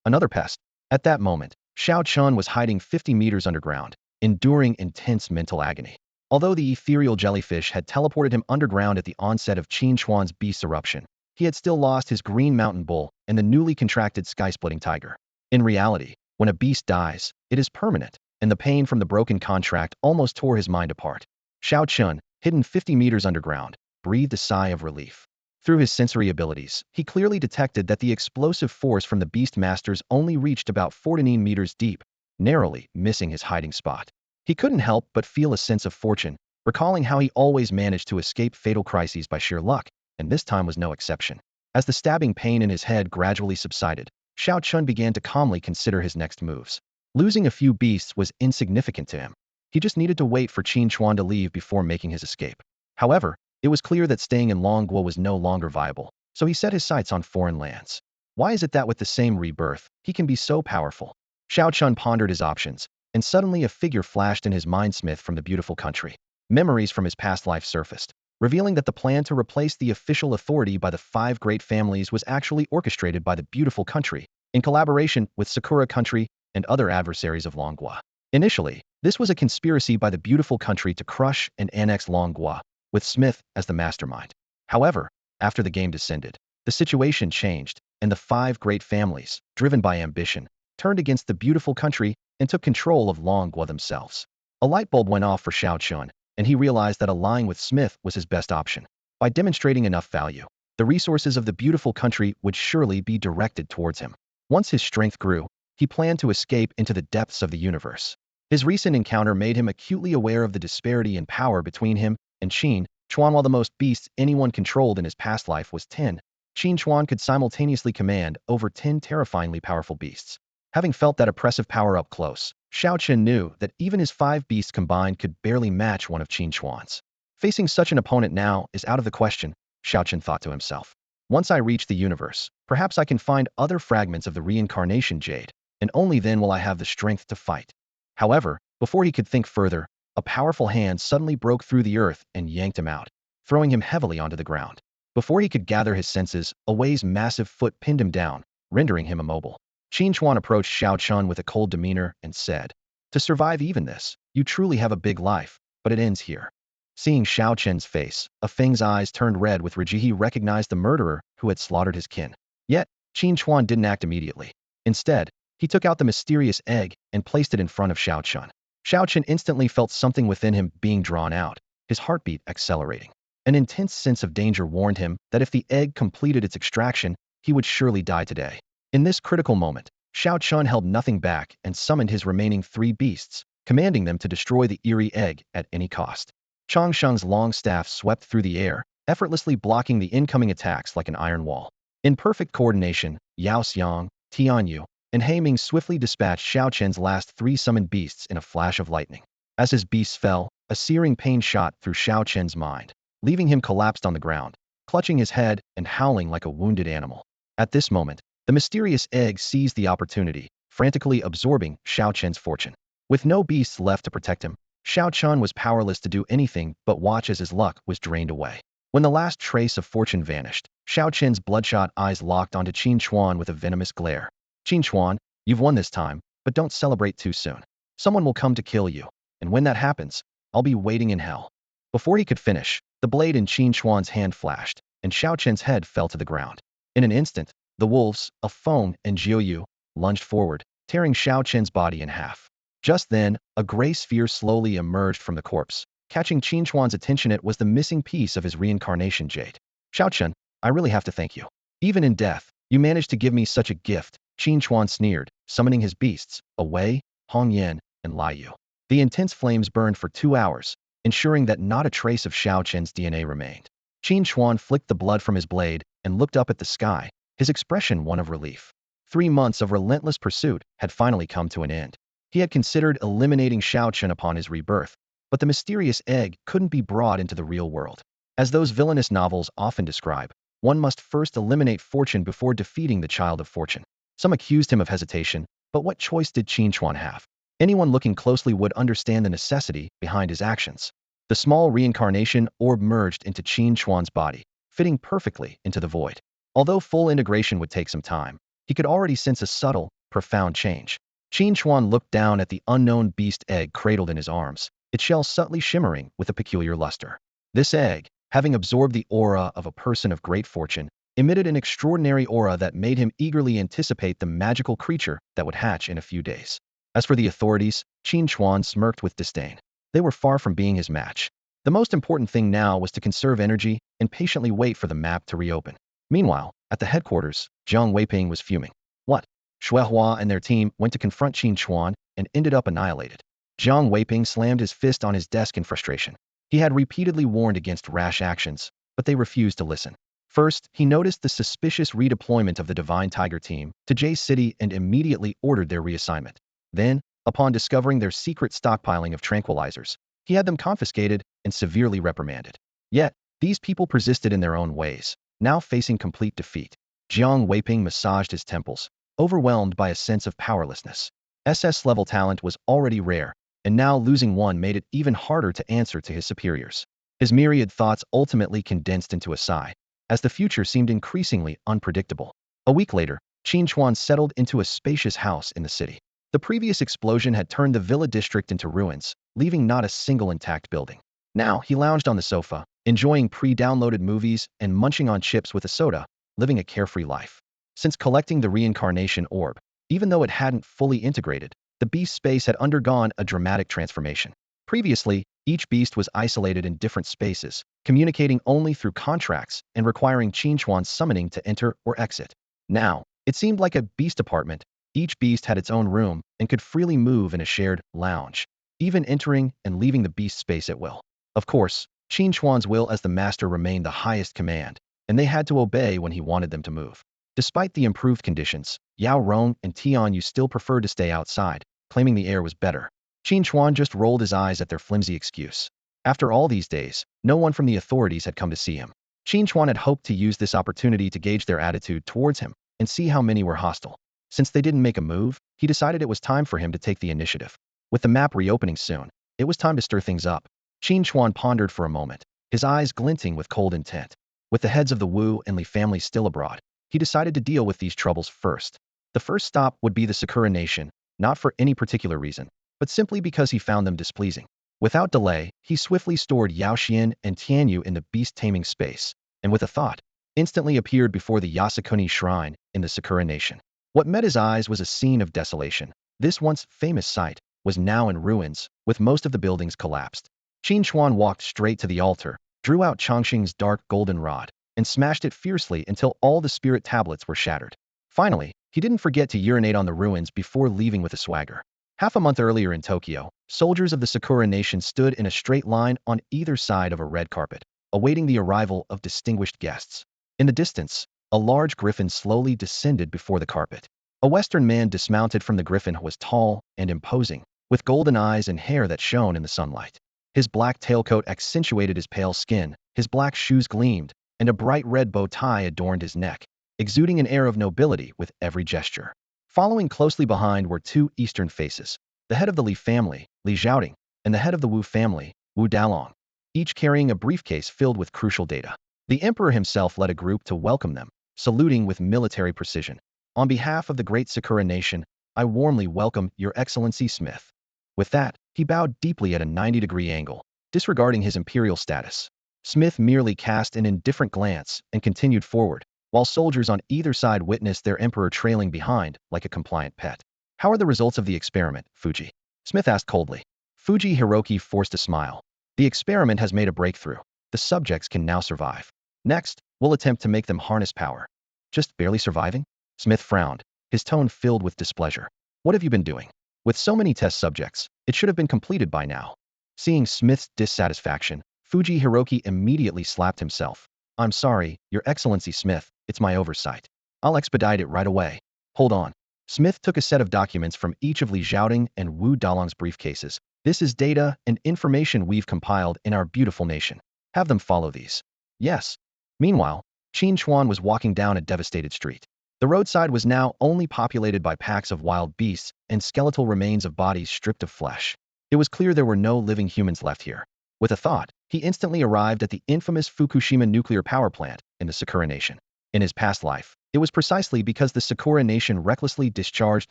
Another pest. At that moment, Xiao Chun was hiding 50 meters underground, enduring intense mental agony. Although the ethereal jellyfish had teleported him underground at the onset of Qin Chuan's beast eruption, he had still lost his green mountain bull and the newly contracted sky-splitting tiger. In reality, when a beast dies, it is permanent, and the pain from the broken contract almost tore his mind apart. Xiao Chun, hidden 50 meters underground, breathed a sigh of relief. Through his sensory abilities, he clearly detected that the explosive force from the beast masters only reached about 49 meters deep, narrowly missing his hiding spot. He couldn't help but feel a sense of fortune, recalling how he always managed to escape fatal crises by sheer luck, and this time was no exception. As the stabbing pain in his head gradually subsided, Xiao Chun began to calmly consider his next moves. Losing a few beasts was insignificant to him. He just needed to wait for Qin Chuan to leave before making his escape. However, it was clear that staying in Longguo was no longer viable, so he set his sights on foreign lands. Why is it that with the same rebirth, he can be so powerful? Xiao Chun pondered his options, and suddenly a figure flashed in his mind. Smith from the beautiful country. Memories from his past life surfaced, revealing that the plan to replace the official authority by the 5 great families was actually orchestrated by the beautiful country, in collaboration with Sakura country and other adversaries of Longguo. Initially, this was a conspiracy by the beautiful country to crush and annex Longguo, with Smith as the mastermind. However, after the game descended, the situation changed, and the 5 great families, driven by ambition, turned against the beautiful country and took control of Longguo themselves. A light bulb went off for Xiao Chun, and he realized that allying with Smith was his best option. By demonstrating enough value, the resources of the beautiful country would surely be directed towards him. Once his strength grew, he planned to escape into the depths of the universe. His recent encounter made him acutely aware of the disparity in power between him and Qin Chuan. While the most beasts anyone controlled in his past life was 10, Qin Chuan could simultaneously command over 10 terrifyingly powerful beasts. Having felt that oppressive power up close, Xiao Chun knew that even his 5 beasts combined could barely match one of Qin Chuan's. Facing such an opponent now is out of the question, Xiao Chun thought to himself. Once I reach the universe, perhaps I can find other fragments of the Reincarnation Jade, and only then will I have the strength to fight. However, before he could think further, a powerful hand suddenly broke through the earth and yanked him out, throwing him heavily onto the ground. Before he could gather his senses, a Wei's massive foot pinned him down, rendering him immobile. Qin Chuan approached Xiao Chun with a cold demeanor and said, "To survive even this, you truly have a big life, but it ends here." Seeing Xiao Chen's face, A Feng's eyes turned red with rage. He recognized the murderer who had slaughtered his kin. Yet, Qin Chuan didn't act immediately. Instead, he took out the mysterious egg and placed it in front of Xiao Chun. Xiao Chun instantly felt something within him being drawn out, his heartbeat accelerating. An intense sense of danger warned him that if the egg completed its extraction, he would surely die today. In this critical moment, Xiao Chun held nothing back and summoned his remaining 3 beasts, commanding them to destroy the eerie egg at any cost. Chang Sheng's long staff swept through the air, effortlessly blocking the incoming attacks like an iron wall. In perfect coordination, Yao Xiang, Tianyu, and He Ming swiftly dispatched Xiao Chen's last 3 summoned beasts in a flash of lightning. As his beasts fell, a searing pain shot through Xiao Chen's mind, leaving him collapsed on the ground, clutching his head and howling like a wounded animal. At this moment, the mysterious egg seized the opportunity, frantically absorbing Xiao Chen's fortune. With no beasts left to protect him, Xiao Chun was powerless to do anything but watch as his luck was drained away. When the last trace of fortune vanished, Xiao Chen's bloodshot eyes locked onto Qin Chuan with a venomous glare. "Qin Chuan, you've won this time, but don't celebrate too soon. Someone will come to kill you, and when that happens, I'll be waiting in hell." Before he could finish, the blade in Qin Chuan's hand flashed, and Xiao Chen's head fell to the ground. In an instant, the wolves, A Feng and Jiuyu, lunged forward, tearing Xiao Chen's body in half. Just then, a gray sphere slowly emerged from the corpse. Catching Qin Chuan's attention, it was the missing piece of his Reincarnation Jade. "Xiao Chen, I really have to thank you. Even in death, you managed to give me such a gift," Qin Chuan sneered, summoning his beasts, A Wei, Hong Yan, and Lai Yu. The intense flames burned for 2 hours, ensuring that not a trace of Xiao Chen's DNA remained. Qin Chuan flicked the blood from his blade and looked up at the sky, his expression one of relief. 3 months of relentless pursuit had finally come to an end. He had considered eliminating Xiao Chen upon his rebirth, but the mysterious egg couldn't be brought into the real world. As those villainous novels often describe, one must first eliminate fortune before defeating the child of fortune. Some accused him of hesitation, but what choice did Qin Chuan have? Anyone looking closely would understand the necessity behind his actions. The small reincarnation orb merged into Qin Chuan's body, fitting perfectly into the void. Although full integration would take some time, he could already sense a subtle, profound change. Qin Chuan looked down at the unknown beast egg cradled in his arms, its shell subtly shimmering with a peculiar luster. This egg, having absorbed the aura of a person of great fortune, emitted an extraordinary aura that made him eagerly anticipate the magical creature that would hatch in a few days. As for the authorities, Qin Chuan smirked with disdain. They were far from being his match. The most important thing now was to conserve energy and patiently wait for the map to reopen. Meanwhile, at the headquarters, Jiang Weiping was fuming. "What? Shuehua and their team went to confront Qin Chuan and ended up annihilated." Jiang Weiping slammed his fist on his desk in frustration. He had repeatedly warned against rash actions, but they refused to listen. First, he noticed the suspicious redeployment of the Divine Tiger team to Jade City and immediately ordered their reassignment. Then, upon discovering their secret stockpiling of tranquilizers, he had them confiscated and severely reprimanded. Yet, these people persisted in their own ways, now facing complete defeat. Jiang Weiping massaged his temples, overwhelmed by a sense of powerlessness. SS-level talent was already rare, and now losing one made it even harder to answer to his superiors. His myriad thoughts ultimately condensed into a sigh, as the future seemed increasingly unpredictable. A week later, Qin Chuan settled into a spacious house in the city. The previous explosion had turned the villa district into ruins, leaving not a single intact building. Now he lounged on the sofa, enjoying pre-downloaded movies and munching on chips with a soda, living a carefree life. Since collecting the reincarnation orb, even though it hadn't fully integrated, the beast space had undergone a dramatic transformation. Previously, each beast was isolated in different spaces, communicating only through contracts and requiring Qin Chuan's summoning to enter or exit. Now, it seemed like a beast apartment. Each beast had its own room and could freely move in a shared lounge, even entering and leaving the beast space at will. Of course, Qin Chuan's will as the master remained the highest command, and they had to obey when he wanted them to move. Despite the improved conditions, Yao Rong and Tianyu still preferred to stay outside, claiming the air was better. Qin Chuan just rolled his eyes at their flimsy excuse. After all these days, no one from the authorities had come to see him. Qin Chuan had hoped to use this opportunity to gauge their attitude towards him and see how many were hostile. Since they didn't make a move, he decided it was time for him to take the initiative. With the map reopening soon, it was time to stir things up. Qin Chuan pondered for a moment, his eyes glinting with cold intent. With the heads of the Wu and Li families still abroad, he decided to deal with these troubles first. The first stop would be the Sakura nation, not for any particular reason, but simply because he found them displeasing. Without delay, he swiftly stored Yao Xian and Tianyu in the beast-taming space, and with a thought, instantly appeared before the Yasukuni shrine in the Sakura nation. What met his eyes was a scene of desolation. This once famous site was now in ruins, with most of the buildings collapsed. Qin Chuan walked straight to the altar, drew out Chongqing's dark golden rod, and smashed it fiercely until all the spirit tablets were shattered. Finally, he didn't forget to urinate on the ruins before leaving with a swagger. Half a month earlier in Tokyo, soldiers of the Sakura nation stood in a straight line on either side of a red carpet, awaiting the arrival of distinguished guests. In the distance, a large griffin slowly descended before the carpet. A Western man dismounted from the griffin was tall and imposing, with golden eyes and hair that shone in the sunlight. His black tailcoat accentuated his pale skin, his black shoes gleamed, and a bright red bow tie adorned his neck, exuding an air of nobility with every gesture. Following closely behind were two Eastern faces, the head of the Li family, Li Xiaoting, and the head of the Wu family, Wu Dalong, each carrying a briefcase filled with crucial data. The emperor himself led a group to welcome them, saluting with military precision. On behalf of the great Sakura nation, I warmly welcome Your Excellency Smith. With that, he bowed deeply at a 90-degree angle, disregarding his imperial status. Smith merely cast an indifferent glance and continued forward, while soldiers on either side witnessed their emperor trailing behind like a compliant pet. How are the results of the experiment, Fuji? Smith asked coldly. Fuji Hiroki forced a smile. The experiment has made a breakthrough. The subjects can now survive. Next, we'll attempt to make them harness power. Just barely surviving? Smith frowned, his tone filled with displeasure. What have you been doing? With so many test subjects, it should have been completed by now. Seeing Smith's dissatisfaction, Fuji Hiroki immediately slapped himself. I'm sorry, Your Excellency Smith, it's my oversight. I'll expedite it right away. Hold on. Smith took a set of documents from each of Li Xiaoting and Wu Dalong's briefcases. This is data and information we've compiled in our beautiful nation. Have them follow these. Yes. Meanwhile, Qin Chuan was walking down a devastated street. The roadside was now only populated by packs of wild beasts and skeletal remains of bodies stripped of flesh. It was clear there were no living humans left here. With a thought, he instantly arrived at the infamous Fukushima nuclear power plant in the Sakura nation. In his past life, it was precisely because the Sakura nation recklessly discharged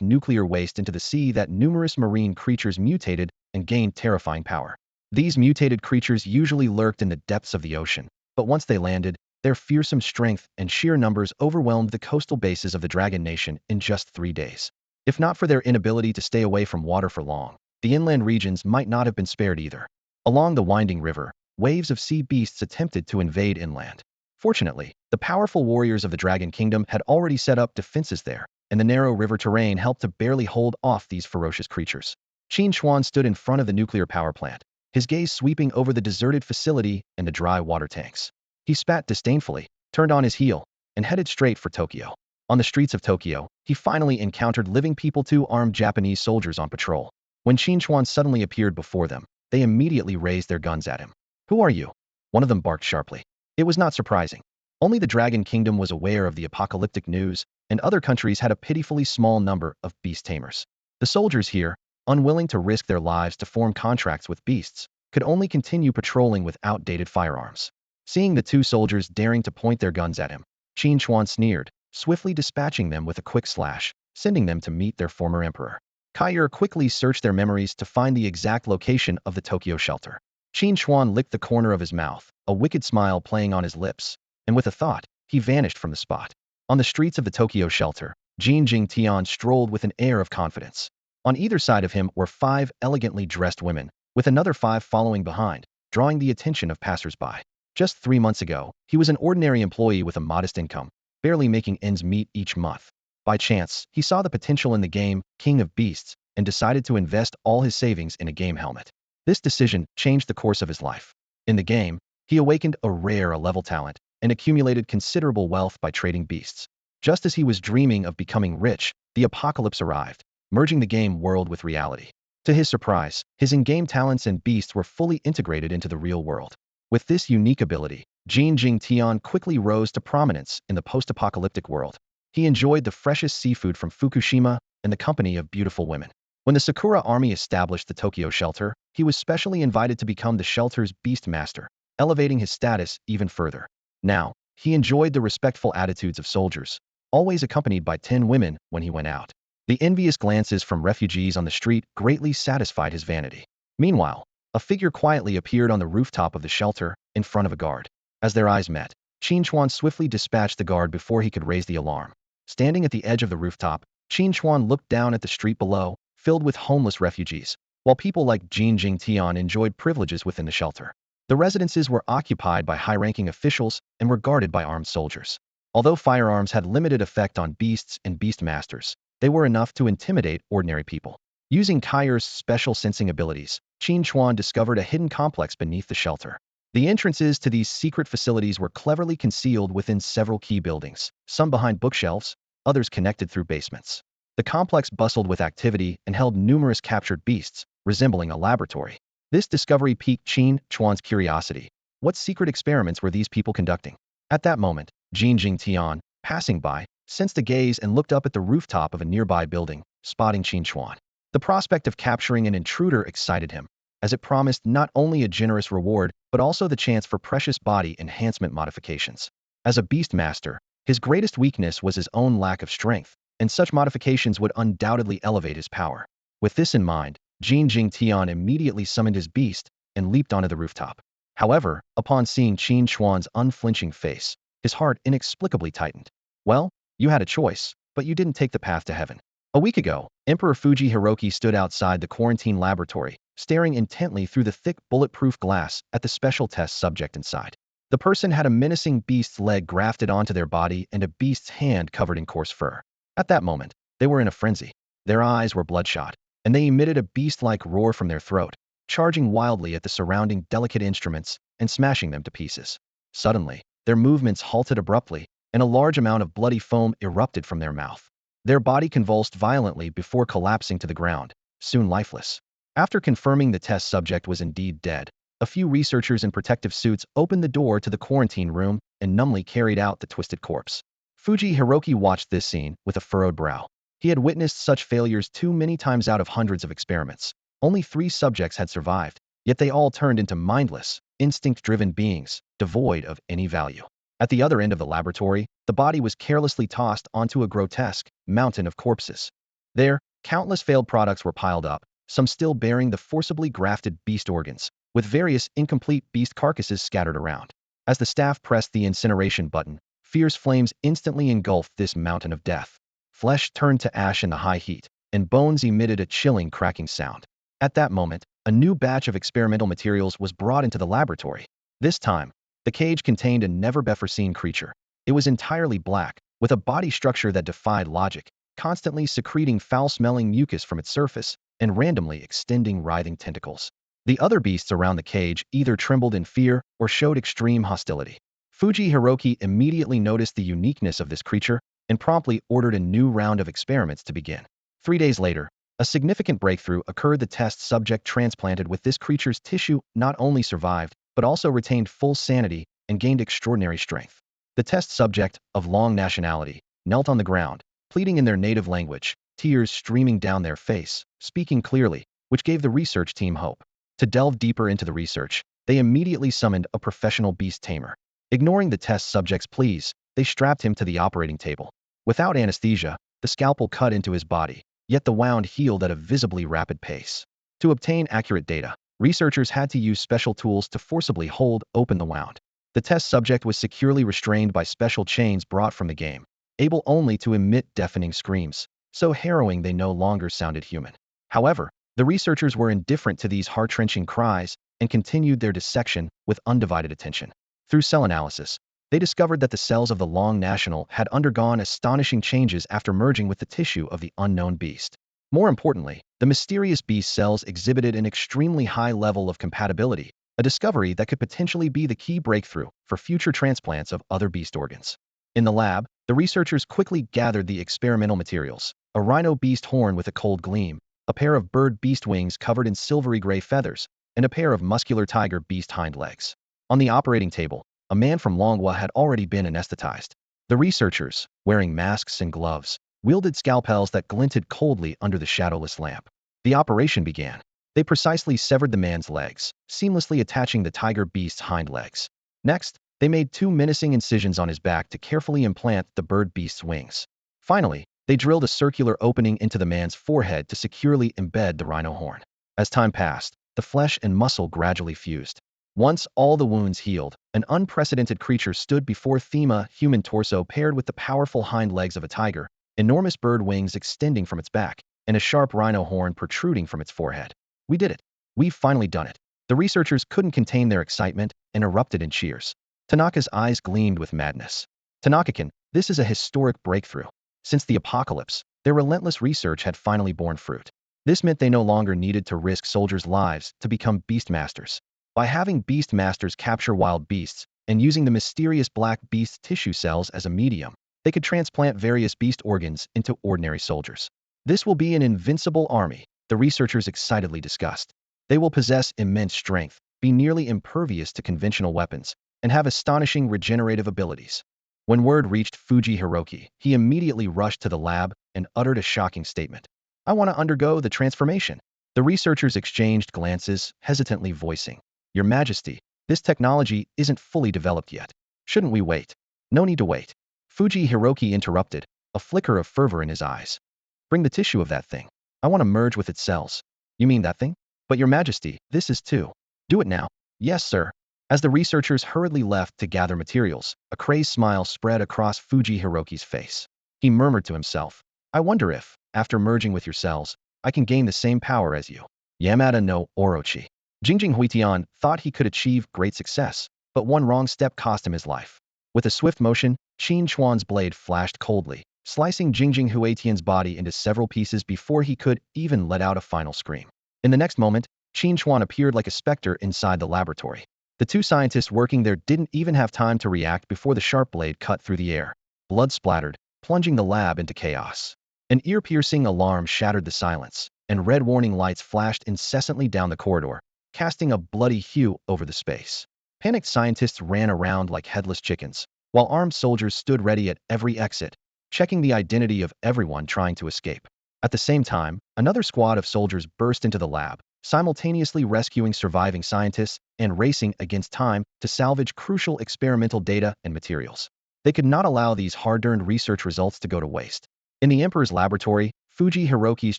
nuclear waste into the sea that numerous marine creatures mutated and gained terrifying power. These mutated creatures usually lurked in the depths of the ocean, but once they landed, their fearsome strength and sheer numbers overwhelmed the coastal bases of the Dragon Nation in just 3 days. If not for their inability to stay away from water for long, the inland regions might not have been spared either. Along the winding river, waves of sea beasts attempted to invade inland. Fortunately, the powerful warriors of the Dragon Kingdom had already set up defenses there, and the narrow river terrain helped to barely hold off these ferocious creatures. Qin Chuan stood in front of the nuclear power plant, his gaze sweeping over the deserted facility and the dry water tanks. He spat disdainfully, turned on his heel, and headed straight for Tokyo. On the streets of Tokyo, he finally encountered living people, 2 armed Japanese soldiers on patrol. When Qin Chuan suddenly appeared before them, they immediately raised their guns at him. Who are you? One of them barked sharply. It was not surprising. Only the Dragon Kingdom was aware of the apocalyptic news, and other countries had a pitifully small number of beast tamers. The soldiers here, unwilling to risk their lives to form contracts with beasts, could only continue patrolling with outdated firearms. Seeing the 2 soldiers daring to point their guns at him, Qin Chuan sneered, swiftly dispatching them with a quick slash, sending them to meet their former emperor. Kaier quickly searched their memories to find the exact location of the Tokyo shelter. Qin Chuan licked the corner of his mouth, a wicked smile playing on his lips, and with a thought, he vanished from the spot. On the streets of the Tokyo shelter, Jin Jingtian strolled with an air of confidence. On either side of him were 5 elegantly dressed women, with another 5 following behind, drawing the attention of passers-by. Just 3 months ago, he was an ordinary employee with a modest income, barely making ends meet each month. By chance, he saw the potential in the game, King of Beasts, and decided to invest all his savings in a game helmet. This decision changed the course of his life. In the game, he awakened a rare level talent and accumulated considerable wealth by trading beasts. Just as he was dreaming of becoming rich, the apocalypse arrived, merging the game world with reality. To his surprise, his in-game talents and beasts were fully integrated into the real world. With this unique ability, Jin Jingtian quickly rose to prominence in the post-apocalyptic world. He enjoyed the freshest seafood from Fukushima and the company of beautiful women. When the Sakura army established the Tokyo shelter, he was specially invited to become the shelter's beast master, elevating his status even further. Now, He enjoyed the respectful attitudes of soldiers, always accompanied by 10 women when he went out. The envious glances from refugees on the street greatly satisfied his vanity. Meanwhile, a figure quietly appeared on the rooftop of the shelter, in front of a guard. As their eyes met, Qin Chuan swiftly dispatched the guard before he could raise the alarm. Standing at the edge of the rooftop, Qin Chuan looked down at the street below, filled with homeless refugees, while people like Jin Jingtian enjoyed privileges within the shelter. The residences were occupied by high-ranking officials and were guarded by armed soldiers. Although firearms had limited effect on beasts and beastmasters, they were enough to intimidate ordinary people. Using Kai's special sensing abilities, Qin Chuan discovered a hidden complex beneath the shelter. The entrances to these secret facilities were cleverly concealed within several key buildings, some behind bookshelves, others connected through basements. The complex bustled with activity and held numerous captured beasts, resembling a laboratory. This discovery piqued Qin Chuan's curiosity. What secret experiments were these people conducting? At that moment, Jin Jingtian, passing by, sensed a gaze and looked up at the rooftop of a nearby building, spotting Qin Chuan. The prospect of capturing an intruder excited him, as it promised not only a generous reward but also the chance for precious body enhancement modifications. As a beastmaster, his greatest weakness was his own lack of strength, and such modifications would undoubtedly elevate his power. With this in mind, Jin Jingtian immediately summoned his beast and leaped onto the rooftop. However, upon seeing Qin Chuan's unflinching face, his heart inexplicably tightened. Well, you had a choice, but you didn't take the path to heaven. A week ago, Emperor Fuji Hiroki stood outside the quarantine laboratory, staring intently through the thick bulletproof glass at the special test subject inside. The person had a menacing beast's leg grafted onto their body and a beast's hand covered in coarse fur. At that moment, they were in a frenzy. Their eyes were bloodshot, and they emitted a beast-like roar from their throat, charging wildly at the surrounding delicate instruments and smashing them to pieces. Suddenly, their movements halted abruptly, and a large amount of bloody foam erupted from their mouth. Their body convulsed violently before collapsing to the ground, soon lifeless. After confirming the test subject was indeed dead, a few researchers in protective suits opened the door to the quarantine room and numbly carried out the twisted corpse. Fuji Hiroki watched this scene with a furrowed brow. He had witnessed such failures too many times out of hundreds of experiments. Only 3 subjects had survived, yet they all turned into mindless, instinct-driven beings, devoid of any value. At the other end of the laboratory, the body was carelessly tossed onto a grotesque mountain of corpses. There, countless failed products were piled up, some still bearing the forcibly grafted beast organs, with various incomplete beast carcasses scattered around. As the staff pressed the incineration button, fierce flames instantly engulfed this mountain of death. Flesh turned to ash in the high heat, and bones emitted a chilling cracking sound. At that moment, a new batch of experimental materials was brought into the laboratory. This time, the cage contained a never-before-seen creature. It was entirely black, with a body structure that defied logic, constantly secreting foul-smelling mucus from its surface and randomly extending writhing tentacles. The other beasts around the cage either trembled in fear or showed extreme hostility. Fuji Hiroki immediately noticed the uniqueness of this creature and promptly ordered a new round of experiments to begin. 3 days later, a significant breakthrough occurred. The test subject transplanted with this creature's tissue not only survived, but also retained full sanity and gained extraordinary strength. The test subject, of long nationality, knelt on the ground, pleading in their native language, tears streaming down their face, speaking clearly, which gave the research team hope. To delve deeper into the research, they immediately summoned a professional beast tamer. Ignoring the test subject's pleas, they strapped him to the operating table. Without anesthesia, the scalpel cut into his body, yet the wound healed at a visibly rapid pace. To obtain accurate data, researchers had to use special tools to forcibly hold open the wound. The test subject was securely restrained by special chains brought from the game, able only to emit deafening screams, so harrowing they no longer sounded human. However, the researchers were indifferent to these heart-wrenching cries and continued their dissection with undivided attention. Through cell analysis, they discovered that the cells of the Long National had undergone astonishing changes after merging with the tissue of the unknown beast. More importantly, the mysterious beast cells exhibited an extremely high level of compatibility, a discovery that could potentially be the key breakthrough for future transplants of other beast organs. In the lab, the researchers quickly gathered the experimental materials: a rhino beast horn with a cold gleam, a pair of bird beast wings covered in silvery gray feathers, and a pair of muscular tiger beast hind legs. On the operating table, a man from Longhua had already been anesthetized. The researchers, wearing masks and gloves, wielded scalpels that glinted coldly under the shadowless lamp. The operation began. They precisely severed the man's legs, seamlessly attaching the tiger beast's hind legs. Next, They made 2 menacing incisions on his back to carefully implant the bird beast's wings. Finally, they drilled a circular opening into the man's forehead to securely embed the rhino horn. As time passed, the flesh and muscle gradually fused. Once all the wounds healed, an unprecedented creature stood before Thema, human torso paired with the powerful hind legs of a tiger, enormous bird wings extending from its back, and a sharp rhino horn protruding from its forehead. We did it. We've finally done it. The researchers couldn't contain their excitement and erupted in cheers. Tanaka's eyes gleamed with madness. Tanaka-kun, this is a historic breakthrough. Since the apocalypse, their relentless research had finally borne fruit. This meant they no longer needed to risk soldiers' lives to become beastmasters. By having beastmasters capture wild beasts and using the mysterious black beast tissue cells as a medium, they could transplant various beast organs into ordinary soldiers. This will be an invincible army, the researchers excitedly discussed. They will possess immense strength, be nearly impervious to conventional weapons, and have astonishing regenerative abilities. When word reached Fuji Hiroki, he immediately rushed to the lab and uttered a shocking statement. I want to undergo the transformation. The researchers exchanged glances, hesitantly voicing, Your Majesty, this technology isn't fully developed yet. Shouldn't we wait? No need to wait. Fuji Hiroki interrupted, a flicker of fervor in his eyes. Bring the tissue of that thing. I want to merge with its cells. You mean that thing? But Your Majesty, this is too. Do it now. Yes, sir. As the researchers hurriedly left to gather materials, a crazed smile spread across Fuji Hiroki's face. He murmured to himself, I wonder if, after merging with your cells, I can gain the same power as you. Yamada no Orochi. Jingjing Huitian thought he could achieve great success, but one wrong step cost him his life. With a swift motion, Qin Chuan's blade flashed coldly, slicing Jingjing Huitian's body into several pieces before he could even let out a final scream. In the next moment, Qin Chuan appeared like a specter inside the laboratory. The 2 scientists working there didn't even have time to react before the sharp blade cut through the air. Blood splattered, plunging the lab into chaos. An ear-piercing alarm shattered the silence, and red warning lights flashed incessantly down the corridor, casting a bloody hue over the space. Panicked scientists ran around like headless chickens, while armed soldiers stood ready at every exit, checking the identity of everyone trying to escape. At the same time, another squad of soldiers burst into the lab, simultaneously rescuing surviving scientists and racing against time to salvage crucial experimental data and materials. They could not allow these hard-earned research results to go to waste. In the Emperor's laboratory, Fuji Hiroki's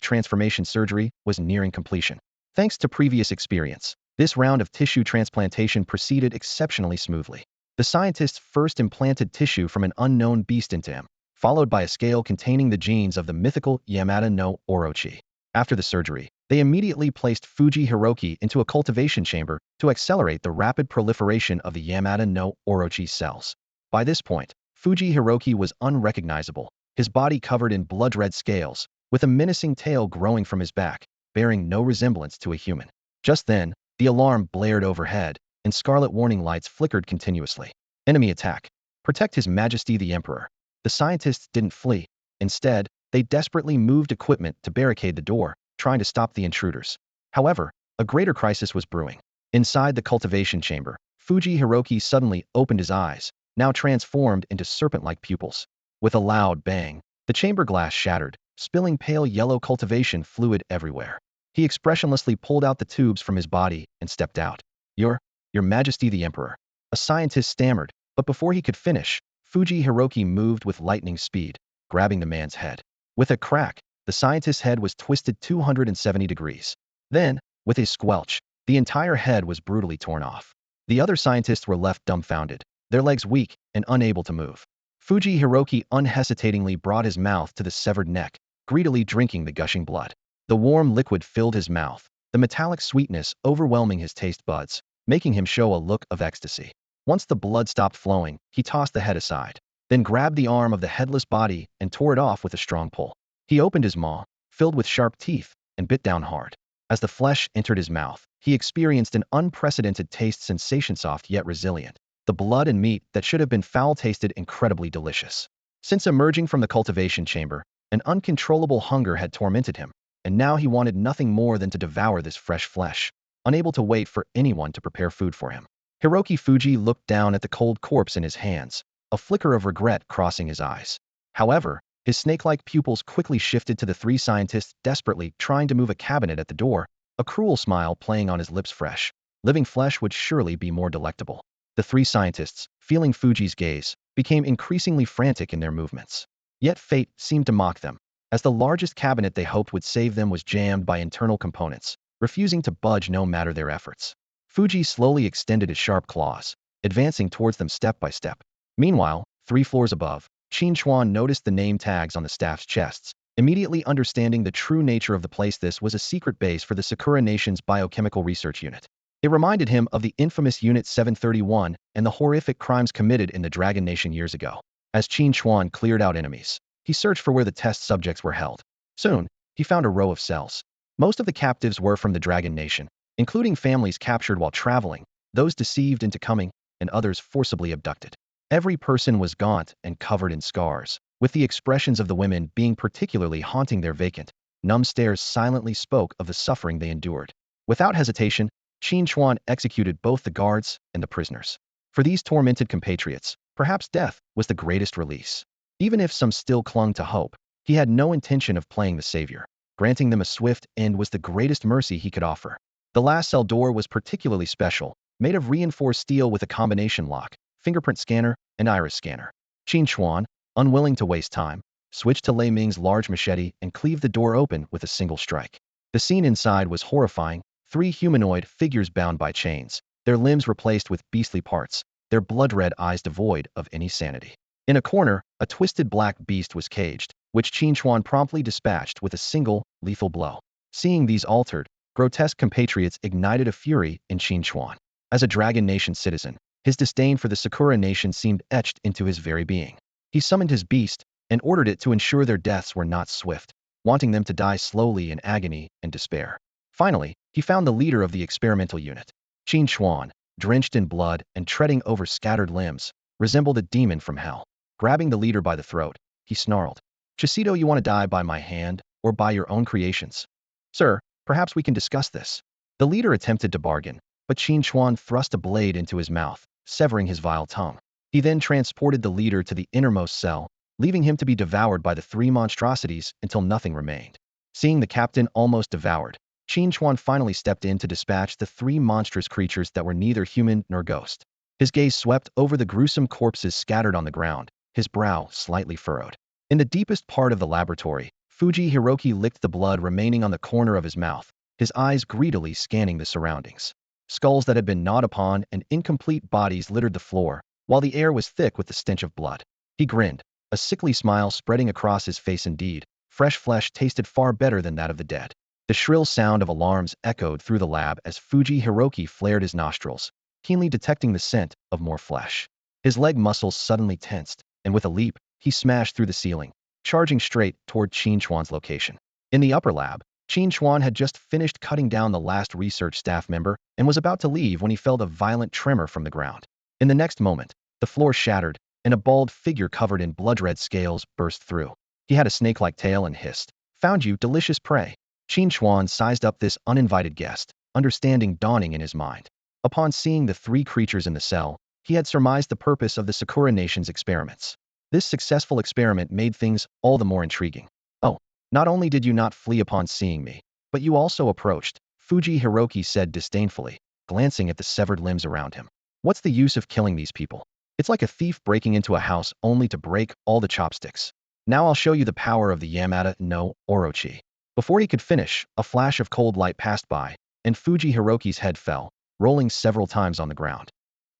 transformation surgery was nearing completion. Thanks to previous experience, this round of tissue transplantation proceeded exceptionally smoothly. The scientists first implanted tissue from an unknown beast into him, followed by a scale containing the genes of the mythical Yamada no Orochi. After the surgery, they immediately placed Fuji Hiroki into a cultivation chamber to accelerate the rapid proliferation of the Yamada no Orochi cells. By this point, Fuji Hiroki was unrecognizable, his body covered in blood-red scales, with a menacing tail growing from his back, bearing no resemblance to a human. Just then, the alarm blared overhead, and scarlet warning lights flickered continuously. Enemy attack. Protect His Majesty the Emperor. The scientists didn't flee. Instead, they desperately moved equipment to barricade the door, trying to stop the intruders. However, a greater crisis was brewing. Inside the cultivation chamber, Fuji Hiroki suddenly opened his eyes, now transformed into serpent-like pupils. With a loud bang, the chamber glass shattered, spilling pale yellow cultivation fluid everywhere. He expressionlessly pulled out the tubes from his body and stepped out. Your Majesty the Emperor. A scientist stammered, but before he could finish, Fuji Hiroki moved with lightning speed, grabbing the man's head. With a crack, the scientist's head was twisted 270 degrees. Then, with a squelch, the entire head was brutally torn off. The other scientists were left dumbfounded, their legs weak and unable to move. Fuji Hiroki unhesitatingly brought his mouth to the severed neck, greedily drinking the gushing blood. The warm liquid filled his mouth, the metallic sweetness overwhelming his taste buds, making him show a look of ecstasy. Once the blood stopped flowing, he tossed the head aside, then grabbed the arm of the headless body and tore it off with a strong pull. He opened his maw, filled with sharp teeth, and bit down hard. As the flesh entered his mouth, he experienced an unprecedented taste sensation, soft yet resilient. The blood and meat that should have been foul tasted incredibly delicious. Since emerging from the cultivation chamber, an uncontrollable hunger had tormented him, and now he wanted nothing more than to devour this fresh flesh, unable to wait for anyone to prepare food for him. Hiroki Fuji looked down at the cold corpse in his hands, a flicker of regret crossing his eyes. However, his snake-like pupils quickly shifted to the 3 scientists desperately trying to move a cabinet at the door, a cruel smile playing on his lips. Fresh, living flesh would surely be more delectable. The three scientists, feeling Fuji's gaze, became increasingly frantic in their movements. Yet fate seemed to mock them, as the largest cabinet they hoped would save them was jammed by internal components, refusing to budge no matter their efforts. Fuji slowly extended his sharp claws, advancing towards them step by step. Meanwhile, 3 floors above, Qin Chuan noticed the name tags on the staff's chests, immediately understanding the true nature of the place. This was a secret base for the Sakura Nation's biochemical research unit. It reminded him of the infamous Unit 731 and the horrific crimes committed in the Dragon Nation years ago. As Qin Chuan cleared out enemies, he searched for where the test subjects were held. Soon, he found a row of cells. Most of the captives were from the Dragon Nation, including families captured while traveling, those deceived into coming, and others forcibly abducted. Every person was gaunt and covered in scars, with the expressions of the women being particularly haunting. Their vacant, numb stares silently spoke of the suffering they endured. Without hesitation, Qin Chuan executed both the guards and the prisoners. For these tormented compatriots, perhaps death was the greatest release. Even if some still clung to hope, he had no intention of playing the savior. Granting them a swift end was the greatest mercy he could offer. The last cell door was particularly special, made of reinforced steel with a combination lock, fingerprint scanner, and iris scanner. Qin Chuan, unwilling to waste time, switched to Lei Ming's large machete and cleaved the door open with a single strike. The scene inside was horrifying. 3 humanoid figures bound by chains, their limbs replaced with beastly parts, their blood-red eyes devoid of any sanity. In a corner, a twisted black beast was caged, which Qin Chuan promptly dispatched with a single, lethal blow. Seeing these altered, grotesque compatriots ignited a fury in Qin Chuan. As a Dragon Nation citizen, his disdain for the Sakura Nation seemed etched into his very being. He summoned his beast and ordered it to ensure their deaths were not swift, wanting them to die slowly in agony and despair. Finally, he found the leader of the experimental unit. Qin Chuan, drenched in blood and treading over scattered limbs, resembled a demon from hell. Grabbing the leader by the throat, he snarled, "Chisido, you want to die by my hand, or by your own creations? Sir, perhaps we can discuss this." The leader attempted to bargain, but Qin Chuan thrust a blade into his mouth, severing his vile tongue. He then transported the leader to the innermost cell, leaving him to be devoured by the 3 monstrosities until nothing remained. Seeing the captain almost devoured, Qin Chuan finally stepped in to dispatch the 3 monstrous creatures that were neither human nor ghost. His gaze swept over the gruesome corpses scattered on the ground, his brow slightly furrowed. In the deepest part of the laboratory, Fuji Hiroki licked the blood remaining on the corner of his mouth, his eyes greedily scanning the surroundings. Skulls that had been gnawed upon and incomplete bodies littered the floor, while the air was thick with the stench of blood. He grinned, a sickly smile spreading across his face. Indeed, fresh flesh tasted far better than that of the dead. The shrill sound of alarms echoed through the lab as Fuji Hiroki flared his nostrils, keenly detecting the scent of more flesh. His leg muscles suddenly tensed, and with a leap, he smashed through the ceiling, charging straight toward Qin Chuan's location. In the upper lab, Qin Chuan had just finished cutting down the last research staff member and was about to leave when he felt a violent tremor from the ground. In the next moment, the floor shattered, and a bald figure covered in blood-red scales burst through. He had a snake-like tail and hissed, "Found you, delicious prey." Qin Chuan sized up this uninvited guest, understanding dawning in his mind. Upon seeing the 3 creatures in the cell, he had surmised the purpose of the Sakura Nation's experiments. This successful experiment made things all the more intriguing. "Oh, not only did you not flee upon seeing me, but you also approached," Fuji Hiroki said disdainfully, glancing at the severed limbs around him. "What's the use of killing these people? It's like a thief breaking into a house only to break all the chopsticks. Now I'll show you the power of the Yamada no Orochi." Before he could finish, a flash of cold light passed by, and Fuji Hiroki's head fell, rolling several times on the ground.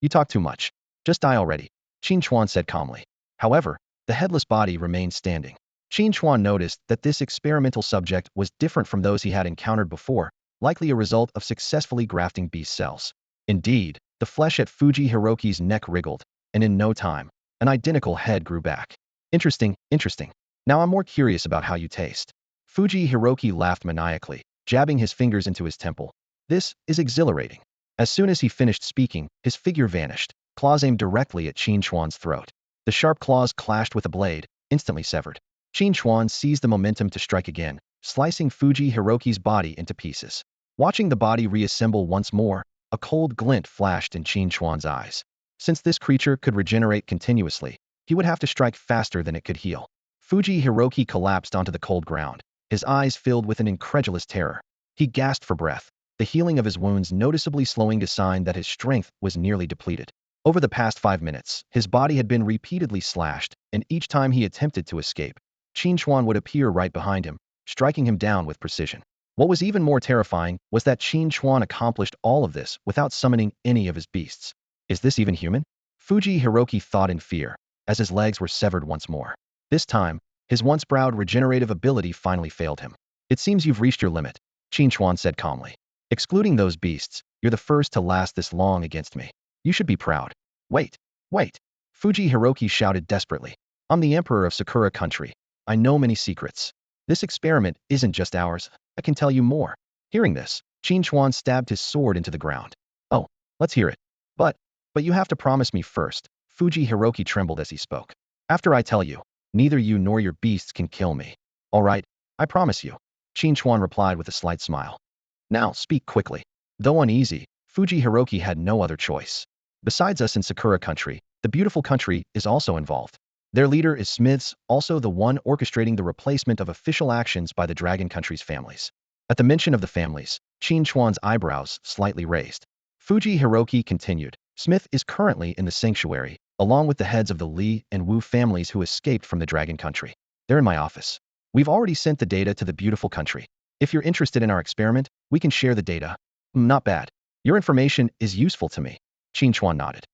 "You talk too much. Just die already," Qin Chuan said calmly. However, the headless body remained standing. Qin Chuan noticed that this experimental subject was different from those he had encountered before, likely a result of successfully grafting beast cells. Indeed, the flesh at Fuji Hiroki's neck wriggled, and in no time, an identical head grew back. Interesting. Now I'm more curious about how you taste." Fuji Hiroki laughed maniacally, jabbing his fingers into his temple. "This is exhilarating." As soon as he finished speaking, his figure vanished, claws aimed directly at Qin Chuan's throat. The sharp claws clashed with a blade, instantly severed. Qin Chuan seized the momentum to strike again, slicing Fuji Hiroki's body into pieces. Watching the body reassemble once more, a cold glint flashed in Qin Chuan's eyes. Since this creature could regenerate continuously, he would have to strike faster than it could heal. Fuji Hiroki collapsed onto the cold ground, his eyes filled with an incredulous terror. He gasped for breath, the healing of his wounds noticeably slowing, a sign that his strength was nearly depleted. Over the past 5 minutes, his body had been repeatedly slashed, and each time he attempted to escape, Qin Chuan would appear right behind him, striking him down with precision. What was even more terrifying was that Qin Chuan accomplished all of this without summoning any of his beasts. Is this even human? Fuji Hiroki thought in fear, as his legs were severed once more. This time, his once-proud regenerative ability finally failed him. It seems you've reached your limit, Qin Chuan said calmly. Excluding those beasts, you're the first to last this long against me. You should be proud. Wait, wait. Fuji Hiroki shouted desperately. I'm the emperor of Sakura country. I know many secrets. This experiment isn't just ours. I can tell you more. Hearing this, Qin Chuan stabbed his sword into the ground. Oh, let's hear it. But you have to promise me first. Fuji Hiroki trembled as he spoke. After I tell you, neither you nor your beasts can kill me. All right, I promise you. Qin Chuan replied with a slight smile. Now, speak quickly. Though uneasy, Fuji Hiroki had no other choice. Besides us in Sakura country, the beautiful country is also involved. Their leader is Smiths, also the one orchestrating the replacement of official actions by the Dragon Country's families. At the mention of the families, Qin Chuan's eyebrows slightly raised. Fuji Hiroki continued. Smith is currently in the sanctuary, along with the heads of the Li and Wu families who escaped from the Dragon Country. They're in my office. We've already sent the data to the beautiful country. If you're interested in our experiment, we can share the data. Not bad. Your information is useful to me. Qin Chuan nodded.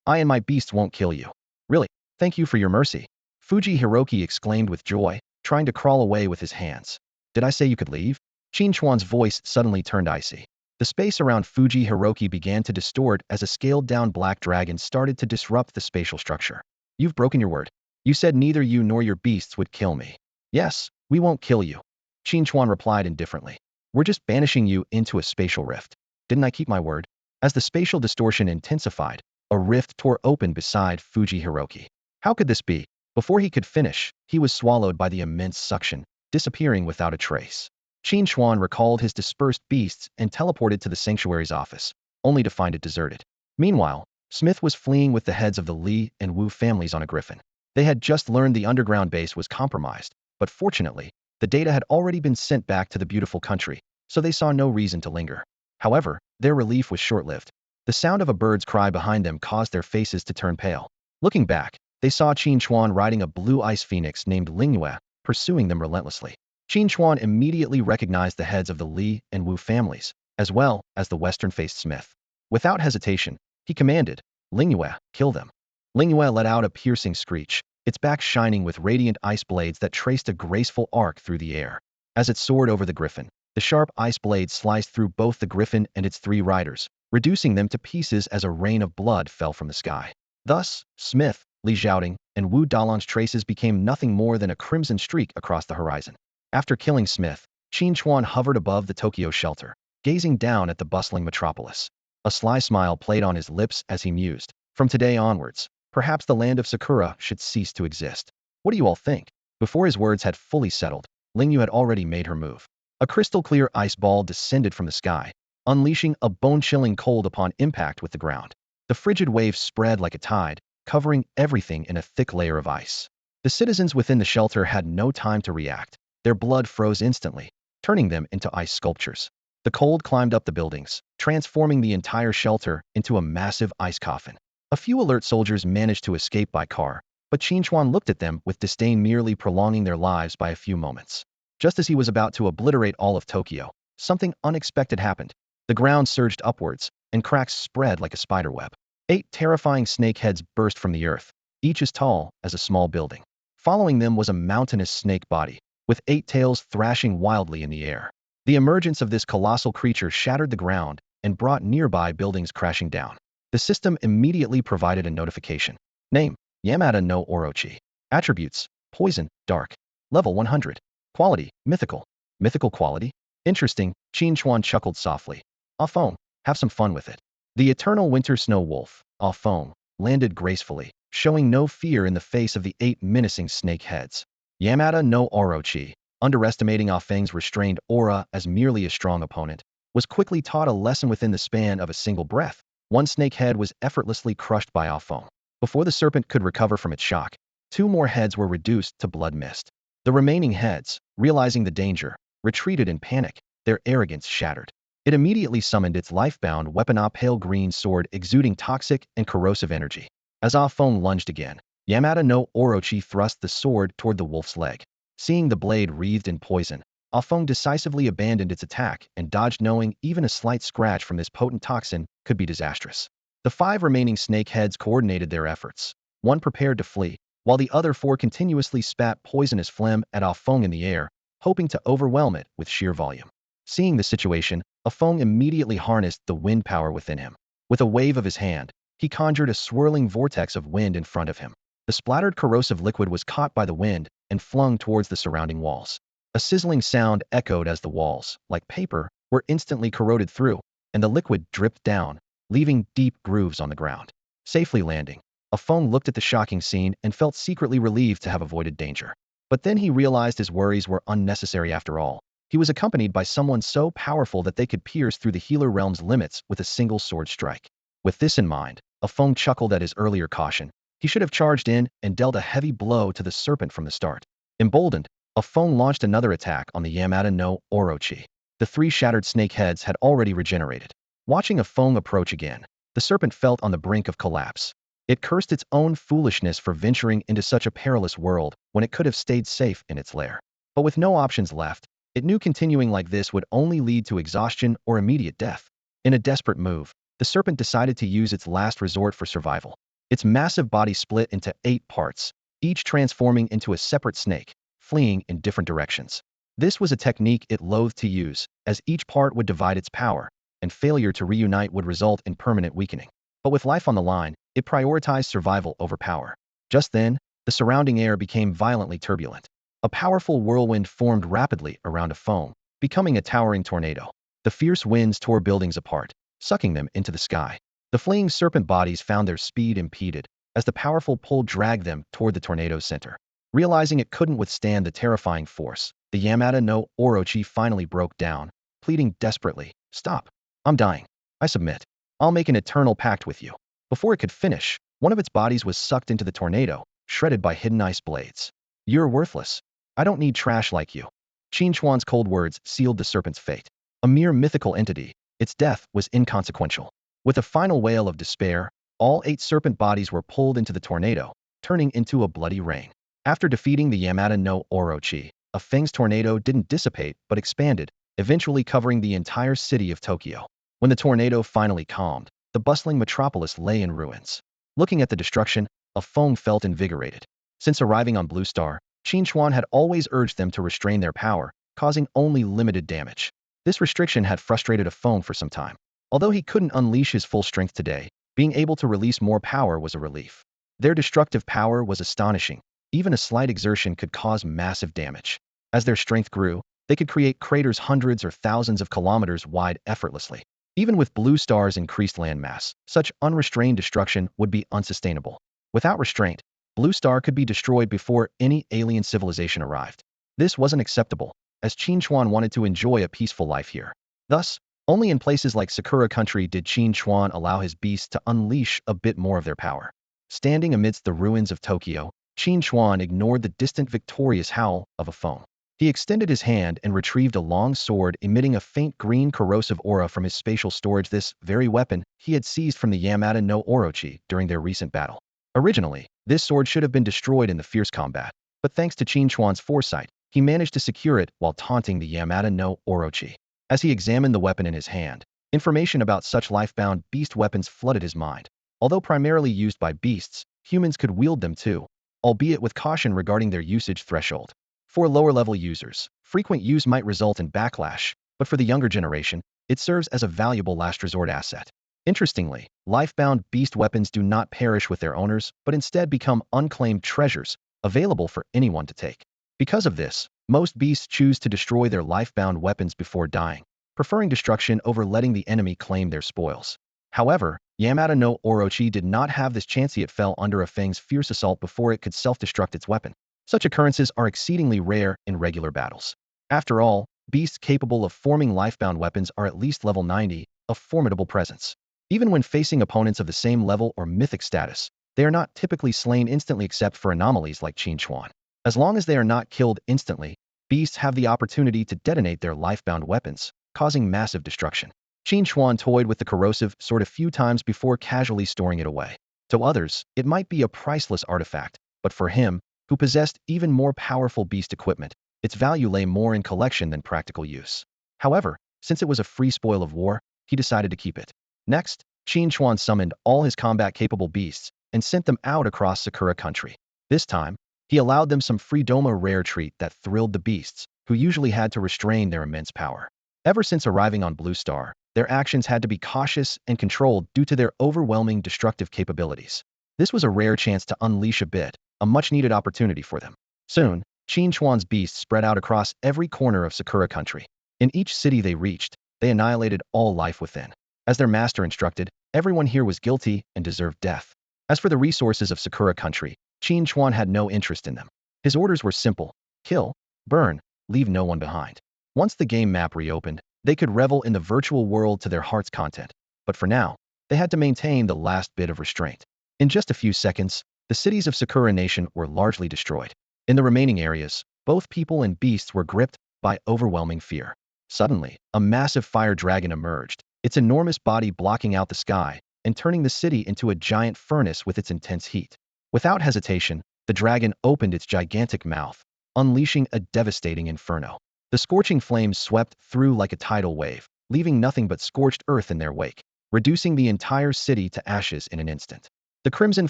I and my beasts won't kill you. Really, thank you for your mercy. Fuji Hiroki exclaimed with joy, trying to crawl away with his hands. Did I say you could leave? Qin Chuan's voice suddenly turned icy. The space around Fuji Hiroki began to distort as a scaled-down black dragon started to disrupt the spatial structure. You've broken your word. You said neither you nor your beasts would kill me. Yes, we won't kill you. Qin Chuan replied indifferently. We're just banishing you into a spatial rift. Didn't I keep my word? As the spatial distortion intensified, a rift tore open beside Fuji Hiroki. How could this be? Before he could finish, he was swallowed by the immense suction, disappearing without a trace. Qin Chuan recalled his dispersed beasts and teleported to the sanctuary's office, only to find it deserted. Meanwhile, Smith was fleeing with the heads of the Li and Wu families on a griffin. They had just learned the underground base was compromised, but fortunately, the data had already been sent back to the beautiful country, so they saw no reason to linger. However, their relief was short-lived. The sound of a bird's cry behind them caused their faces to turn pale. Looking back, they saw Qin Chuan riding a blue ice phoenix named Lin Xiaoyu, pursuing them relentlessly. Qin Chuan immediately recognized the heads of the Li and Wu families, as well as the western-faced Smith. Without hesitation, he commanded, Lin Xiaoyu, kill them. Lin Xiaoyu let out a piercing screech, its back shining with radiant ice blades that traced a graceful arc through the air. As it soared over the griffin, the sharp ice blades sliced through both the griffin and its 3 riders, reducing them to pieces as a rain of blood fell from the sky. Thus, Smith, Li Xiaoting, and Wu Dalan's traces became nothing more than a crimson streak across the horizon. After killing Smith, Qin Chuan hovered above the Tokyo shelter, gazing down at the bustling metropolis. A sly smile played on his lips as he mused. From today onwards, perhaps the land of Sakura should cease to exist. What do you all think? Before his words had fully settled, Lin Yu had already made her move. A crystal-clear ice ball descended from the sky, unleashing a bone-chilling cold upon impact with the ground. The frigid waves spread like a tide, covering everything in a thick layer of ice. The citizens within the shelter had no time to react. Their blood froze instantly, turning them into ice sculptures. The cold climbed up the buildings, transforming the entire shelter into a massive ice coffin. A few alert soldiers managed to escape by car, but Qin Chuan looked at them with disdain, merely prolonging their lives by a few moments. Just as he was about to obliterate all of Tokyo, something unexpected happened. The ground surged upwards, and cracks spread like a spiderweb. 8 terrifying snake heads burst from the earth, each as tall as a small building. Following them was a mountainous snake body, with 8 tails thrashing wildly in the air. The emergence of this colossal creature shattered the ground and brought nearby buildings crashing down. The system immediately provided a notification. Name, Yamada no Orochi. Attributes, Poison, Dark. Level 100. Quality, Mythical. Mythical quality? Interesting, Qin Chuan chuckled softly. Phone, have some fun with it. The eternal winter snow wolf, phone, landed gracefully, showing no fear in the face of the 8 menacing snake heads. Yamada no Orochi, underestimating Feng's restrained aura as merely a strong opponent, was quickly taught a lesson within the span of a single breath. 1 snake head was effortlessly crushed by Feng. Before the serpent could recover from its shock, 2 more heads were reduced to blood mist. The remaining heads, realizing the danger, retreated in panic, their arrogance shattered. It immediately summoned its lifebound weapon, a pale green sword exuding toxic and corrosive energy. As Ah Feng lunged again, Yamada no Orochi thrust the sword toward the wolf's leg. Seeing the blade wreathed in poison, Ah Feng decisively abandoned its attack and dodged, knowing even a slight scratch from this potent toxin could be disastrous. The 5 remaining snake heads coordinated their efforts. One prepared to flee, while the other 4 continuously spat poisonous phlegm at Ah Feng in the air, hoping to overwhelm it with sheer volume. Seeing the situation, Ah Feng immediately harnessed the wind power within him. With a wave of his hand, he conjured a swirling vortex of wind in front of him. The splattered corrosive liquid was caught by the wind and flung towards the surrounding walls. A sizzling sound echoed as the walls, like paper, were instantly corroded through, and the liquid dripped down, leaving deep grooves on the ground. Safely landing, Ah Feng looked at the shocking scene and felt secretly relieved to have avoided danger. But then he realized his worries were unnecessary after all. He was accompanied by someone so powerful that they could pierce through the healer realm's limits with a single sword strike. With this in mind, Ah Feng chuckled at his earlier caution. He should have charged in and dealt a heavy blow to the serpent from the start. Emboldened, Ah Feng launched another attack on the Yamada no Orochi. The 3 shattered snake heads had already regenerated. Watching Ah Feng approach again, the serpent felt on the brink of collapse. It cursed its own foolishness for venturing into such a perilous world when it could have stayed safe in its lair. But with no options left, it knew continuing like this would only lead to exhaustion or immediate death. In a desperate move, the serpent decided to use its last resort for survival. Its massive body split into 8 parts, each transforming into a separate snake, fleeing in different directions. This was a technique it loathed to use, as each part would divide its power, and failure to reunite would result in permanent weakening. But with life on the line, it prioritized survival over power. Just then, the surrounding air became violently turbulent. A powerful whirlwind formed rapidly around a foam, becoming a towering tornado. The fierce winds tore buildings apart, sucking them into the sky. The fleeing serpent bodies found their speed impeded, as the powerful pull dragged them toward the tornado's center. Realizing it couldn't withstand the terrifying force, the Yamada no Orochi finally broke down, pleading desperately, "Stop. I'm dying. I submit. I'll make an eternal pact with you." Before it could finish, one of its bodies was sucked into the tornado, shredded by hidden ice blades. "You're worthless. I don't need trash like you." Qin Chuan's cold words sealed the serpent's fate. A mere mythical entity, its death was inconsequential. With a final wail of despair, all 8 serpent bodies were pulled into the tornado, turning into a bloody rain. After defeating the Yamada no Orochi, Ah Feng's tornado didn't dissipate but expanded, eventually covering the entire city of Tokyo. When the tornado finally calmed, the bustling metropolis lay in ruins. Looking at the destruction, Ah Feng felt invigorated. Since arriving on Blue Star, Qin Chuan had always urged them to restrain their power, causing only limited damage. This restriction had frustrated Ah Feng for some time. Although he couldn't unleash his full strength today, being able to release more power was a relief. Their destructive power was astonishing. Even a slight exertion could cause massive damage. As their strength grew, they could create craters hundreds or thousands of kilometers wide effortlessly. Even with Blue Star's increased landmass, such unrestrained destruction would be unsustainable. Without restraint, Blue Star could be destroyed before any alien civilization arrived. This wasn't acceptable, as Qin Chuan wanted to enjoy a peaceful life here. Thus, only in places like Sakura country did Qin Chuan allow his beasts to unleash a bit more of their power. Standing amidst the ruins of Tokyo, Qin Chuan ignored the distant victorious howl of a foam. He extended his hand and retrieved a long sword emitting a faint green corrosive aura from his spatial storage, this very weapon he had seized from the Yamada no Orochi during their recent battle. Originally, this sword should have been destroyed in the fierce combat, but thanks to Qin Chuan's foresight, he managed to secure it while taunting the Yamada no Orochi. As he examined the weapon in his hand, information about such lifebound beast weapons flooded his mind. Although primarily used by beasts, humans could wield them too, albeit with caution regarding their usage threshold. For lower-level users, frequent use might result in backlash, but for the younger generation, it serves as a valuable last-resort asset. Interestingly, lifebound beast weapons do not perish with their owners, but instead become unclaimed treasures, available for anyone to take. Because of this, most beasts choose to destroy their lifebound weapons before dying, preferring destruction over letting the enemy claim their spoils. However, Yamada no Orochi did not have this chance. It fell under a Feng's fierce assault before it could self-destruct its weapon. Such occurrences are exceedingly rare in regular battles. After all, beasts capable of forming lifebound weapons are at least level 90, a formidable presence. Even when facing opponents of the same level or mythic status, they are not typically slain instantly except for anomalies like Qin Chuan. As long as they are not killed instantly, beasts have the opportunity to detonate their lifebound weapons, causing massive destruction. Qin Chuan toyed with the corrosive sword a few times before casually storing it away. To others, it might be a priceless artifact, but for him, who possessed even more powerful beast equipment, its value lay more in collection than practical use. However, since it was a free spoil of war, he decided to keep it. Next, Qin Chuan summoned all his combat-capable beasts and sent them out across Sakura country. This time, he allowed them some free Doma rare treat that thrilled the beasts, who usually had to restrain their immense power. Ever since arriving on Blue Star, their actions had to be cautious and controlled due to their overwhelming destructive capabilities. This was a rare chance to unleash a bit, a much-needed opportunity for them. Soon, Qin Chuan's beasts spread out across every corner of Sakura country. In each city they reached, they annihilated all life within. As their master instructed, everyone here was guilty and deserved death. As for the resources of Sakura country, Qin Chuan had no interest in them. His orders were simple: kill, burn, leave no one behind. Once the game map reopened, they could revel in the virtual world to their heart's content. But for now, they had to maintain the last bit of restraint. In just a few seconds, the cities of Sakura Nation were largely destroyed. In the remaining areas, both people and beasts were gripped by overwhelming fear. Suddenly, a massive fire dragon emerged, its enormous body blocking out the sky and turning the city into a giant furnace with its intense heat. Without hesitation, the dragon opened its gigantic mouth, unleashing a devastating inferno. The scorching flames swept through like a tidal wave, leaving nothing but scorched earth in their wake, reducing the entire city to ashes in an instant. The Crimson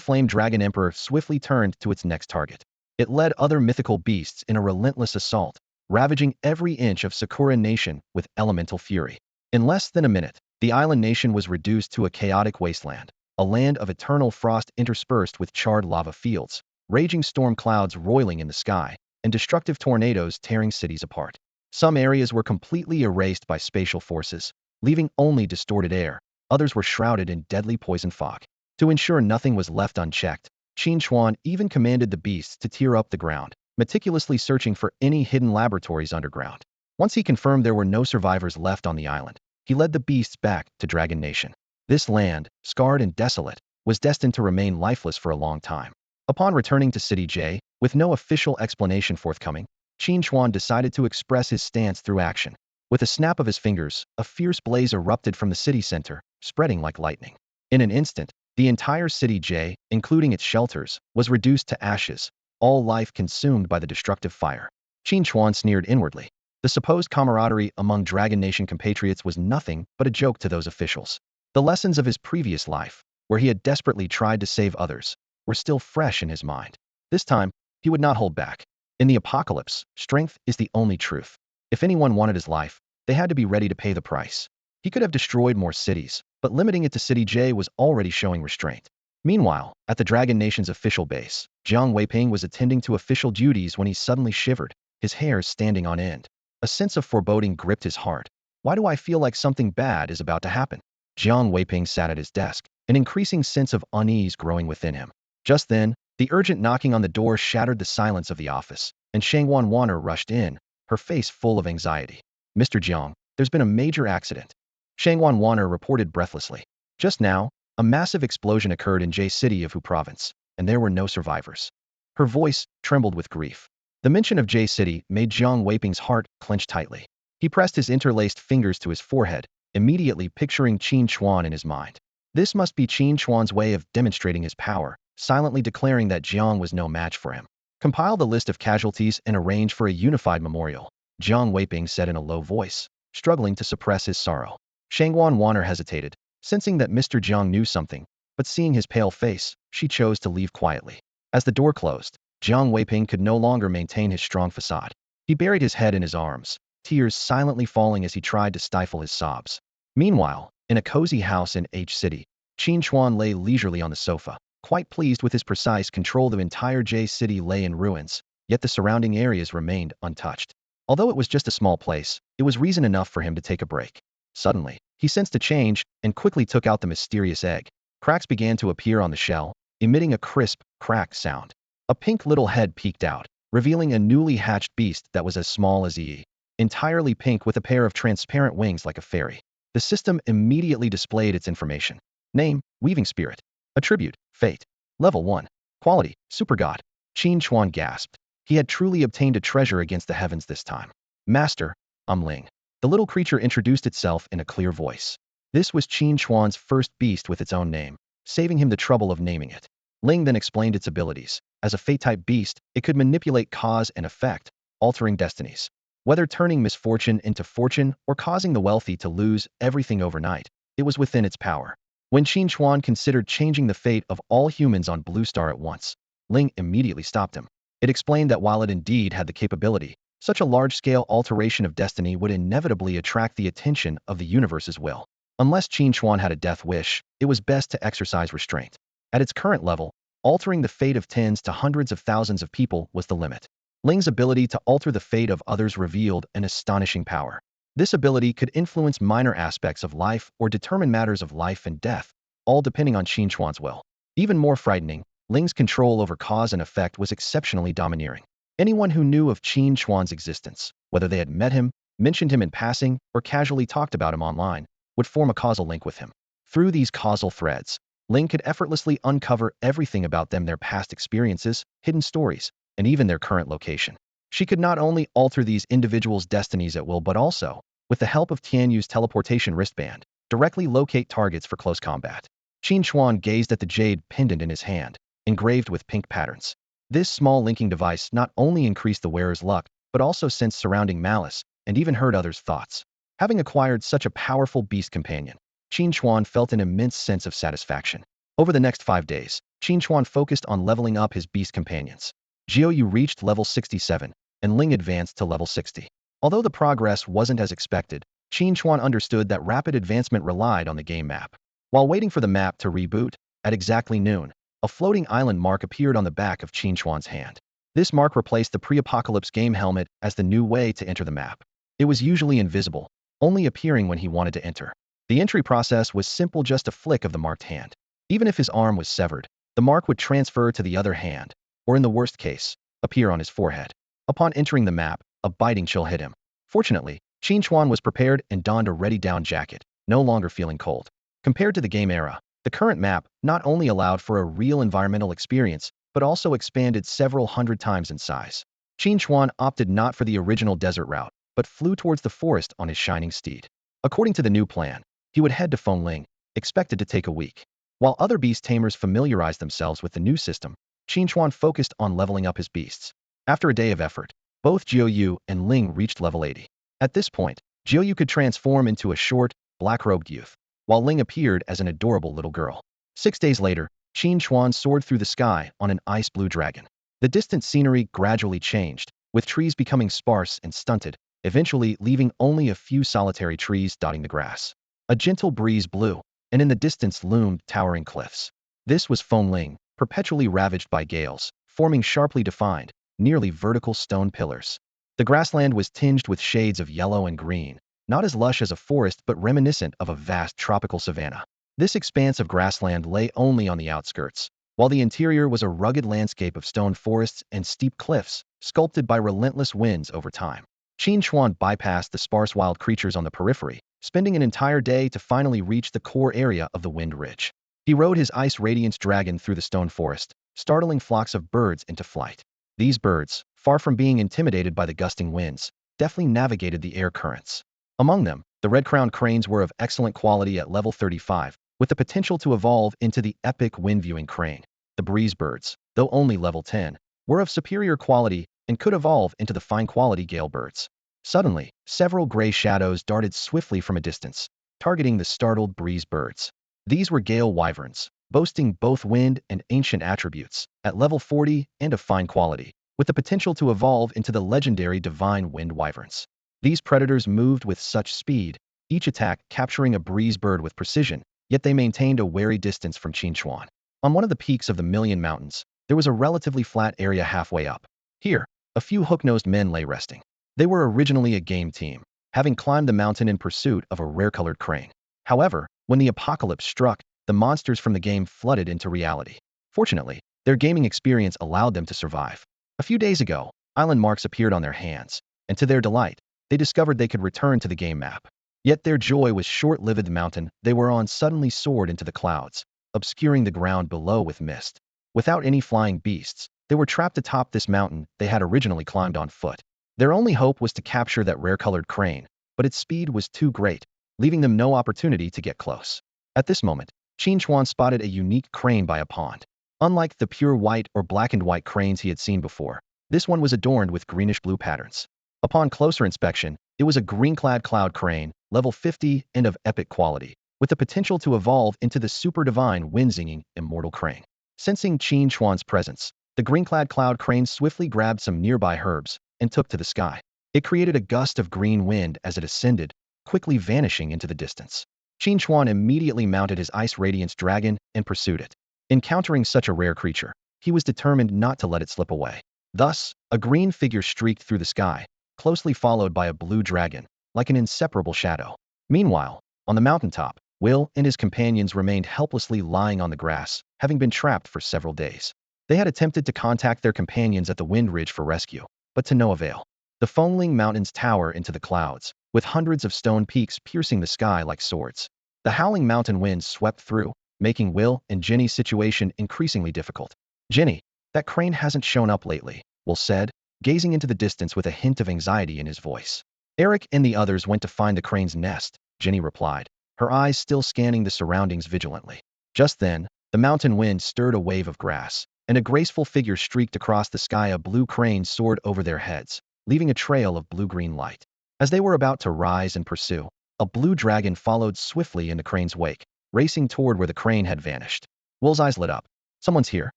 Flame Dragon Emperor swiftly turned to its next target. It led other mythical beasts in a relentless assault, ravaging every inch of Sakura Nation with elemental fury. In less than a minute, the island nation was reduced to a chaotic wasteland, a land of eternal frost interspersed with charred lava fields, raging storm clouds roiling in the sky, and destructive tornadoes tearing cities apart. Some areas were completely erased by spatial forces, leaving only distorted air. Others were shrouded in deadly poison fog. To ensure nothing was left unchecked, Qin Chuan even commanded the beasts to tear up the ground, meticulously searching for any hidden laboratories underground. Once he confirmed there were no survivors left on the island, he led the beasts back to Dragon Nation. This land, scarred and desolate, was destined to remain lifeless for a long time. Upon returning to City J, with no official explanation forthcoming, Qin Chuan decided to express his stance through action. With a snap of his fingers, a fierce blaze erupted from the city center, spreading like lightning. In an instant, the entire City J, including its shelters, was reduced to ashes, all life consumed by the destructive fire. Qin Chuan sneered inwardly. The supposed camaraderie among Dragon Nation compatriots was nothing but a joke to those officials. The lessons of his previous life, where he had desperately tried to save others, were still fresh in his mind. This time, he would not hold back. In the apocalypse, strength is the only truth. If anyone wanted his life, they had to be ready to pay the price. He could have destroyed more cities, but limiting it to City J was already showing restraint. Meanwhile, at the Dragon Nation's official base, Jiang Weiping was attending to official duties when he suddenly shivered, his hair standing on end. A sense of foreboding gripped his heart. Why do I feel like something bad is about to happen? Jiang Weiping sat at his desk, an increasing sense of unease growing within him. Just then, the urgent knocking on the door shattered the silence of the office, and Shangwan Wanner rushed in, her face full of anxiety. Mr. Jiang, there's been a major accident. Shangwan Wanner reported breathlessly. Just now, a massive explosion occurred in J City of Hu Province, and there were no survivors. Her voice trembled with grief. The mention of J City made Jiang Weiping's heart clench tightly. He pressed his interlaced fingers to his forehead, immediately picturing Qin Chuan in his mind. This must be Qin Chuan's way of demonstrating his power, silently declaring that Jiang was no match for him. Compile the list of casualties and arrange for a unified memorial, Jiang Weiping said in a low voice, struggling to suppress his sorrow. Shangwan Wanner hesitated, sensing that Mr. Jiang knew something, but seeing his pale face, she chose to leave quietly. As the door closed, Jiang Weiping could no longer maintain his strong facade. He buried his head in his arms, tears silently falling as he tried to stifle his sobs. Meanwhile, in a cozy house in H City, Qin Chuan lay leisurely on the sofa, quite pleased with his precise control. The entire J City lay in ruins, yet the surrounding areas remained untouched. Although it was just a small place, it was reason enough for him to take a break. Suddenly, he sensed a change and quickly took out the mysterious egg. Cracks began to appear on the shell, emitting a crisp, crack sound. A pink little head peeked out, revealing a newly hatched beast that was as small as E. Entirely pink with a pair of transparent wings like a fairy. The system immediately displayed its information. Name, Weaving Spirit. Attribute, Fate. Level 1. Quality, Super God. Qin Chuan gasped. He had truly obtained a treasure against the heavens this time. Master, Ling. The little creature introduced itself in a clear voice. This was Qin Chuan's first beast with its own name, saving him the trouble of naming it. Ling then explained its abilities. As a Fate-type beast, it could manipulate cause and effect, altering destinies. Whether turning misfortune into fortune or causing the wealthy to lose everything overnight, it was within its power. When Qin Chuan considered changing the fate of all humans on Blue Star at once, Ling immediately stopped him. It explained that while it indeed had the capability, such a large-scale alteration of destiny would inevitably attract the attention of the universe's will. Unless Qin Chuan had a death wish, it was best to exercise restraint. At its current level, altering the fate of tens to hundreds of thousands of people was the limit. Ling's ability to alter the fate of others revealed an astonishing power. This ability could influence minor aspects of life or determine matters of life and death, all depending on Qin Chuan's will. Even more frightening, Ling's control over cause and effect was exceptionally domineering. Anyone who knew of Qin Chuan's existence, whether they had met him, mentioned him in passing, or casually talked about him online, would form a causal link with him. Through these causal threads, Ling could effortlessly uncover everything about them, their past experiences, hidden stories, and even their current location. She could not only alter these individuals' destinies at will but also, with the help of Tianyu's teleportation wristband, directly locate targets for close combat. Qin Chuan gazed at the jade pendant in his hand, engraved with pink patterns. This small linking device not only increased the wearer's luck, but also sensed surrounding malice, and even heard others' thoughts. Having acquired such a powerful beast companion, Qin Chuan felt an immense sense of satisfaction. Over the next 5 days, Qin Chuan focused on leveling up his beast companions. Xiaoyu reached level 67, and Ling advanced to level 60. Although the progress wasn't as expected, Qin Chuan understood that rapid advancement relied on the game map. While waiting for the map to reboot, at exactly noon, a floating island mark appeared on the back of Qin Chuan's hand. This mark replaced the pre-apocalypse game helmet as the new way to enter the map. It was usually invisible, only appearing when he wanted to enter. The entry process was simple, just a flick of the marked hand. Even if his arm was severed, the mark would transfer to the other hand, or in the worst case, appear on his forehead. Upon entering the map, a biting chill hit him. Fortunately, Qin Chuan was prepared and donned a ready-down jacket, no longer feeling cold. Compared to the game era, the current map not only allowed for a real environmental experience, but also expanded several hundred times in size. Qin Chuan opted not for the original desert route, but flew towards the forest on his shining steed. According to the new plan, he would head to Fengling, expected to take a week. While other beast tamers familiarized themselves with the new system, Qin Chuan focused on leveling up his beasts. After a day of effort, both Xiaoyu and Ling reached level 80. At this point, Xiaoyu could transform into a short, black-robed youth, while Ling appeared as an adorable little girl. 6 days later, Qin Chuan soared through the sky on an ice-blue dragon. The distant scenery gradually changed, with trees becoming sparse and stunted, eventually leaving only a few solitary trees dotting the grass. A gentle breeze blew, and in the distance loomed towering cliffs. This was Fengling, perpetually ravaged by gales, forming sharply defined, nearly vertical stone pillars. The grassland was tinged with shades of yellow and green, not as lush as a forest but reminiscent of a vast tropical savanna. This expanse of grassland lay only on the outskirts, while the interior was a rugged landscape of stone forests and steep cliffs, sculpted by relentless winds over time. Qin Chuan bypassed the sparse wild creatures on the periphery, spending an entire day to finally reach the core area of the Wind Ridge. He rode his Ice Radiance dragon through the stone forest, startling flocks of birds into flight. These birds, far from being intimidated by the gusting winds, deftly navigated the air currents. Among them, the red-crowned cranes were of excellent quality at level 35, with the potential to evolve into the epic wind-viewing crane. The breeze birds, though only level 10, were of superior quality and could evolve into the fine-quality gale birds. Suddenly, several gray shadows darted swiftly from a distance, targeting the startled breeze birds. These were gale wyverns, boasting both wind and ancient attributes, at level 40 and of fine quality, with the potential to evolve into the legendary divine wind wyverns. These predators moved with such speed, each attack capturing a breeze bird with precision, yet they maintained a wary distance from Qin Chuan. On one of the peaks of the Million Mountains, there was a relatively flat area halfway up. Here, a few hook-nosed men lay resting. They were originally a game team, having climbed the mountain in pursuit of a rare-colored crane. However, when the apocalypse struck, the monsters from the game flooded into reality. Fortunately, their gaming experience allowed them to survive. A few days ago, island marks appeared on their hands, and to their delight, they discovered they could return to the game map. Yet their joy was short-lived. The mountain they were on suddenly soared into the clouds, obscuring the ground below with mist. Without any flying beasts, they were trapped atop this mountain they had originally climbed on foot. Their only hope was to capture that rare-colored crane, but its speed was too great, leaving them no opportunity to get close. At this moment, Qin Chuan spotted a unique crane by a pond. Unlike the pure white or black and white cranes he had seen before, this one was adorned with greenish-blue patterns. Upon closer inspection, it was a green-clad cloud crane, level 50 and of epic quality, with the potential to evolve into the super divine wind-singing immortal crane. Sensing Qin Chuan's presence, the green-clad cloud crane swiftly grabbed some nearby herbs and took to the sky. It created a gust of green wind as it ascended, quickly vanishing into the distance. Qin Chuan immediately mounted his Ice Radiance dragon and pursued it. Encountering such a rare creature, he was determined not to let it slip away. Thus, a green figure streaked through the sky, closely followed by a blue dragon, like an inseparable shadow. Meanwhile, on the mountaintop, Will and his companions remained helplessly lying on the grass, having been trapped for several days. They had attempted to contact their companions at the Wind Ridge for rescue, but to no avail. The Fengling Mountains tower into the clouds, with hundreds of stone peaks piercing the sky like swords. The howling mountain winds swept through, making Will and Jenny's situation increasingly difficult. "Jenny, that crane hasn't shown up lately," Will said, gazing into the distance with a hint of anxiety in his voice. "Eric and the others went to find the crane's nest," Jenny replied, her eyes still scanning the surroundings vigilantly. Just then, the mountain wind stirred a wave of grass, and a graceful figure streaked across the sky. A blue crane soared over their heads, leaving a trail of blue-green light. As they were about to rise and pursue, a blue dragon followed swiftly in the crane's wake, racing toward where the crane had vanished. Will's eyes lit up. "Someone's here.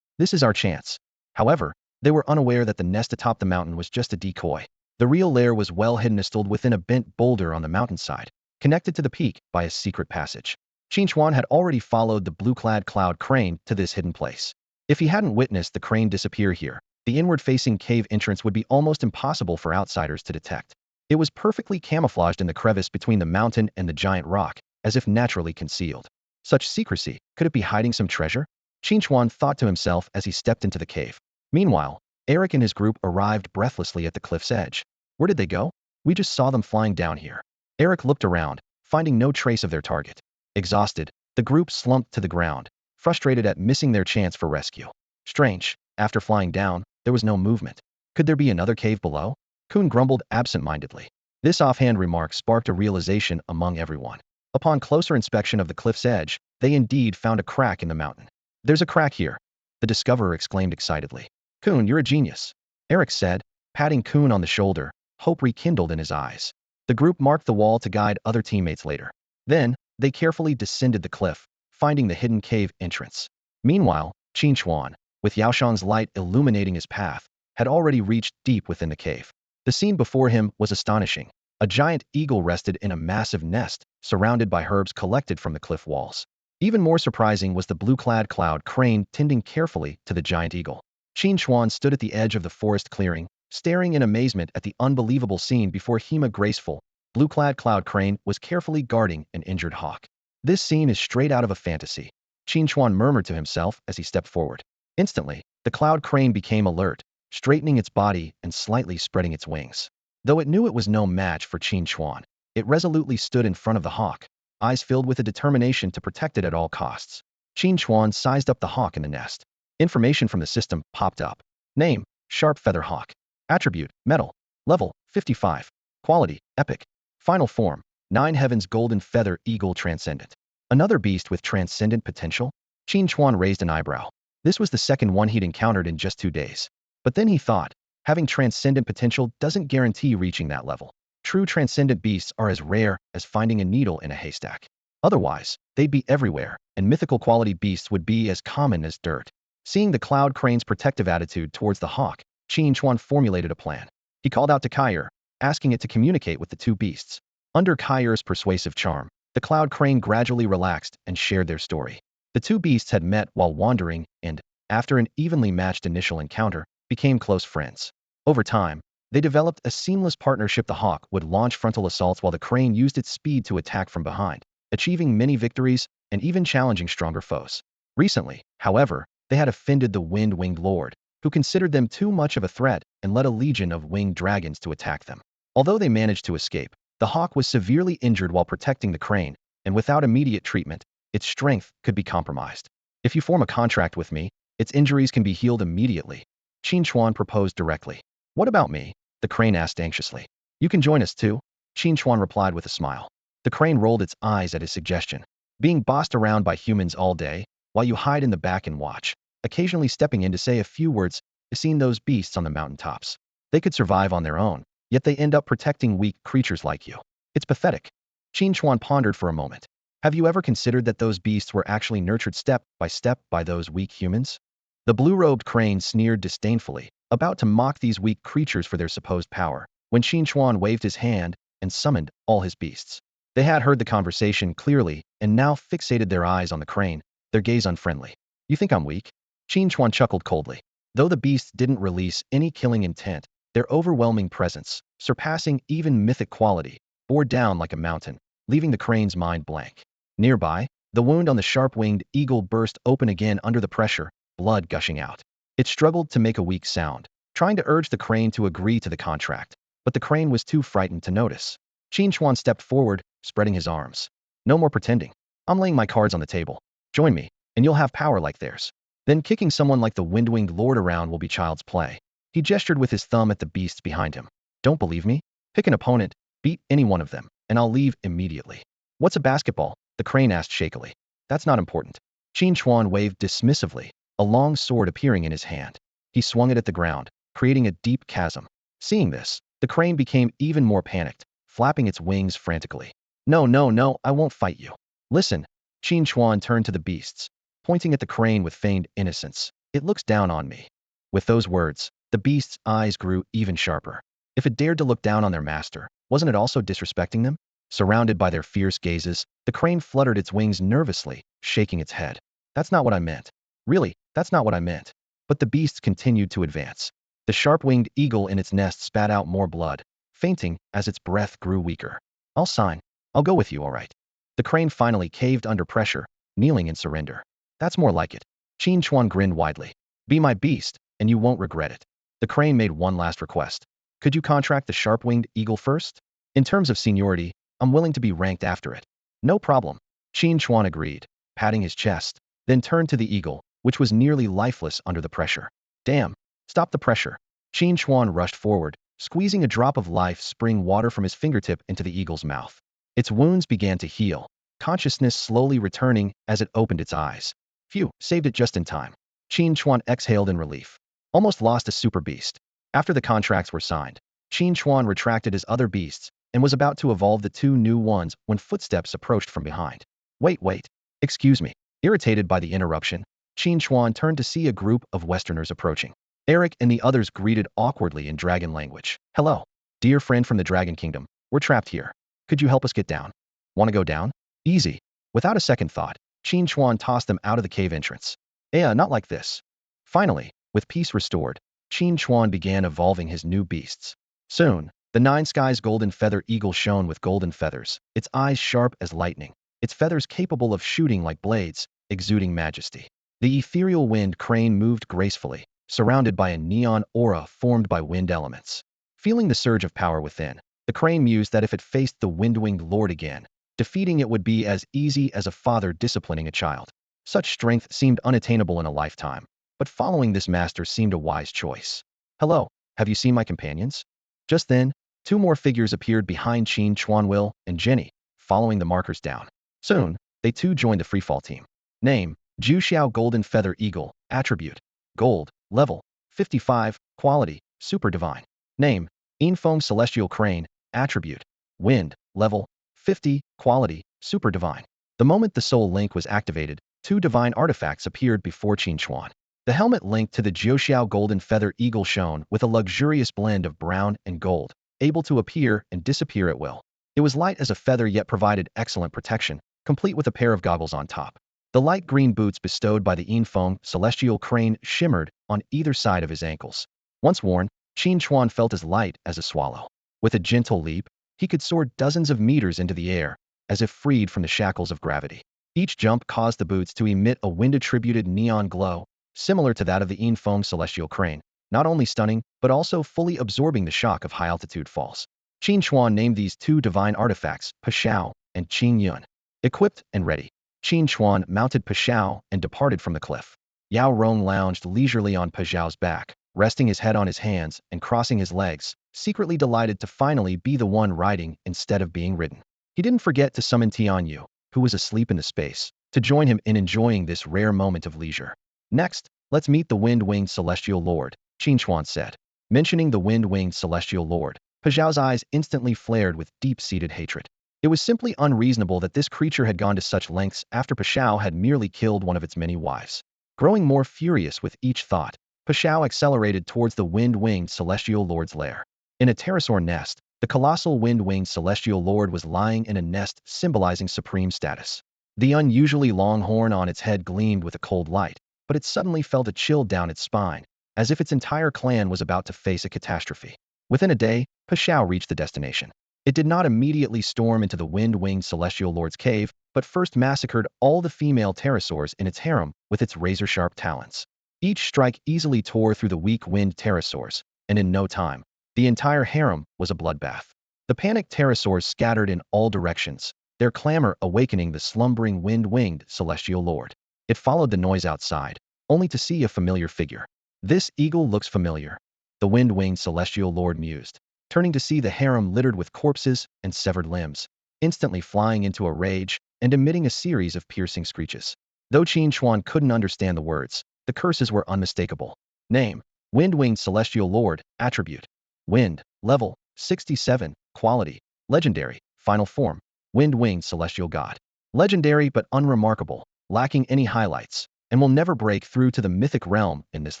This is our chance." However, they were unaware that the nest atop the mountain was just a decoy. The real lair was well hidden nestled within a bent boulder on the mountainside, connected to the peak by a secret passage. Qin Chuan had already followed the blue-clad cloud crane to this hidden place. If he hadn't witnessed the crane disappear here, the inward-facing cave entrance would be almost impossible for outsiders to detect. It was perfectly camouflaged in the crevice between the mountain and the giant rock, as if naturally concealed. Such secrecy, could it be hiding some treasure? Qin Chuan thought to himself as he stepped into the cave. Meanwhile, Eric and his group arrived breathlessly at the cliff's edge. "Where did they go? We just saw them flying down here." Eric looked around, finding no trace of their target. Exhausted, the group slumped to the ground, frustrated at missing their chance for rescue. Strange, after flying down, there was no movement. Could there be another cave below? Kun grumbled absent-mindedly. This offhand remark sparked a realization among everyone. Upon closer inspection of the cliff's edge, they indeed found a crack in the mountain. "There's a crack here," the discoverer exclaimed excitedly. "Kun, you're a genius," Eric said, patting Kun on the shoulder, hope rekindled in his eyes. The group marked the wall to guide other teammates later. Then, they carefully descended the cliff, finding the hidden cave entrance. Meanwhile, Qin Chuan, with Yaoshan's light illuminating his path, had already reached deep within the cave. The scene before him was astonishing. A giant eagle rested in a massive nest, surrounded by herbs collected from the cliff walls. Even more surprising was the blue-clad cloud crane tending carefully to the giant eagle. Qin Chuan stood at the edge of the forest clearing, staring in amazement at the unbelievable scene before him. A graceful, blue-clad cloud crane was carefully guarding an injured hawk. "This scene is straight out of a fantasy," Qin Chuan murmured to himself as he stepped forward. Instantly, the cloud crane became alert, straightening its body and slightly spreading its wings. Though it knew it was no match for Qin Chuan, it resolutely stood in front of the hawk, eyes filled with a determination to protect it at all costs. Qin Chuan sized up the hawk in the nest. Information from the system popped up. Name, Sharp Feather Hawk. Attribute, Metal. Level, 55. Quality, Epic. Final form, 9 Heavens Golden Feather Eagle Transcendent. Another beast with transcendent potential? Qin Chuan raised an eyebrow. This was the second one he'd encountered in just 2 days. But then he thought, having transcendent potential doesn't guarantee reaching that level. True transcendent beasts are as rare as finding a needle in a haystack. Otherwise, they'd be everywhere, and mythical quality beasts would be as common as dirt. Seeing the cloud crane's protective attitude towards the hawk, Qin Chuan formulated a plan. He called out to Kair, asking it to communicate with the 2 beasts. Under Kair's persuasive charm, the cloud crane gradually relaxed and shared their story. The 2 beasts had met while wandering and, after an evenly matched initial encounter, became close friends. Over time, they developed a seamless partnership. The hawk would launch frontal assaults while the crane used its speed to attack from behind, achieving many victories and even challenging stronger foes. Recently, however, they had offended the Wind-Winged Lord, who considered them too much of a threat and led a legion of winged dragons to attack them. Although they managed to escape, the hawk was severely injured while protecting the crane, and without immediate treatment, its strength could be compromised. "If you form a contract with me, its injuries can be healed immediately," Qin Chuan proposed directly. "What about me?" the crane asked anxiously. "You can join us too." Qin Chuan replied with a smile. The crane rolled its eyes at his suggestion. Being bossed around by humans all day, while you hide in the back and watch, occasionally stepping in to say a few words, I've seen those beasts on the mountaintops. They could survive on their own, yet they end up protecting weak creatures like you. It's pathetic. Qin Chuan pondered for a moment. Have you ever considered that those beasts were actually nurtured step by those weak humans? The blue-robed crane sneered disdainfully, about to mock these weak creatures for their supposed power, when Qin Chuan waved his hand and summoned all his beasts. They had heard the conversation clearly and now fixated their eyes on the crane, their gaze unfriendly. You think I'm weak? Qin Chuan chuckled coldly. Though the beasts didn't release any killing intent, their overwhelming presence, surpassing even mythic quality, bore down like a mountain, leaving the crane's mind blank. Nearby, the wound on the sharp-winged eagle burst open again under the pressure, blood gushing out. It struggled to make a weak sound, trying to urge the crane to agree to the contract, but the crane was too frightened to notice. Qin Chuan stepped forward, spreading his arms. No more pretending. I'm laying my cards on the table. Join me, and you'll have power like theirs. Then kicking someone like the wind-winged lord around will be child's play. He gestured with his thumb at the beasts behind him. Don't believe me? Pick an opponent, beat any one of them, and I'll leave immediately. What's a basketball? The crane asked shakily. That's not important. Qin Chuan waved dismissively, a long sword appearing in his hand. He swung it at the ground, creating a deep chasm. Seeing this, the crane became even more panicked, flapping its wings frantically. No, no, no, I won't fight you. Listen. Qin Chuan turned to the beasts, pointing at the crane with feigned innocence. It looks down on me. With those words, the beast's eyes grew even sharper. If it dared to look down on their master, wasn't it also disrespecting them? Surrounded by their fierce gazes, the crane fluttered its wings nervously, shaking its head. That's not what I meant. Really, that's not what I meant. But the beasts continued to advance. The sharp-winged eagle in its nest spat out more blood, fainting as its breath grew weaker. I'll sign. I'll go with you, all right. The crane finally caved under pressure, kneeling in surrender. That's more like it. Qin Chuan grinned widely. Be my beast, and you won't regret it. The crane made one last request. Could you contract the sharp-winged eagle first? In terms of seniority, I'm willing to be ranked after it. No problem. Qin Chuan agreed, patting his chest, then turned to the eagle, which was nearly lifeless under the pressure. Damn. Stop the pressure. Qin Chuan rushed forward, squeezing a drop of life-spring water from his fingertip into the eagle's mouth. Its wounds began to heal, consciousness slowly returning as it opened its eyes. Phew, saved it just in time. Qin Chuan exhaled in relief. Almost lost a super beast. After the contracts were signed, Qin Chuan retracted his other beasts and was about to evolve the two new ones when footsteps approached from behind. Wait. Excuse me. Irritated by the interruption, Qin Chuan turned to see a group of Westerners approaching. Eric and the others greeted awkwardly in dragon language. Hello. Dear friend from the Dragon Kingdom, we're trapped here. Could you help us get down? Want to go down? Easy. Without a second thought, Qin Chuan tossed them out of the cave entrance. Not like this. Finally, with peace restored, Qin Chuan began evolving his new beasts. Soon, the Nine Skies golden feather eagle shone with golden feathers, its eyes sharp as lightning, its feathers capable of shooting like blades, exuding majesty. The ethereal wind crane moved gracefully, surrounded by a neon aura formed by wind elements. Feeling the surge of power within, the crane mused that if it faced the wind-winged lord again, defeating it would be as easy as a father disciplining a child. Such strength seemed unattainable in a lifetime, but following this master seemed a wise choice. Hello, have you seen my companions? Just then, two more figures appeared behind Qin Chuan, Will and Jenny, following the markers down. Soon, they too joined the freefall team. Name, Zhu Xiao Golden Feather Eagle, Attribute, Gold, Level, 55, Quality, Super Divine. Name, Infeng Celestial Crane, Attribute, Wind, Level, 50, Quality, Super Divine. The moment the soul link was activated, two divine artifacts appeared before Qin Chuan. The helmet linked to the Jiuxiao Golden Feather Eagle shone with a luxurious blend of brown and gold, able to appear and disappear at will. It was light as a feather yet provided excellent protection, complete with a pair of goggles on top. The light green boots bestowed by the Infeng Celestial Crane shimmered on either side of his ankles. Once worn, Qin Chuan felt as light as a swallow. With a gentle leap, he could soar dozens of meters into the air, as if freed from the shackles of gravity. Each jump caused the boots to emit a wind-attributed neon glow, similar to that of the Infeng Celestial Crane, not only stunning, but also fully absorbing the shock of high-altitude falls. Qin Chuan named these two divine artifacts Pashao and Qingyun. Equipped and ready, Qin Chuan mounted Pashao and departed from the cliff. Yao Rong lounged leisurely on Pashao's back, resting his head on his hands and crossing his legs, secretly delighted to finally be the one riding instead of being ridden. He didn't forget to summon Tianyu, who was asleep in the space, to join him in enjoying this rare moment of leisure. Next, let's meet the Wind-Winged Celestial Lord, Qin Chuan said. Mentioning the Wind-Winged Celestial Lord, Pazhao's eyes instantly flared with deep-seated hatred. It was simply unreasonable that this creature had gone to such lengths after Pazhao had merely killed one of its many wives. Growing more furious with each thought, Pazhao accelerated towards the Wind-Winged Celestial Lord's lair. In a pterosaur nest, the colossal Wind-Winged Celestial Lord was lying in a nest symbolizing supreme status. The unusually long horn on its head gleamed with a cold light, but it suddenly felt a chill down its spine, as if its entire clan was about to face a catastrophe. Within a day, Pazhao reached the destination. It did not immediately storm into the Wind-Winged Celestial Lord's cave, but first massacred all the female pterosaurs in its harem with its razor-sharp talons. Each strike easily tore through the weak-winged pterosaurs, and in no time, the entire harem was a bloodbath. The panicked pterosaurs scattered in all directions, their clamor awakening the slumbering Wind-Winged Celestial Lord. It followed the noise outside, only to see a familiar figure. "This eagle looks familiar," the Wind-Winged Celestial Lord mused, turning to see the harem littered with corpses and severed limbs, instantly flying into a rage and emitting a series of piercing screeches. Though Qin Chuan couldn't understand the words, the curses were unmistakable. Name: Wind-Winged Celestial Lord. Attribute: Wind. Level: 67. Quality: Legendary. Final form: Wind-Winged Celestial God. Legendary but unremarkable, lacking any highlights, and will never break through to the mythic realm in this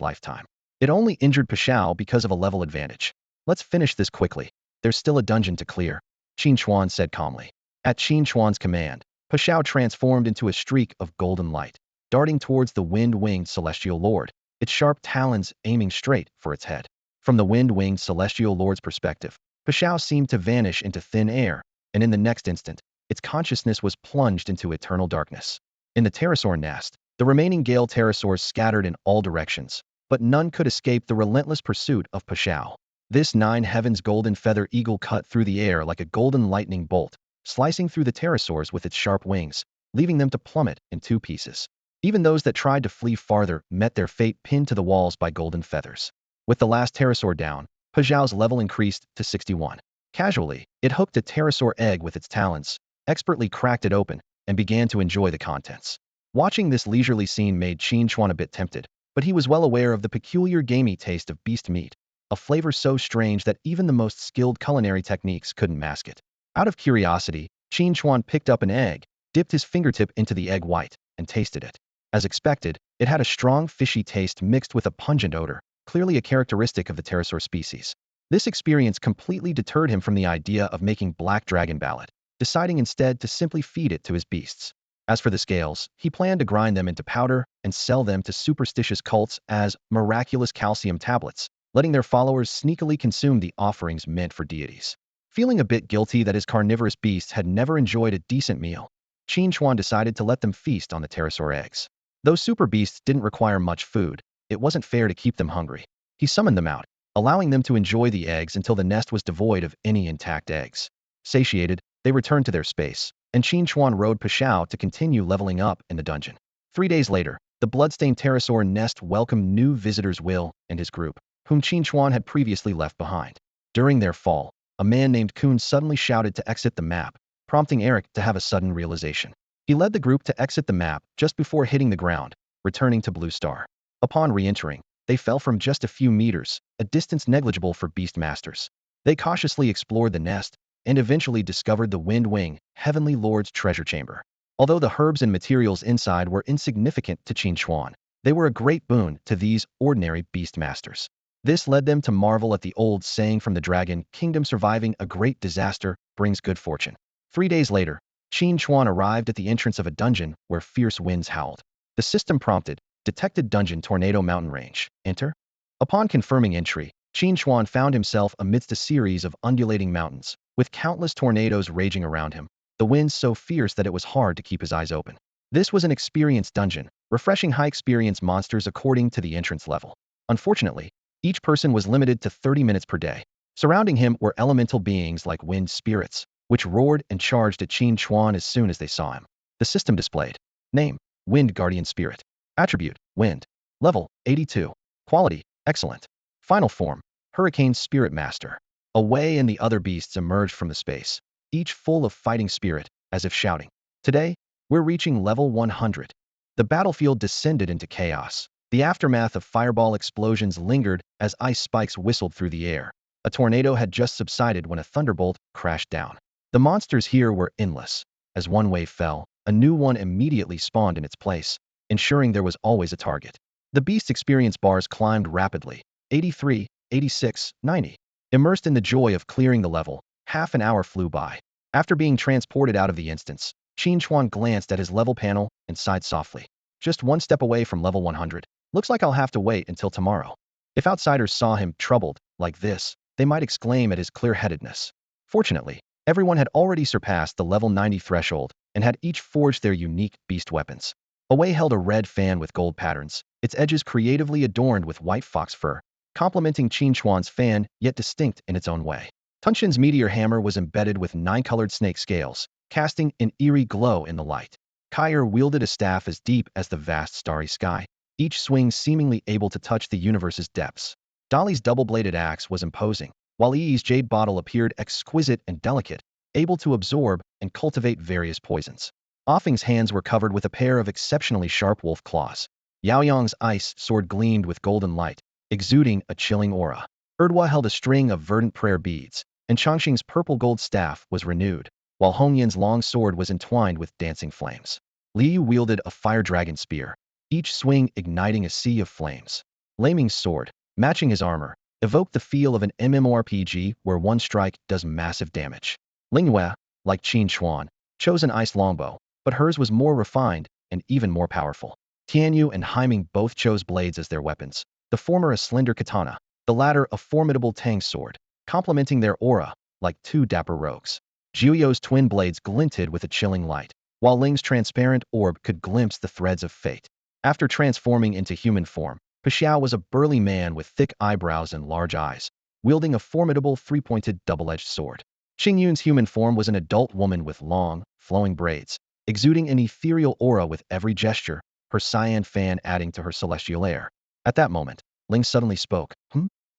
lifetime. It only injured Pazhao because of a level advantage. "Let's finish this quickly. There's still a dungeon to clear," Qin Chuan said calmly. At Qin Chuan's command, Pazhao transformed into a streak of golden light, darting towards the Wind-Winged Celestial Lord, its sharp talons aiming straight for its head. From the Wind-Winged Celestial Lord's perspective, Pazhao seemed to vanish into thin air, and in the next instant, its consciousness was plunged into eternal darkness. In the pterosaur nest, the remaining Gale pterosaurs scattered in all directions, but none could escape the relentless pursuit of Pazhao. This Nine Heavens golden feather eagle cut through the air like a golden lightning bolt, slicing through the pterosaurs with its sharp wings, leaving them to plummet in two pieces. Even those that tried to flee farther met their fate pinned to the walls by golden feathers. With the last pterosaur down, Pazhao's level increased to 61. Casually, it hooked a pterosaur egg with its talons, expertly cracked it open, and began to enjoy the contents. Watching this leisurely scene made Qin Chuan a bit tempted, but he was well aware of the peculiar gamey taste of beast meat, a flavor so strange that even the most skilled culinary techniques couldn't mask it. Out of curiosity, Qin Chuan picked up an egg, dipped his fingertip into the egg white, and tasted it. As expected, it had a strong fishy taste mixed with a pungent odor, clearly a characteristic of the pterosaur species. This experience completely deterred him from the idea of making black dragon ballad, deciding instead to simply feed it to his beasts. As for the scales, he planned to grind them into powder and sell them to superstitious cults as miraculous calcium tablets, letting their followers sneakily consume the offerings meant for deities. Feeling a bit guilty that his carnivorous beasts had never enjoyed a decent meal, Qin Chuan decided to let them feast on the pterosaur eggs. Though super beasts didn't require much food, it wasn't fair to keep them hungry. He summoned them out, allowing them to enjoy the eggs until the nest was devoid of any intact eggs. Satiated, they returned to their space, and Qin Chuan rode Pazhao to continue leveling up in the dungeon. 3 days later, the bloodstained pterosaur nest welcomed new visitors Will and his group, whom Qin Chuan had previously left behind. During their fall, a man named Kun suddenly shouted to exit the map, prompting Eric to have a sudden realization. He led the group to exit the map just before hitting the ground, returning to Blue Star. Upon re-entering, they fell from just a few meters, a distance negligible for beast masters. They cautiously explored the nest, and eventually discovered the Wind-Winged Heavenly Lord's treasure chamber. Although the herbs and materials inside were insignificant to Qin Chuan, they were a great boon to these ordinary beast masters. This led them to marvel at the old saying from the Dragon Kingdom: surviving a great disaster brings good fortune. 3 days later, Qin Chuan arrived at the entrance of a dungeon where fierce winds howled. The system prompted, "Detected Dungeon Tornado Mountain Range. Enter." Upon confirming entry, Qin Chuan found himself amidst a series of undulating mountains, with countless tornadoes raging around him, the winds so fierce that it was hard to keep his eyes open. This was an experience dungeon, refreshing high-experience monsters according to the entrance level. Unfortunately, each person was limited to 30 minutes per day. Surrounding him were elemental beings like wind spirits, which roared and charged at Qin Chuan as soon as they saw him. The system displayed. Name: Wind Guardian Spirit. Attribute: Wind. Level: 82. Quality: Excellent. Final form, Hurricane Spirit Master. Away and the other beasts emerged from the space, each full of fighting spirit, as if shouting, "Today, we're reaching level 100. The battlefield descended into chaos. The aftermath of fireball explosions lingered as ice spikes whistled through the air. A tornado had just subsided when a thunderbolt crashed down. The monsters here were endless. As one wave fell, a new one immediately spawned in its place, ensuring there was always a target. The beast's experience bars climbed rapidly, 83, 86, 90. Immersed in the joy of clearing the level, half an hour flew by. After being transported out of the instance, Qin Chuan glanced at his level panel and sighed softly. Just one step away from level 100. Looks like I'll have to wait until tomorrow. If outsiders saw him troubled like this, they might exclaim at his clear-headedness. Fortunately, everyone had already surpassed the level 90 threshold and had each forged their unique beast weapons. Away held a red fan with gold patterns, its edges creatively adorned with white fox fur, complementing Qin Chuan's fan, yet distinct in its own way. Tunshin's meteor hammer was embedded with 9-colored snake scales, casting an eerie glow in the light. Kyer wielded a staff as deep as the vast starry sky, each swing seemingly able to touch the universe's depths. Dali's double-bladed axe was imposing, while Yi's jade bottle appeared exquisite and delicate, able to absorb and cultivate various poisons. Offing's hands were covered with a pair of exceptionally sharp wolf claws. Yaoyang's ice sword gleamed with golden light, exuding a chilling aura. Erdwa held a string of verdant prayer beads, and Changxing's purple-gold staff was renewed, while Hongyan's long sword was entwined with dancing flames. Liu wielded a fire dragon spear, each swing igniting a sea of flames. Laming's sword, matching his armor, evoked the feel of an MMORPG where one strike does massive damage. Lingyue, like Qin Chuan, chose an ice longbow, but hers was more refined and even more powerful. Tianyu and Haiming both chose blades as their weapons, the former a slender katana, the latter a formidable tang sword, complementing their aura like two dapper rogues. Jiuyo's twin blades glinted with a chilling light, while Ling's transparent orb could glimpse the threads of fate. After transforming into human form, Xiao was a burly man with thick eyebrows and large eyes, wielding a formidable three-pointed double-edged sword. Qingyun's human form was an adult woman with long, flowing braids, exuding an ethereal aura with every gesture, her cyan fan adding to her celestial air. At that moment, Ling suddenly spoke.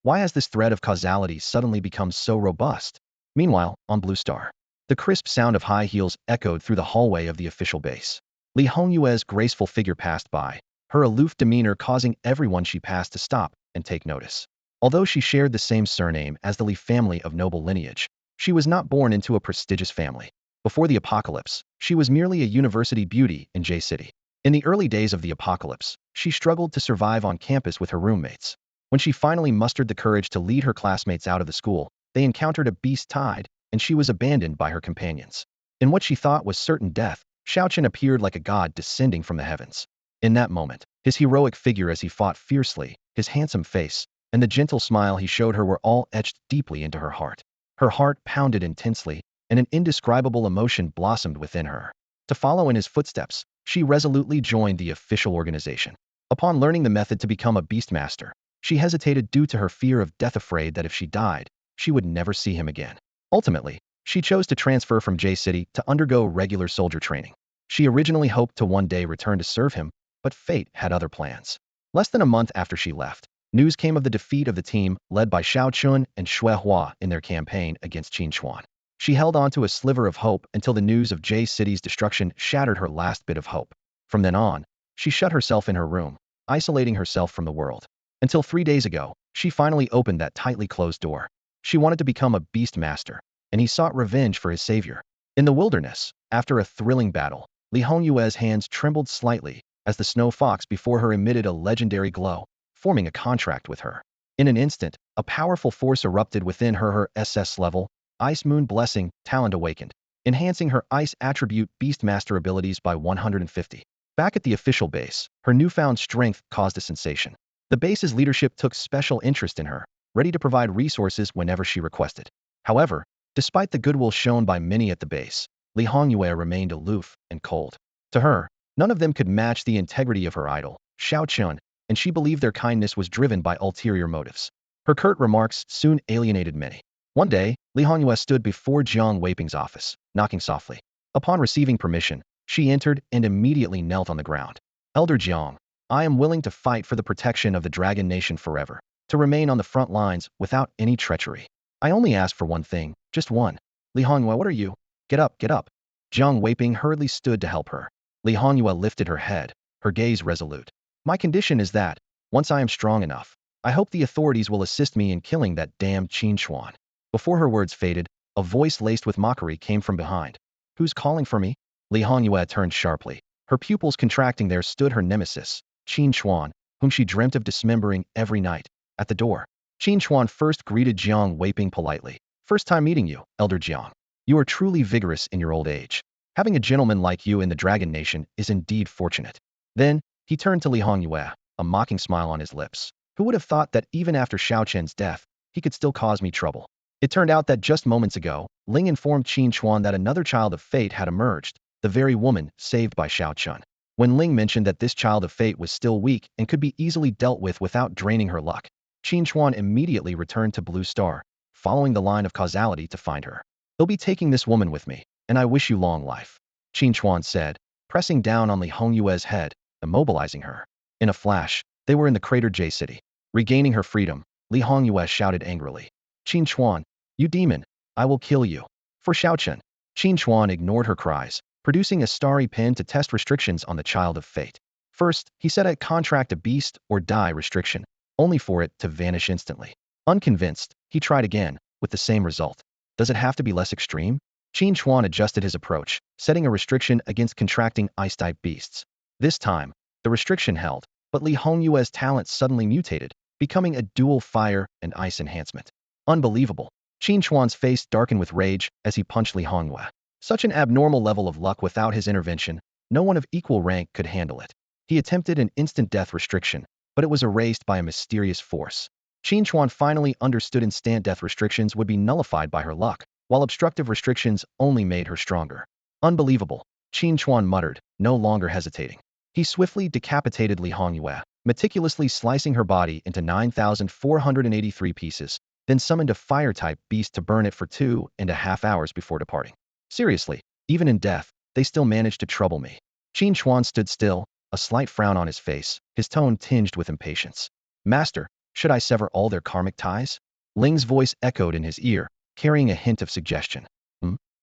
Why has this thread of causality suddenly become so robust? Meanwhile, on Blue Star, the crisp sound of high heels echoed through the hallway of the official base. Li Hongyue's graceful figure passed by, her aloof demeanor causing everyone she passed to stop and take notice. Although she shared the same surname as the Li family of noble lineage, she was not born into a prestigious family. Before the apocalypse, she was merely a university beauty in J City. In the early days of the apocalypse, she struggled to survive on campus with her roommates. When she finally mustered the courage to lead her classmates out of the school, they encountered a beast tide, and she was abandoned by her companions. In what she thought was certain death, Xiaochen appeared like a god descending from the heavens. In that moment, his heroic figure as he fought fiercely, his handsome face, and the gentle smile he showed her were all etched deeply into her heart. Her heart pounded intensely, and an indescribable emotion blossomed within her. To follow in his footsteps, she resolutely joined the official organization. Upon learning the method to become a beastmaster, she hesitated due to her fear of death, afraid that if she died, she would never see him again. Ultimately, she chose to transfer from J City to undergo regular soldier training. She originally hoped to one day return to serve him, but fate had other plans. Less than a month after she left, news came of the defeat of the team led by Xiao Chun and Xue Hua in their campaign against Qin Chuan. She held on to a sliver of hope until the news of J City's destruction shattered her last bit of hope. From then on, she shut herself in her room, isolating herself from the world. Until 3 days ago, she finally opened that tightly closed door. She wanted to become a beast master, and he sought revenge for his savior. In the wilderness, after a thrilling battle, Li Hongyue's hands trembled slightly as the snow fox before her emitted a legendary glow, forming a contract with her. In an instant, a powerful force erupted within her SS level, Ice Moon Blessing talent awakened, enhancing her ice attribute Beastmaster abilities by 150. Back at the official base, her newfound strength caused a sensation. The base's leadership took special interest in her, ready to provide resources whenever she requested. However, despite the goodwill shown by many at the base, Li Hongyue remained aloof and cold. To her, none of them could match the integrity of her idol, Xiao Chun, and she believed their kindness was driven by ulterior motives. Her curt remarks soon alienated many. One day, Li Hongyue stood before Jiang Weiping's office, knocking softly. Upon receiving permission, she entered and immediately knelt on the ground. Elder Jiang, I am willing to fight for the protection of the Dragon Nation forever. to remain on the front lines without any treachery. I only ask for one thing, just one. Li Hongyue, what are you? Get up, get up. Jiang Weiping hurriedly stood to help her. Li Hongyue lifted her head, her gaze resolute. My condition is that, once I am strong enough, I hope the authorities will assist me in killing that damned Qin Chuan. Before her words faded, a voice laced with mockery came from behind. Who's calling for me? Li Hongyue turned sharply. Her pupils contracting, there stood her nemesis, Qin Chuan, whom she dreamt of dismembering every night. At the door, Qin Chuan first greeted Jiang Weiping politely. First time meeting you, Elder Jiang. You are truly vigorous in your old age. Having a gentleman like you in the Dragon Nation is indeed fortunate. Then, he turned to Li Hongyue, a mocking smile on his lips. Who would have thought that even after Xiao Chen's death, he could still cause me trouble? It turned out that just moments ago, Ling informed Qin Chuan that another child of fate had emerged, the very woman saved by Xiao Chun. When Ling mentioned that this child of fate was still weak and could be easily dealt with without draining her luck, Qin Chuan immediately returned to Blue Star, following the line of causality to find her. They'll be taking this woman with me, and I wish you long life, Qin Chuan said, pressing down on Li Hongyue's head, immobilizing her. In a flash, they were in the cratered J City. Regaining her freedom, Li Hongyue shouted angrily. Qin Chuan, you demon, I will kill you. For Xiao Chen. Qin Chuan ignored her cries, producing a starry pen to test restrictions on the child of fate. First, he set a contract a beast or die restriction, only for it to vanish instantly. Unconvinced, he tried again, with the same result. Does it have to be less extreme? Qin Chuan adjusted his approach, setting a restriction against contracting ice-type beasts. This time, the restriction held, but Li Hongyue's talent suddenly mutated, becoming a dual fire and ice enhancement. Unbelievable. Qin Chuan's face darkened with rage as he punched Li Hongyue. Such an abnormal level of luck without his intervention, no one of equal rank could handle it. He attempted an instant death restriction, but it was erased by a mysterious force. Qin Chuan finally understood instant death restrictions would be nullified by her luck, while obstructive restrictions only made her stronger. Unbelievable, Qin Chuan muttered, no longer hesitating. He swiftly decapitated Li Hongyue, meticulously slicing her body into 9,483 pieces, then summoned a fire-type beast to burn it for 2.5 hours before departing. Seriously, even in death, they still managed to trouble me. Qin Chuan stood still, a slight frown on his face, his tone tinged with impatience. Master, should I sever all their karmic ties? Ling's voice echoed in his ear, carrying a hint of suggestion.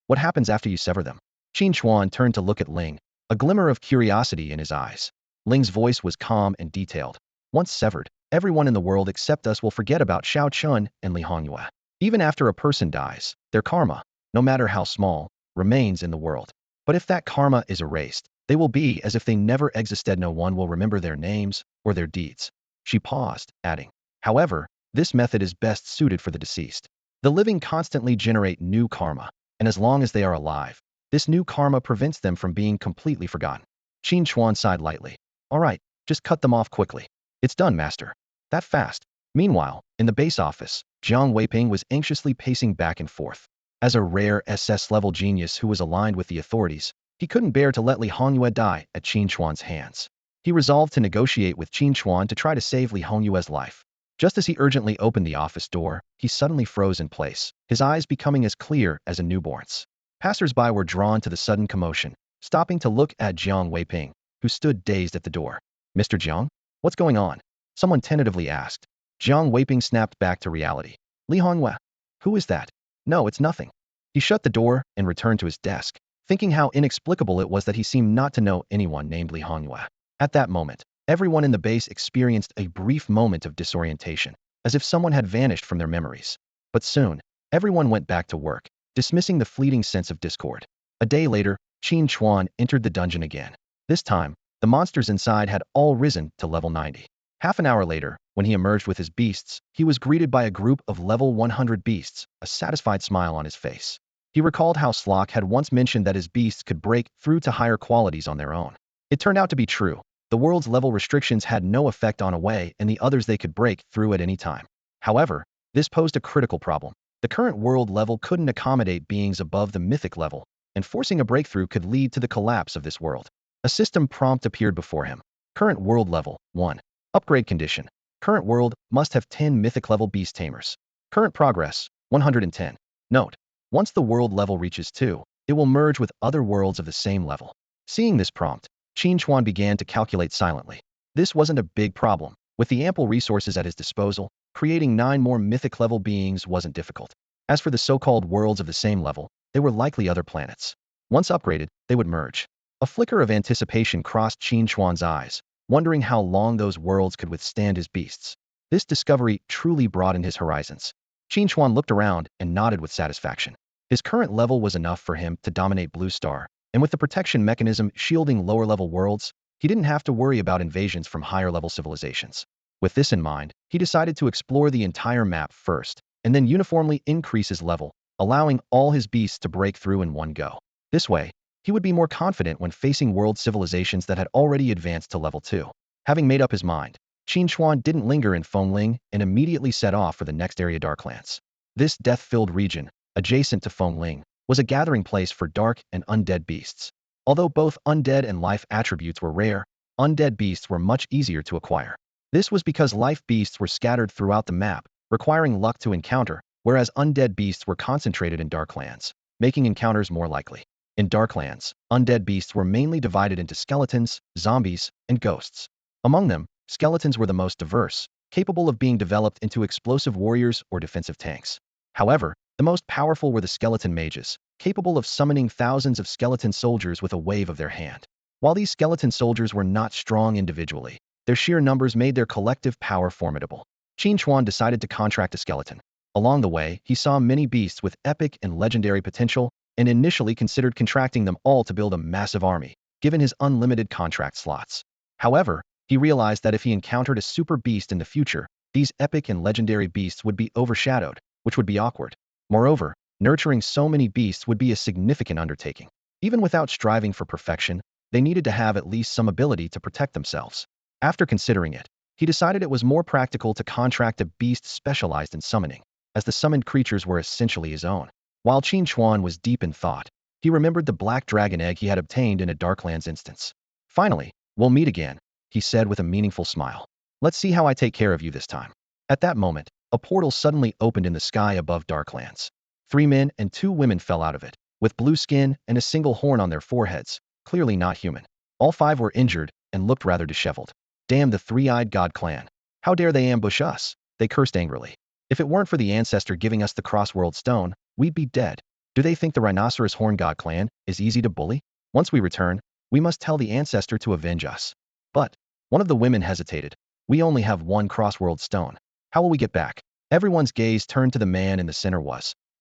What happens after you sever them? Qin Chuan turned to look at Ling, a glimmer of curiosity in his eyes. Ling's voice was calm and detailed. Once severed, everyone in the world except us will forget about Xiao Chun and Li Hongyue. Even after a person dies, their karma, no matter how small, remains in the world. But if that karma is erased, they will be as if they never existed. No one will remember their names or their deeds. She paused, adding, however, this method is best suited for the deceased. The living constantly generate new karma, and as long as they are alive, this new karma prevents them from being completely forgotten. Qin Chuan sighed lightly. All right, just cut them off quickly. It's done, master. That fast. Meanwhile, in the base office, Jiang Weiping was anxiously pacing back and forth. As a rare SS-level genius who was aligned with the authorities, he couldn't bear to let Li Hongyue die at Qin Chuan's hands. He resolved to negotiate with Qin Chuan to try to save Li Hongyue's life. Just as he urgently opened the office door, he suddenly froze in place, his eyes becoming as clear as a newborn's. Passers-by were drawn to the sudden commotion, stopping to look at Jiang Weiping, who stood dazed at the door. Mr. Jiang? What's going on? Someone tentatively asked. Jiang Weiping snapped back to reality. Li Hongyue? Who is that? No, it's nothing. He shut the door and returned to his desk, thinking how inexplicable it was that he seemed not to know anyone named Li Hongyue. At that moment, everyone in the base experienced a brief moment of disorientation, as if someone had vanished from their memories. But soon, everyone went back to work, dismissing the fleeting sense of discord. A day later, Qin Chuan entered the dungeon again. This time, the monsters inside had all risen to level 90. Half an hour later, when he emerged with his beasts, he was greeted by a group of level 100 beasts, a satisfied smile on his face. He recalled how Slock had once mentioned that his beasts could break through to higher qualities on their own. It turned out to be true. The world's level restrictions had no effect on Away and the others they could break through at any time. However, this posed a critical problem. The current world level couldn't accommodate beings above the mythic level, and forcing a breakthrough could lead to the collapse of this world. A system prompt appeared before him. Current world level, 1. Upgrade condition. Current world must have 10 mythic level beast tamers. Current progress, 110. Note: once the world level reaches 2, it will merge with other worlds of the same level. Seeing this prompt, Qin Chuan began to calculate silently. This wasn't a big problem. With the ample resources at his disposal, creating 9 more mythic-level beings wasn't difficult. As for the so-called worlds of the same level, they were likely other planets. Once upgraded, they would merge. A flicker of anticipation crossed Qin Chuan's eyes, wondering how long those worlds could withstand his beasts. This discovery truly broadened his horizons. Qin Chuan looked around and nodded with satisfaction. His current level was enough for him to dominate Blue Star, and with the protection mechanism shielding lower-level worlds, he didn't have to worry about invasions from higher-level civilizations. With this in mind, he decided to explore the entire map first, and then uniformly increase his level, allowing all his beasts to break through in one go. This way, he would be more confident when facing world civilizations that had already advanced to level 2. Having made up his mind, Qin Chuan didn't linger in Fengling and immediately set off for the next area Darklands. This death-filled region, adjacent to Fengling, was a gathering place for dark and undead beasts. Although both undead and life attributes were rare, undead beasts were much easier to acquire. This was because life beasts were scattered throughout the map, requiring luck to encounter, whereas undead beasts were concentrated in Darklands, making encounters more likely. In Darklands, undead beasts were mainly divided into skeletons, zombies, and ghosts. Among them, skeletons were the most diverse, capable of being developed into explosive warriors or defensive tanks. However, the most powerful were the skeleton mages, capable of summoning thousands of skeleton soldiers with a wave of their hand. While these skeleton soldiers were not strong individually, their sheer numbers made their collective power formidable. Qin Chuan decided to contract a skeleton. Along the way, he saw many beasts with epic and legendary potential, and initially considered contracting them all to build a massive army, given his unlimited contract slots. However, he realized that if he encountered a super beast in the future, these epic and legendary beasts would be overshadowed, which would be awkward. Moreover, nurturing so many beasts would be a significant undertaking. Even without striving for perfection, they needed to have at least some ability to protect themselves. After considering it, he decided it was more practical to contract a beast specialized in summoning, as the summoned creatures were essentially his own. While Qin Chuan was deep in thought, he remembered the black dragon egg he had obtained in a Darklands instance. Finally, we'll meet again, he said with a meaningful smile. Let's see how I take care of you this time. At that moment, a portal suddenly opened in the sky above Darklands. 3 men and 2 women fell out of it, with blue skin and a single horn on their foreheads, clearly not human. All 5 were injured and looked rather disheveled. Damn the 3-eyed god clan. How dare they ambush us? They cursed angrily. If it weren't for the ancestor giving us the crossworld stone, we'd be dead. Do they think the rhinoceros horn god clan is easy to bully? Once we return, we must tell the ancestor to avenge us. But one of the women hesitated. We only have 1 crossworld stone. How will we get back? Everyone's gaze turned to the man in the center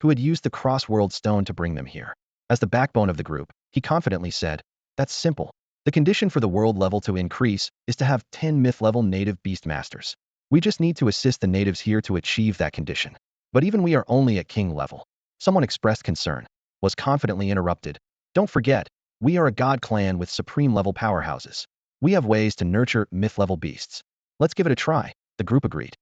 who had used the crossworld stone to bring them here. As the backbone of the group, he confidently said, "That's simple. The condition for the world level to increase is to have 10 myth-level native beast masters. We just need to assist the natives here to achieve that condition. But even we are only at king level." Someone expressed concern, was confidently interrupted. "Don't forget, we are a god clan with supreme level powerhouses. We have ways to nurture myth-level beasts. Let's give it a try," the group agreed.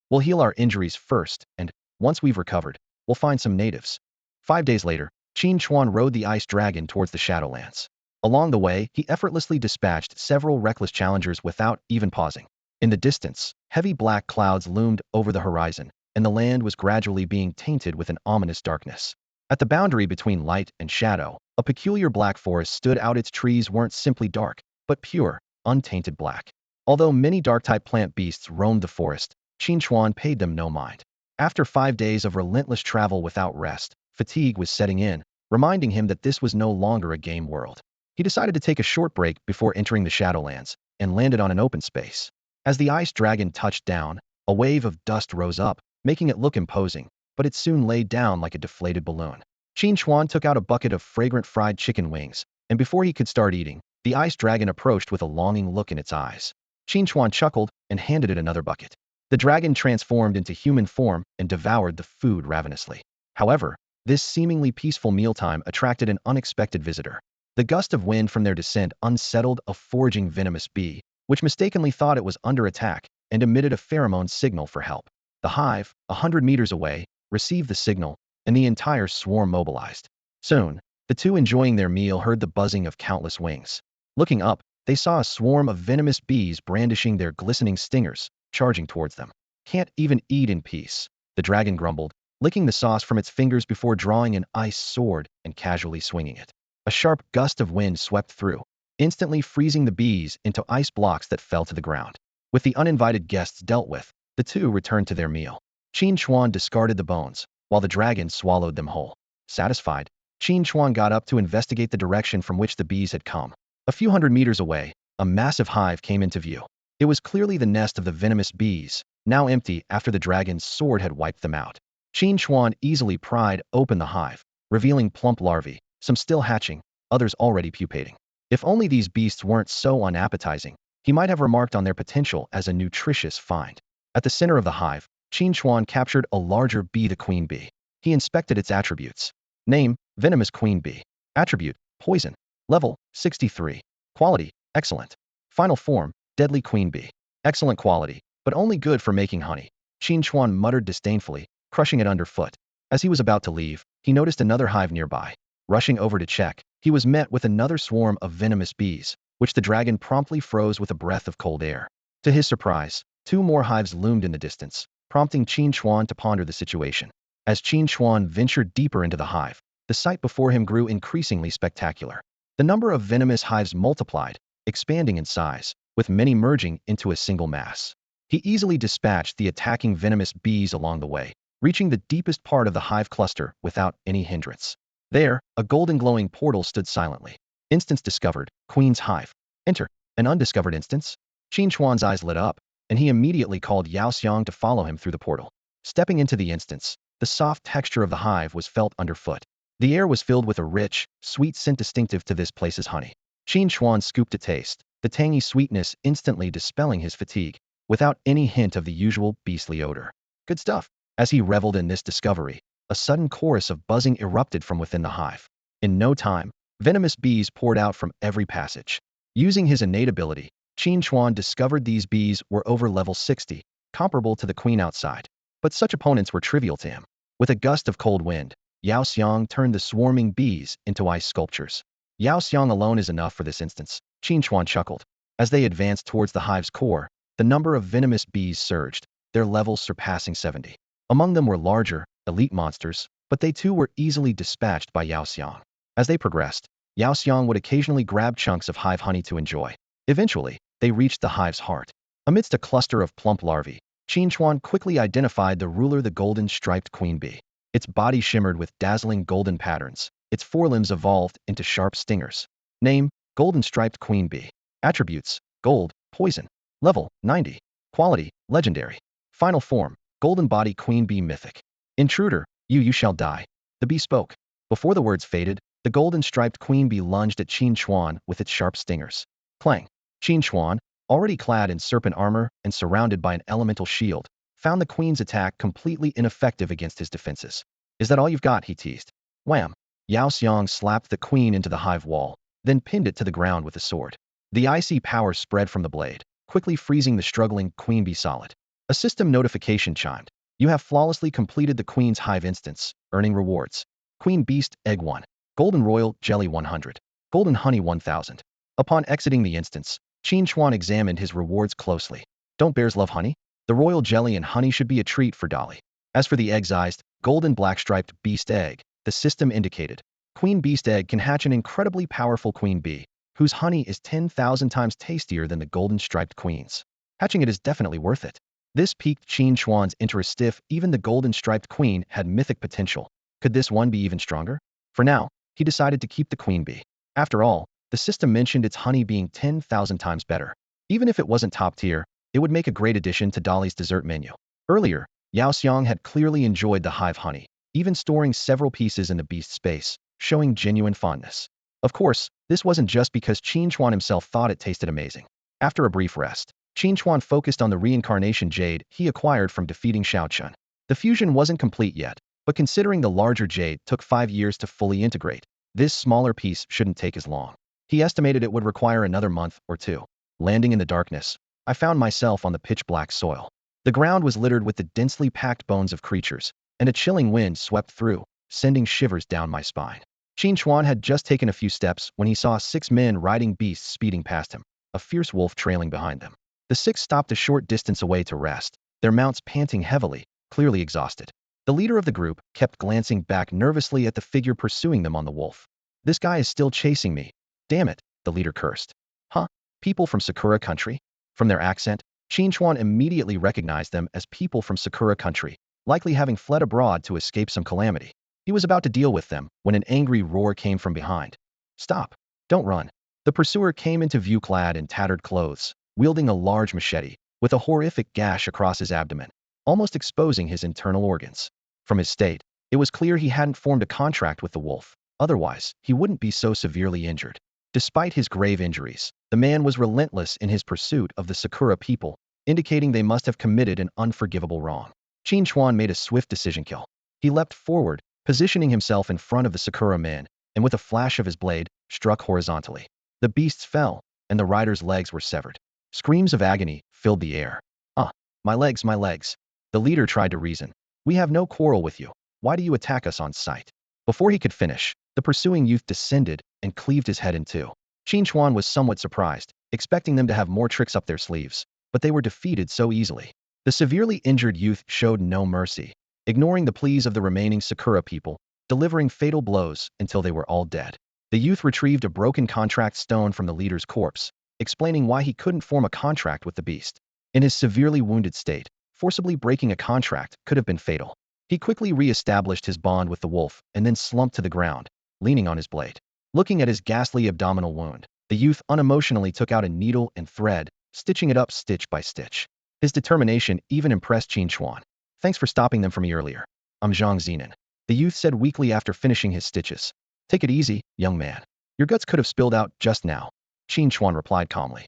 "We'll heal our injuries first, and, once we've recovered, we'll find some natives." 5 days later, Qin Chuan rode the ice dragon towards the Shadowlands. Along the way, he effortlessly dispatched several reckless challengers without even pausing. In the distance, heavy black clouds loomed over the horizon, and the land was gradually being tainted with an ominous darkness. At the boundary between light and shadow, a peculiar black forest stood out. Its trees weren't simply dark, but pure, untainted black. Although many dark-type plant beasts roamed the forest, Qin Chuan paid them no mind. After 5 days of relentless travel without rest, fatigue was setting in, reminding him that this was no longer a game world. He decided to take a short break before entering the Shadowlands, and landed on an open space. As the ice dragon touched down, a wave of dust rose up, making it look imposing, but it soon laid down like a deflated balloon. Qin Chuan took out a bucket of fragrant fried chicken wings, and before he could start eating, the ice dragon approached with a longing look in its eyes. Qin Chuan chuckled and handed it another bucket. The dragon transformed into human form and devoured the food ravenously. However, this seemingly peaceful mealtime attracted an unexpected visitor. The gust of wind from their descent unsettled a foraging venomous bee, which mistakenly thought it was under attack and emitted a pheromone signal for help. The hive, 100 meters away, received the signal, and the entire swarm mobilized. Soon, the 2 enjoying their meal heard the buzzing of countless wings. Looking up, they saw a swarm of venomous bees brandishing their glistening stingers, charging towards them. "Can't even eat in peace," the dragon grumbled, licking the sauce from its fingers before drawing an ice sword and casually swinging it. A sharp gust of wind swept through, instantly freezing the bees into ice blocks that fell to the ground. With the uninvited guests dealt with, The two returned to their meal. Qin Chuan discarded the bones, while the dragon swallowed them whole. Satisfied, Qin Chuan got up to investigate the direction from which the bees had come. A few hundred meters away, a massive hive came into view. It was clearly the nest of the venomous bees, now empty after the dragon's sword had wiped them out. Qin Chuan easily pried open the hive, revealing plump larvae, some still hatching, others already pupating. If only these beasts weren't so unappetizing, he might have remarked on their potential as a nutritious find. At the center of the hive, Qin Chuan captured a larger bee, the queen bee. He inspected its attributes. Name, venomous queen bee. Attribute, poison. Level, 63. Quality, excellent. Final form, deadly queen bee. Excellent quality, but only good for making honey. Qin Chuan muttered disdainfully, crushing it underfoot. As he was about to leave, he noticed another hive nearby. Rushing over to check, he was met with another swarm of venomous bees, which the dragon promptly froze with a breath of cold air. To his surprise, two more hives loomed in the distance, prompting Qin Chuan to ponder the situation. As Qin Chuan ventured deeper into the hive, the sight before him grew increasingly spectacular. The number of venomous hives multiplied, expanding in size, with many merging into a single mass. He easily dispatched the attacking venomous bees along the way, reaching the deepest part of the hive cluster without any hindrance. There, a golden glowing portal stood silently. Instance discovered, Queen's Hive. Enter. An undiscovered instance? Qin Chuan's eyes lit up, and he immediately called Yao Xiang to follow him through the portal. Stepping into the instance, the soft texture of the hive was felt underfoot. The air was filled with a rich, sweet scent distinctive to this place's honey. Qin Chuan scooped to taste, the tangy sweetness instantly dispelling his fatigue, without any hint of the usual beastly odor. Good stuff. As he reveled in this discovery, a sudden chorus of buzzing erupted from within the hive. In no time, venomous bees poured out from every passage. Using his innate ability, Qin Chuan discovered these bees were over level 60, comparable to the queen outside. But such opponents were trivial to him. With a gust of cold wind, Yao Xiang turned the swarming bees into ice sculptures. Yao Xiang alone is enough for this instance, Qin Chuan chuckled. As they advanced towards the hive's core, the number of venomous bees surged, their levels surpassing 70. Among them were larger, elite monsters, but they too were easily dispatched by Yao Xiang. As they progressed, Yao Xiang would occasionally grab chunks of hive honey to enjoy. Eventually, they reached the hive's heart. Amidst a cluster of plump larvae, Qin Chuan quickly identified the ruler, the golden striped queen bee. Its body shimmered with dazzling golden patterns. Its forelimbs evolved into sharp stingers. Name, golden striped queen bee. Attributes, gold, poison. Level, 90. Quality, legendary. Final form, golden body queen bee mythic. Intruder, you shall die. The bee spoke. Before the words faded, the golden striped queen bee lunged at Qin Chuan with its sharp stingers. Clang. Qin Chuan, already clad in serpent armor and surrounded by an elemental shield, found the queen's attack completely ineffective against his defenses. Is that all you've got? He teased. Wham! Yao Xiang slapped the queen into the hive wall, then pinned it to the ground with a sword. The icy power spread from the blade, quickly freezing the struggling queen bee solid. A system notification chimed. You have flawlessly completed the Queen's Hive instance, earning rewards. Queen Beast, Egg 1. Golden Royal, Jelly 100. Golden Honey 1000. Upon exiting the instance, Qin Chuan examined his rewards closely. Don't bears love honey? The royal jelly and honey should be a treat for Dolly. As for the egg-sized, golden black-striped beast egg, the system indicated. Queen Beast Egg can hatch an incredibly powerful queen bee, whose honey is 10,000 times tastier than the golden striped queen's. Hatching it is definitely worth it. This piqued Qin Chuan's interest. If even the golden striped queen had mythic potential, could this one be even stronger? For now, he decided to keep the queen bee. After all, the system mentioned its honey being 10,000 times better. Even if it wasn't top tier, it would make a great addition to Dolly's dessert menu. Earlier, Yao Xiang had clearly enjoyed the hive honey, even storing several pieces in the beast's space, showing genuine fondness. Of course, this wasn't just because Qin Chuan himself thought it tasted amazing. After a brief rest, Qin Chuan focused on the Reincarnation Jade he acquired from defeating Chun. The fusion wasn't complete yet, but considering the larger jade took 5 years to fully integrate, this smaller piece shouldn't take as long. He estimated it would require another month or two. Landing in the darkness, I found myself on the pitch-black soil. The ground was littered with the densely packed bones of creatures, and a chilling wind swept through, sending shivers down my spine. Qin Chuan had just taken a few steps when he saw 6 men riding beasts speeding past him, a fierce wolf trailing behind them. The 6 stopped a short distance away to rest, their mounts panting heavily, clearly exhausted. The leader of the group kept glancing back nervously at the figure pursuing them on the wolf. This guy is still chasing me. Damn it, the leader cursed. Huh? People from Sakura country? From their accent, Qin Chuan immediately recognized them as people from Sakura country, likely having fled abroad to escape some calamity. He was about to deal with them when an angry roar came from behind. Stop! Don't run! The pursuer came into view clad in tattered clothes, wielding a large machete, with a horrific gash across his abdomen, almost exposing his internal organs. From his state, it was clear he hadn't formed a contract with the wolf, otherwise he wouldn't be so severely injured. Despite his grave injuries, the man was relentless in his pursuit of the Sakura people, indicating they must have committed an unforgivable wrong. Qin Chuan made a swift decision kill. He leapt forward, positioning himself in front of the Sakura man, and with a flash of his blade, struck horizontally. The beasts fell, and the rider's legs were severed. Screams of agony filled the air. Ah, my legs, my legs. The leader tried to reason. We have no quarrel with you. Why do you attack us on sight? Before he could finish, the pursuing youth descended and cleaved his head in two. Qin Chuan was somewhat surprised, expecting them to have more tricks up their sleeves, but they were defeated so easily. The severely injured youth showed no mercy, ignoring the pleas of the remaining Sakura people, delivering fatal blows until they were all dead. The youth retrieved a broken contract stone from the leader's corpse, explaining why he couldn't form a contract with the beast. In his severely wounded state, forcibly breaking a contract could have been fatal. He quickly re-established his bond with the wolf and then slumped to the ground, leaning on his blade. Looking at his ghastly abdominal wound, the youth unemotionally took out a needle and thread, stitching it up stitch by stitch. His determination even impressed Qin Chuan. Thanks for stopping them from me earlier. I'm Zhang Zinan. The youth said weakly after finishing his stitches. Take it easy, young man. Your guts could have spilled out just now. Qin Chuan replied calmly.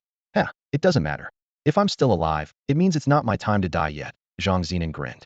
It doesn't matter. If I'm still alive, it means it's not my time to die yet, Zhang Zinan grinned.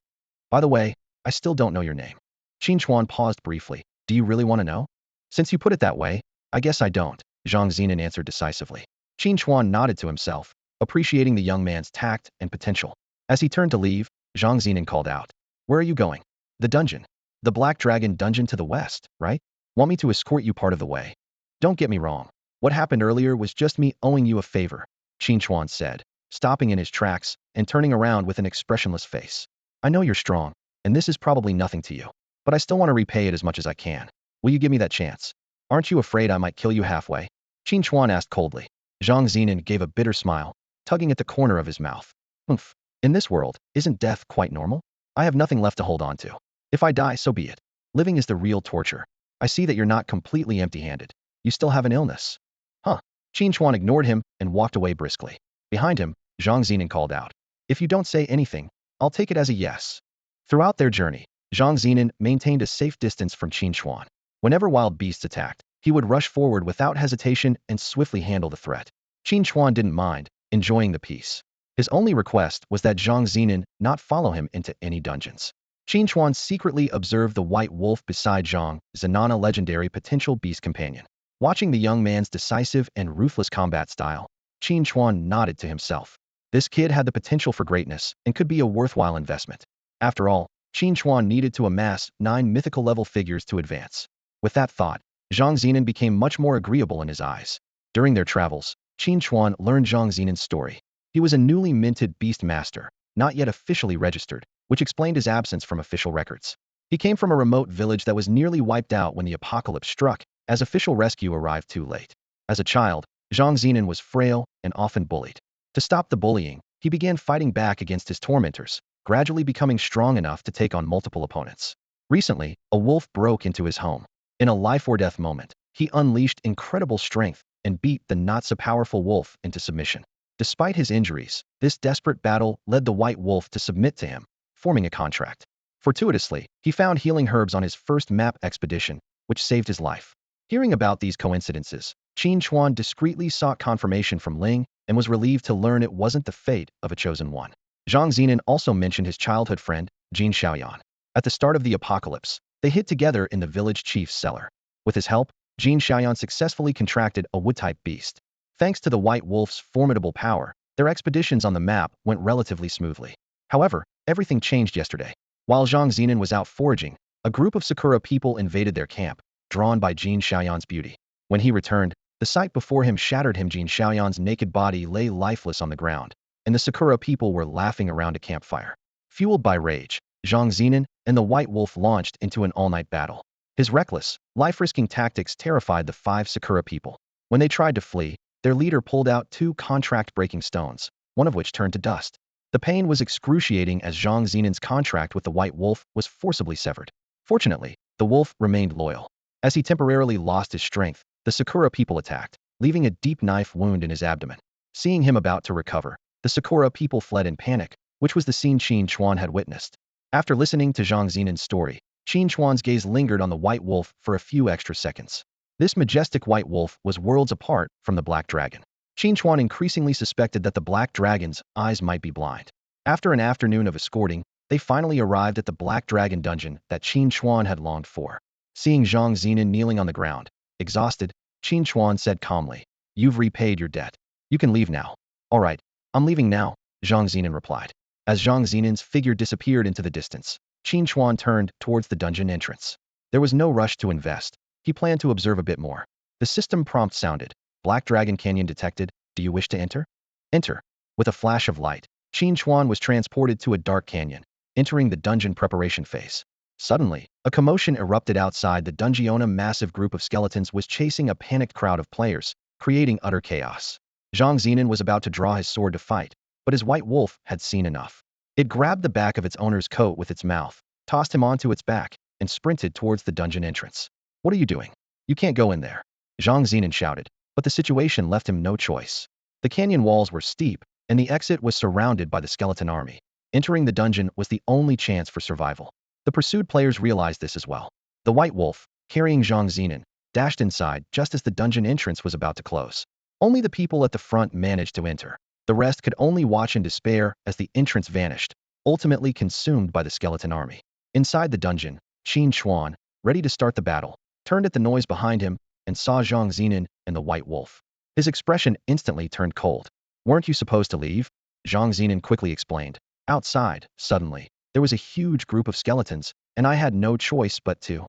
By the way, I still don't know your name. Qin Chuan paused briefly. Do you really want to know? Since you put it that way, I guess I don't, Zhang Zinan answered decisively. Qin Chuan nodded to himself, appreciating the young man's tact and potential. As he turned to leave, Zhang Zinan called out. Where are you going? The dungeon. The Black Dragon dungeon to the west, right? Want me to escort you part of the way? Don't get me wrong. What happened earlier was just me owing you a favor, Qin Chuan said, stopping in his tracks and turning around with an expressionless face. I know you're strong, and this is probably nothing to you, but I still want to repay it as much as I can. Will you give me that chance? Aren't you afraid I might kill you halfway? Qin Chuan asked coldly. Zhang Zinan gave a bitter smile, tugging at the corner of his mouth. Oomph. In this world, isn't death quite normal? I have nothing left to hold on to. If I die, so be it. Living is the real torture. I see that you're not completely empty-handed. You still have an illness. Huh. Qin Chuan ignored him and walked away briskly. Behind him, Zhang Zinan called out. If you don't say anything, I'll take it as a yes. Throughout their journey, Zhang Zinan maintained a safe distance from Qin Chuan. Whenever wild beasts attacked, he would rush forward without hesitation and swiftly handle the threat. Qin Chuan didn't mind, enjoying the peace. His only request was that Zhang Zinan not follow him into any dungeons. Qin Chuan secretly observed the white wolf beside Zhang Zinan, a legendary potential beast companion. Watching the young man's decisive and ruthless combat style, Qin Chuan nodded to himself. This kid had the potential for greatness and could be a worthwhile investment. After all, Qin Chuan needed to amass 9 mythical level figures to advance. With that thought, Zhang Zinan became much more agreeable in his eyes. During their travels, Qin Chuan learned Zhang Zinan's story. He was a newly minted beast master, not yet officially registered, which explained his absence from official records. He came from a remote village that was nearly wiped out when the apocalypse struck, as official rescue arrived too late. As a child, Zhang Zinan was frail and often bullied. To stop the bullying, he began fighting back against his tormentors, gradually becoming strong enough to take on multiple opponents. Recently, a wolf broke into his home. In a life-or-death moment, he unleashed incredible strength and beat the not-so-powerful wolf into submission. Despite his injuries, this desperate battle led the white wolf to submit to him, forming a contract. Fortuitously, he found healing herbs on his first map expedition, which saved his life. Hearing about these coincidences, Qin Chuan discreetly sought confirmation from Ling and was relieved to learn it wasn't the fate of a chosen one. Zhang Zinan also mentioned his childhood friend, Lin Xiaoyu. At the start of the apocalypse, they hid together in the village chief's cellar. With his help, Lin Xiaoyu successfully contracted a wood-type beast. Thanks to the white wolf's formidable power, their expeditions on the map went relatively smoothly. However, everything changed yesterday. While Zhang Zinan was out foraging, a group of Sakura people invaded their camp, drawn by Lin Xiaoyu's beauty. When he returned, the sight before him shattered him. Lin Xiaoyu's naked body lay lifeless on the ground, and the Sakura people were laughing around a campfire. Fueled by rage, Zhang Zinan and the white wolf launched into an all-night battle. His reckless, life-risking tactics terrified the 5 Sakura people. When they tried to flee, their leader pulled out 2 contract-breaking stones, one of which turned to dust. The pain was excruciating as Zhang Xinan's contract with the White Wolf was forcibly severed. Fortunately, the wolf remained loyal. As he temporarily lost his strength, the Sakura people attacked, leaving a deep knife wound in his abdomen. Seeing him about to recover, the Sakura people fled in panic, which was the scene Qin Chuan had witnessed. After listening to Zhang Xinan's story, Qin Chuan's gaze lingered on the White Wolf for a few extra seconds. This majestic White Wolf was worlds apart from the Black Dragon. Qin Chuan increasingly suspected that the Black Dragon's eyes might be blind. After an afternoon of escorting, they finally arrived at the Black Dragon dungeon that Qin Chuan had longed for. Seeing Zhang Xinan kneeling on the ground, exhausted, Qin Chuan said calmly, "You've repaid your debt. You can leave now." "All right, I'm leaving now," Zhang Xinan replied. As Zhang Xinan's figure disappeared into the distance, Qin Chuan turned towards the dungeon entrance. There was no rush to invest. He planned to observe a bit more. The system prompt sounded. "Black Dragon Canyon detected. Do you wish to enter?" "Enter." With a flash of light, Qin Chuan was transported to a dark canyon, entering the dungeon preparation phase. Suddenly, a commotion erupted outside the dungeon. A massive group of skeletons was chasing a panicked crowd of players, creating utter chaos. Zhang Xinan was about to draw his sword to fight, but his White Wolf had seen enough. It grabbed the back of its owner's coat with its mouth, tossed him onto its back, and sprinted towards the dungeon entrance. "What are you doing? You can't go in there," Zhang Xinan shouted, but the situation left him no choice. The canyon walls were steep, and the exit was surrounded by the skeleton army. Entering the dungeon was the only chance for survival. The pursued players realized this as well. The White Wolf, carrying Zhang Xinan, dashed inside just as the dungeon entrance was about to close. Only the people at the front managed to enter. The rest could only watch in despair as the entrance vanished, ultimately consumed by the skeleton army. Inside the dungeon, Qin Chuan, ready to start the battle, turned at the noise behind him and saw Zhang Xinan and the White Wolf. His expression instantly turned cold. "Weren't you supposed to leave?" Zhang Xinan quickly explained. "Outside, suddenly, there was a huge group of skeletons, and I had no choice but to."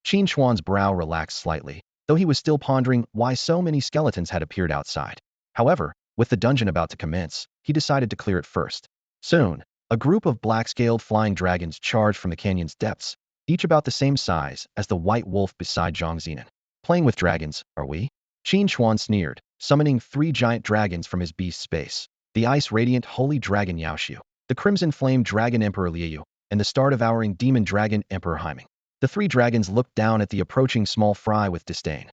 Qin Chuan's brow relaxed slightly, though he was still pondering why so many skeletons had appeared outside. However, with the dungeon about to commence, he decided to clear it first. Soon, a group of black-scaled flying dragons charged from the canyon's depths, each about the same size as the White Wolf beside Zhang Xinan. "Playing with dragons, are we?" Qin Chuan sneered, summoning 3 giant dragons from his beast space. The ice-radiant Holy Dragon Yaoshu, the Crimson-Flame Dragon Emperor Liu, and the Star-Devouring Demon Dragon Emperor Haiming. The 3 dragons looked down at the approaching small fry with disdain.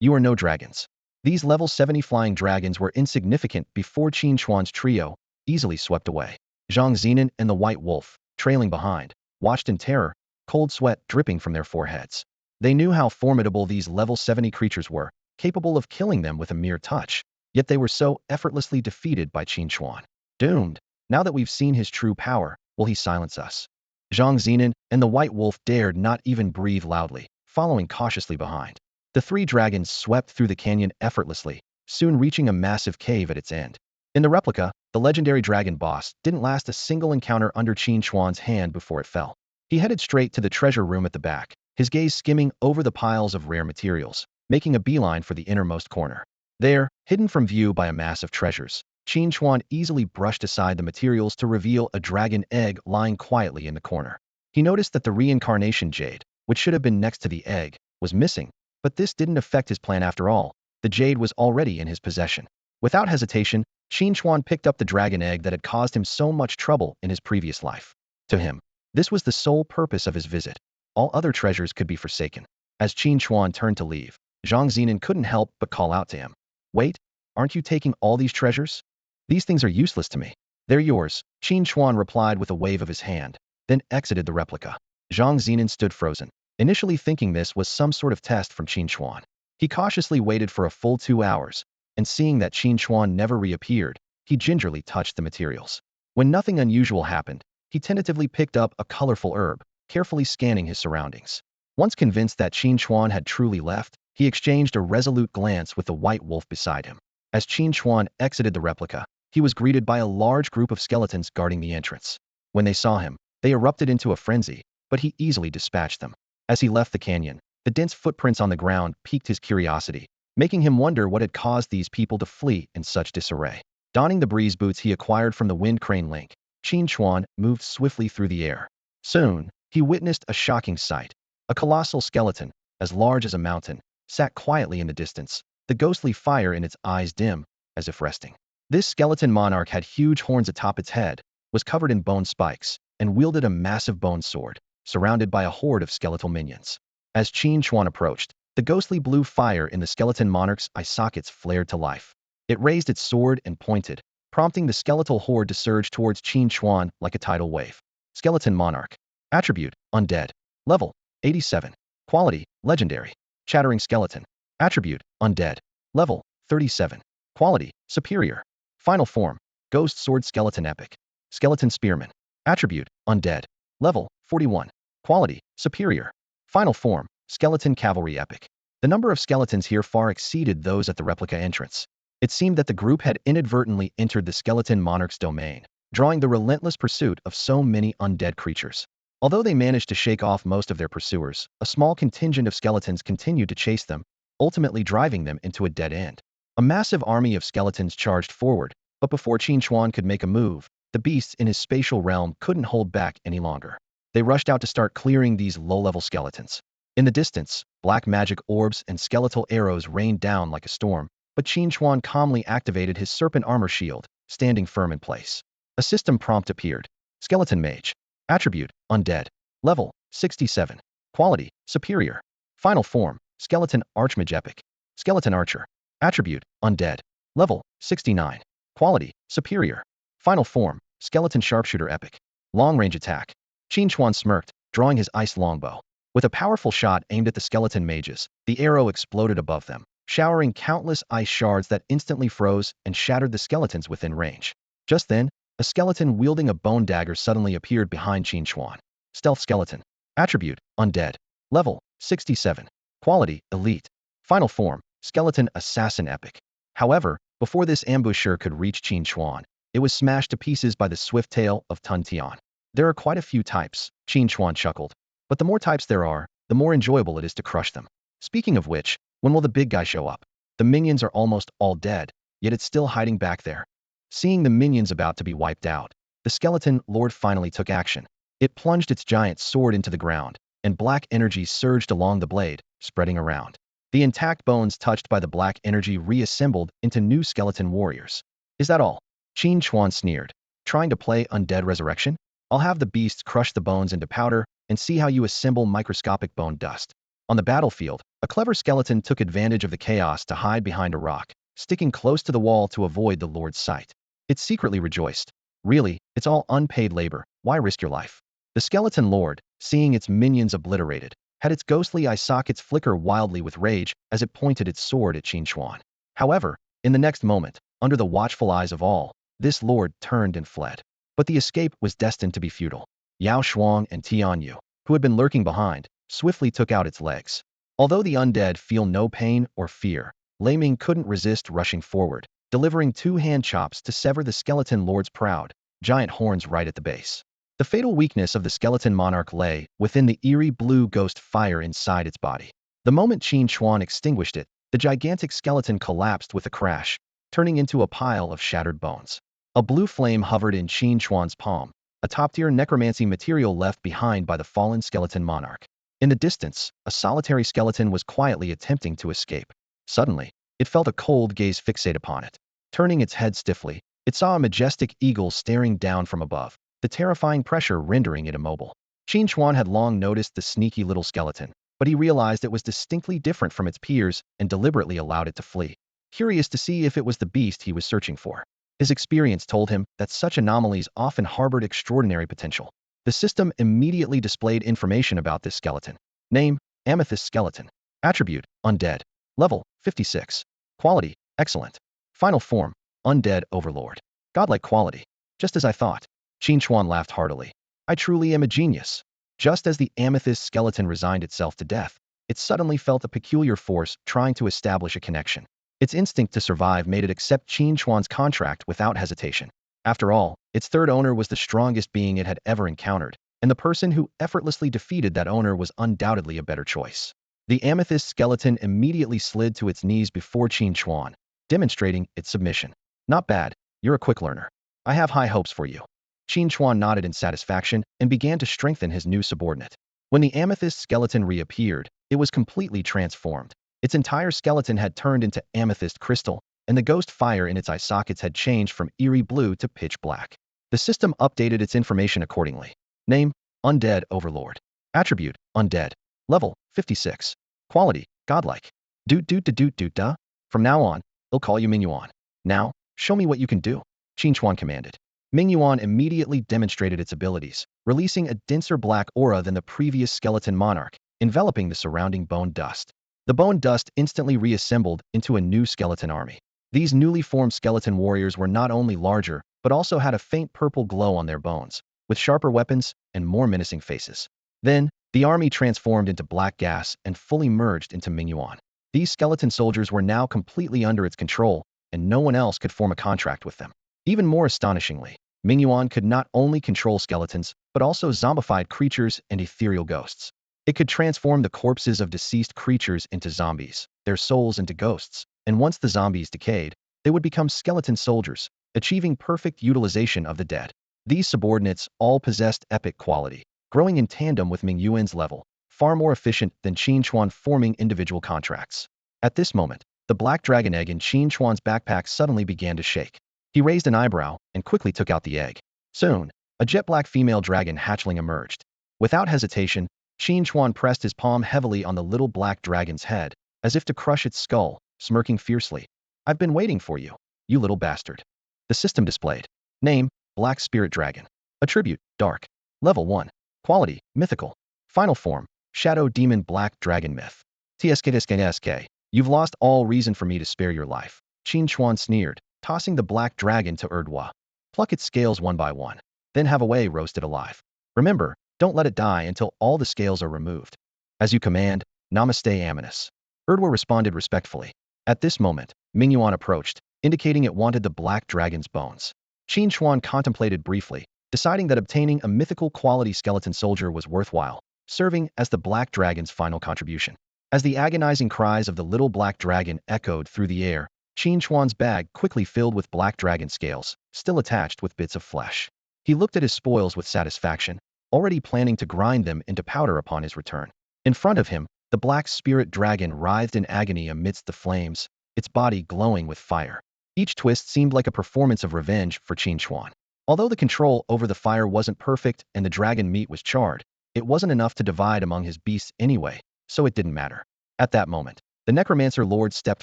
"You are no dragons." These level 70 flying dragons were insignificant before Qin Chuan's trio, easily swept away. Zhang Xinan and the White Wolf, trailing behind, watched in terror, cold sweat dripping from their foreheads. They knew how formidable these level 70 creatures were, capable of killing them with a mere touch, yet they were so effortlessly defeated by Qin Chuan. "Doomed. Now that we've seen his true power, will he silence us?" Zhang Xinan and the White Wolf dared not even breathe loudly, following cautiously behind. The 3 dragons swept through the canyon effortlessly, soon reaching a massive cave at its end. In the replica, the legendary dragon boss didn't last a single encounter under Qin Chuan's hand before it fell. He headed straight to the treasure room at the back, his gaze skimming over the piles of rare materials, making a beeline for the innermost corner. There, hidden from view by a mass of treasures, Qin Chuan easily brushed aside the materials to reveal a dragon egg lying quietly in the corner. He noticed that the Reincarnation Jade, which should have been next to the egg, was missing, but this didn't affect his plan after all. The jade was already in his possession. Without hesitation, Qin Chuan picked up the dragon egg that had caused him so much trouble in his previous life. To him, this was the sole purpose of his visit. All other treasures could be forsaken. As Qin Chuan turned to leave, Zhang Xinan couldn't help but call out to him. "Wait, aren't you taking all these treasures? These things are useless to me." "They're yours," Qin Chuan replied with a wave of his hand, then exited the replica. Zhang Xinan stood frozen, initially thinking this was some sort of test from Qin Chuan. He cautiously waited for a full 2 hours, and seeing that Qin Chuan never reappeared, he gingerly touched the materials. When nothing unusual happened, he tentatively picked up a colorful herb, carefully scanning his surroundings. Once convinced that Qin Chuan had truly left, he exchanged a resolute glance with the White Wolf beside him. As Qin Chuan exited the replica, he was greeted by a large group of skeletons guarding the entrance. When they saw him, they erupted into a frenzy, but he easily dispatched them. As he left the canyon, the dense footprints on the ground piqued his curiosity, making him wonder what had caused these people to flee in such disarray. Donning the breeze boots he acquired from the Wind Crane Link, Qin Chuan moved swiftly through the air. Soon, he witnessed a shocking sight. A colossal skeleton, as large as a mountain, sat quietly in the distance, the ghostly fire in its eyes dim, as if resting. This skeleton monarch had huge horns atop its head, was covered in bone spikes, and wielded a massive bone sword, surrounded by a horde of skeletal minions. As Qin Chuan approached, the ghostly blue fire in the skeleton monarch's eye sockets flared to life. It raised its sword and pointed, prompting the skeletal horde to surge towards Qin Chuan like a tidal wave. Skeleton Monarch. Attribute: Undead. Level: 87. Quality: Legendary. Chattering Skeleton. Attribute: Undead. Level: 37. Quality: Superior. Final Form: Ghost Sword Skeleton Epic. Skeleton Spearman. Attribute: Undead. Level: 41. Quality: Superior. Final Form: Skeleton Cavalry Epic. The number of skeletons here far exceeded those at the replica entrance. It seemed that the group had inadvertently entered the skeleton monarch's domain, drawing the relentless pursuit of so many undead creatures. Although they managed to shake off most of their pursuers, a small contingent of skeletons continued to chase them, ultimately driving them into a dead end. A massive army of skeletons charged forward, but before Qin Chuan could make a move, the beasts in his spatial realm couldn't hold back any longer. They rushed out to start clearing these low-level skeletons. In the distance, black magic orbs and skeletal arrows rained down like a storm, but Qin Chuan calmly activated his serpent armor shield, standing firm in place. A system prompt appeared. Skeleton Mage. Attribute: Undead. Level: 67. Quality: Superior. Final Form: Skeleton Archmage Epic. Skeleton Archer. Attribute: Undead. Level: 69. Quality: Superior. Final Form: Skeleton Sharpshooter Epic. Long-range attack. Qin Chuan smirked, drawing his ice longbow. With a powerful shot aimed at the skeleton mages, the arrow exploded above them, showering countless ice shards that instantly froze and shattered the skeletons within range. Just then, a skeleton wielding a bone dagger suddenly appeared behind Qin Chuan. Stealth Skeleton. Attribute: Undead. Level: 67. Quality: Elite. Final Form: Skeleton Assassin Epic. However, before this ambusher could reach Qin Chuan, it was smashed to pieces by the swift tail of Tun Tian. There are quite a few types, Qin Chuan chuckled. But the more types there are, the more enjoyable it is to crush them. Speaking of which, when will the big guy show up? The minions are almost all dead, yet it's still hiding back there. Seeing the minions about to be wiped out, the skeleton lord finally took action. It plunged its giant sword into the ground, and black energy surged along the blade, spreading around. The intact bones touched by the black energy reassembled into new skeleton warriors. Is that all? Qin Chuan sneered. Trying to play undead resurrection? I'll have the beasts crush the bones into powder and see how you assemble microscopic bone dust. On the battlefield, a clever skeleton took advantage of the chaos to hide behind a rock, sticking close to the wall to avoid the lord's sight. It secretly rejoiced. Really, it's all unpaid labor, why risk your life? The skeleton lord, seeing its minions obliterated, had its ghostly eye sockets flicker wildly with rage as it pointed its sword at Qin Chuan. However, in the next moment, under the watchful eyes of all, this lord turned and fled. But the escape was destined to be futile. Yao Shuang and Tianyu, who had been lurking behind, swiftly took out its legs. Although the undead feel no pain or fear, Lei Ming couldn't resist rushing forward, delivering 2 hand chops to sever the skeleton lord's proud, giant horns right at the base. The fatal weakness of the skeleton monarch lay within the eerie blue ghost fire inside its body. The moment Qin Chuan extinguished it, the gigantic skeleton collapsed with a crash, turning into a pile of shattered bones. A blue flame hovered in Qin Chuan's palm, a top-tier necromancy material left behind by the fallen skeleton monarch. In the distance, a solitary skeleton was quietly attempting to escape. Suddenly, it felt a cold gaze fixate upon it. Turning its head stiffly, it saw a majestic eagle staring down from above, the terrifying pressure rendering it immobile. Qin Chuan had long noticed the sneaky little skeleton, but he realized it was distinctly different from its peers and deliberately allowed it to flee. Curious to see if it was the beast he was searching for. His experience told him that such anomalies often harbored extraordinary potential. The system immediately displayed information about this skeleton. Name: Amethyst Skeleton. Attribute: Undead. Level: 56. Quality: Excellent. Final Form: Undead Overlord. Godlike quality. Just as I thought. Qin Chuan laughed heartily. I truly am a genius. Just as the amethyst skeleton resigned itself to death, it suddenly felt a peculiar force trying to establish a connection. Its instinct to survive made it accept Qin Chuan's contract without hesitation. After all, its third owner was the strongest being it had ever encountered, and the person who effortlessly defeated that owner was undoubtedly a better choice. The amethyst skeleton immediately slid to its knees before Qin Chuan, demonstrating its submission. Not bad, you're a quick learner. I have high hopes for you. Qin Chuan nodded in satisfaction and began to strengthen his new subordinate. When the amethyst skeleton reappeared, it was completely transformed. Its entire skeleton had turned into amethyst crystal, and the ghost fire in its eye sockets had changed from eerie blue to pitch black. The system updated its information accordingly. Name: Undead Overlord. Attribute: Undead. Level: 56. Quality: Godlike. Duh. From now on, they'll call you Mingyuan. Now, show me what you can do, Qin Chuan commanded. Mingyuan immediately demonstrated its abilities, releasing a denser black aura than the previous skeleton monarch, enveloping the surrounding bone dust. The bone dust instantly reassembled into a new skeleton army. These newly formed skeleton warriors were not only larger, but also had a faint purple glow on their bones, with sharper weapons and more menacing faces. Then, the army transformed into black gas and fully merged into Mingyuan. These skeleton soldiers were now completely under its control, and no one else could form a contract with them. Even more astonishingly, Mingyuan could not only control skeletons, but also zombified creatures and ethereal ghosts. It could transform the corpses of deceased creatures into zombies, their souls into ghosts, and once the zombies decayed, they would become skeleton soldiers, achieving perfect utilization of the dead. These subordinates all possessed epic quality, growing in tandem with Mingyuan's level, far more efficient than Qin Chuan forming individual contracts. At this moment, the black dragon egg in Qin Chuan's backpack suddenly began to shake. He raised an eyebrow and quickly took out the egg. Soon, a jet-black female dragon hatchling emerged. Without hesitation, Qin Chuan pressed his palm heavily on the little black dragon's head, as if to crush its skull, smirking fiercely. "I've been waiting for you, you little bastard." The system displayed. Name: Black Spirit Dragon. Attribute: Dark. Level 1. Quality: Mythical. Final form: Shadow Demon Black Dragon Myth. TSK. You've lost all reason for me to spare your life, Qin Chuan sneered, tossing the black dragon to Erdwa. Pluck its scales one by one, then have away roasted alive. Remember, don't let it die until all the scales are removed. As you command, Namaste Aminus. Erdwa responded respectfully. At this moment, Mingyuan approached, indicating it wanted the black dragon's bones. Qin Chuan contemplated briefly, deciding that obtaining a mythical quality skeleton soldier was worthwhile, serving as the black dragon's final contribution. As the agonizing cries of the little black dragon echoed through the air, Qin Chuan's bag quickly filled with black dragon scales, still attached with bits of flesh. He looked at his spoils with satisfaction, already planning to grind them into powder upon his return. In front of him, the black spirit dragon writhed in agony amidst the flames, its body glowing with fire. Each twist seemed like a performance of revenge for Qin Chuan. Although the control over the fire wasn't perfect and the dragon meat was charred, it wasn't enough to divide among his beasts anyway, so it didn't matter. At that moment, the Necromancer Lord stepped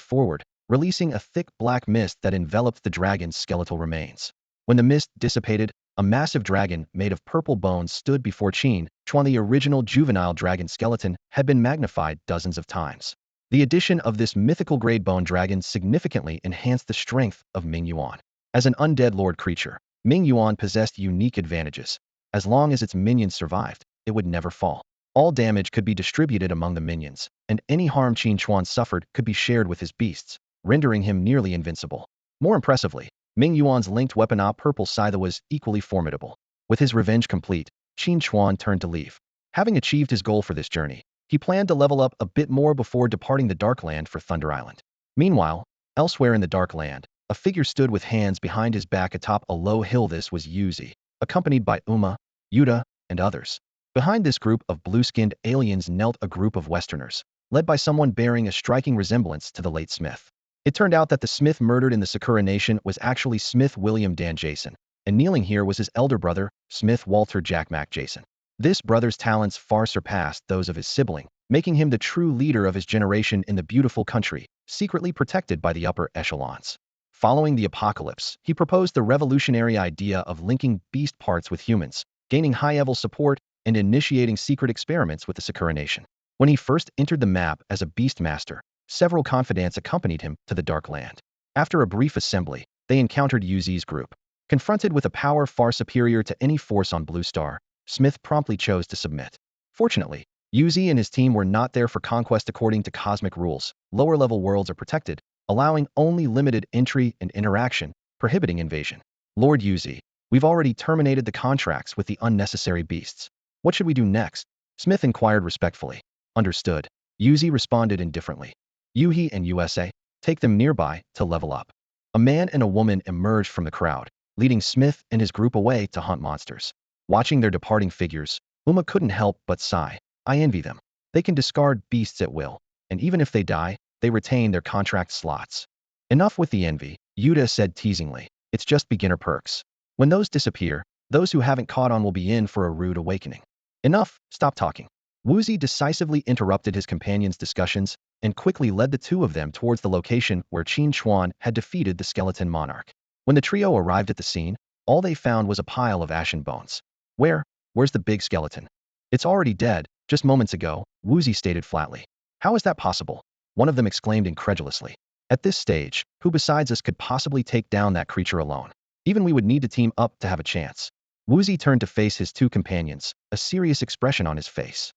forward, releasing a thick black mist that enveloped the dragon's skeletal remains. When the mist dissipated, a massive dragon made of purple bones stood before Qin Chuan. The original juvenile dragon skeleton had been magnified dozens of times. The addition of this mythical-grade bone dragon significantly enhanced the strength of Mingyuan. As an undead lord creature, Mingyuan possessed unique advantages. As long as its minions survived, it would never fall. All damage could be distributed among the minions, and any harm Qin Chuan suffered could be shared with his beasts, rendering him nearly invincible. More impressively, Mingyuan's linked weapon purple scythe was equally formidable. With his revenge complete, Qin Chuan turned to leave. Having achieved his goal for this journey, he planned to level up a bit more before departing the Darkland for Thunder Island. Meanwhile, elsewhere in the Darkland, a figure stood with hands behind his back atop a low hill. This was Junzi, accompanied by Uma, Yuta, and others. Behind this group of blue-skinned aliens knelt a group of Westerners, led by someone bearing a striking resemblance to the late Smith. It turned out that the Smith murdered in the Sakura Nation was actually Smith William Dan Jason, and kneeling here was his elder brother, Smith Walter Jack Mac Jason. This brother's talents far surpassed those of his sibling, making him the true leader of his generation in the beautiful country, secretly protected by the upper echelons. Following the apocalypse, he proposed the revolutionary idea of linking beast parts with humans, gaining high-level support, and initiating secret experiments with the Sakura Nation. When he first entered the map as a beast master, several confidants accompanied him to the Dark Land. After a brief assembly, they encountered Yuzi's group. Confronted with a power far superior to any force on Blue Star, Smith promptly chose to submit. Fortunately, Junzi and his team were not there for conquest according to cosmic rules. Lower-level worlds are protected, allowing only limited entry and interaction, prohibiting invasion. Lord Junzi, we've already terminated the contracts with the unnecessary beasts. What should we do next? Smith inquired respectfully. Understood. Junzi responded indifferently. Yuhi and USA, take them nearby to level up. A man and a woman emerged from the crowd, leading Smith and his group away to hunt monsters. Watching their departing figures, Uma couldn't help but sigh. I envy them. They can discard beasts at will, and even if they die, they retain their contract slots. Enough with the envy, Yuta said teasingly. It's just beginner perks. When those disappear, those who haven't caught on will be in for a rude awakening. Enough, stop talking. Wuzi decisively interrupted his companions' discussions and quickly led the two of them towards the location where Qin Chuan had defeated the skeleton monarch. When the trio arrived at the scene, all they found was a pile of ashen bones. Where's the big skeleton? It's already dead, just moments ago, Wuzi stated flatly. How is that possible? One of them exclaimed incredulously. At this stage, who besides us could possibly take down that creature alone? Even we would need to team up to have a chance. Wuzi turned to face his two companions, a serious expression on his face.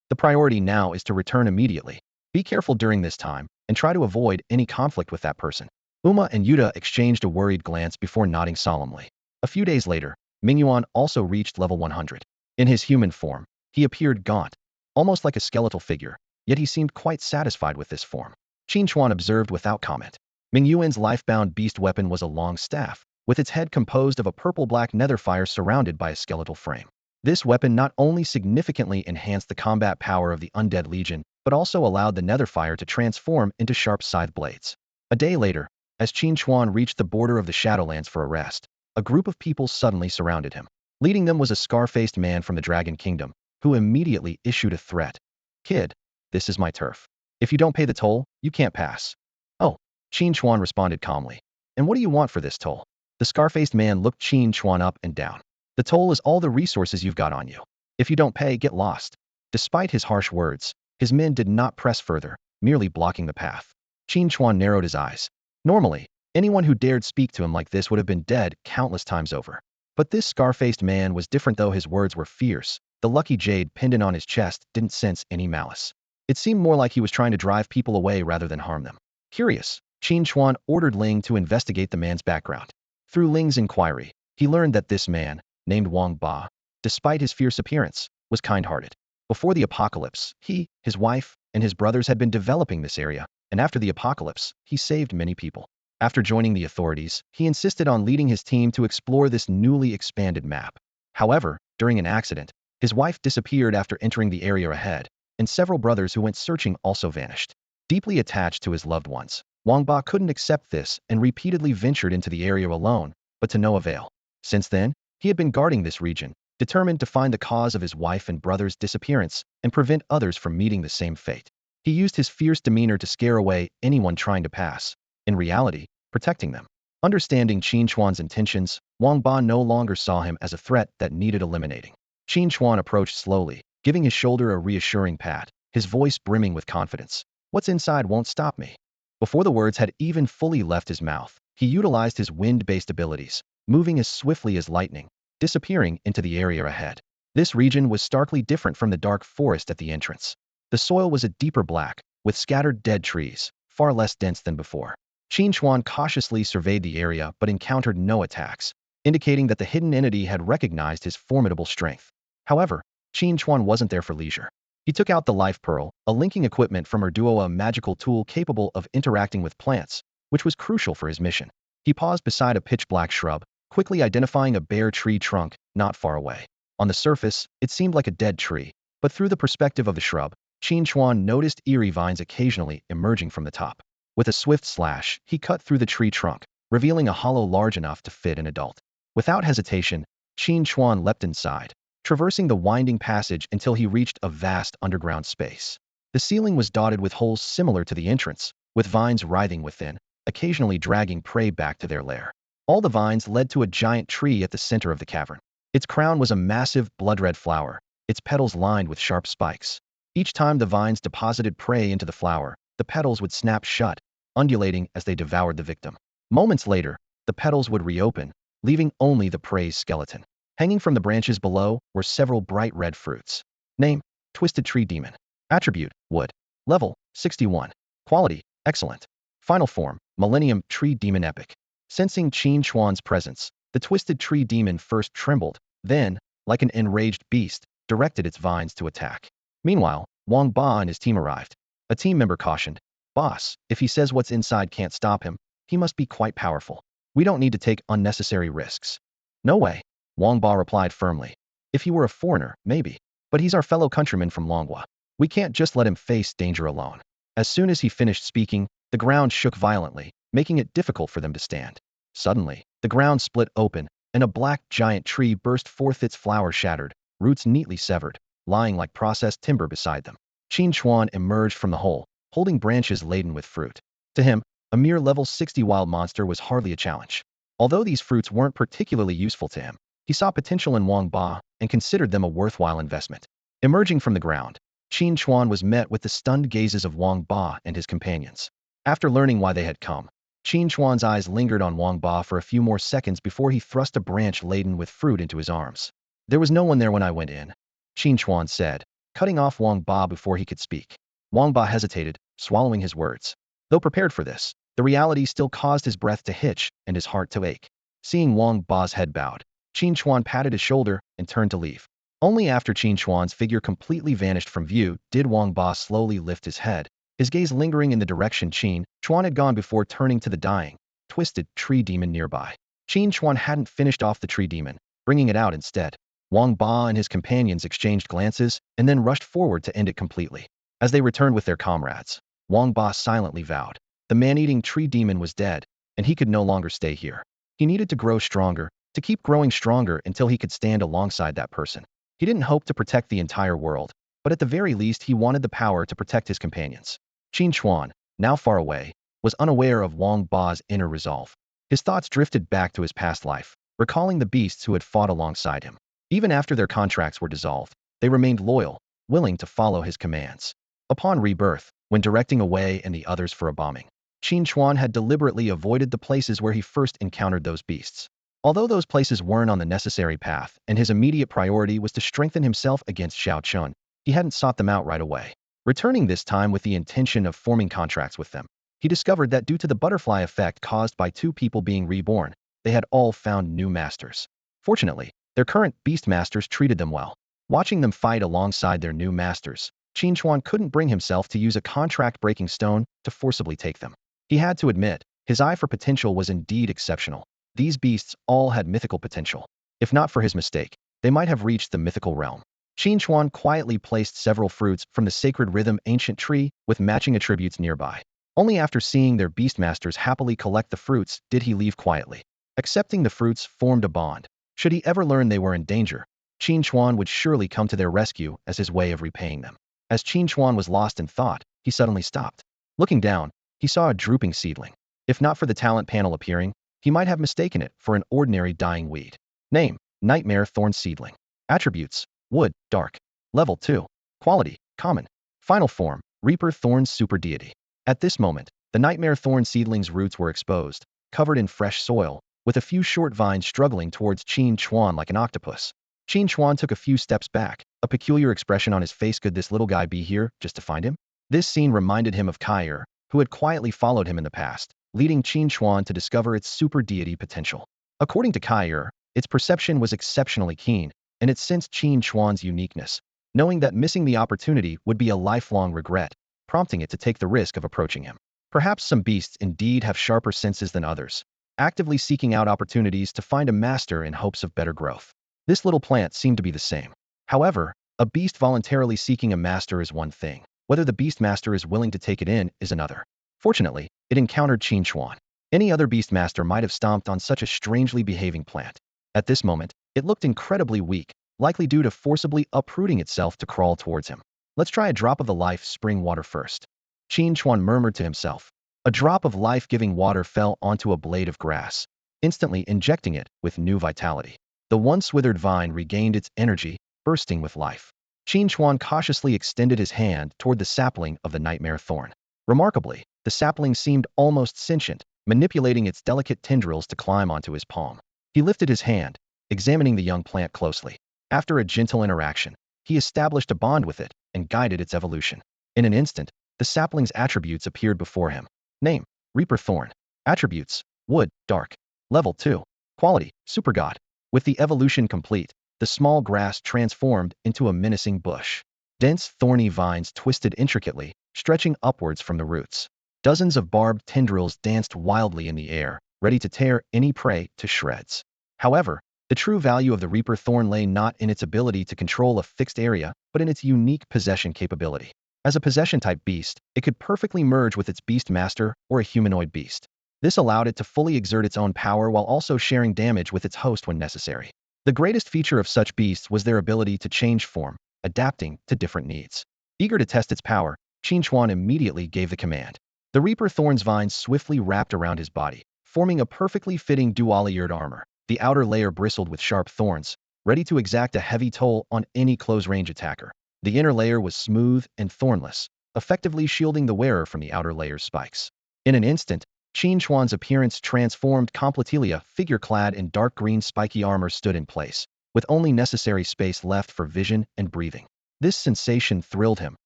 The priority now is to return immediately. Be careful during this time, and try to avoid any conflict with that person. Uma and Yuta exchanged a worried glance before nodding solemnly. A few days later, Mingyuan also reached level 100. In his human form, he appeared gaunt, almost like a skeletal figure, yet he seemed quite satisfied with this form. Qin Chuan observed without comment. Mingyuan's life-bound beast weapon was a long staff, with its head composed of a purple-black netherfire surrounded by a skeletal frame. This weapon not only significantly enhanced the combat power of the undead legion, but also allowed the netherfire to transform into sharp scythe blades. A day later, as Qin Chuan reached the border of the Shadowlands for a rest, a group of people suddenly surrounded him. Leading them was a scar-faced man from the Dragon Kingdom, who immediately issued a threat. Kid, this is my turf. If you don't pay the toll, you can't pass. Oh, Qin Chuan responded calmly. And what do you want for this toll? The scar-faced man looked Qin Chuan up and down. The toll is all the resources you've got on you. If you don't pay, get lost. Despite his harsh words, his men did not press further, merely blocking the path. Qin Chuan narrowed his eyes. Normally, anyone who dared speak to him like this would have been dead countless times over. But this scar-faced man was different, though his words were fierce. The lucky jade pendant on his chest didn't sense any malice. It seemed more like he was trying to drive people away rather than harm them. Curious, Qin Chuan ordered Ling to investigate the man's background. Through Ling's inquiry, he learned that this man, named Wang Ba, despite his fierce appearance, was kind-hearted. Before the apocalypse, he, his wife, and his brothers had been developing this area, and after the apocalypse, he saved many people. After joining the authorities, he insisted on leading his team to explore this newly expanded map. However, during an accident, his wife disappeared after entering the area ahead, and several brothers who went searching also vanished. Deeply attached to his loved ones, Wang Ba couldn't accept this and repeatedly ventured into the area alone, but to no avail. Since then, he had been guarding this region, determined to find the cause of his wife and brother's disappearance and prevent others from meeting the same fate. He used his fierce demeanor to scare away anyone trying to pass, in reality, protecting them. Understanding Qin Chuan's intentions, Wang Ba no longer saw him as a threat that needed eliminating. Qin Chuan approached slowly, giving his shoulder a reassuring pat, his voice brimming with confidence. What's inside won't stop me. Before the words had even fully left his mouth, he utilized his wind-based abilities, moving as swiftly as lightning, disappearing into the area ahead. This region was starkly different from the dark forest at the entrance. The soil was a deeper black, with scattered dead trees, far less dense than before. Qin Chuan cautiously surveyed the area but encountered no attacks, indicating that the hidden entity had recognized his formidable strength. However, Qin Chuan wasn't there for leisure. He took out the life pearl, a linking equipment from her duo, a magical tool capable of interacting with plants, which was crucial for his mission. He paused beside a pitch-black shrub, quickly identifying a bare tree trunk not far away. On the surface, it seemed like a dead tree, but through the perspective of the shrub, Qin Chuan noticed eerie vines occasionally emerging from the top. With a swift slash, he cut through the tree trunk, revealing a hollow large enough to fit an adult. Without hesitation, Qin Chuan leapt inside, traversing the winding passage until he reached a vast underground space. The ceiling was dotted with holes similar to the entrance, with vines writhing within, occasionally dragging prey back to their lair. All the vines led to a giant tree at the center of the cavern. Its crown was a massive blood-red flower, its petals lined with sharp spikes. Each time the vines deposited prey into the flower, the petals would snap shut, undulating as they devoured the victim. Moments later, the petals would reopen, leaving only the prey's skeleton. Hanging from the branches below were several bright red fruits. Name: Twisted Tree Demon. Attribute: Wood. Level: 61. Quality: Excellent. Final form: Millennium Tree Demon Epic. Sensing Qin Chuan's presence, the Twisted Tree Demon first trembled, then, like an enraged beast, directed its vines to attack. Meanwhile, Wang Ba and his team arrived. A team member cautioned, "Boss, if he says what's inside can't stop him, he must be quite powerful. We don't need to take unnecessary risks." "No way," Wang Ba replied firmly. "If he were a foreigner, maybe. But he's our fellow countryman from Longhua. We can't just let him face danger alone." As soon as he finished speaking, the ground shook violently, making it difficult for them to stand. Suddenly, the ground split open, and a black giant tree burst forth, its flowers shattered, roots neatly severed, lying like processed timber beside them. Qin Chuan emerged from the hole, holding branches laden with fruit. To him, a mere level 60 wild monster was hardly a challenge. Although these fruits weren't particularly useful to him, he saw potential in Wang Ba and considered them a worthwhile investment. Emerging from the ground, Qin Chuan was met with the stunned gazes of Wang Ba and his companions. After learning why they had come, Qin Chuan's eyes lingered on Wang Ba for a few more seconds before he thrust a branch laden with fruit into his arms. "There was no one there when I went in," Qin Chuan said, cutting off Wang Ba before he could speak. Wang Ba hesitated, swallowing his words. Though prepared for this, the reality still caused his breath to hitch and his heart to ache. Seeing Wang Ba's head bowed, Qin Chuan patted his shoulder and turned to leave. Only after Qin Chuan's figure completely vanished from view did Wang Ba slowly lift his head, his gaze lingering in the direction Qin Chuan had gone before turning to the dying, twisted tree demon nearby. Qin Chuan hadn't finished off the tree demon, bringing it out instead. Wang Ba and his companions exchanged glances and then rushed forward to end it completely. As they returned with their comrades, Wang Ba silently vowed. The man-eating tree demon was dead, and he could no longer stay here. He needed to grow stronger, to keep growing stronger until he could stand alongside that person. He didn't hope to protect the entire world, but at the very least he wanted the power to protect his companions. Qin Chuan, now far away, was unaware of Wang Ba's inner resolve. His thoughts drifted back to his past life, recalling the beasts who had fought alongside him. Even after their contracts were dissolved, they remained loyal, willing to follow his commands. Upon rebirth, when directing Wei and the others for a bombing, Qin Chuan had deliberately avoided the places where he first encountered those beasts. Although those places weren't on the necessary path and his immediate priority was to strengthen himself against Xiao Chun, he hadn't sought them out right away. Returning this time with the intention of forming contracts with them, he discovered that due to the butterfly effect caused by two people being reborn, they had all found new masters. Fortunately, their current beast masters treated them well. Watching them fight alongside their new masters, Qin Chuan couldn't bring himself to use a contract-breaking stone to forcibly take them. He had to admit, his eye for potential was indeed exceptional. These beasts all had mythical potential. If not for his mistake, they might have reached the mythical realm. Qin Chuan quietly placed several fruits from the sacred rhythm ancient tree with matching attributes nearby. Only after seeing their beastmasters happily collect the fruits did he leave quietly. Accepting the fruits formed a bond. Should he ever learn they were in danger, Qin Chuan would surely come to their rescue as his way of repaying them. As Qin Chuan was lost in thought, he suddenly stopped. Looking down, he saw a drooping seedling. If not for the talent panel appearing, he might have mistaken it for an ordinary dying weed. Name: Nightmare Thorn Seedling. Attributes: Wood, Dark. Level 2. Quality: Common. Final form: Reaper Thorn Super Deity. At this moment, the Nightmare Thorn Seedling's roots were exposed, covered in fresh soil, with a few short vines struggling towards Qin Chuan like an octopus. Qin Chuan took a few steps back, a peculiar expression on his face. Could this little guy be here just to find him? This scene reminded him of Kair, who had quietly followed him in the past, leading Qin Chuan to discover its super deity potential. According to Kair, its perception was exceptionally keen, and it sensed Qin Chuan's uniqueness, knowing that missing the opportunity would be a lifelong regret, prompting it to take the risk of approaching him. Perhaps some beasts indeed have sharper senses than others, actively seeking out opportunities to find a master in hopes of better growth. This little plant seemed to be the same. However, a beast voluntarily seeking a master is one thing. Whether the beast master is willing to take it in is another. Fortunately, it encountered Qin Chuan. Any other beast master might have stomped on such a strangely behaving plant. At this moment, it looked incredibly weak, likely due to forcibly uprooting itself to crawl towards him. Let's try a drop of the life spring water first. Qin Chuan murmured to himself. A drop of life-giving water fell onto a blade of grass, instantly injecting it with new vitality. The once withered vine regained its energy, bursting with life. Qin Chuan cautiously extended his hand toward the sapling of the nightmare thorn. Remarkably, the sapling seemed almost sentient, manipulating its delicate tendrils to climb onto his palm. He lifted his hand, examining the young plant closely. After a gentle interaction, he established a bond with it and guided its evolution. In an instant, the sapling's attributes appeared before him. Name: Reaper Thorn. Attributes: Wood, Dark. Level 2. Quality: Super God. With the evolution complete, the small grass transformed into a menacing bush. Dense, thorny vines twisted intricately, stretching upwards from the roots. Dozens of barbed tendrils danced wildly in the air, ready to tear any prey to shreds. However, the true value of the Reaper Thorn lay not in its ability to control a fixed area, but in its unique possession capability. As a possession-type beast, it could perfectly merge with its beast master or a humanoid beast. This allowed it to fully exert its own power while also sharing damage with its host when necessary. The greatest feature of such beasts was their ability to change form, adapting to different needs. Eager to test its power, Qin Chuan immediately gave the command. The Reaper Thorn's vines swiftly wrapped around his body, forming a perfectly fitting dual-layered armor. The outer layer bristled with sharp thorns, ready to exact a heavy toll on any close-range attacker. The inner layer was smooth and thornless, effectively shielding the wearer from the outer layer's spikes. In an instant, Qin Chuan's appearance transformed completely. A figure clad in dark green spiky armor stood in place, with only necessary space left for vision and breathing. This sensation thrilled him,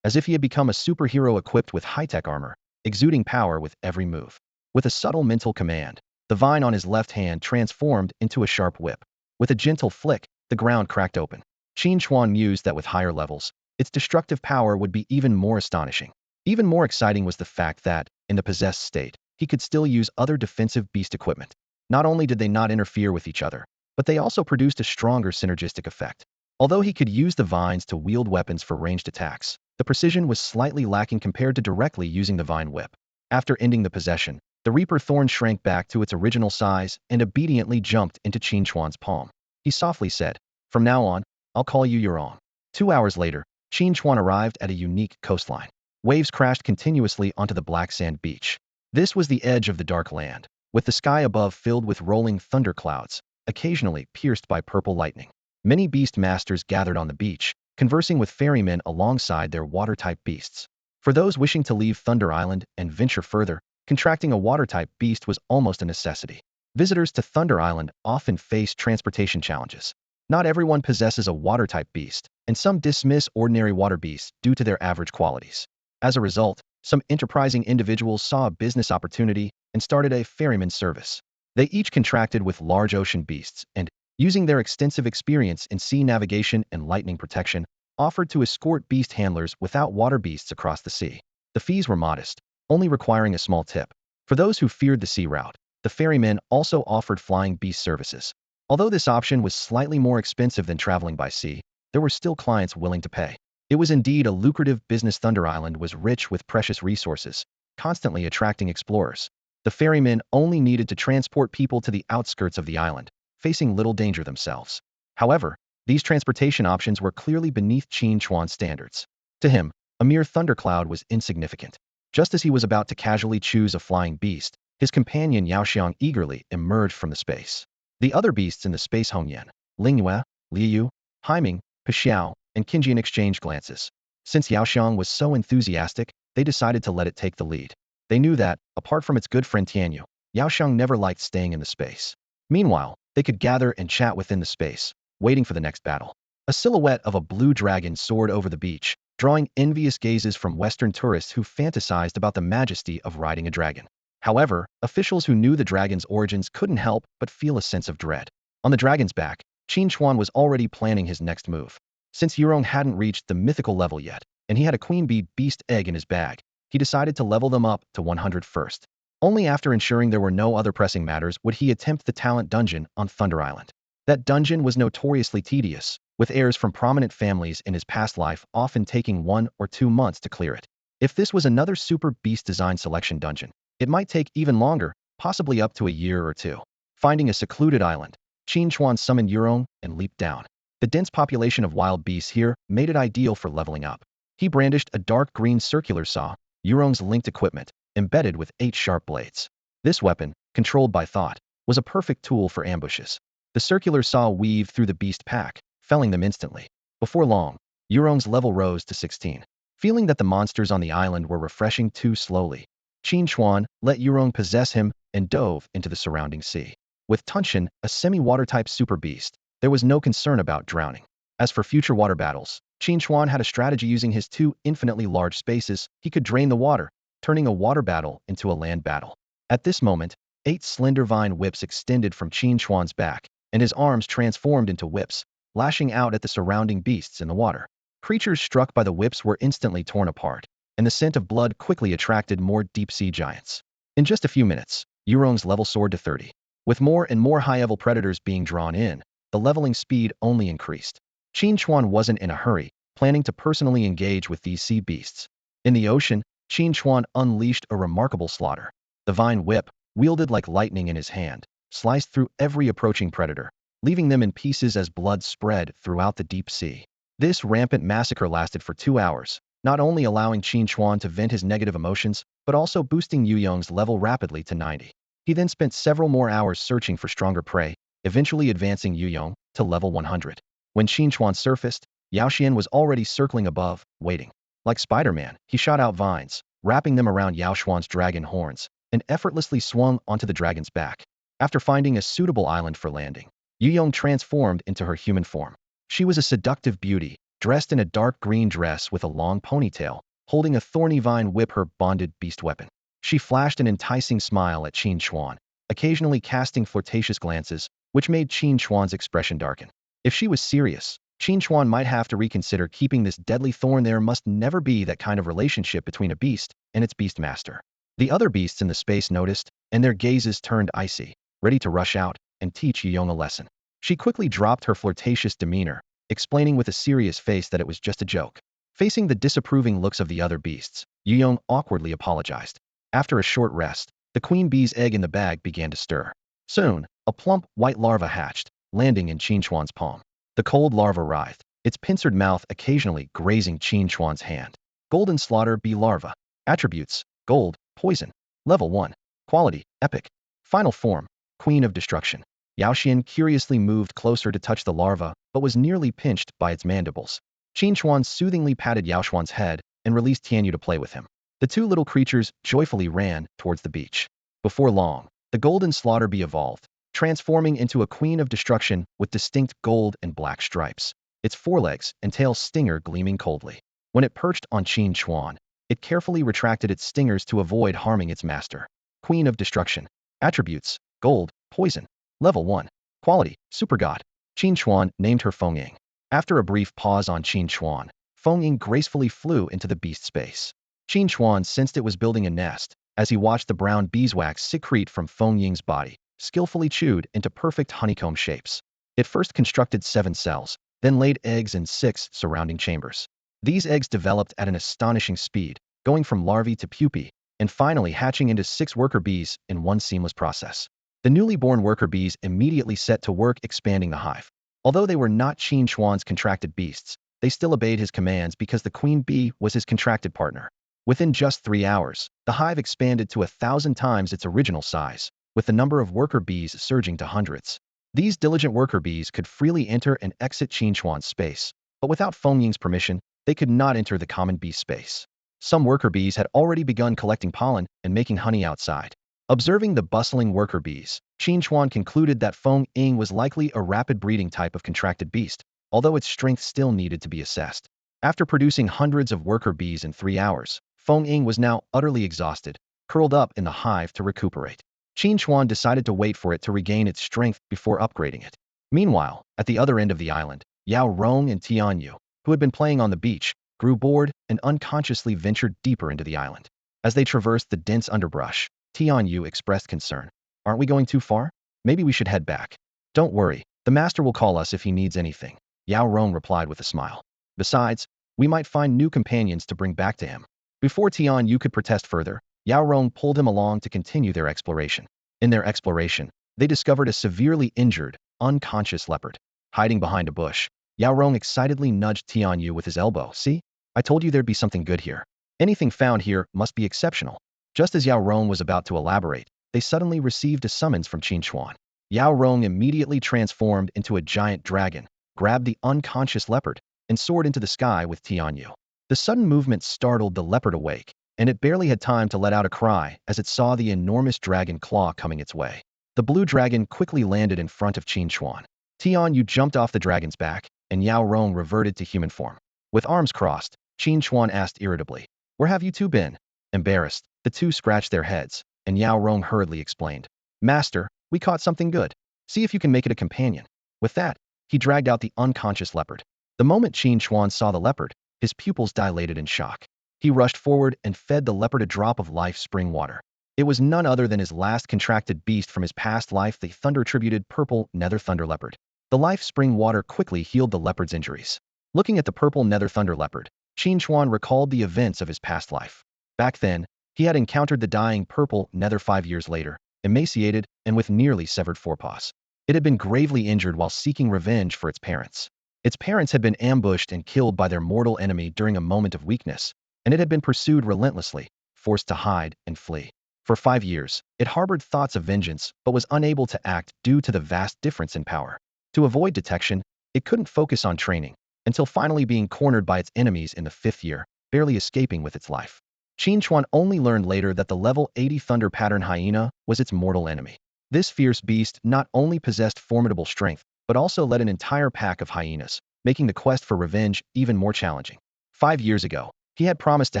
as if he had become a superhero equipped with high-tech armor, exuding power with every move. With a subtle mental command, the vine on his left hand transformed into a sharp whip. With a gentle flick, the ground cracked open. Qin Chuan mused that with higher levels, its destructive power would be even more astonishing. Even more exciting was the fact that, in the possessed state, he could still use other defensive beast equipment. Not only did they not interfere with each other, but they also produced a stronger synergistic effect. Although he could use the vines to wield weapons for ranged attacks, the precision was slightly lacking compared to directly using the vine whip. After ending the possession, the Reaper Thorn shrank back to its original size and obediently jumped into Qin Chuan's palm. He softly said, "From now on, I'll call you Morong." 2 hours later, Qin Chuan arrived at a unique coastline. Waves crashed continuously onto the black sand beach. This was the edge of the dark land, with the sky above filled with rolling thunderclouds, occasionally pierced by purple lightning. Many beast masters gathered on the beach, conversing with ferrymen alongside their water-type beasts. For those wishing to leave Thunder Island and venture further, contracting a water-type beast was almost a necessity. Visitors to Thunder Island often face transportation challenges. Not everyone possesses a water-type beast, and some dismiss ordinary water beasts due to their average qualities. As a result, some enterprising individuals saw a business opportunity and started a ferryman service. They each contracted with large ocean beasts and, using their extensive experience in sea navigation and lightning protection, offered to escort beast handlers without water beasts across the sea. The fees were modest, only requiring a small tip. For those who feared the sea route, the ferrymen also offered flying beast services. Although this option was slightly more expensive than traveling by sea, there were still clients willing to pay. It was indeed a lucrative business. Thunder Island was rich with precious resources, constantly attracting explorers. The ferrymen only needed to transport people to the outskirts of the island, facing little danger themselves. However, these transportation options were clearly beneath Qin Chuan's standards. To him, a mere thundercloud was insignificant. Just as he was about to casually choose a flying beast, his companion Yaoxiang eagerly emerged from the space. The other beasts in the space Hongyan, Lingyue, Liu, Haiming, Xiao, and Qinjian exchanged glances. Since Yaoxiang was so enthusiastic, they decided to let it take the lead. They knew that, apart from its good friend Tianyu, Yaoxiang never liked staying in the space. Meanwhile, they could gather and chat within the space, waiting for the next battle. A silhouette of a blue dragon soared over the beach, drawing envious gazes from Western tourists who fantasized about the majesty of riding a dragon. However, officials who knew the dragon's origins couldn't help but feel a sense of dread. On the dragon's back, Qin Chuan was already planning his next move. Since Morong hadn't reached the mythical level yet, and he had a queen bee beast egg in his bag, he decided to level them up to 100 first. Only after ensuring there were no other pressing matters would he attempt the talent dungeon on Thunder Island. That dungeon was notoriously tedious, with heirs from prominent families in his past life often taking 1 or 2 months to clear it. If this was another super beast design selection dungeon, it might take even longer, possibly up to a year or 2. Finding a secluded island, Qin Chuan summoned Morong and leaped down. The dense population of wild beasts here made it ideal for leveling up. He brandished a dark green circular saw, Morong's linked equipment, embedded with 8 sharp blades. This weapon, controlled by thought, was a perfect tool for ambushes. The circular saw weaved through the beast pack, felling them instantly. Before long, Morong's level rose to 16. Feeling that the monsters on the island were refreshing too slowly, Qin Chuan let Morong possess him and dove into the surrounding sea. With Tunshin, a semi-water-type super beast, there was no concern about drowning. As for future water battles, Qin Chuan had a strategy. Using his 2 infinitely large spaces, he could drain the water, turning a water battle into a land battle. At this moment, 8 slender vine whips extended from Qin Chuan's back, and his arms transformed into whips, lashing out at the surrounding beasts in the water. Creatures struck by the whips were instantly torn apart, and the scent of blood quickly attracted more deep-sea giants. In just a few minutes, Morong's level soared to 30. With more and more high-level predators being drawn in, the leveling speed only increased. Qin Chuan wasn't in a hurry, planning to personally engage with these sea beasts. In the ocean, Qin Chuan unleashed a remarkable slaughter. The vine whip, wielded like lightning in his hand, sliced through every approaching predator, leaving them in pieces as blood spread throughout the deep sea. This rampant massacre lasted for 2 hours, not only allowing Qin Chuan to vent his negative emotions, but also boosting Yu Yong's level rapidly to 90. He then spent several more hours searching for stronger prey, eventually advancing Yu Yong to level 100. When Qin Chuan surfaced, Yao Xian was already circling above, waiting. Like Spider-Man, he shot out vines, wrapping them around Yao Xuan's dragon horns, and effortlessly swung onto the dragon's back. After finding a suitable island for landing, Yu Yong transformed into her human form. She was a seductive beauty, dressed in a dark green dress with a long ponytail, holding a thorny vine whip, her bonded beast weapon. She flashed an enticing smile at Qin Chuan, occasionally casting flirtatious glances, which made Qin Chuan's expression darken. If she was serious, Qin Chuan might have to reconsider keeping this deadly thorn. There must never be that kind of relationship between a beast and its beast master. The other beasts in the space noticed, and their gazes turned icy, ready to rush out and teach Yu Yong a lesson. She quickly dropped her flirtatious demeanor, explaining with a serious face that it was just a joke. Facing the disapproving looks of the other beasts, Yu Yong awkwardly apologized. After a short rest, the queen bee's egg in the bag began to stir. Soon, a plump, white larva hatched, landing in Qin Chuan's palm. The cold larva writhed, its pincered mouth occasionally grazing Qin Chuan's hand. Golden slaughter bee larva. Attributes: gold, poison. Level 1. Quality: epic. Final form: Queen of Destruction. Yao Xian curiously moved closer to touch the larva, but was nearly pinched by its mandibles. Qin Chuan soothingly patted Yao Xuan's head and released Tianyu to play with him. The two little creatures joyfully ran towards the beach. Before long, the golden slaughter bee evolved, transforming into a queen of destruction with distinct gold and black stripes, its forelegs and tail stinger gleaming coldly. When it perched on Qin Chuan, it carefully retracted its stingers to avoid harming its master. Queen of Destruction. Attributes: gold, poison. Level 1. Quality: super god. Qin Chuan named her Fengying. After a brief pause on Qin Chuan, Fengying gracefully flew into the beast space. Qin Chuan sensed it was building a nest as he watched the brown beeswax secrete from Fengying's body, skillfully chewed into perfect honeycomb shapes. It first constructed 7 cells, then laid eggs in 6 surrounding chambers. These eggs developed at an astonishing speed, going from larvae to pupae, and finally hatching into 6 worker bees in one seamless process. The newly born worker bees immediately set to work expanding the hive. Although they were not Qin Chuan's contracted beasts, they still obeyed his commands because the queen bee was his contracted partner. Within just 3 hours, the hive expanded to 1,000 times its original size, with the number of worker bees surging to hundreds. These diligent worker bees could freely enter and exit Qin Chuan's space, but without Fengying's permission, they could not enter the common bee space. Some worker bees had already begun collecting pollen and making honey outside. Observing the bustling worker bees, Qin Chuan concluded that Fengying was likely a rapid breeding type of contracted beast, although its strength still needed to be assessed. After producing hundreds of worker bees in 3 hours, Fengying was now utterly exhausted, curled up in the hive to recuperate. Qin Chuan decided to wait for it to regain its strength before upgrading it. Meanwhile, at the other end of the island, Yao Rong and Tianyu, who had been playing on the beach, grew bored and unconsciously ventured deeper into the island. As they traversed the dense underbrush, Tianyu expressed concern. "Aren't we going too far? Maybe we should head back." "Don't worry, the master will call us if he needs anything," Yao Rong replied with a smile. "Besides, we might find new companions to bring back to him." Before Tianyu could protest further, Yao Rong pulled him along to continue their exploration. In their exploration, they discovered a severely injured, unconscious leopard. Hiding behind a bush, Yao Rong excitedly nudged Tianyu with his elbow. "See? I told you there'd be something good here. Anything found here must be exceptional." Just as Yao Rong was about to elaborate, they suddenly received a summons from Qin Chuan. Yao Rong immediately transformed into a giant dragon, grabbed the unconscious leopard, and soared into the sky with Tianyu. The sudden movement startled the leopard awake, and it barely had time to let out a cry as it saw the enormous dragon claw coming its way. The blue dragon quickly landed in front of Qin Chuan. Tianyu jumped off the dragon's back, and Yao Rong reverted to human form. With arms crossed, Qin Chuan asked irritably, "Where have you two been?" Embarrassed, the two scratched their heads, and Yao Rong hurriedly explained, "Master, we caught something good. See if you can make it a companion." With that, he dragged out the unconscious leopard. The moment Qin Chuan saw the leopard, his pupils dilated in shock. He rushed forward and fed the leopard a drop of life spring water. It was none other than his last contracted beast from his past life, the thunder-attributed purple nether thunder leopard. The life spring water quickly healed the leopard's injuries. Looking at the purple nether thunder leopard, Qin Chuan recalled the events of his past life. Back then, he had encountered the dying purple nether 5 years later, emaciated, and with nearly severed forepaws. It had been gravely injured while seeking revenge for its parents. Its parents had been ambushed and killed by their mortal enemy during a moment of weakness, and it had been pursued relentlessly, forced to hide and flee. For 5 years, it harbored thoughts of vengeance but was unable to act due to the vast difference in power. To avoid detection, it couldn't focus on training, until finally being cornered by its enemies in the 5th year, barely escaping with its life. Qin Chuan only learned later that the level 80 Thunder Pattern Hyena was its mortal enemy. This fierce beast not only possessed formidable strength, but also led an entire pack of hyenas, making the quest for revenge even more challenging. 5 years ago, he had promised to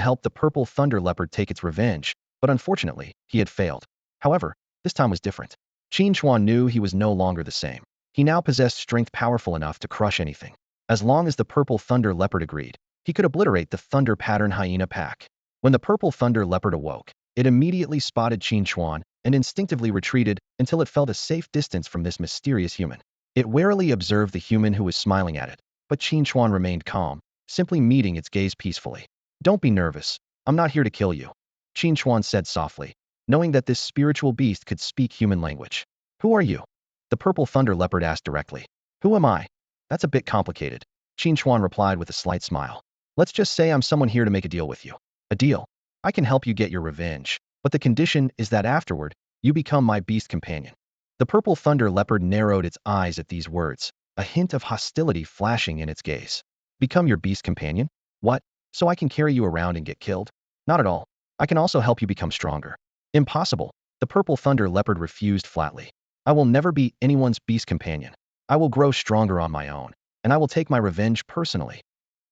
help the purple thunder leopard take its revenge, but unfortunately, he had failed. However, this time was different. Qin Chuan knew he was no longer the same. He now possessed strength powerful enough to crush anything. As long as the purple thunder leopard agreed, he could obliterate the thunder pattern hyena pack. When the purple thunder leopard awoke, it immediately spotted Qin Chuan and instinctively retreated until it felt a safe distance from this mysterious human. It warily observed the human who was smiling at it, but Qin Chuan remained calm, simply meeting its gaze peacefully. "Don't be nervous. I'm not here to kill you," Qin Chuan said softly, knowing that this spiritual beast could speak human language. "Who are you?" The purple thunder leopard asked directly. "Who am I? That's a bit complicated," Qin Chuan replied with a slight smile. "Let's just say I'm someone here to make a deal with you." "A deal? I can help you get your revenge, but the condition is that afterward, you become my beast companion." The purple thunder leopard narrowed its eyes at these words, a hint of hostility flashing in its gaze. "Become your beast companion? What? So I can carry you around and get killed?" "Not at all. I can also help you become stronger." "Impossible," the purple thunder leopard refused flatly. "I will never be anyone's beast companion. I will grow stronger on my own, and I will take my revenge personally."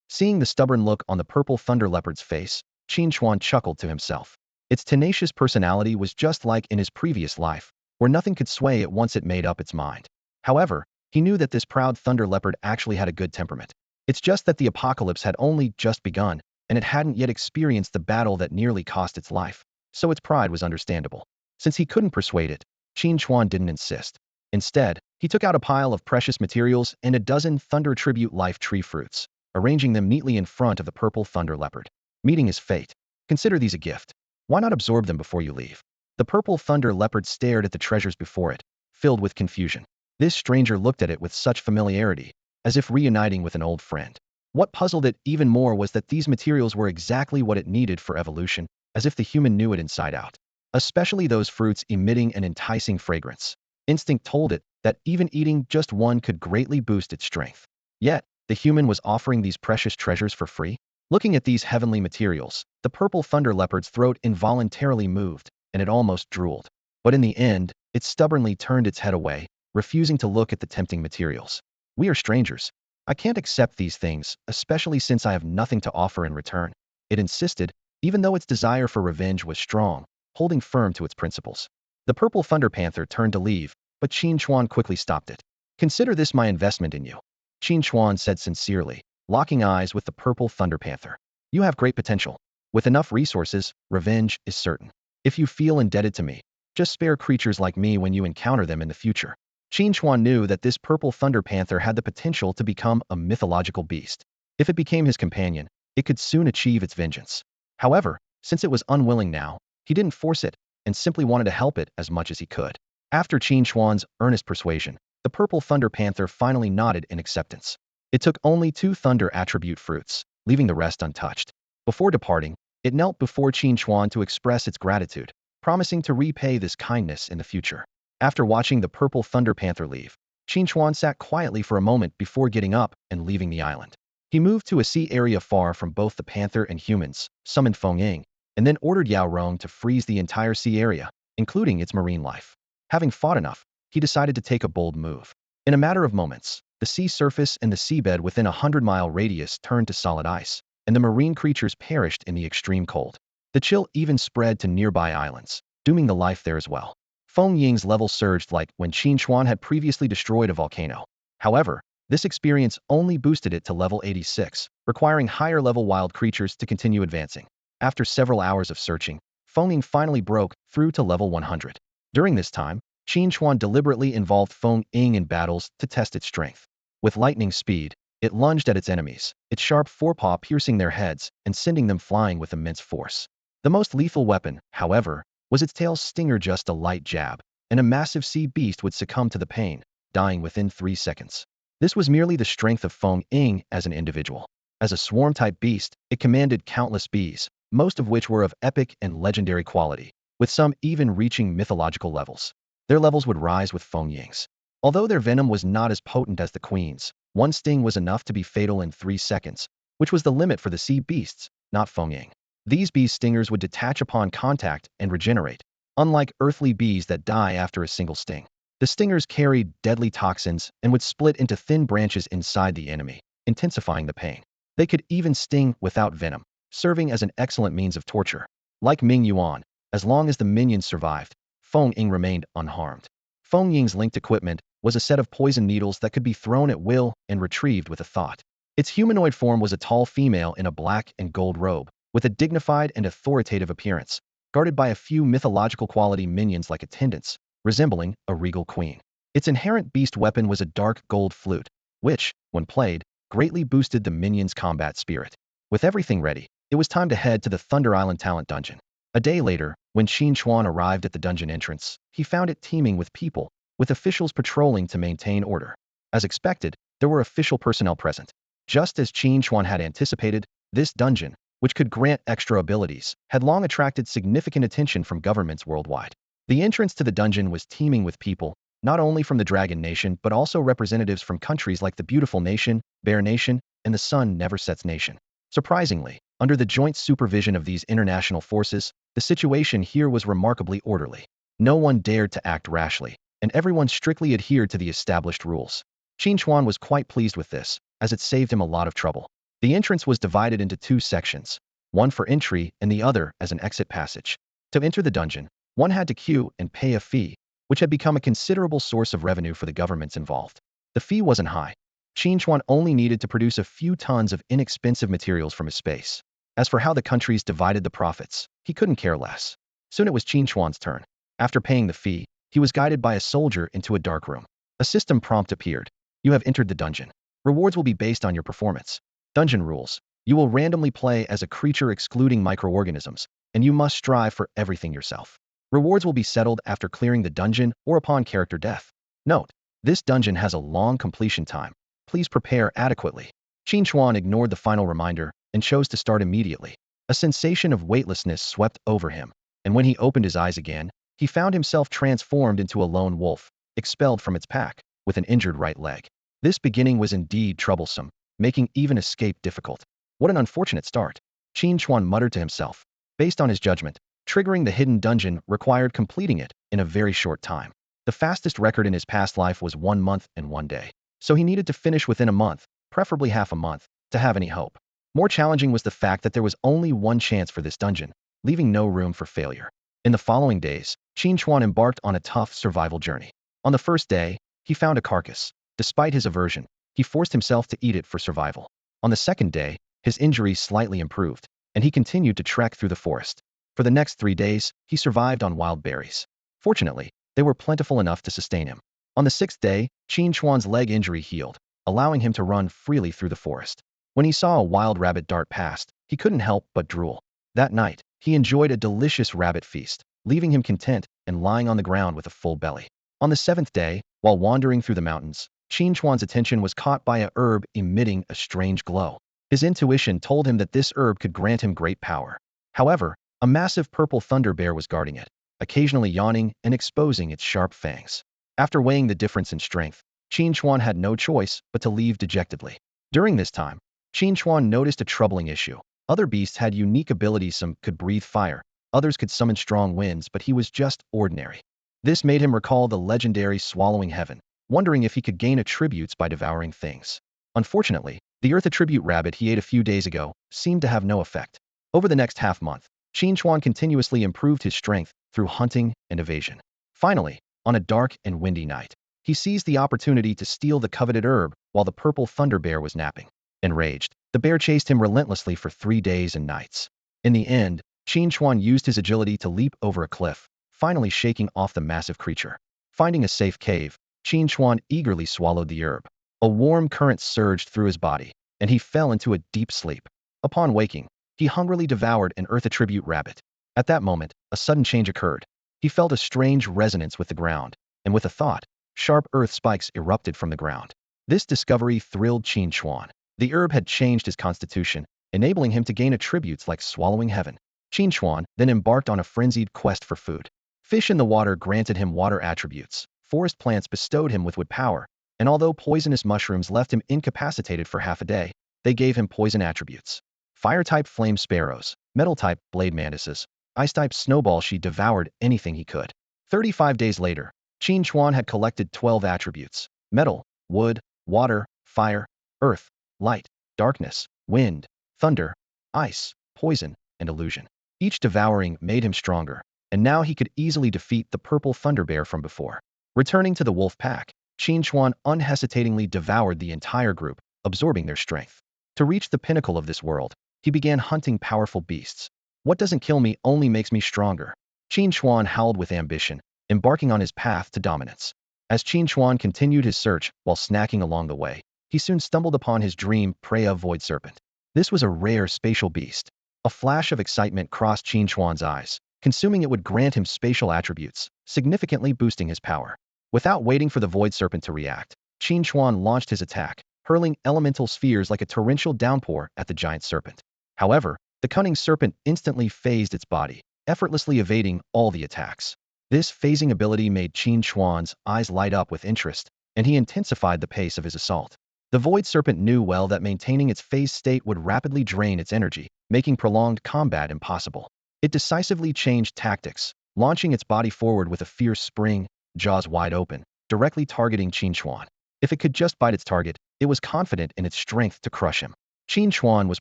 Seeing the stubborn look on the purple thunder leopard's face, Qin Chuan chuckled to himself. Its tenacious personality was just like in his previous life, where nothing could sway it once it made up its mind. However, he knew that this proud thunder leopard actually had a good temperament. It's just that the apocalypse had only just begun, and it hadn't yet experienced the battle that nearly cost its life, so its pride was understandable. Since he couldn't persuade it, Qin Chuan didn't insist. Instead, he took out a pile of precious materials and a dozen Thunder Tribute Life Tree fruits, arranging them neatly in front of the purple thunder leopard. Meeting his fate. Consider these a gift. Why not absorb them before you leave? The purple thunder leopard stared at the treasures before it, filled with confusion. This stranger looked at it with such familiarity, as if reuniting with an old friend. What puzzled it even more was that these materials were exactly what it needed for evolution, as if the human knew it inside out. Especially those fruits emitting an enticing fragrance. Instinct told it that even eating just one could greatly boost its strength. Yet, the human was offering these precious treasures for free? Looking at these heavenly materials, the purple thunder leopard's throat involuntarily moved, and it almost drooled. But in the end, it stubbornly turned its head away, refusing to look at the tempting materials. "We are strangers. I can't accept these things, especially since I have nothing to offer in return," it insisted, even though its desire for revenge was strong, holding firm to its principles. The purple thunder panther turned to leave, but Qin Chuan quickly stopped it. "Consider this my investment in you," Qin Chuan said sincerely, locking eyes with the purple thunder panther. "You have great potential. With enough resources, revenge is certain. If you feel indebted to me, just spare creatures like me when you encounter them in the future." Qin Chuan knew that this purple thunder panther had the potential to become a mythological beast. If it became his companion, it could soon achieve its vengeance. However, since it was unwilling now, he didn't force it, and simply wanted to help it as much as he could. After Qin Chuan's earnest persuasion, the purple thunder panther finally nodded in acceptance. It took only 2 thunder attribute fruits, leaving the rest untouched. Before departing, it knelt before Qin Chuan to express its gratitude, promising to repay this kindness in the future. After watching the purple thunder panther leave, Qin Chuan sat quietly for a moment before getting up and leaving the island. He moved to a sea area far from both the panther and humans, summoned Feng Ying, and then ordered Yao Rong to freeze the entire sea area, including its marine life. Having fought enough, he decided to take a bold move. In a matter of moments, the sea surface and the seabed within a 100-mile radius turned to solid ice, and the marine creatures perished in the extreme cold. The chill even spread to nearby islands, dooming the life there as well. Feng Ying's level surged like when Qin Chuan had previously destroyed a volcano. However, this experience only boosted it to level 86, requiring higher-level wild creatures to continue advancing. After several hours of searching, Feng Ying finally broke through to level 100. During this time, Qin Chuan deliberately involved Feng Ying in battles to test its strength. With lightning speed, it lunged at its enemies, its sharp forepaw piercing their heads and sending them flying with immense force. The most lethal weapon, however, Was its tail's stinger just a light jab, and a massive sea beast would succumb to the pain, dying within 3 seconds. This was merely the strength of Feng Ying as an individual. As a swarm-type beast, it commanded countless bees, most of which were of epic and legendary quality, with some even reaching mythological levels. Their levels would rise with Feng Ying's. Although their venom was not as potent as the queen's, one sting was enough to be fatal in 3 seconds, which was the limit for the sea beasts, not Feng Ying. These bees' stingers would detach upon contact and regenerate, unlike earthly bees that die after a single sting. The stingers carried deadly toxins and would split into thin branches inside the enemy, intensifying the pain. They could even sting without venom, serving as an excellent means of torture. Like Ming Yuan, as long as the minions survived, Feng Ying remained unharmed. Feng Ying's linked equipment was a set of poison needles that could be thrown at will and retrieved with a thought. Its humanoid form was a tall female in a black and gold robe, with a dignified and authoritative appearance, guarded by a few mythological quality minions like attendants, resembling a regal queen. Its inherent beast weapon was a dark gold flute, which, when played, greatly boosted the minion's combat spirit. With everything ready, it was time to head to the Thunder Island Talent Dungeon. A day later, when Qin Chuan arrived at the dungeon entrance, he found it teeming with people, with officials patrolling to maintain order. As expected, there were official personnel present. Just as Qin Chuan had anticipated, this dungeon, which could grant extra abilities, had long attracted significant attention from governments worldwide. The entrance to the dungeon was teeming with people, not only from the Dragon Nation but also representatives from countries like the Beautiful Nation, Bear Nation, and the Sun Never Sets Nation. Surprisingly, under the joint supervision of these international forces, the situation here was remarkably orderly. No one dared to act rashly, and everyone strictly adhered to the established rules. Qin Chuan was quite pleased with this, as it saved him a lot of trouble. The entrance was divided into 2 sections, one for entry and the other as an exit passage. To enter the dungeon, one had to queue and pay a fee, which had become a considerable source of revenue for the governments involved. The fee wasn't high. Qin Chuan only needed to produce a few tons of inexpensive materials from his space. As for how the countries divided the profits, he couldn't care less. Soon it was Qin Chuan's turn. After paying the fee, he was guided by a soldier into a dark room. A system prompt appeared. You have entered the dungeon. Rewards will be based on your performance. Dungeon rules. You will randomly play as a creature excluding microorganisms, and you must strive for everything yourself. Rewards will be settled after clearing the dungeon or upon character death. Note, this dungeon has a long completion time. Please prepare adequately. Qin Chuan ignored the final reminder and chose to start immediately. A sensation of weightlessness swept over him, and when he opened his eyes again, he found himself transformed into a lone wolf, expelled from its pack, with an injured right leg. This beginning was indeed troublesome, making even escape difficult. What an unfortunate start. Qin Chuan muttered to himself. Based on his judgment, triggering the hidden dungeon required completing it in a very short time. The fastest record in his past life was 1 month and 1 day. So he needed to finish within a month, preferably half a month, to have any hope. More challenging was the fact that there was only 1 chance for this dungeon, leaving no room for failure. In the following days, Qin Chuan embarked on a tough survival journey. On the first day, he found a carcass. Despite his aversion, he forced himself to eat it for survival. On the second day, his injuries slightly improved, and he continued to trek through the forest. For the next 3 days, he survived on wild berries. Fortunately, they were plentiful enough to sustain him. On the 6th day, Qin Chuan's leg injury healed, allowing him to run freely through the forest. When he saw a wild rabbit dart past, he couldn't help but drool. That night, he enjoyed a delicious rabbit feast, leaving him content and lying on the ground with a full belly. On the 7th day, while wandering through the mountains, Qin Chuan's attention was caught by a herb emitting a strange glow. His intuition told him that this herb could grant him great power. However, a massive purple thunder bear was guarding it, occasionally yawning and exposing its sharp fangs. After weighing the difference in strength, Qin Chuan had no choice but to leave dejectedly. During this time, Qin Chuan noticed a troubling issue. Other beasts had unique abilities. Some could breathe fire, others could summon strong winds, but he was just ordinary. This made him recall the legendary Swallowing Heaven, wondering if he could gain attributes by devouring things. Unfortunately, the Earth attribute rabbit he ate a few days ago seemed to have no effect. Over the next half-month, Qin Chuan continuously improved his strength through hunting and evasion. Finally, on a dark and windy night, he seized the opportunity to steal the coveted herb while the purple thunder bear was napping. Enraged, the bear chased him relentlessly for 3 days and nights. In the end, Qin Chuan used his agility to leap over a cliff, finally shaking off the massive creature. Finding a safe cave, Qin Chuan eagerly swallowed the herb. A warm current surged through his body, and he fell into a deep sleep. Upon waking, he hungrily devoured an earth attribute rabbit. At that moment, a sudden change occurred. He felt a strange resonance with the ground, and with a thought, sharp earth spikes erupted from the ground. This discovery thrilled Qin Chuan. The herb had changed his constitution, enabling him to gain attributes like swallowing heaven. Qin Chuan then embarked on a frenzied quest for food. Fish in the water granted him water attributes, forest plants bestowed him with wood power, and although poisonous mushrooms left him incapacitated for half a day, they gave him poison attributes. Fire-type flame sparrows, metal-type blade mantises, ice-type snowball. She devoured anything he could. 35 days later, Qin Chuan had collected 12 attributes: metal, wood, water, fire, earth, light, darkness, wind, thunder, ice, poison, and illusion. Each devouring made him stronger, and now he could easily defeat the purple thunder bear from before. Returning to the wolf pack, Qin Chuan unhesitatingly devoured the entire group, absorbing their strength. To reach the pinnacle of this world, he began hunting powerful beasts. What doesn't kill me only makes me stronger. Qin Chuan howled with ambition, embarking on his path to dominance. As Qin Chuan continued his search while snacking along the way, he soon stumbled upon his dream prey of void serpent. This was a rare spatial beast. A flash of excitement crossed Qin Chuan's eyes. Consuming it would grant him spatial attributes, significantly boosting his power. Without waiting for the void serpent to react, Qin Chuan launched his attack, hurling elemental spheres like a torrential downpour at the giant serpent. However, the cunning serpent instantly phased its body, effortlessly evading all the attacks. This phasing ability made Qin Chuan's eyes light up with interest, and he intensified the pace of his assault. The void serpent knew well that maintaining its phased state would rapidly drain its energy, making prolonged combat impossible. It decisively changed tactics, launching its body forward with a fierce spring, jaws wide open, directly targeting Qin Chuan. If it could just bite its target, it was confident in its strength to crush him. Qin Chuan was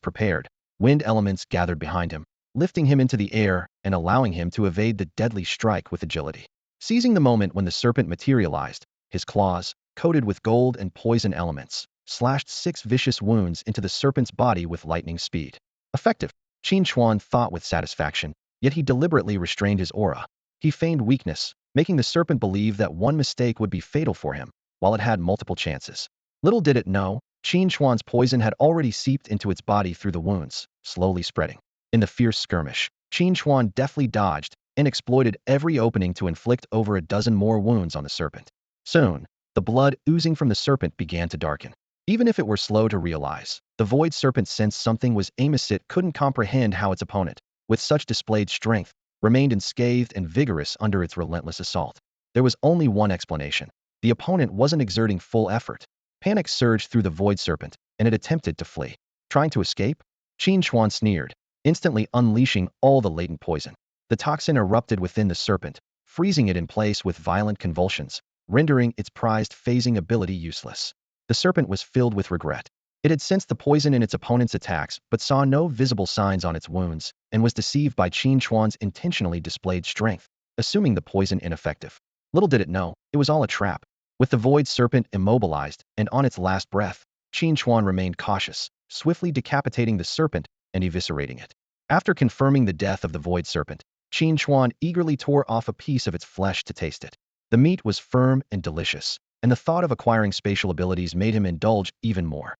prepared. Wind elements gathered behind him, lifting him into the air and allowing him to evade the deadly strike with agility. Seizing the moment when the serpent materialized, his claws, coated with gold and poison elements, slashed 6 vicious wounds into the serpent's body with lightning speed. Effective, Qin Chuan thought with satisfaction, yet he deliberately restrained his aura. He feigned weakness, making the serpent believe that one mistake would be fatal for him, while it had multiple chances. Little did it know, Qin Chuan's poison had already seeped into its body through the wounds, slowly spreading. In the fierce skirmish, Qin Chuan deftly dodged and exploited every opening to inflict over a dozen more wounds on the serpent. Soon, the blood oozing from the serpent began to darken. Even if it were slow to realize, the void serpent sensed something was amiss. It couldn't comprehend how its opponent, with such displayed strength, remained unscathed and vigorous under its relentless assault. There was only one explanation. The opponent wasn't exerting full effort. Panic surged through the void serpent, and it attempted to flee. Trying to escape? Qin Chuan sneered, instantly unleashing all the latent poison. The toxin erupted within the serpent, freezing it in place with violent convulsions, rendering its prized phasing ability useless. The serpent was filled with regret. It had sensed the poison in its opponent's attacks but saw no visible signs on its wounds, and was deceived by Qin Chuan's intentionally displayed strength, assuming the poison ineffective. Little did it know, it was all a trap. With the void serpent immobilized and on its last breath, Qin Chuan remained cautious, swiftly decapitating the serpent and eviscerating it. After confirming the death of the void serpent, Qin Chuan eagerly tore off a piece of its flesh to taste it. The meat was firm and delicious, and the thought of acquiring spatial abilities made him indulge even more.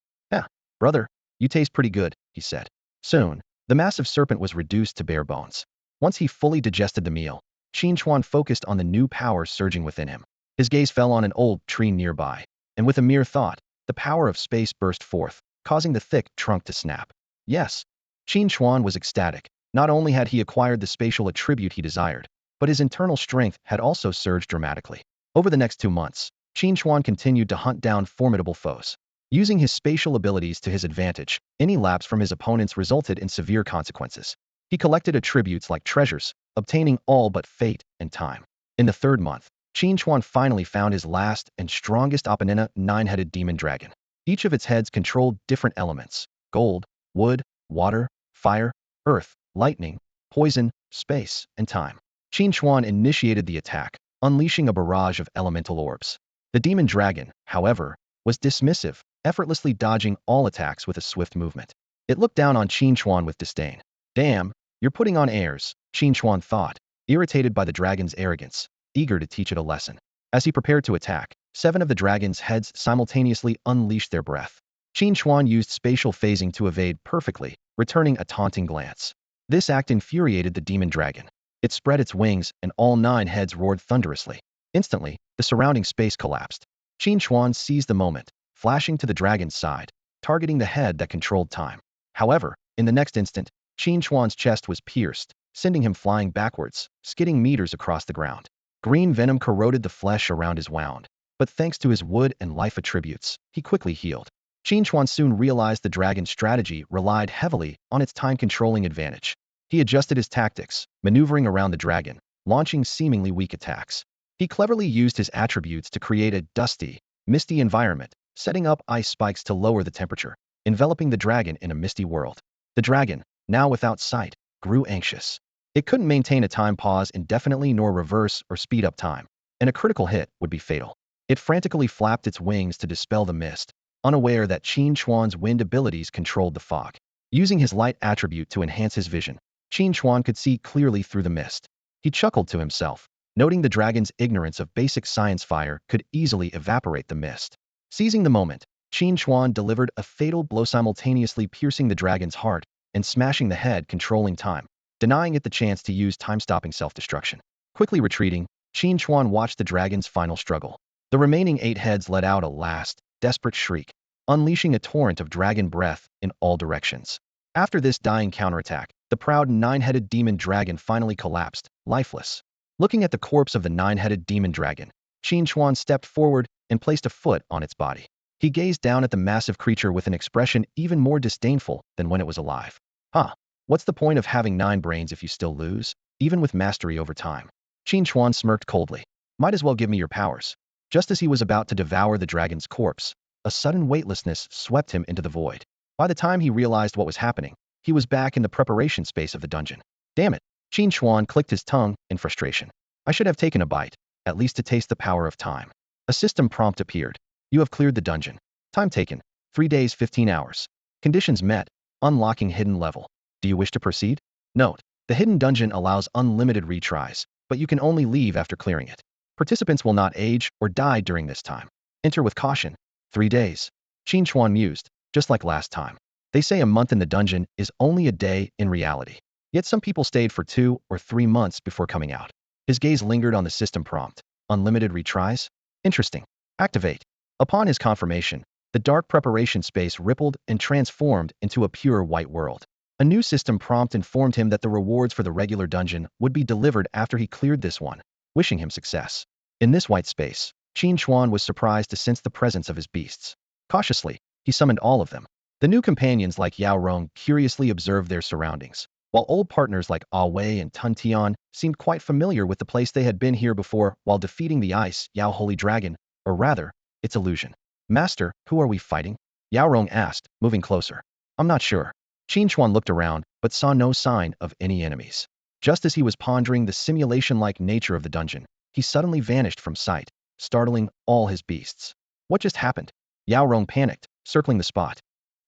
Brother, you taste pretty good, he said. Soon, the massive serpent was reduced to bare bones. Once he fully digested the meal, Qin Chuan focused on the new power surging within him. His gaze fell on an old tree nearby, and with a mere thought, the power of space burst forth, causing the thick trunk to snap. Yes, Qin Chuan was ecstatic. Not only had he acquired the spatial attribute he desired, but his internal strength had also surged dramatically. Over the next 2 months, Qin Chuan continued to hunt down formidable foes. Using his spatial abilities to his advantage, any lapse from his opponents resulted in severe consequences. He collected attributes like treasures, obtaining all but fate and time. In the 3rd month, Qin Chuan finally found his last and strongest opponent, a 9-headed demon dragon. Each of its heads controlled different elements: gold, wood, water, fire, earth, lightning, poison, space, and time. Qin Chuan initiated the attack, unleashing a barrage of elemental orbs. The demon dragon, however, was dismissive, effortlessly dodging all attacks with a swift movement. It looked down on Qin Chuan with disdain. Damn, you're putting on airs, Qin Chuan thought, irritated by the dragon's arrogance, eager to teach it a lesson. As he prepared to attack, 7 of the dragon's heads simultaneously unleashed their breath. Qin Chuan used spatial phasing to evade perfectly, returning a taunting glance. This act infuriated the demon dragon. It spread its wings, and all 9 heads roared thunderously. Instantly, the surrounding space collapsed. Qin Chuan seized the moment, flashing to the dragon's side, targeting the head that controlled time. However, in the next instant, Qin Chuan's chest was pierced, sending him flying backwards, skidding meters across the ground. Green venom corroded the flesh around his wound, but thanks to his wood and life attributes, he quickly healed. Qin Chuan soon realized the dragon's strategy relied heavily on its time-controlling advantage. He adjusted his tactics, maneuvering around the dragon, launching seemingly weak attacks. He cleverly used his attributes to create a dusty, misty environment, setting up ice spikes to lower the temperature, enveloping the dragon in a misty world. The dragon, now without sight, grew anxious. It couldn't maintain a time pause indefinitely nor reverse or speed up time, and a critical hit would be fatal. It frantically flapped its wings to dispel the mist, unaware that Qin Chuan's wind abilities controlled the fog. Using his light attribute to enhance his vision, Qin Chuan could see clearly through the mist. He chuckled to himself, noting the dragon's ignorance of basic science. Fire could easily evaporate the mist. Seizing the moment, Qin Chuan delivered a fatal blow, simultaneously piercing the dragon's heart and smashing the head controlling time, denying it the chance to use time-stopping self-destruction. Quickly retreating, Qin Chuan watched the dragon's final struggle. The remaining 8 heads let out a last, desperate shriek, unleashing a torrent of dragon breath in all directions. After this dying counterattack, the proud 9-headed demon dragon finally collapsed, lifeless. Looking at the corpse of the 9-headed demon dragon, Qin Chuan stepped forward and placed a foot on its body. He gazed down at the massive creature with an expression even more disdainful than when it was alive. Huh, what's the point of having 9 brains if you still lose, even with mastery over time? Qin Chuan smirked coldly. Might as well give me your powers. Just as he was about to devour the dragon's corpse, a sudden weightlessness swept him into the void. By the time he realized what was happening, he was back in the preparation space of the dungeon. Damn it! Qin Chuan clicked his tongue in frustration. I should have taken a bite, at least to taste the power of time. A system prompt appeared. You have cleared the dungeon. Time taken, 3 days 15 hours. Conditions met, unlocking hidden level. Do you wish to proceed? Note, the hidden dungeon allows unlimited retries, but you can only leave after clearing it. Participants will not age or die during this time. Enter with caution. 3 days. Qin Chuan mused, just like last time. They say a month in the dungeon is only a day in reality. Yet some people stayed for 2 or 3 months before coming out. His gaze lingered on the system prompt. Unlimited retries? Interesting. Activate. Upon his confirmation, the dark preparation space rippled and transformed into a pure white world. A new system prompt informed him that the rewards for the regular dungeon would be delivered after he cleared this one, wishing him success. In this white space, Qin Chuan was surprised to sense the presence of his beasts. Cautiously, he summoned all of them. The new companions like Yao Rong curiously observed their surroundings, while old partners like Ah Wei and Tun Tian seemed quite familiar with the place. They had been here before while defeating the Ice Yao Holy Dragon, or rather, its illusion. Master, who are we fighting? Yao Rong asked, moving closer. I'm not sure. Qin Chuan looked around, but saw no sign of any enemies. Just as he was pondering the simulation-like nature of the dungeon, he suddenly vanished from sight, startling all his beasts. What just happened? Yao Rong panicked, circling the spot.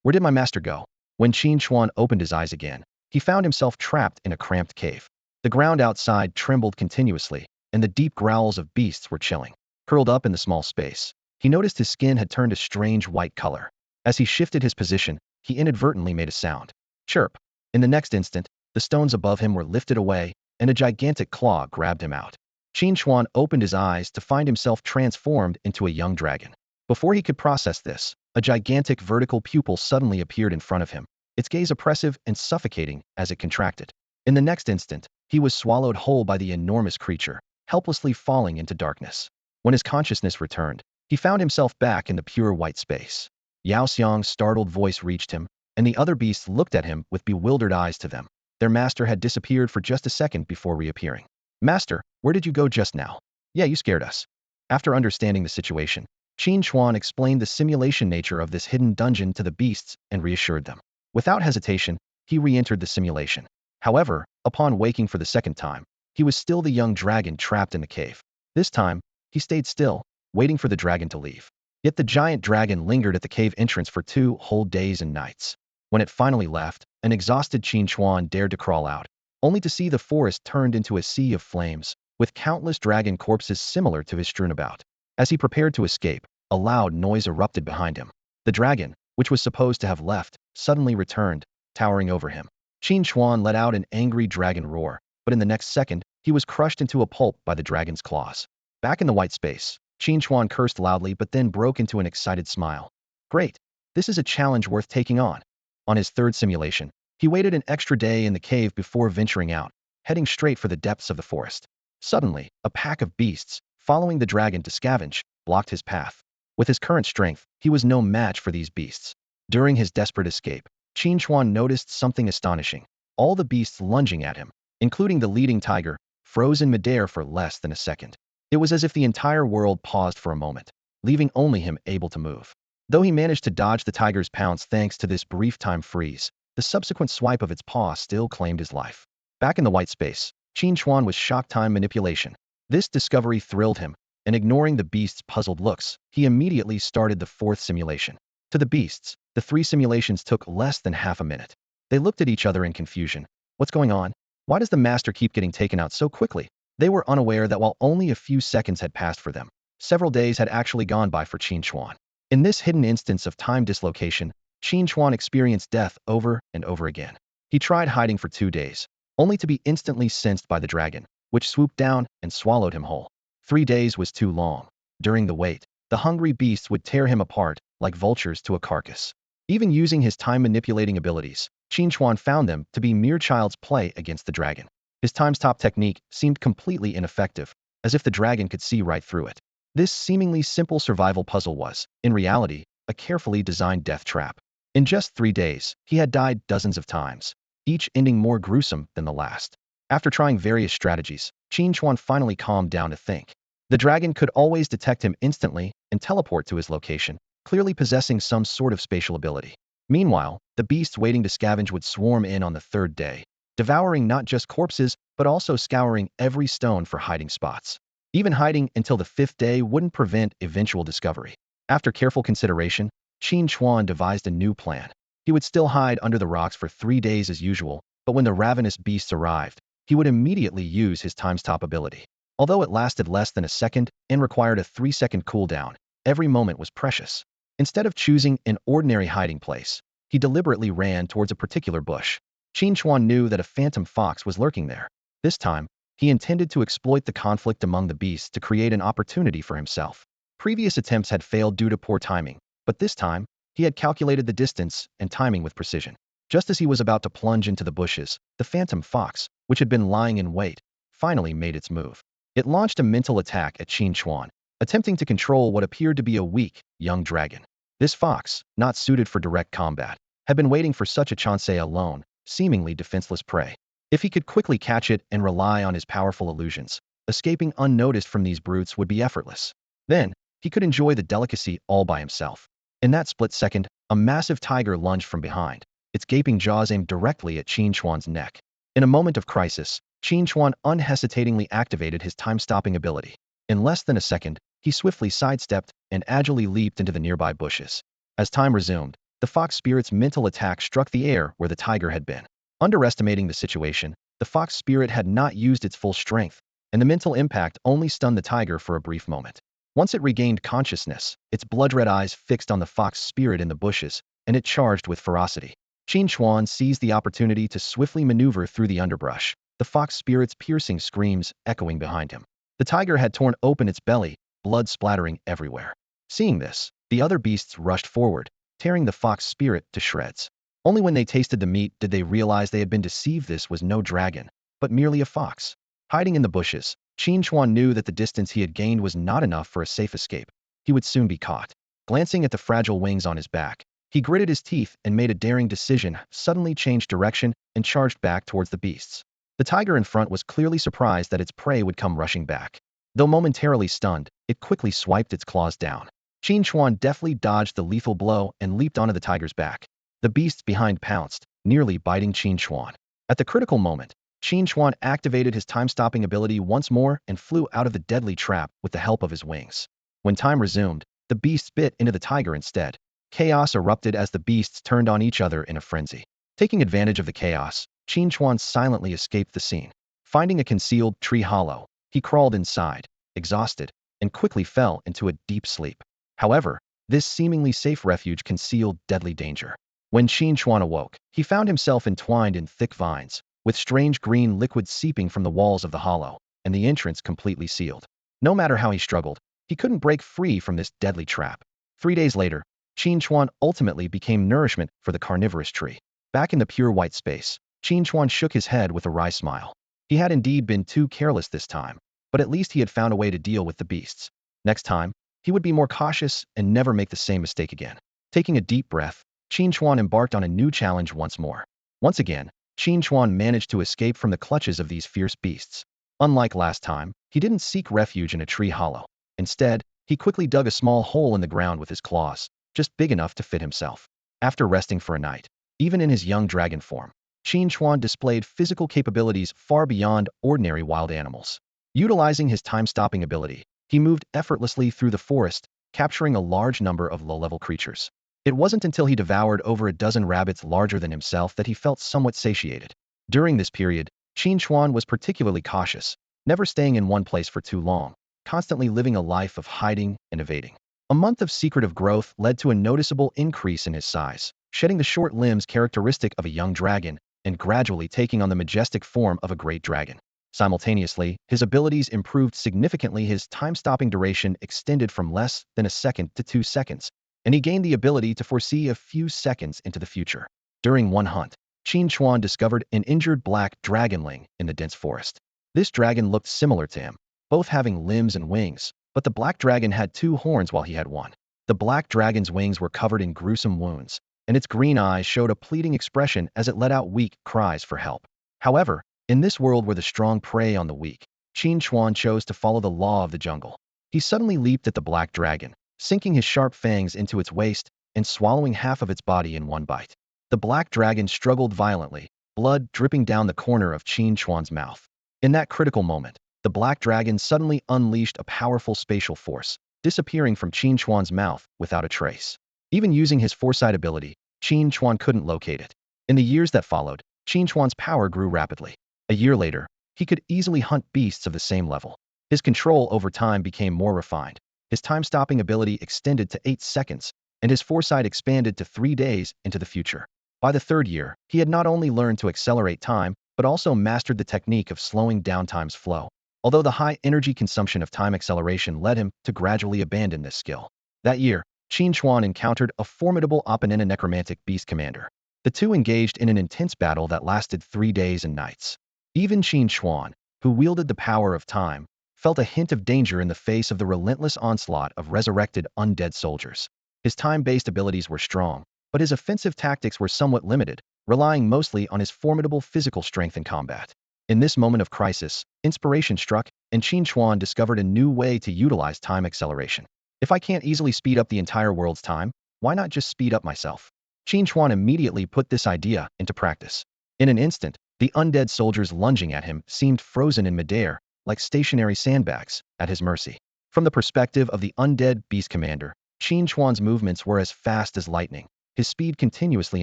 Where did my master go? When Qin Chuan opened his eyes again, he found himself trapped in a cramped cave. The ground outside trembled continuously, and the deep growls of beasts were chilling. Curled up in the small space, he noticed his skin had turned a strange white color. As he shifted his position, he inadvertently made a sound. Chirp. In the next instant, the stones above him were lifted away, and a gigantic claw grabbed him out. Qin Chuan opened his eyes to find himself transformed into a young dragon. Before he could process this, a gigantic vertical pupil suddenly appeared in front of him, its gaze oppressive and suffocating as it contracted. In the next instant, he was swallowed whole by the enormous creature, helplessly falling into darkness. When his consciousness returned, he found himself back in the pure white space. Yao Xiang's startled voice reached him, and the other beasts looked at him with bewildered eyes. To them, their master had disappeared for just a second before reappearing. Master, where did you go just now? Yeah, you scared us. After understanding the situation, Qin Chuan explained the simulation nature of this hidden dungeon to the beasts and reassured them. Without hesitation, he re-entered the simulation. However, upon waking for the second time, he was still the young dragon trapped in the cave. This time, he stayed still, waiting for the dragon to leave. Yet the giant dragon lingered at the cave entrance for 2 whole days and nights. When it finally left, an exhausted Qin Chuan dared to crawl out, only to see the forest turned into a sea of flames, with countless dragon corpses similar to his strewn about. As he prepared to escape, a loud noise erupted behind him. The dragon, which was supposed to have left, suddenly returned, towering over him. Qin Chuan let out an angry dragon roar, but in the next second, he was crushed into a pulp by the dragon's claws. Back in the white space, Qin Chuan cursed loudly but then broke into an excited smile. Great! This is a challenge worth taking on. On his third simulation, he waited an extra day in the cave before venturing out, heading straight for the depths of the forest. Suddenly, a pack of beasts, following the dragon to scavenge, blocked his path. With his current strength, he was no match for these beasts. During his desperate escape, Qin Chuan noticed something astonishing. All the beasts lunging at him, including the leading tiger, froze in midair for less than a second. It was as if the entire world paused for a moment, leaving only him able to move. Though he managed to dodge the tiger's pounce thanks to this brief time freeze, the subsequent swipe of its paw still claimed his life. Back in the white space, Qin Chuan was shocked time manipulation. This discovery thrilled him, and ignoring the beast's puzzled looks, he immediately started the fourth simulation. To the beasts, the three simulations took less than half a minute. They looked at each other in confusion. What's going on? Why does the master keep getting taken out so quickly? They were unaware that while only a few seconds had passed for them, several days had actually gone by for Qin Chuan. In this hidden instance of time dislocation, Qin Chuan experienced death over and over again. He tried hiding for 2 days, only to be instantly sensed by the dragon, which swooped down and swallowed him whole. 3 days was too long. During the wait, the hungry beasts would tear him apart, like vultures to a carcass. Even using his time-manipulating abilities, Qin Chuan found them to be mere child's play against the dragon. His time-stop technique seemed completely ineffective, as if the dragon could see right through it. This seemingly simple survival puzzle was, in reality, a carefully designed death trap. In just 3 days, he had died dozens of times, each ending more gruesome than the last. After trying various strategies, Qin Chuan finally calmed down to think. The dragon could always detect him instantly and teleport to his location, clearly possessing some sort of spatial ability. Meanwhile, the beasts waiting to scavenge would swarm in on the 3rd day, devouring not just corpses, but also scouring every stone for hiding spots. Even hiding until the 5th day wouldn't prevent eventual discovery. After careful consideration, Qin Chuan devised a new plan. He would still hide under the rocks for 3 days as usual, but when the ravenous beasts arrived, he would immediately use his time-stop ability. Although it lasted less than a second and required a 3-second cooldown, every moment was precious. Instead of choosing an ordinary hiding place, he deliberately ran towards a particular bush. Qin Chuan knew that a phantom fox was lurking there. This time, he intended to exploit the conflict among the beasts to create an opportunity for himself. Previous attempts had failed due to poor timing, but this time, he had calculated the distance and timing with precision. Just as he was about to plunge into the bushes, the phantom fox, which had been lying in wait, finally made its move. It launched a mental attack at Qin Chuan, attempting to control what appeared to be a weak, young dragon. This fox, not suited for direct combat, had been waiting for such a chance alone, seemingly defenseless prey. If he could quickly catch it and rely on his powerful illusions, escaping unnoticed from these brutes would be effortless. Then, he could enjoy the delicacy all by himself. In that split second, a massive tiger lunged from behind, its gaping jaws aimed directly at Qin Chuan's neck. In a moment of crisis, Qin Chuan unhesitatingly activated his time-stopping ability. In less than a second, he swiftly sidestepped and agilely leaped into the nearby bushes. As time resumed, the fox spirit's mental attack struck the air where the tiger had been. Underestimating the situation, the fox spirit had not used its full strength, and the mental impact only stunned the tiger for a brief moment. Once it regained consciousness, its blood-red eyes fixed on the fox spirit in the bushes, and it charged with ferocity. Qin Chuan seized the opportunity to swiftly maneuver through the underbrush, the fox spirit's piercing screams echoing behind him. The tiger had torn open its belly, blood splattering everywhere. Seeing this, the other beasts rushed forward, tearing the fox spirit to shreds. Only when they tasted the meat did they realize they had been deceived. This was no dragon, but merely a fox. Hiding in the bushes, Qin Chuan knew that the distance he had gained was not enough for a safe escape. He would soon be caught. Glancing at the fragile wings on his back, he gritted his teeth and made a daring decision, suddenly changed direction and charged back towards the beasts. The tiger in front was clearly surprised that its prey would come rushing back. Though momentarily stunned, it quickly swiped its claws down. Qin Chuan deftly dodged the lethal blow and leaped onto the tiger's back. The beasts behind pounced, nearly biting Qin Chuan. At the critical moment, Qin Chuan activated his time-stopping ability once more and flew out of the deadly trap with the help of his wings. When time resumed, the beasts bit into the tiger instead. Chaos erupted as the beasts turned on each other in a frenzy. Taking advantage of the chaos, Qin Chuan silently escaped the scene. Finding a concealed tree hollow, he crawled inside, exhausted, and quickly fell into a deep sleep. However, this seemingly safe refuge concealed deadly danger. When Qin Chuan awoke, he found himself entwined in thick vines, with strange green liquid seeping from the walls of the hollow, and the entrance completely sealed. No matter how he struggled, he couldn't break free from this deadly trap. 3 days later, Qin Chuan ultimately became nourishment for the carnivorous tree. Back in the pure white space, Qin Chuan shook his head with a wry smile. He had indeed been too careless this time, but at least he had found a way to deal with the beasts. Next time, he would be more cautious and never make the same mistake again. Taking a deep breath, Qin Chuan embarked on a new challenge once more. Once again, Qin Chuan managed to escape from the clutches of these fierce beasts. Unlike last time, he didn't seek refuge in a tree hollow. Instead, he quickly dug a small hole in the ground with his claws, just big enough to fit himself. After resting for a night, even in his young dragon form, Qin Chuan displayed physical capabilities far beyond ordinary wild animals. Utilizing his time-stopping ability, he moved effortlessly through the forest, capturing a large number of low-level creatures. It wasn't until he devoured over a dozen rabbits larger than himself that he felt somewhat satiated. During this period, Qin Chuan was particularly cautious, never staying in one place for too long, constantly living a life of hiding and evading. A month of secretive growth led to a noticeable increase in his size, shedding the short limbs characteristic of a young dragon and gradually taking on the majestic form of a great dragon. Simultaneously, his abilities improved significantly. His time-stopping duration extended from less than a second to 2 seconds, and he gained the ability to foresee a few seconds into the future. During one hunt, Qin Chuan discovered an injured black dragonling in the dense forest. This dragon looked similar to him, both having limbs and wings, but the black dragon had 2 horns while he had 1. The black dragon's wings were covered in gruesome wounds, and its green eyes showed a pleading expression as it let out weak cries for help. However, in this world where the strong prey on the weak, Qin Chuan chose to follow the law of the jungle. He suddenly leaped at the black dragon, sinking his sharp fangs into its waist and swallowing half of its body in one bite. The black dragon struggled violently, blood dripping down the corner of Qin Chuan's mouth. In that critical moment, the black dragon suddenly unleashed a powerful spatial force, disappearing from Qin Chuan's mouth without a trace. Even using his foresight ability, Qin Chuan couldn't locate it. In the years that followed, Qin Chuan's power grew rapidly. A year later, he could easily hunt beasts of the same level. His control over time became more refined. His time-stopping ability extended to 8 seconds, and his foresight expanded to 3 days into the future. By the 3rd year, he had not only learned to accelerate time, but also mastered the technique of slowing down time's flow. Although the high energy consumption of time acceleration led him to gradually abandon this skill. That year, Qin Chuan encountered a formidable opponent, a necromantic beast commander. The two engaged in an intense battle that lasted 3 days and nights. Even Qin Chuan, who wielded the power of time, felt a hint of danger in the face of the relentless onslaught of resurrected undead soldiers. His time-based abilities were strong, but his offensive tactics were somewhat limited, relying mostly on his formidable physical strength in combat. In this moment of crisis, inspiration struck, and Qin Chuan discovered a new way to utilize time acceleration. If I can't easily speed up the entire world's time, why not just speed up myself? Qin Chuan immediately put this idea into practice. In an instant, the undead soldiers lunging at him seemed frozen in midair, like stationary sandbags, at his mercy. From the perspective of the undead beast commander, Qin Chuan's movements were as fast as lightning, his speed continuously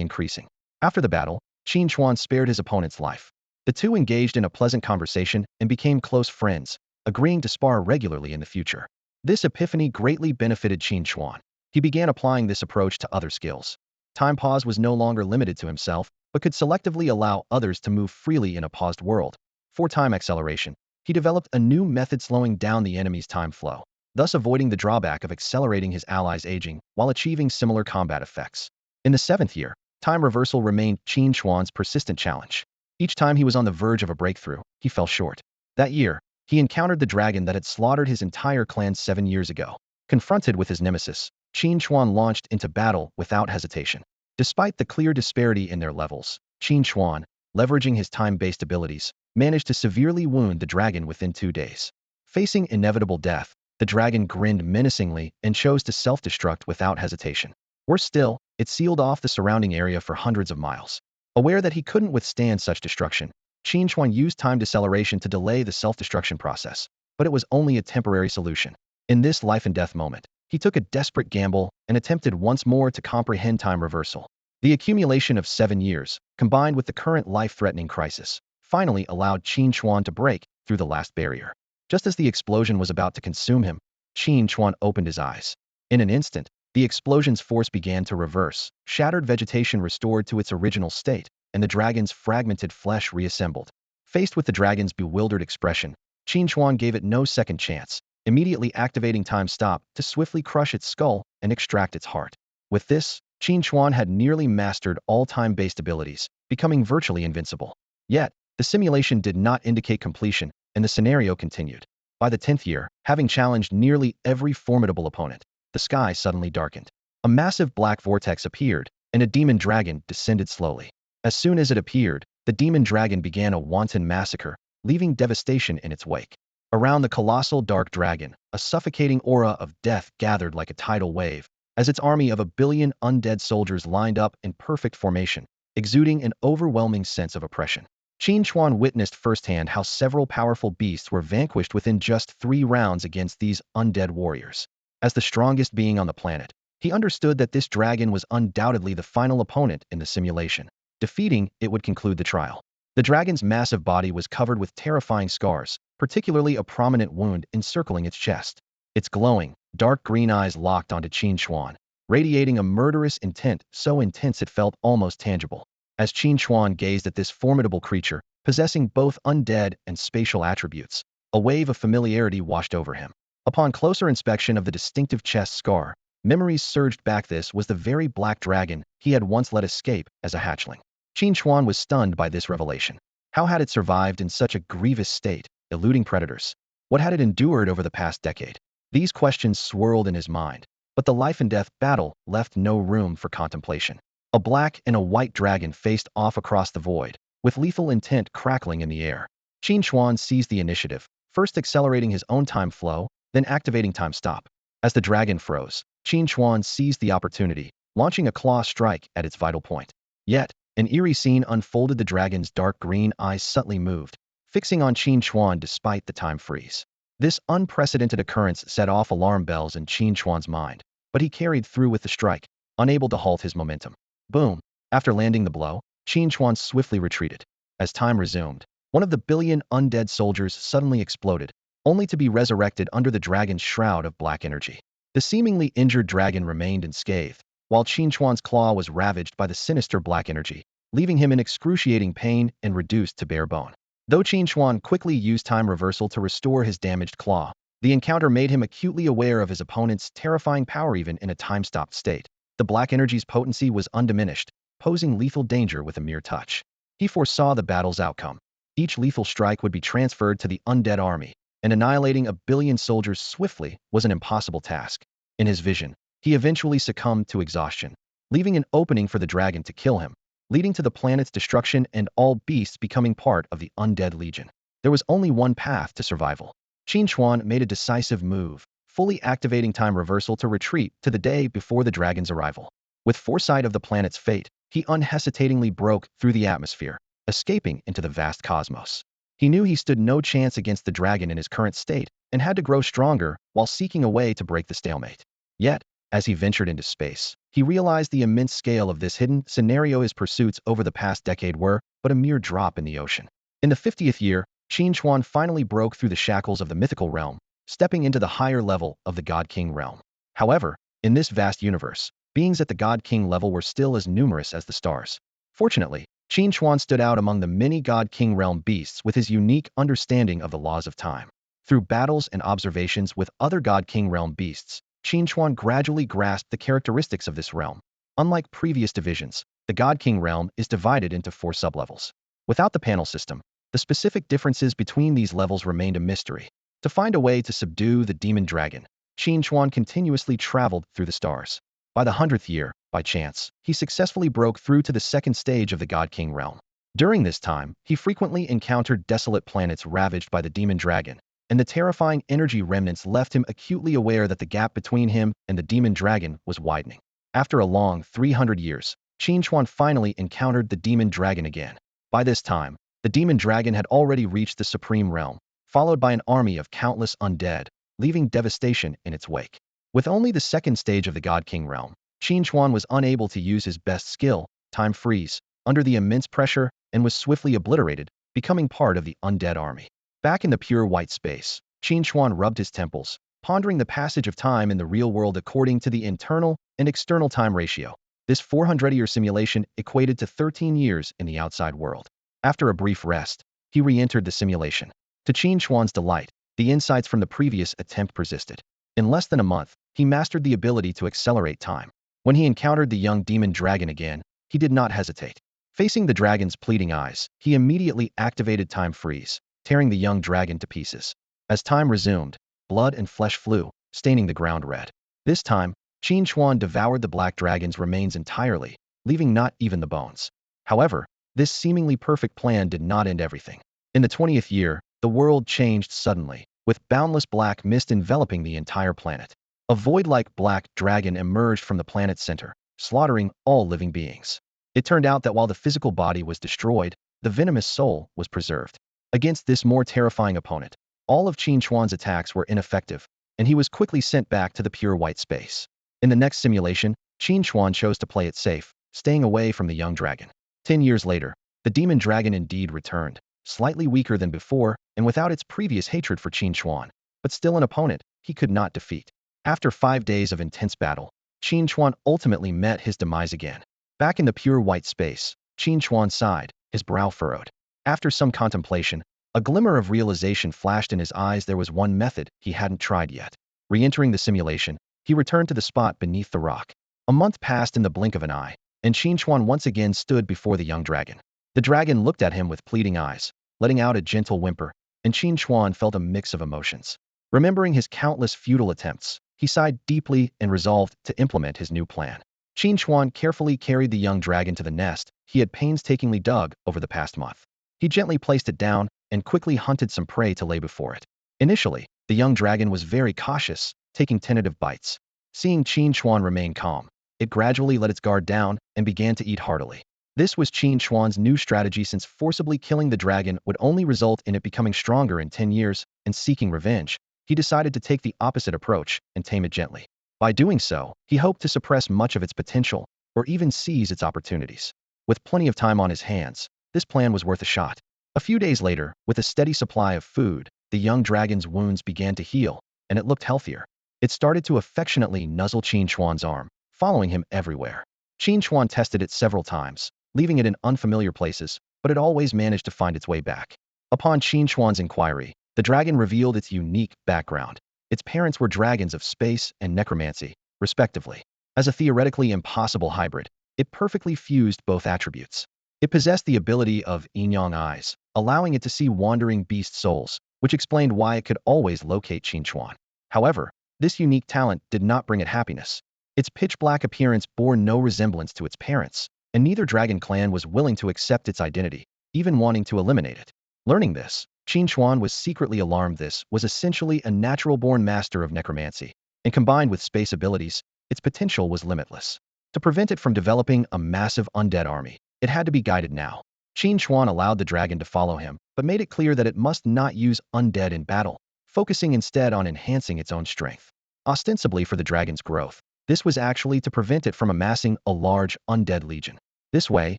increasing. After the battle, Qin Chuan spared his opponent's life. The two engaged in a pleasant conversation and became close friends, agreeing to spar regularly in the future. This epiphany greatly benefited Qin Chuan. He began applying this approach to other skills. Time pause was no longer limited to himself, but could selectively allow others to move freely in a paused world. For time acceleration, he developed a new method slowing down the enemy's time flow, thus avoiding the drawback of accelerating his allies' aging while achieving similar combat effects. In the 7th year, time reversal remained Qin Chuan's persistent challenge. Each time he was on the verge of a breakthrough, he fell short. That year, he encountered the dragon that had slaughtered his entire clan 7 years ago. Confronted with his nemesis, Qin Chuan launched into battle without hesitation. Despite the clear disparity in their levels, Qin Chuan, leveraging his time-based abilities, managed to severely wound the dragon within 2 days. Facing inevitable death, the dragon grinned menacingly and chose to self-destruct without hesitation. Worse still, it sealed off the surrounding area for hundreds of miles. Aware that he couldn't withstand such destruction, Qin Chuan used time deceleration to delay the self-destruction process, but it was only a temporary solution. In this life-and-death moment, he took a desperate gamble and attempted once more to comprehend time reversal. The accumulation of 7 years, combined with the current life-threatening crisis, finally allowed Qin Chuan to break through the last barrier. Just as the explosion was about to consume him, Qin Chuan opened his eyes. In an instant, The explosion's force began to reverse, shattered vegetation restored to its original state, and the dragon's fragmented flesh reassembled. Faced with the dragon's bewildered expression, Qin Chuan gave it no second chance, immediately activating Time Stop to swiftly crush its skull and extract its heart. With this, Qin Chuan had nearly mastered all time-based abilities, becoming virtually invincible. Yet, the simulation did not indicate completion, and the scenario continued. By the 10th year, having challenged nearly every formidable opponent, the sky suddenly darkened. A massive black vortex appeared, and a demon dragon descended slowly. As soon as it appeared, the demon dragon began a wanton massacre, leaving devastation in its wake. Around the colossal dark dragon, a suffocating aura of death gathered like a tidal wave, as its army of 1 billion undead soldiers lined up in perfect formation, exuding an overwhelming sense of oppression. Qin Chuan witnessed firsthand how several powerful beasts were vanquished within just 3 rounds against these undead warriors. As the strongest being on the planet, he understood that this dragon was undoubtedly the final opponent in the simulation. Defeating it would conclude the trial. The dragon's massive body was covered with terrifying scars, particularly a prominent wound encircling its chest. Its glowing, dark green eyes locked onto Qin Chuan, radiating a murderous intent so intense it felt almost tangible. As Qin Chuan gazed at this formidable creature, possessing both undead and spatial attributes, a wave of familiarity washed over him. Upon closer inspection of the distinctive chest scar, memories surged back. This was the very black dragon he had once let escape as a hatchling. Qin Chuan was stunned by this revelation. How had it survived in such a grievous state, eluding predators? What had it endured over the past decade? These questions swirled in his mind, but the life-and-death battle left no room for contemplation. A black and a white dragon faced off across the void, with lethal intent crackling in the air. Qin Chuan seized the initiative, first accelerating his own time flow, then activating Time Stop. As the dragon froze, Qin Chuan seized the opportunity, launching a claw strike at its vital point. Yet, an eerie scene unfolded. The dragon's dark green eyes subtly moved, fixing on Qin Chuan despite the time freeze. This unprecedented occurrence set off alarm bells in Qin Chuan's mind, but he carried through with the strike, unable to halt his momentum. Boom! After landing the blow, Qin Chuan swiftly retreated. As time resumed, one of the billion undead soldiers suddenly exploded, only to be resurrected under the dragon's shroud of black energy. The seemingly injured dragon remained unscathed, while Qin Chuan's claw was ravaged by the sinister black energy, leaving him in excruciating pain and reduced to bare bone. Though Qin Chuan quickly used time reversal to restore his damaged claw, the encounter made him acutely aware of his opponent's terrifying power even in a time-stopped state. The black energy's potency was undiminished, posing lethal danger with a mere touch. He foresaw the battle's outcome. Each lethal strike would be transferred to the undead army, and annihilating 1 billion soldiers swiftly was an impossible task. In his vision, he eventually succumbed to exhaustion, leaving an opening for the dragon to kill him, leading to the planet's destruction and all beasts becoming part of the undead legion. There was only one path to survival. Qin Chuan made a decisive move, fully activating time reversal to retreat to the day before the dragon's arrival. With foresight of the planet's fate, he unhesitatingly broke through the atmosphere, escaping into the vast cosmos. He knew he stood no chance against the dragon in his current state, and had to grow stronger while seeking a way to break the stalemate. Yet, as he ventured into space, he realized the immense scale of this hidden scenario. His pursuits over the past decade were but a mere drop in the ocean. In the 50th year, Qin Chuan finally broke through the shackles of the mythical realm, stepping into the higher level of the God King realm. However, in this vast universe, beings at the God King level were still as numerous as the stars. Fortunately, Qin Chuan stood out among the many God King realm beasts with his unique understanding of the laws of time. Through battles and observations with other God King realm beasts, Qin Chuan gradually grasped the characteristics of this realm. Unlike previous divisions, the God King realm is divided into 4 sublevels. Without the panel system, the specific differences between these levels remained a mystery. To find a way to subdue the demon dragon, Qin Chuan continuously traveled through the stars. By the 100th year, by chance, he successfully broke through to the 2nd stage of the God King realm. During this time, he frequently encountered desolate planets ravaged by the demon dragon, and the terrifying energy remnants left him acutely aware that the gap between him and the demon dragon was widening. After a long 300 years, Qin Chuan finally encountered the demon dragon again. By this time, the demon dragon had already reached the supreme realm, followed by an army of countless undead, leaving devastation in its wake. With only the 2nd stage of the God King realm, Qin Chuan was unable to use his best skill, time freeze, under the immense pressure, and was swiftly obliterated, becoming part of the undead army. Back in the pure white space, Qin Chuan rubbed his temples, pondering the passage of time in the real world according to the internal and external time ratio. This 400-year simulation equated to 13 years in the outside world. After a brief rest, he re-entered the simulation. To Qin Chuan's delight, the insights from the previous attempt persisted. In less than a month, he mastered the ability to accelerate time. When he encountered the young demon dragon again, he did not hesitate. Facing the dragon's pleading eyes, he immediately activated Time Freeze, tearing the young dragon to pieces. As time resumed, blood and flesh flew, staining the ground red. This time, Qin Chuan devoured the black dragon's remains entirely, leaving not even the bones. However, this seemingly perfect plan did not end everything. In the 20th year, the world changed suddenly, with boundless black mist enveloping the entire planet. A void-like black dragon emerged from the planet's center, slaughtering all living beings. It turned out that while the physical body was destroyed, the venomous soul was preserved. Against this more terrifying opponent, all of Qin Chuan's attacks were ineffective, and he was quickly sent back to the pure white space. In the next simulation, Qin Chuan chose to play it safe, staying away from the young dragon. 10 years later, the demon dragon indeed returned, slightly weaker than before and without its previous hatred for Qin Chuan, but still an opponent he could not defeat. After 5 days of intense battle, Qin Chuan ultimately met his demise again. Back in the pure white space, Qin Chuan sighed, his brow furrowed. After some contemplation, a glimmer of realization flashed in his eyes. There was one method he hadn't tried yet. Re-entering the simulation, he returned to the spot beneath the rock. A month passed in the blink of an eye, and Qin Chuan once again stood before the young dragon. The dragon looked at him with pleading eyes, letting out a gentle whimper, and Qin Chuan felt a mix of emotions. Remembering his countless futile attempts, he sighed deeply and resolved to implement his new plan. Qin Chuan carefully carried the young dragon to the nest he had painstakingly dug over the past month. He gently placed it down and quickly hunted some prey to lay before it. Initially, the young dragon was very cautious, taking tentative bites. Seeing Qin Chuan remain calm, it gradually let its guard down and began to eat heartily. This was Qin Chuan's new strategy, since forcibly killing the dragon would only result in it becoming stronger in 10 years and seeking revenge. He decided to take the opposite approach and tame it gently. By doing so, he hoped to suppress much of its potential or even seize its opportunities. With plenty of time on his hands, this plan was worth a shot. A few days later, with a steady supply of food, the young dragon's wounds began to heal, and it looked healthier. It started to affectionately nuzzle Qin Chuan's arm, following him everywhere. Qin Chuan tested it several times, leaving it in unfamiliar places, but it always managed to find its way back. Upon Qin Chuan's inquiry, the dragon revealed its unique background. Its parents were dragons of space and necromancy, respectively. As a theoretically impossible hybrid, it perfectly fused both attributes. It possessed the ability of yin-yang eyes, allowing it to see wandering beast souls, which explained why it could always locate Qin Chuan. However, this unique talent did not bring it happiness. Its pitch-black appearance bore no resemblance to its parents, and neither dragon clan was willing to accept its identity, even wanting to eliminate it. Learning this, Qin Chuan was secretly alarmed. This was essentially a natural-born master of necromancy, and combined with space abilities, its potential was limitless. To prevent it from developing a massive undead army, it had to be guided now. Qin Chuan allowed the dragon to follow him, but made it clear that it must not use undead in battle, focusing instead on enhancing its own strength. Ostensibly for the dragon's growth, this was actually to prevent it from amassing a large undead legion. This way,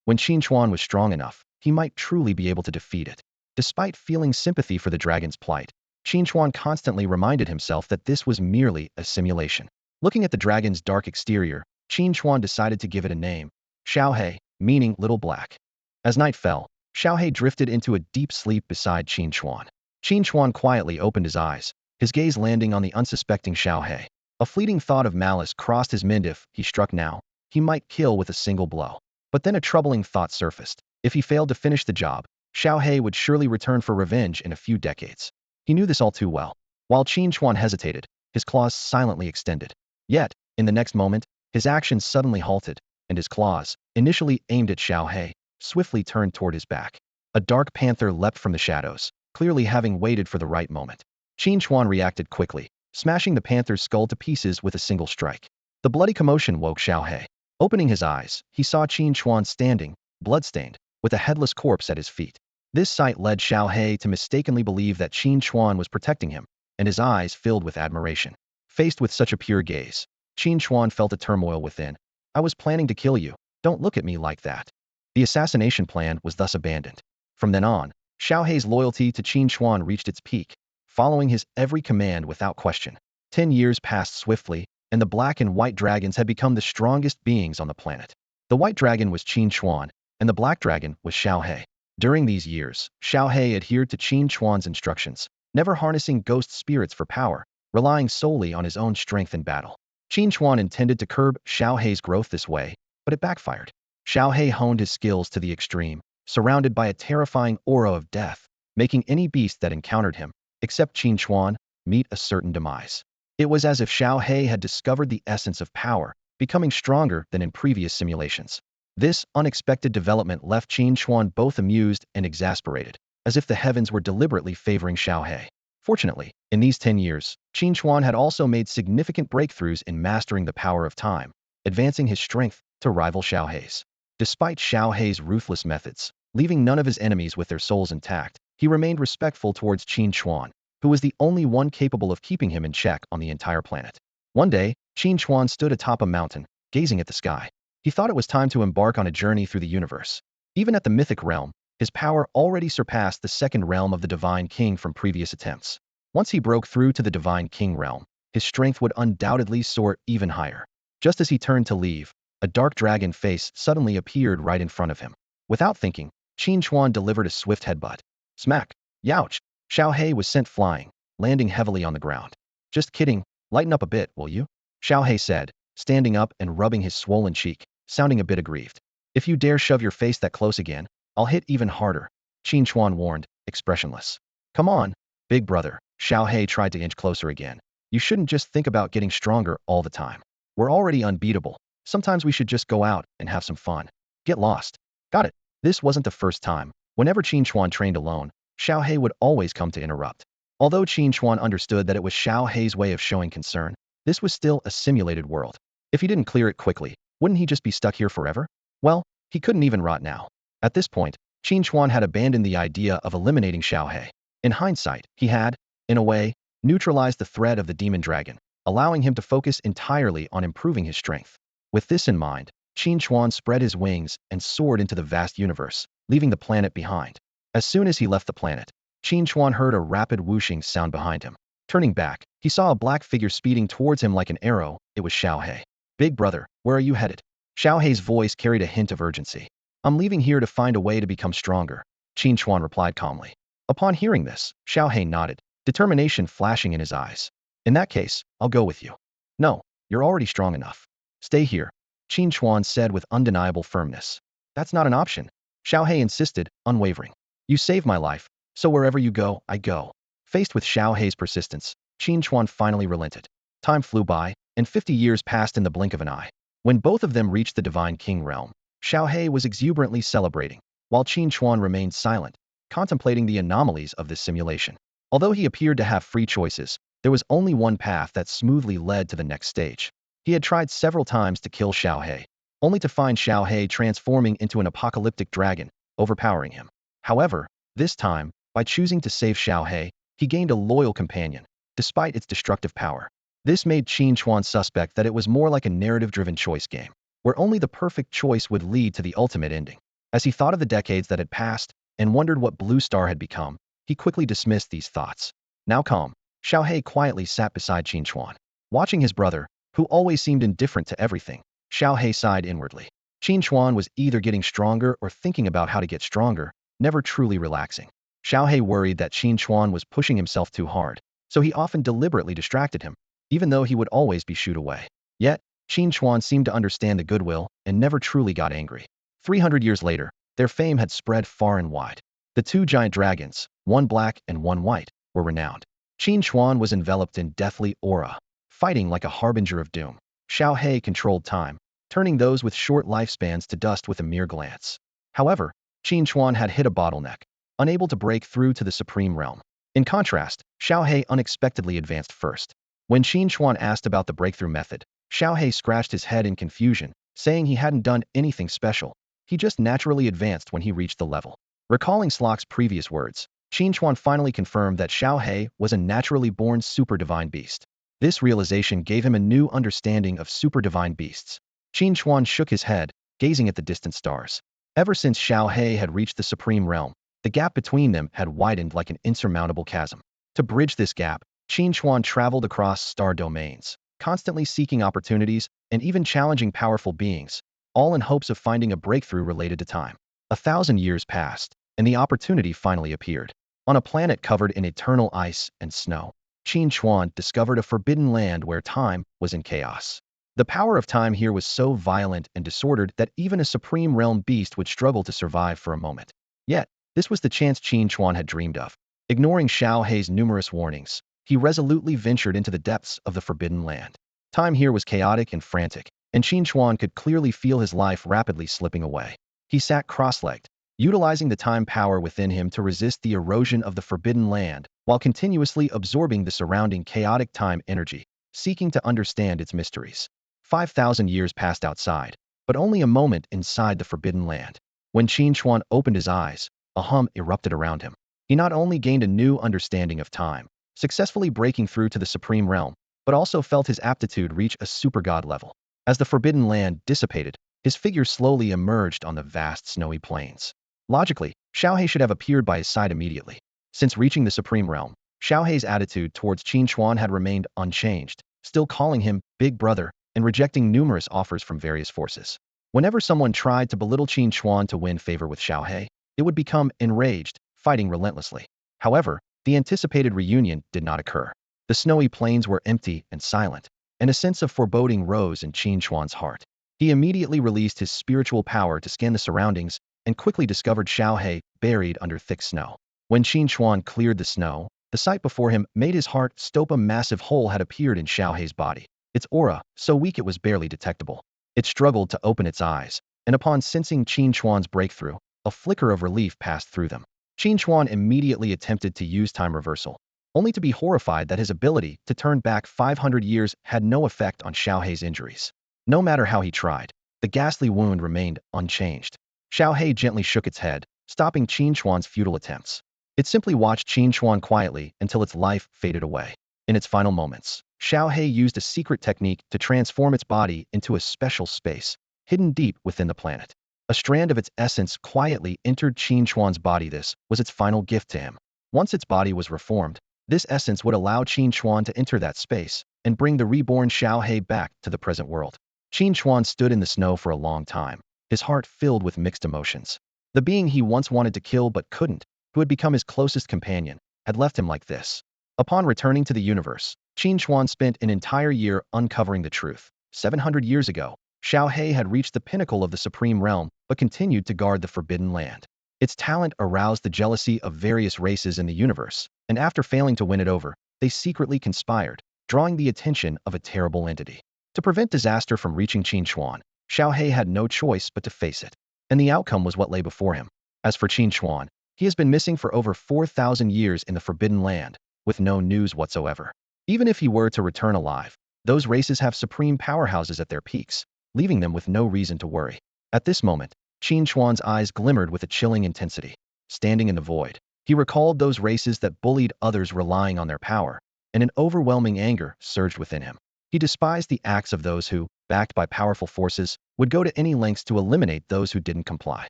when Qin Chuan was strong enough, he might truly be able to defeat it. Despite feeling sympathy for the dragon's plight, Qin Chuan constantly reminded himself that this was merely a simulation. Looking at the dragon's dark exterior, Qin Chuan decided to give it a name, Xiao, meaning Little Black. As night fell, Xiao drifted into a deep sleep beside Qin Chuan. Qin Chuan quietly opened his eyes, his gaze landing on the unsuspecting Xiao. A fleeting thought of malice crossed his mind. If he struck now, he might kill with a single blow. But then a troubling thought surfaced. If he failed to finish the job, Xiao would surely return for revenge in a few decades. He knew this all too well. While Qin Chuan hesitated, his claws silently extended. Yet, in the next moment, his actions suddenly halted, and his claws, initially aimed at Xiao, swiftly turned toward his back. A dark panther leapt from the shadows, clearly having waited for the right moment. Qin Chuan reacted quickly, smashing the panther's skull to pieces with a single strike. The bloody commotion woke Xiao. Opening his eyes, he saw Qin Chuan standing, bloodstained, with a headless corpse at his feet. This sight led Xiao to mistakenly believe that Qin Chuan was protecting him, and his eyes filled with admiration. Faced with such a pure gaze, Qin Chuan felt a turmoil within. I was planning to kill you. Don't look at me like that. The assassination plan was thus abandoned. From then on, Xiao's loyalty to Qin Chuan reached its peak, following his every command without question. 10 years passed swiftly, and the black and white dragons had become the strongest beings on the planet. The white dragon was Qin Chuan, and the black dragon was Xiao. During these years, Xiao adhered to Qin Chuan's instructions, never harnessing ghost spirits for power, relying solely on his own strength in battle. Qin Chuan intended to curb Xiao's growth this way, but it backfired. Xiao honed his skills to the extreme, surrounded by a terrifying aura of death, making any beast that encountered him, except Qin Chuan, meet a certain demise. It was as if Xiao had discovered the essence of power, becoming stronger than in previous simulations. This unexpected development left Qin Chuan both amused and exasperated, as if the heavens were deliberately favoring Xiao. Fortunately, in these 10 years, Qin Chuan had also made significant breakthroughs in mastering the power of time, advancing his strength to rival Xiao's. Despite Xiao's ruthless methods, leaving none of his enemies with their souls intact, he remained respectful towards Qin Chuan, who was the only one capable of keeping him in check on the entire planet. One day, Qin Chuan stood atop a mountain, gazing at the sky. He thought it was time to embark on a journey through the universe. Even at the mythic realm, his power already surpassed the second realm of the Divine King from previous attempts. Once he broke through to the Divine King realm, his strength would undoubtedly soar even higher. Just as he turned to leave, a dark dragon face suddenly appeared right in front of him. Without thinking, Qin Chuan delivered a swift headbutt. Smack! Youch! Xiao was sent flying, landing heavily on the ground. Just kidding, lighten up a bit, will you? Xiao said, standing up and rubbing his swollen cheek, sounding a bit aggrieved. If you dare shove your face that close again, I'll hit even harder, Qin Chuan warned, expressionless. Come on, big brother, Xiao tried to inch closer again. You shouldn't just think about getting stronger all the time. We're already unbeatable. Sometimes we should just go out and have some fun. Get lost. Got it. This wasn't the first time. Whenever Qin Chuan trained alone, Xiao would always come to interrupt. Although Qin Chuan understood that it was Xiao's way of showing concern, this was still a simulated world. If he didn't clear it quickly, wouldn't he just be stuck here forever? Well, he couldn't even rot now. At this point, Qin Chuan had abandoned the idea of eliminating Xiao. In hindsight, he had, in a way, neutralized the threat of the demon dragon, allowing him to focus entirely on improving his strength. With this in mind, Qin Chuan spread his wings and soared into the vast universe, leaving the planet behind. As soon as he left the planet, Qin Chuan heard a rapid whooshing sound behind him. Turning back, he saw a black figure speeding towards him like an arrow. It was Xiao. Big brother, where are you headed? Xiao's voice carried a hint of urgency. I'm leaving here to find a way to become stronger, Qin Chuan replied calmly. Upon hearing this, Xiao nodded, determination flashing in his eyes. In that case, I'll go with you. No, you're already strong enough. Stay here, Qin Chuan said with undeniable firmness. That's not an option, Xiao insisted, unwavering. You saved my life, so wherever you go, I go. Faced with Xiao's persistence, Qin Chuan finally relented. Time flew by, and 50 years passed in the blink of an eye. When both of them reached the Divine King realm, Xiao was exuberantly celebrating, while Qin Chuan remained silent, contemplating the anomalies of this simulation. Although he appeared to have free choices, there was only one path that smoothly led to the next stage. He had tried several times to kill Xiao, only to find Xiao transforming into an apocalyptic dragon, overpowering him. However, this time, by choosing to save Xiao, he gained a loyal companion, despite its destructive power. This made Qin Chuan suspect that it was more like a narrative-driven choice game, where only the perfect choice would lead to the ultimate ending. As he thought of the decades that had passed and wondered what Blue Star had become, he quickly dismissed these thoughts. Now calm, Xiao quietly sat beside Qin Chuan. Watching his brother, who always seemed indifferent to everything, Xiao sighed inwardly. Qin Chuan was either getting stronger or thinking about how to get stronger, never truly relaxing. Xiao worried that Qin Chuan was pushing himself too hard, so he often deliberately distracted him, even though he would always be shooed away. Yet, Qin Chuan seemed to understand the goodwill and never truly got angry. 300 years later, their fame had spread far and wide. The two giant dragons, one black and one white, were renowned. Qin Chuan was enveloped in deathly aura, fighting like a harbinger of doom. Xiao controlled time, turning those with short lifespans to dust with a mere glance. However, Qin Chuan had hit a bottleneck, unable to break through to the supreme realm. In contrast, Xiao unexpectedly advanced first. When Qin Chuan asked about the breakthrough method, Xiao scratched his head in confusion, saying he hadn't done anything special. He just naturally advanced when he reached the level. Recalling Slock's previous words, Qin Chuan finally confirmed that Xiao was a naturally born super divine beast. This realization gave him a new understanding of super divine beasts. Qin Chuan shook his head, gazing at the distant stars. Ever since Xiao had reached the supreme realm, the gap between them had widened like an insurmountable chasm. To bridge this gap, Qin Chuan traveled across star domains, constantly seeking opportunities and even challenging powerful beings, all in hopes of finding a breakthrough related to time. 1,000 years passed, and the opportunity finally appeared. On a planet covered in eternal ice and snow, Qin Chuan discovered a forbidden land where time was in chaos. The power of time here was so violent and disordered that even a supreme realm beast would struggle to survive for a moment. Yet, this was the chance Qin Chuan had dreamed of. Ignoring Xiao Hei's numerous warnings, he resolutely ventured into the depths of the forbidden land. Time here was chaotic and frantic, and Qin Chuan could clearly feel his life rapidly slipping away. He sat cross-legged, utilizing the time power within him to resist the erosion of the forbidden land, while continuously absorbing the surrounding chaotic time energy, seeking to understand its mysteries. 5,000 years passed outside, but only a moment inside the forbidden land. When Qin Chuan opened his eyes, a hum erupted around him. He not only gained a new understanding of time, successfully breaking through to the supreme realm, but also felt his aptitude reach a super-god level. As the forbidden land dissipated, his figure slowly emerged on the vast snowy plains. Logically, Xiao Hei should have appeared by his side immediately. Since reaching the supreme realm, Xiao Hei's attitude towards Qin Chuan had remained unchanged, still calling him big brother and rejecting numerous offers from various forces. Whenever someone tried to belittle Qin Chuan to win favor with Xiao Hei, it would become enraged, fighting relentlessly. However, the anticipated reunion did not occur. The snowy plains were empty and silent, and a sense of foreboding rose in Qin Chuan's heart. He immediately released his spiritual power to scan the surroundings and quickly discovered Xiao Hei buried under thick snow. When Qin Chuan cleared the snow, the sight before him made his heart stop. A massive hole had appeared in Xiao Hei's body, its aura so weak it was barely detectable. It struggled to open its eyes, and upon sensing Qin Chuan's breakthrough, a flicker of relief passed through them. Qin Chuan immediately attempted to use time reversal, only to be horrified that his ability to turn back 500 years had no effect on Xiao Hei's injuries. No matter how he tried, the ghastly wound remained unchanged. Xiao Hei gently shook its head, stopping Qin Chuan's futile attempts. It simply watched Qin Chuan quietly until its life faded away. In its final moments, Xiao Hei used a secret technique to transform its body into a special space, hidden deep within the planet. A strand of its essence quietly entered Qin Chuan's body. This was its final gift to him. Once its body was reformed, this essence would allow Qin Chuan to enter that space and bring the reborn Xiao Hei back to the present world. Qin Chuan stood in the snow for a long time, his heart filled with mixed emotions. The being he once wanted to kill but couldn't, who had become his closest companion, had left him like this. Upon returning to the universe, Qin Chuan spent an entire year uncovering the truth. 700 years ago, Xiao Hei had reached the pinnacle of the supreme realm but continued to guard the forbidden land. Its talent aroused the jealousy of various races in the universe, and after failing to win it over, they secretly conspired, drawing the attention of a terrible entity. To prevent disaster from reaching Qin Chuan, Xiao Hei had no choice but to face it, and the outcome was what lay before him. As for Qin Chuan, he has been missing for over 4,000 years in the Forbidden Land, with no news whatsoever. Even if he were to return alive, those races have supreme powerhouses at their peaks, leaving them with no reason to worry. At this moment, Qin Chuan's eyes glimmered with a chilling intensity. Standing in the void, he recalled those races that bullied others relying on their power, and an overwhelming anger surged within him. He despised the acts of those who, backed by powerful forces, would go to any lengths to eliminate those who didn't comply.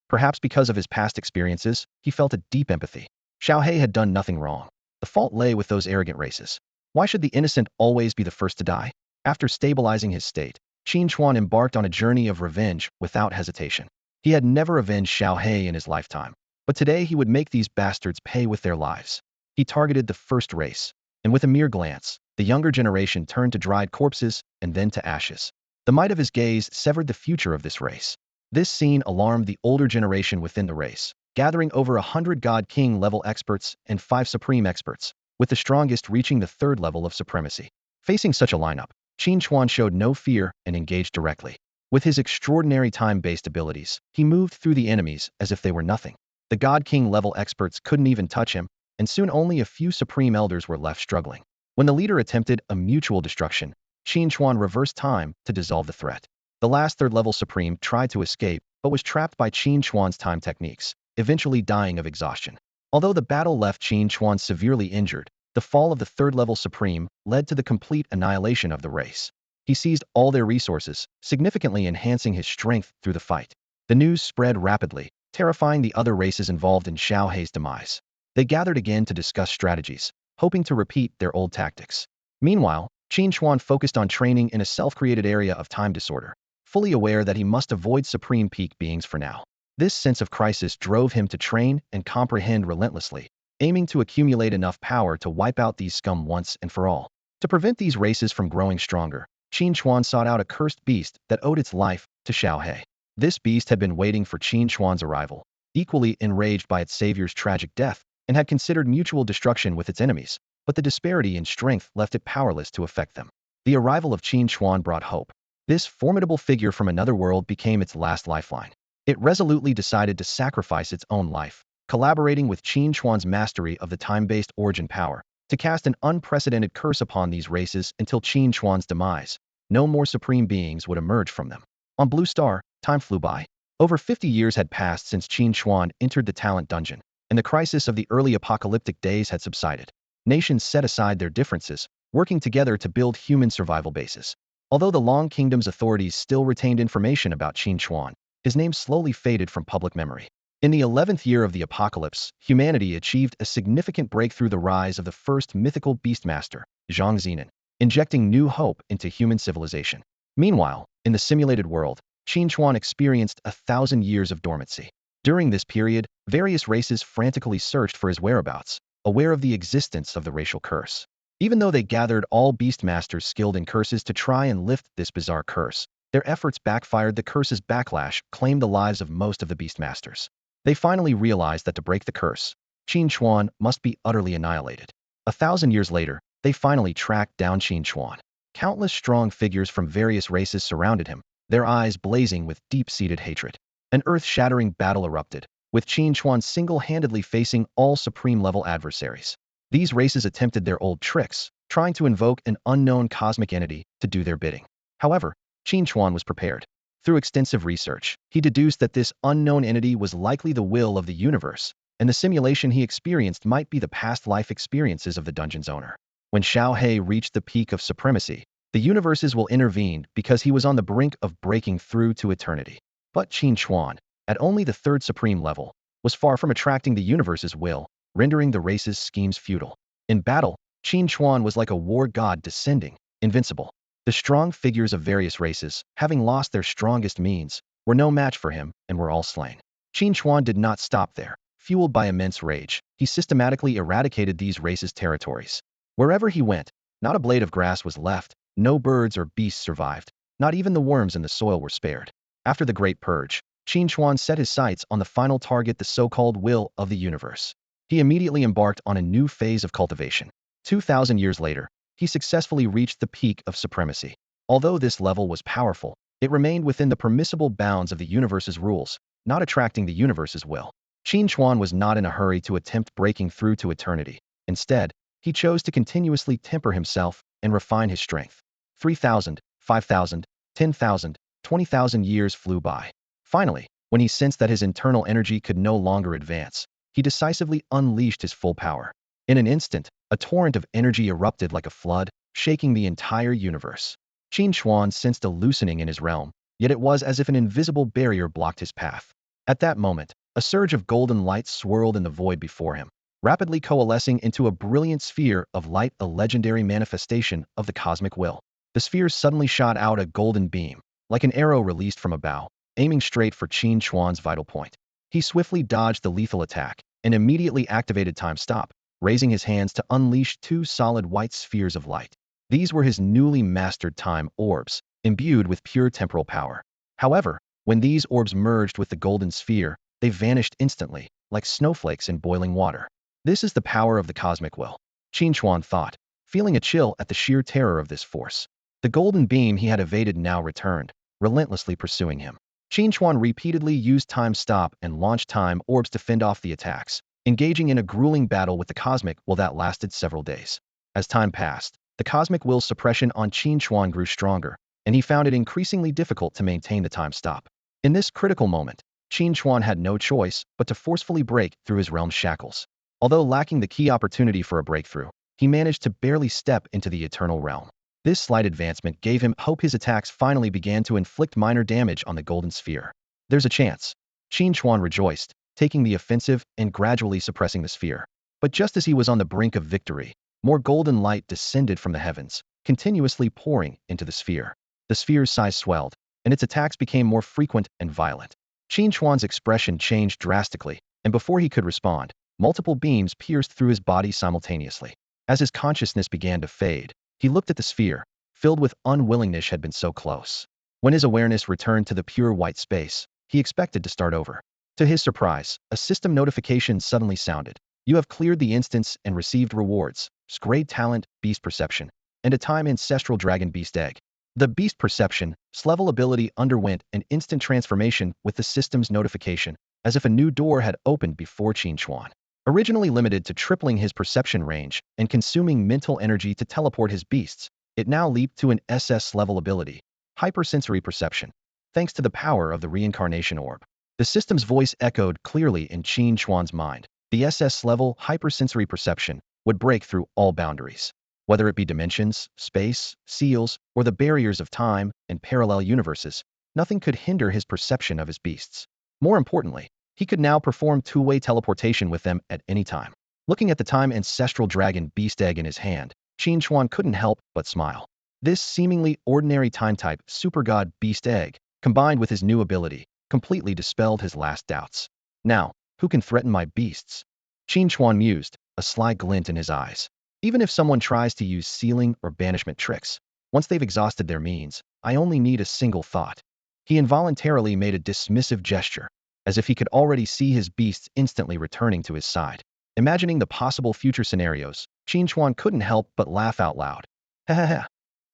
Perhaps because of his past experiences, he felt a deep empathy. Xiao Hei had done nothing wrong. The fault lay with those arrogant races. Why should the innocent always be the first to die? After stabilizing his state, Qin Chuan embarked on a journey of revenge without hesitation. He had never avenged Xiao Hei in his lifetime, but today he would make these bastards pay with their lives. He targeted the first race, and with a mere glance, the younger generation turned to dried corpses and then to ashes. The might of his gaze severed the future of this race. This scene alarmed the older generation within the race, gathering over 100 God King level experts and 5 Supreme experts, with the strongest reaching the 3rd level of supremacy. Facing such a lineup, Qin Chuan showed no fear and engaged directly. With his extraordinary time-based abilities, he moved through the enemies as if they were nothing. The God King level experts couldn't even touch him, and soon only a few Supreme Elders were left struggling. When the leader attempted a mutual destruction, Qin Chuan reversed time to dissolve the threat. The last 3rd level Supreme tried to escape, but was trapped by Qin Chuan's time techniques, eventually dying of exhaustion. Although the battle left Qin Chuan severely injured, the fall of the 3rd level Supreme led to the complete annihilation of the race. He seized all their resources, significantly enhancing his strength through the fight. The news spread rapidly, terrifying the other races involved in Xiao Hei's demise. They gathered again to discuss strategies, hoping to repeat their old tactics. Meanwhile, Qin Chuan focused on training in a self-created area of time disorder, fully aware that he must avoid supreme peak beings for now. This sense of crisis drove him to train and comprehend relentlessly, aiming to accumulate enough power to wipe out these scum once and for all. To prevent these races from growing stronger, Qin Chuan sought out a cursed beast that owed its life to Xiao. This beast had been waiting for Qin Chuan's arrival, equally enraged by its savior's tragic death, and had considered mutual destruction with its enemies, but the disparity in strength left it powerless to affect them. The arrival of Qin Chuan brought hope. This formidable figure from another world became its last lifeline. It resolutely decided to sacrifice its own life, collaborating with Qin Chuan's mastery of the time-based origin power, to cast an unprecedented curse upon these races until Qin Chuan's demise. No more supreme beings would emerge from them. On Blue Star, time flew by. Over 50 years had passed since Qin Chuan entered the talent dungeon, and the crisis of the early apocalyptic days had subsided. Nations set aside their differences, working together to build human survival bases. Although the Long Kingdom's authorities still retained information about Qin Chuan, his name slowly faded from public memory. In the 11th year of the apocalypse, humanity achieved a significant breakthrough: the rise of the first mythical beastmaster, Zhang Zinan, injecting new hope into human civilization. Meanwhile, in the simulated world, Qin Chuan experienced 1,000 years of dormancy. During this period, various races frantically searched for his whereabouts, aware of the existence of the racial curse. Even though they gathered all beastmasters skilled in curses to try and lift this bizarre curse, their efforts backfired. The curse's backlash claimed the lives of most of the beastmasters. They finally realized that to break the curse, Qin Chuan must be utterly annihilated. 1,000 years later, they finally tracked down Qin Chuan. Countless strong figures from various races surrounded him, their eyes blazing with deep-seated hatred. An earth-shattering battle erupted, with Qin Chuan single-handedly facing all supreme-level adversaries. These races attempted their old tricks, trying to invoke an unknown cosmic entity to do their bidding. However, Qin Chuan was prepared. Through extensive research, he deduced that this unknown entity was likely the will of the universe, and the simulation he experienced might be the past life experiences of the dungeon's owner. When Xiao reached the peak of supremacy, the universes will intervene because he was on the brink of breaking through to eternity. But Qin Chuan, at only the 3rd supreme level, was far from attracting the universe's will, rendering the race's schemes futile. In battle, Qin Chuan was like a war god descending, invincible. The strong figures of various races, having lost their strongest means, were no match for him and were all slain. Qin Chuan did not stop there. Fueled by immense rage, he systematically eradicated these races' territories. Wherever he went, not a blade of grass was left, no birds or beasts survived, not even the worms in the soil were spared. After the Great Purge, Qin Chuan set his sights on the final target, the so-called will of the universe. He immediately embarked on a new phase of cultivation. 2,000 years later, he successfully reached the peak of supremacy. Although this level was powerful, it remained within the permissible bounds of the universe's rules, not attracting the universe's will. Qin Chuan was not in a hurry to attempt breaking through to eternity. Instead, he chose to continuously temper himself and refine his strength. 3,000, 5,000, 10,000, 20,000 years flew by. Finally, when he sensed that his internal energy could no longer advance, he decisively unleashed his full power. In an instant, a torrent of energy erupted like a flood, shaking the entire universe. Qin Chuan sensed a loosening in his realm, yet it was as if an invisible barrier blocked his path. At that moment, a surge of golden light swirled in the void before him, rapidly coalescing into a brilliant sphere of light, a legendary manifestation of the cosmic will. The sphere suddenly shot out a golden beam, like an arrow released from a bow, aiming straight for Qin Chuan's vital point. He swiftly dodged the lethal attack and immediately activated Time Stop, raising his hands to unleash 2 solid white spheres of light. These were his newly mastered time orbs, imbued with pure temporal power. However, when these orbs merged with the golden sphere, they vanished instantly, like snowflakes in boiling water. This is the power of the cosmic will, Qin Chuan thought, feeling a chill at the sheer terror of this force. The golden beam he had evaded now returned, relentlessly pursuing him. Qin Chuan repeatedly used Time Stop and launched time orbs to fend off the attacks, engaging in a grueling battle with the cosmic will that lasted several days. As time passed, the cosmic will's suppression on Qin Chuan grew stronger, and he found it increasingly difficult to maintain the Time Stop. In this critical moment, Qin Chuan had no choice but to forcefully break through his realm's shackles. Although lacking the key opportunity for a breakthrough, he managed to barely step into the eternal realm. This slight advancement gave him hope. His attacks finally began to inflict minor damage on the golden sphere. There's a chance. Qin Chuan rejoiced, taking the offensive and gradually suppressing the sphere. But just as he was on the brink of victory, More golden light descended from the heavens, continuously pouring into the sphere. The sphere's size swelled, and its attacks became more frequent and violent. Qin Chuan's expression changed drastically, and before he could respond, multiple beams pierced through his body simultaneously. As his consciousness began to fade, he looked at the sphere, filled with unwillingness had been so close. When his awareness returned to the pure white space, he expected to start over. To his surprise, a system notification suddenly sounded. You have cleared the instance and received rewards, grade talent, beast perception, and a time ancestral dragon beast egg. The beast perception, level ability underwent an instant transformation with the system's notification, as if a new door had opened before Qin Chuan. Originally limited to tripling his perception range and consuming mental energy to teleport his beasts, it now leaped to an SS level ability, hypersensory perception, thanks to the power of the reincarnation orb. The system's voice echoed clearly in Qin Chuan's mind. The SS level hypersensory perception would break through all boundaries. Whether it be dimensions, space, seals, or the barriers of time and parallel universes, nothing could hinder his perception of his beasts. More importantly, he could now perform two-way teleportation with them at any time. Looking at the time ancestral dragon beast egg in his hand, Qin Chuan couldn't help but smile. This seemingly ordinary time-type super god beast egg, combined with his new ability, completely dispelled his last doubts. Now, who can threaten my beasts? Qin Chuan mused, a sly glint in his eyes. Even if someone tries to use sealing or banishment tricks, once they've exhausted their means, I only need a single thought. He involuntarily made a dismissive gesture, as if he could already see his beasts instantly returning to his side. Imagining the possible future scenarios, Qin Chuan couldn't help but laugh out loud. Ha ha ha.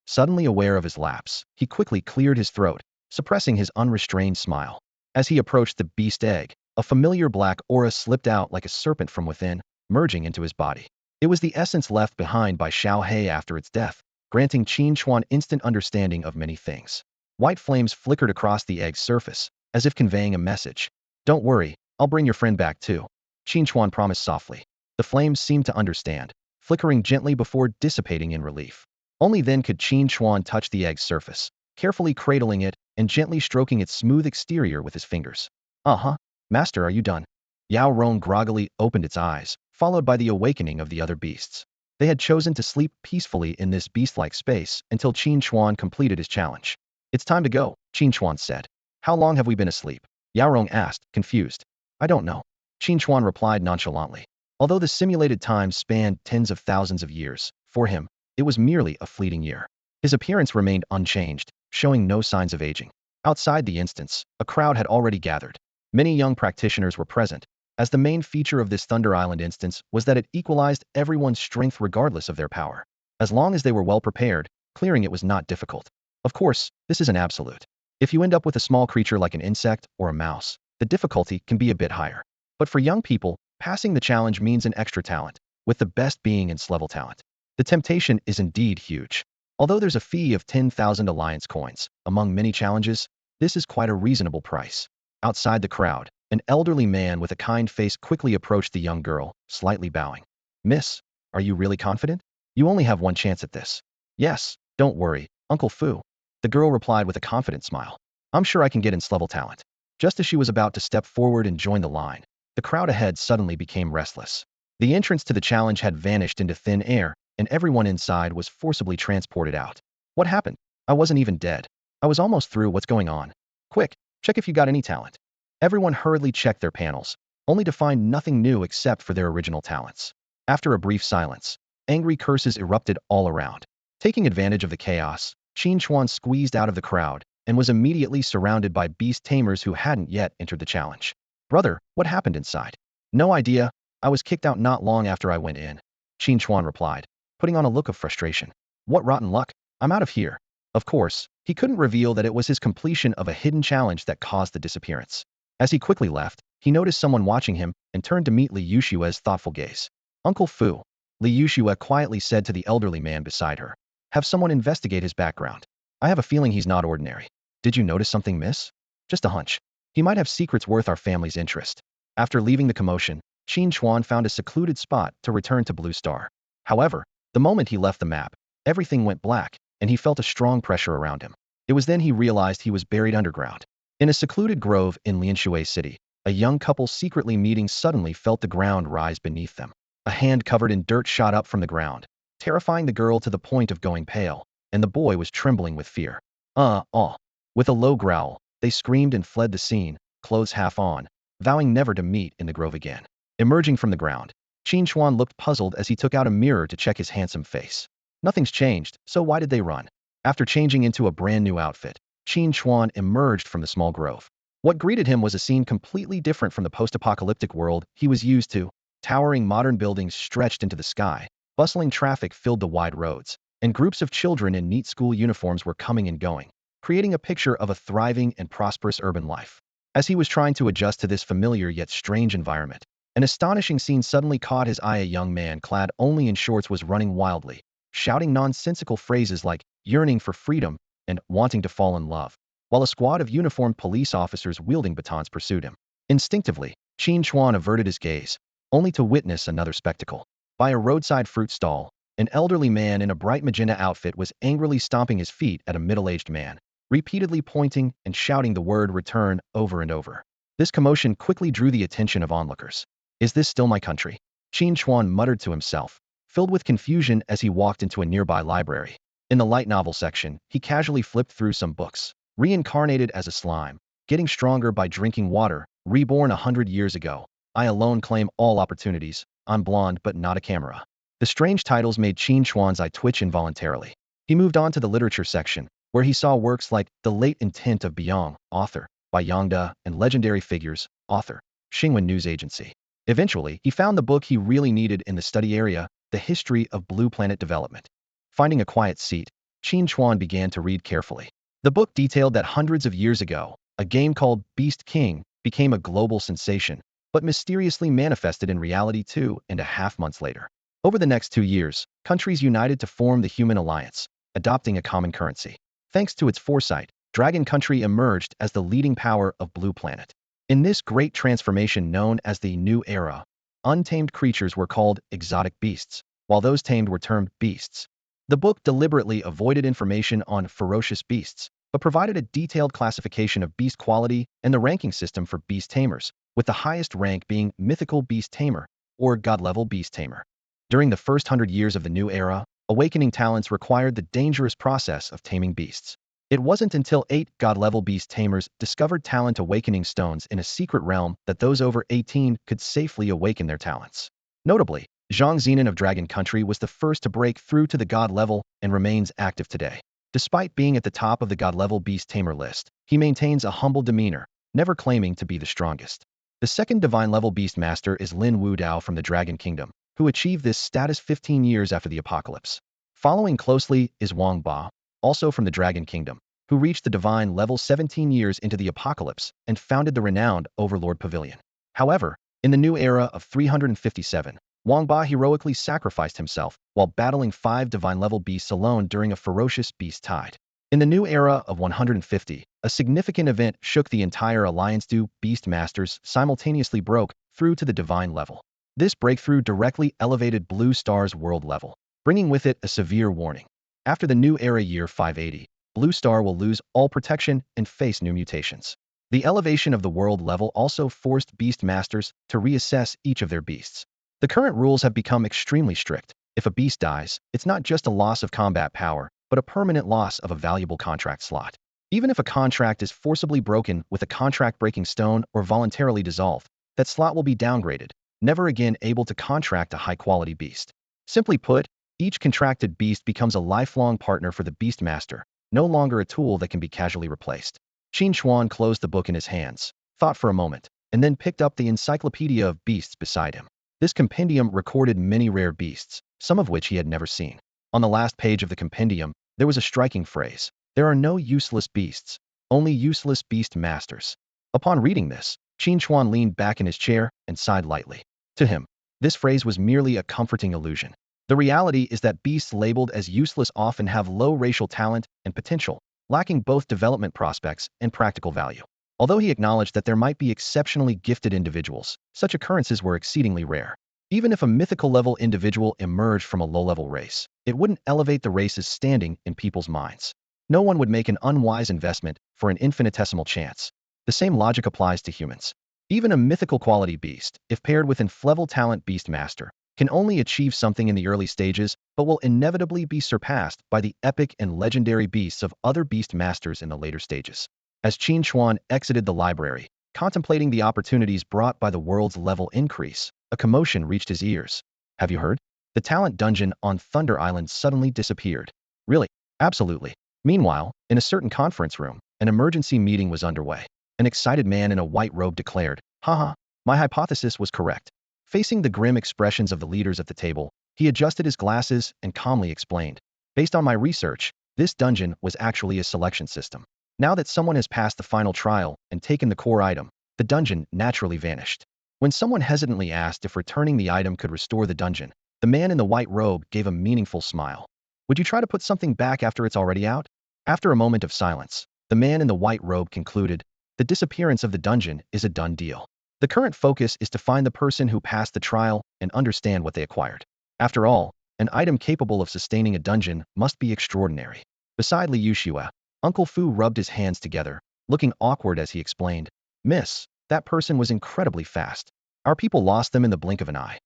Suddenly aware of his lapse, he quickly cleared his throat, suppressing his unrestrained smile. As he approached the beast egg, a familiar black aura slipped out like a serpent from within, merging into his body. It was the essence left behind by Xiao He after its death, granting Qin Chuan instant understanding of many things. White flames flickered across the egg's surface, as if conveying a message. Don't worry, I'll bring your friend back too, Qin Chuan promised softly. The flames seemed to understand, flickering gently before dissipating in relief. Only then could Qin Chuan touch the egg's surface, carefully cradling it and gently stroking its smooth exterior with his fingers. Uh-huh, Master, are you done? Yao Rong groggily opened its eyes, followed by the awakening of the other beasts. They had chosen to sleep peacefully in this beast-like space until Qin Chuan completed his challenge. It's time to go, Qin Chuan said. How long have we been asleep? Yao Rong asked, confused. I don't know. Qin Chuan replied nonchalantly. Although the simulated time spanned tens of thousands of years, for him, it was merely a fleeting year. His appearance remained unchanged, showing no signs of aging. Outside the instance, a crowd had already gathered. Many young practitioners were present, as the main feature of this Thunder Island instance was that it equalized everyone's strength regardless of their power. As long as they were well prepared, clearing it was not difficult. Of course, this is an absolute. If you end up with a small creature like an insect or a mouse, the difficulty can be a bit higher. But for young people, passing the challenge means an extra talent, with the best being its level talent. The temptation is indeed huge. Although there's a fee of 10,000 alliance coins, among many challenges, this is quite a reasonable price. Outside the crowd, an elderly man with a kind face quickly approached the young girl, slightly bowing. Miss, are you really confident? You only have one chance at this. Yes, don't worry, Uncle Fu. The girl replied with a confident smile. I'm sure I can get its level talent. Just as she was about to step forward and join the line, the crowd ahead suddenly became restless. The entrance to the challenge had vanished into thin air, and everyone inside was forcibly transported out. What happened? I wasn't even dead. I was almost through. What's going on? Quick, check if you got any talent. Everyone hurriedly checked their panels, only to find nothing new except for their original talents. After a brief silence, angry curses erupted all around. Taking advantage of the chaos, Qin Chuan squeezed out of the crowd and was immediately surrounded by beast tamers who hadn't yet entered the challenge. Brother, what happened inside? No idea. I was kicked out not long after I went in, Qin Chuan replied, putting on a look of frustration. What rotten luck. I'm out of here. Of course, he couldn't reveal that it was his completion of a hidden challenge that caused the disappearance. As he quickly left, he noticed someone watching him and turned to meet Li Yushue's thoughtful gaze. Uncle Fu, Li Yushue quietly said to the elderly man beside her. Have someone investigate his background. I have a feeling he's not ordinary. Did you notice something, miss? Just a hunch. He might have secrets worth our family's interest. After leaving the commotion, Qin Chuan found a secluded spot to return to Blue Star. However, the moment he left the map, everything went black, and he felt a strong pressure around him. It was then he realized he was buried underground. In a secluded grove in Lin Xiaoyu City, a young couple secretly meeting suddenly felt the ground rise beneath them. A hand covered in dirt shot up from the ground, terrifying the girl to the point of going pale, and the boy was trembling with fear. With a low growl, they screamed and fled the scene, clothes half on, vowing never to meet in the grove again. Emerging from the ground, Qin Chuan looked puzzled as he took out a mirror to check his handsome face. Nothing's changed, so why did they run? After changing into a brand new outfit, Qin Chuan emerged from the small grove. What greeted him was a scene completely different from the post-apocalyptic world he was used to. Towering modern buildings stretched into the sky, bustling traffic filled the wide roads, and groups of children in neat school uniforms were coming and going, creating a picture of a thriving and prosperous urban life. As he was trying to adjust to this familiar yet strange environment, an astonishing scene suddenly caught his eye. A young man clad only in shorts was running wildly, shouting nonsensical phrases like yearning for freedom and wanting to fall in love, while a squad of uniformed police officers wielding batons pursued him. Instinctively, Qin Chuan averted his gaze, only to witness another spectacle. By a roadside fruit stall, an elderly man in a bright magenta outfit was angrily stomping his feet at a middle-aged man, repeatedly pointing and shouting the word return over and over. This commotion quickly drew the attention of onlookers. Is this still my country? Qin Chuan muttered to himself, filled with confusion as he walked into a nearby library. In the light novel section, he casually flipped through some books. Reincarnated as a slime, getting stronger by drinking water, reborn 100 years ago. I alone claim all opportunities. I'm blonde but not a camera. The strange titles made Qin Chuan's eye twitch involuntarily. He moved on to the literature section, where he saw works like The Late Intent of Byung, author, by Yangda, and Legendary Figures, author, Xingyuan News Agency. Eventually, he found the book he really needed in the study area, The History of Blue Planet Development. Finding a quiet seat, Qin Chuan began to read carefully. The book detailed that hundreds of years ago, a game called Beast King became a global sensation, but mysteriously manifested in reality 2.5 months later. Over the next 2 years, countries united to form the Human Alliance, adopting a common currency. Thanks to its foresight, Dragon Country emerged as the leading power of Blue Planet. In this great transformation known as the New Era, untamed creatures were called exotic beasts, while those tamed were termed beasts. The book deliberately avoided information on ferocious beasts, but provided a detailed classification of beast quality and the ranking system for beast tamers, with the highest rank being Mythical Beast Tamer, or God-level Beast Tamer. During the first 100 years of the New Era, awakening talents required the dangerous process of taming beasts. It wasn't until 8 God-level Beast Tamers discovered talent awakening stones in a secret realm that those over 18 could safely awaken their talents. Notably, Zhang Zenan of Dragon Country was the first to break through to the God level and remains active today. Despite being at the top of the God-level Beast Tamer list, he maintains a humble demeanor, never claiming to be the strongest. The second Divine-level Beast Master is Lin Wudao from the Dragon Kingdom, who achieved this status 15 years after the apocalypse. Following closely is Wang Ba, also from the Dragon Kingdom, who reached the Divine level 17 years into the apocalypse and founded the renowned Overlord Pavilion. However, in the New Era of 357, Wang Ba heroically sacrificed himself while battling 5 divine-level beasts alone during a ferocious beast tide. In the New Era of 150, a significant event shook the entire alliance. 2 beast masters simultaneously broke through to the divine level. This breakthrough directly elevated Blue Star's world level, bringing with it a severe warning. After the New Era year 580, Blue Star will lose all protection and face new mutations. The elevation of the world level also forced beast masters to reassess each of their beasts. The current rules have become extremely strict. If a beast dies, it's not just a loss of combat power, but a permanent loss of a valuable contract slot. Even if a contract is forcibly broken with a contract-breaking stone or voluntarily dissolved, that slot will be downgraded, never again able to contract a high-quality beast. Simply put, each contracted beast becomes a lifelong partner for the beast master, no longer a tool that can be casually replaced. Qin Chuan closed the book in his hands, thought for a moment, and then picked up the Encyclopedia of Beasts beside him. This compendium recorded many rare beasts, some of which he had never seen. On the last page of the compendium, there was a striking phrase: "There are no useless beasts, only useless beast masters." Upon reading this, Qin Chuan leaned back in his chair and sighed lightly. To him, this phrase was merely a comforting illusion. The reality is that beasts labeled as useless often have low racial talent and potential, lacking both development prospects and practical value. Although he acknowledged that there might be exceptionally gifted individuals, such occurrences were exceedingly rare. Even if a mythical-level individual emerged from a low-level race, it wouldn't elevate the race's standing in people's minds. No one would make an unwise investment for an infinitesimal chance. The same logic applies to humans. Even a mythical quality beast, if paired with an level talent beast master, can only achieve something in the early stages, but will inevitably be surpassed by the epic and legendary beasts of other beast masters in the later stages. As Qin Chuan exited the library, contemplating the opportunities brought by the world's level increase, a commotion reached his ears. Have you heard? The talent dungeon on Thunder Island suddenly disappeared. Really? Absolutely. Meanwhile, in a certain conference room, an emergency meeting was underway. An excited man in a white robe declared, "Haha, my hypothesis was correct." Facing the grim expressions of the leaders at the table, he adjusted his glasses and calmly explained, "Based on my research, this dungeon was actually a selection system. Now that someone has passed the final trial and taken the core item, the dungeon naturally vanished." When someone hesitantly asked if returning the item could restore the dungeon, the man in the white robe gave a meaningful smile. "Would you try to put something back after it's already out?" After a moment of silence, the man in the white robe concluded, "The disappearance of the dungeon is a done deal. The current focus is to find the person who passed the trial and understand what they acquired. After all, an item capable of sustaining a dungeon must be extraordinary." Beside Liu Xue, Uncle Fu rubbed his hands together, looking awkward as he explained, "Miss, that person was incredibly fast. Our people lost them in the blink of an eye."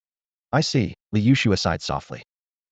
"I see," Liu Xue sighed softly.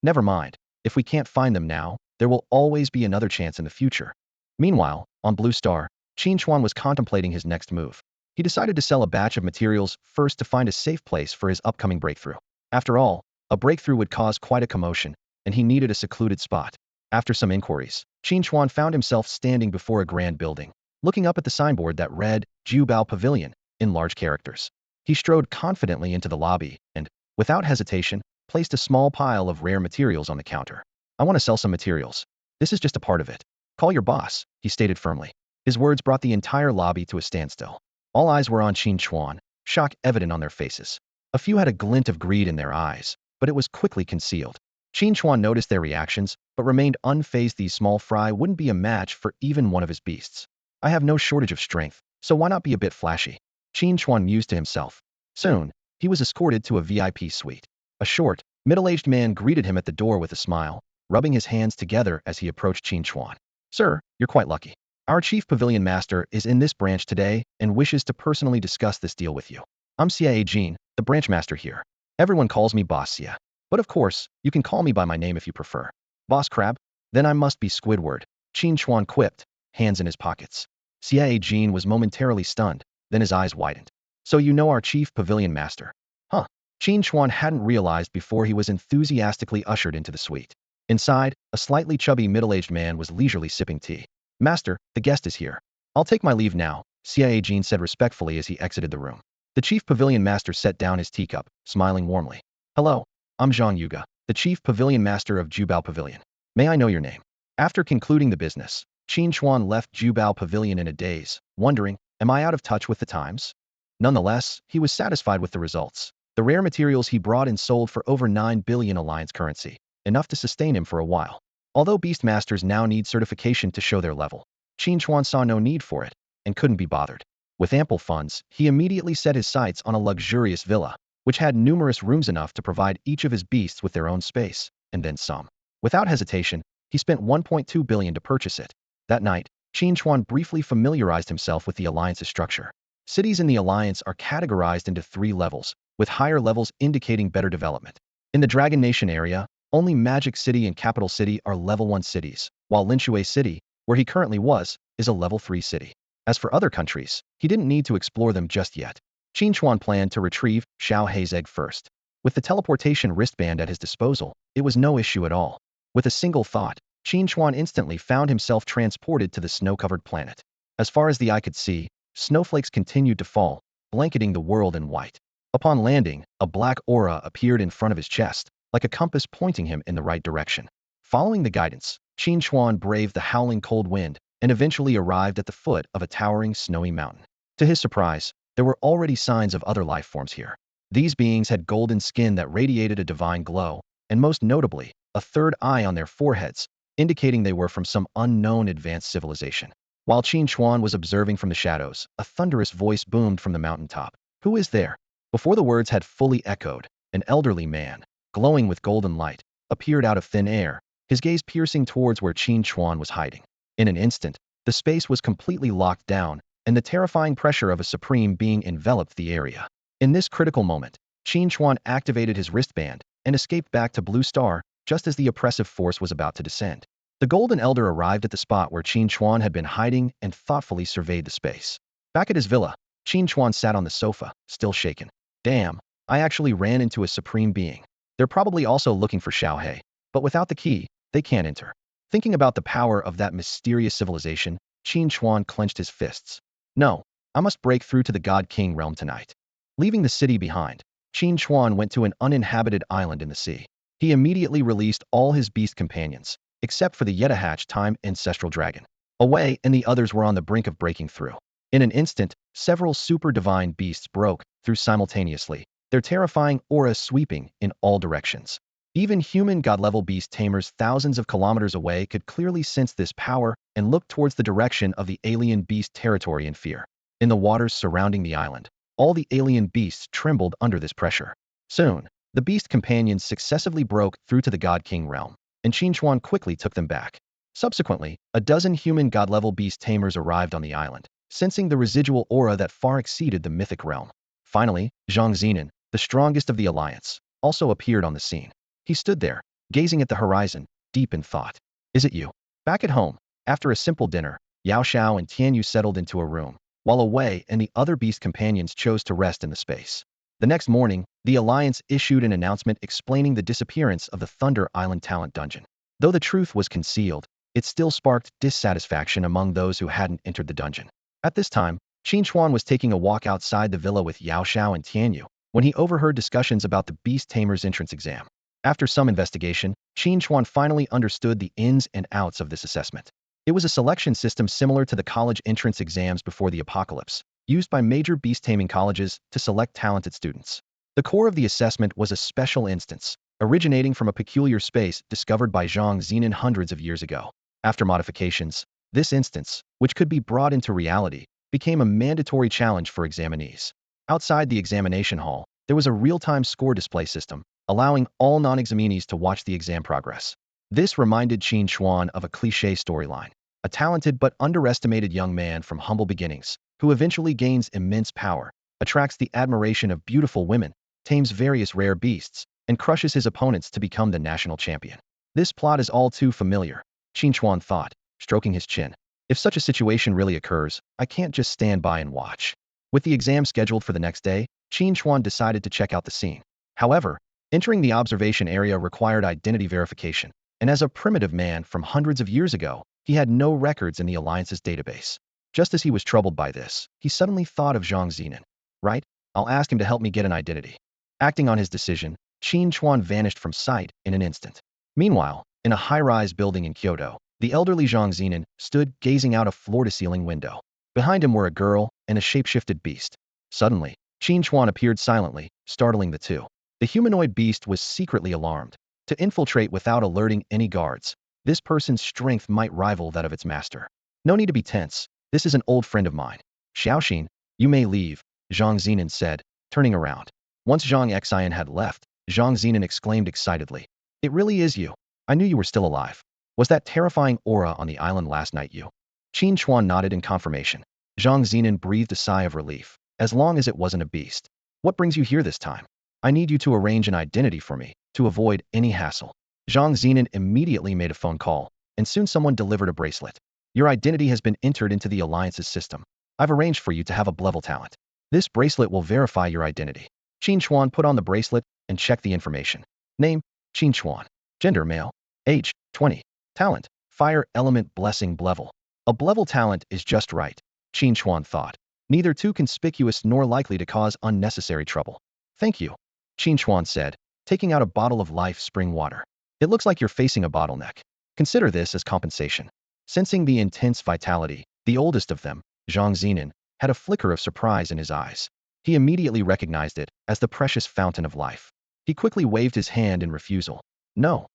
"Never mind. If we can't find them now, there will always be another chance in the future." Meanwhile, on Blue Star, Qin Chuan was contemplating his next move. He decided to sell a batch of materials first to find a safe place for his upcoming breakthrough. After all, a breakthrough would cause quite a commotion, and he needed a secluded spot. After some inquiries, Qin Chuan found himself standing before a grand building, looking up at the signboard that read, "Jiubao Pavilion," in large characters. He strode confidently into the lobby and, without hesitation, placed a small pile of rare materials on the counter. "I want to sell some materials. This is just a part of it. Call your boss," he stated firmly. His words brought the entire lobby to a standstill. All eyes were on Qin Chuan, shock evident on their faces. A few had a glint of greed in their eyes, but it was quickly concealed. Qin Chuan noticed their reactions, but remained unfazed. These small fry wouldn't be a match for even one of his beasts. "I have no shortage of strength, so why not be a bit flashy?" Qin Chuan mused to himself. Soon, he was escorted to a VIP suite. A short, middle-aged man greeted him at the door with a smile, rubbing his hands together as he approached Qin Chuan. "Sir, you're quite lucky. Our chief pavilion master is in this branch today and wishes to personally discuss this deal with you. I'm Xie Jin, the branch master here. Everyone calls me Boss Xie. But of course, you can call me by my name if you prefer." "Boss Crab? Then I must be Squidward," Qin Chuan quipped, hands in his pockets. Xie Jin was momentarily stunned, then his eyes widened. "So you know our chief pavilion master? Huh." Qin Chuan hadn't realized before he was enthusiastically ushered into the suite. Inside, a slightly chubby middle-aged man was leisurely sipping tea. "Master, the guest is here. I'll take my leave now," Xie Jin said respectfully as he exited the room. The chief pavilion master set down his teacup, smiling warmly. "Hello, I'm Zhang Yuga, the chief pavilion master of Jiubao Pavilion. May I know your name?" After concluding the business, Qin Chuan left Jiubao Pavilion in a daze, wondering, am I out of touch with the times? Nonetheless, he was satisfied with the results. The rare materials he brought and sold for over 9 billion alliance currency, enough to sustain him for a while. Although Beastmasters now need certification to show their level, Qin Chuan saw no need for it, and couldn't be bothered. With ample funds, he immediately set his sights on a luxurious villa, which had numerous rooms enough to provide each of his beasts with their own space, and then some. Without hesitation, he spent 1.2 billion to purchase it. That night, Qin Chuan briefly familiarized himself with the Alliance's structure. Cities in the Alliance are categorized into 3 levels, with higher levels indicating better development. In the Dragon Nation area, only Magic City and Capital City are level 1 cities, while Lin Xiaoyu City, where he currently was, is a level 3 city. As for other countries, he didn't need to explore them just yet. Qin Chuan planned to retrieve Xiao Hei's egg first. With the teleportation wristband at his disposal, it was no issue at all. With a single thought, Qin Chuan instantly found himself transported to the snow-covered planet. As far as the eye could see, snowflakes continued to fall, blanketing the world in white. Upon landing, a black aura appeared in front of his chest, like a compass pointing him in the right direction. Following the guidance, Qin Chuan braved the howling cold wind and eventually arrived at the foot of a towering snowy mountain. To his surprise, there were already signs of other life forms here. These beings had golden skin that radiated a divine glow, and most notably, a third eye on their foreheads, indicating they were from some unknown advanced civilization. While Qin Chuan was observing from the shadows, a thunderous voice boomed from the mountaintop. "Who is there?" Before the words had fully echoed, an elderly man, glowing with golden light, appeared out of thin air, his gaze piercing towards where Qin Chuan was hiding. In an instant, the space was completely locked down, and the terrifying pressure of a supreme being enveloped the area. In this critical moment, Qin Chuan activated his wristband, and escaped back to Blue Star just as the oppressive force was about to descend. The Golden Elder arrived at the spot where Qin Chuan had been hiding and thoughtfully surveyed the space. Back at his villa, Qin Chuan sat on the sofa, still shaken. Damn, I actually ran into a supreme being. They're probably also looking for Xiao, but without the key, they can't enter. Thinking about the power of that mysterious civilization, Qin Chuan clenched his fists. No, I must break through to the God King realm tonight. Leaving the city behind, Qin Chuan went to an uninhabited island in the sea. He immediately released all his beast companions, except for the yet-hatched time ancestral dragon. Away, and the others were on the brink of breaking through. In an instant, several super divine beasts broke through simultaneously, their terrifying auras sweeping in all directions. Even human god-level beast tamers thousands of kilometers away could clearly sense this power and look towards the direction of the alien beast territory in fear. In the waters surrounding the island, all the alien beasts trembled under this pressure. Soon, the beast companions successively broke through to the God King realm, and Qin Chuan quickly took them back. Subsequently, a dozen human god-level beast tamers arrived on the island, sensing the residual aura that far exceeded the mythic realm. Finally, Zhang Zinan, the strongest of the alliance, also appeared on the scene. He stood there, gazing at the horizon, deep in thought. Is it you? Back at home, after a simple dinner, Yao Xiao and Tianyu settled into a room, while Wei and the other beast companions chose to rest in the space. The next morning, the Alliance issued an announcement explaining the disappearance of the Thunder Island Talent Dungeon. Though the truth was concealed, it still sparked dissatisfaction among those who hadn't entered the dungeon. At this time, Qin Chuan was taking a walk outside the villa with Yao Xiao and Tianyu when he overheard discussions about the Beast Tamer's entrance exam. After some investigation, Qin Chuan finally understood the ins and outs of this assessment. It was a selection system similar to the college entrance exams before the apocalypse, used by major beast-taming colleges to select talented students. The core of the assessment was a special instance, originating from a peculiar space discovered by Zhang Zinan hundreds of years ago. After modifications, this instance, which could be brought into reality, became a mandatory challenge for examinees. Outside the examination hall, there was a real-time score display system, allowing all non-examinees to watch the exam progress. This reminded Qin Chuan of a cliché storyline, a talented but underestimated young man from humble beginnings, who eventually gains immense power, attracts the admiration of beautiful women, tames various rare beasts, and crushes his opponents to become the national champion. This plot is all too familiar, Qin Chuan thought, stroking his chin. If such a situation really occurs, I can't just stand by and watch. With the exam scheduled for the next day, Qin Chuan decided to check out the scene. However, entering the observation area required identity verification, and as a primitive man from hundreds of years ago, he had no records in the Alliance's database. Just as he was troubled by this, he suddenly thought of Zhang Zinan. Right? I'll ask him to help me get an identity. Acting on his decision, Qin Chuan vanished from sight in an instant. Meanwhile, in a high-rise building in Kyoto, the elderly Zhang Zinan stood gazing out a floor-to-ceiling window. Behind him were a girl and a shape-shifted beast. Suddenly, Qin Chuan appeared silently, startling the two. The humanoid beast was secretly alarmed. To infiltrate without alerting any guards, this person's strength might rival that of its master. No need to be tense. This is an old friend of mine. Xiaoxin, you may leave, Zhang Zinan said, turning around. Once Zhang Xian had left, Zhang Zinan exclaimed excitedly. It really is you. I knew you were still alive. Was that terrifying aura on the island last night you? Qin Chuan nodded in confirmation. Zhang Zinan breathed a sigh of relief, as long as it wasn't a beast. What brings you here this time? I need you to arrange an identity for me, to avoid any hassle. Zhang Zinan immediately made a phone call, and soon someone delivered a bracelet. Your identity has been entered into the Alliance's system. I've arranged for you to have a level talent. This bracelet will verify your identity. Qin Chuan put on the bracelet and checked the information. Name, Qin Chuan. Gender, male. Age, 20. Talent, fire element blessing level. A level talent is just right, Qin Chuan thought. Neither too conspicuous nor likely to cause unnecessary trouble. Thank you, Qin Chuan said, taking out a bottle of life spring water. It looks like you're facing a bottleneck. Consider this as compensation. Sensing the intense vitality, the oldest of them, Zhang Zinan, had a flicker of surprise in his eyes. He immediately recognized it as the precious fountain of life. He quickly waved his hand in refusal. No,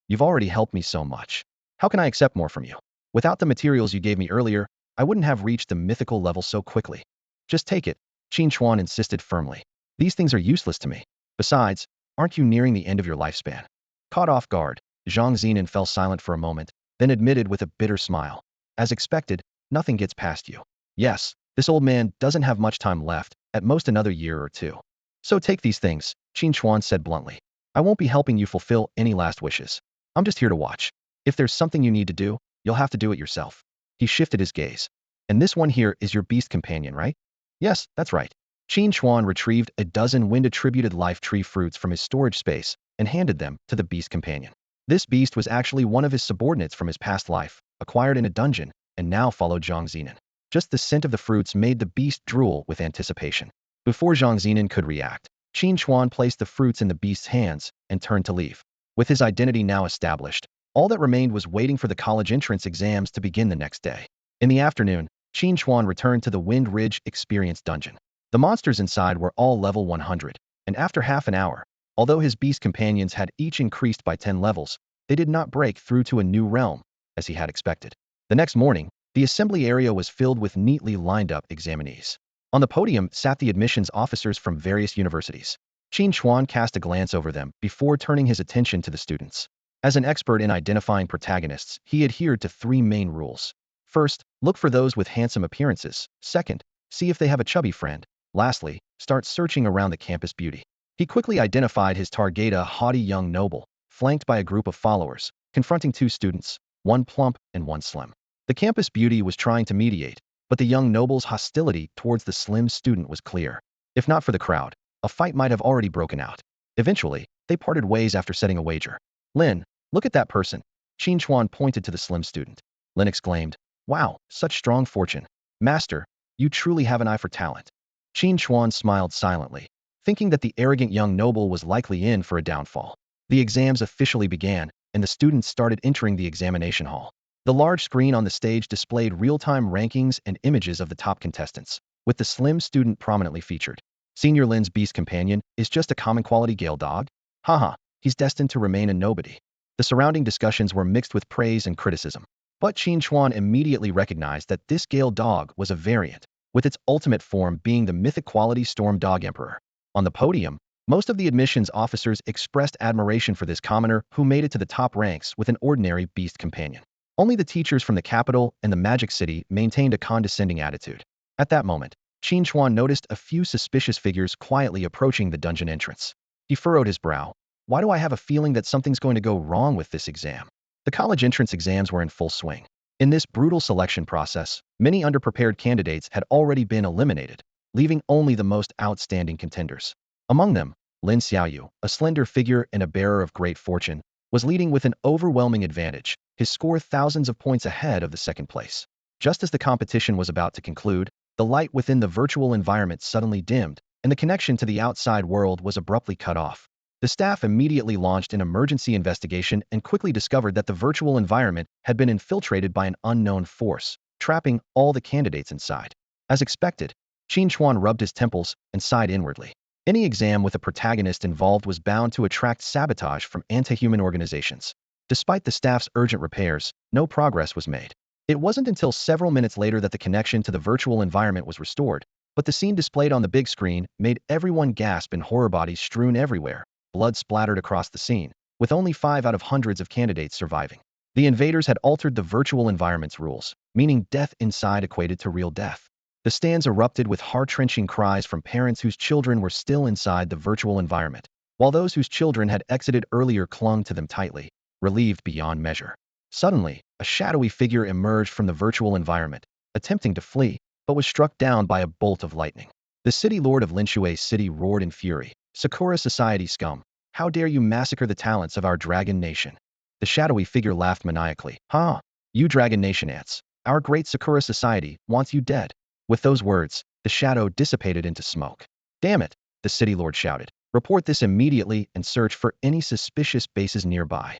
you've already helped me so much. How can I accept more from you? Without the materials you gave me earlier, I wouldn't have reached the mythical level so quickly. Just take it, Qin Chuan insisted firmly. These things are useless to me. Besides, aren't you nearing the end of your lifespan? Caught off guard, Zhang Zinan fell silent for a moment, then admitted with a bitter smile. As expected, nothing gets past you. Yes, this old man doesn't have much time left, at most another year or two. So take these things, Qin Chuan said bluntly. I won't be helping you fulfill any last wishes. I'm just here to watch. If there's something you need to do, you'll have to do it yourself. He shifted his gaze. And this one here is your beast companion, right? Yes, that's right. Qin Chuan retrieved a dozen wind-attributed life tree fruits from his storage space and handed them to the beast companion. This beast was actually one of his subordinates from his past life, acquired in a dungeon, and now followed Zhang Zinan. Just the scent of the fruits made the beast drool with anticipation. Before Zhang Zinan could react, Qin Chuan placed the fruits in the beast's hands and turned to leave. With his identity now established, all that remained was waiting for the college entrance exams to begin the next day. In the afternoon, Qin Chuan returned to the Wind Ridge Experience Dungeon. The monsters inside were all level 100, and after half an hour, although his beast companions had each increased by 10 levels, they did not break through to a new realm, as he had expected. The next morning, the assembly area was filled with neatly lined-up examinees. On the podium sat the admissions officers from various universities. Qin Chuan cast a glance over them before turning his attention to the students. As an expert in identifying protagonists, he adhered to 3 main rules. First, look for those with handsome appearances. Second, see if they have a chubby friend. Lastly, start searching around the campus beauty. He quickly identified his target, a haughty young noble, flanked by a group of followers, confronting 2 students, one plump and one slim. The campus beauty was trying to mediate, but the young noble's hostility towards the slim student was clear. If not for the crowd, a fight might have already broken out. Eventually, they parted ways after setting a wager. Lin, look at that person. Qin Chuan pointed to the slim student. Lin exclaimed, wow, such strong fortune. Master, you truly have an eye for talent. Qin Chuan smiled silently, thinking that the arrogant young noble was likely in for a downfall. The exams officially began, and the students started entering the examination hall. The large screen on the stage displayed real-time rankings and images of the top contestants, with the slim student prominently featured. Senior Lin's beast companion is just a common quality Gale dog? Haha, he's destined to remain a nobody. The surrounding discussions were mixed with praise and criticism. But Qin Chuan immediately recognized that this Gale dog was a variant, with its ultimate form being the mythic quality Storm Dog Emperor. On the podium, most of the admissions officers expressed admiration for this commoner who made it to the top ranks with an ordinary beast companion. Only the teachers from the capital and the Magic City maintained a condescending attitude. At that moment, Qin Chuan noticed a few suspicious figures quietly approaching the dungeon entrance. He furrowed his brow. Why do I have a feeling that something's going to go wrong with this exam? The college entrance exams were in full swing. In this brutal selection process, many underprepared candidates had already been eliminated, leaving only the most outstanding contenders. Among them, Lin Xiaoyu, a slender figure and a bearer of great fortune, was leading with an overwhelming advantage, his score thousands of points ahead of the second place. Just as the competition was about to conclude, the light within the virtual environment suddenly dimmed, and the connection to the outside world was abruptly cut off. The staff immediately launched an emergency investigation and quickly discovered that the virtual environment had been infiltrated by an unknown force, trapping all the candidates inside. As expected, Qin Chuan rubbed his temples and sighed inwardly. Any exam with a protagonist involved was bound to attract sabotage from anti-human organizations. Despite the staff's urgent repairs, no progress was made. It wasn't until several minutes later that the connection to the virtual environment was restored, but the scene displayed on the big screen made everyone gasp and horror bodies strewn everywhere. Blood splattered across the scene, with only 5 out of hundreds of candidates surviving. The invaders had altered the virtual environment's rules, meaning death inside equated to real death. The stands erupted with heart-wrenching cries from parents whose children were still inside the virtual environment, while those whose children had exited earlier clung to them tightly, relieved beyond measure. Suddenly, a shadowy figure emerged from the virtual environment, attempting to flee, but was struck down by a bolt of lightning. The city lord of Lin Xiaoyu City roared in fury. Sakura society scum, how dare you massacre the talents of our dragon nation? The shadowy figure laughed maniacally. Ha! You dragon nation ants, our great Sakura society wants you dead. With those words, the shadow dissipated into smoke. Damn it, the city lord shouted. Report this immediately and search for any suspicious bases nearby.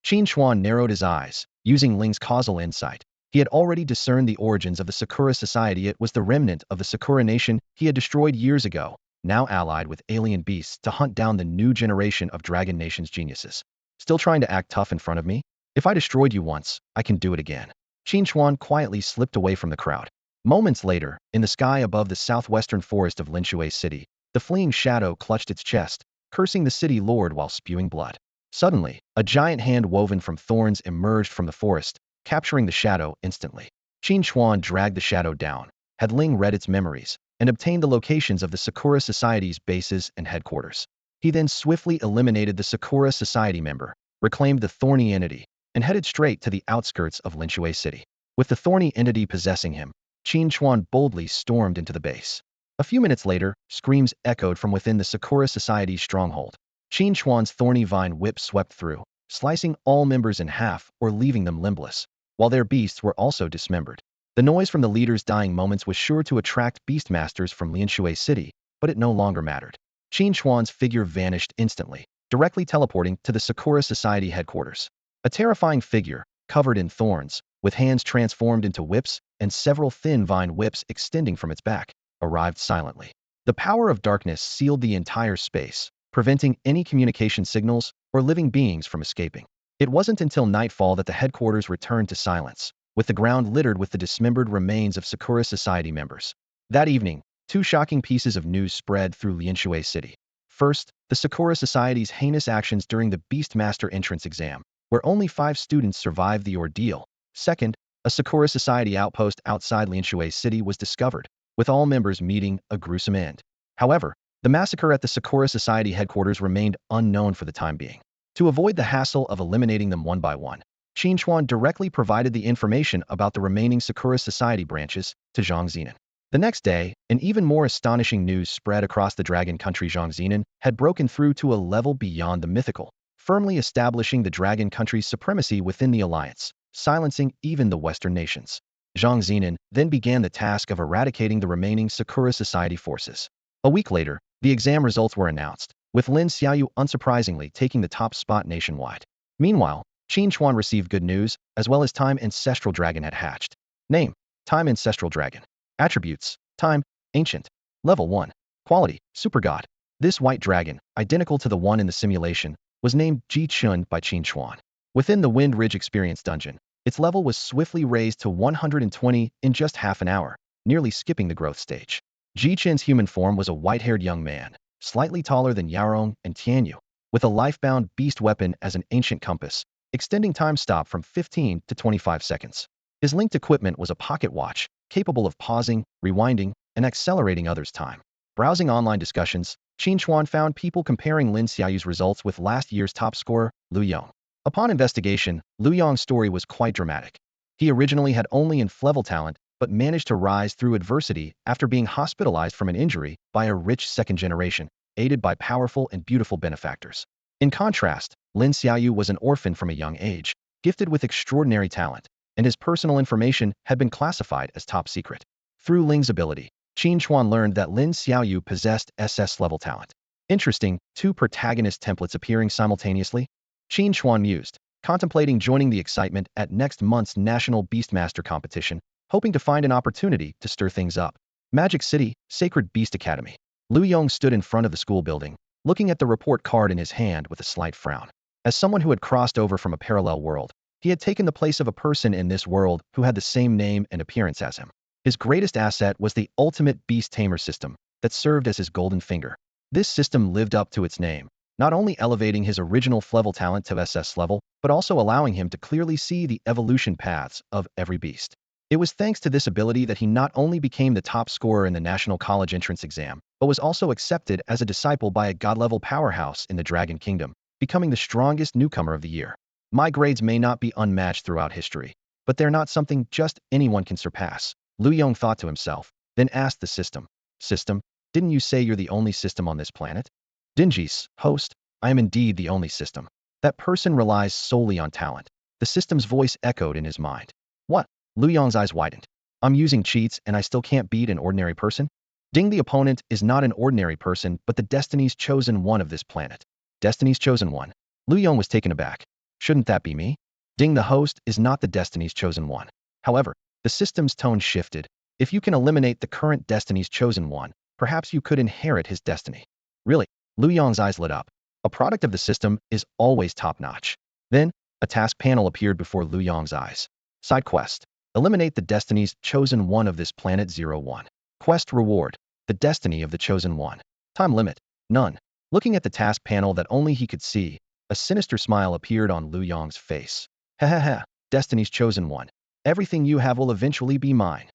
Qin Chuan narrowed his eyes, using Ling's causal insight. He had already discerned the origins of the Sakura society. It was the remnant of the Sakura nation he had destroyed years ago, now allied with alien beasts to hunt down the new generation of Dragon Nation's geniuses. Still trying to act tough in front of me? If I destroyed you once, I can do it again. Qin Chuan quietly slipped away from the crowd. Moments later, in the sky above the southwestern forest of Lin Xiaoyu City, the fleeing shadow clutched its chest, cursing the city lord while spewing blood. Suddenly, a giant hand woven from thorns emerged from the forest, capturing the shadow instantly. Qin Chuan dragged the shadow down, had Ling read its memories, and obtained the locations of the Sakura Society's bases and headquarters. He then swiftly eliminated the Sakura Society member, reclaimed the thorny entity, and headed straight to the outskirts of Lin Xiaoyu City. With the thorny entity possessing him, Qin Chuan boldly stormed into the base. A few minutes later, screams echoed from within the Sakura Society's stronghold. Qin Chuan's thorny vine whip swept through, slicing all members in half or leaving them limbless, while their beasts were also dismembered. The noise from the leader's dying moments was sure to attract beastmasters from Lin Xiaoyu City, but it no longer mattered. Qin Chuan's figure vanished instantly, directly teleporting to the Sakura Society headquarters. A terrifying figure, covered in thorns, with hands transformed into whips and several thin vine whips extending from its back, arrived silently. The power of darkness sealed the entire space, preventing any communication signals or living beings from escaping. It wasn't until nightfall that the headquarters returned to silence, with the ground littered with the dismembered remains of Sakura Society members. That evening, two shocking pieces of news spread through Lin Xiaoyu City. First, the Sakura Society's heinous actions during the Beastmaster entrance exam, where only 5 students survived the ordeal. Second, a Sakura Society outpost outside Lin Xiaoyu City was discovered, with all members meeting a gruesome end. However, the massacre at the Sakura Society headquarters remained unknown for the time being. To avoid the hassle of eliminating them one by one, Qin Chuan directly provided the information about the remaining Sakura Society branches to Zhang Zinan. The next day, an even more astonishing news spread across the Dragon Country. Zhang Zinan had broken through to a level beyond the mythical, firmly establishing the Dragon Country's supremacy within the alliance, silencing even the Western nations. Zhang Zinan then began the task of eradicating the remaining Sakura Society forces. A week later, the exam results were announced, with Lin Xiaoyu unsurprisingly taking the top spot nationwide. Meanwhile, Qin Chuan received good news, as well as Time Ancestral Dragon had hatched. Name: Time Ancestral Dragon. Attributes: Time, Ancient. Level 1. Quality: Super God. This white dragon, identical to the one in the simulation, was named Ji Chun by Qin Chuan. Within the Wind Ridge Experience Dungeon, its level was swiftly raised to 120 in just half an hour, nearly skipping the growth stage. Ji Chun's human form was a white-haired young man, slightly taller than Yarong and Tianyu, with a life-bound beast weapon as an ancient compass, extending time stop from 15 to 25 seconds. His linked equipment was a pocket watch, capable of pausing, rewinding, and accelerating others' time. Browsing online discussions, Qin Chuan found people comparing Lin Xiaoyu's results with last year's top scorer, Lu Yong. Upon investigation, Lu Yong's story was quite dramatic. He originally had only inflevel talent, but managed to rise through adversity after being hospitalized from an injury by a rich second generation, aided by powerful and beautiful benefactors. In contrast, Lin Xiaoyu was an orphan from a young age, gifted with extraordinary talent, and his personal information had been classified as top secret. Through Ling's ability, Qin Chuan learned that Lin Xiaoyu possessed SS-level talent. Interesting, 2 protagonist templates appearing simultaneously? Qin Chuan mused, contemplating joining the excitement at next month's National Beastmaster competition, hoping to find an opportunity to stir things up. Magic City, Sacred Beast Academy. Lu Yong stood in front of the school building, looking at the report card in his hand with a slight frown. As someone who had crossed over from a parallel world, he had taken the place of a person in this world who had the same name and appearance as him. His greatest asset was the ultimate beast tamer system that served as his golden finger. This system lived up to its name, not only elevating his original level talent to SS level, but also allowing him to clearly see the evolution paths of every beast. It was thanks to this ability that he not only became the top scorer in the National College entrance exam, but was also accepted as a disciple by a god-level powerhouse in the Dragon Kingdom, becoming the strongest newcomer of the year. My grades may not be unmatched throughout history, but they're not something just anyone can surpass, Lu Yong thought to himself, then asked the system. System, didn't you say you're the only system on this planet? Dingy's, host, I am indeed the only system. That person relies solely on talent. The system's voice echoed in his mind. What? Lu Yong's eyes widened. I'm using cheats and I still can't beat an ordinary person? Ding, the opponent is not an ordinary person but the Destiny's Chosen One of this planet. Destiny's Chosen One? Lu Yong was taken aback. Shouldn't that be me? Ding, the host is not the Destiny's Chosen One. However, the system's tone shifted. If you can eliminate the current Destiny's Chosen One, perhaps you could inherit his destiny. Really? Lu Yong's eyes lit up. A product of the system is always top-notch. Then, a task panel appeared before Lu Yong's eyes. Side quest. Eliminate the Destiny's Chosen One of this planet 01. Quest reward. The destiny of the Chosen One. Time limit. None. Looking at the task panel that only he could see, a sinister smile appeared on Lu Yong's face. Ha ha ha. Destiny's Chosen One. Everything you have will eventually be mine.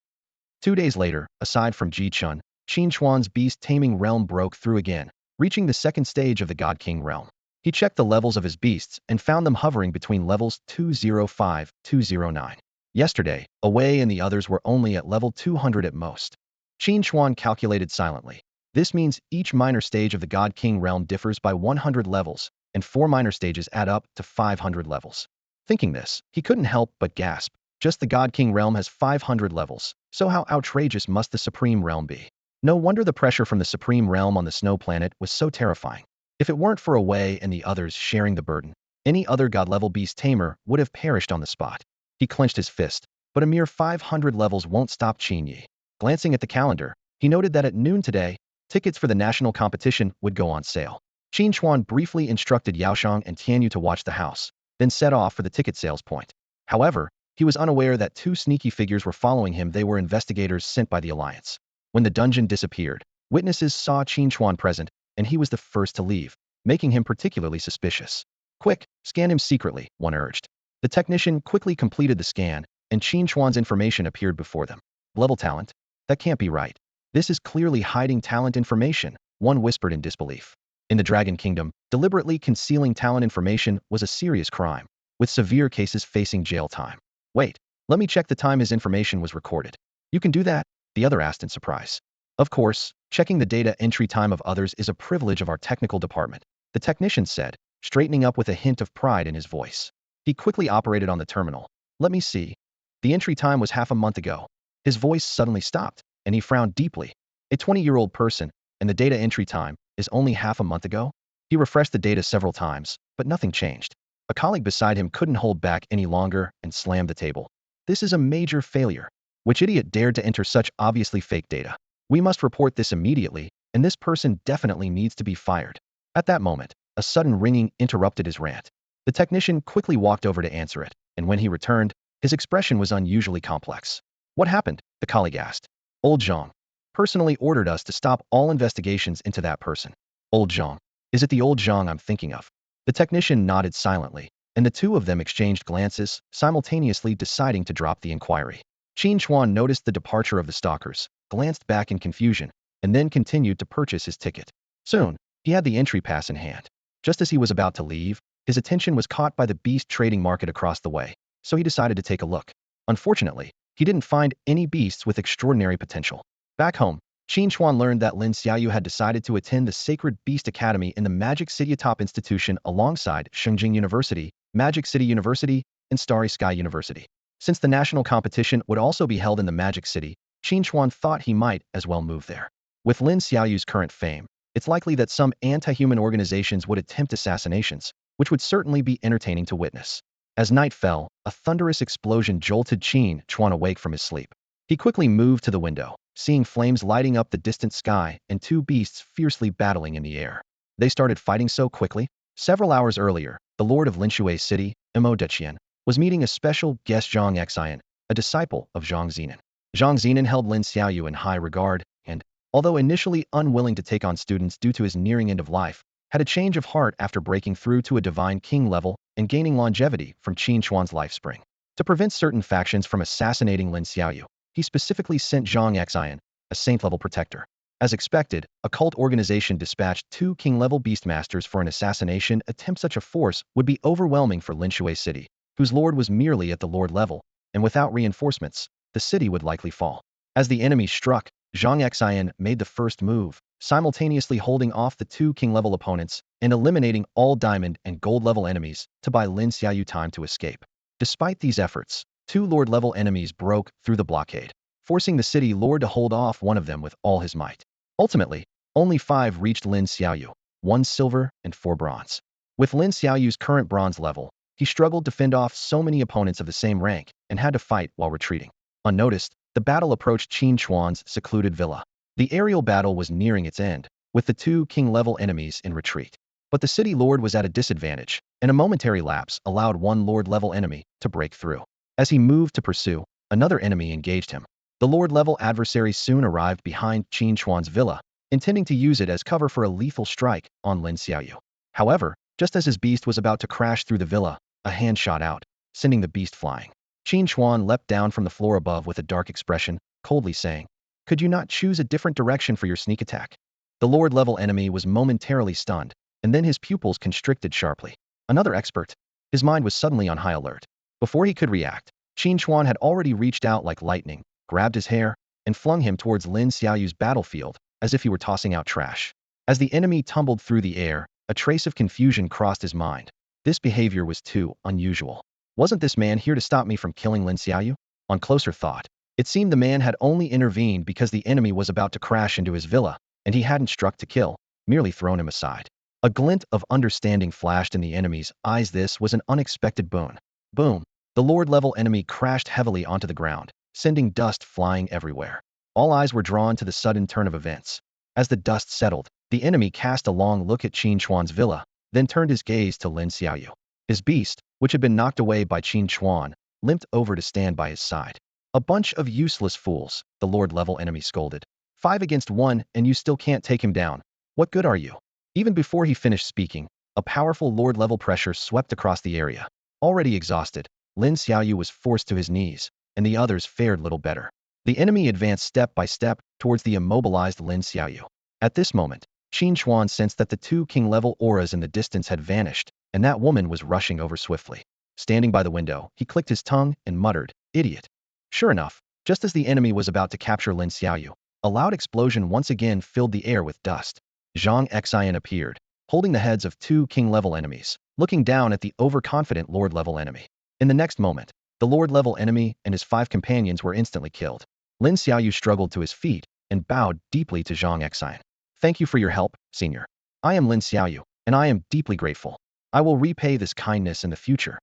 2 days later, aside from Ji Chun, Qin Chuan's beast-taming realm broke through again, reaching the second stage of the God King realm. He checked the levels of his beasts and found them hovering between levels 205-209. Yesterday, Away and the others were only at level 200 at most. Qin Chuan calculated silently. This means each minor stage of the God King realm differs by 100 levels, and 4 minor stages add up to 500 levels. Thinking this, he couldn't help but gasp. Just the God King realm has 500 levels, so how outrageous must the Supreme Realm be? No wonder the pressure from the Supreme Realm on the Snow Planet was so terrifying. If it weren't for Away and the others sharing the burden, any other God-level beast tamer would have perished on the spot. He clenched his fist, but a mere 500 levels won't stop Qin Yi. Glancing at the calendar, he noted that at noon today, tickets for the national competition would go on sale. Qin Chuan briefly instructed Yaoshang and Tianyu to watch the house, then set off for the ticket sales point. However, he was unaware that 2 sneaky figures were following him. They were investigators sent by the Alliance. When the dungeon disappeared, witnesses saw Qin Chuan present, and he was the first to leave, making him particularly suspicious. Quick, scan him secretly, one urged. The technician quickly completed the scan, and Qin Chuan's information appeared before them. Level talent? That can't be right. This is clearly hiding talent information, one whispered in disbelief. In the Dragon Kingdom, deliberately concealing talent information was a serious crime, with severe cases facing jail time. Wait, let me check the time his information was recorded. You can do that? The other asked in surprise. Of course, checking the data entry time of others is a privilege of our technical department, the technician said, straightening up with a hint of pride in his voice. He quickly operated on the terminal. Let me see. The entry time was half a month ago. His voice suddenly stopped, and he frowned deeply. A 20-year-old person, and the data entry time is only half a month ago? He refreshed the data several times, but nothing changed. A colleague beside him couldn't hold back any longer and slammed the table. This is a major failure. Which idiot dared to enter such obviously fake data? We must report this immediately, and this person definitely needs to be fired. At that moment, a sudden ringing interrupted his rant. The technician quickly walked over to answer it, and when he returned, his expression was unusually complex. What happened? The colleague asked. Old Zhang personally ordered us to stop all investigations into that person. Old Zhang. Is it the old Zhang I'm thinking of? The technician nodded silently, and the two of them exchanged glances, simultaneously deciding to drop the inquiry. Qin Chuan noticed the departure of the stalkers, glanced back in confusion, and then continued to purchase his ticket. Soon, he had the entry pass in hand. Just as he was about to leave, his attention was caught by the beast trading market across the way, so he decided to take a look. Unfortunately, he didn't find any beasts with extraordinary potential. Back home, Qin Chuan learned that Lin Xiaoyu had decided to attend the Sacred Beast Academy in the Magic City Top Institution alongside Shengjing University, Magic City University, and Starry Sky University. Since the national competition would also be held in the Magic City, Qin Chuan thought he might as well move there. With Lin Xiaoyu's current fame, it's likely that some anti-human organizations would attempt assassinations, which would certainly be entertaining to witness. As night fell, a thunderous explosion jolted Qin Chuan awake from his sleep. He quickly moved to the window, seeing flames lighting up the distant sky and 2 beasts fiercely battling in the air. They started fighting so quickly. Several hours earlier, the lord of Linshui City, Mo Deqian, was meeting a special guest Zhang Xian, a disciple of Zhang Zinan. Zhang Zinan held Lin Xiaoyu in high regard, and, although initially unwilling to take on students due to his nearing end of life, had a change of heart after breaking through to a divine king level and gaining longevity from Qin Chuan's life spring. To prevent certain factions from assassinating Lin Xiaoyu, he specifically sent Zhang Xian, a saint-level protector. As expected, a cult organization dispatched 2 king-level beastmasters for an assassination attempt. Such a force would be overwhelming for Linshui City, whose lord was merely at the lord level, and without reinforcements, the city would likely fall. As the enemy struck, Zhang Xian made the first move, simultaneously holding off the 2 king-level opponents and eliminating all diamond and gold-level enemies to buy Lin Xiaoyu time to escape. Despite these efforts, 2 lord-level enemies broke through the blockade, forcing the city lord to hold off one of them with all his might. Ultimately, only 5 reached Lin Xiaoyu, 1 silver and 4 bronze. With Lin Xiaoyu's current bronze level, he struggled to fend off so many opponents of the same rank and had to fight while retreating. Unnoticed, the battle approached Qin Chuan's secluded villa. The aerial battle was nearing its end, with the 2 king-level enemies in retreat. But the city lord was at a disadvantage, and a momentary lapse allowed 1 lord-level enemy to break through. As he moved to pursue, another enemy engaged him. The lord-level adversary soon arrived behind Qin Chuan's villa, intending to use it as cover for a lethal strike on Lin Xiaoyu. However, just as his beast was about to crash through the villa, a hand shot out, sending the beast flying. Qin Chuan leapt down from the floor above with a dark expression, coldly saying, "Could you not choose a different direction for your sneak attack?" The Lord-level enemy was momentarily stunned, and then his pupils constricted sharply. Another expert. His mind was suddenly on high alert. Before he could react, Qin Chuan had already reached out like lightning, grabbed his hair, and flung him towards Lin Xiaoyu's battlefield, as if he were tossing out trash. As the enemy tumbled through the air, a trace of confusion crossed his mind. This behavior was too unusual. Wasn't this man here to stop me from killing Lin Xiaoyu? On closer thought, it seemed the man had only intervened because the enemy was about to crash into his villa, and he hadn't struck to kill, merely thrown him aside. A glint of understanding flashed in the enemy's eyes. This was an unexpected boon. Boom! The Lord-level enemy crashed heavily onto the ground, sending dust flying everywhere. All eyes were drawn to the sudden turn of events. As the dust settled, the enemy cast a long look at Qin Chuan's villa, then turned his gaze to Lin Xiaoyu. His beast, which had been knocked away by Qin Chuan, limped over to stand by his side. A bunch of useless fools, the Lord-level enemy scolded. 5 against 1, and you still can't take him down. What good are you? Even before he finished speaking, a powerful Lord-level pressure swept across the area. Already exhausted, Lin Xiaoyu was forced to his knees, and the others fared little better. The enemy advanced step by step towards the immobilized Lin Xiaoyu. At this moment, Qin Chuan sensed that the 2 king-level auras in the distance had vanished, and that woman was rushing over swiftly. Standing by the window, he clicked his tongue and muttered, "Idiot." Sure enough, just as the enemy was about to capture Lin Xiaoyu, a loud explosion once again filled the air with dust. Zhang Xian appeared, holding the heads of 2 king-level enemies, looking down at the overconfident Lord-level enemy. In the next moment, the Lord-level enemy and his 5 companions were instantly killed. Lin Xiaoyu struggled to his feet and bowed deeply to Zhang Xian. "Thank you for your help, senior. I am Lin Xiaoyu, and I am deeply grateful. I will repay this kindness in the future.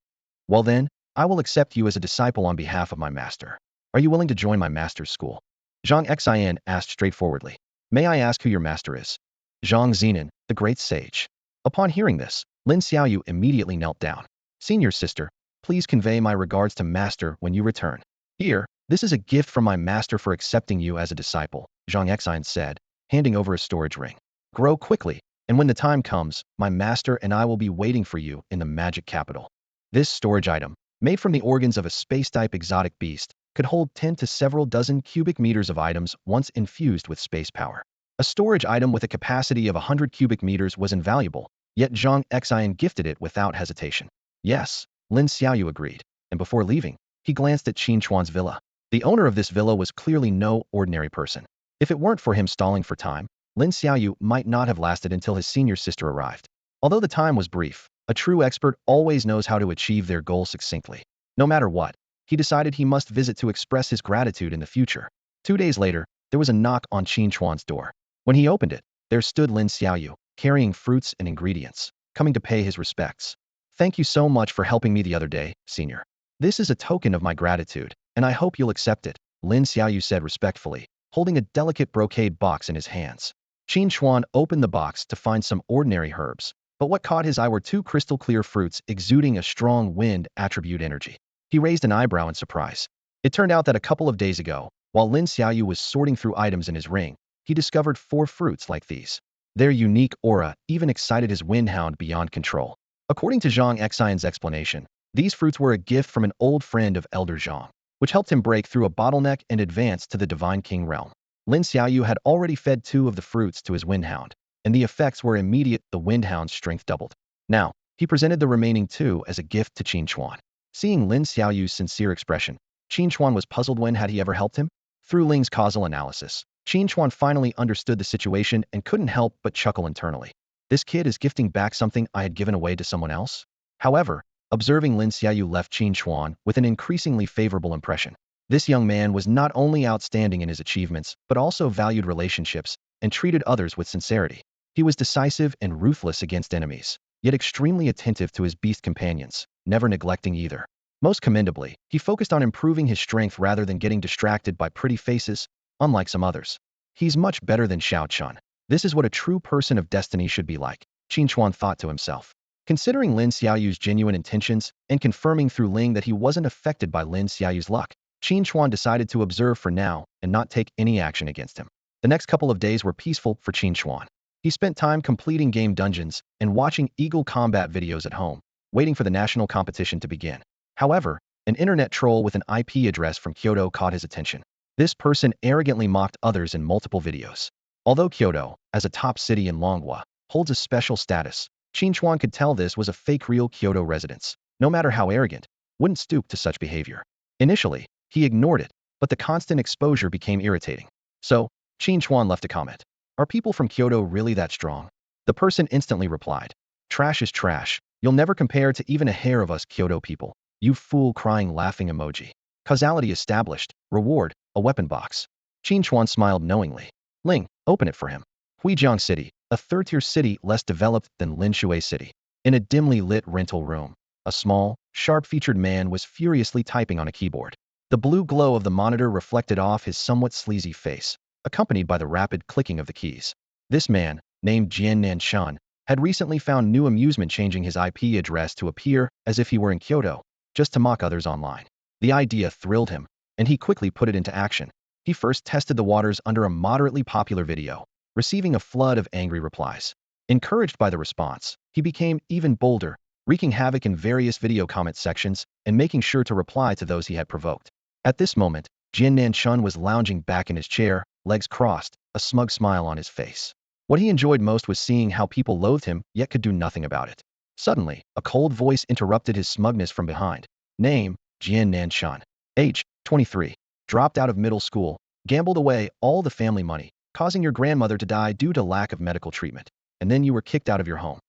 Well then, I will accept you as a disciple on behalf of my master. Are you willing to join my master's school?" Zhang Xian asked straightforwardly. "May I ask who your master is?" "Zhang Zenin, the great sage." Upon hearing this, Lin Xiaoyu immediately knelt down. "Senior sister, please convey my regards to master when you return." "Here, this is a gift from my master for accepting you as a disciple," Zhang Xian said, handing over a storage ring. "Grow quickly, and when the time comes, my master and I will be waiting for you in the magic capital." This storage item, made from the organs of a space-type exotic beast, could hold 10 to several dozen cubic meters of items once infused with space power. A storage item with a capacity of 100 cubic meters was invaluable, yet Zhang Xian gifted it without hesitation. "Yes," Lin Xiaoyu agreed, and before leaving, he glanced at Qin Chuan's villa. The owner of this villa was clearly no ordinary person. If it weren't for him stalling for time, Lin Xiaoyu might not have lasted until his senior sister arrived. Although the time was brief, a true expert always knows how to achieve their goal succinctly. No matter what, he decided he must visit to express his gratitude in the future. 2 days later, there was a knock on Qin Chuan's door. When he opened it, there stood Lin Xiaoyu, carrying fruits and ingredients, coming to pay his respects. "Thank you so much for helping me the other day, senior. This is a token of my gratitude, and I hope you'll accept it," Lin Xiaoyu said respectfully, holding a delicate brocade box in his hands. Qin Chuan opened the box to find some ordinary herbs, but what caught his eye were 2 crystal-clear fruits exuding a strong wind attribute energy. He raised an eyebrow in surprise. It turned out that a couple of days ago, while Lin Xiaoyu was sorting through items in his ring, he discovered 4 fruits like these. Their unique aura even excited his wind hound beyond control. According to Zhang Xian's explanation, these fruits were a gift from an old friend of Elder Zhang, which helped him break through a bottleneck and advance to the Divine King realm. Lin Xiaoyu had already fed 2 of the fruits to his wind hound, and the effects were immediate. The wind hound's strength doubled. Now, he presented the remaining 2 as a gift to Qin Chuan. Seeing Lin Xiaoyu's sincere expression, Qin Chuan was puzzled. When had he ever helped him? Through Ling's causal analysis, Qin Chuan finally understood the situation and couldn't help but chuckle internally. This kid is gifting back something I had given away to someone else? However, observing Lin Xiaoyu left Qin Chuan with an increasingly favorable impression. This young man was not only outstanding in his achievements, but also valued relationships and treated others with sincerity. He was decisive and ruthless against enemies, yet extremely attentive to his beast companions, never neglecting either. Most commendably, he focused on improving his strength rather than getting distracted by pretty faces, unlike some others. He's much better than Xiao Chun. This is what a true person of destiny should be like, Qin Chuan thought to himself. Considering Lin Xiaoyu's genuine intentions and confirming through Ling that he wasn't affected by Lin Xiaoyu's luck, Qin Chuan decided to observe for now and not take any action against him. The next couple of days were peaceful for Qin Chuan. He spent time completing game dungeons and watching Eagle combat videos at home, waiting for the national competition to begin. However, an internet troll with an IP address from Kyoto caught his attention. This person arrogantly mocked others in multiple videos. Although Kyoto, as a top city in Longhua, holds a special status, Qin Chuan could tell this was a fake real Kyoto residence, no matter how arrogant, wouldn't stoop to such behavior. Initially, he ignored it, but the constant exposure became irritating. So, Qin Chuan left a comment. Are people from Kyoto really that strong? The person instantly replied. Trash is trash. You'll never compare to even a hair of us Kyoto people. You fool crying laughing emoji. Causality established. Reward, a weapon box. Qin Chuan smiled knowingly. Ling, open it for him. Huijiang City, a third-tier city less developed than Lin Xiaoyu City. In a dimly lit rental room, a small, sharp-featured man was furiously typing on a keyboard. The blue glow of the monitor reflected off his somewhat sleazy face, accompanied by the rapid clicking of the keys. This man, named Jian Shan, had recently found new amusement changing his IP address to appear as if he were in Kyoto, just to mock others online. The idea thrilled him, and he quickly put it into action. He first tested the waters under a moderately popular video, receiving a flood of angry replies. Encouraged by the response, he became even bolder, wreaking havoc in various video comment sections and making sure to reply to those he had provoked. At this moment, Jian Shun was lounging back in his chair, legs crossed, a smug smile on his face. What he enjoyed most was seeing how people loathed him yet could do nothing about it. Suddenly, a cold voice interrupted his smugness from behind. Name, Jian Shun. Age, 23. Dropped out of middle school, gambled away all the family money, causing your grandmother to die due to lack of medical treatment. And then you were kicked out of your home.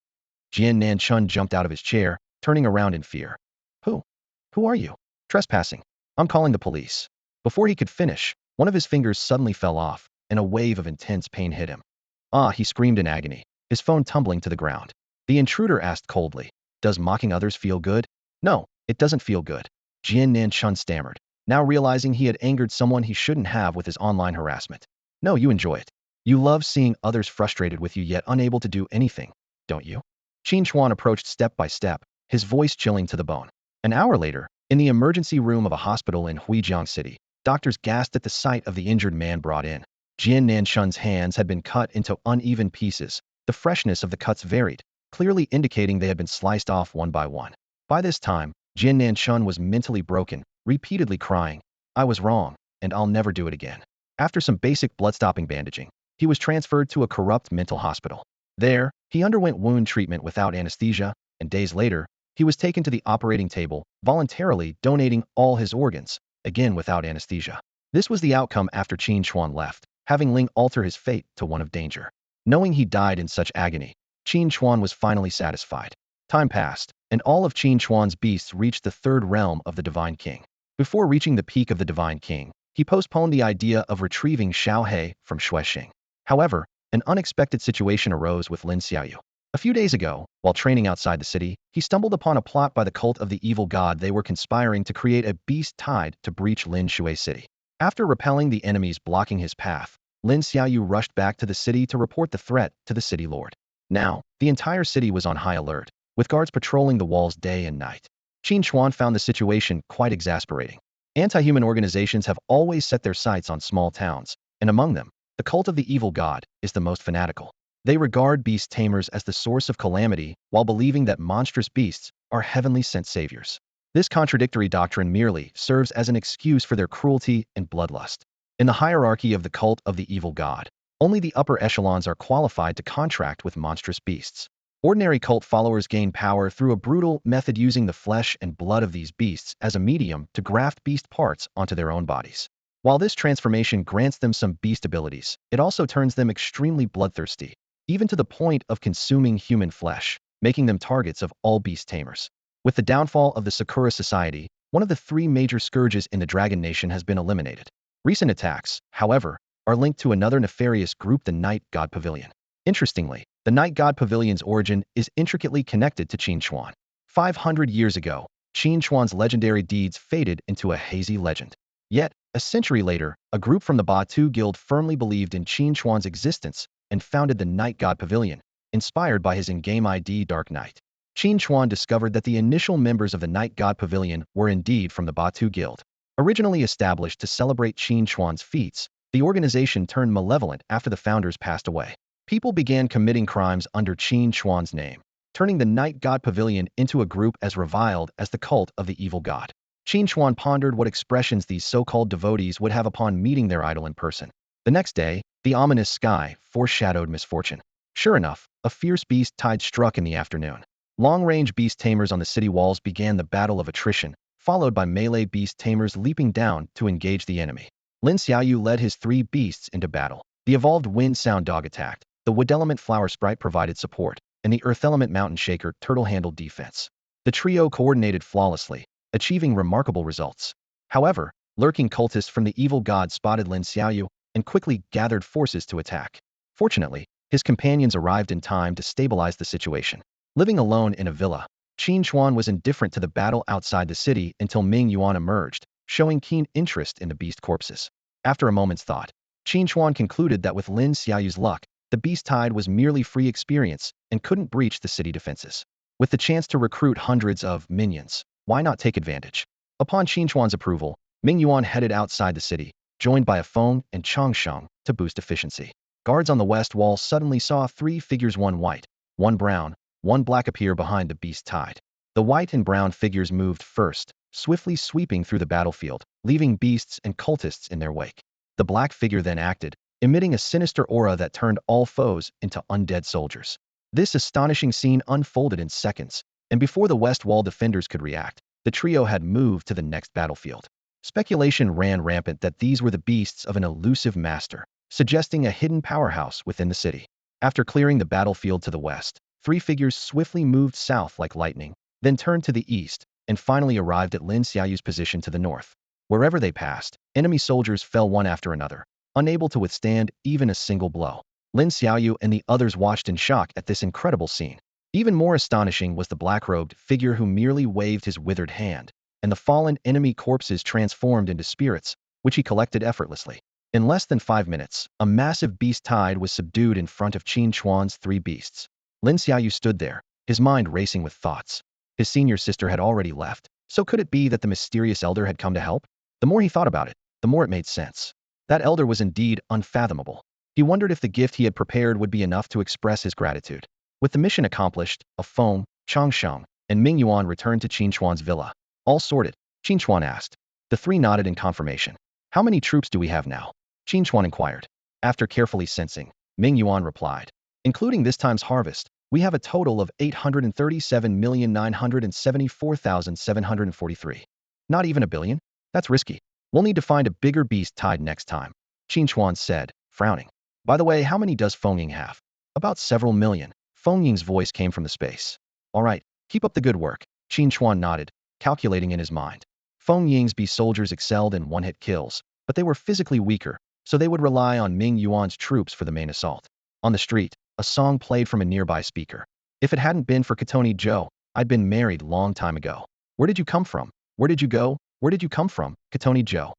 Jian Chun jumped out of his chair, turning around in fear. Who? Who are you? Trespassing. I'm calling the police. Before he could finish, one of his fingers suddenly fell off, and a wave of intense pain hit him. Ah, he screamed in agony, his phone tumbling to the ground. The intruder asked coldly, does mocking others feel good? No, it doesn't feel good. Jian Chun stammered, now realizing he had angered someone he shouldn't have with his online harassment. No, you enjoy it. You love seeing others frustrated with you yet unable to do anything, don't you? Qin Chuan approached step by step, his voice chilling to the bone. An hour later, in the emergency room of a hospital in Huijiang City, doctors gasped at the sight of the injured man brought in. Jian Nanshun's hands had been cut into uneven pieces. The freshness of the cuts varied, clearly indicating they had been sliced off one by one. By this time, Jian Nanshun was mentally broken, repeatedly crying, I was wrong, and I'll never do it again. After some basic blood-stopping bandaging, he was transferred to a corrupt mental hospital. There, he underwent wound treatment without anesthesia, and days later, he was taken to the operating table, voluntarily donating all his organs, again without anesthesia. This was the outcome after Qin Chuan left, having Ling alter his fate to one of danger. Knowing he died in such agony, Qin Chuan was finally satisfied. Time passed, and all of Qin Chuan's beasts reached the third realm of the Divine King. Before reaching the peak of the Divine King, he postponed the idea of retrieving Xiao He from Shuexing. However, an unexpected situation arose with Lin Xiaoyu. A few days ago, while training outside the city, he stumbled upon a plot by the cult of the evil god. They were conspiring to create a beast tied to breach Lin Xiaoyu City. After repelling the enemies blocking his path, Lin Xiaoyu rushed back to the city to report the threat to the city lord. Now, the entire city was on high alert, with guards patrolling the walls day and night. Qin Chuan found the situation quite exasperating. Anti-human organizations have always set their sights on small towns, and among them, the cult of the evil god is the most fanatical. They regard beast tamers as the source of calamity while believing that monstrous beasts are heavenly sent saviors. This contradictory doctrine merely serves as an excuse for their cruelty and bloodlust. In the hierarchy of the cult of the evil god, only the upper echelons are qualified to contract with monstrous beasts. Ordinary cult followers gain power through a brutal method using the flesh and blood of these beasts as a medium to graft beast parts onto their own bodies. While this transformation grants them some beast abilities, it also turns them extremely bloodthirsty, even to the point of consuming human flesh, making them targets of all beast tamers. With the downfall of the Sakura society, one of the three major scourges in the Dragon Nation has been eliminated. Recent attacks, however, are linked to another nefarious group, the Night God Pavilion. Interestingly, the Night God Pavilion's origin is intricately connected to Qin Chuan. 500 years ago, Qin Chuan's legendary deeds faded into a hazy legend. Yet, a century later, a group from the Batu Guild firmly believed in Qin Chuan's existence and founded the Night God Pavilion, inspired by his in-game ID Dark Knight. Qin Chuan discovered that the initial members of the Night God Pavilion were indeed from the Batu Guild. Originally established to celebrate Qin Chuan's feats, the organization turned malevolent after the founders passed away. People began committing crimes under Qin Chuan's name, turning the Night God Pavilion into a group as reviled as the cult of the evil god. Qin Chuan pondered what expressions these so-called devotees would have upon meeting their idol in person. The next day, the ominous sky foreshadowed misfortune. Sure enough, a fierce beast tide struck in the afternoon. Long-range beast tamers on the city walls began the battle of attrition, followed by melee beast tamers leaping down to engage the enemy. Lin Xiaoyu led his 3 beasts into battle. The evolved wind sound dog attacked, the wood element flower sprite provided support, and the earth element mountain shaker turtle handled defense. The trio coordinated flawlessly, achieving remarkable results. However, lurking cultists from the evil god spotted Lin Xiaoyu and quickly gathered forces to attack. Fortunately, his companions arrived in time to stabilize the situation. Living alone in a villa, Qin Chuan was indifferent to the battle outside the city until Ming Yuan emerged, showing keen interest in the beast corpses. After a moment's thought, Qin Chuan concluded that with Lin Xiaoyu's luck, the beast tide was merely free experience and couldn't breach the city defenses. With the chance to recruit hundreds of minions, why not take advantage? Upon Qin Chuan's approval, Ming Yuan headed outside the city, joined by a Feng and Changsheng to boost efficiency. Guards on the west wall suddenly saw 3 figures, one white, one brown, one black appear behind the beast tide. The white and brown figures moved first, swiftly sweeping through the battlefield, leaving beasts and cultists in their wake. The black figure then acted, emitting a sinister aura that turned all foes into undead soldiers. This astonishing scene unfolded in seconds, and before the west wall defenders could react, the trio had moved to the next battlefield. Speculation ran rampant that these were the beasts of an elusive master, suggesting a hidden powerhouse within the city. After clearing the battlefield to the west, 3 figures swiftly moved south like lightning, then turned to the east, and finally arrived at Lin Xiaoyu's position to the north. Wherever they passed, enemy soldiers fell one after another, unable to withstand even a single blow. Lin Xiaoyu and the others watched in shock at this incredible scene. Even more astonishing was the black-robed figure who merely waved his withered hand, and the fallen enemy corpses transformed into spirits, which he collected effortlessly. In less than 5 minutes, a massive beast tide was subdued in front of Qin Chuan's 3 beasts. Lin Xiaoyu stood there, his mind racing with thoughts. His senior sister had already left, so could it be that the mysterious elder had come to help? The more he thought about it, the more it made sense. That elder was indeed unfathomable. He wondered if the gift he had prepared would be enough to express his gratitude. With the mission accomplished, a Feng, Changsheng, and Ming Yuan returned to Qin Chuan's villa. All sorted? Qin Chuan asked. The 3 nodded in confirmation. How many troops do we have now? Qin Chuan inquired. After carefully sensing, Ming Yuan replied. Including this time's harvest, we have a total of 837,974,743. Not even a billion? That's risky. We'll need to find a bigger beast tide next time, Qin Chuan said, frowning. By the way, how many does Feng Ying have? About several million. Feng Ying's voice came from the space. All right, keep up the good work, Qin Chuan nodded, calculating in his mind. Feng Ying's beast soldiers excelled in one-hit kills, but they were physically weaker, so they would rely on Ming Yuan's troops for the main assault. On the street, a song played from a nearby speaker. If it hadn't been for Katoni Zhou, I'd been married long time ago. Where did you come from? Where did you go? Where did you come from, Katoni Zhou?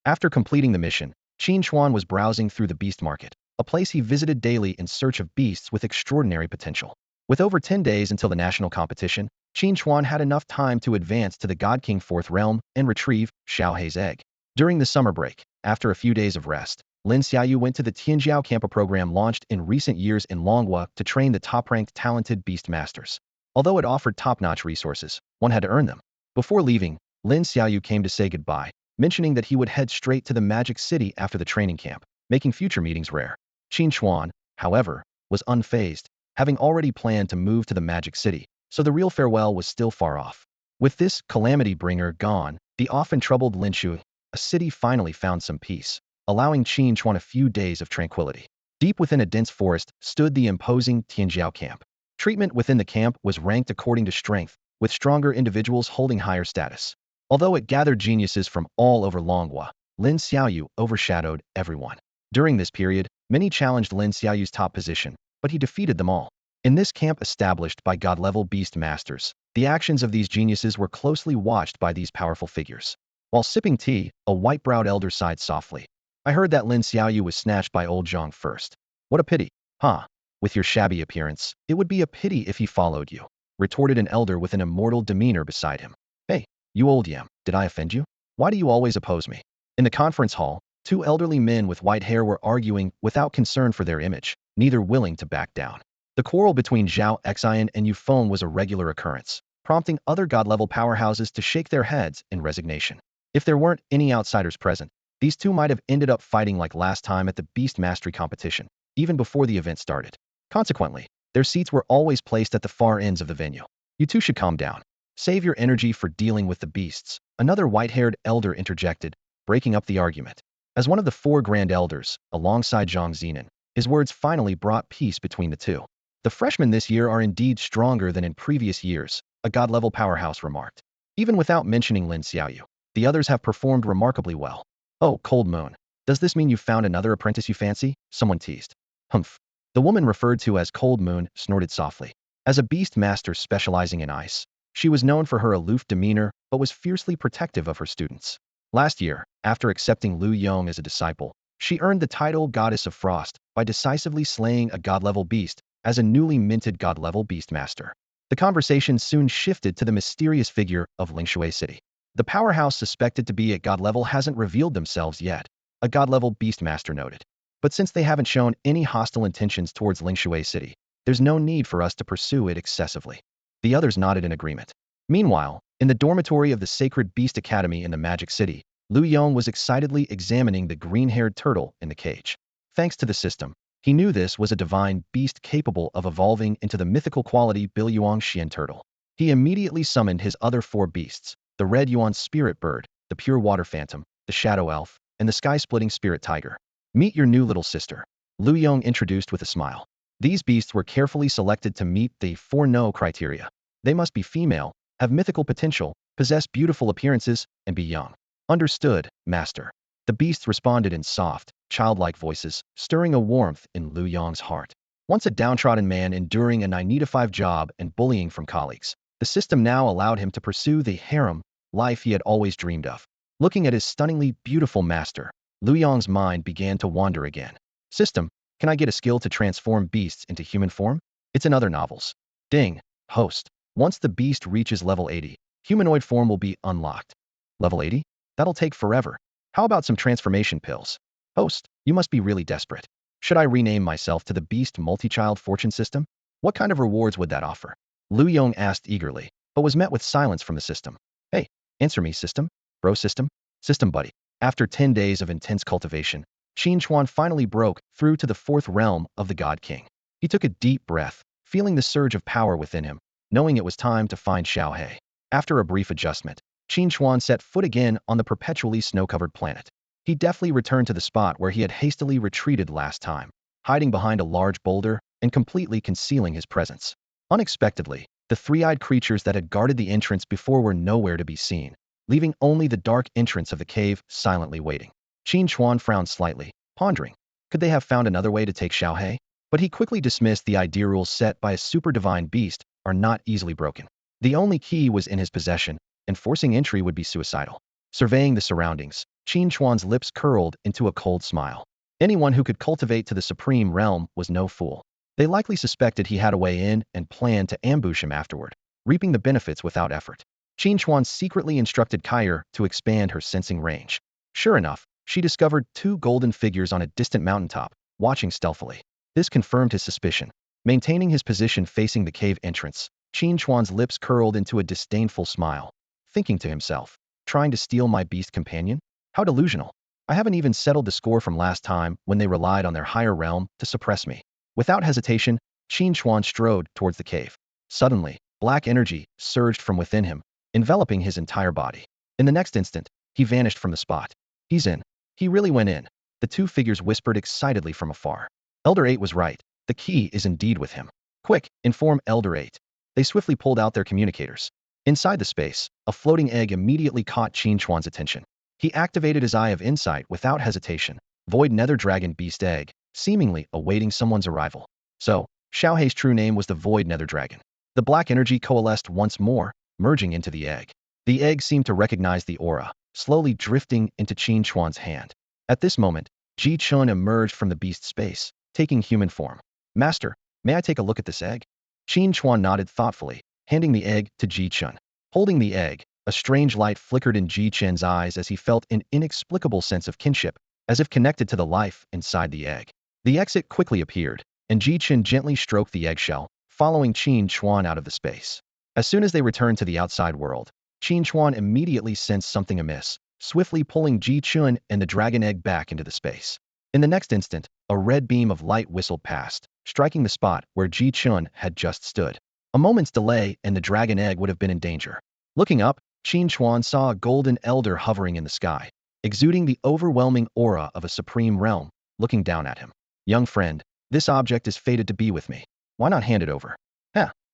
After completing the mission, Qin Chuan was browsing through the beast market, a place he visited daily in search of beasts with extraordinary potential. With over 10 days until the national competition, Qin Chuan had enough time to advance to the God King 4th realm and retrieve Xiao Hei's egg. During the summer break, after a few days of rest, Lin Xiaoyu went to the Tianjiao camp, a program launched in recent years in Longhua to train the top-ranked talented beast masters. Although it offered top-notch resources, one had to earn them. Before leaving, Lin Xiaoyu came to say goodbye, mentioning that he would head straight to the Magic City after the training camp, making future meetings rare. Qin Chuan, however, was unfazed, having already planned to move to the Magic City, so the real farewell was still far off. With this calamity bringer gone, the often troubled Linshu, a city finally found some peace, allowing Qin Chuan a few days of tranquility. Deep within a dense forest stood the imposing Tianjiao camp. Treatment within the camp was ranked according to strength, with stronger individuals holding higher status. Although it gathered geniuses from all over Longhua, Lin Xiaoyu overshadowed everyone. During this period, many challenged Lin Xiaoyu's top position, but he defeated them all. In this camp established by god-level beast masters, the actions of these geniuses were closely watched by these powerful figures. While sipping tea, a white-browed elder sighed softly. I heard that Lin Xiaoyu was snatched by old Zhang first. What a pity. Huh? With your shabby appearance, it would be a pity if he followed you, retorted an elder with an immortal demeanor beside him. Hey, you old yam, did I offend you? Why do you always oppose me? In the conference hall, 2 elderly men with white hair were arguing without concern for their image, neither willing to back down. The quarrel between Zhao Xian and Yu Feng was a regular occurrence, prompting other god-level powerhouses to shake their heads in resignation. If there weren't any outsiders present, These two might have ended up fighting like last time at the Beast Mastery competition, even before the event started. Consequently, their seats were always placed at the far ends of the venue. You two should calm down. Save your energy for dealing with the beasts, another white-haired elder interjected, breaking up the argument. As one of the four Grand Elders, alongside Zhang Zinan, his words finally brought peace between the two. The freshmen this year are indeed stronger than in previous years, a god-level powerhouse remarked. Even without mentioning Lin Xiaoyu, the others have performed remarkably well. Oh, Cold Moon. Does this mean you found another apprentice you fancy? Someone teased. Humph. The woman referred to as Cold Moon snorted softly. As a beast master specializing in ice, she was known for her aloof demeanor but was fiercely protective of her students. Last year, after accepting Lu Yong as a disciple, she earned the title Goddess of Frost by decisively slaying a god-level beast as a newly minted god-level beastmaster. The conversation soon shifted to the mysterious figure of Lingshui City. The powerhouse suspected to be at god level hasn't revealed themselves yet, a god-level beastmaster noted. But since they haven't shown any hostile intentions towards Lingshui City, there's no need for us to pursue it excessively. The others nodded in agreement. Meanwhile, in the dormitory of the Sacred Beast Academy in the Magic City, Lu Yong was excitedly examining the green-haired turtle in the cage. Thanks to the system, he knew this was a divine beast capable of evolving into the mythical quality Bilyuan Xian turtle. He immediately summoned his other four beasts, the red Yuan spirit bird, the pure water phantom, the shadow elf, and the sky-splitting spirit tiger. Meet your new little sister, Lu Yong introduced with a smile. These beasts were carefully selected to meet the 4 no criteria. They must be female, have mythical potential, possess beautiful appearances, and be young. Understood, master. The beasts responded in soft, childlike voices, stirring a warmth in Lu Yong's heart. Once a downtrodden man enduring a 9-to-5 job and bullying from colleagues, the system now allowed him to pursue the harem life he had always dreamed of. Looking at his stunningly beautiful master, Lu Yong's mind began to wander again. System, can I get a skill to transform beasts into human form? It's in other novels. Ding. Host. Once the beast reaches level 80, humanoid form will be unlocked. Level 80? That'll take forever. How about some transformation pills? Host, you must be really desperate. Should I rename myself to the Beast Multi-Child Fortune System? What kind of rewards would that offer? Lu Yong asked eagerly, but was met with silence from the system. Hey, answer me, system? Bro system? System buddy. After 10 days of intense cultivation, Qin Chuan finally broke through to the 4th realm of the God King. He took a deep breath, feeling the surge of power within him, knowing it was time to find Xiao. After a brief adjustment, Qin Chuan set foot again on the perpetually snow-covered planet. He deftly returned to the spot where he had hastily retreated last time, hiding behind a large boulder and completely concealing his presence. Unexpectedly, the three-eyed creatures that had guarded the entrance before were nowhere to be seen, leaving only the dark entrance of the cave silently waiting. Qin Chuan frowned slightly, pondering. Could they have found another way to take Xiao? But he quickly dismissed the idea rules set by a super divine beast are not easily broken. The only key was in his possession, and forcing entry would be suicidal. Surveying the surroundings, Qin Chuan's lips curled into a cold smile. Anyone who could cultivate to the supreme realm was no fool. They likely suspected he had a way in and planned to ambush him afterward, reaping the benefits without effort. Qin Chuan secretly instructed Kair to expand her sensing range. Sure enough, she discovered 2 golden figures on a distant mountaintop, watching stealthily. This confirmed his suspicion. Maintaining his position facing the cave entrance, Qin Chuan's lips curled into a disdainful smile, thinking to himself, trying to steal my beast companion? How delusional. I haven't even settled the score from last time when they relied on their higher realm to suppress me. Without hesitation, Qin Chuan strode towards the cave. Suddenly, black energy surged from within him, enveloping his entire body. In the next instant, he vanished from the spot. He's in. He really went in. The 2 figures whispered excitedly from afar. Elder 8 was right. The key is indeed with him. Quick, inform Elder 8. They swiftly pulled out their communicators. Inside the space, a floating egg immediately caught Qin Chuan's attention. He activated his Eye of Insight without hesitation. Void Nether Dragon Beast Egg, seemingly awaiting someone's arrival. So, Xiaohei's true name was the Void Nether Dragon. The black energy coalesced once more, merging into the egg. The egg seemed to recognize the aura, slowly drifting into Qin Chuan's hand. At this moment, Chun emerged from the beast space, taking human form. Master, may I take a look at this egg? Qin Chuan nodded thoughtfully, handing the egg to Chun. Holding the egg, a strange light flickered in Chun's eyes as he felt an inexplicable sense of kinship, as if connected to the life inside the egg. The exit quickly appeared, and Chun gently stroked the eggshell, following Qin Chuan out of the space. As soon as they returned to the outside world, Qin Chuan immediately sensed something amiss. swiftly pulling Ji Chun and the dragon egg back into the space. In the next instant, a red beam of light whistled past, striking the spot where Ji Chun had just stood. A moment's delay and the dragon egg would have been in danger. Looking up, Qin Chuan saw a golden elder hovering in the sky, exuding the overwhelming aura of a supreme realm, looking down at him. Young friend, this object is fated to be with me. Why not hand it over?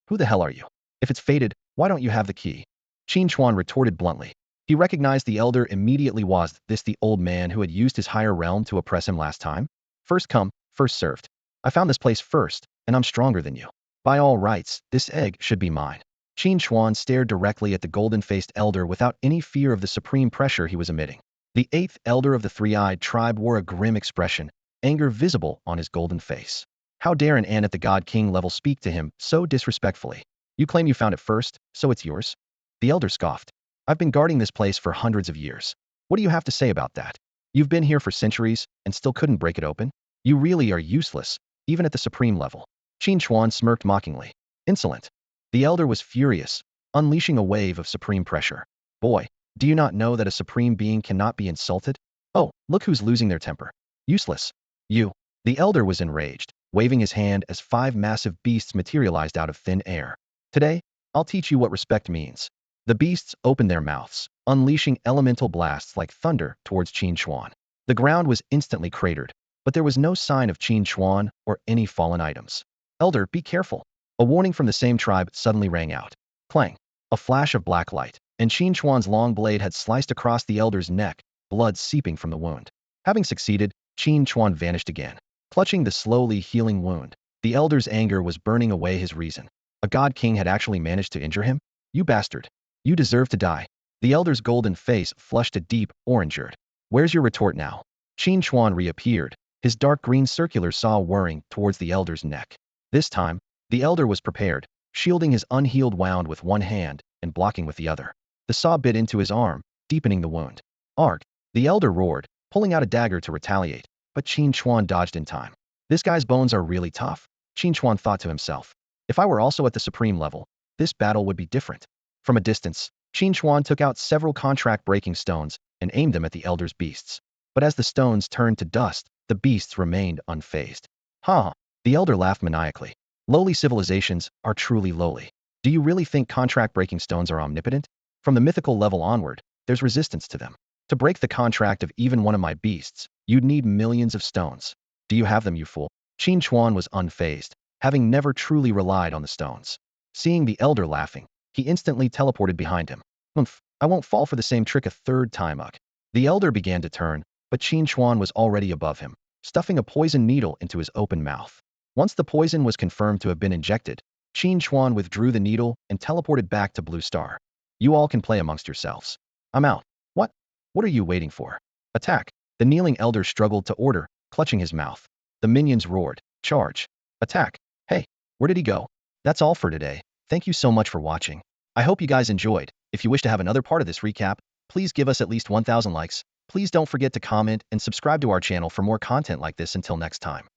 Who the hell are you? If it's fated, why don't you have the key? Qin Chuan retorted bluntly. He recognized the elder immediately. Was this the old man who had used his higher realm to oppress him last time? First come, first served. I found this place first, and I'm stronger than you. By all rights, this egg should be mine. Qin Chuan stared directly at the golden-faced elder without any fear of the supreme pressure he was emitting. The eighth elder of the three-eyed tribe wore a grim expression, anger visible on his golden face. How dare an Ant at the God King level speak to him so disrespectfully? You claim you found it first, so it's yours? The elder scoffed. I've been guarding this place for hundreds of years. What do you have to say about that? You've been here for centuries and still couldn't break it open? You really are useless, even at the supreme level. Qin Chuan smirked mockingly. Insolent. The elder was furious, unleashing a wave of supreme pressure. Boy, do you not know that a supreme being cannot be insulted? Oh, look who's losing their temper. Useless. You. The elder was enraged, waving his hand as 5 massive beasts materialized out of thin air. Today, I'll teach you what respect means. The beasts opened their mouths, unleashing elemental blasts like thunder towards Qin Chuan. The ground was instantly cratered, but there was no sign of Qin Chuan or any fallen items. Elder, be careful. A warning from the same tribe suddenly rang out. Clang. A flash of black light, and Qin Chuan's long blade had sliced across the elder's neck, blood seeping from the wound. Having succeeded, Qin Chuan vanished again. Clutching the slowly healing wound, the elder's anger was burning away his reason. A god king had actually managed to injure him? You bastard. You deserve to die. The elder's golden face flushed a deep orange. Where's your retort now? Qin Chuan reappeared, his dark green circular saw whirring towards the elder's neck. This time, the elder was prepared, shielding his unhealed wound with one hand and blocking with the other. The saw bit into his arm, deepening the wound. Arg! The elder roared, pulling out a dagger to retaliate, but Qin Chuan dodged in time. This guy's bones are really tough, Qin Chuan thought to himself. If I were also at the supreme level, this battle would be different. From a distance, Qin Chuan took out several contract-breaking stones and aimed them at the elder's beasts. But as the stones turned to dust, the beasts remained unfazed. Ha! The elder laughed maniacally. Lowly civilizations are truly lowly. Do you really think contract-breaking stones are omnipotent? From the mythical level onward, there's resistance to them. To break the contract of even one of my beasts, you'd need millions of stones. Do you have them, you fool? Qin Chuan was unfazed, having never truly relied on the stones. Seeing the elder laughing, he instantly teleported behind him. I won't fall for the same trick a third time, ugh. The elder began to turn, but Qin Chuan was already above him, stuffing a poison needle into his open mouth. Once the poison was confirmed to have been injected, Qin Chuan withdrew the needle and teleported back to Blue Star. You all can play amongst yourselves. I'm out. What? What are you waiting for? Attack! The kneeling elder struggled to order, clutching his mouth. The minions roared. Charge! Attack! Hey, where did he go? That's all for today. Thank you so much for watching. I hope you guys enjoyed. If you wish to have another part of this recap, please give us at least 1,000 likes. Please don't forget to comment and subscribe to our channel for more content like this. Until next time.